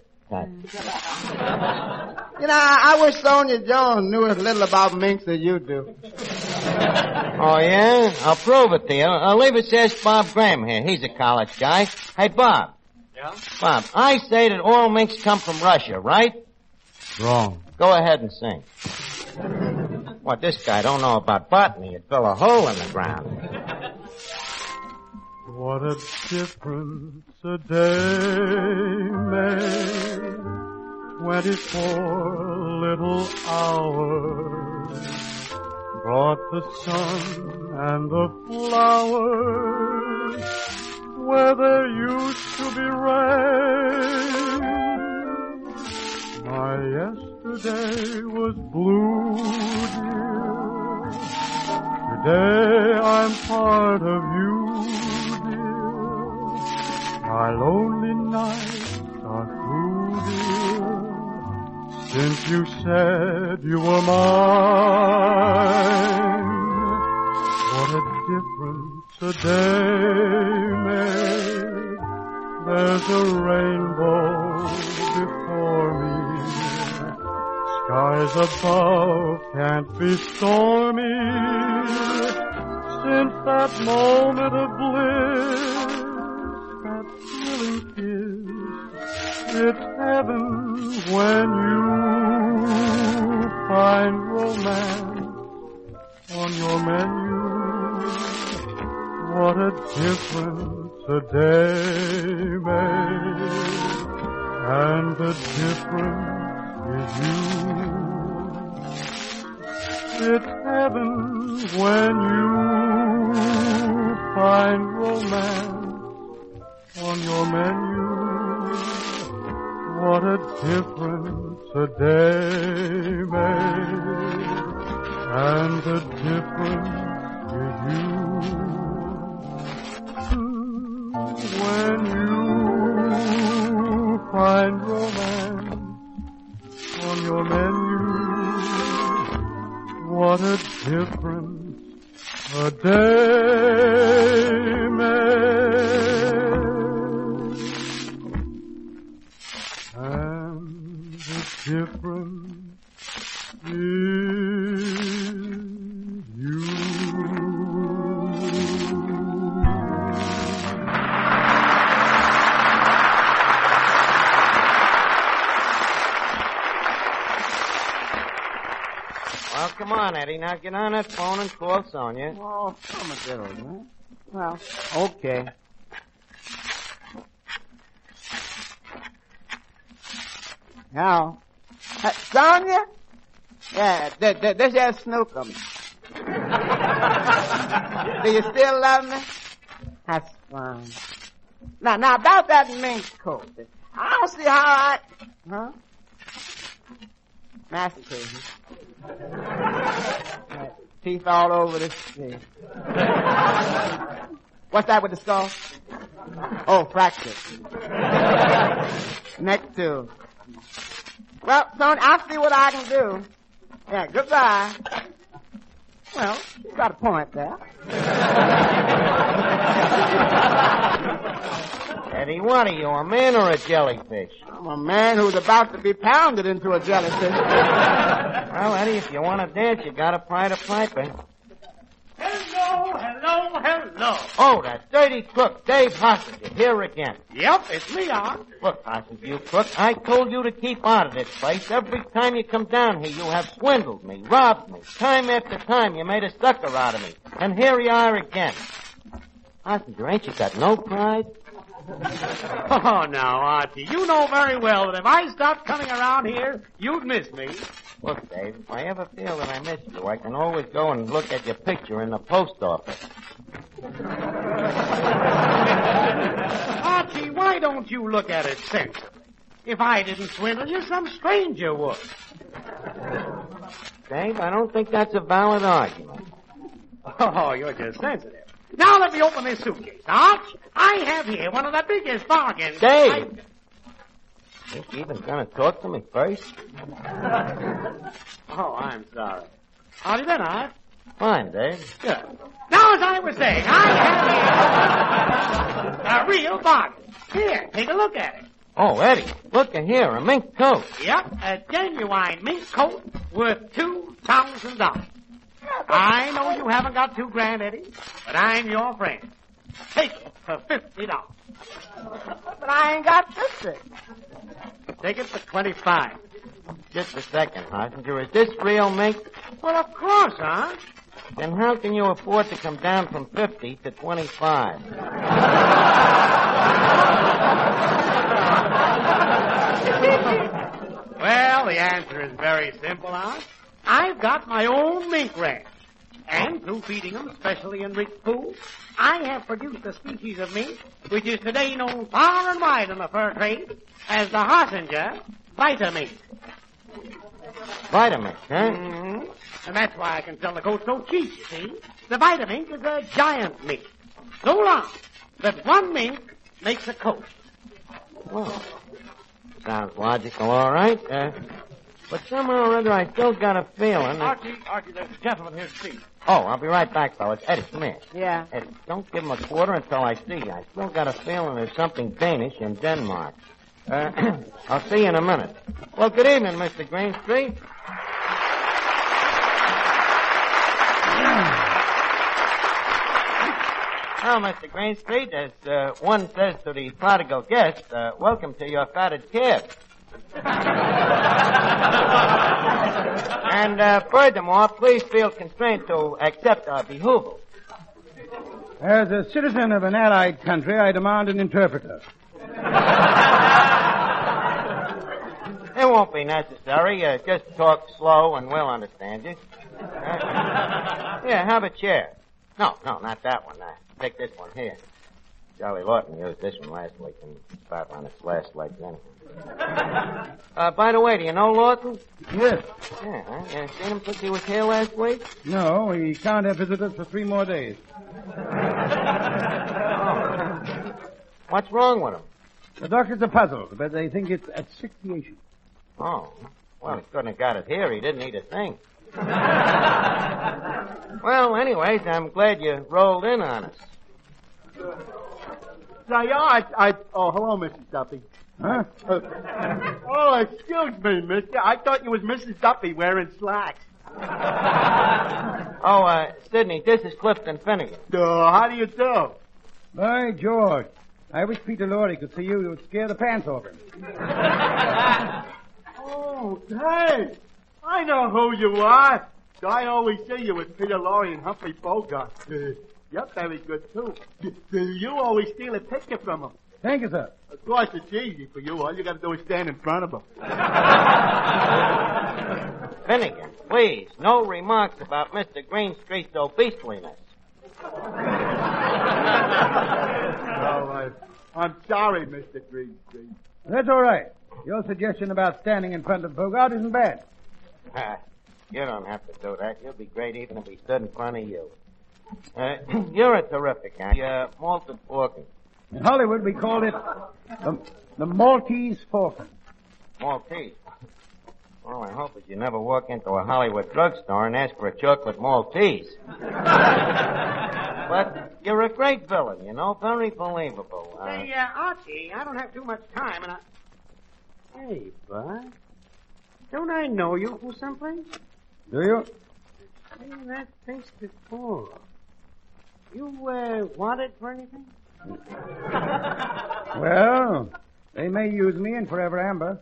You know, I wish Sonia Jones knew as little about minks as you do. Oh, yeah? I'll prove it to you. I'll leave it to ask Bob Graham here. He's a college guy. Hey, Bob. Yeah? Bob, I say that all minks come from Russia, right? Wrong. Go ahead and sing. What, this guy don't know about botany. He'd fill a hole in the ground. What a difference a day made. 24 little hours brought the sun and the flowers where there used to be rain. My yesterday was blue, dear. Today I'm part of you, dear. My lonely nights are through, dear. Since you said you were mine, what a difference a day made. There's a rainbow before me. Skies above can't be stormy. Since that moment of bliss, that thrilling kiss, it's heaven when you find romance on your menu. What a difference a day made, and the difference is you. It's heaven when you find romance on your menu. What a difference a day made, and the difference is you. When you find romance on your menu, what a difference a day made, and the difference is you. Well, come on, Eddie. Now get on that phone and call Sonia. Oh, come on, man. Well, okay. Now, Sonia? Yeah, this is Snookum. Do you still love me? That's fine. Now about that mink coat. I don't see how huh? Masticating. Teeth all over this thing. What's that with the skull? Oh, fracture. Neck too. Well, Sonny, I'll see what I can do. Yeah, goodbye. Well, you got a point there. Eddie, what are you, a man or a jellyfish? I'm a man who's about to be pounded into a jellyfish. Well, Eddie, if you want to dance, you got to pry the pipe, eh? Hello, hello, hello. Oh, that dirty crook, Dave Hostage, is here again. Yep, it's Leon. Look, Hostage, you crook, I told you to keep out of this place. Every time you come down here, you have swindled me, robbed me. Time after time, you made a sucker out of me. And here you are again. Hostage, ain't you got no pride? Oh, now, Archie, you know very well that if I stopped coming around here, you'd miss me. Look, Dave, if I ever feel that I miss you, I can always go and look at your picture in the post office. Archie, why don't you look at it sensibly? If I didn't swindle you, some stranger would. Dave, I don't think that's a valid argument. Oh, you're just sensitive. Now let me open this suitcase, Arch. I have here one of the biggest bargains. Dave! Think you even gonna talk to me first? Oh, I'm sorry. How have you been, Arch? Fine, Dave. Good. Now, as I was saying, I have here a real bargain. Here, take a look at it. Oh, Eddie, look at here, a mink coat. Yep, a genuine mink coat worth $2,000. I know you haven't got $2,000, Eddie, but I'm your friend. Take it for $50. But I ain't got 50. Take it for $25. Just a second, Harsinger. Is this real mink? Well, of course, huh? Then how can you afford to come down from 50 to 25? Well, the answer is very simple, Arch. I've got my own mink ranch. And through feeding them specially enriched food, I have produced a species of mink which is today known far and wide in the fur trade as the Harsinger Vitamink. Vitamink, huh? Mm-hmm. And that's why I can sell the coat so cheap, you see. The Vitamink is a giant mink. So long that one mink makes a coat. Well, sounds logical, all right. But somehow or other, I still got a feeling. Archie, there's a gentleman here to see you. Oh, I'll be right back, fellas. Eddie, come here. Yeah. Eddie, don't give him a quarter until I see you. I still got a feeling there's something Danish in Denmark. I'll see you in a minute. Well, good evening, Mr. Greenstreet. Well, Mr. Greenstreet, as one says to the prodigal guest, welcome to your fatted kid. And furthermore, please feel constrained to accept our behoovle. As a citizen of an allied country, I demand an interpreter. It won't be necessary. Just talk slow and we'll understand you. Here, have a chair. No, not that one. Take this one here. Charlie Laughton used this one last week and it's about on its last legs anyway. By the way, do you know Laughton? Yes. Yeah, you seen him since he was here last week? No, he can't have visitors for 3 more days. What's wrong with him? The doctors are puzzled, but they think it's asphyxiation. Oh, well, he couldn't have got it here. He didn't eat a thing. Well, anyways, I'm glad you rolled in on us. Hello, Mrs. Duffy. Huh? Excuse me, mister. I thought you was Mrs. Duffy wearing slacks. Sidney, this is Clifton Finnegan. How do you do? By George. I wish Peter Lorre could see you. It would scare the pants off him. Oh, hey. I know who you are. I always see you with Peter Lorre and Humphrey Bogart. You're very good, too. You always steal a picture from them. Thank you, sir. Of course, it's easy for you. All you got to do is stand in front of them. Finnegan, please, no remarks about Mr. Greenstreet's obesliness. I'm sorry, Mr. Greenstreet. That's all right. Your suggestion about standing in front of Bogart isn't bad. You don't have to do that. You'll be great even if he stood in front of you. You're a terrific guy. Malted Falcon. In Hollywood, we called it the Maltese Falcon. Maltese? All I hope is you never walk into a Hollywood drugstore and ask for a chocolate Maltese. But you're a great villain, you know, very believable. Say, Archie, I don't have too much time, and Hey, bud. Don't I know you from someplace? Do you? I've seen that face before. You, wanted for anything? Well, they may use me in Forever Amber.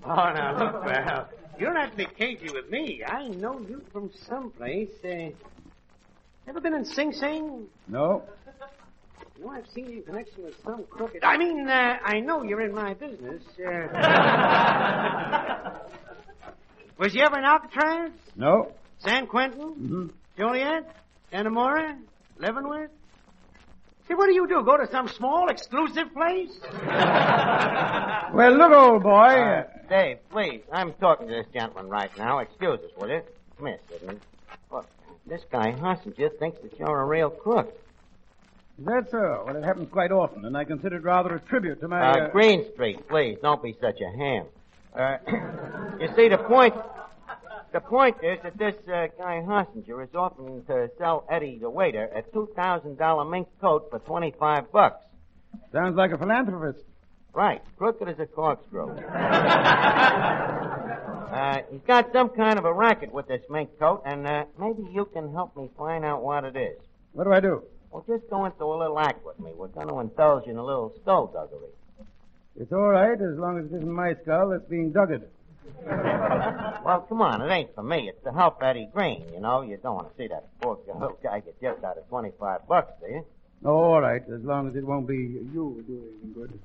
Oh, now, look, pal. You don't have to be cagey with me. I know you from someplace. Ever been in Sing Sing? No. You know, I've seen you in connection with some crooked... I mean, I know you're in my business. Was you ever in Alcatraz? No. San Quentin? Mm-hmm. Joliet? Anamora? Leavenworth? See, what do? Go to some small, exclusive place? Well, look, old boy. Dave, please. I'm talking to this gentleman right now. Excuse us, will you? Come here, Sidney. Look, This guy, Hossinger, thinks that you're a real crook. Is that so? Well, it happens quite often, and I consider it rather a tribute to my... Greenstreet, please, don't be such a ham. You see, the point is that this guy Hossinger is offering to sell Eddie the waiter a $2,000 mink coat for $25. Sounds like a philanthropist. Right, crooked as a corkscrew. He's got some kind of a racket with this mink coat, and maybe you can help me find out what it is. What do I do? Well, just go into a little act with me. We're going to indulge in a little skullduggery. It's all right, as long as it isn't my skull that's being duggered. Well, come on, it ain't for me. It's to help Eddie Green, you know. You don't want to see that poor little guy get just out of $25, do you? Oh, all right, as long as it won't be you doing good.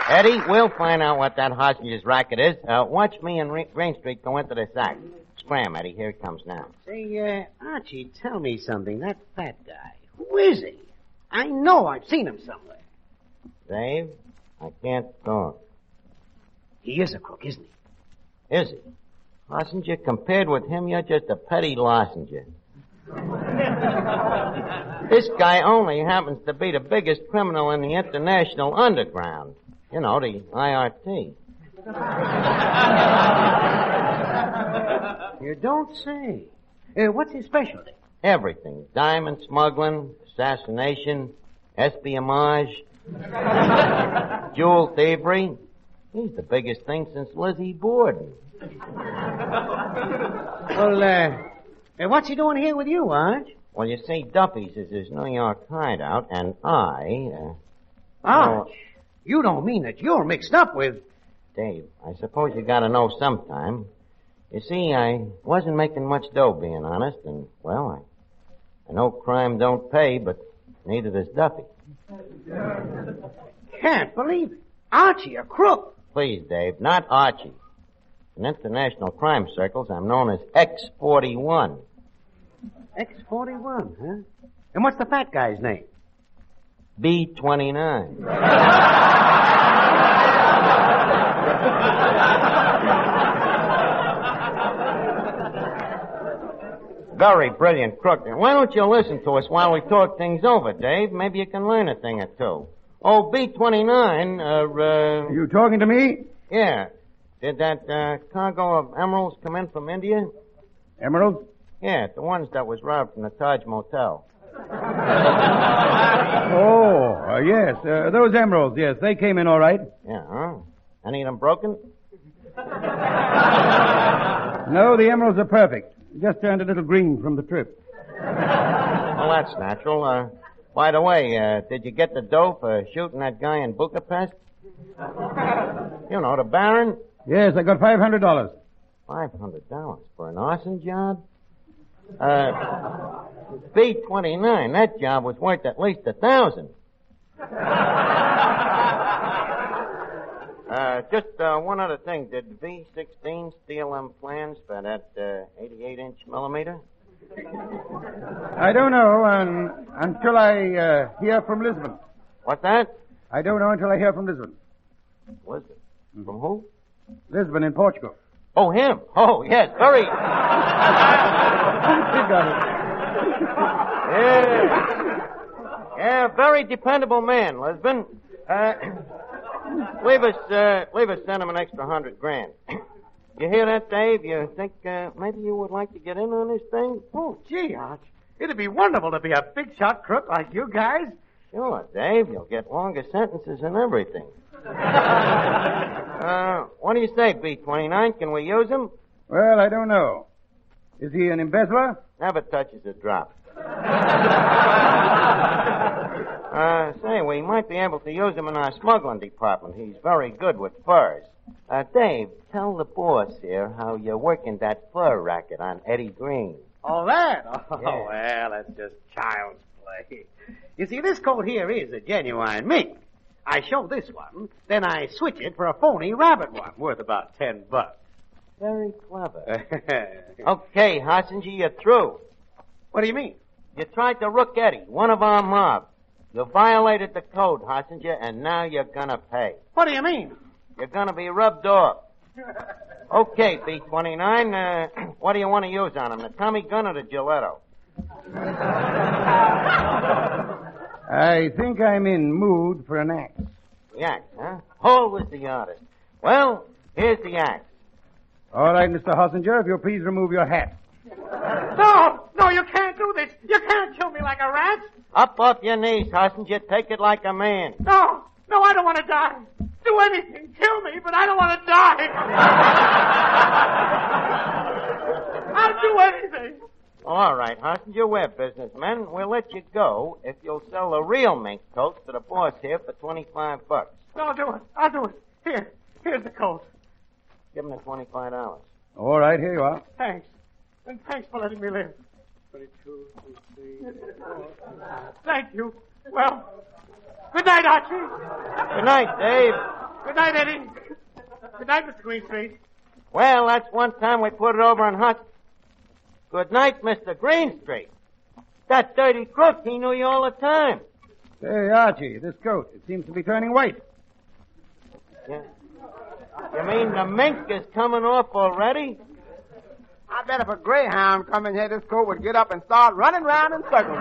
Eddie, we'll find out what that Hossinger's racket is. Watch me and Greenstreet go into this act. Scram, Eddie. Here it comes now. Say, Archie, tell me something. That fat guy, who is he? I know I've seen him somewhere. Dave, I can't talk. He is a crook, isn't he? Is he? Hossinger, compared with him, you're just a petty Lossinger. This guy only happens to be the biggest criminal in the international underground. You know, the IRT. You don't say. What's his specialty? Everything. Diamond smuggling, assassination, espionage, jewel thievery. He's the biggest thing since Lizzie Borden. Well, what's he doing here with you, Arch? Well, you see, Duffy's is his New York hideout, and Arch, you don't mean that you're mixed up with... Dave, I suppose you gotta know sometime. You see, I wasn't making much dough, being honest, and, well, I know crime don't pay, but neither does Duffy. Can't believe it. Archie, a crook. Please, Dave, not Archie. In international crime circles, I'm known as X-41. X-41, huh? And what's the fat guy's name? B-29. Very brilliant crook. Why don't you listen to us while we talk things over, Dave? Maybe you can learn a thing or two. Oh, B-29, You talking to me? Yeah. Did that cargo of emeralds come in from India? Emeralds? Yeah, the ones that was robbed from the Taj Motel. Oh, yes. Those emeralds, yes. They came in all right. Yeah, huh? Any of them broken? No, the emeralds are perfect. Just turned a little green from the trip. Well, that's natural. By the way, did you get the dough for shooting that guy in Budapest? You know, the Baron? Yes, I got $500. $500 for an arson job? B-29, that job was worth at least $1,000. Just one other thing. Did V16 steal them plans for that 88-inch millimeter? I don't know until I hear from Lisbon. What's that? I don't know until I hear from Lisbon. Lisbon? From who? Lisbon in Portugal. Oh, him. Oh, yes, very... Yeah, very dependable man, Lisbon. Leave us send him an extra $100,000. You hear that, Dave? You think maybe you would like to get in on this thing? Oh, gee, Arch. It'd be wonderful to be a big shot crook like you guys. Sure, Dave. You'll get longer sentences and everything. What do you say, B-29? Can we use him? Well, I don't know. Is he an embezzler? Never touches a drop. Say, we might be able to use him in our smuggling department. He's very good with furs. Dave, tell the boss here how you're working that fur racket on Eddie Green. Oh, that? Oh, yeah. Well, that's just child's play. You see, this coat here is a genuine mink. I show this one, then I switch it for a phony rabbit one, worth about $10. Very clever. Okay, Hossenger, you're through. What do you mean? You tried to rook Eddie, one of our mob. You violated the code, Hossenger, and now you're gonna pay. What do you mean? You're gonna be rubbed off. Okay, B-29, what do you want to use on him, the Tommy gun or the Gilletto? I think I'm in mood for an axe. The axe, huh? Hole was the artist. Well, here's the axe. All right, Mr. Hossenger, if you'll please remove your hat. No, you can't do this. You can't kill me like a rat. Up off your knees, Hossenger. Take it like a man. No, I don't want to die. Do anything. Kill me, but I don't want to die. I'll do anything. All right, Hossenger, we're businessmen. We'll let you go if you'll sell the real mink coats to the boss here for $25. No, I'll do it. Here's the coat. Give him the $25. All right, here you are. Thanks. And thanks for letting me live. 22, 23, 24. Thank you. Well, good night, Archie. Good night, Dave. Good night, Eddie. Good night, Mr. Greenstreet. Well, that's one time we put it over on Hot. Good night, Mr. Greenstreet. That dirty crook, he knew you all the time. Hey, Archie, this coat, it seems to be turning white. Yeah. You mean the mink is coming off already? I bet if a greyhound come in here, this coat would get up and start running round in circles.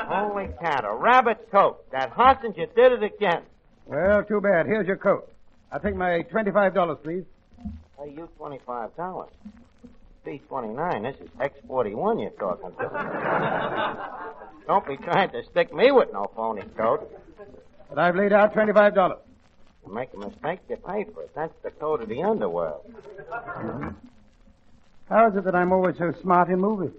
Holy cat, a rabbit coat. That Hossenger did it again. Well, too bad. Here's your coat. I'll take my $25, please. Hey, you $25. B-29, this is X-41 you're talking to. Don't be trying to stick me with no phony coat. But I've laid out $25. You make a mistake, you pay for it. That's the code of the underworld. Mm-hmm. How is it that I'm always so smart in movies?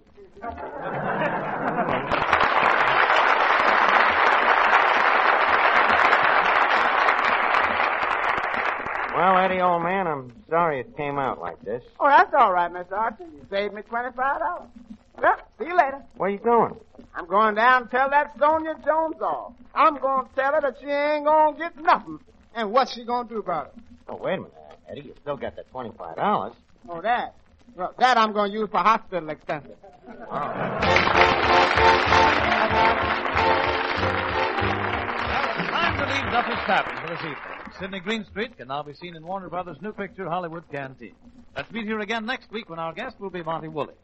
Well, Eddie, old man, I'm sorry it came out like this. Oh, that's all right, Mr. Archie. You saved me $25. Well, see you later. Where you going? I'm going down to tell that Sonia Jones off. I'm going to tell her that she ain't going to get nothing. And what's she going to do about it? Oh, wait a minute, Eddie. You still got that $25. Oh, that? Well, that I'm going to use for hospital expenses. Time to leave Duffy's Tavern for this evening. Sidney Greenstreet can now be seen in Warner Brothers' new picture, Hollywood Canteen. Let's meet here again next week when our guest will be Monty Woolley.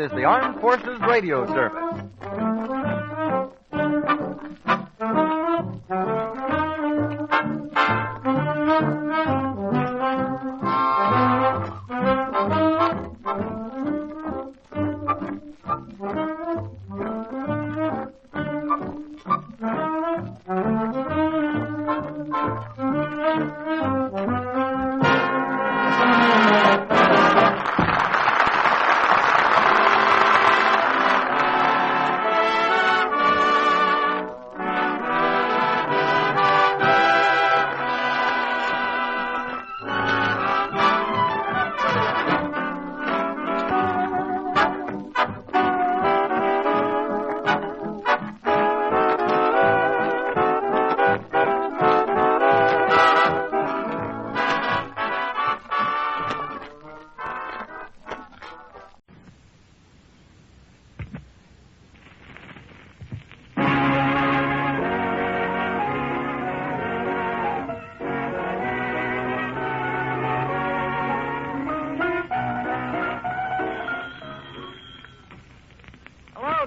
is the Armed Forces Radio Service.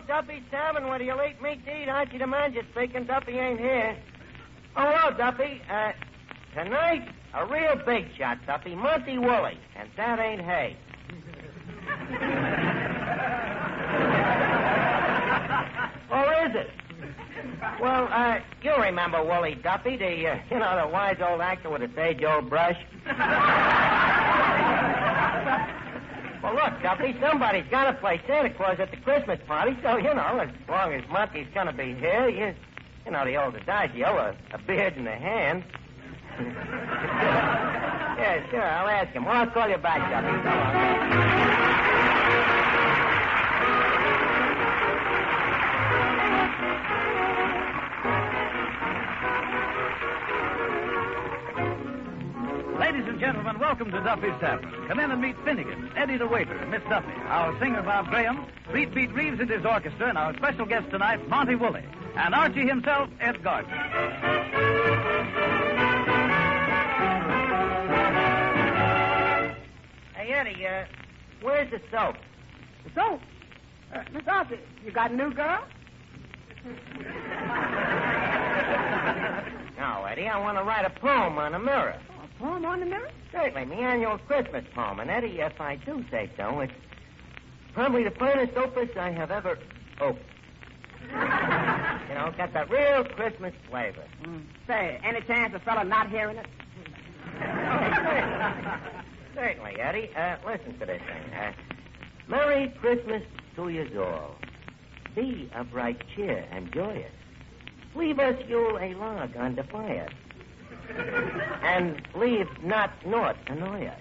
Duffy, Tavern, where do you eat meat to eat? Archie the manager speaking. Duffy ain't here. Oh, hello, Duffy. Tonight, a real big shot, Duffy. Monty Woolley. And that ain't hay. Or is it? Well, you remember Woolley, Duffy, the wise old actor with a sage-old brush? Well, look, Duffy, somebody's got to play Santa Claus at the Christmas party, so, as long as Monty's going to be here, the old adagio, a beard in the hand. Yeah, sure, I'll ask him. Well, I'll call you back, Duffy. Ladies and gentlemen, welcome to Duffy's Tavern. Come in and meet Finnegan, Eddie the waiter, Miss Duffy, our singer Bob Graham, Beat Reeves and his orchestra, and our special guest tonight, Monty Woolley, and Archie himself, Ed Gardner. Hey, Eddie, where's the soap? The soap? Miss Archie, you got a new girl? No, Eddie, I want to write a poem on a mirror. Poem on the mirror? Certainly, my annual Christmas poem. And, Eddie, if I do say so, it's probably the finest opus I have ever opened. Got that real Christmas flavor. Say, any chance of fella not hearing it? Certainly, Eddie. Listen to this thing. Merry Christmas to you all. Be of bright cheer and joyous. Leave us Yule a log on the fire. And leave not naught annoy us.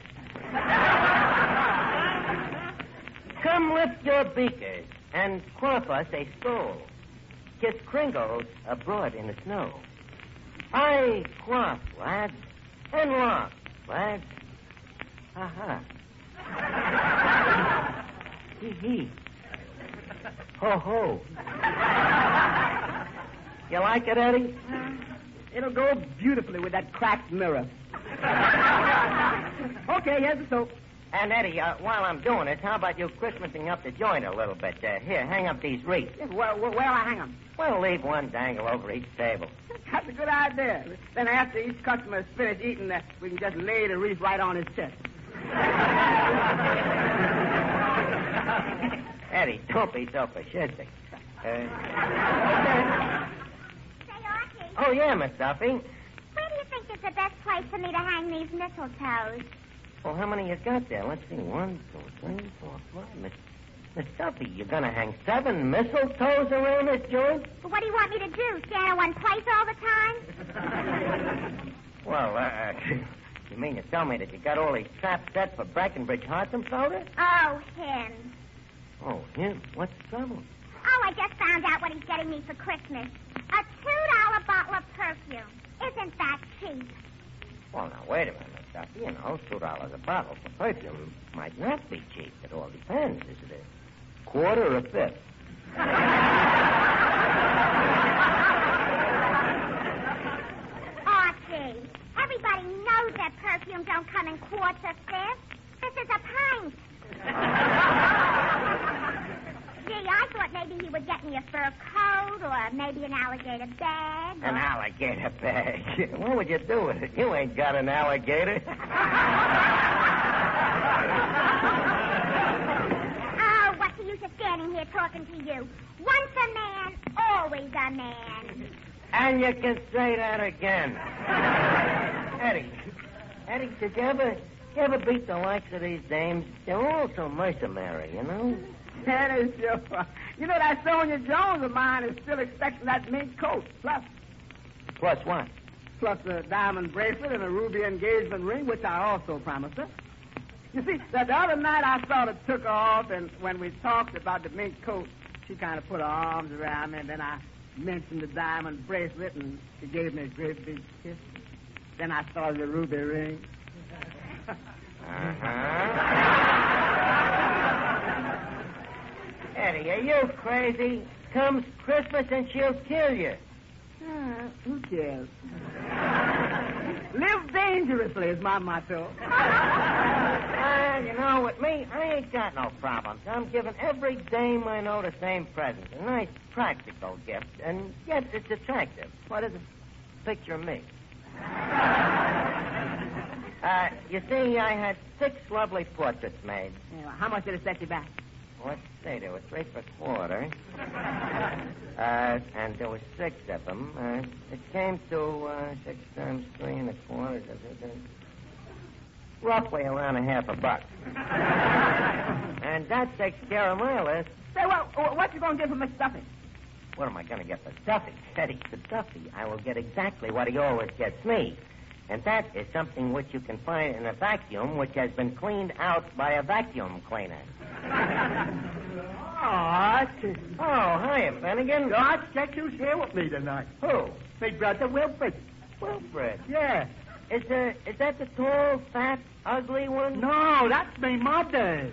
Come lift your beakers and quaff us a skull. Kiss Kringles abroad in the snow. I quaff, lads, and laugh, lads. Ha-ha. Hee-hee. Ho-ho. You like it, Eddie? It'll go beautifully with that cracked mirror. Okay, here's the soap. And, Eddie, while I'm doing this, how about you Christmasing up the joint a little bit? Here, hang up these wreaths. Yes, where'll I hang them? Well, leave one dangle over each table. That's a good idea. Then after each customer is finished eating, we can just lay the wreath right on his chest. Eddie, don't be so fascistic. Oh, yeah, Miss Duffy. Where do you think is the best place for me to hang these mistletoes? Well, how many you got there? Let's see. 1, 2, 3, 4, 5. Miss Duffy, you're going to hang 7 mistletoes around this joint? Well, what do you want me to do? Stand in one place all the time? Well, you mean to tell me that you got all these traps set for Breckenridge Hartzenfelder? Oh, him. Oh, him? What's the trouble? Oh, I just found out what he's getting me for Christmas. A $2 bottle of perfume. Isn't that cheap? Well, now, wait a minute, Miss Duffy. $2 a bottle for perfume might not be cheap. It all depends. Is it a quarter or a fifth? Archie, everybody knows that perfume don't come in quarts or fifths. This is a pint. maybe he would get me a fur coat or maybe an alligator bag. An alligator bag? What would you do with it? You ain't got an alligator. Oh, what's the use of standing here talking to you? Once a man, always a man. And you can say that again. Eddie, did you ever beat the likes of these dames? They're all so mercenary, you know? That is sure. You know, that Sonia Jones of mine is still expecting that mink coat. Plus what? Plus a diamond bracelet and a ruby engagement ring, which I also promised her. You see, the other night I sort of took her off, and when we talked about the mink coat, she kind of put her arms around me, and then I mentioned the diamond bracelet, and she gave me a great big kiss. Then I saw the ruby ring. Eddie, are you crazy? Comes Christmas and she'll kill you. Who cares? Live dangerously is my motto. You know, with me, I ain't got no problems. I'm giving every dame I know the same present. A nice, practical gift. And, yes, it's attractive. What is it? Picture me. You see, I had 6 lovely portraits made. Yeah, how much did it set you back? Let's see, there were 3 for $1.25. And there were 6 of them. It came to 6 times 3 1/4. Roughly around $1.50. And that takes care of my list. Say, well, what you going to give for Mr. Duffy? What am I going to get for Duffy? Eddie, for Duffy, I will get exactly what he always gets me. And that is something which you can find in a vacuum which has been cleaned out by a vacuum cleaner. Archie. Oh, hiya, Finnegan. Archie, guess who's here with me tonight? Who? My brother Wilfred. Wilfred? Yeah. Is that the tall, fat, ugly one? No, that's my mother.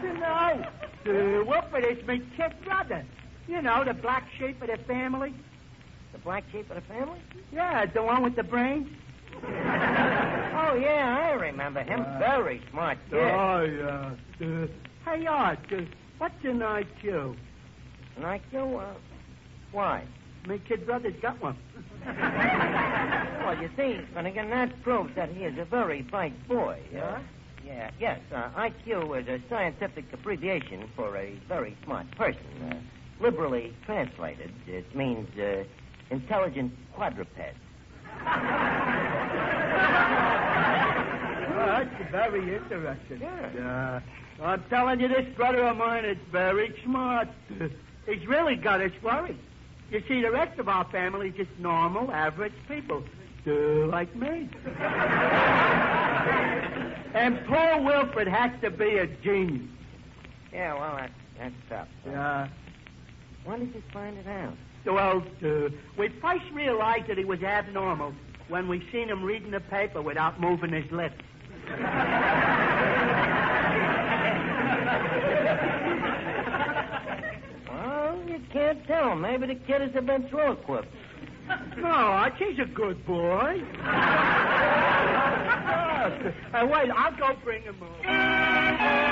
You know, Wilfred is my kid brother. You know, the black sheep of the family. The black sheep of the family? Yeah, the one with the brains. Oh, yeah, I remember him. Very smart kid. Oh, yeah. Hey, Art, what's an IQ? An IQ? Why? My kid brother's got one. Well, you see, Finnegan, that proves that he is a very bright boy. Yeah? Yes. IQ is a scientific abbreviation for a very smart person. Liberally translated, it means intelligent quadruped. That's very interesting. Yeah. I'm telling you, this brother of mine is very smart. He's really got his worries. You see, the rest of our family is just normal, average people. Like me. And poor Wilfred has to be a genius. Yeah, well, that's tough. Yeah. When did you find it out? Well, we first realized that he was abnormal when we seen him reading the paper without moving his lips. Well, you can't tell. Maybe the kid is a ventriloquist. No, Archie's a good boy. Wait, I'll go bring him over.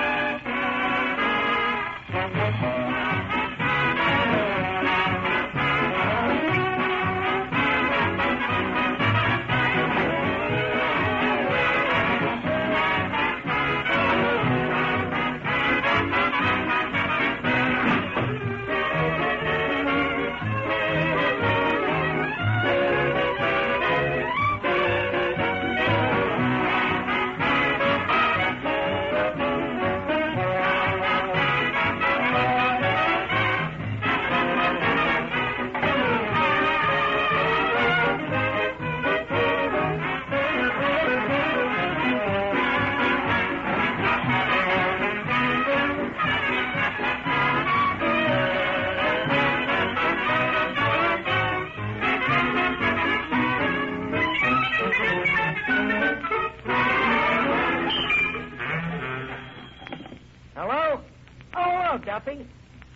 Duffy.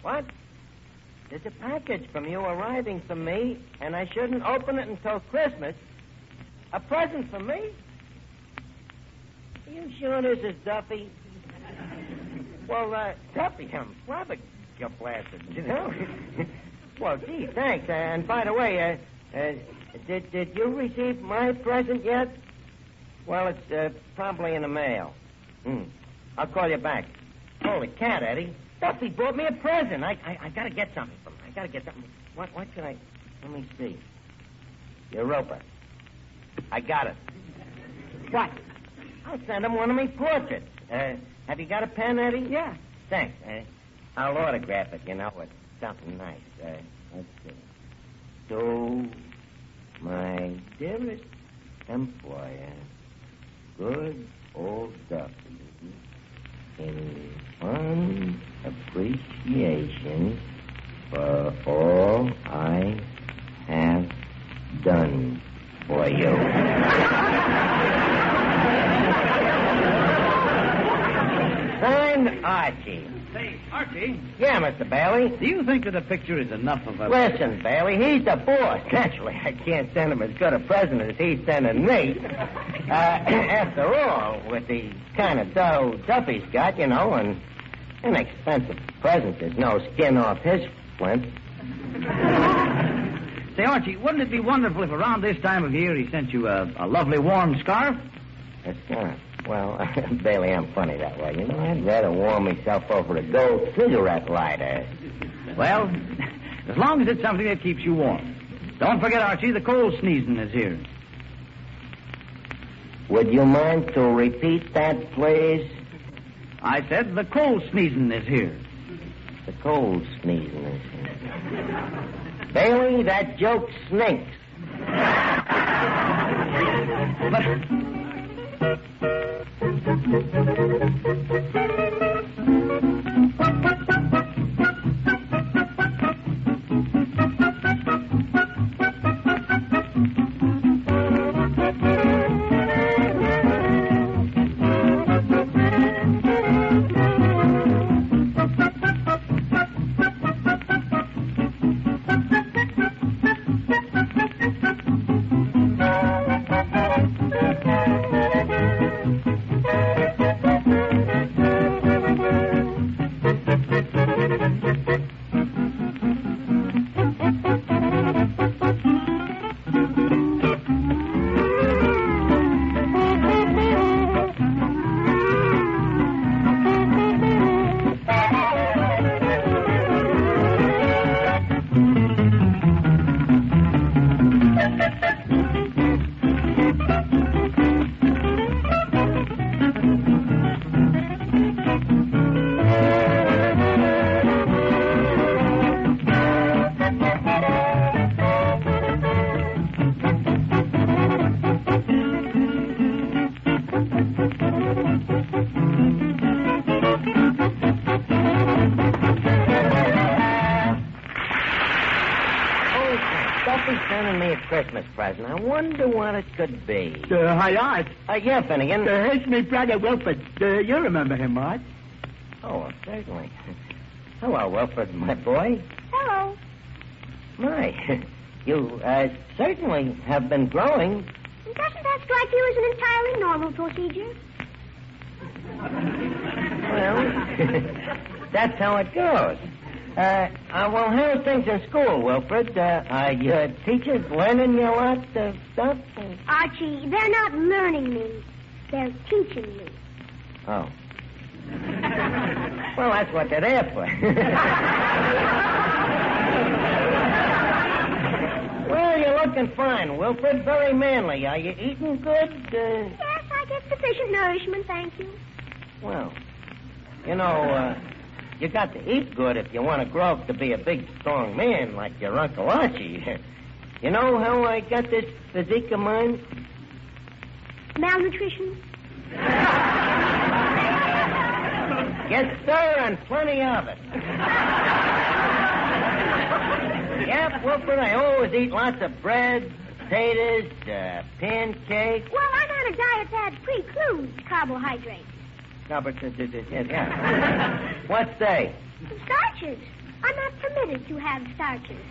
What? There's a package from you arriving for me, and I shouldn't open it until Christmas. A present for me? Are you sure this is Duffy? Well, Duffy, I'm flabbergasted, you know. Well, gee, thanks. And by the way, did you receive my present yet? Well, it's probably in the mail. I'll call you back. Holy cat, Eddie. Duffy brought me a present. I gotta get something from him. I gotta get something. What should I... Let me see. Europa. I got it. What? I'll send him one of me portraits. Have you got a pen, Eddie? Yeah. Thanks. I'll autograph it, you know, with something nice. Let's see. To my dearest employer, good old Duffy, in fond appreciation for all I have done for you. Signed, Archie. Say, Archie. Yeah, Mr. Bailey. Do you think that a picture is enough of a... Listen, Bailey, he's the boss. Naturally, I can't send him as good a present as he's sending me. After all, with the kind of dough Duffy's got, you know, an inexpensive present, there's no skin off his flint. Say, Archie, wouldn't it be wonderful if around this time of year he sent you a lovely warm scarf? A scarf? Well, Bailey, I'm funny that way. You know, I'd rather warm myself over a gold cigarette lighter. Well, as long as it's something that keeps you warm. Don't forget, Archie, the cold sneezing is here. Would you mind to repeat that, please? I said the cold sneezing is here. The cold sneezing is here. Bailey, that joke stinks. Christmas present. I wonder what it could be. Hi, Art. Yeah, Finnegan. Here's my brother, Wilford. You remember him, Art? Oh, well, certainly. Hello, Wilford, my boy. Hello. My, you certainly have been growing. Doesn't that strike you as an entirely normal procedure? Well, that's how it goes. Well, how are things in school, Wilfred? Are your teachers learning you a lot of stuff? Archie, they're not learning me. They're teaching me. Oh. Well, that's what they're there for. Well, you're looking fine, Wilfred. Very manly. Are you eating good? Yes, I get sufficient nourishment, thank you. Well, you know, you got to eat good if you want to grow up to be a big, strong man like your Uncle Archie. You know how I got this physique of mine? Malnutrition? Yes, sir, and plenty of it. Yep, Wilfred, I always eat lots of bread, potatoes, pancakes. Well, I'm on a diet that precludes carbohydrates. No, but, yeah. What's they? Starches. I'm not permitted to have starches.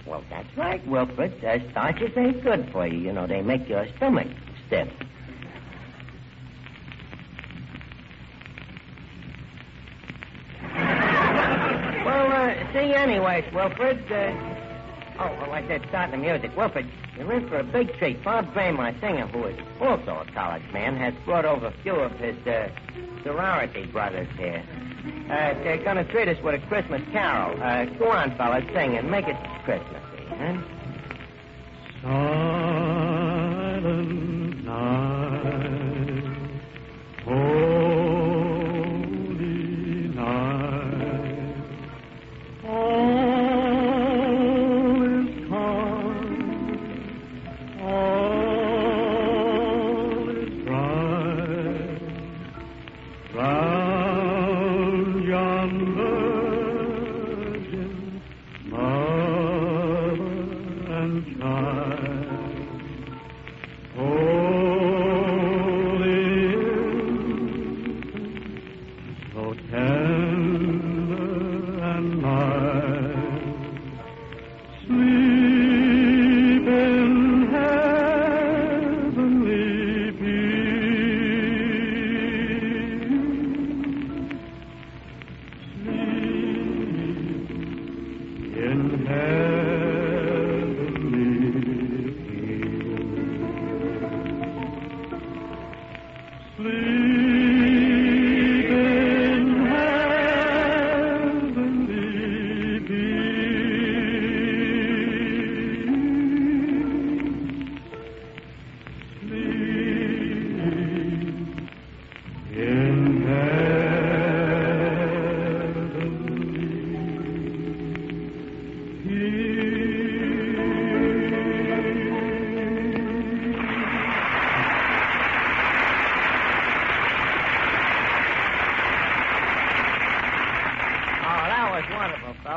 Well, that's right, Wilfred. Starches ain't good for you. You know, they make your stomach stiff. see you anyways, Wilfred. I said start the music. Wilfred, you're in for a big treat. Bob Graham, my singer, who is also a college man, has brought over a few of his sorority brothers here. They're going to treat us with a Christmas carol. Go on, fellas, sing and make it Christmassy, huh? Silent night, holy night, all is calm, all is bright, round yonder virgin mother and child, holy infant, so tender and mild, sleep in heavenly peace, sleep in heavenly peace, sleep in heavenly peace, sleep in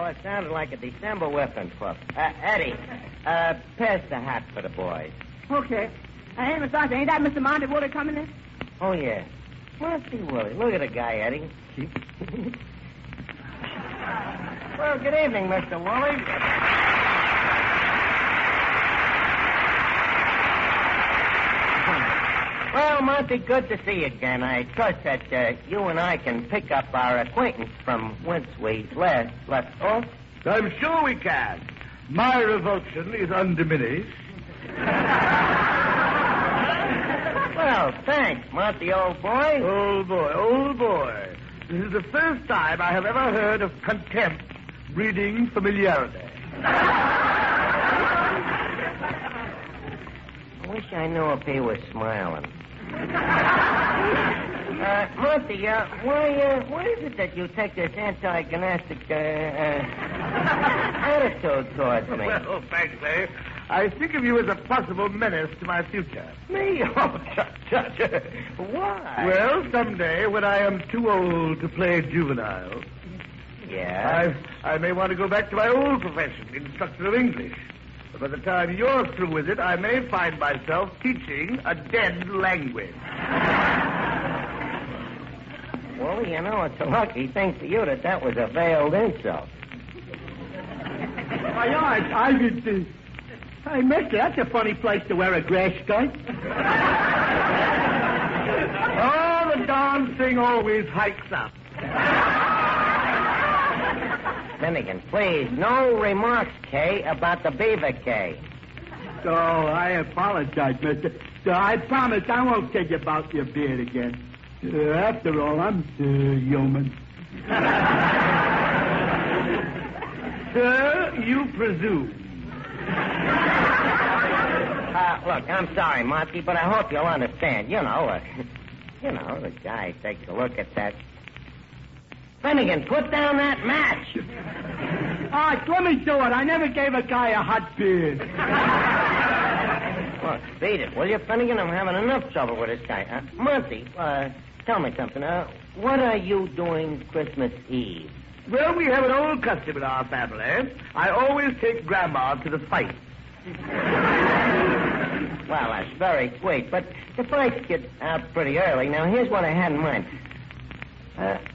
It sounded like a December whipping pup. Eddie, pass the hat for the boys. Okay. Hey, Miss Archie, ain't that Mr. Monty Woolley coming in? Oh, yeah. Monty Woolley. Look at the guy, Eddie. Well, good evening, Mr. Woolley. Well, Monty, good to see you again. I trust that you and I can pick up our acquaintance from whence we left off. I'm sure we can. My revulsion is undiminished. Well, thanks, Monty, old boy. Old boy, old boy. This is the first time I have ever heard of contempt breeding familiarity. I wish I knew if he was smiling. Monty, why is it that you take this antagonistic attitude towards me? Well, frankly, I think of you as a possible menace to my future. Me? Oh, Judge. Why? Well, someday when I am too old to play juvenile, yeah, I may want to go back to my old profession, instructor of English. But by the time you're through with it, I may find myself teaching a dead language. Well, you know, it's a lucky thing for you that was a veiled insult. Hey, mister, that's a funny place to wear a grass skirt. Oh, the darn thing always hikes up. Finnegan, please, no remarks, Kay, about the beaver, Kay. Oh, I apologize, mister. I promise I won't tell you about your beard again. After all, I'm yeoman. Sir, you presume. Look, I'm sorry, Monty, but I hope you'll understand. You know, the guy takes a look at that. Finnegan, put down that match. All right, let me do it. I never gave a guy a hot beard. Look, beat it, will you, Finnegan? I'm having enough trouble with this guy. Monty, tell me something. What are you doing Christmas Eve? Well, we have an old custom in our family. I always take Grandma to the fight. Well, that's very sweet, but the fights get out pretty early. Now, here's what I had in mind.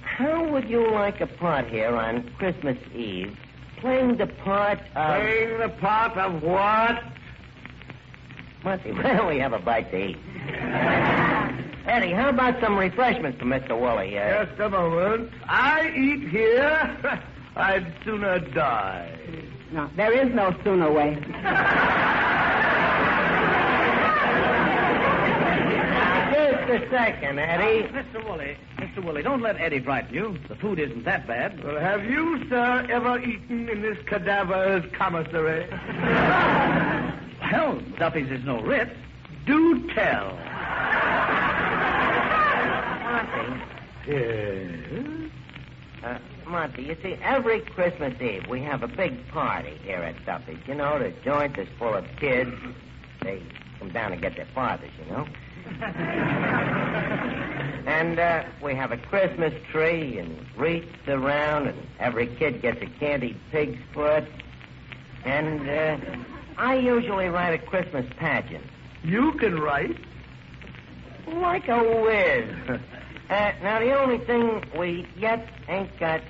How would you like a part here on Christmas Eve? Playing the part of... Playing the part of what? Monty, why don't we have a bite to eat? Eddie, how about some refreshments for Mr. Woolley? Just a moment. I eat here I'd sooner die. No, there is no sooner way. Just a second, Eddie. Mr. Woolley, don't let Eddie frighten you. The food isn't that bad. Well, have you, sir, ever eaten in this cadaver's commissary? Well, Duffy's is no Ritz. Do tell. Monty, you see, every Christmas Eve we have a big party here at Duffy's. You know, the joint is full of kids. They come down to get their fathers, you know. And we have a Christmas tree and wreaths around, and every kid gets a candied pig's foot. And I usually write a Christmas pageant. You can write? Like a whiz. Now, the only thing we yet ain't got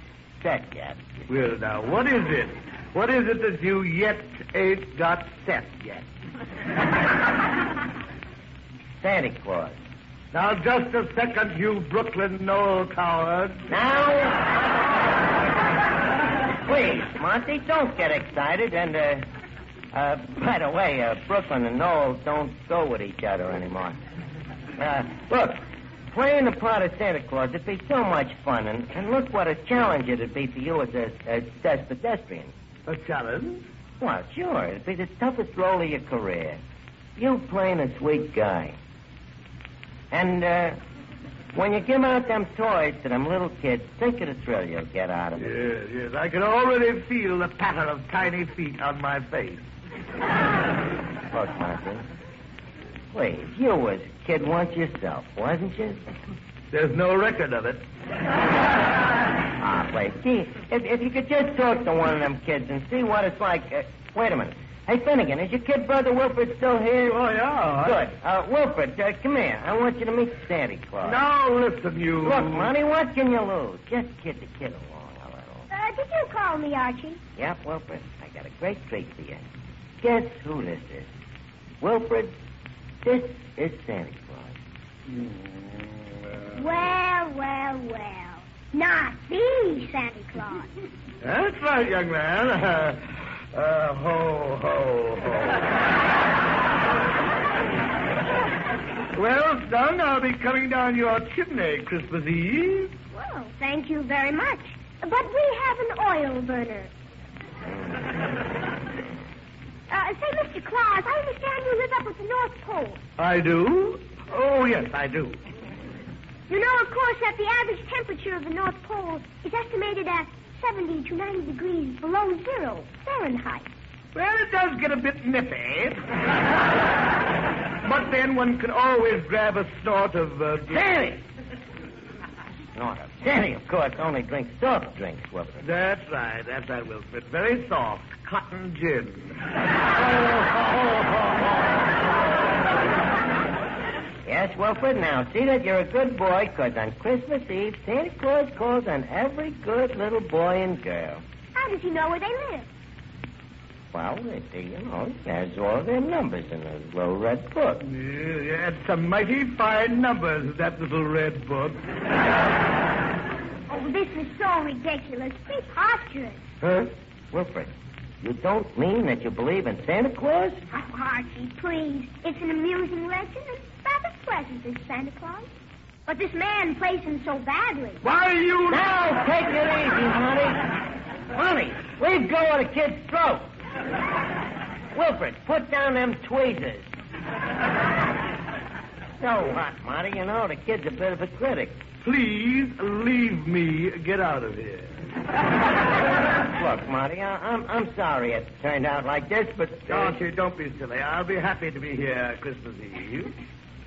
set yet. Well, now, what is it? What is it that you yet ain't got set yet? Santa Claus. Now, just a second, you Brooklyn Knoll coward. Now, please, Monty, don't get excited. And, by the way, Brooklyn and Knoll don't go with each other anymore. Look, playing the part of Santa Claus would be so much fun, and look what a challenge it'd be for you as a pedestrian. A challenge? Well, sure. It'd be the toughest role of your career. You playing a sweet guy. And, when you give out them toys to them little kids, think of the thrill you'll get out of it. Yes. I can already feel the patter of tiny feet on my face. Look, Monty. Please, you was a kid once yourself, wasn't you? There's no record of it. Please. Gee, if you could just talk to one of them kids and see what it's like. Wait a minute. Hey, Finnegan, is your kid brother Wilfred still here? Oh, yeah. Good. Wilfred, come here. I want you to meet Santa Claus. Now, listen, you... Look, Monty, what can you lose? Just kid the kid along a little. Did you call me, Archie? Yep, Wilfred. I got a great treat for you. Guess who this is? Wilfred, this is Santa Claus. Well. Not the Santa Claus. That's right, young man. Ho, ho, ho. Well, son, I'll be coming down your chimney Christmas Eve. Well, thank you very much. But we have an oil burner. Say, Mr. Claus, I understand you live up at the North Pole. I do? Oh, yes, I do. You know, of course, that the average temperature of the North Pole is estimated at 70 to 90 degrees below zero Fahrenheit. Well, it does get a bit nippy. But then one can always grab a snort of... Sandy! Snort of... Sandy, of course, only drinks soft drinks, Wilfred. That's right, Wilfred. Very soft. Cotton gin. Yes, Wilfred, now see that you're a good boy, because on Christmas Eve, Santa Claus calls on every good little boy and girl. How does he know where they live? Well, he has all their numbers in a little red book. Yeah, and some mighty fine numbers, that little red book. Oh, this is so ridiculous. Preposterous. Huh? Wilfred, you don't mean that you believe in Santa Claus? Oh, Archie, please. It's an amusing legend and rather pleasant, this Santa Claus. But this man plays him so badly. Why, you... Now, take it easy, Monty. Monty, leave go of the kid's throat. Wilfred, put down them tweezers. So what, Monty? You know, the kid's a bit of a critic. Please leave me get out of here. Look, Monty, I'm sorry it turned out like this, but... Archie, don't be silly. I'll be happy to be here Christmas Eve.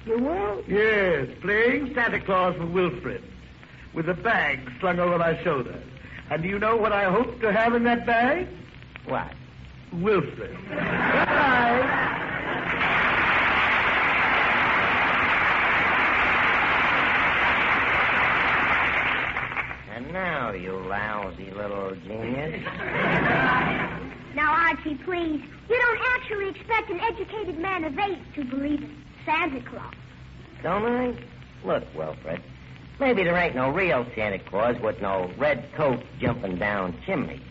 You will? Yes, playing Santa Claus for Wilfred, with a bag slung over my shoulder. And do you know what I hope to have in that bag? What? Wilfred. Bye. And now, you lousy little genius. Now, Archie, please. You don't actually expect an educated man of 8 to believe in Santa Claus. Don't I? Look, Wilfred, Maybe there ain't no real Santa Claus with no red coat jumping down chimneys.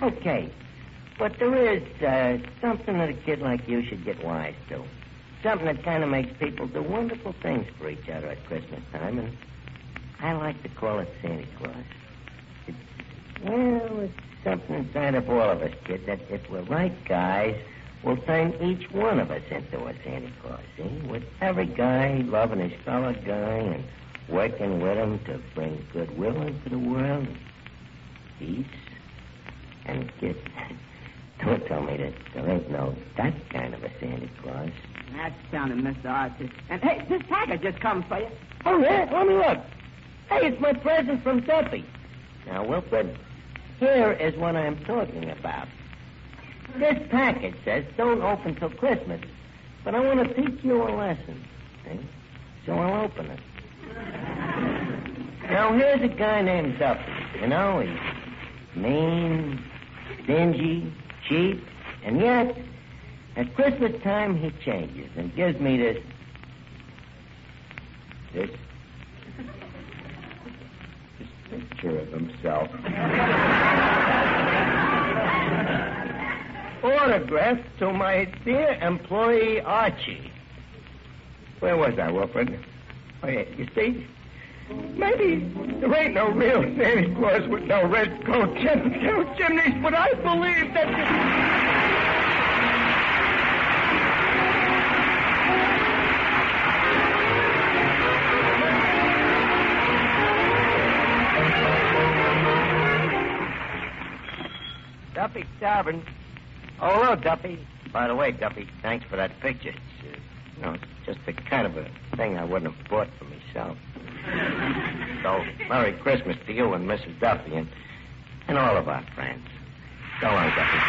Okay. But there is something that a kid like you should get wise to. Something that kind of makes people do wonderful things for each other at Christmas time, and I like to call it Santa Claus. It's something inside of all of us, kid, that if we're right guys, will turn each one of us into a Santa Claus, see? With every guy loving his fellow guy and working with him to bring goodwill into the world, and peace, and kid, don't tell me that there ain't no that kind of a Santa Claus. That's sounding, Mr. Archie. And, hey, this package just comes for you. Oh, yeah? Let me look. Hey, it's my present from Duffy. Now, Wilfred, here is what I'm talking about. This package says don't open till Christmas, but I want to teach you a lesson. See? So I'll open it. Now, here's a guy named Duffy. You know, he's mean, stingy, cheap, and yet, at Christmas time, he changes and gives me this picture of himself. Autographed to my dear employee, Archie. Where was I, Wilfred? Oh, yeah, you see? Maybe there ain't no real Santa Claus with no red coat chimneys, but I believe that... Duffy, Tavern. Oh, hello, Duffy. By the way, Duffy, thanks for that picture. It's just the kind of a thing I wouldn't have bought for myself. So, Merry Christmas to you and Mrs. Duffy and all of our friends. So long, Duffy.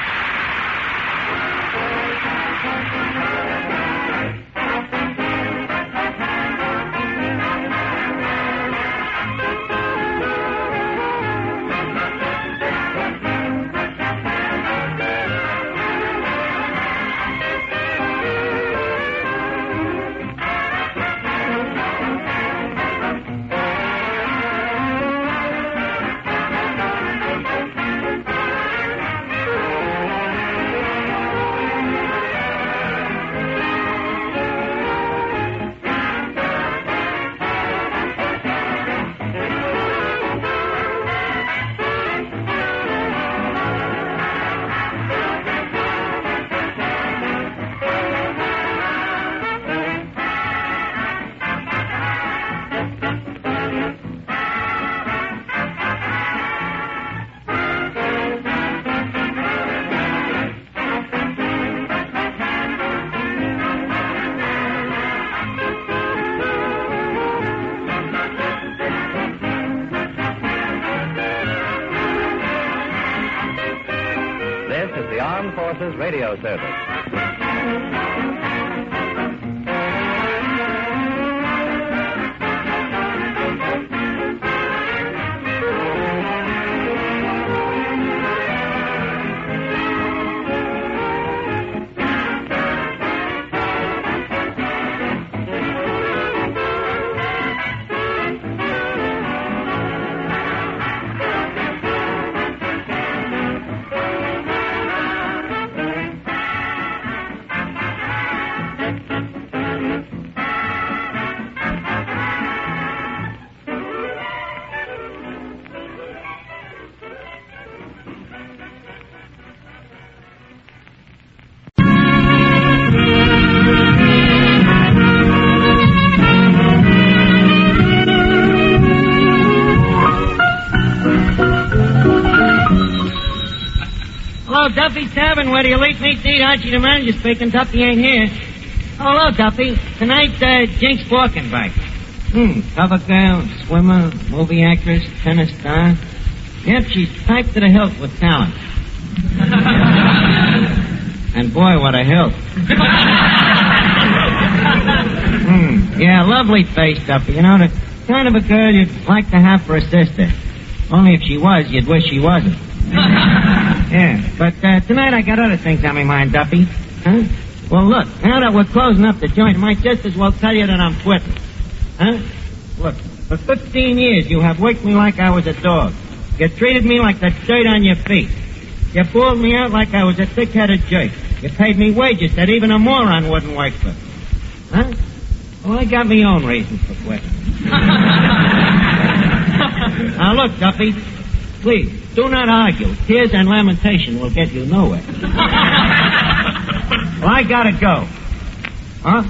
Radio service. Duffy Tavern, where the elite meet to eat. Archie, the manager, speaking. Duffy ain't here. Oh, hello, Duffy. Tonight's Jinx Falkenburg. Cover girl, swimmer, movie actress, tennis star. Yep, she's typed to the hilt with talent. And boy, what a hilt. Yeah, lovely face, Duffy. You know, the kind of a girl you'd like to have for a sister. Only if she was, you'd wish she wasn't. Yeah, but tonight I got other things on my mind, Duffy. Huh? Well, look, now that we're closing up the joint, I might just as well tell you that I'm quitting. Huh? Look, For 15 years, you have worked me like I was a dog. You treated me like the dirt on your feet. You bawled me out like I was a thick-headed jerk. You paid me wages that even a moron wouldn't work for. Huh? Well, I got my own reasons for quitting. Now, look, Duffy, please, do not argue. Tears and lamentation will get you nowhere. Well, I gotta go. Huh?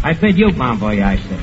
I bid you bon voyage, sir.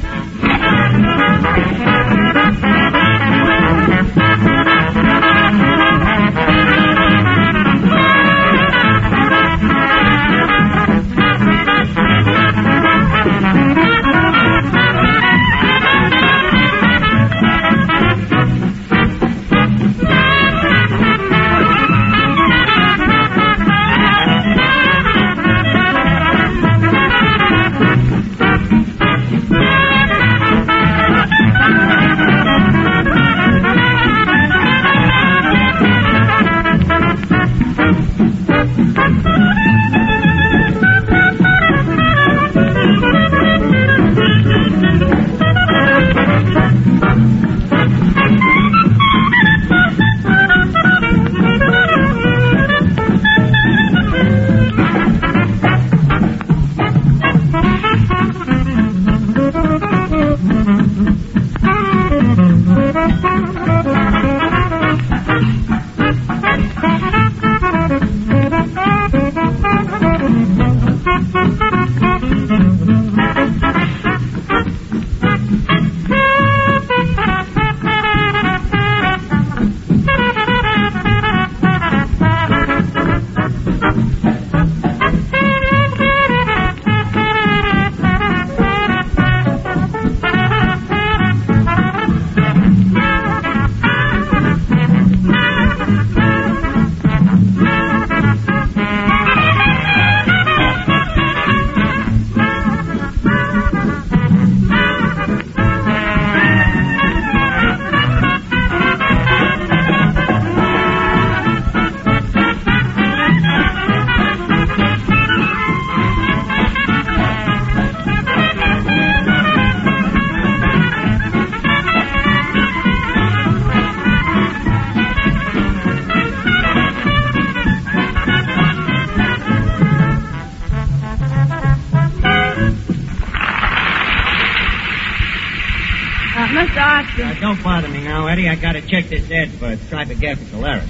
Don't bother me now, Eddie. I gotta check this ad for typographical errors.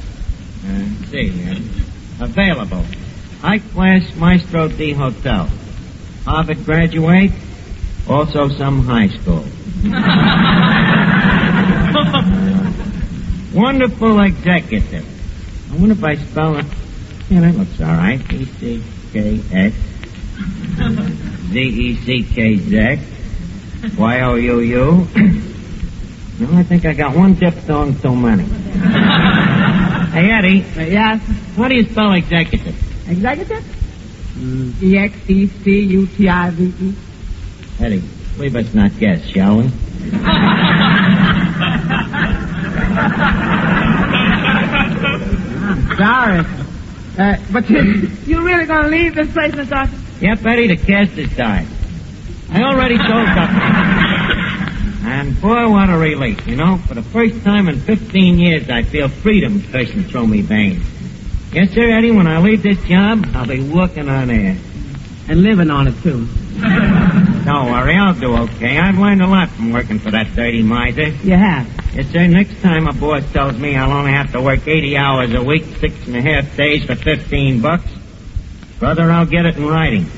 Let's see. Available. High-class Maestro D Hotel. Harvard graduate. Also some high school. Wonderful executive. I wonder if I spell it. Yeah, that looks all right. E-C-K-X. Z-E-C-K-Z. Y-O-U-U. No, I think I got one diphthong too many. Hey, Eddie. Yes? How do you spell executive? Executive? E-X-E-C-U-T-I-V-E. Eddie, leave us not guess, shall we? I'm sorry. But you really gonna leave this place, Mr. Archie? Yep, Eddie, the cast has died. I already told Duffy. And boy, what a relief, you know. For the first time in 15 years, I feel freedom coursing through me veins. Yes, sir, Eddie, when I leave this job, I'll be working on air. And living on it, too. Don't worry, I'll do okay. I've learned a lot from working for that dirty miser. You have? Yes, sir. Next time a boss tells me I'll only have to work 80 hours a week, 6.5 days for $15, brother, I'll get it in writing.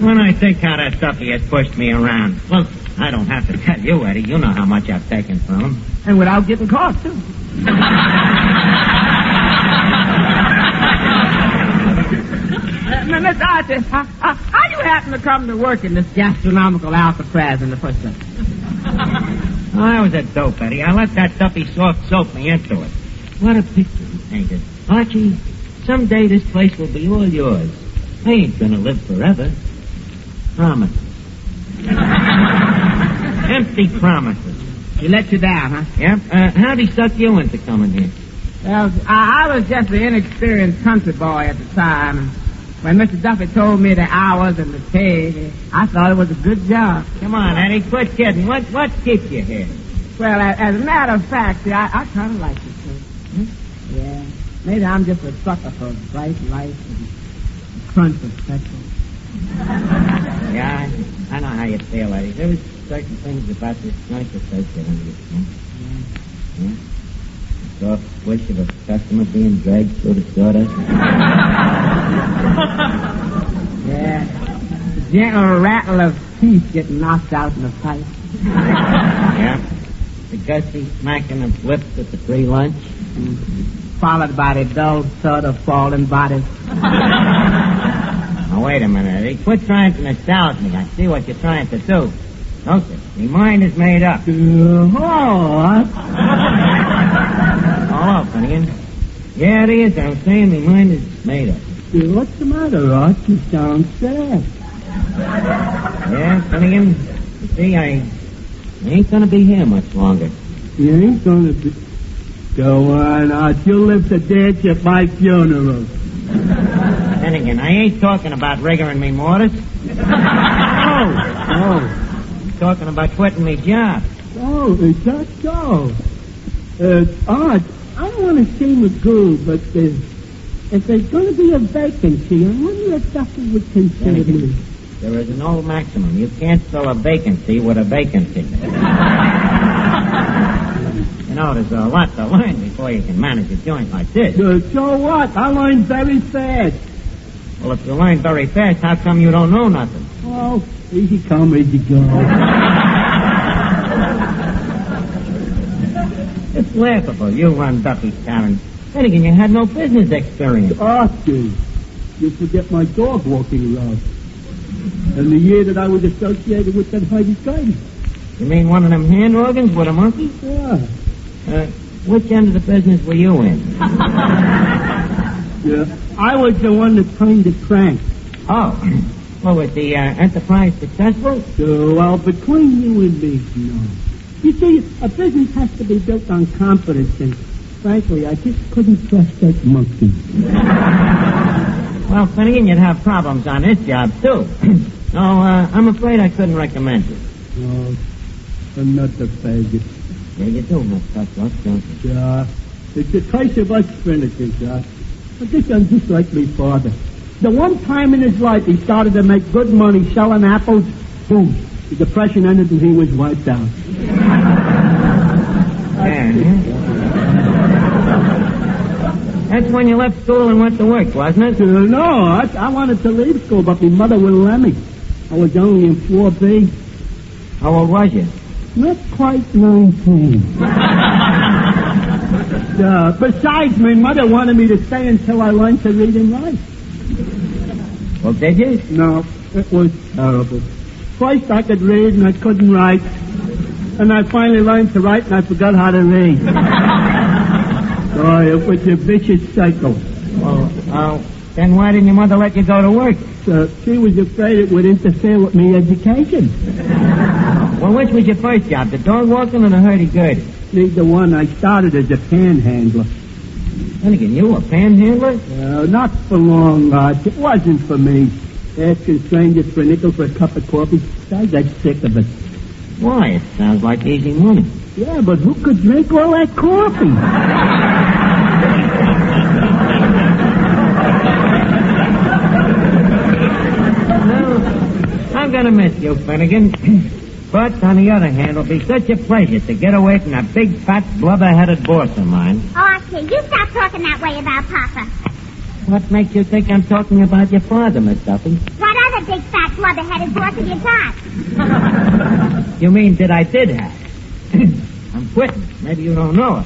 When I think how that Duffy has pushed me around. Well, I don't have to tell you, Eddie. You know how much I've taken from him. And without getting caught, too. Mr. Archie, how you happen to come to work in this gastronomical Alcatraz in the first place? Oh, I was a dope, Eddie. I let that Duffy soft soap me into it. What a picture he painted. Archie, someday this place will be all yours. I ain't gonna live forever. Promises. Empty promises. He let you down, huh? Yep. How'd he suck you into coming here? Well, I was just an inexperienced country boy at the time. When Mr. Duffy told me the hours and the pay, I thought it was a good job. Come on, Eddie, quit kidding. What keeps you here? Well, as a matter of fact, see, I kind of like it, too. Yeah. Maybe I'm just a sucker for bright lights and crunch of petrol. Yeah, I know how you feel, Eddie. There was certain things about this joint that does get under your skin. Yeah? The soft swish of a customer being dragged through the sawdust. Yeah. The gentle rattle of teeth getting knocked out in the pipe. Yeah. The gusty smacking of lips at the free lunch. Followed by the dull thud of falling bodies. Now, wait a minute, Eddie. Quit trying to nostalge me. I see what you're trying to do. Don't you? My mind is made up. What? Hello, Finnegan. Yeah, it is. I'm saying my mind is made up. What's the matter, Arch? You sound sad. Yeah, Finnegan. You see, I ain't gonna be here much longer. You ain't gonna be... Go on, Arch. You'll live to dance at my funeral. Finnegan, I ain't talking about rigor and me mortis. Oh. I'm talking about quitting me job. Oh, is that so? Arch, I don't want to seem a guru, but if there's going to be a vacancy, I wonder if Duffy would consider me. There is an old maximum. You can't fill a vacancy with a vacancy. You know, there's a lot to learn before you can manage a joint like this. So what? I learn very fast. Well, if you learn very fast, how come you don't know nothing? Oh, easy come, easy go. It's laughable. You run Duffy's Tavern. Then again, you had no business experience. Archie, you forget my dog walking around. And the year that I was associated with that Heidi. You mean one of them hand organs with a monkey? Yeah. Which end of the business were you in? Yeah, I was the one that trained the crank. Oh. Well, was the enterprise successful? Well, between you and me, no. You see, a business has to be built on confidence, and frankly, I just couldn't trust that monkey. Well, Finnegan, you'd have problems on this job, too. No, I'm afraid I couldn't recommend you. Oh, another faggot. Yeah, you do have tough luck, don't you? Yeah. It's a case of us finishers, I guess I'm just like my father. The one time in his life he started to make good money selling apples, boom. The depression ended and he was wiped out. Yeah. That's when you left school and went to work, wasn't it? No, I wanted to leave school, but my mother wouldn't let me. I was only in 4B. How old was you? Not quite 19. Besides, my mother wanted me to stay until I learned to read and write. Well, did you? No, it was terrible. First I could read and I couldn't write. And I finally learned to write and I forgot how to read. Oh, it was a vicious cycle. Well, then why didn't your mother let you go to work? She was afraid it would interfere with me education. Well, which was your first job, the dog walking or the hurdy-gurdy? Neither one. I started as a panhandler. Then again, you a panhandler? Not for long, Arch. It wasn't for me. Asking strangers for a nickel for a cup of coffee, I got sick of it. Why? It sounds like easy money. Yeah, but who could drink all that coffee? Well, I'm going to miss you, Finnegan. But, on the other hand, it'll be such a pleasure to get away from that big, fat, blubber-headed boss of mine. Archie, you stop talking that way about Papa. What makes you think I'm talking about your father, Miss Duffy? What other big, fat, blubber-headed boss have you got? You mean did I did have? I'm quitting. Maybe you don't know it.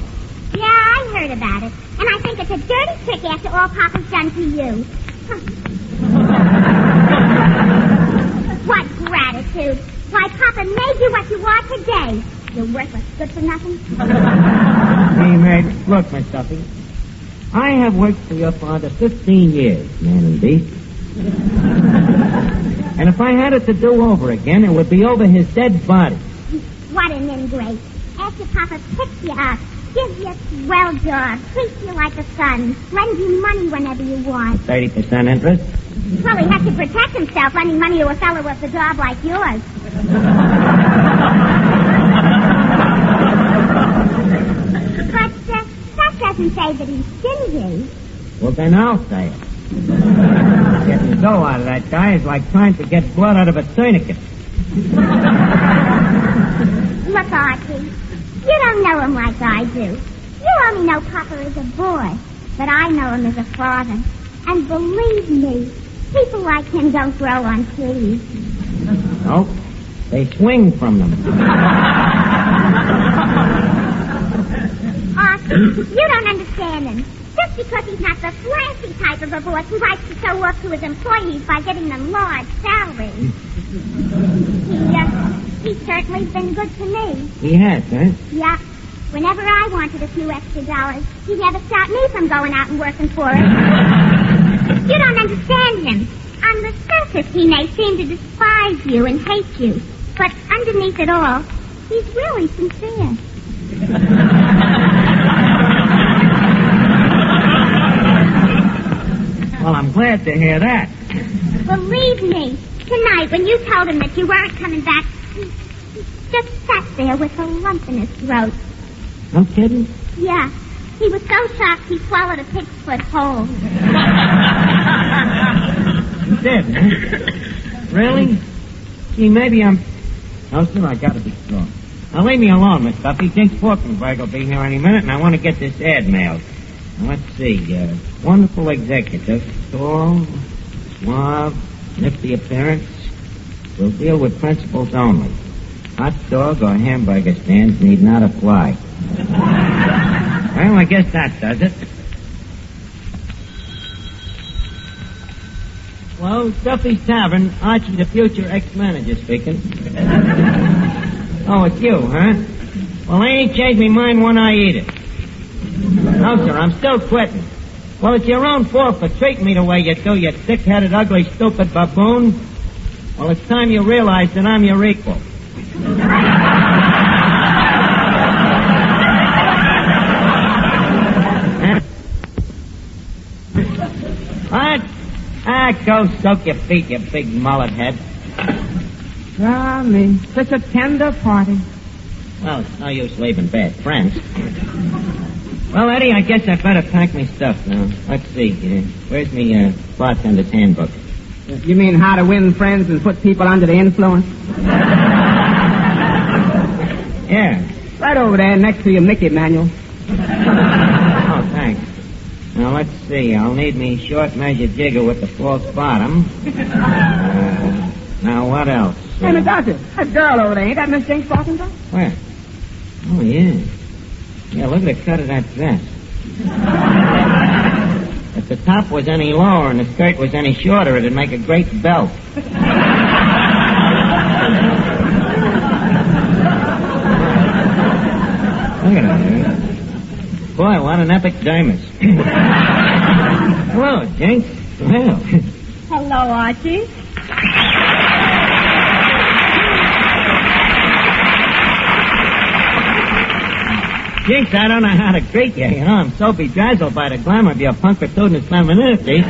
Yeah, I heard about it. And I think it's a dirty trick after all Papa's done to you. What gratitude. Why, Papa made you what you are today. You're worthless, good for nothing. Hey, Meg, look, Miss Duffy. I have worked for your father 15 years, man and beast. And if I had it to do over again, it would be over his dead body. What an ingrate. After Papa picks you up, gives you a swell job, treats you like a son, lends you money whenever you want. 30% interest? Well, he has to protect himself lending money to a fellow with a job like yours. But that doesn't say that he's stingy. Well, then I'll say it. Getting dough out of that guy is like trying to get blood out of a tourniquet. Look, Archie, you don't know him like I do. You only know Papa as a boy, but I know him as a father. And believe me, people like him don't grow on trees. Nope. They swing from them. Archie, you don't understand him. Just because he's not the flashy type of a boss who likes to show off to his employees by giving them large salaries. He's certainly been good to me. He has, huh? Yeah. Whenever I wanted a few extra dollars, he never stopped me from going out and working for it. You don't understand him. On the surface, he may seem to despise you and hate you. But underneath it all, he's really sincere. Well, I'm glad to hear that. Believe me, tonight when you told him that you weren't coming back, he just sat there with a lump in his throat. No kidding? Yeah. He was so shocked he swallowed a pig's foot whole. You did, huh? Really? Gee, maybe I'm... No, sir, I gotta be strong. Now, leave me alone, Miss Duffy. Jinx Falkenburg will be here any minute, and I want to get this ad mailed. Now, let's see. Wonderful executive. Tall, suave, nifty appearance. Will deal with principals only. Hot dog or hamburger stands need not apply. Well, I guess that does it. Hello, Duffy's Tavern. Archie, the future ex-manager speaking. Oh, it's you, huh? Well, I ain't changed my mind one iota. No, sir, I'm still quitting. Well, it's your own fault for treating me the way you do, you thick-headed, ugly, stupid baboon. Well, it's time you realize that I'm your equal. What? Go soak your feet, you big mullet head. Darling, such a tender party. Well, it's no use leaving bad friends. Well, Eddie, I guess I better pack my stuff now. Let's see. Where's me bartender's handbook? You mean how to win friends and put people under the influence? Yeah. Right over there next to your Mickey manual. Oh, thanks. Now, let's see. I'll need me short measure jigger with the false bottom. Now, what else? Hey, Miss Archie, that girl over there, ain't that Miss Jinx Falkenburg? Where? Oh, yeah. Yeah, look at the cut of that dress. If the top was any lower and the skirt was any shorter, it'd make a great belt. Look at her. Boy, what an epidermis. Hello, Jinx. Well. Hello, Archie. Jinx, I don't know how to greet you. You know, I'm so bedazzled by the glamour of your punctitudinous femininity.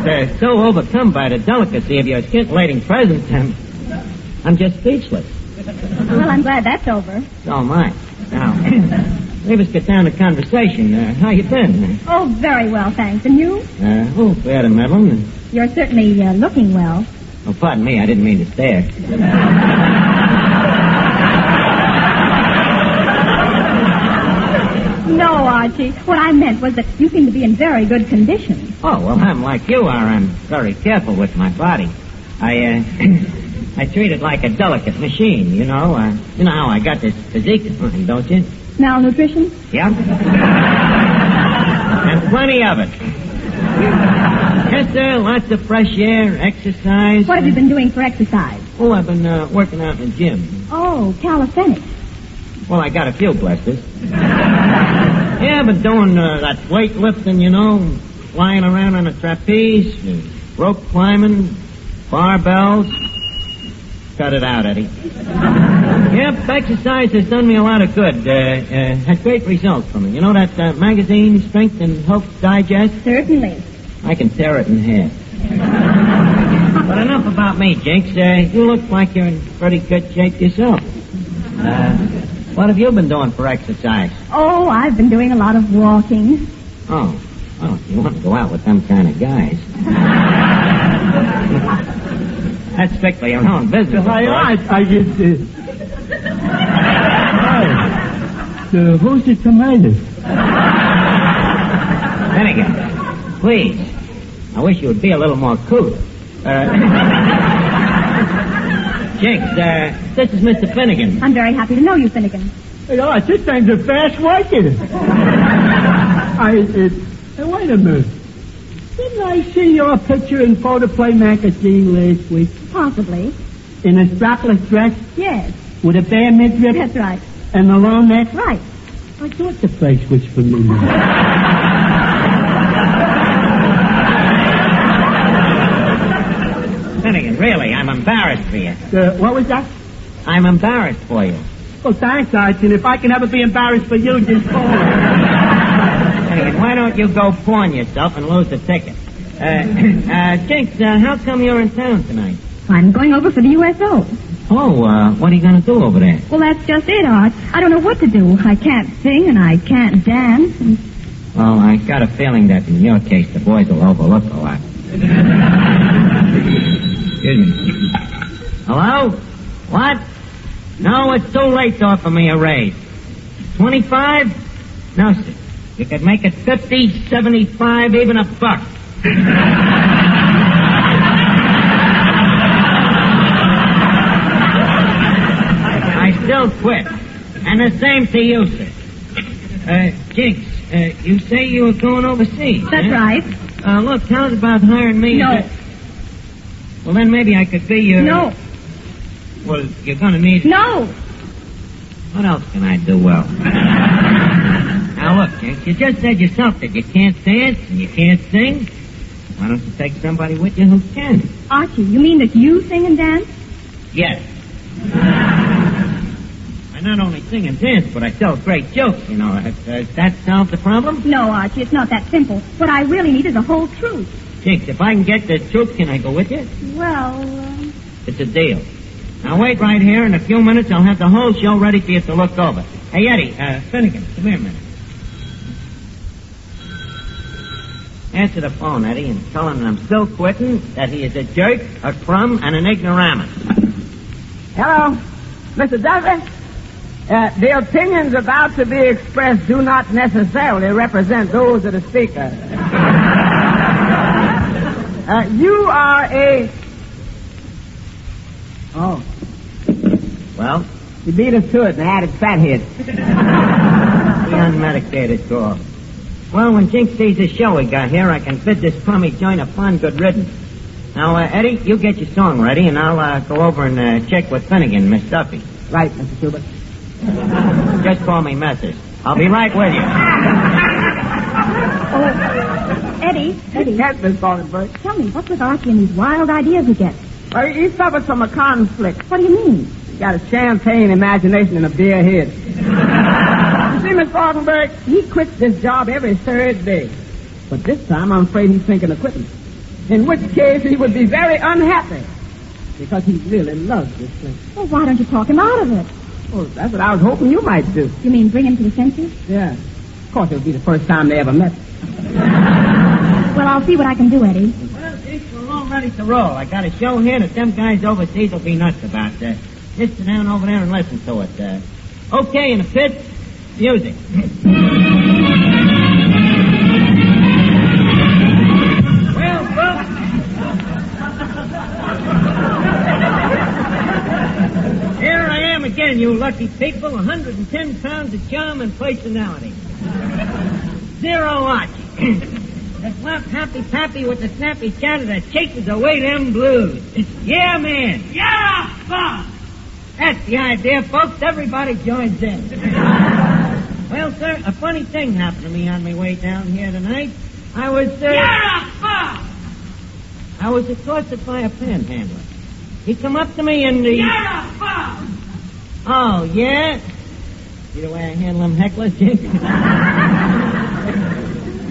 And so overcome by the delicacy of your scintillating presence, I'm just speechless. Well, I'm glad that's over. So am I. Now, leave us get down to conversation. How you been? Oh, very well, thanks. And you? Oh, fair to meddle. You're certainly looking well. Oh, pardon me, I didn't mean to stare. No, Archie. What I meant was that you seem to be in very good condition. Oh, well, I'm like you are. I'm very careful with my body. I treat it like a delicate machine, you know. You know how I got this physique of mine, don't you? Malnutrition? Yeah. And plenty of it. Yes, sir. Lots of fresh air, exercise. What have you been doing for exercise? Oh, I've been working out in the gym. Oh, calisthenics. Well, I got a few blisters. Yeah, I've been doing that weightlifting, you know, flying around on a trapeze, rope climbing, barbells. Cut it out, Eddie. Yep, exercise has done me a lot of good. Had great results from it. You know that magazine, Strength and Health Digest? Certainly. I can tear it in half. But enough about me, Jinx. You look like you're in pretty good shape yourself. What have you been doing for exercise? Oh, I've been doing a lot of walking. Oh, well, if you want to go out with them kind of guys. That's strictly your own business. I just... who's the tomato? Finnegan, please. I wish you would be a little more cool. Jinx, this is Mr. Finnegan. I'm very happy to know you, Finnegan. Oh, this thing's a fast working. Wait a minute. Didn't I see your picture in Photoplay magazine last week? Possibly. In a strapless dress? Yes. With a bare midriff? That's right. And a long neck? Right. I thought the place was familiar. Finnegan, really, I'm embarrassed for you. What was that? I'm embarrassed for you. Well, thanks, Archie. And if I can ever be embarrassed for you, just call me. Finnegan, why don't you go pawn yourself and lose the ticket? Jinx, how come you're in town tonight? I'm going over for the USO. Oh, what are you going to do over there? Well, that's just it, Art. I don't know what to do. I can't sing and I can't dance. And... Well, I got a feeling that in your case the boys will overlook a lot. Excuse me. Hello? What? No, it's too late to offer me a raise. 25? No, sir. You could make it 50, 75, even a buck. I still quit. And the same to you, sir. Jinx, you say you were going overseas. That's right. Look, how's about hiring me? No. Well, then maybe I could be your... No. Well, you're going to need... No. What else can I do well? Now, look, Jinx, you just said yourself that you can't dance and you can't sing. Why don't you take somebody with you who can? Archie, you mean that you sing and dance? Yes. I not only sing and dance, but I tell great jokes, you know. Does that solve the problem? No, Archie, it's not that simple. What I really need is a whole truth. Jinx, if I can get the truth, can I go with you? Well, It's a deal. Now, wait right here. In a few minutes, I'll have the whole show ready for you to look over. Hey, Eddie, Finnegan, come here a minute. Answer the phone, Eddie, and tell him that I'm still quitting, that he is a jerk, a crumb, and an ignoramus. Hello, Mr. Duffy. The opinions about to be expressed do not necessarily represent those of the speaker. You are a... Oh. Well? You beat us to it and added fathead. The unmedicated girl. Well, when Jinx sees this show we got here, I can bid this crummy joint a fun good riddance. Now, Eddie, you get your song ready, and I'll go over and check with Finnegan, Miss Duffy. Right, Mr. Schubert. Just call me Messrs. I'll be right with you. Oh, Eddie. Yes, Miss Falkenburg. Tell me, what's with Archie and these wild ideas he gets? Well, he suffers from a conflict. What do you mean? He's got a champagne imagination and a beer head. You see, Miss Falkenburg, he quits this job every third day. But this time, I'm afraid he's thinking of quitting. In which case, he would be very unhappy. Because he really loves this place. Well, why don't you talk him out of it? Well, that's what I was hoping you might do. You mean bring him to the senses? Yeah. Of course, it'll be the first time they ever met. Well, I'll see what I can do, Eddie. Well, Jinx, we're all ready to roll. I got a show here that them guys overseas will be nuts about. Just sit down over there and listen to it. Okay, in the pit, music. Well, folks. Here I am again, you lucky people. 110 pounds of charm and personality. Zero Archie. That flap happy pappy with the snappy chatter that chases away them blues. Yeah, man. Yeah, fun. That's the idea, folks. Everybody joins in. Well, sir, a funny thing happened to me on my way down here tonight. I was accosted by a panhandler. He come up to me and Oh, yeah? See the way I handle them hecklers, Jinx?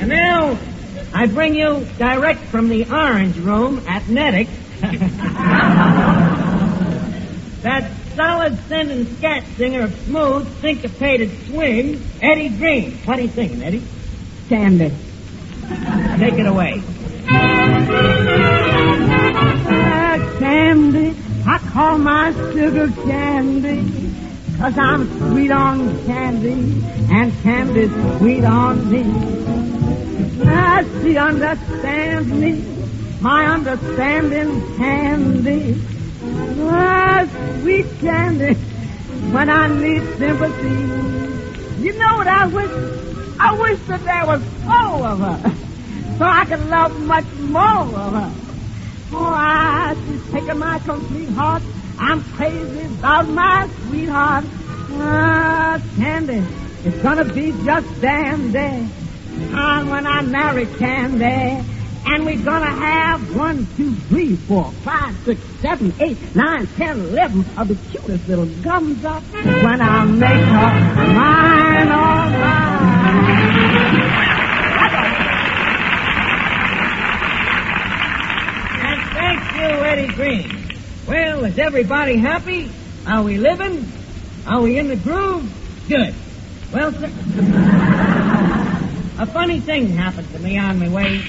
And now, I I bring you direct from the Orange Room at Nedick. That solid singing scat singer of smooth, syncopated swing, Eddie Green. What are you singing, Eddie? Candy. Take it away. Candy, I call my sugar candy, 'cause I'm sweet on candy, and candy's sweet on me. She understands me, my understanding candy. Sweet candy, when I need sympathy. You know what I wish? I wish that there was more of her, so I could love much more of her. Oh, she's taken my complete heart. I'm crazy about my sweetheart. Candy, it's gonna be just dandy. And when I marry Candy, and we're gonna have 1, 2, 3, 4, 5, 6, 7, 8, 9, 10, 11 of the cutest little gums up. When I make her mine, all mine. And thank you, Eddie Green. Well, is everybody happy? Are we living? Are we in the groove? Good. Well, sir, a funny thing happened to me on my way.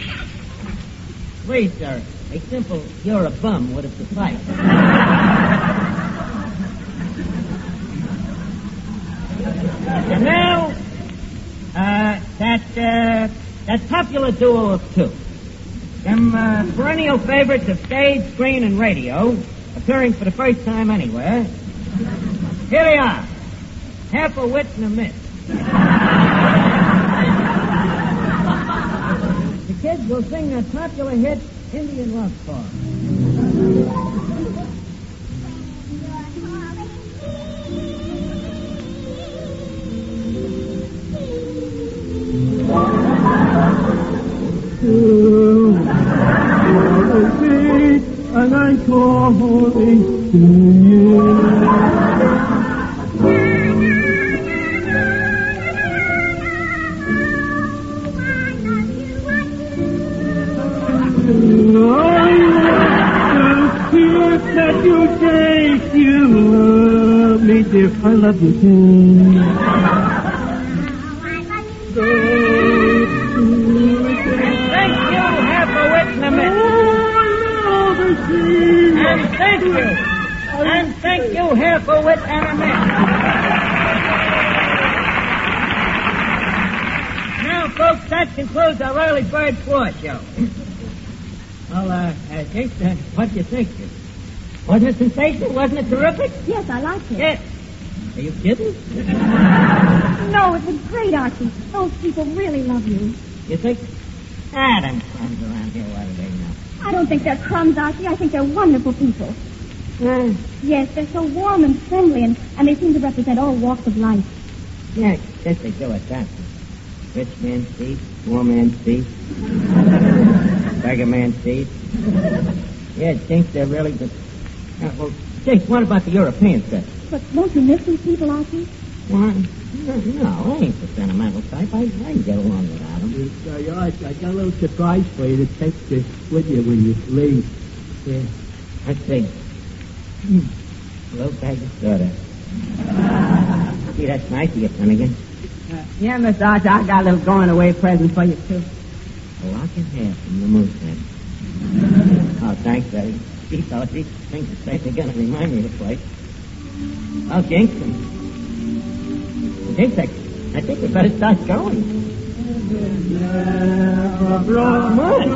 Please, sir, a simple "you're a bum" would have sufficed. And now, that popular duo of two, them perennial favorites of stage, screen, and radio, appearing for the first time anywhere. Here they are, half a wit and a miss. The kids will sing that popular hit, Indian Love Song. And I'm calling to you. That you take, you love me, dear, I love you too. Thank you, half a wit and a miss. And thank you. And thank you, half a wit and a miss. Now, folks, that concludes our early bird floor show. Well, Jinx, what do you think? Wasn't it sensational? Wasn't it terrific? Yes, I liked it. Yes. Are you kidding? No, it was great, Archie. Those people really love you. You think? Them crumbs around here, what do they know? I don't think they're crumbs, Archie. I think they're wonderful people. Yes, they're so warm and friendly, and they seem to represent all walks of life. Yeah, yes, they do at that. Rich man's seat, poor man's seat, beggar man's seat. Yeah, Jinx, they're really good. Well, Jinx, what about the European set? But won't you miss these people, Archie? What? No, I ain't the sentimental type. I can get along without them. I got a little surprise for you to take with you when you leave. Yeah. Let's see. A little bag of soda. See, that's nice of you, Finnegan. Yeah, Miss Archie, I got a little going-away present for you, too. A lock and half from the moose head. Oh, thanks, Eddie. Gee, fellas, these things are certainly going to remind me of the place. Oh, Jinx. Jinx, I think we better start going. Come on.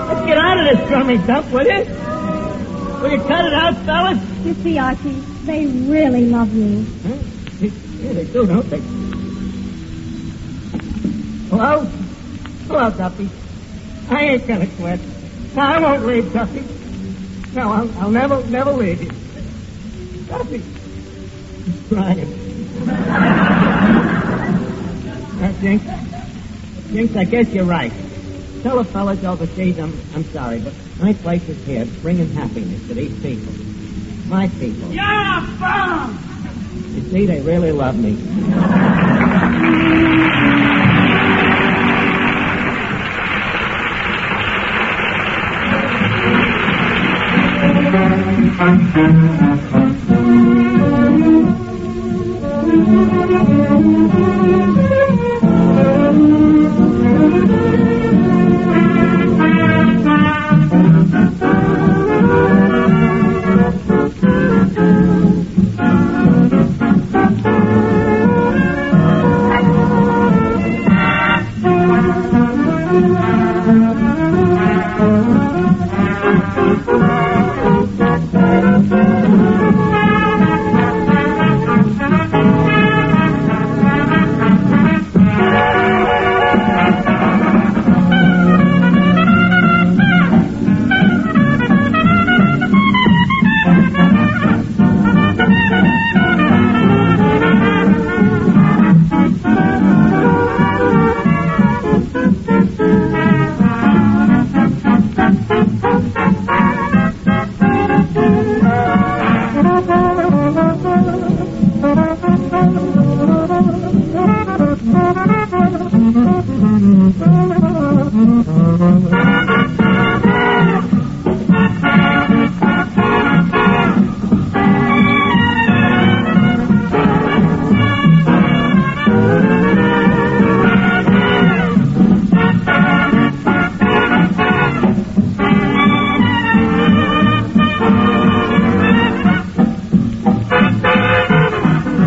Let's get out of this crummy dump, will you? Will you cut it out, fellas? You see, Archie, they really love you. Huh? Yeah, they do, don't they? Hello? Hello, Duffy. I ain't gonna quit. No, I won't leave, Duffy. No, I'll never leave you. Duffy. He's crying. Jinx, I guess you're right. Tell the fellas overseas I'm sorry, but my place is here, bringing happiness to these people. My people. Yeah, bum! You see, they really love me.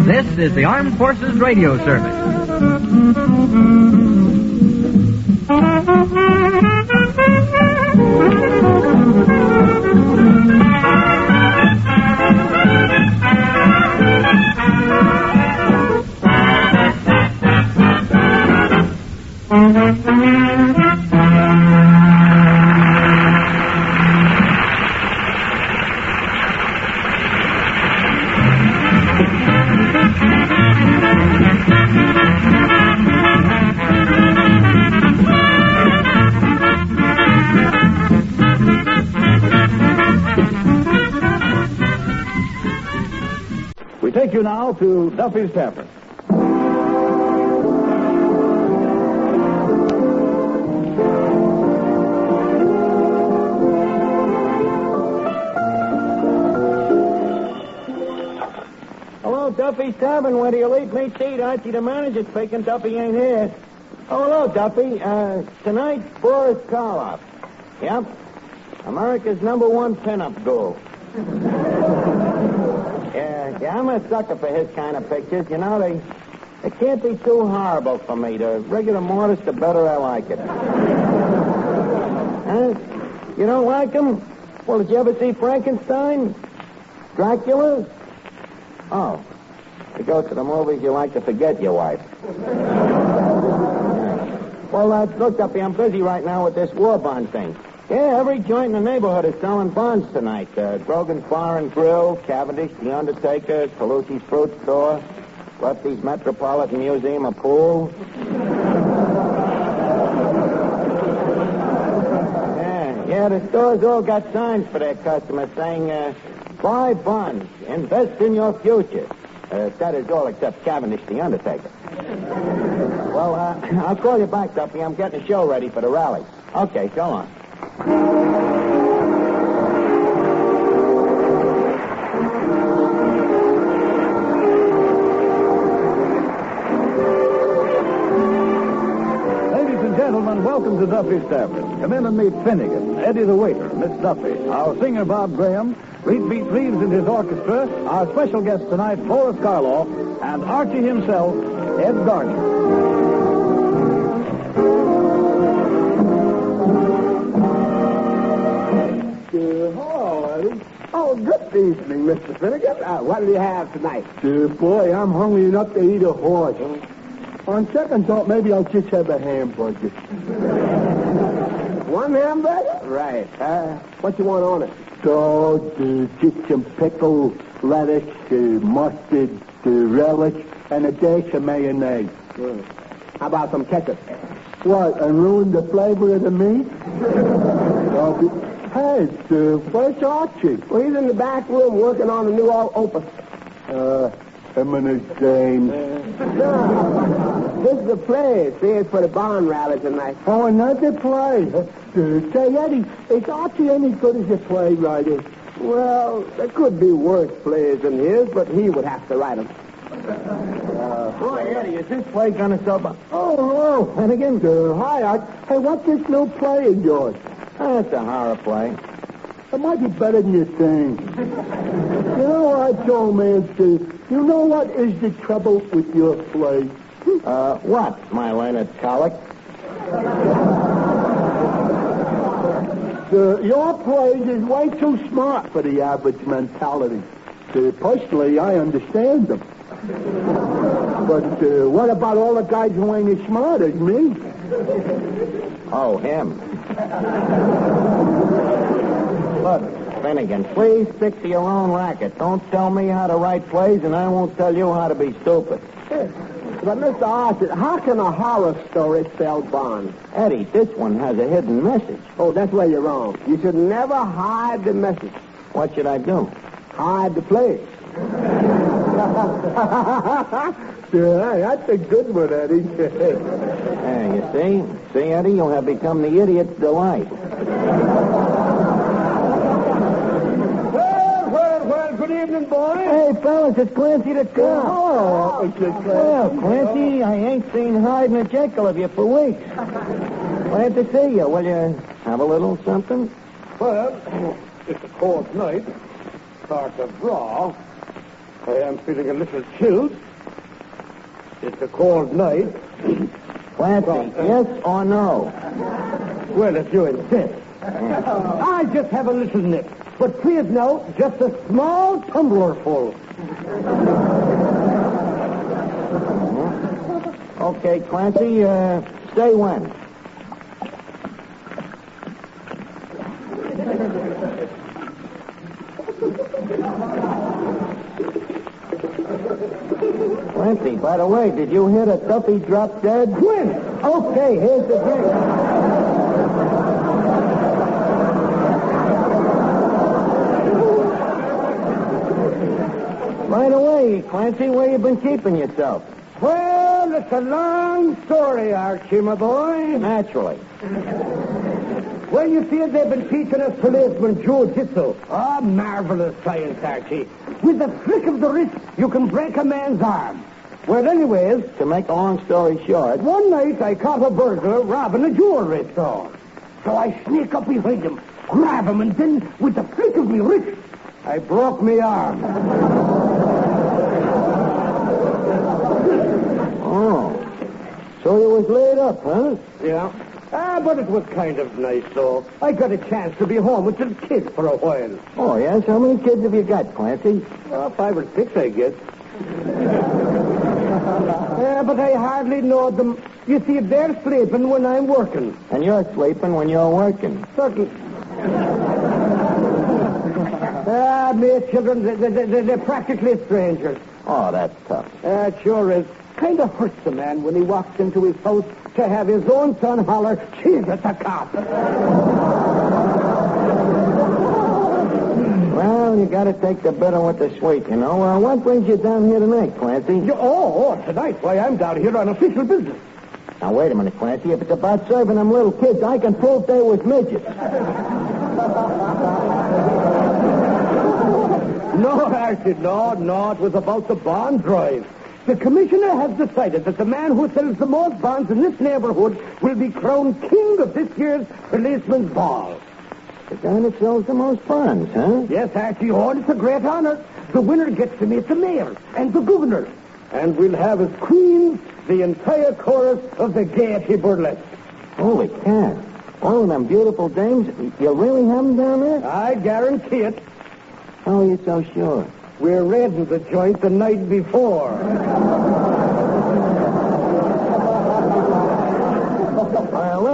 This is the Armed Forces Radio Service. We take you now to Duffy's Tavern. Hello, Duffy's Tavern. Where do you leave me seat? Archie, the manager's speaking. Duffy ain't here. Oh, hello, Duffy. Tonight, Boris Karloff. Yep. America's #1 pinup ghoul. Yeah, I'm a sucker for his kind of pictures. You know, they can't be too horrible for me. The regular mortis, the better I like it. Huh? You don't like him? Well, did you ever see Frankenstein? Dracula? Oh. You go to the movies, you like to forget your wife. Well, look, Duffy, I'm busy right now with this war bond thing. Yeah, every joint in the neighborhood is selling bonds tonight. Grogan's Bar and Grill, Cavendish, The Undertaker, Palucci's Fruit Store, Lefty's Metropolitan Museum of Pool. Yeah, the stores all got signs for their customers saying, buy bonds, invest in your future. That is all except Cavendish, The Undertaker. Well, I'll call you back, Duffy. I'm getting a show ready for the rally. Okay, so long. Ladies and gentlemen, welcome to Duffy's Tavern. Come in and meet Finnegan, Eddie the waiter, Miss Duffy, our singer Bob Graham, Reed Beat Reeves and his orchestra, our special guest tonight, Boris Karloff, and Archie himself, Ed Gardner. Oh, good evening, Mr. Finnegan. What do you have tonight? Boy, I'm hungry enough to eat a horse. On second thought, maybe I'll just have a hamburger. One hamburger? Right. What you want on it? Just some pickle, lettuce, mustard, relish, and a dash of mayonnaise. How about some ketchup? What, and ruin the flavor of the meat? Hey, where's Archie? Well, he's in the back room working on a new opus. Him and his dame. No, this is a play. See, it's for the barn rally tonight. Oh, another play. Say, Eddie, is Archie any good as a playwright? Well, there could be worse plays than his, but he would have to write them. Boy, Eddie, is this play going to sell? Oh, Finnegan. Hi, Art. Hey, what's this new play of yours? That's a horror play. It might be better than you think. You know what, old man, Steve? You know what is the trouble with your play? What, my Leonard Colic? Your plays is way too smart for the average mentality. Personally, I understand them. But what about all the guys who ain't as smart as me? Oh, him. Look, Finnegan, please stick to your own racket. Don't tell me how to write plays, and I won't tell you how to be stupid. But, Mr. Archie, how can a horror story sell bonds? Eddie, this one has a hidden message. Oh, that's where you're wrong. You should never hide the message. What should I do? Hide the play. Yeah, that's a good one, Eddie. Hey, you see? See, Eddie, you have become the idiot's delight. Well, good evening, boys. Hey, fellas, it's Clancy the cop. Oh, it's just Well, Clancy, I ain't seen hide and a jekyll of you for weeks. Glad to see you. Will you have a little something? Well, it's a cold night. Sort of raw. I am feeling a little chilled. It's a cold night. Clancy, yes or no? Well, if you insist. I just have a little nip. But please note, just a small tumbler full. Okay, Clancy, stay when? Clancy, by the way, did you hear that Duffy drop dead? When? Okay, here's the drink. By the way, Clancy, where you been keeping yourself? Well, it's a long story, Archie, my boy. Naturally. Well, you see, they've been teaching us policemen jiu-jitsu. Oh, marvelous science, Archie. With the flick of the wrist, you can break a man's arm. Well, anyways... To make a long story short... One night, I caught a burglar robbing a jewelry store. So I sneak up behind him, grab him, and then, with the flick of me wrist, I broke me arm. Oh. So you was laid up, huh? Yeah. But it was kind of nice, though. I got a chance to be home with the kids for a while. Oh, yes? How many kids have you got, Clancy? 5 or 6, I guess. But I hardly know them. You see, they're sleeping when I'm working. And you're sleeping when you're working. Certainly. Me children, they're practically strangers. Oh, that's tough. It sure is. Kind of hurts a man when he walks into his house to have his own son holler, "She's at the cop." Well, you got to take the bitter with the sweet, you know. What brings you down here tonight, Clancy? Tonight? Why, I'm down here on official business. Now, wait a minute, Clancy. If it's about serving them little kids, I can prove they was midgets. No, Archie, no. It was about the bond drive. The commissioner has decided that the man who sells the most bonds in this neighborhood will be crowned king of this year's policeman's ball. The guy that sells the most bonds, huh? Yes, Archie. Oh, it's a great honor. The winner gets to meet the mayor and the governor. And we'll have as queens the entire chorus of the Gaiety Burlesque. Holy cat. All of them beautiful dames. You really have them down there? I guarantee it. How are you so sure? We're raiding the joint the night before.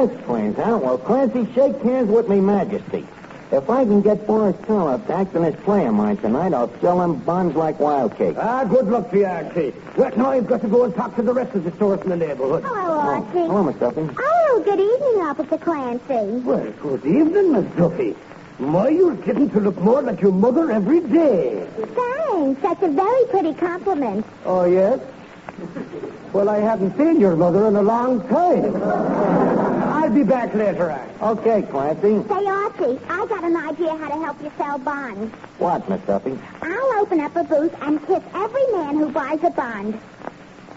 That's queens, huh? Well, Clancy, shake hands with me majesty. If I can get Boris Karloff to act in this play of mine tonight, I'll sell them bonds like wild cake. Good luck to you, Archie. Well, now I've got to go and talk to the rest of the stores in the neighborhood. Hello, Archie. Hello, Miss Duffy. Oh, good evening, Officer Clancy. Well, good evening, Miss Duffy. My, you're getting to look more like your mother every day. Thanks. That's a very pretty compliment. Oh, yes? Well, I haven't seen your mother in a long time. I I'll be back later on. Okay, Clancy. Say, Archie, I got an idea how to help you sell bonds. What, Miss Duffy? I'll open up a booth and tip every man who buys a bond.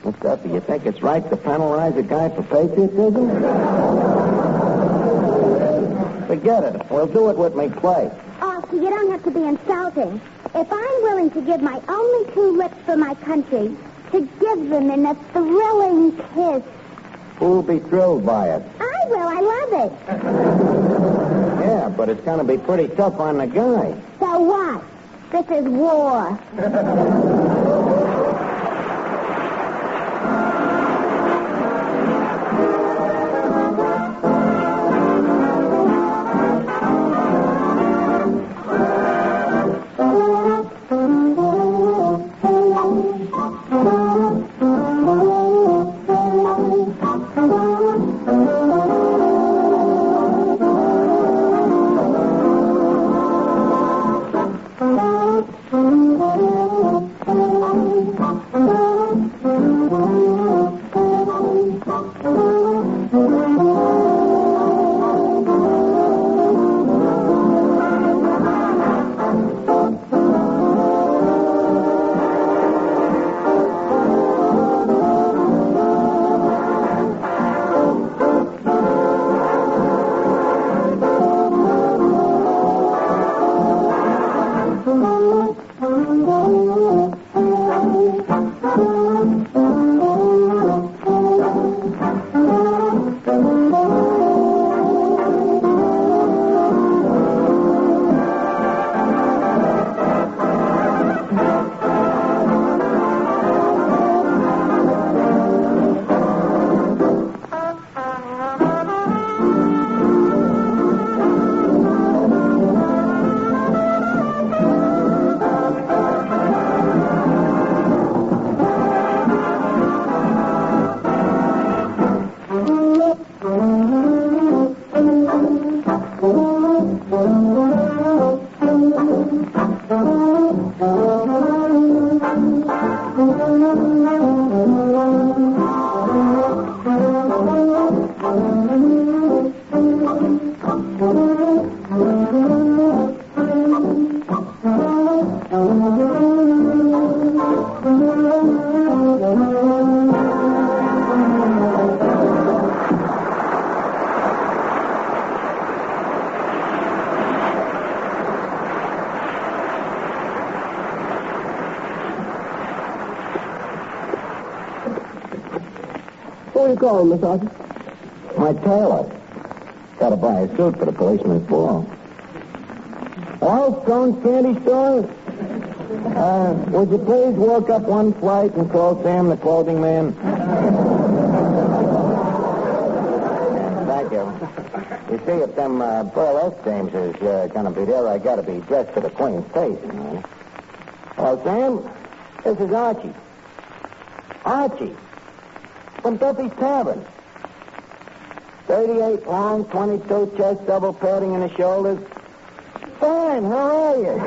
Miss Duffy, you think it's right to penalize a guy for patriotism? Forget it. We'll do it with me play. Archie, you don't have to be insulting. If I'm willing to give my only 2 lips for my country, to give them in a thrilling kiss. Who'll be thrilled by it? I will. I love it. Yeah, but it's going to be pretty tough on the guy. So what? This is war. What are you calling, Miss Archie? My tailor. Got to buy a suit for the policeman's ball. Hello, Stone's Candy Store? Would you please walk up one flight and call Sam the clothing man? Thank you. You see, if them burlesque dames is going to be there, I got to be dressed to the Queen's taste, you know. Hello, Sam. This is Archie. Archie. From Duffy's Tavern. 38 long, 22 chest, double padding in the shoulders. Fine, how are you?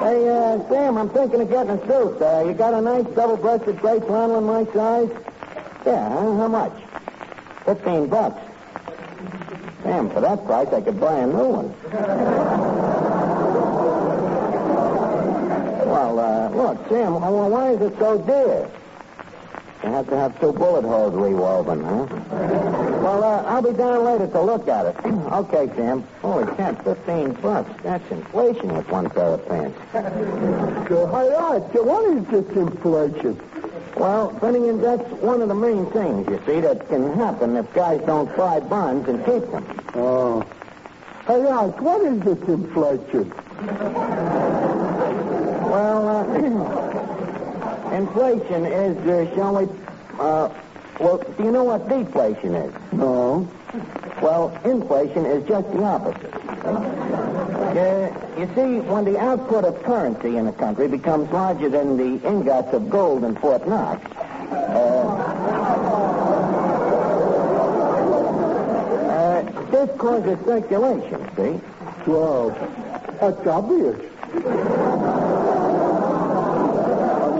Hey, Sam, I'm thinking of getting a suit. You got a nice double-breasted gray flannel in my size? Yeah, huh? How much? $15. Damn, for that price, I could buy a new one. Well, look, Sam, why is it so dear? You have to have 2 bullet holes rewoven, huh? Well, I'll be down later to look at it. Okay, Sam. Holy cat, $15. That's inflation with one pair of pants. Hey, Archie, what is this inflation? Well, Finnegan, that's one of the main things, you see, that can happen if guys don't buy bonds and keep them. Oh. Hey, Archie, what is this inflation? Well, inflation is, shall we, well, do you know what deflation is? No. Well, inflation is just the opposite. You see, when the output of currency in a country becomes larger than the ingots of gold in Fort Knox, this causes circulation, see? Well, that's obvious.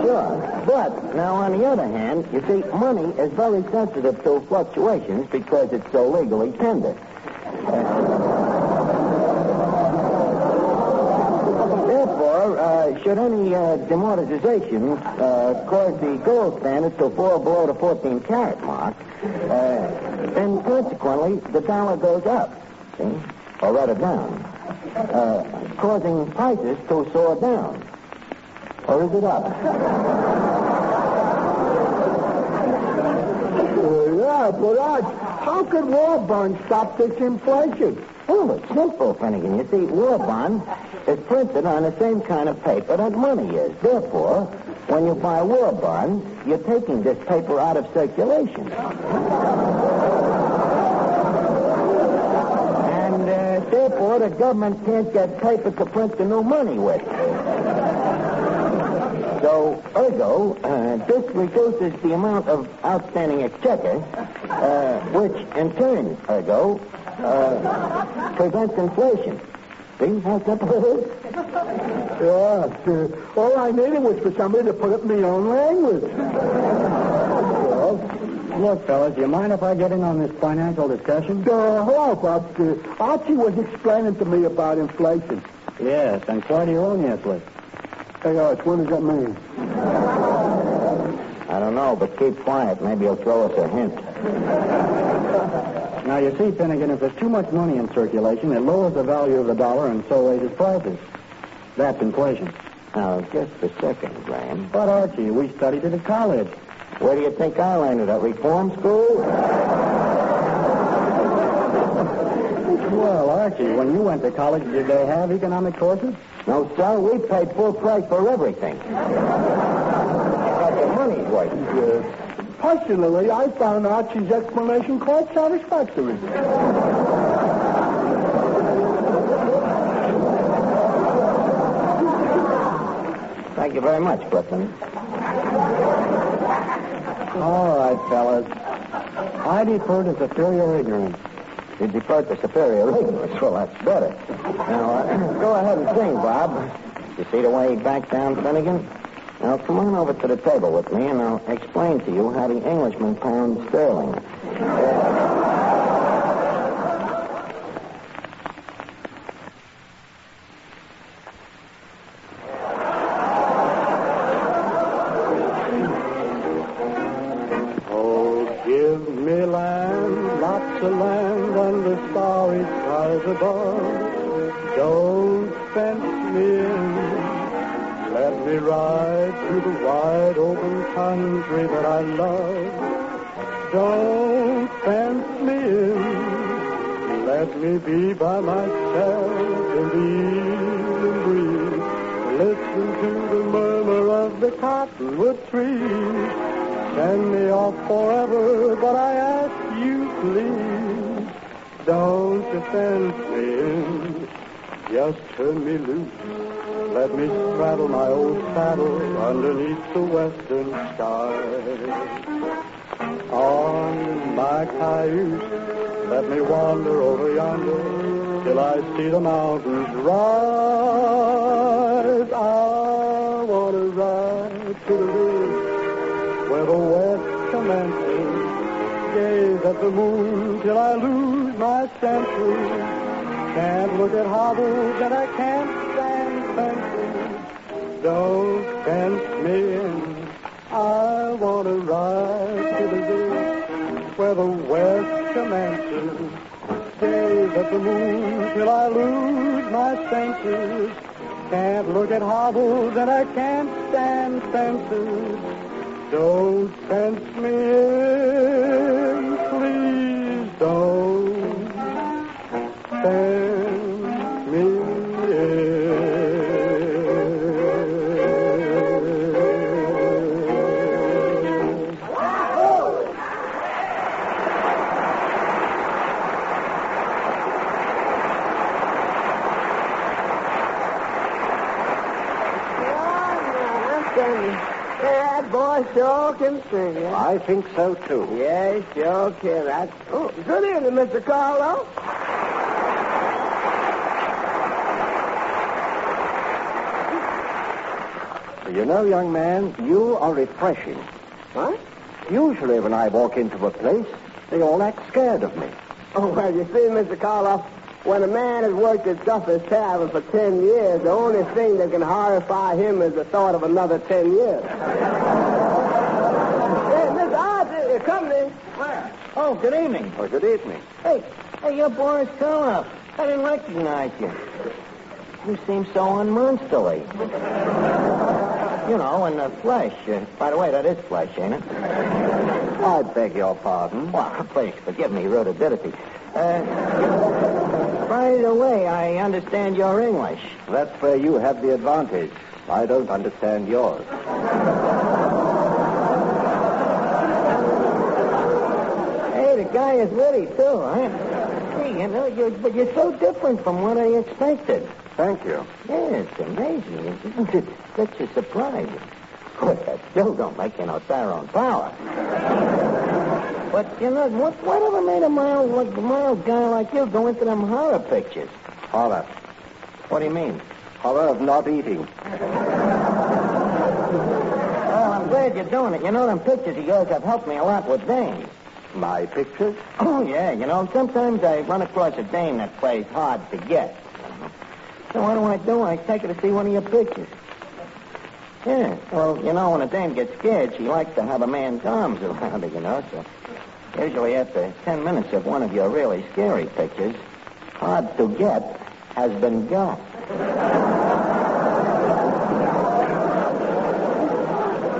Sure Sure. But, now, on the other hand, you see, money is very sensitive to fluctuations because it's so legally tender. Therefore, should any demortization cause the gold standard to fall below the 14-carat mark, then consequently the dollar goes up, see, or rather down, causing prices to soar down. Or is it up? Yeah, but Arch, how could war bonds stop this inflation? Oh, it's simple, Finnegan. You see, war bonds is printed on the same kind of paper that money is. Therefore, when you buy war bonds, you're taking this paper out of circulation. And therefore, the government can't get paper to print the new money with. So, ergo, this reduces the amount of outstanding exchequer, which in turn, ergo, prevents inflation. See how simple it is? Yeah. All I needed was for somebody to put it in my own language. Well, look, fellas, do you mind if I get in on this financial discussion? Hello, Bob. Archie was explaining to me about inflation. Yes, and quite erroneously. Hey, Arch, what does that mean? I don't know, but keep quiet. Maybe he'll throw us a hint. Now, you see, Finnegan, if there's too much money in circulation, it lowers the value of the dollar and so raises prices. That's inflation. Now, just a second, Graham. But, Archie, we studied it at college. Where do you think I landed? At reform school? Well, Archie, when you went to college, did they have economic courses? No, sir. We paid full price for everything. Got your money's worth. Personally, I found Archie's explanation quite satisfactory. Thank you very much, Clifton. All right, fellas. I defer to superior ignorance. You defer to superior ignorance. Well, that's better. Now, go ahead and sing, Bob. You see the way he backed down, Finnegan? Now, come on over to the table with me, and I'll explain to you how the Englishman pounds sterling. Oh, give me land, lots of land under starry skies above. Don't fence me in. Let me ride through the wide open country that I love. Don't fence me in. Let me be by myself in the evening breeze. Listen to the murmur of the cottonwood trees. Send me off forever, but I ask you please. Don't you fence me in. Just turn me loose. Let me straddle my old saddle underneath the western sky. On my cayuse, let me wander over yonder till I see the mountains rise. I want to ride to the ridge where the west commences. Gaze at the moon till I lose my senses. Can't look at hobbles and I can't stand fences. Don't fence me in. I want to ride to the ridge where the west commences. Gaze at the moon till I lose my senses. Can't look at hobbles and I can't stand fences. Don't fence me in, please don't fence me in. That boy sure can sing. Yeah? I think so, too. Yeah, he sure can. Oh, good evening, Mr. Karloff. You know, young man, you are refreshing. What? Usually when I walk into a place, they all act scared of me. Oh, well, you see, Mr. Karloff, when a man has worked at Duffy's Tavern for 10 years, the only thing that can horrify him is the thought of another 10 years. Hey, Miss Archie, your company. Where? Oh, good evening. Oh, good evening. Hey, you're Boris Karloff. I didn't recognize you. You seem so unmonsterly. You know, in the flesh. By the way, that is flesh, ain't it? I beg your pardon. Well, please forgive me rudidity. By the way, I understand your English. That's where you have the advantage. I don't understand yours. Hey, the guy is witty, too, huh? Hey, you know, but you're so different from what I expected. Thank you. Yeah, it's amazing. Isn't it such a surprise? Of course, that still don't make you no Tyrone power. But, you know, whatever made a mild guy like you go into them horror pictures? Horror. What do you mean? Horror of not eating. Well, I'm glad you're doing it. You know, them pictures of yours have helped me a lot with dames. My pictures? Oh, yeah. You know, sometimes I run across a dame that plays hard to get. So what do? I take her to see one of your pictures. Yeah, well, you know, when a dame gets scared, she likes to have a man's arms around her, you know, so usually after 10 minutes of one of your really scary pictures, hard to get has been got.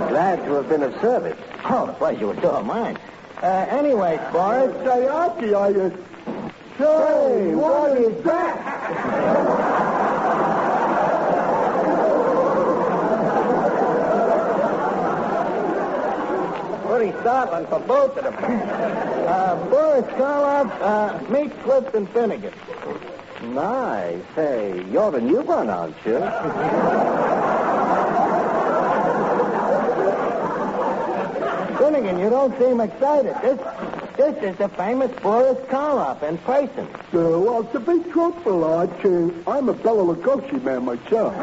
Glad to have been of service. Oh, the pleasure was all mine. Anyway, Boris. Say, Archie, are you... Say, what is that? Pretty startling for both of them. Boris Karloff, meet Clifton Finnegan. Nice. Hey, you're the new one, aren't you? Finnegan, you don't seem excited. This is the famous Boris Karloff in person. Well, to be truthful, Archie, I'm a Bela Lugosi man myself.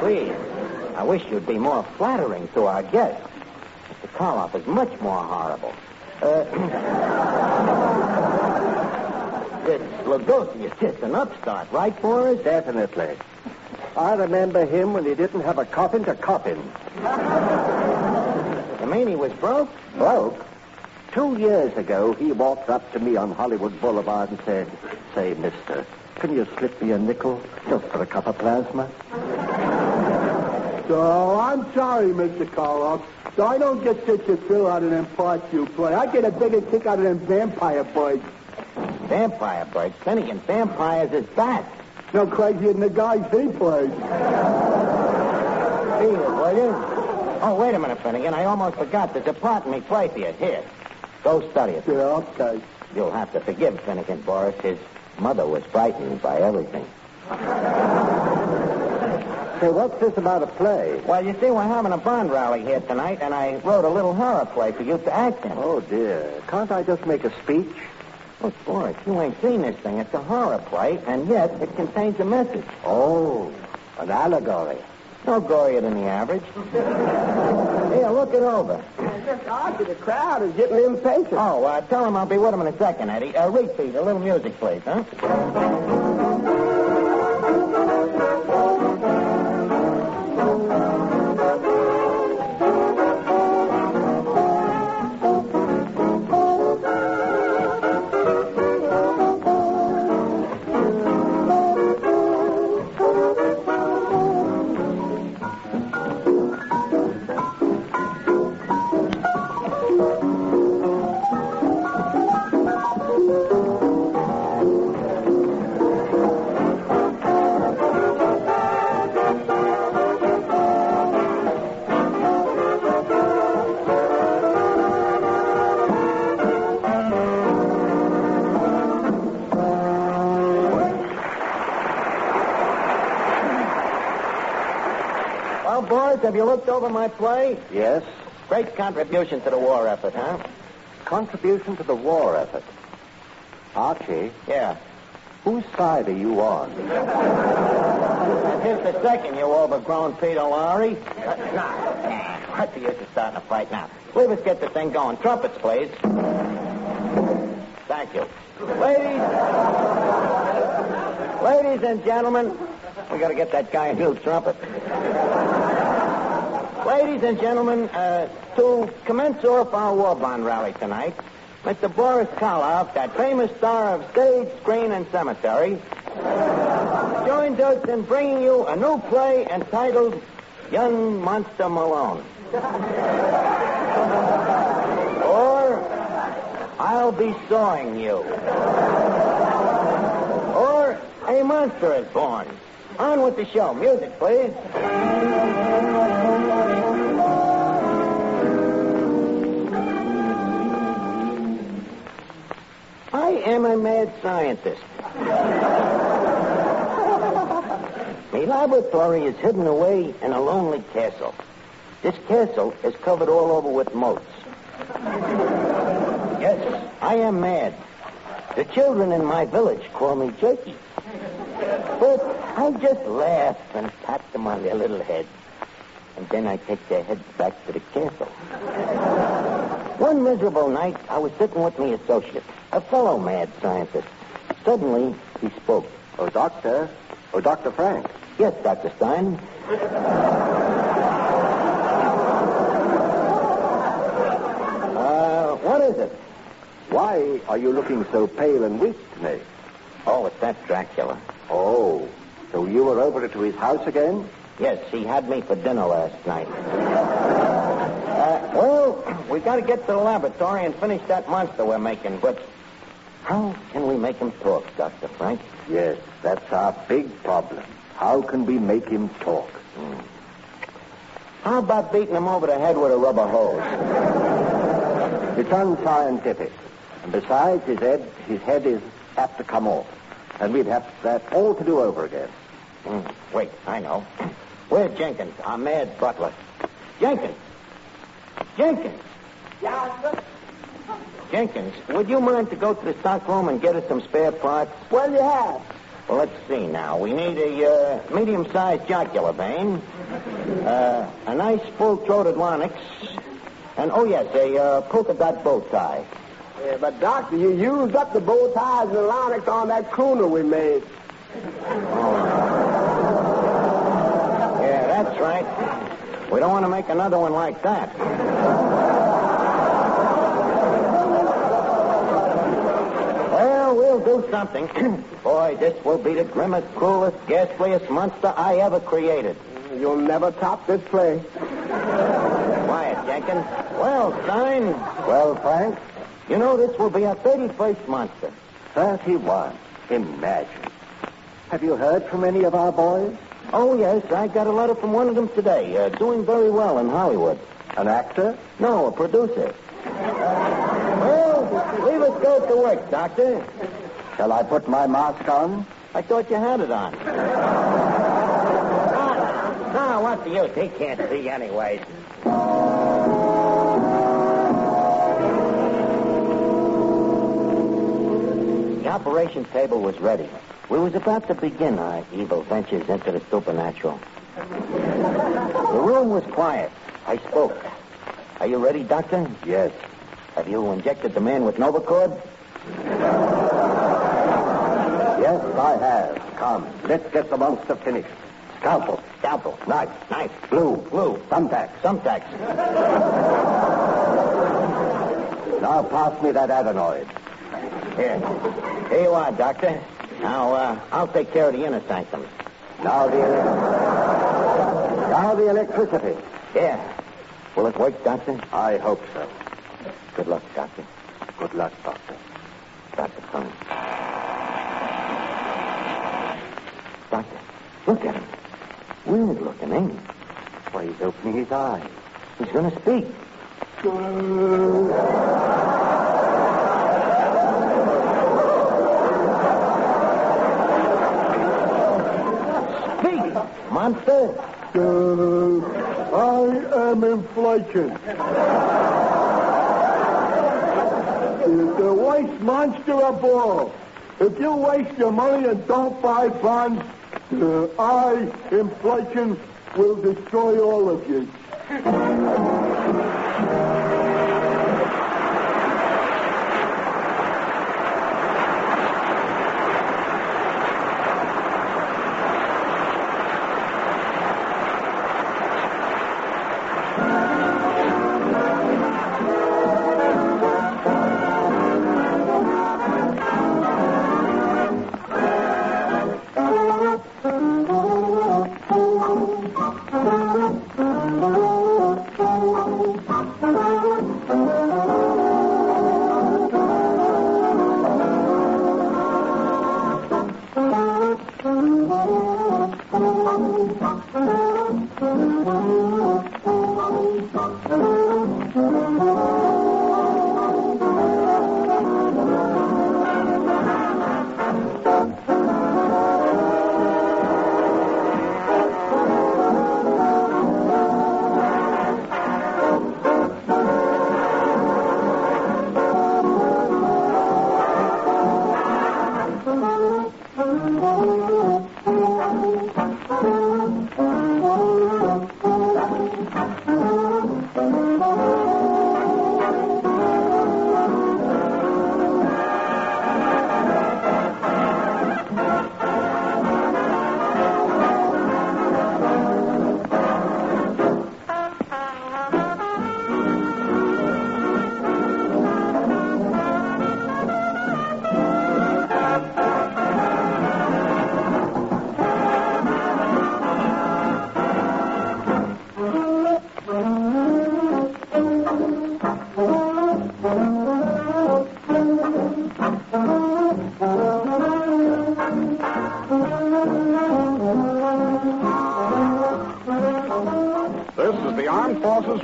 Please. I wish you'd be more flattering to our guest. Mr. Karloff is much more horrible. This Lugosi is just an upstart, right, Boris? Definitely. I remember him when he didn't have a coffin to coffin. You mean he was broke? Broke? 2 years ago, he walked up to me on Hollywood Boulevard and said, "Say, mister, can you slip me a nickel just for a cup of plasma?" So, I'm sorry, Mr. Karloff. So I don't get such a thrill out of them parts you play. I get a bigger kick out of them vampire birds. Vampire birds? Finnegan, vampires is bad. No crazier than the guys he plays. See it, will you? Oh, wait a minute, Finnegan. I almost forgot. There's a part in me play for you. Here. Go study it. Yeah, okay. You'll have to forgive Finnegan, Boris. His mother was frightened by everything. Say, what's this about a play? Well, you see, we're having a Bond rally here tonight, and I wrote a little horror play for you to act in. Oh, dear. Can't I just make a speech? Look, Boris, you ain't seen this thing. It's a horror play, and yet it contains a message. Oh, an allegory. No gorier than the average. Here, look it over. Just Archie, the crowd is getting impatient. Oh, tell him I'll be with him in a second, Eddie. Repeat, a little music, please, huh? Have you looked over my play? Yes. Great contribution to the war effort, huh? Contribution to the war effort. Archie? Yeah. Whose side are you on? Just a second, you overgrown Peter Lorry. What's the use of starting a fight now? Leave us get the thing going. Trumpets, please. Thank you. Ladies and gentlemen, we got to get that guy a new trumpet. Ladies and gentlemen, to commence off our war bond rally tonight, Mr. Boris Karloff, that famous star of stage, screen, and cemetery, joins us in bringing you a new play entitled Young Monster Malone. Or I'll Be Sawing You. Or A Monster is Born. On with the show. Music, please. I am a mad scientist. My laboratory is hidden away in a lonely castle. This castle is covered all over with moats. Yes, I am mad. The children in my village call me Jerky. But I just laugh and pat them on their little heads. And then I take their heads back to the castle. One miserable night, I was sitting with my associate, a fellow mad scientist. Suddenly, he spoke. Oh, Doctor. Oh, Dr. Frank. Yes, Dr. Stein. What is it? Why are you looking so pale and weak today? Oh, it's that Dracula. Oh, so you were over to his house again? Yes, he had me for dinner last night. Well, we got to get to the laboratory and finish that monster we're making, but how can we make him talk, Dr. Frank? Yes, that's our big problem. How can we make him talk? How about beating him over the head with a rubber hose? It's unscientific. And besides, his head is apt to come off. And we'd have that all to do over again. Wait, I know. Where's Jenkins, our mad butler? Jenkins! Jenkins! Yeah, sir? Jenkins, would you mind to go to the stock room and get us some spare parts? What do you have? Well, let's see now. We need a medium-sized jocular vein, a nice full-throated larynx, and, oh, yes, a polka-dot bow tie. Yeah, but, Doctor, you used up the bow ties and the larynx on that crooner we made. Yeah, that's right. We don't want to make another one like that. Well, we'll do something. Boy, this will be the grimmest, cruelest, ghastliest monster I ever created. You'll never top this play. Quiet, Jenkins. Well, Stein. Well, Frank? You know, this will be our 31st monster. 31. Imagine. Have you heard from any of our boys? Oh, yes. I got a letter from one of them today. Doing very well in Hollywood. An actor? No, a producer. Well, leave us go to work, Doctor. Shall I put my mask on? I thought you had it on. No, what's the use? He can't see anyway. The operation table was ready. We was about to begin our evil ventures into the supernatural. The room was quiet. I spoke. Are you ready, Doctor? Yes. Have you injected the man with Novacord? Yes, I have. Come, let's get the monster finished. Scalpel. Scalpel. Knife. Knife. Glue. Glue. Thumbtack. Thumbtacks. Now pass me that adenoid. Here you are, Doctor. Now, I'll take care of the inner sanctums. Now the electricity. Yeah. Will it work, Doctor? I hope so. Good luck, Doctor. Good luck, Doctor. Doctor, come. Doctor, look at him. Weird looking, ain't he? Why, he's opening his eyes. He's going to speak. Speak, monster. I am inflation. The worst monster of all. If you waste your money and don't buy bonds, inflation, will destroy all of you.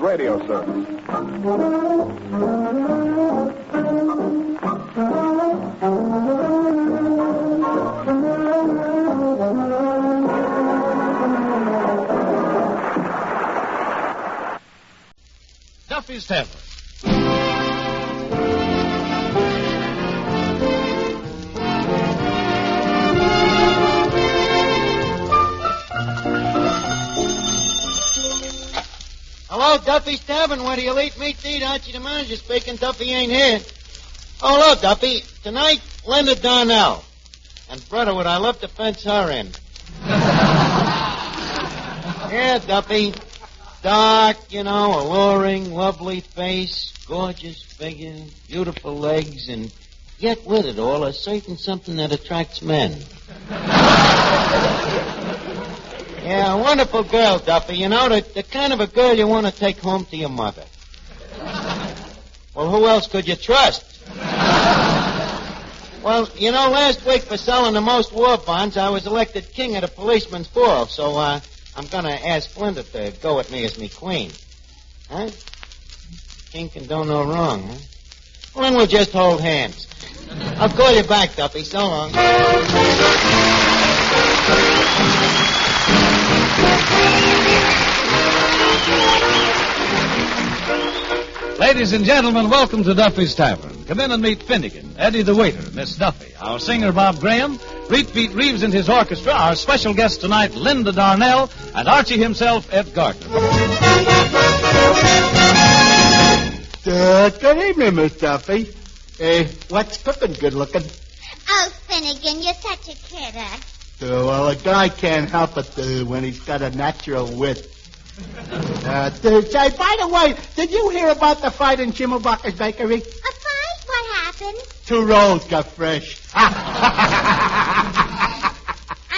Radio service. Duffy's Tavern. Hello, Duffy's Tavern. Where do you eat meat to eat? Archie the manager speaking. Duffy ain't here. Oh, look, Duffy. Tonight, Linda Darnell. And, brother, would I love to fence her in. Yeah, Duffy. Dark, alluring, lovely face, gorgeous figure, beautiful legs, and yet with it all, a certain something that attracts men. Yeah, a wonderful girl, Duffy. The kind of a girl you want to take home to your mother. Well, who else could you trust? Well, last week for selling the most war bonds, I was elected king of the policeman's ball, so, I'm gonna ask Linda to go with me as me queen. Huh? King can do no wrong, huh? Well, then we'll just hold hands. I'll call you back, Duffy. So long. Ladies and gentlemen, welcome to Duffy's Tavern. Come in and meet Finnegan, Eddie the waiter, Miss Duffy, our singer Bob Graham, Reet Beat Reeves and his orchestra, our special guest tonight, Linda Darnell, and Archie himself, Ed Gardner. Good evening, Miss Duffy. What's cooking, good looking? Oh, Finnegan, you're such a kidder. Well, a guy can't help it when he's got a natural wit. By the way, did you hear about the fight in Schimmelbacher's bakery? A fight? What happened? 2 rolls got fresh. I'm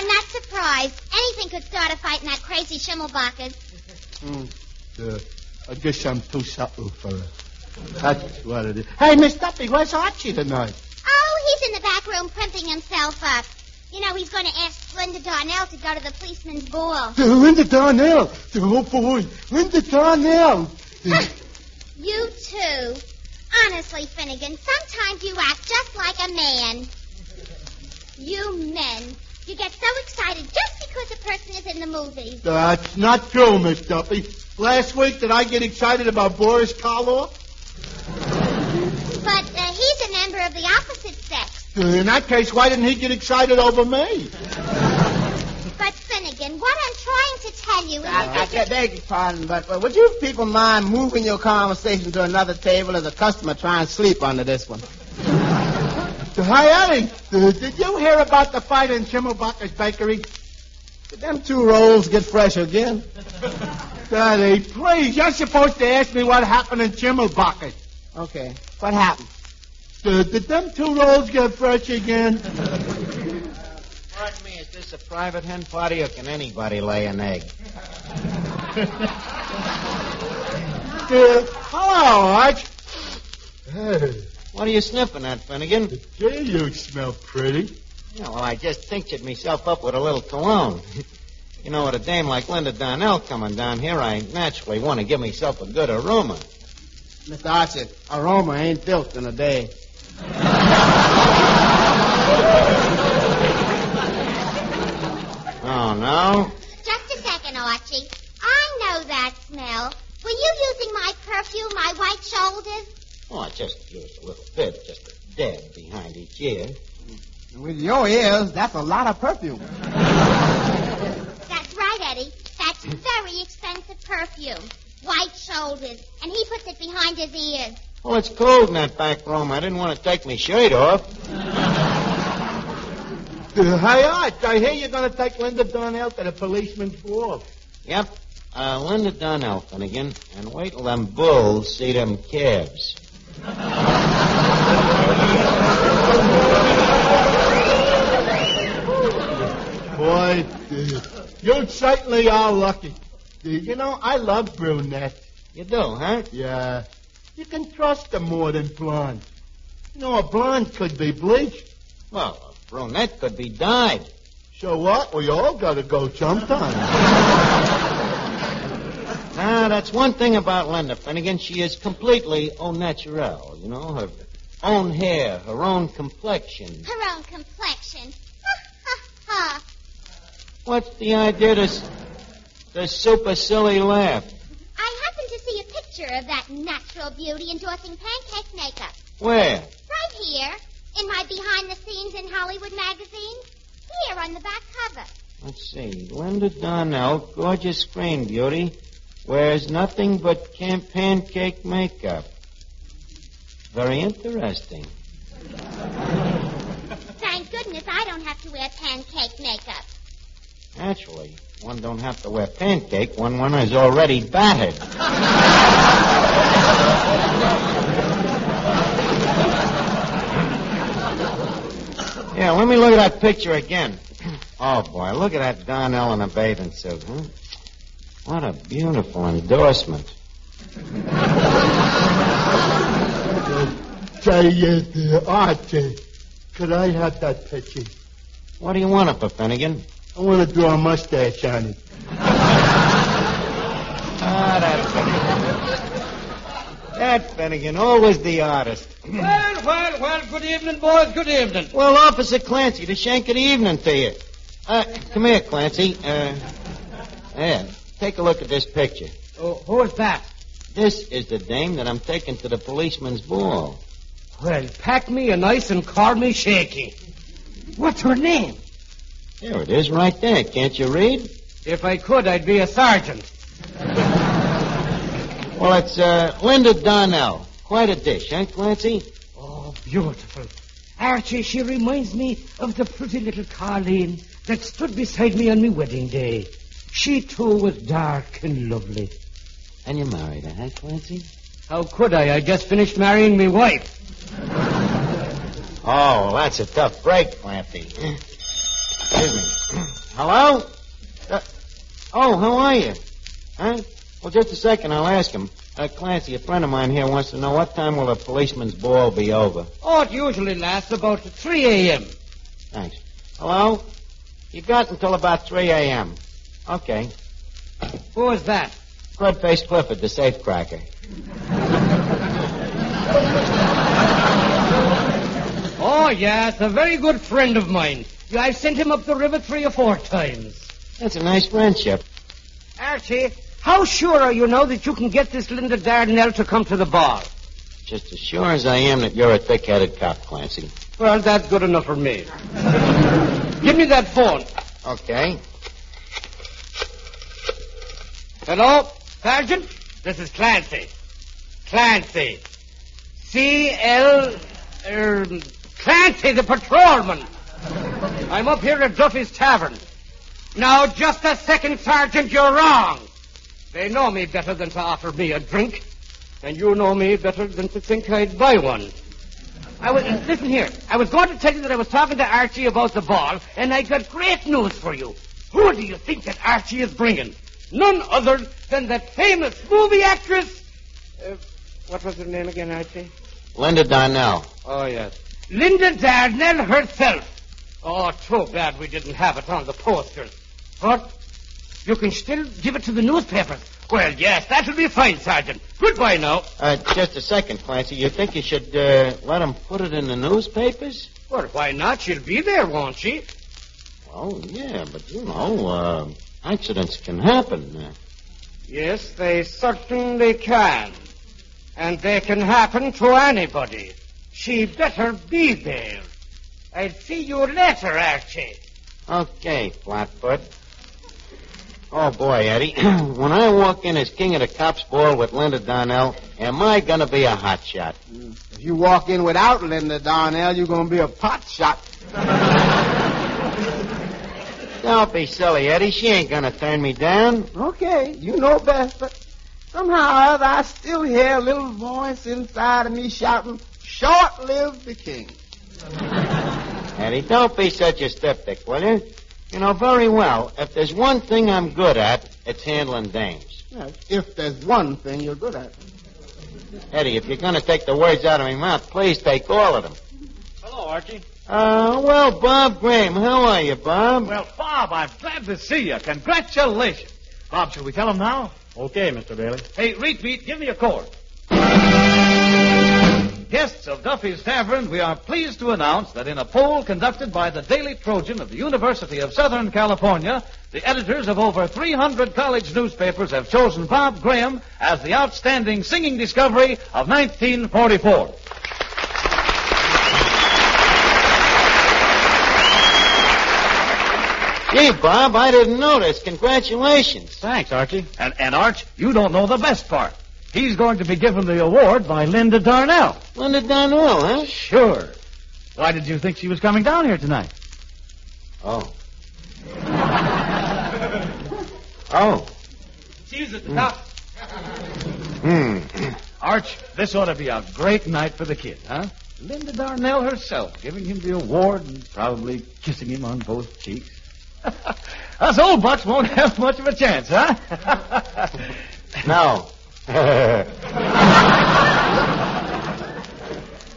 not surprised. Anything could start a fight in that crazy Schimmelbacher's. I guess I'm too subtle for her. That's what it is. Hey, Miss Duffy, where's Archie tonight? Oh, he's in the back room primping himself up. He's going to ask Linda Darnell to go to the policeman's ball. Linda Darnell. Oh, boy. Linda Darnell. You too. Honestly, Finnegan, sometimes you act just like a man. You men. You get so excited just because a person is in the movies. That's not true, Miss Duffy. Last week, did I get excited about Boris Karloff? But he's a member of the opposite sex. In that case, why didn't he get excited over me? But, Finnegan, what I'm trying to tell you is I beg your pardon, but would you people mind moving your conversation to another table? There's a customer trying to sleep under this one. Hi, Eddie. Did you hear about the fight in Schimmelbacher's bakery? Did them 2 rolls get fresh again? Daddy, please, you're supposed to ask me what happened in Schimmelbacher. Okay, what happened? Did them 2 rolls get fresh again? Pardon me, is this a private hen party or can anybody lay an egg? Hello, Arch. Hey. What are you sniffing at, Finnegan? Gee, you smell pretty. Yeah, well, I just tinctured myself up with a little cologne. You know, with a dame like Linda Donnell coming down here, I naturally want to give myself a good aroma. Mr. Archie, aroma ain't built in a day. Oh, no? Just a second, Archie. I know that smell. Were you using my perfume, my white shoulders? Oh, I just used a little bit, just a dab behind each ear. With your ears, that's a lot of perfume. That's right, Eddie. That's very expensive perfume. White shoulders. And he puts it behind his ears. Well, it's cold in that back room. I didn't want to take my shirt off. Hey, Arch, I hear you're going to take Linda Donnell to the policeman's ball. Yep. Linda Donnell, Finnegan. And wait till them bulls see them calves. Boy, you certainly are lucky. You know, I love brunettes. You do, huh? Yeah. You can trust them more than blondes. You know, a blonde could be bleached. Well, a brunette could be dyed. So what? We all got to go sometime. Now, that's one thing about Linda Finnegan. She is completely au naturel. You know, her own hair, her own complexion. Her own complexion. Ha, ha, ha. What's the idea to the super silly laugh? I happened to see a picture of that natural beauty endorsing pancake makeup. Where? Right here, in my behind the scenes in Hollywood magazine. Here on the back cover. Let's see. Linda Donnell, gorgeous screen beauty, wears nothing but pancake makeup. Very interesting. Thank goodness I don't have to wear pancake makeup. Naturally, one don't have to wear pancake when one is already battered. Yeah, let me look at that picture again. Oh, boy, look at that Donnell in a bathing suit, huh? What a beautiful endorsement. Say, Archie, could I have that picture? What do you want of it, Finnegan? I want to draw a mustache on it. That Finnegan, always the artist. Well, good evening, boys, good evening. Well, Officer Clancy, the shank of the evening to you. Come here, Clancy. Yeah, take a look at this picture. Who is that? This is the dame that I'm taking to the policeman's ball. Well, pack me a nice and call me Shaky. What's her name? There it is, right there. Can't you read? If I could, I'd be a sergeant. Well, it's Linda Donnell. Quite a dish, huh, Clancy? Oh, beautiful. Archie, she reminds me of the pretty little Carleen that stood beside me on my wedding day. She, too, was dark and lovely. And you married her, huh, Clancy? How could I? I just finished marrying my wife. Oh, well, that's a tough break, Clancy. Excuse me. Hello? Oh, how are you? Huh? Well, just a second, I'll ask him. Clancy, a friend of mine here wants to know what time will the policeman's ball be over? Oh, it usually lasts about 3 a.m. Thanks. Hello? You got until about 3 a.m. Okay. Who is that? Crud-faced Clifford, the safecracker. Oh, yeah, it's a very good friend of mine. I've sent him up the river 3 or 4 times. That's a nice friendship. Archie, how sure are you now that you can get this Linda Dardanelle to come to the ball? Just as sure as I am that you're a thick-headed cop, Clancy. Well, that's good enough for me. Give me that phone. Okay. Hello, Sergeant? This is Clancy. Clancy. Clancy, the patrolman. I'm up here at Duffy's Tavern. Now, just a second, Sergeant, you're wrong. They know me better than to offer me a drink. And you know me better than to think I'd buy one. Listen here. I was going to tell you that I was talking to Archie about the ball, and I got great news for you. Who do you think that Archie is bringing? None other than that famous movie actress. What was her name again, Archie? Linda Darnell. Oh, yes. Linda Darnell herself. Oh, too bad we didn't have it on the posters. But you can still give it to the newspapers. Well, yes, that'll be fine, Sergeant. Goodbye now. Just a second, Clancy. You think you should let them put it in the newspapers? Well, why not? She'll be there, won't she? Oh, yeah, but, accidents can happen. Yes, they certainly can. And they can happen to anybody. She better be there. I'll see you later, Archie. Okay, Flatfoot. Oh, boy, Eddie. When I walk in as king of the cops ball with Linda Darnell, am I going to be a hot shot? If you walk in without Linda Darnell, you're going to be a pot shot. Don't be silly, Eddie. She ain't going to turn me down. Okay, you know best, but somehow or other I still hear a little voice inside of me shouting, "Short live the king." Eddie, don't be such a skeptic, will you? You know very well, if there's one thing I'm good at, it's handling dames. Yes, if there's one thing you're good at. Eddie, if you're going to take the words out of my mouth, please take all of them. Hello, Archie. Well, Bob Graham. How are you, Bob? Well, Bob, I'm glad to see you. Congratulations. Bob, shall we tell him now? Okay, Mr. Bailey. Hey, Repeat, give me a chord. Guests of Duffy's Tavern, we are pleased to announce that in a poll conducted by the Daily Trojan of the University of Southern California, the editors of over 300 college newspapers have chosen Bob Graham as the outstanding singing discovery of 1944. Gee, Bob, I didn't notice. Congratulations. Thanks, Archie. And Arch, you don't know the best part. He's going to be given the award by Linda Darnell. Linda Darnell, huh? Sure. Why did you think she was coming down here tonight? Oh. Oh. She's at the top. Arch, this ought to be a great night for the kid, huh? Linda Darnell herself giving him the award and probably kissing him on both cheeks. Us old bucks won't have much of a chance, huh? No.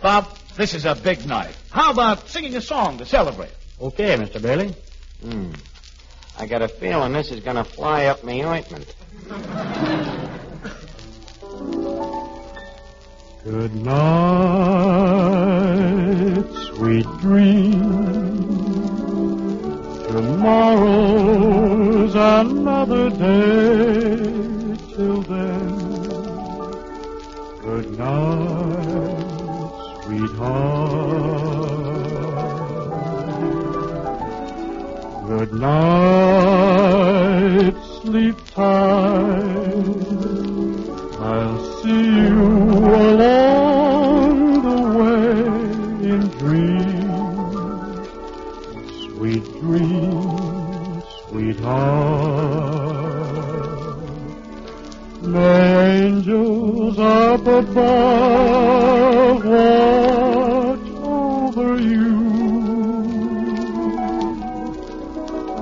Bob, this is a big night. How about singing a song to celebrate? Okay, Mr. Bailey. I got a feeling this is going to fly up me ointment. Good night, sweet dream. Tomorrow's another day. Till then, good night, sweetheart. Good night, sleep tight. I'll see you along the way in dreams. Sweet dreams, sweetheart. May angels up above watch over you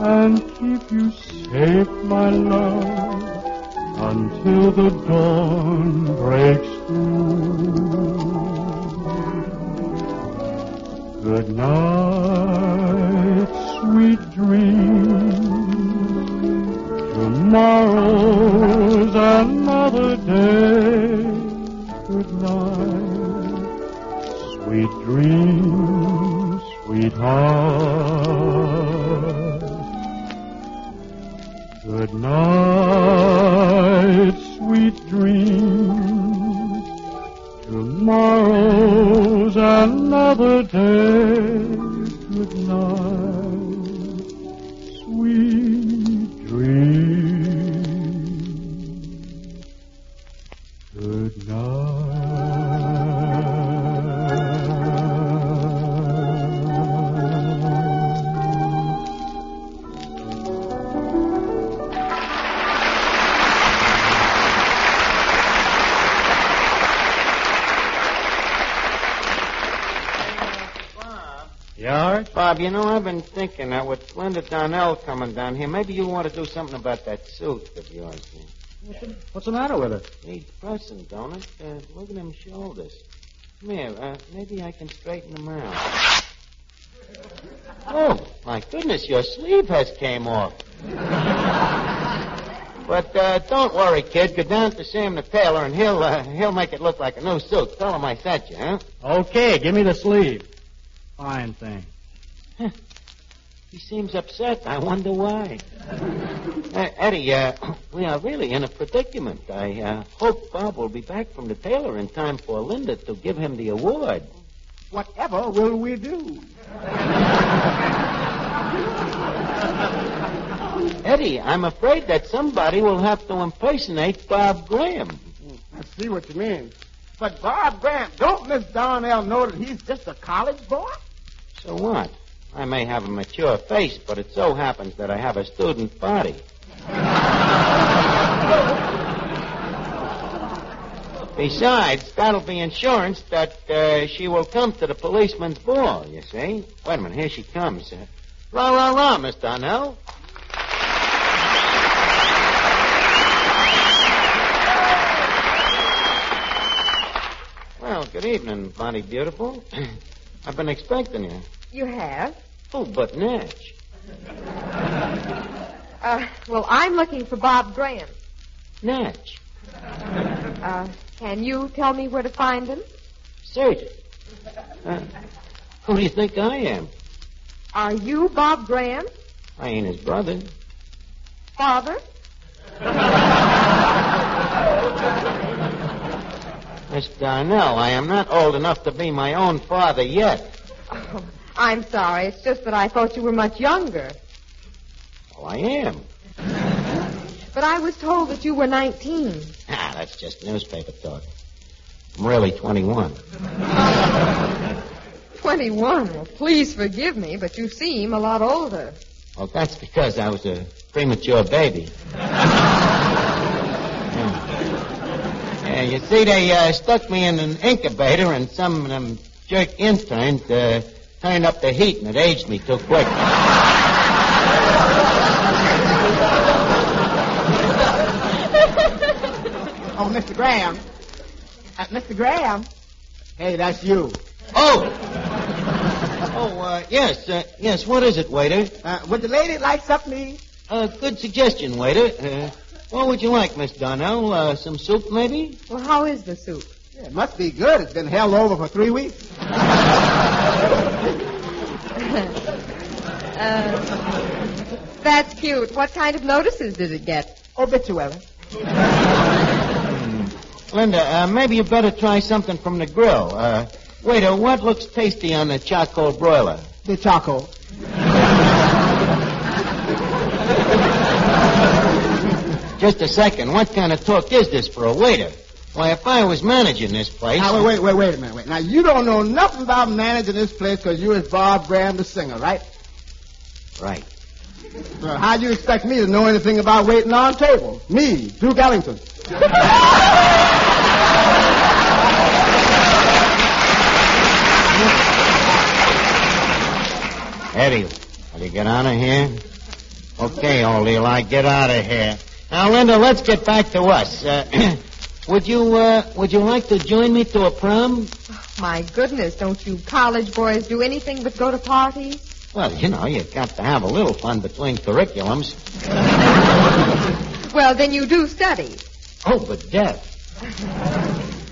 and keep you safe, my love, until the dawn breaks through. Good night, sweet dreams. Tomorrow's another day. Good night, sweet dreams, sweetheart. Good night, sweet dreams. Tomorrow's another another day. Good night, sweet dreams. Good Yeah, Bob, you know, I've been thinking that with Linda Donnell coming down here, maybe you want to do something about that suit of yours. What's the matter with it? Needs pressing, don't it? Look at them shoulders. Come here, maybe I can straighten them out. Oh, my goodness, your sleeve has came off. But don't worry, kid. Go down to Sam the tailor, and he'll make it look like a new suit. Tell him I sent you, huh? Okay, give me the sleeve. Fine thing. He seems upset. I wonder why. Eddie, we are really in a predicament. I hope Bob will be back from the tailor in time for Linda to give him the award. Whatever will we do? Eddie, I'm afraid that somebody will have to impersonate Bob Graham. I see what you mean. But Bob Graham, don't Miss Donnell know that he's just a college boy? So what? I may have a mature face, but it so happens that I have a student body. Besides, that'll be insurance that she will come to the policeman's ball, you see. Wait a minute, here she comes. Rah, rah, rah, Miss Donnell. Well, good evening, Bonnie Beautiful. I've been expecting you. You have? Oh, but Natch. Well, I'm looking for Bob Graham. Natch. Can you tell me where to find him? Sergeant. Who do you think I am? Are you Bob Graham? I ain't his brother. Father? Miss Darnell, I am not old enough to be my own father yet. Oh, I'm sorry. It's just that I thought you were much younger. Oh, I am. But I was told that you were 19. Ah, that's just newspaper talk. I'm really 21. 21? Well, please forgive me, but you seem a lot older. Well, that's because I was a premature baby. Yeah, you see, they stuck me in an incubator, and some of them jerk interns turned up the heat, and it aged me too quick. Oh, Mr. Graham. Mr. Graham. Hey, that's you. Oh, yes, yes. What is it, waiter? Would the lady like something? Good suggestion, waiter. What would you like, Miss Donnell? Some soup, maybe? Well, how is the soup? Yeah, it must be good. It's been held over for 3 weeks. That's cute. What kind of notices did it get? Obituary. Linda, maybe you better try something from the grill. Waiter, what looks tasty on the charcoal broiler? The charcoal. Just a second. What kind of talk is this for a waiter? Why, if I was managing this place... Now, wait a minute. Wait. Now, you don't know nothing about managing this place because you is Bob Graham, the singer, right? Right. Well, how do you expect me to know anything about waiting on tables? Me, Duke Ellington. Eddie, will you get out of here? Okay, old Eli, get out of here. Now, Linda, let's get back to us. Would you like to join me to a prom? Oh, my goodness, don't you college boys do anything but go to parties? Well, you know, you've got to have a little fun between curriculums. Well, then you do study. Oh, but death.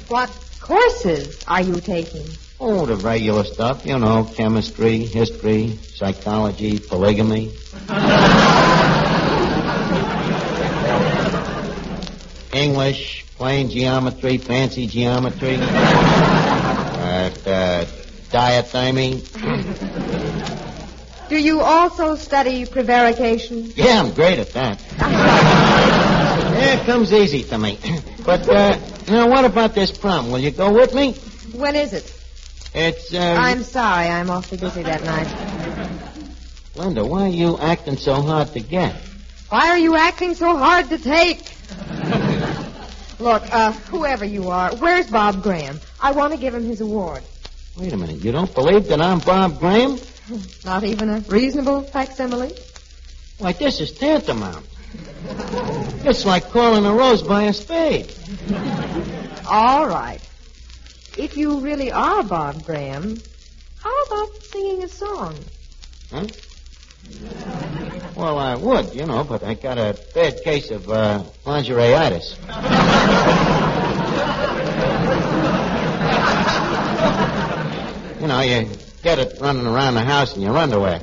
What courses are you taking? Oh, the regular stuff, you know, chemistry, history, psychology, polygamy. English, plain geometry, fancy geometry. diathermy. Do you also study prevarication? Yeah, I'm great at that. Yeah, it comes easy to me. But, now, what about this prom? Will you go with me? When is it? It's, I'm sorry, I'm awfully busy that night. Linda, why are you acting so hard to get? Why are you acting so hard to take? Look, whoever you are, where's Bob Graham? I want to give him his award. Wait a minute, you don't believe that I'm Bob Graham? Not even a reasonable facsimile? Why, this is tantamount. It's like calling a rose by a spade. All right. If you really are Bob Graham, how about singing a song? Huh? Well, I would, but I got a bad case of lingerie-itis. You get it running around the house in your underwear.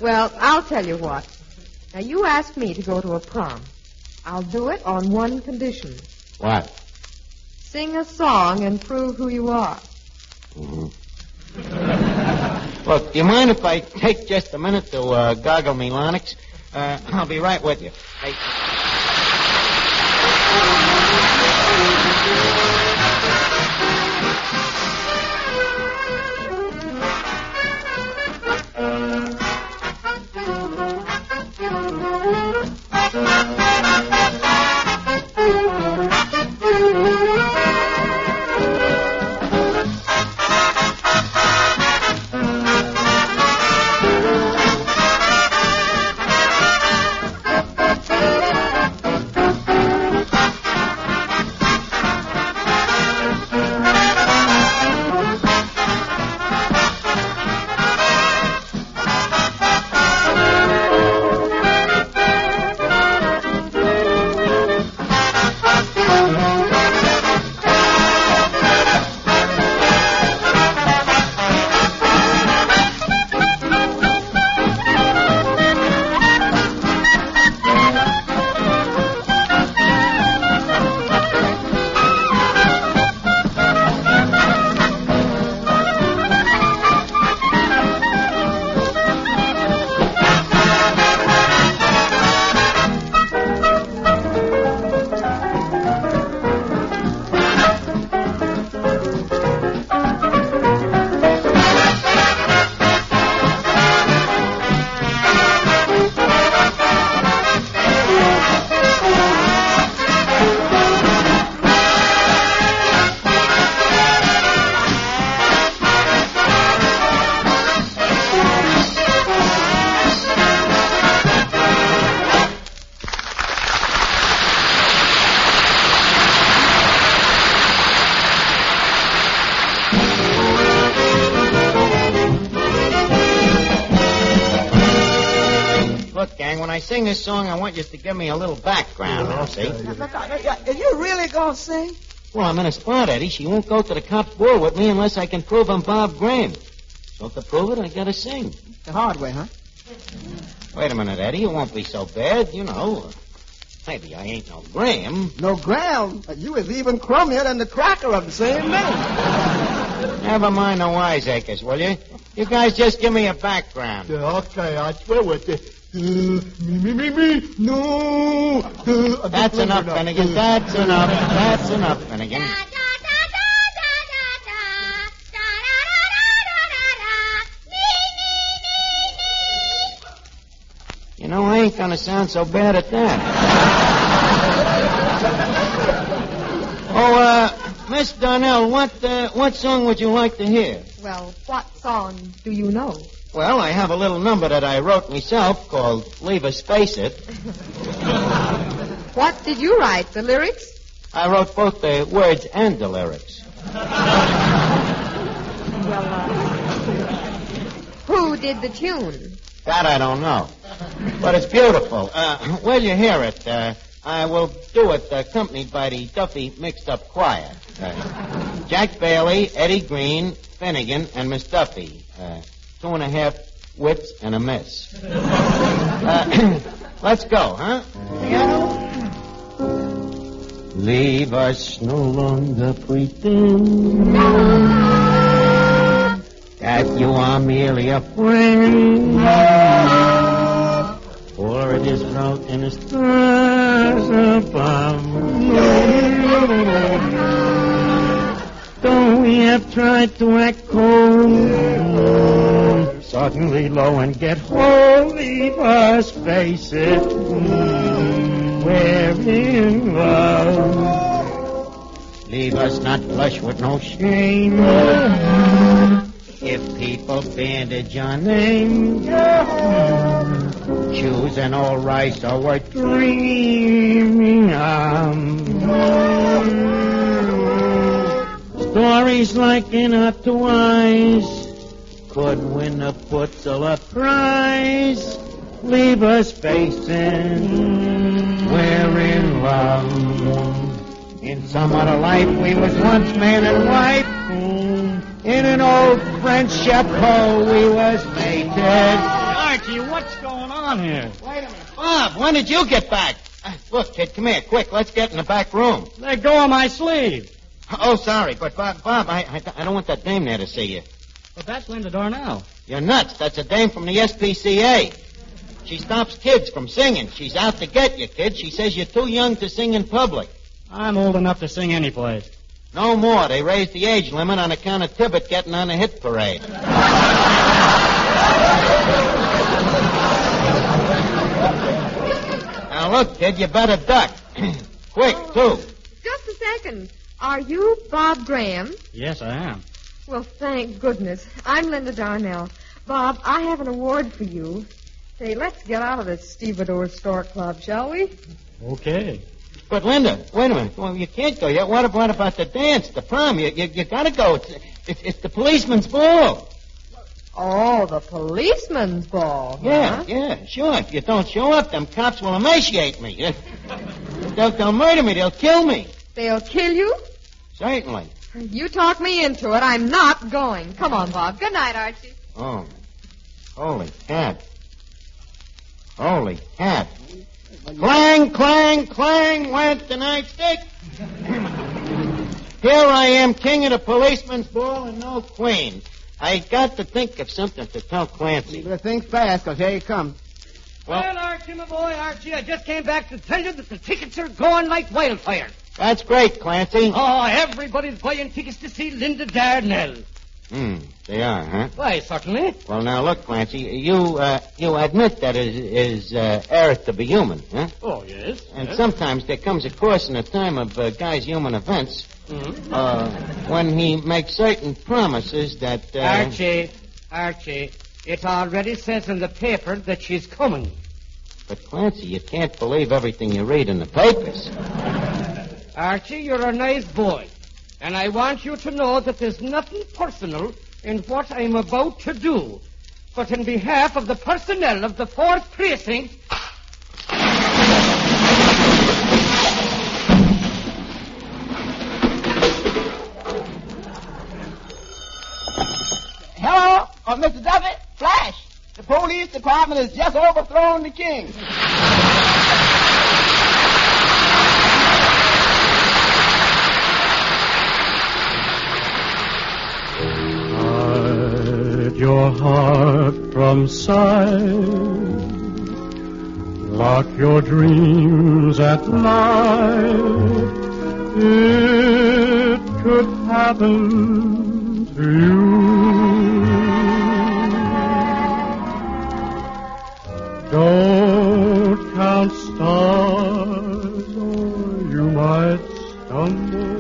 Well, I'll tell you what. Now, you asked me to go to a prom. I'll do it on one condition. What? Sing a song and prove who you are. Mm-hmm. Look, do you mind if I take just a minute to goggle me larynx? I'll be right with you. Hey. When I sing this song, I want you to give me a little background, see? Look, are you really going to sing? Well, I'm in a spot, Eddie. She won't go to the cop's ball with me unless I can prove I'm Bob Graham. So to prove it, I gotta sing. The hard way, huh? Wait a minute, Eddie. It won't be so bad, Maybe I ain't no Graham. No Graham? You is even crummier than the cracker of the same name. Never mind the wiseacres, will you? You guys just give me a background. Okay, I swear with you. Me. No. That's enough, Finnegan. That's enough, Finnegan. I ain't gonna sound so bad at that. Miss Darnell, what song would you like to hear? Well, what song do you know? Well, I have a little number that I wrote myself called Leave Us Face It. What did you write, the lyrics? I wrote both the words and the lyrics. Well, who did the tune? That I don't know. But it's beautiful. Will you hear it? I will do it accompanied by the Duffy mixed-up choir. Jack Bailey, Eddie Green, Finnegan, and Miss Duffy. 2.5 wits and a miss. Let's go, huh? Leave us no longer pretend that you are merely a friend, for it is wrought in a stars above. Though we have tried to act cold, suddenly low and get hold, leave us face it, we're in love. Leave us not blush with no shame if people bandage our name. Choose an old rice or we're dreaming of. Stories like in our two eyes could win a Pulitzer Prize. Leave us facing, we're in love. In some other life we was once man and wife. In an old French chapeau we was mated. Archie, what's going on here? Wait a minute. Bob, when did you get back? Look, kid, come here, quick. Let's get in the back room. Let go of my sleeve. Oh, sorry, but Bob, I don't want that dame there to see you. But that's Linda Darnell. You're nuts. That's a dame from the SPCA. She stops kids from singing. She's out to get you, kid. She says you're too young to sing in public. I'm old enough to sing any place. No more. They raised the age limit on account of Tibbet getting on the hit parade. Now, look, kid, you better duck. Quick, too. Just a second. Are you Bob Graham? Yes, I am. Well, thank goodness. I'm Linda Darnell. Bob, I have an award for you. Say, let's get out of this stevedore store club, shall we? Okay. But, Linda, wait a minute. Well, you can't go yet. What about the dance, the prom? You gotta go. It's the policeman's ball. Oh, the policeman's ball, huh? Yeah, sure. If you don't show up, them cops will emaciate me. They'll murder me. They'll kill me. They'll kill you? Certainly. You talk me into it. I'm not going. Come on, Bob. Good night, Archie. Oh, holy cat. Holy cat. Clang, clang, clang went the nightstick. Here I am, king of the policeman's ball and no queen. I got to think of something to tell Clancy. You better think fast, because here you come. Well, Archie, my boy, Archie, I just came back to tell you that the tickets are going like wildfire. That's great, Clancy. Oh, everybody's buying tickets to see Linda Darnell. They are, huh? Why, certainly. Well, now, look, Clancy, you admit that it is error to be human, huh? Oh, yes. And yes. sometimes there comes a course in a time of guy's human events when he makes certain promises that... Archie, it already says in the paper that she's coming. But, Clancy, you can't believe everything you read in the papers. Archie, you're a nice boy. And I want you to know that there's nothing personal in what I'm about to do. But in behalf of the personnel of the 4th Precinct... Hello? Mr. Duffy? Flash! The police department has just overthrown the king. Hide your heart from sight. Lock your dreams at night. It could happen to you. Don't count stars or you might stumble.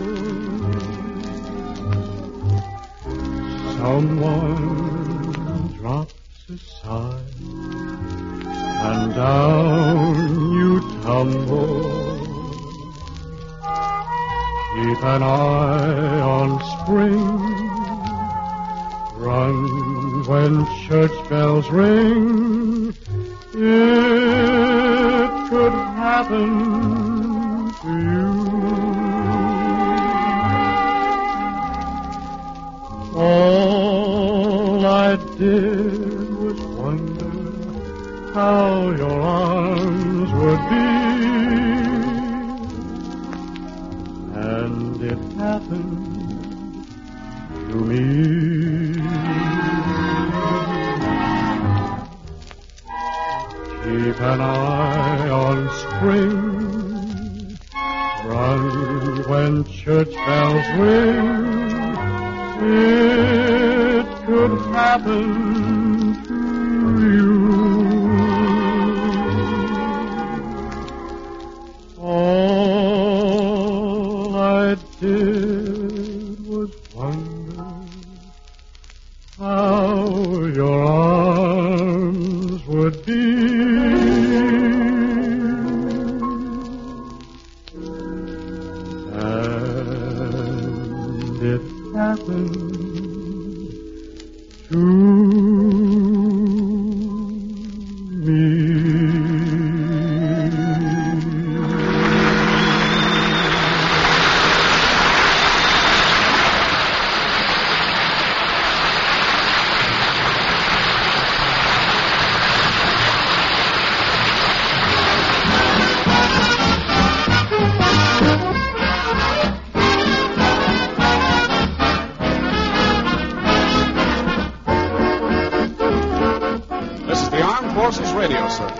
Someone drops a sigh and down you tumble. Keep an eye on spring. Run when church bells ring. It could happen to you. All I did was wonder how your arms would be church bells ring, it could happen to you. All I did was wonder how your arms would be. And it happened to me. Radio service.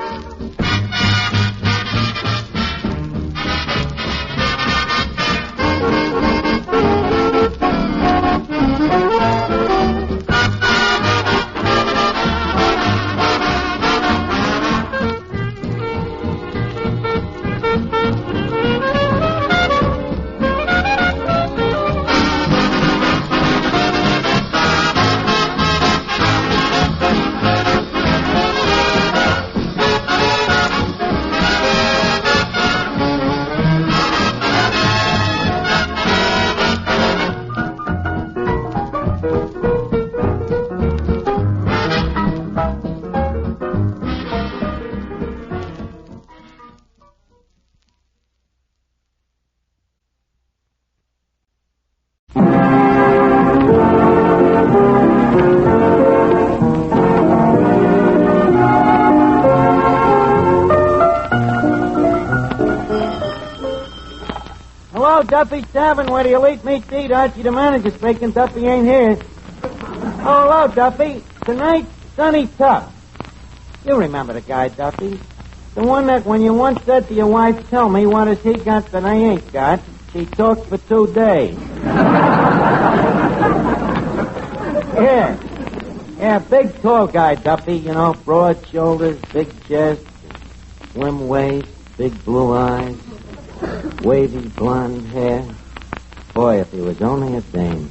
Duffy's Tavern, where the elite meet to eat. Archie, the manager's speaking. Duffy ain't here. Oh, hello, Duffy. Tonight, Sonny Tufts. You remember the guy, Duffy. The one that when you once said to your wife, tell me what has he got that I ain't got, she talked for 2 days. Yeah, big, tall guy, Duffy. You know, broad shoulders, big chest, slim waist, big blue eyes. Wavy blonde hair. Boy, if he was only a dame.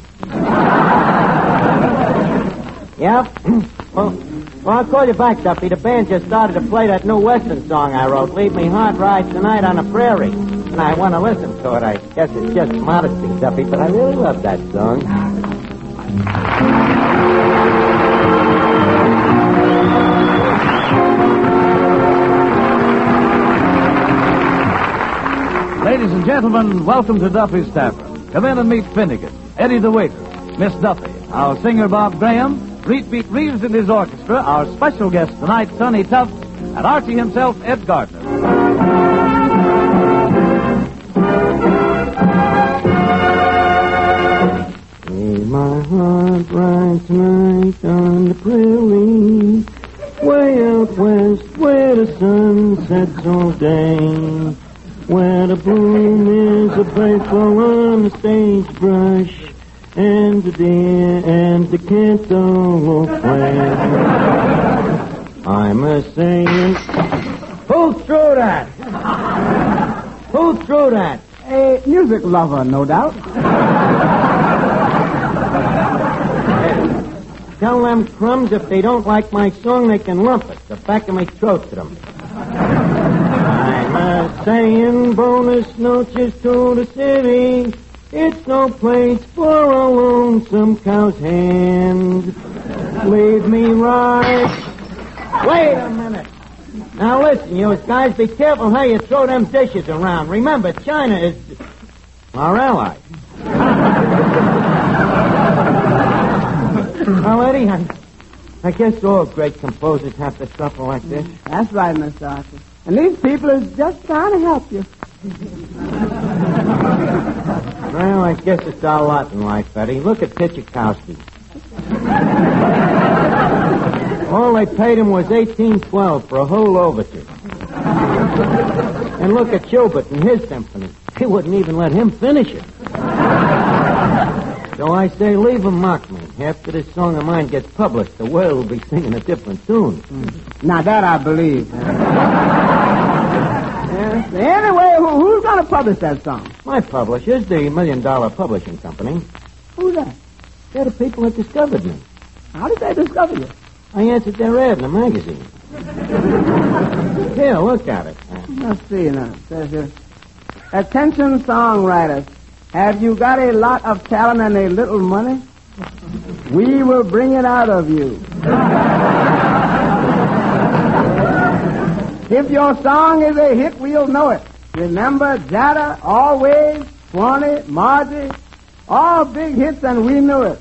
Yep. Well, I'll call you back, Duffy. The band just started to play that new Western song I wrote, Leave Me Hard Ride Tonight on the Prairie. And I want to listen to it. I guess it's just modesty, Duffy, but I really love that song. Ladies and gentlemen, welcome to Duffy's Tavern. Come in and meet Finnegan, Eddie the waiter, Miss Duffy, our singer Bob Graham, Beat Reeves and his orchestra, our special guest tonight, Sonny Tufts, and Archie himself, Ed Gardner. Leave my heart ride tonight on the prairie, way out west where the sun sets all day. Where the bloom is a baseball on the sagebrush, and the deer and the cantaloupe play. I'm a saying, who threw that? Who threw that? A music lover, no doubt. Tell them crumbs if they don't like my song, they can lump it. The back of my throat to them. I'm a saying bonus noches to the city. It's no place for a lonesome cow's hand. Leave me right. Wait a minute. Now listen, you guys, be careful how you throw them dishes around. Remember, China is our ally. Well, Eddie, I guess all great composers have to suffer like this. That's right, Mr. Archie. And these people are just trying to help you. Well, I guess it's our lot in life, Eddie. Look at Tchaikovsky. All they paid him was $18.12 for a whole overture. And look at Schubert and his symphony. They wouldn't even let him finish it. So I say, leave 'em mock me. After this song of mine gets published, the world will be singing a different tune. Now, that I believe. Anyway, who's going to publish that song? My publisher's the $1 Million Publishing Company. Who's that? They're the people that discovered me. How did they discover you? I answered their ad in the magazine. Here, look at it. Let's see now. It says here, attention songwriters. Have you got a lot of talent and a little money? We will bring it out of you. If your song is a hit, we'll know it. Remember Jada, Always, Swanee, Margie, all big hits, and we knew it.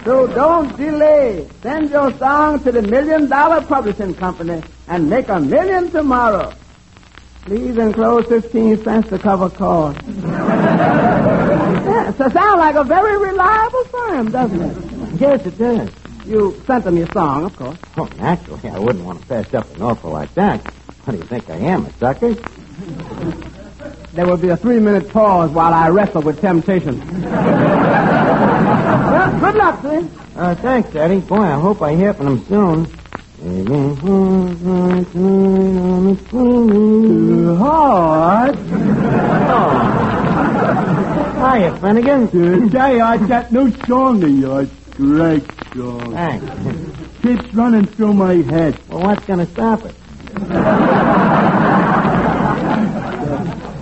So don't delay. Send your song to the $1 Million Publishing Company and make $1 million tomorrow. Please enclose 15 cents to cover costs. Yeah, so sounds like a very reliable firm, doesn't it? Yes, it does. You sent them your song, of course. Oh, naturally, I wouldn't want to pass up an offer like that. What do you think I am, a sucker? There will be a 3-minute pause while I wrestle with temptation. Well, good luck, sir. Thanks, Eddie. Boy, I hope I hear from him soon. Hard. Hiya, Finnegan. Today I got no song of yours. Great song. Thanks. Keeps running through my head. Well, what's going to stop it?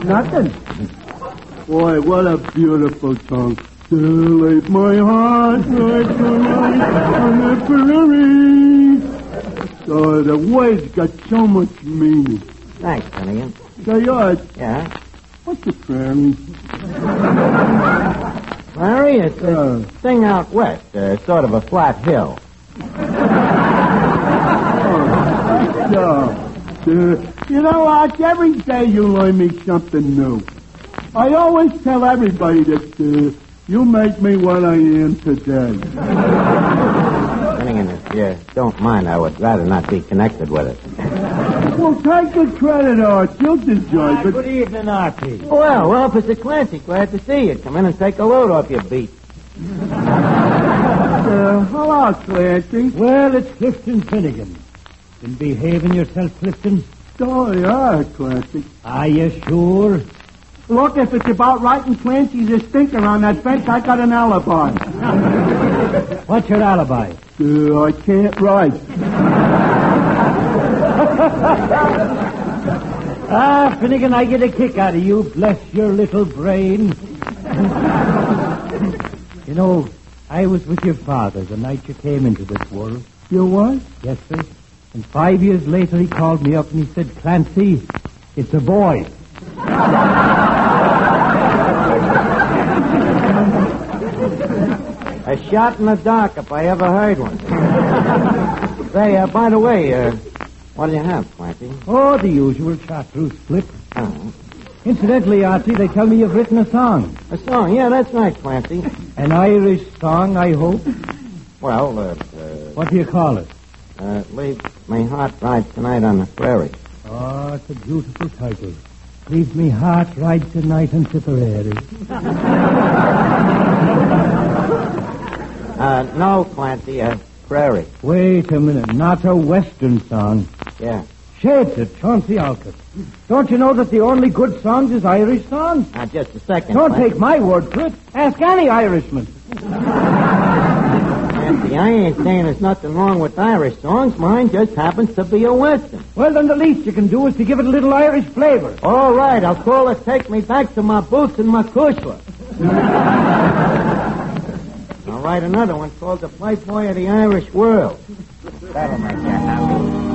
Nothing. Boy, what a beautiful song. Leave my heart right tonight on the prairie. So the words got so much meaning. Thanks, Finnegan. Say, yours. Yeah? What's the prairie? Prairie? It's a thing out west. Sort of a flat hill. You know, Arch, every day you learn me something new. I always tell everybody that you make me what I am today. Finnegan, if you don't mind, I would rather not be connected with it. Well, take the credit, Arch. You deserve it. Good evening, Archie. Well, Officer Clancy, glad to see you. Come in and take a load off your beat. Hello, Clancy. Well, it's Clifton Finnegan. Been behaving yourself, Clifton? Oh, yeah, Clancy. Are you sure? Look, if it's about writing Clancy's a stinker on that bench, I got an alibi. What's your alibi? I can't write. Finnegan, I get a kick out of you. Bless your little brain. You know, I was with your father the night you came into this world. You what? Yes, sir. And 5 years later, he called me up and he said, Clancy, it's a boy. A shot in the dark, if I ever heard one. Say, by the way, what do you have, Clancy? Oh, the usual chartreuse split. Oh. Incidentally, Archie, they tell me you've written a song. A song? Yeah, that's right, Clancy. An Irish song, I hope? Well, what do you call it? Leave me heart ride tonight on the prairie. Oh, it's a beautiful title. Leave me heart ride tonight on Tipperary. No, Clancy, prairie. Wait a minute, not a Western song. Yeah. Shades it, Chauncey Alcott. Don't you know that the only good songs is Irish songs? Just a second. Don't Clancy. take my word for it. Ask any Irishman. Clancy, I ain't saying there's nothing wrong with Irish songs. Mine just happens to be a Western. Well, then the least you can do is to give it a little Irish flavor. All right, I'll call it Take Me Back to My Boots and My Kushla. I'll write another one called The Playboy of the Irish World. That'll make you happy.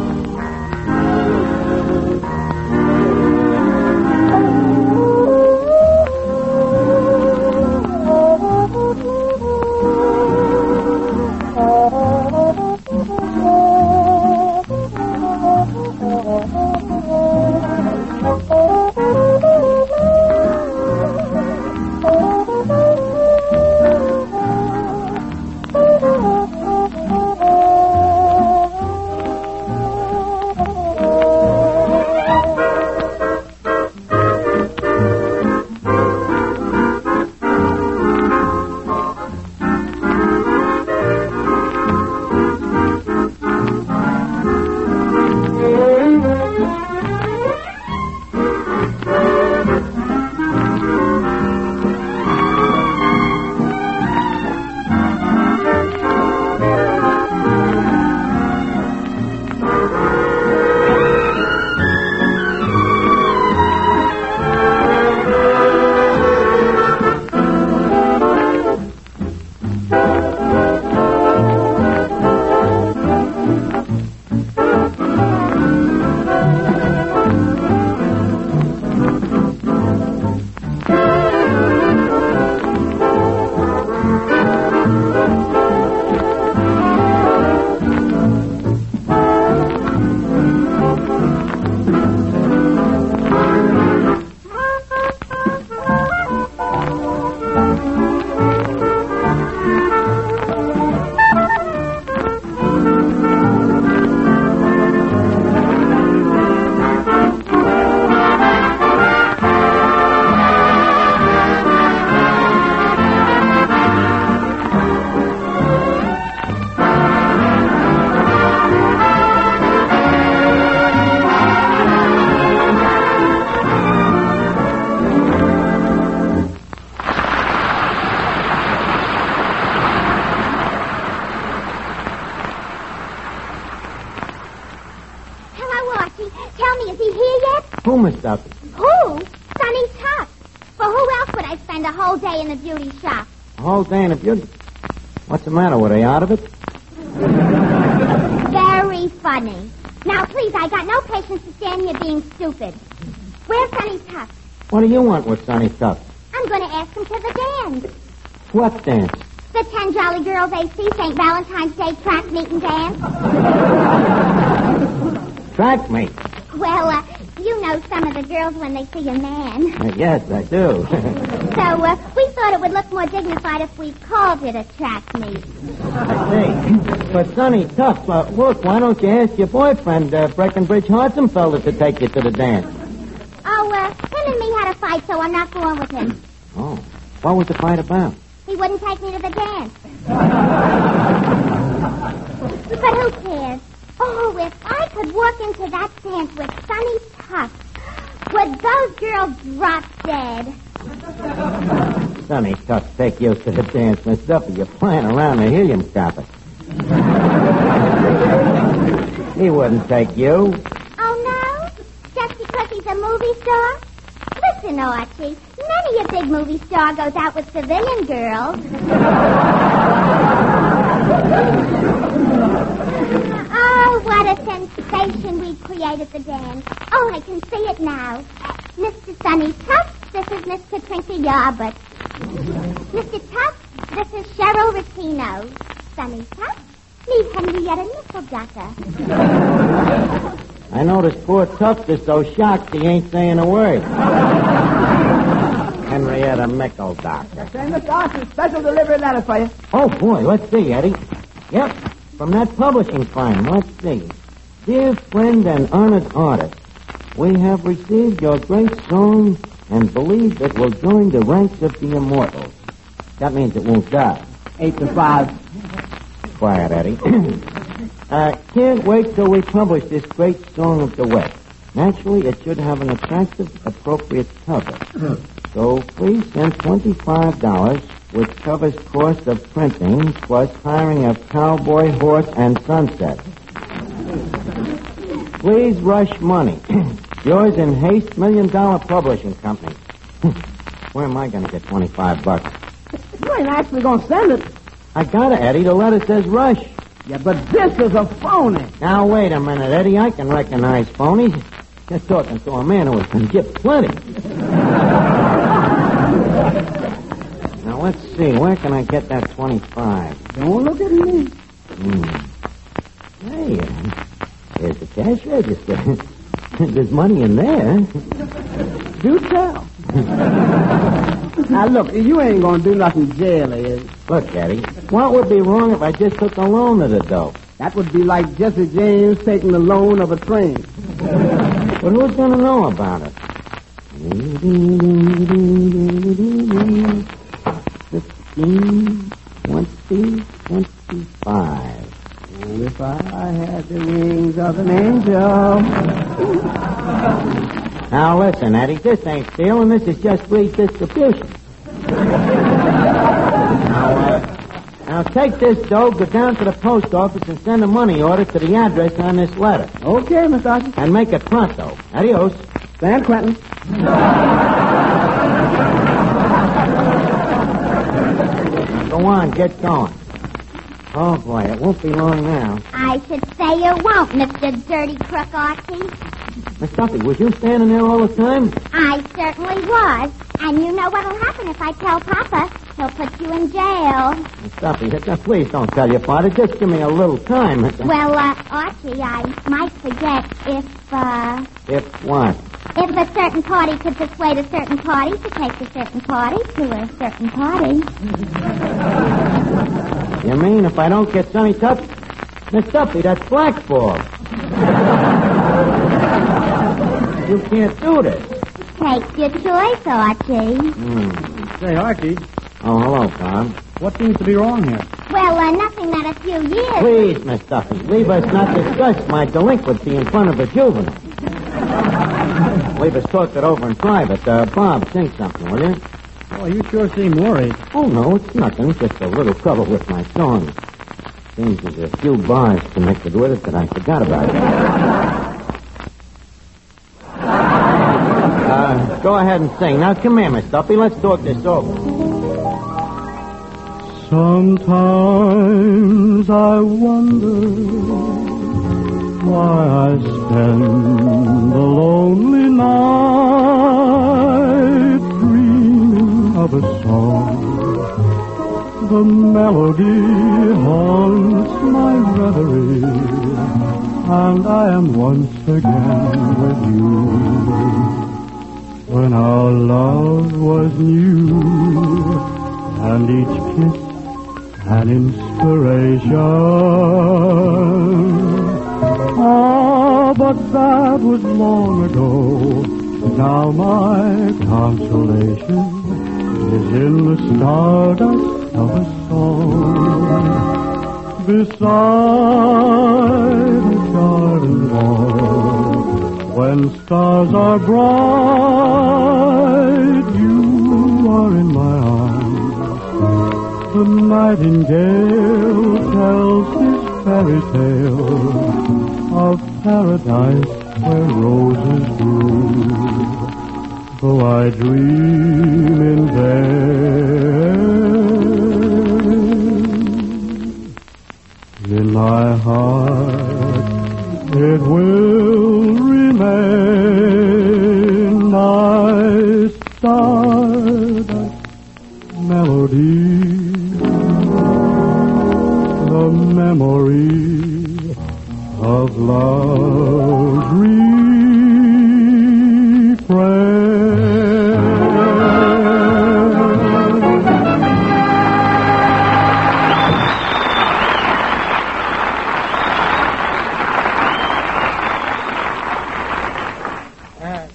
Who, Miss Duffy? Who? Sonny Tufts. For who else would I spend a whole day in the beauty shop? A whole day in the beauty. What's the matter? Were they out of it? Very funny. Now, please, I got no patience to stand here being stupid. Where's Sonny Tufts? What do you want with Sonny Tufts? I'm going to ask him to the dance. What dance? The 10 Jolly Girls AC St. Valentine's Day track meet and dance. Track meet? Well, you know some of the girls when they see a man. Yes, I do. So, we thought it would look more dignified if we called it a track meet. I see. But Sonny Tufts, look, why don't you ask your boyfriend, Breckenbridge Hartzenfelder, to take you to the dance? Oh, him and me had a fight, so I'm not going with him. Oh, what was the fight about? He wouldn't take me to the dance. But who cares? Oh, if I could walk into that dance with Sonny Tufts, would those girls drop dead? Sonny Tufts take you to the dance, Miss Duffy. You're playing around the helium carpet. He wouldn't take you. Oh, no? Just because he's a movie star? Listen, Archie, many a big movie star goes out with civilian girls. Oh, what a sensation we created at the dance. Oh, I can see it now. Mr. Sonny Tufts, this is Miss Katrinka Yarbut. Mr. Tufts, this is Cheryl Ratino. Sonny Tufts, meet Henrietta Nickelducker. I notice poor Tufts is so shocked he ain't saying a word. Henrietta Nickelducker. Mr. Archie, special delivery letter for you. Oh, boy, let's see, Eddie. Yep, from that publishing firm. Let's see. Dear friend and honored artist, we have received your great song and believe it will join the ranks of the immortals. That means it won't die. 8 to 5. Quiet, Eddie. Can't wait till we publish this great song of the West. Naturally, it should have an attractive, appropriate cover. So please send $25, which covers cost of printing, plus hiring of cowboy, horse, and sunset. Please rush money. Yours in haste, $1 million publishing company. Where am I going to get $25? You ain't actually going to send it. I got it, Eddie. The letter says rush. Yeah, but this is a phony. Now, wait a minute, Eddie. I can recognize phonies. Just talking to a man who can give plenty. Now, let's see. Where can I get that 25? Don't look at me. Hey, there's the cash register. There's money in there. Do tell. Now, look, you ain't going to do nothing jaily, is you? Look, Eddie, what would be wrong if I just took a loan of the dough? That would be like Jesse James taking the loan of a train. But who's going to know about it? 15, 20, 25. Oh, if I had the wings of an angel. Now, listen, Eddie, this ain't stealing. This is just redistribution. Now, take this dough, go down to the post office, and send a money order to the address on this letter. Okay, Mr. Archie. And make it pronto. Adios. San Quentin. Now, go on, get going. Oh, boy, it won't be long now. I should say you won't, Mr. Dirty Crook Archie. Miss Duffy, was you standing there all the time? I certainly was. And you know what'll happen if I tell Papa. He'll put you in jail. Miss Duffy, please don't tell your father. Just give me a little time. Well, Archie, I might forget if If what? if a certain party could persuade a certain party to take a certain party to a certain party. You mean if I don't get Sonny Tufts? Miss Duffy, that's blackball. You can't do this. Take your choice, Archie. Say, Archie. Oh, hello, Bob. What seems to be wrong here? Well, nothing that a few years... Please, Miss Duffy, leave us not discuss my delinquency in front of a juvenile. Leave us talk it over in private. Bob, sing something, will you? Oh, you sure seem worried. Oh, no, it's nothing. Just a little trouble with my song. Seems there's a few bars connected with it that I forgot about. Go ahead and sing. Now, come here, Miss Duffy. Let's talk this over. Sometimes I wonder why I spend the lonely night dreaming of a song. The melody haunts my reverie, and I am once again with you. When our love was new, and each kiss an inspiration. Ah, but that was long ago. Now my consolation is in the stardust of a song. Beside the garden wall, when stars are bright, you are in my arms. The nightingale tells his fairy tale of paradise where roses bloom. Though I dream in vain, in my heart it will remain my stardust melody, the memory of love's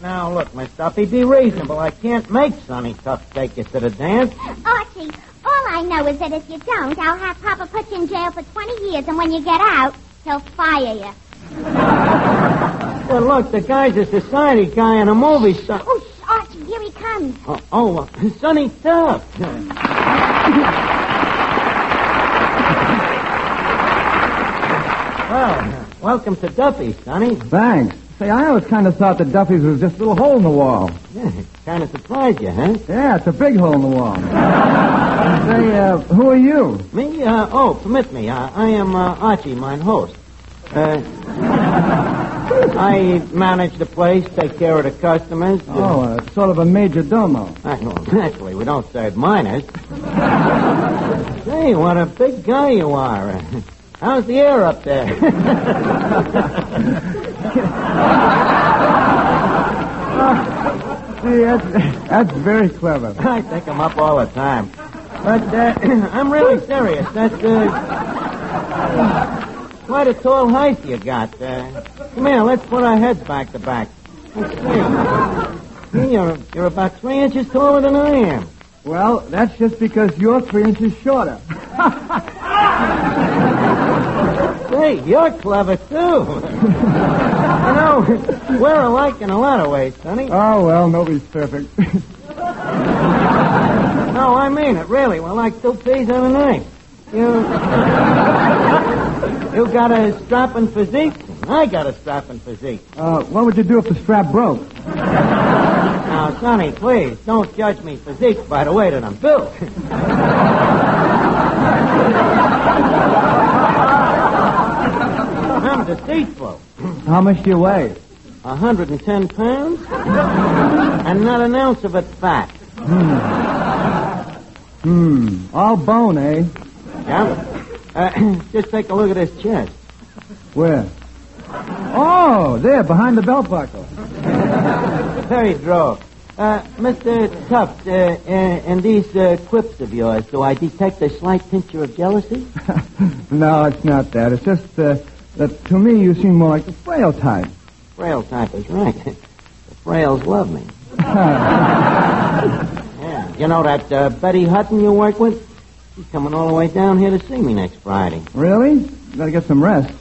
Now, look, Miss Duffy, be reasonable. I can't make Sonny Tufts take you to the dance. Archie, all I know is that if you don't, I'll have Papa put you in jail for 20 years, and when you get out, he'll fire you. Well, look, the guy's a society guy in a movie star. Oh, Archie, here he comes. Sonny Tufts. Well, welcome to Duffy, Sonny. Thanks. Say, I always kind of thought that Duffy's was just a little hole in the wall. Yeah, kind of surprised you, huh? Yeah, it's a big hole in the wall. Say, who are you? Me? Permit me. I am Archie, mine host. I manage the place, take care of the customers. Sort of a major domo. Naturally, we don't serve minors. Say, what a big guy you are. How's the air up there? See, that's very clever. I think I'm up all the time. But I'm really serious. That's quite a tall height you got. Come here, let's put our heads back to back. Let's see. You're about 3 inches taller than I am. Well, that's just because you're 3 inches shorter. Hey, you're clever, too. We're alike in a lot of ways, Sonny. Oh, well, nobody's perfect. No, I mean it, really. We're like two peas on a knife. You got a strapping physique, I got a strapping physique. What would you do if the strap broke? Now, Sonny, please, don't judge me physique by the way that I'm built. deceitful. How much do you weigh? 110 pounds? And not an ounce of it fat. All bone, eh? Yeah. Just take a look at his chest. Where? Oh, there, behind the belt buckle. Very droll. Mr. Tufts, in these quips of yours, do I detect a slight tincture of jealousy? No, it's not that. It's just that to me you seem more like the frail type. Frail type is right. The frails love me. Yeah. You know that Betty Hutton you work with? She's coming all the way down here to see me next Friday. Really? You gotta get some rest.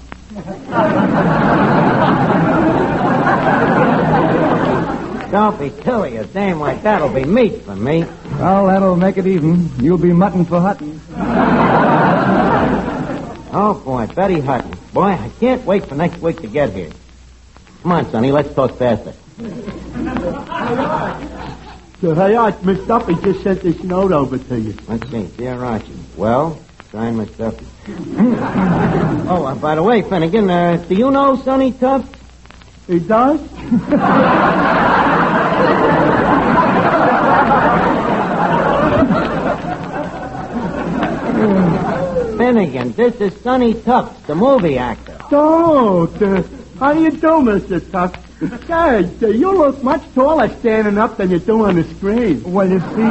Don't be silly. A dame like that'll be meat for me. Well, that'll make it even. You'll be mutton for Hutton. Oh, boy, Betty Hutton. Boy, I can't wait for next week to get here. Come on, Sonny, let's talk faster. So, hey, Arch, Miss Duffy just sent this note over to you. Let's see. Dear Archie. Well, sign Miss Duffy. Oh, by the way, Finnegan, do you know Sonny Tufts? He does? Finnegan, this is Sonny Tufts, the movie actor. Oh, how do you do, Mr. Tufts? Say, you look much taller standing up than you do on the screen. Well, you see,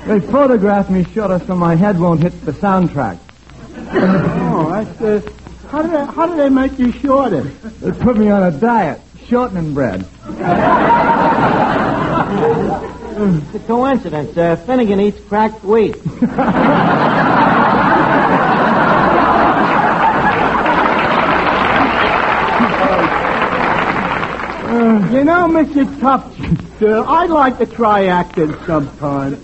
they photographed me shorter so my head won't hit the soundtrack. Oh, that's, how do they make you shorter? They put me on a diet, shortening bread. It's a coincidence. Finnegan eats cracked wheat. You know, Mr. Tufts, I'd like to try acting sometime.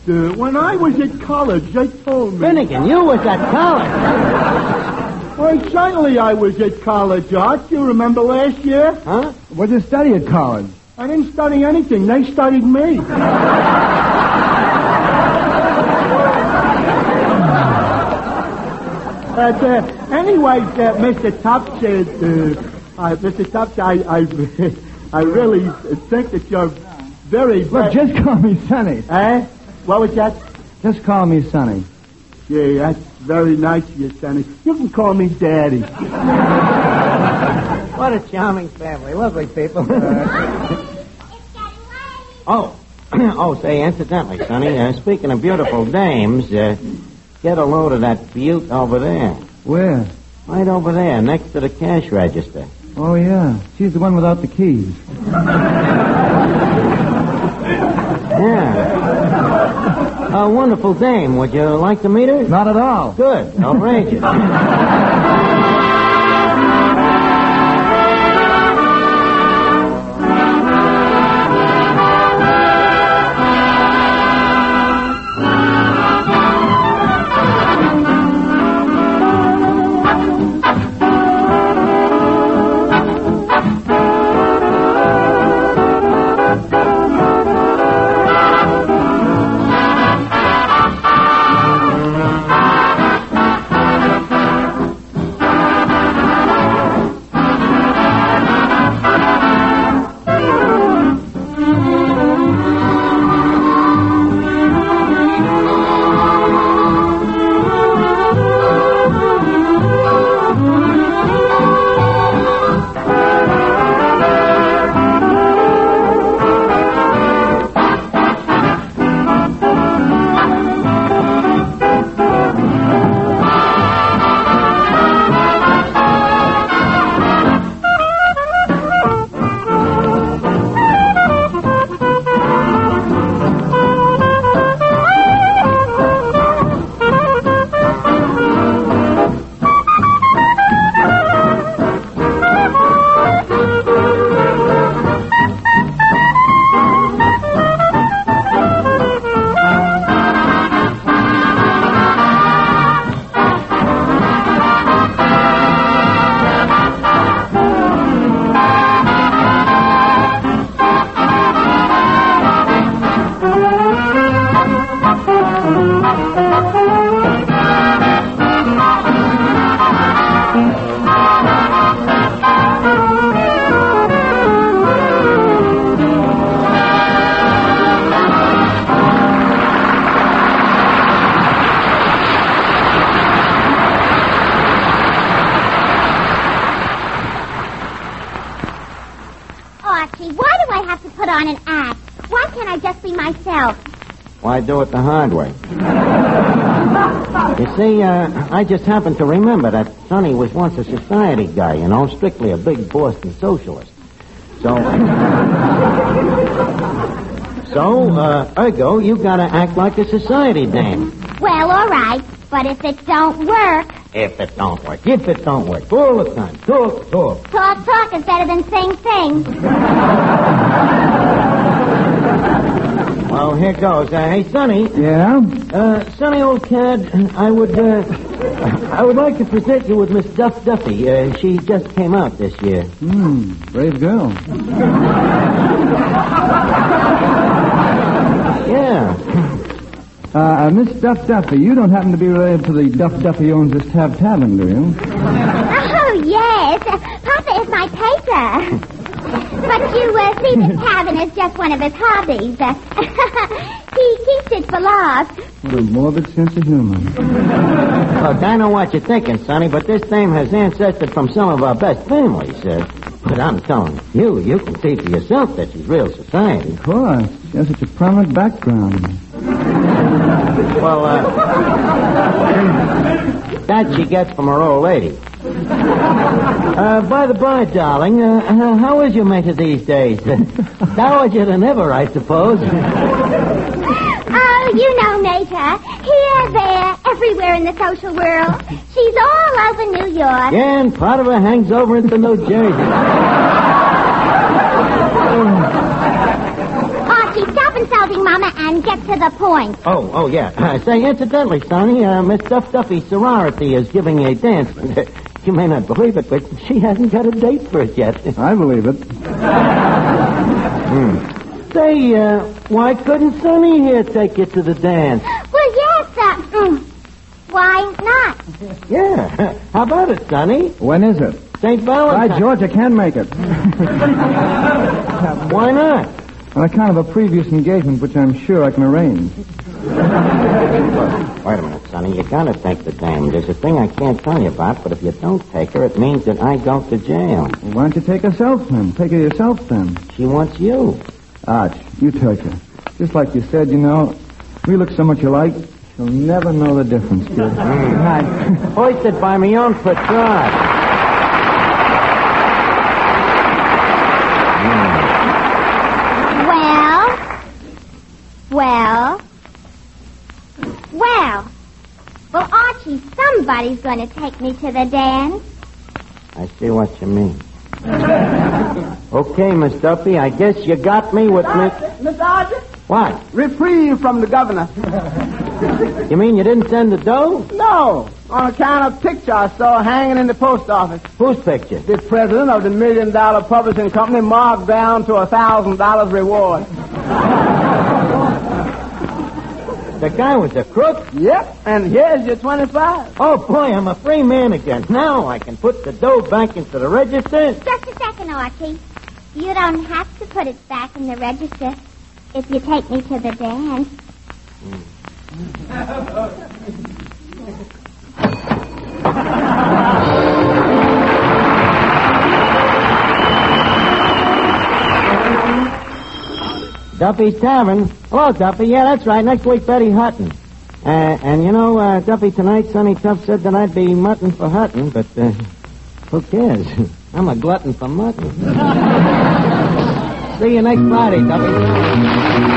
When I was at college, they told me... Finnegan, you was at college? Well, certainly I was at college, Art. You remember last year? Huh? What did you study at college? I didn't study anything. They studied me. Anyway, Mr. Tufts, Mr. Tufts, I really think that you're very... Look, just call me Sonny. Eh? What was that? Just call me Sonny. Yeah, that's very nice of you, Sonny. You can call me Daddy. What a charming family. Lovely people. Oh, say, incidentally, Sonny, speaking of beautiful dames, get a load of that beaut over there. Where? Right over there, next to the cash register. Oh, yeah. She's the one without the keys. Yeah. A wonderful dame. Would you like to meet her? Not at all. Good. Outrageous. put on an act? Why can't I just be myself? Why do it the hard way? You see, I just happened to remember that Sonny was once a society guy, you know, strictly a big Boston socialist. Ergo, you gotta act like a society dame. Well, all right, but if it don't work... If it don't work. All the time. Talk. Talk is better than sing. Well, here goes. Hey, Sonny. Yeah? Sonny, old cad, I would like to present you with Miss Duffy. She just came out this year. Brave girl. Yeah. Miss Duffy, you don't happen to be related to the Duffy who owns this Tavern, do you? Oh, yes. Papa is my paper. But you see, the Tavern is just one of his hobbies. He keeps it for laughs. What a morbid sense of humor. Look, I know what you're thinking, Sonny, but this dame has ancestors from some of our best families. But I'm telling you, you can see for yourself that she's real society. Of course. She has such a prominent background. Well, that she gets from her old lady. By the by, darling, how is your mate these days? Dowager than ever, I suppose. Oh, you know, Mater. Here, there, everywhere in the social world. She's all over New York. Yeah, and part of her hangs over into New Jersey. Archie, stop insulting Mama and get to the point. Oh, yeah. Say, incidentally, Sonny, Miss Duffy's sorority is giving a dance. You may not believe it, but she hasn't got a date for it yet. I believe it. Say, why couldn't Sonny here take you to the dance? Well, yes, why not? Yeah. How about it, Sonny? When is it? St. Valentine's. By George, I can make it. Why not? On account of a previous engagement, which I'm sure I can arrange. Wait a minute, Sonny. You gotta take the dame. There's a thing I can't tell you about, but if you don't take her, it means that I go to jail. Well, why don't you take herself, then? Take her yourself, then. She wants you. Arch, you take her. Just like you said, you know, we look so much alike, she'll never know the difference, kid. Hoisted by me own portrayed. Well, Archie, somebody's going to take me to the dance. I see what you mean. Okay, Miss Duffy, I guess you got me with Miss Archie? What? Reprieve from the governor. You mean you didn't send the dough? No, on account of a picture I saw hanging in the post office. Whose picture? The president of the $1 million publishing company marked down to $1,000 reward. The guy was a crook? Yep, and here's your 25. Oh, boy, I'm a free man again. Now I can put the dough back into the register. Just a second, Archie. You don't have to put it back in the register if you take me to the dance. Duffy's Tavern. Hello, Duffy. Yeah, that's right. Next week, Betty Hutton. And you know, Duffy, tonight Sonny Tufts said that I'd be mutton for Hutton, but who cares? I'm a glutton for mutton. See you next Friday, Duffy.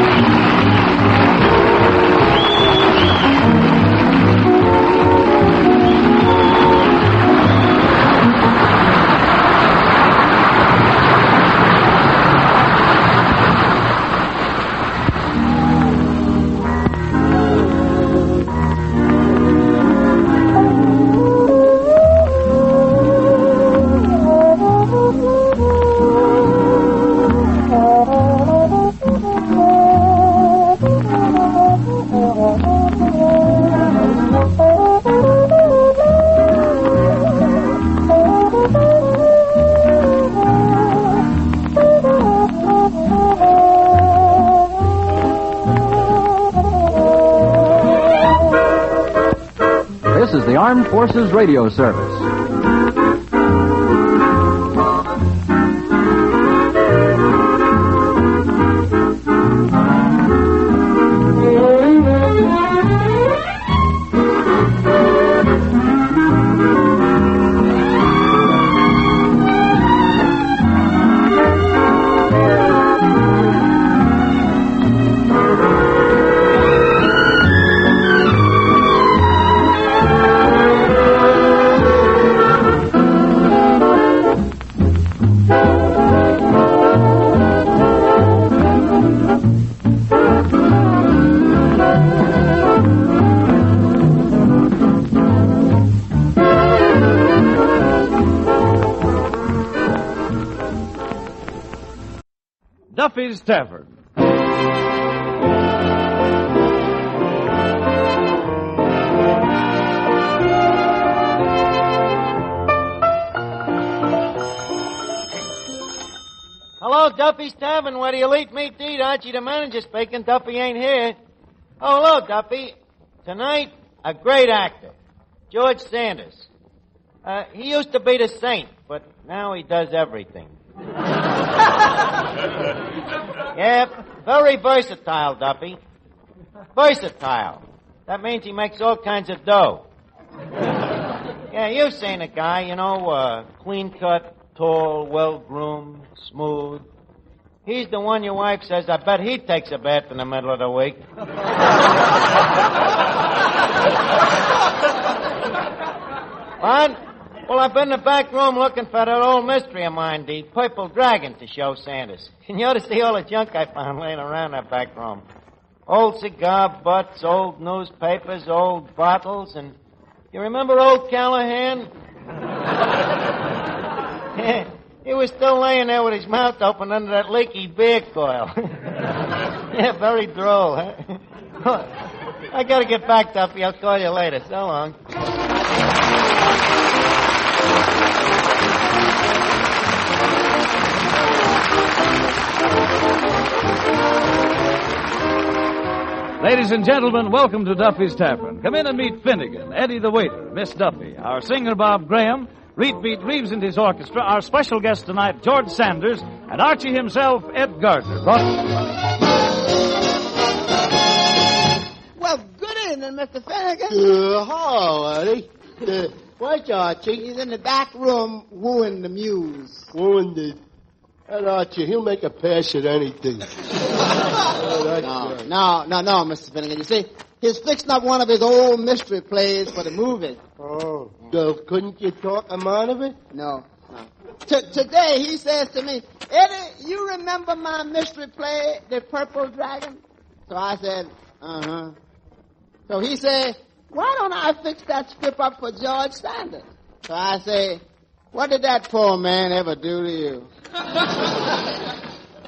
This is the Armed Forces Radio Service. Duffy's Tavern. Hello, Duffy's Tavern. Where do you eat meat to eat? Archie, the manager, speaking. Duffy ain't here. Oh, hello, Duffy. Tonight, a great actor, George Sanders. He used to be the saint, but now he does everything. Yeah, very versatile, Duffy. Versatile. That means he makes all kinds of dough. Yeah, you've seen a guy, clean-cut, tall, well-groomed, smooth. He's the one your wife says, I bet he takes a bath in the middle of the week. What? Well, I've been in the back room looking for that old mystery of mine, the Purple Dragon, to show Sanders. And you ought to see all the junk I found laying around that back room. Old cigar butts, old newspapers, old bottles, and you remember old Callahan? He was still laying there with his mouth open under that leaky beer coil. Yeah, very droll, huh? I gotta get back, Duffy. I'll call you later. So long. Ladies and gentlemen, welcome to Duffy's Tavern. Come in and meet Finnegan, Eddie the waiter, Miss Duffy, our singer Bob Graham, Reet Beat Reeves and his orchestra, our special guest tonight, George Sanders, and Archie himself, Ed Gardner. Well, good evening, Mr. Finnegan. Hello, Eddie. Where's Archie? He's in the back room wooing the muse. Wooing the... That Archie, he'll make a pass at anything. No, Mr. Finnegan. You see, he's fixing up one of his old mystery plays for the movie. Oh. So couldn't you talk him out of it? No. Today he says to me, Eddie, you remember my mystery play, The Purple Dragon? So I said, uh-huh. So he said, why don't I fix that script up for George Sanders? So I say, what did that poor man ever do to you?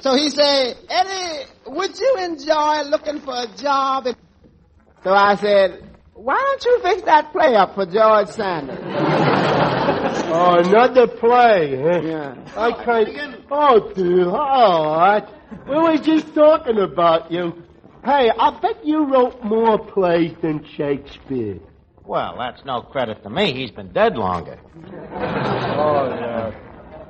So he said, Eddie, would you enjoy looking for a job? So I said, why don't you fix that play up for George Sanders? Oh, another play, huh? Yeah. I can't... Oh, dude, all right. We were just talking about you. Hey, I bet you wrote more plays than Shakespeare. Well, that's no credit to me. He's been dead longer. Oh, yeah.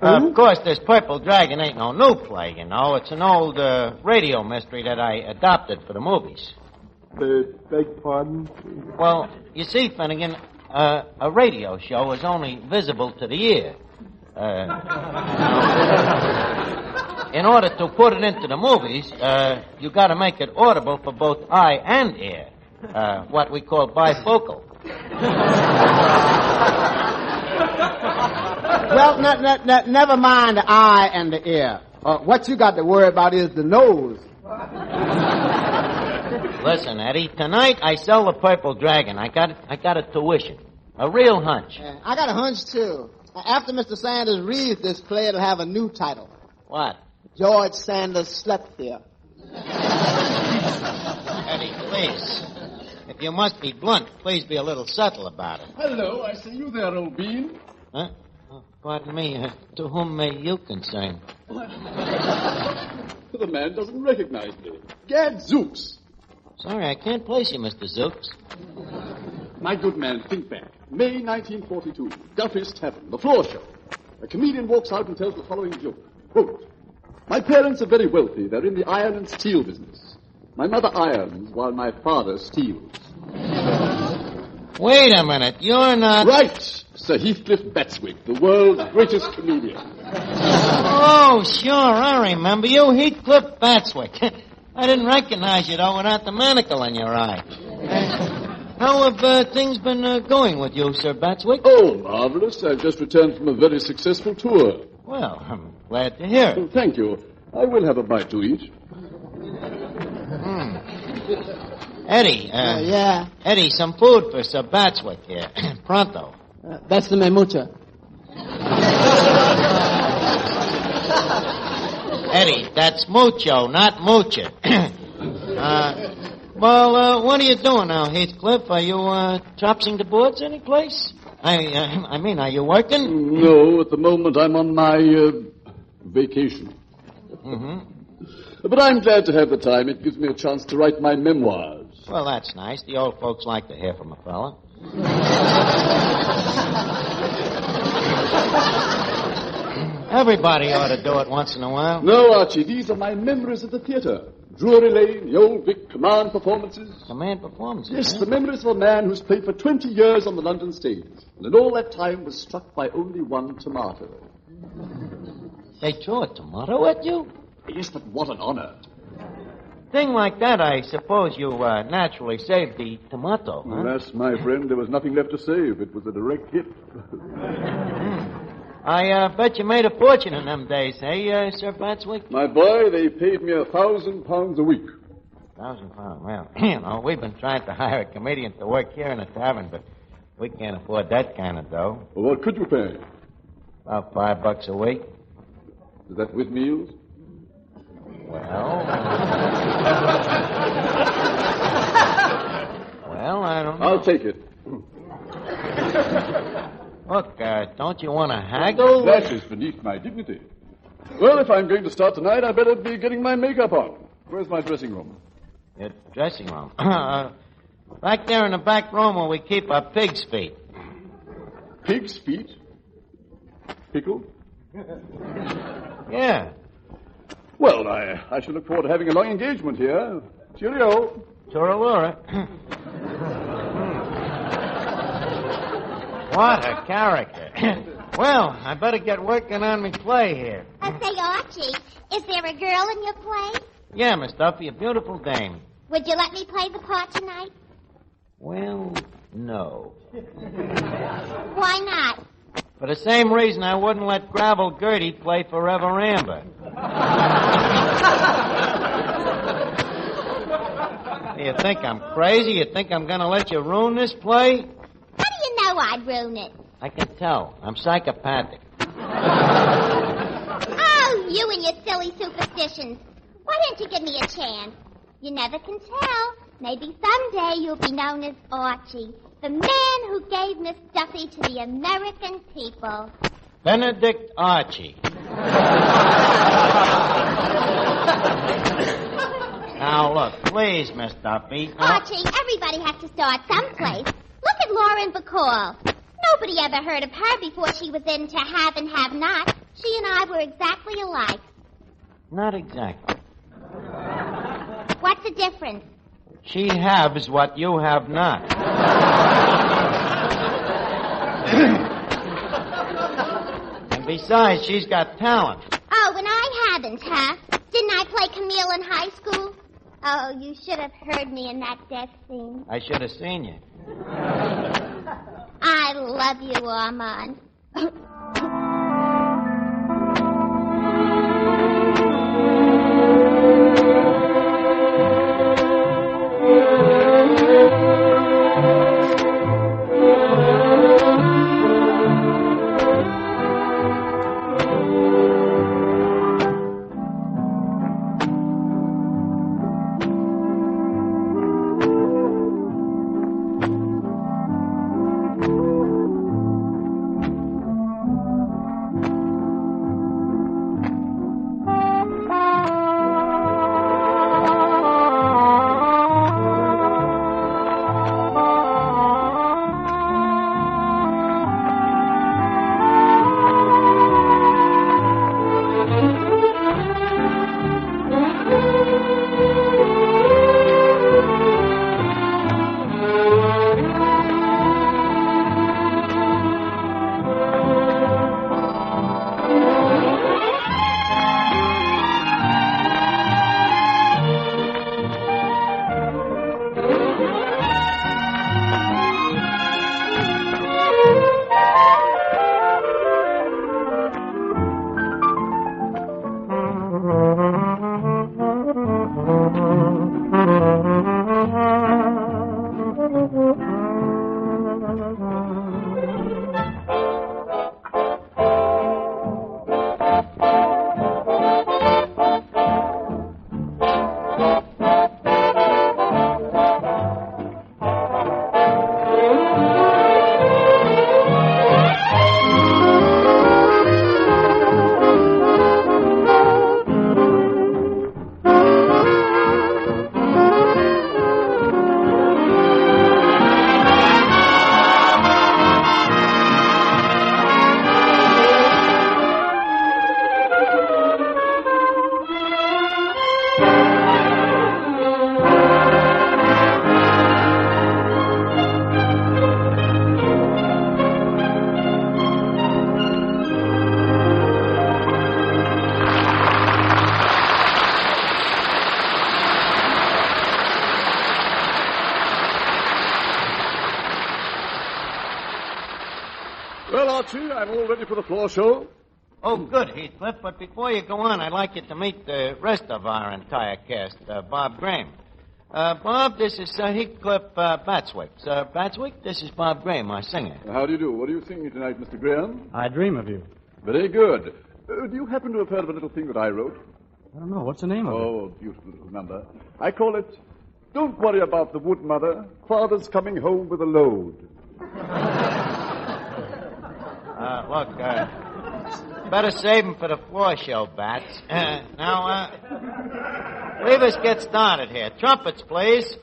Of course, this Purple Dragon ain't no new play, you know. It's an old radio mystery that I adopted for the movies. Beg pardon? Well, you see, Finnegan, a radio show is only visible to the ear. In order to put it into the movies, you got to make it audible for both eye and ear. What we call bifocal. Well, never mind the eye and the ear. What you got to worry about is the nose. Listen, Eddie, tonight I sell the Purple Dragon. I got a tuition. A real hunch. I got a hunch, too. After Mr. Sanders reads this play, it'll have a new title. What? George Sanders Slept Here. Eddie, please. If you must be blunt, please be a little subtle about it. Hello, I see you there, old bean. Huh? Oh, pardon me. To whom may you concern? The man doesn't recognize me. Gadzooks. Sorry, I can't place you, Mr. Zooks. My good man, think back. May 1942, Duffy's Tavern, the floor show. A comedian walks out and tells the following joke. Quote, my parents are very wealthy. They're in the iron and steel business. My mother irons while my father steals. Wait a minute. You're not... Right. Sir Heathcliff Batswick, the world's greatest comedian. Oh, sure. I remember you. Heathcliff Batswick. I didn't recognize you, though, without the manacle in your eye. How have things been going with you, Sir Batswick? Oh, marvelous. I've just returned from a very successful tour. Well, I'm glad to hear it. Oh, thank you. I will have a bite to eat. Eddie. Yeah? Eddie, some food for Sir Batswick here. Pronto. Bésame mucho. Eddie, that's mucho, not moocher. What are you doing now, Heathcliff? Are you topsing the boards anyplace? I mean, are you working? No, at the moment I'm on my vacation. Mm-hmm. But I'm glad to have the time. It gives me a chance to write my memoirs. Well, that's nice. The old folks like to hear from a fella. Everybody ought to do it once in a while. No, Archie, these are my memories of the theater. Drury Lane, the Old Vic, command performances. Command performances? Yes, the memories of a man who's played for 20 years on the London stage, and in all that time was struck by only one tomato. They threw a tomato at you? Yes, but what an honor. Thing like that, I suppose you naturally saved the tomato, huh? Alas, my friend, there was nothing left to save. It was a direct hit. I bet you made a fortune in them days, hey, Sir Batswick? My boy, they paid me £1,000 a week. £1,000? Well, you know, we've been trying to hire a comedian to work here in the tavern, but we can't afford that kind of dough. Well, what could you pay? About $5 a week. Is that with meals? Well, I don't know. I'll take it. Look, don't you want to haggle? That is beneath my dignity. Well, if I'm going to start tonight, I better be getting my makeup on. Where's my dressing room? Your dressing room? Back there in the back room where we keep our pig's feet. Pig's feet? Pickled? Yeah. Well, I shall look forward to having a long engagement here. Cheerio. Turalura. What a character. Well, I better get working on my play here. Say, Archie, is there a girl in your play? Yeah, Miss Duffy, a beautiful dame. Would you let me play the part tonight? Well, no. Why not? For the same reason I wouldn't let Gravel Gertie play Forever Amber. You think I'm crazy? You think I'm going to let you ruin this play? How do you know I'd ruin it? I can tell. I'm psychopathic. Oh, you and your silly superstitions. Why don't you give me a chance? You never can tell. Maybe someday you'll be known as Archie, the man who gave Miss Duffy to the American people. Benedict Archie. Now, look, please, Miss Duffy. Archie, everybody has to start someplace. Look at Lauren Bacall. Nobody ever heard of her before she was into Have and Have Not. She and I were exactly alike. Not exactly. What's the difference? She has what you have not. And besides, she's got talent. Oh, and I haven't, huh? Didn't I play Camille in high school? Oh, you should have heard me in that death scene. I should have seen you. I love you, Armand. Well, Archie, I'm all ready for the floor show. Oh, good, Heathcliff. But before you go on, I'd like you to meet the rest of our entire cast. Bob Graham. Bob, this is Heathcliff Batswick. Sir Batswick, this is Bob Graham, our singer. How do you do? What are you singing tonight, Mr. Graham? I dream of you. Very good. Do you happen to have heard of a little thing that I wrote? I don't know. What's the name of it? Oh, beautiful little number. I call it, Don't Worry About the Wood, Mother. Father's coming home with a load. Look, better save him for the floor show, Bats. Now, leave us get started here. Trumpets, please.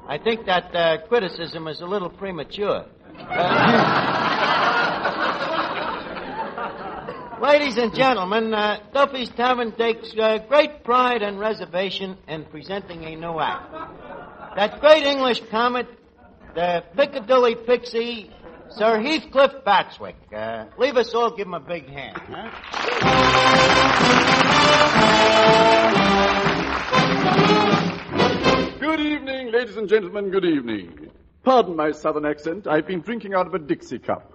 I think that criticism is a little premature. Ladies and gentlemen, Duffy's Tavern takes great pride and reservation in presenting a new act. That great English comet, the Piccadilly Pixie, Sir Heathcliff Batswick. Leave us all give him a big hand. Huh? Good evening, ladies and gentlemen, good evening. Pardon my southern accent. I've been drinking out of a Dixie cup.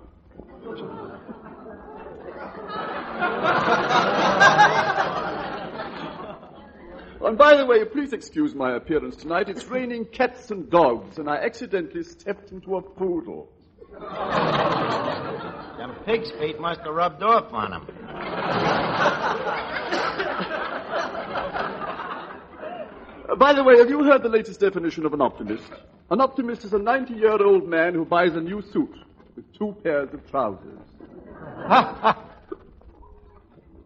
And by the way, please excuse my appearance tonight. It's raining cats and dogs, and I accidentally stepped into a poodle. Them pig's feet must have rubbed off on him. By the way, have you heard the latest definition of an optimist? An optimist is a 90-year-old man who buys a new suit with 2 pairs of trousers.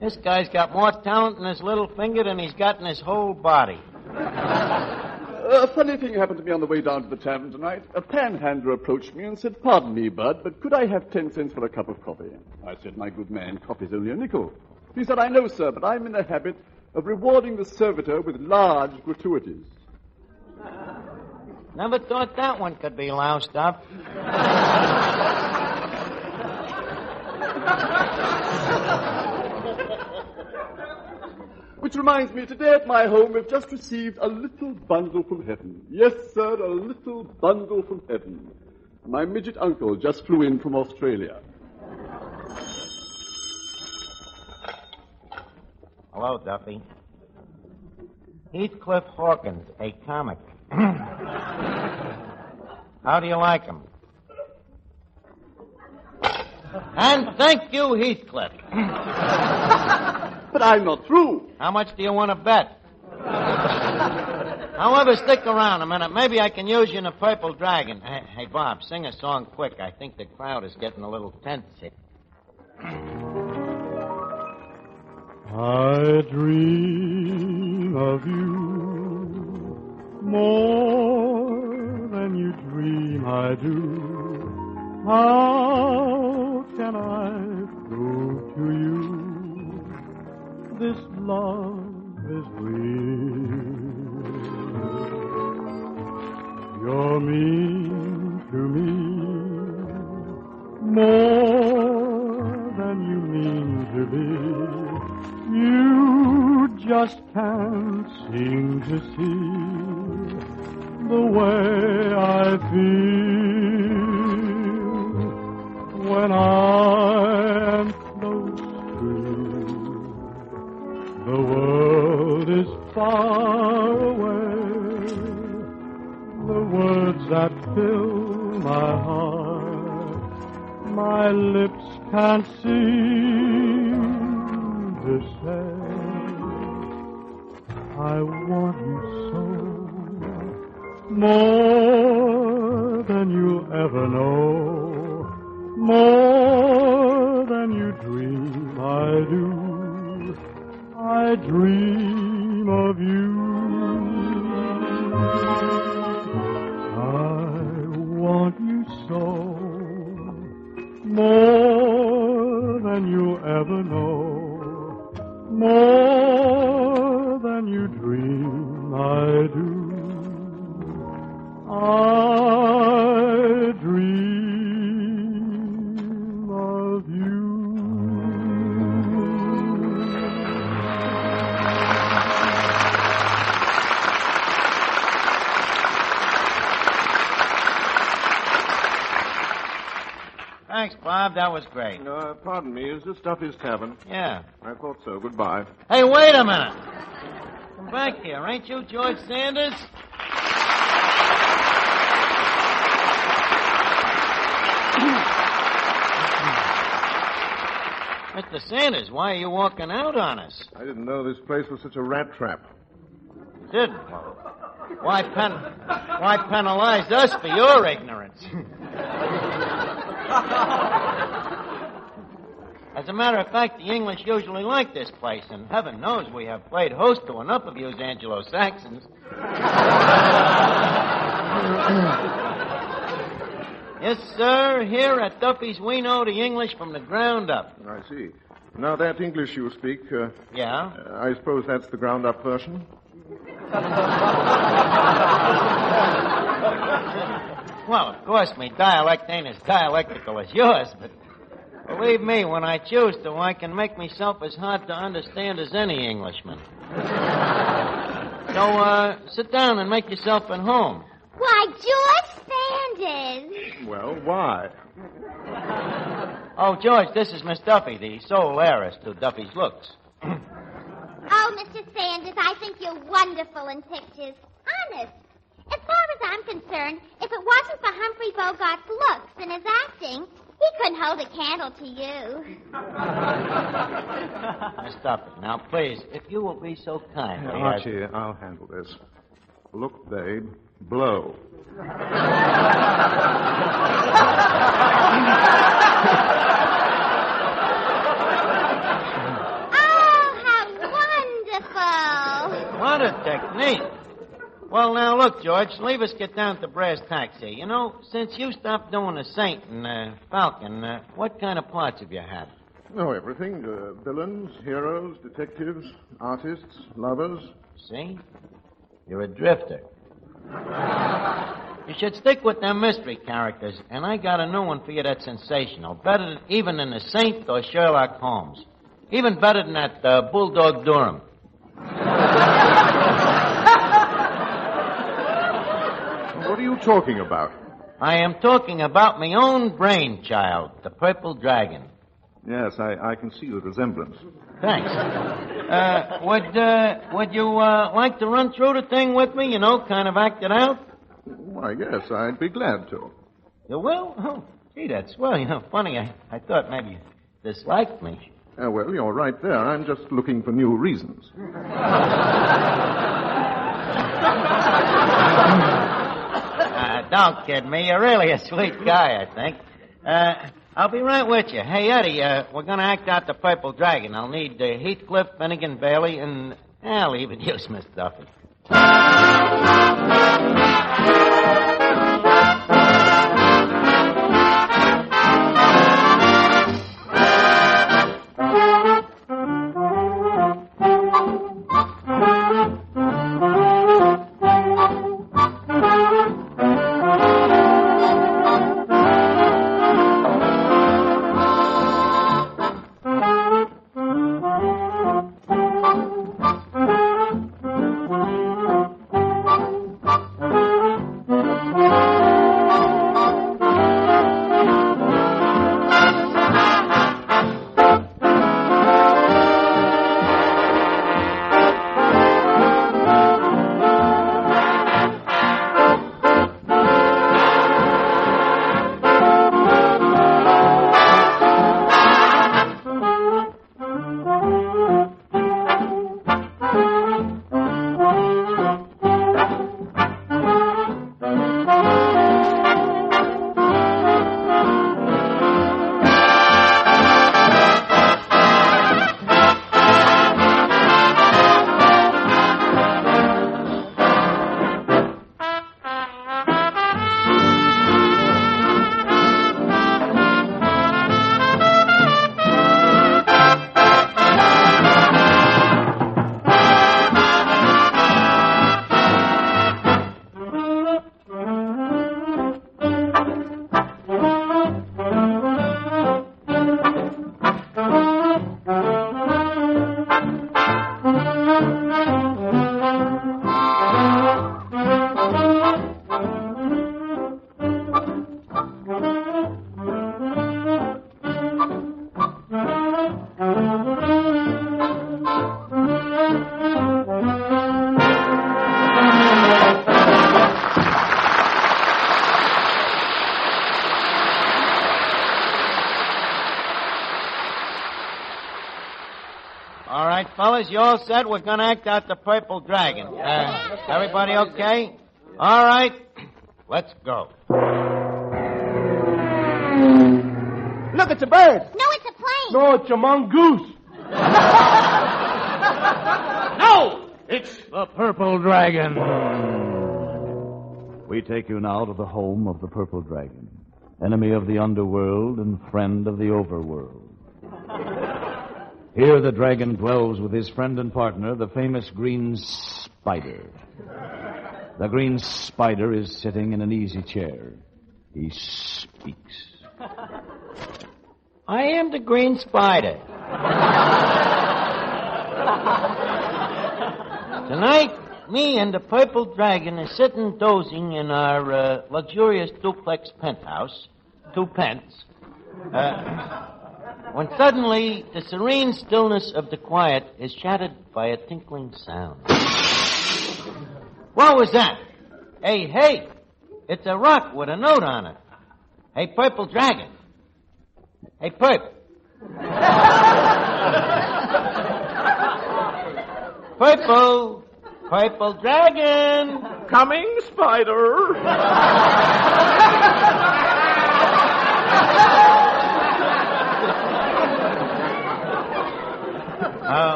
This guy's got more talent in his little finger than he's got in his whole body. A funny thing happened to me on the way down to the tavern tonight. A panhandler approached me and said, "Pardon me, Bud, but could I have 10 cents for a cup of coffee?" I said, "My good man, coffee's only a nickel." He said, "I know, sir, but I'm in the habit of rewarding the servitor with large gratuities." Never thought that one could be loused up. Which reminds me, today at my home we've just received a little bundle from heaven. Yes, sir, a little bundle from heaven. My midget uncle just flew in from Australia. Hello, Duffy. Heathcliff Hawkins, a comic. How do you like him? And thank you, Heathcliff. But I'm not through. How much do you want to bet? However, stick around a minute. Maybe I can use you in a Purple Dragon. Hey, Bob, sing a song quick. I think the crowd is getting a little tense here. I dream of you more than you dream I do. How can I prove to you this love is real? You're mean to me more than you mean to be. You just can't seem to see the way I feel when I am close to you. The world is far away. The words that fill my heart, my lips can't seem to say. I want you so, more than you'll ever know, more than you dream I do. I dream of you. I want you so, more than you'll ever know, more than you dream I do. I dream of you. Thanks, Bob. That was great. Pardon me. Is this Duffy's Tavern? Yeah. I thought so. Goodbye. Hey, wait a minute. Come back here. Ain't you George Sanders? Mr. Sanders, why are you walking out on us? I didn't know this place was such a rat trap. Didn't? Why penalize us for your ignorance? As a matter of fact, the English usually like this place, and heaven knows we have played host to enough of you Anglo-Saxons. Yes, sir. Here at Duffy's, we know the English from the ground up. I see. Now, that English you speak... yeah? I suppose that's the ground-up version? Well, of course, me dialect ain't as dialectical as yours, but believe me, when I choose to, I can make myself as hard to understand as any Englishman. So, sit down and make yourself at home. Why, George Sanders. Well, why? Oh, George, this is Miss Duffy, the sole heiress to Duffy's looks. Oh, Mr. Sanders, I think you're wonderful in pictures. Honest. As far as I'm concerned, if it wasn't for Humphrey Bogart's looks and his acting, he couldn't hold a candle to you. Miss Duffy, now, please, if you will be so kind. Archie, I'll handle this. Look, babe. Blow. Oh, how wonderful. What a technique. Well, now, look, George, leave us get down to brass tacks here. You know, since you stopped doing the Saint and Falcon, what kind of parts have you had? Oh, everything. Villains, heroes, detectives, artists, lovers. See? You're a drifter. You should stick with them mystery characters, and I got a new one for you that's sensational. Better even than the Saint or Sherlock Holmes. Even better than that Bulldog Durham. What are you talking about? I am talking about my own brainchild, the Purple Dragon. Yes, I can see the resemblance. Thanks. Would you like to run through the thing with me, kind of act it out? Why, yes, I'd be glad to. You will? Oh, gee, that's swell. Funny, I thought maybe you disliked me. Well, you're right there. I'm just looking for new reasons. Don't kid me. You're really a sweet guy, I think. I'll be right with you. Hey, Eddie, we're going to act out the Purple Dragon. I'll need Heathcliff, Finnegan, Bailey, and I'll leave it you, Miss Duffy. fellas, you all set? We're going to act out the Purple Dragon. Everybody okay? All right. Let's go. Look, it's a bird. No, it's a plane. No, it's a mongoose. No! It's the Purple Dragon. We take you now to the home of the Purple Dragon, enemy of the underworld and friend of the overworld. Here the dragon dwells with his friend and partner, the famous Green Spider. The Green Spider is sitting in an easy chair. He speaks. I am the Green Spider. Tonight, me and the Purple Dragon are sitting dozing in our luxurious duplex penthouse, 2 pence, when suddenly the serene stillness of the quiet is shattered by a tinkling sound. What was that? Hey, it's a rock with a note on it. Hey, Purple Dragon. Hey, Perp. Purple Dragon. Coming, Spider.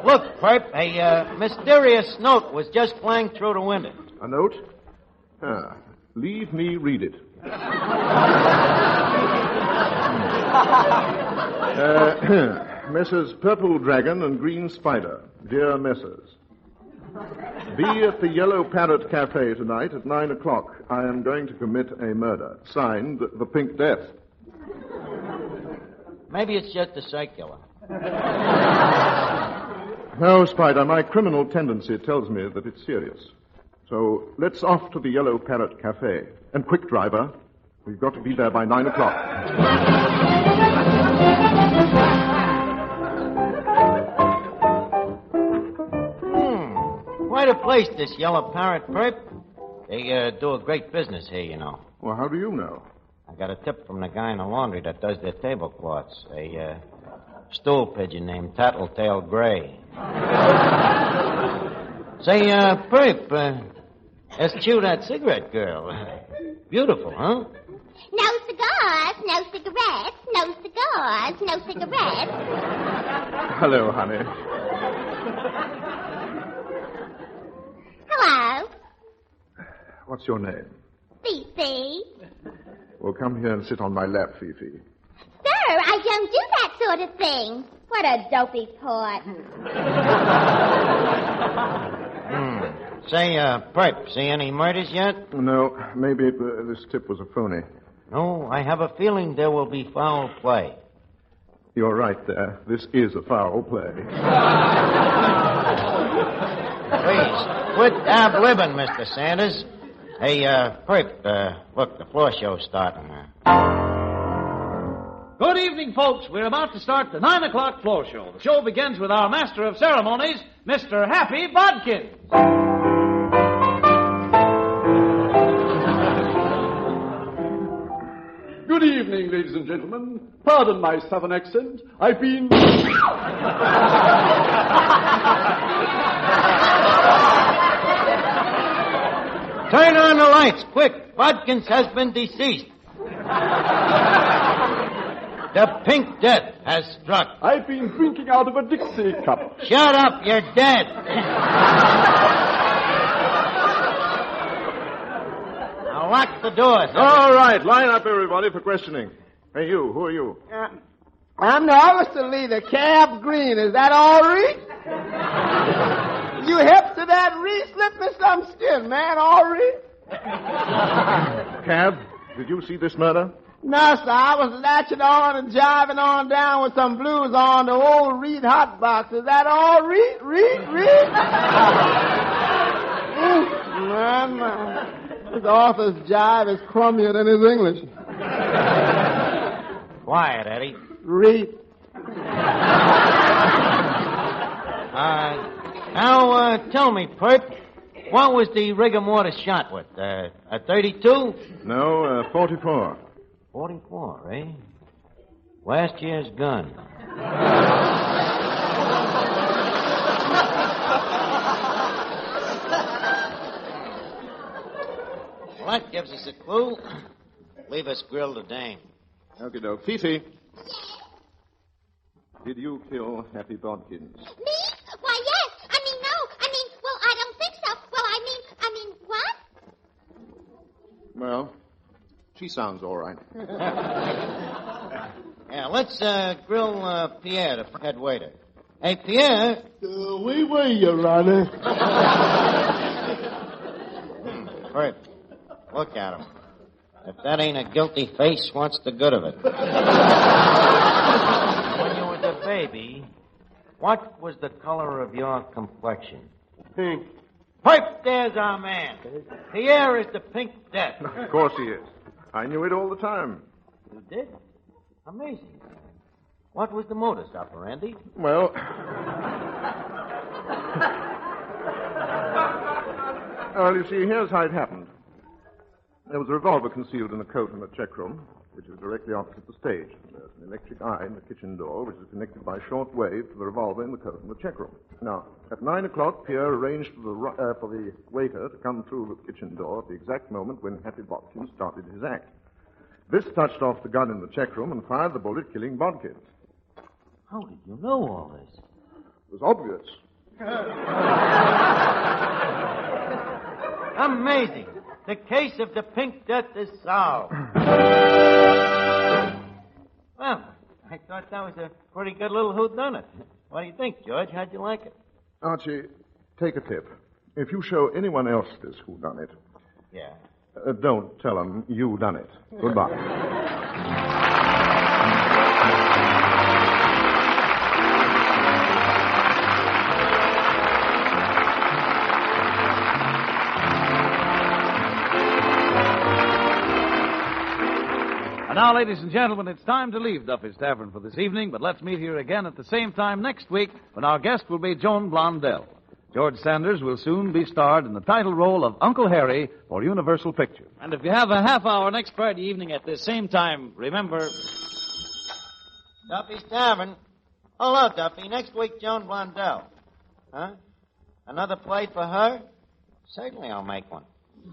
Look, Perp, a mysterious note was just flying through the window. A note? Leave me read it. Messrs. Purple Dragon and Green Spider. Dear Messrs. Be at the Yellow Parrot Cafe tonight at 9 o'clock. I am going to commit a murder. Signed, The Pink Death. Maybe it's just a circular. No, Spider, my criminal tendency tells me that it's serious. So let's off to the Yellow Parrot Cafe. And quick, driver. We've got to be there by 9 o'clock. Quite a place, this Yellow Parrot, Perp. They do a great business here, you know. Well, how do you know? I got a tip from the guy in the laundry that does their tablecloths. A stool pigeon named Tattletale Gray. Say, Perp, let's chew that cigarette girl. Beautiful, huh? No cigars, no cigarettes, no cigars, no cigarettes. Hello, honey. Hello. What's your name? Fifi. Well, come here and sit on my lap, Fifi. Sir, I don't do that sort of thing. What a dopey part. Say, Perp, see any murders yet? No, maybe this tip was a phony. No, I have a feeling there will be foul play. You're right there. This is a foul play. Please, quit ab-libbing, Mr. Sanders. Hey, Perp, look, the floor show's starting now. Good evening, folks. We're about to start the 9 o'clock floor show. The show begins with our master of ceremonies, Mr. Happy Bodkin. Good evening, ladies and gentlemen. Pardon my southern accent. I've been... Turn on the lights, quick. Bodkins has been deceased. The Pink Death has struck. I've been drinking out of a Dixie cup. Shut up, you're dead. Now lock the doors. All right, line up, everybody, for questioning. Hey, you, who are you? I'm the officer leader, Cab Green. Is that all right? You hip to that Reese? Slip me some skin, man. All right? Cab, did you see this murder? No, sir. I was latching on and jiving on down with some blues on the old Reed hot box. Is that all right? Reed? Man. His author's jive is crummier than his English. Quiet, Eddie. Reed. Now, tell me, Perp, what was the rigor mortis shot with? A 32? No, 44. 44, eh? Last year's gun. that gives us a clue. Leave us grilled to dame. Okay, doke. Fifi. Did you kill Happy Bodkins? Me? Why, yes. I mean, no. Well, I don't think so. Well, what? Well, she sounds all right. Yeah, let's grill Pierre, the head waiter. Hey, Pierre. Oui, Your Honor. Burke, look at him. If that ain't a guilty face, what's the good of it? When you were the baby, what was the color of your complexion? Pink. Right there's our man. Pierre is the Pink Death. Of course he is. I knew it all the time. You did? Amazing. What was the modus operandi? Well, you see, here's how it happened. There was a revolver concealed in the coat in the check room, which is directly opposite the stage. There's an electric eye in the kitchen door, which is connected by short wave to the revolver in the coat in the check room. Now, at 9 o'clock, Pierre arranged for the waiter to come through the kitchen door at the exact moment when Happy Bodkins started his act. This touched off the gun in the check room and fired the bullet, killing Bodkins. How did you know all this? It was obvious. Amazing. The case of the Pink Death is solved. Well, I thought that was a pretty good little whodunit. What do you think, George? How'd you like it? Archie, take a tip. If you show anyone else this whodunit, Yeah. Don't tell them you done it. Goodbye. And now, ladies and gentlemen, it's time to leave Duffy's Tavern for this evening, but let's meet here again at the same time next week when our guest will be Joan Blondell. George Sanders will soon be starred in the title role of Uncle Harry for Universal Pictures. And if you have a half hour next Friday evening at the same time, remember... Duffy's Tavern. Hello, Duffy. Next week, Joan Blondell. Huh? Another play for her? Certainly I'll make one.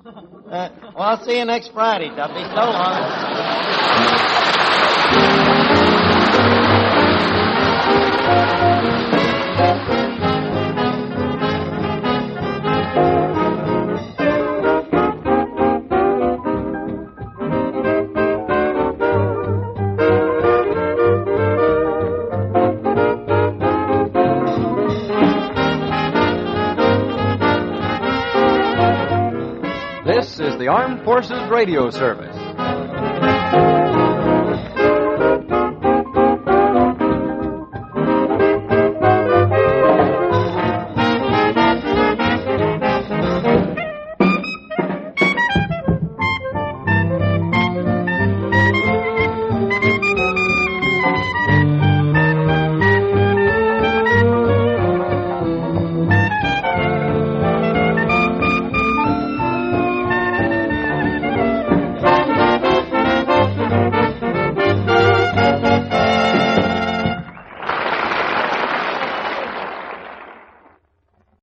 Well, I'll see you next Friday, Duffy. So long. This is the Armed Forces Radio Service.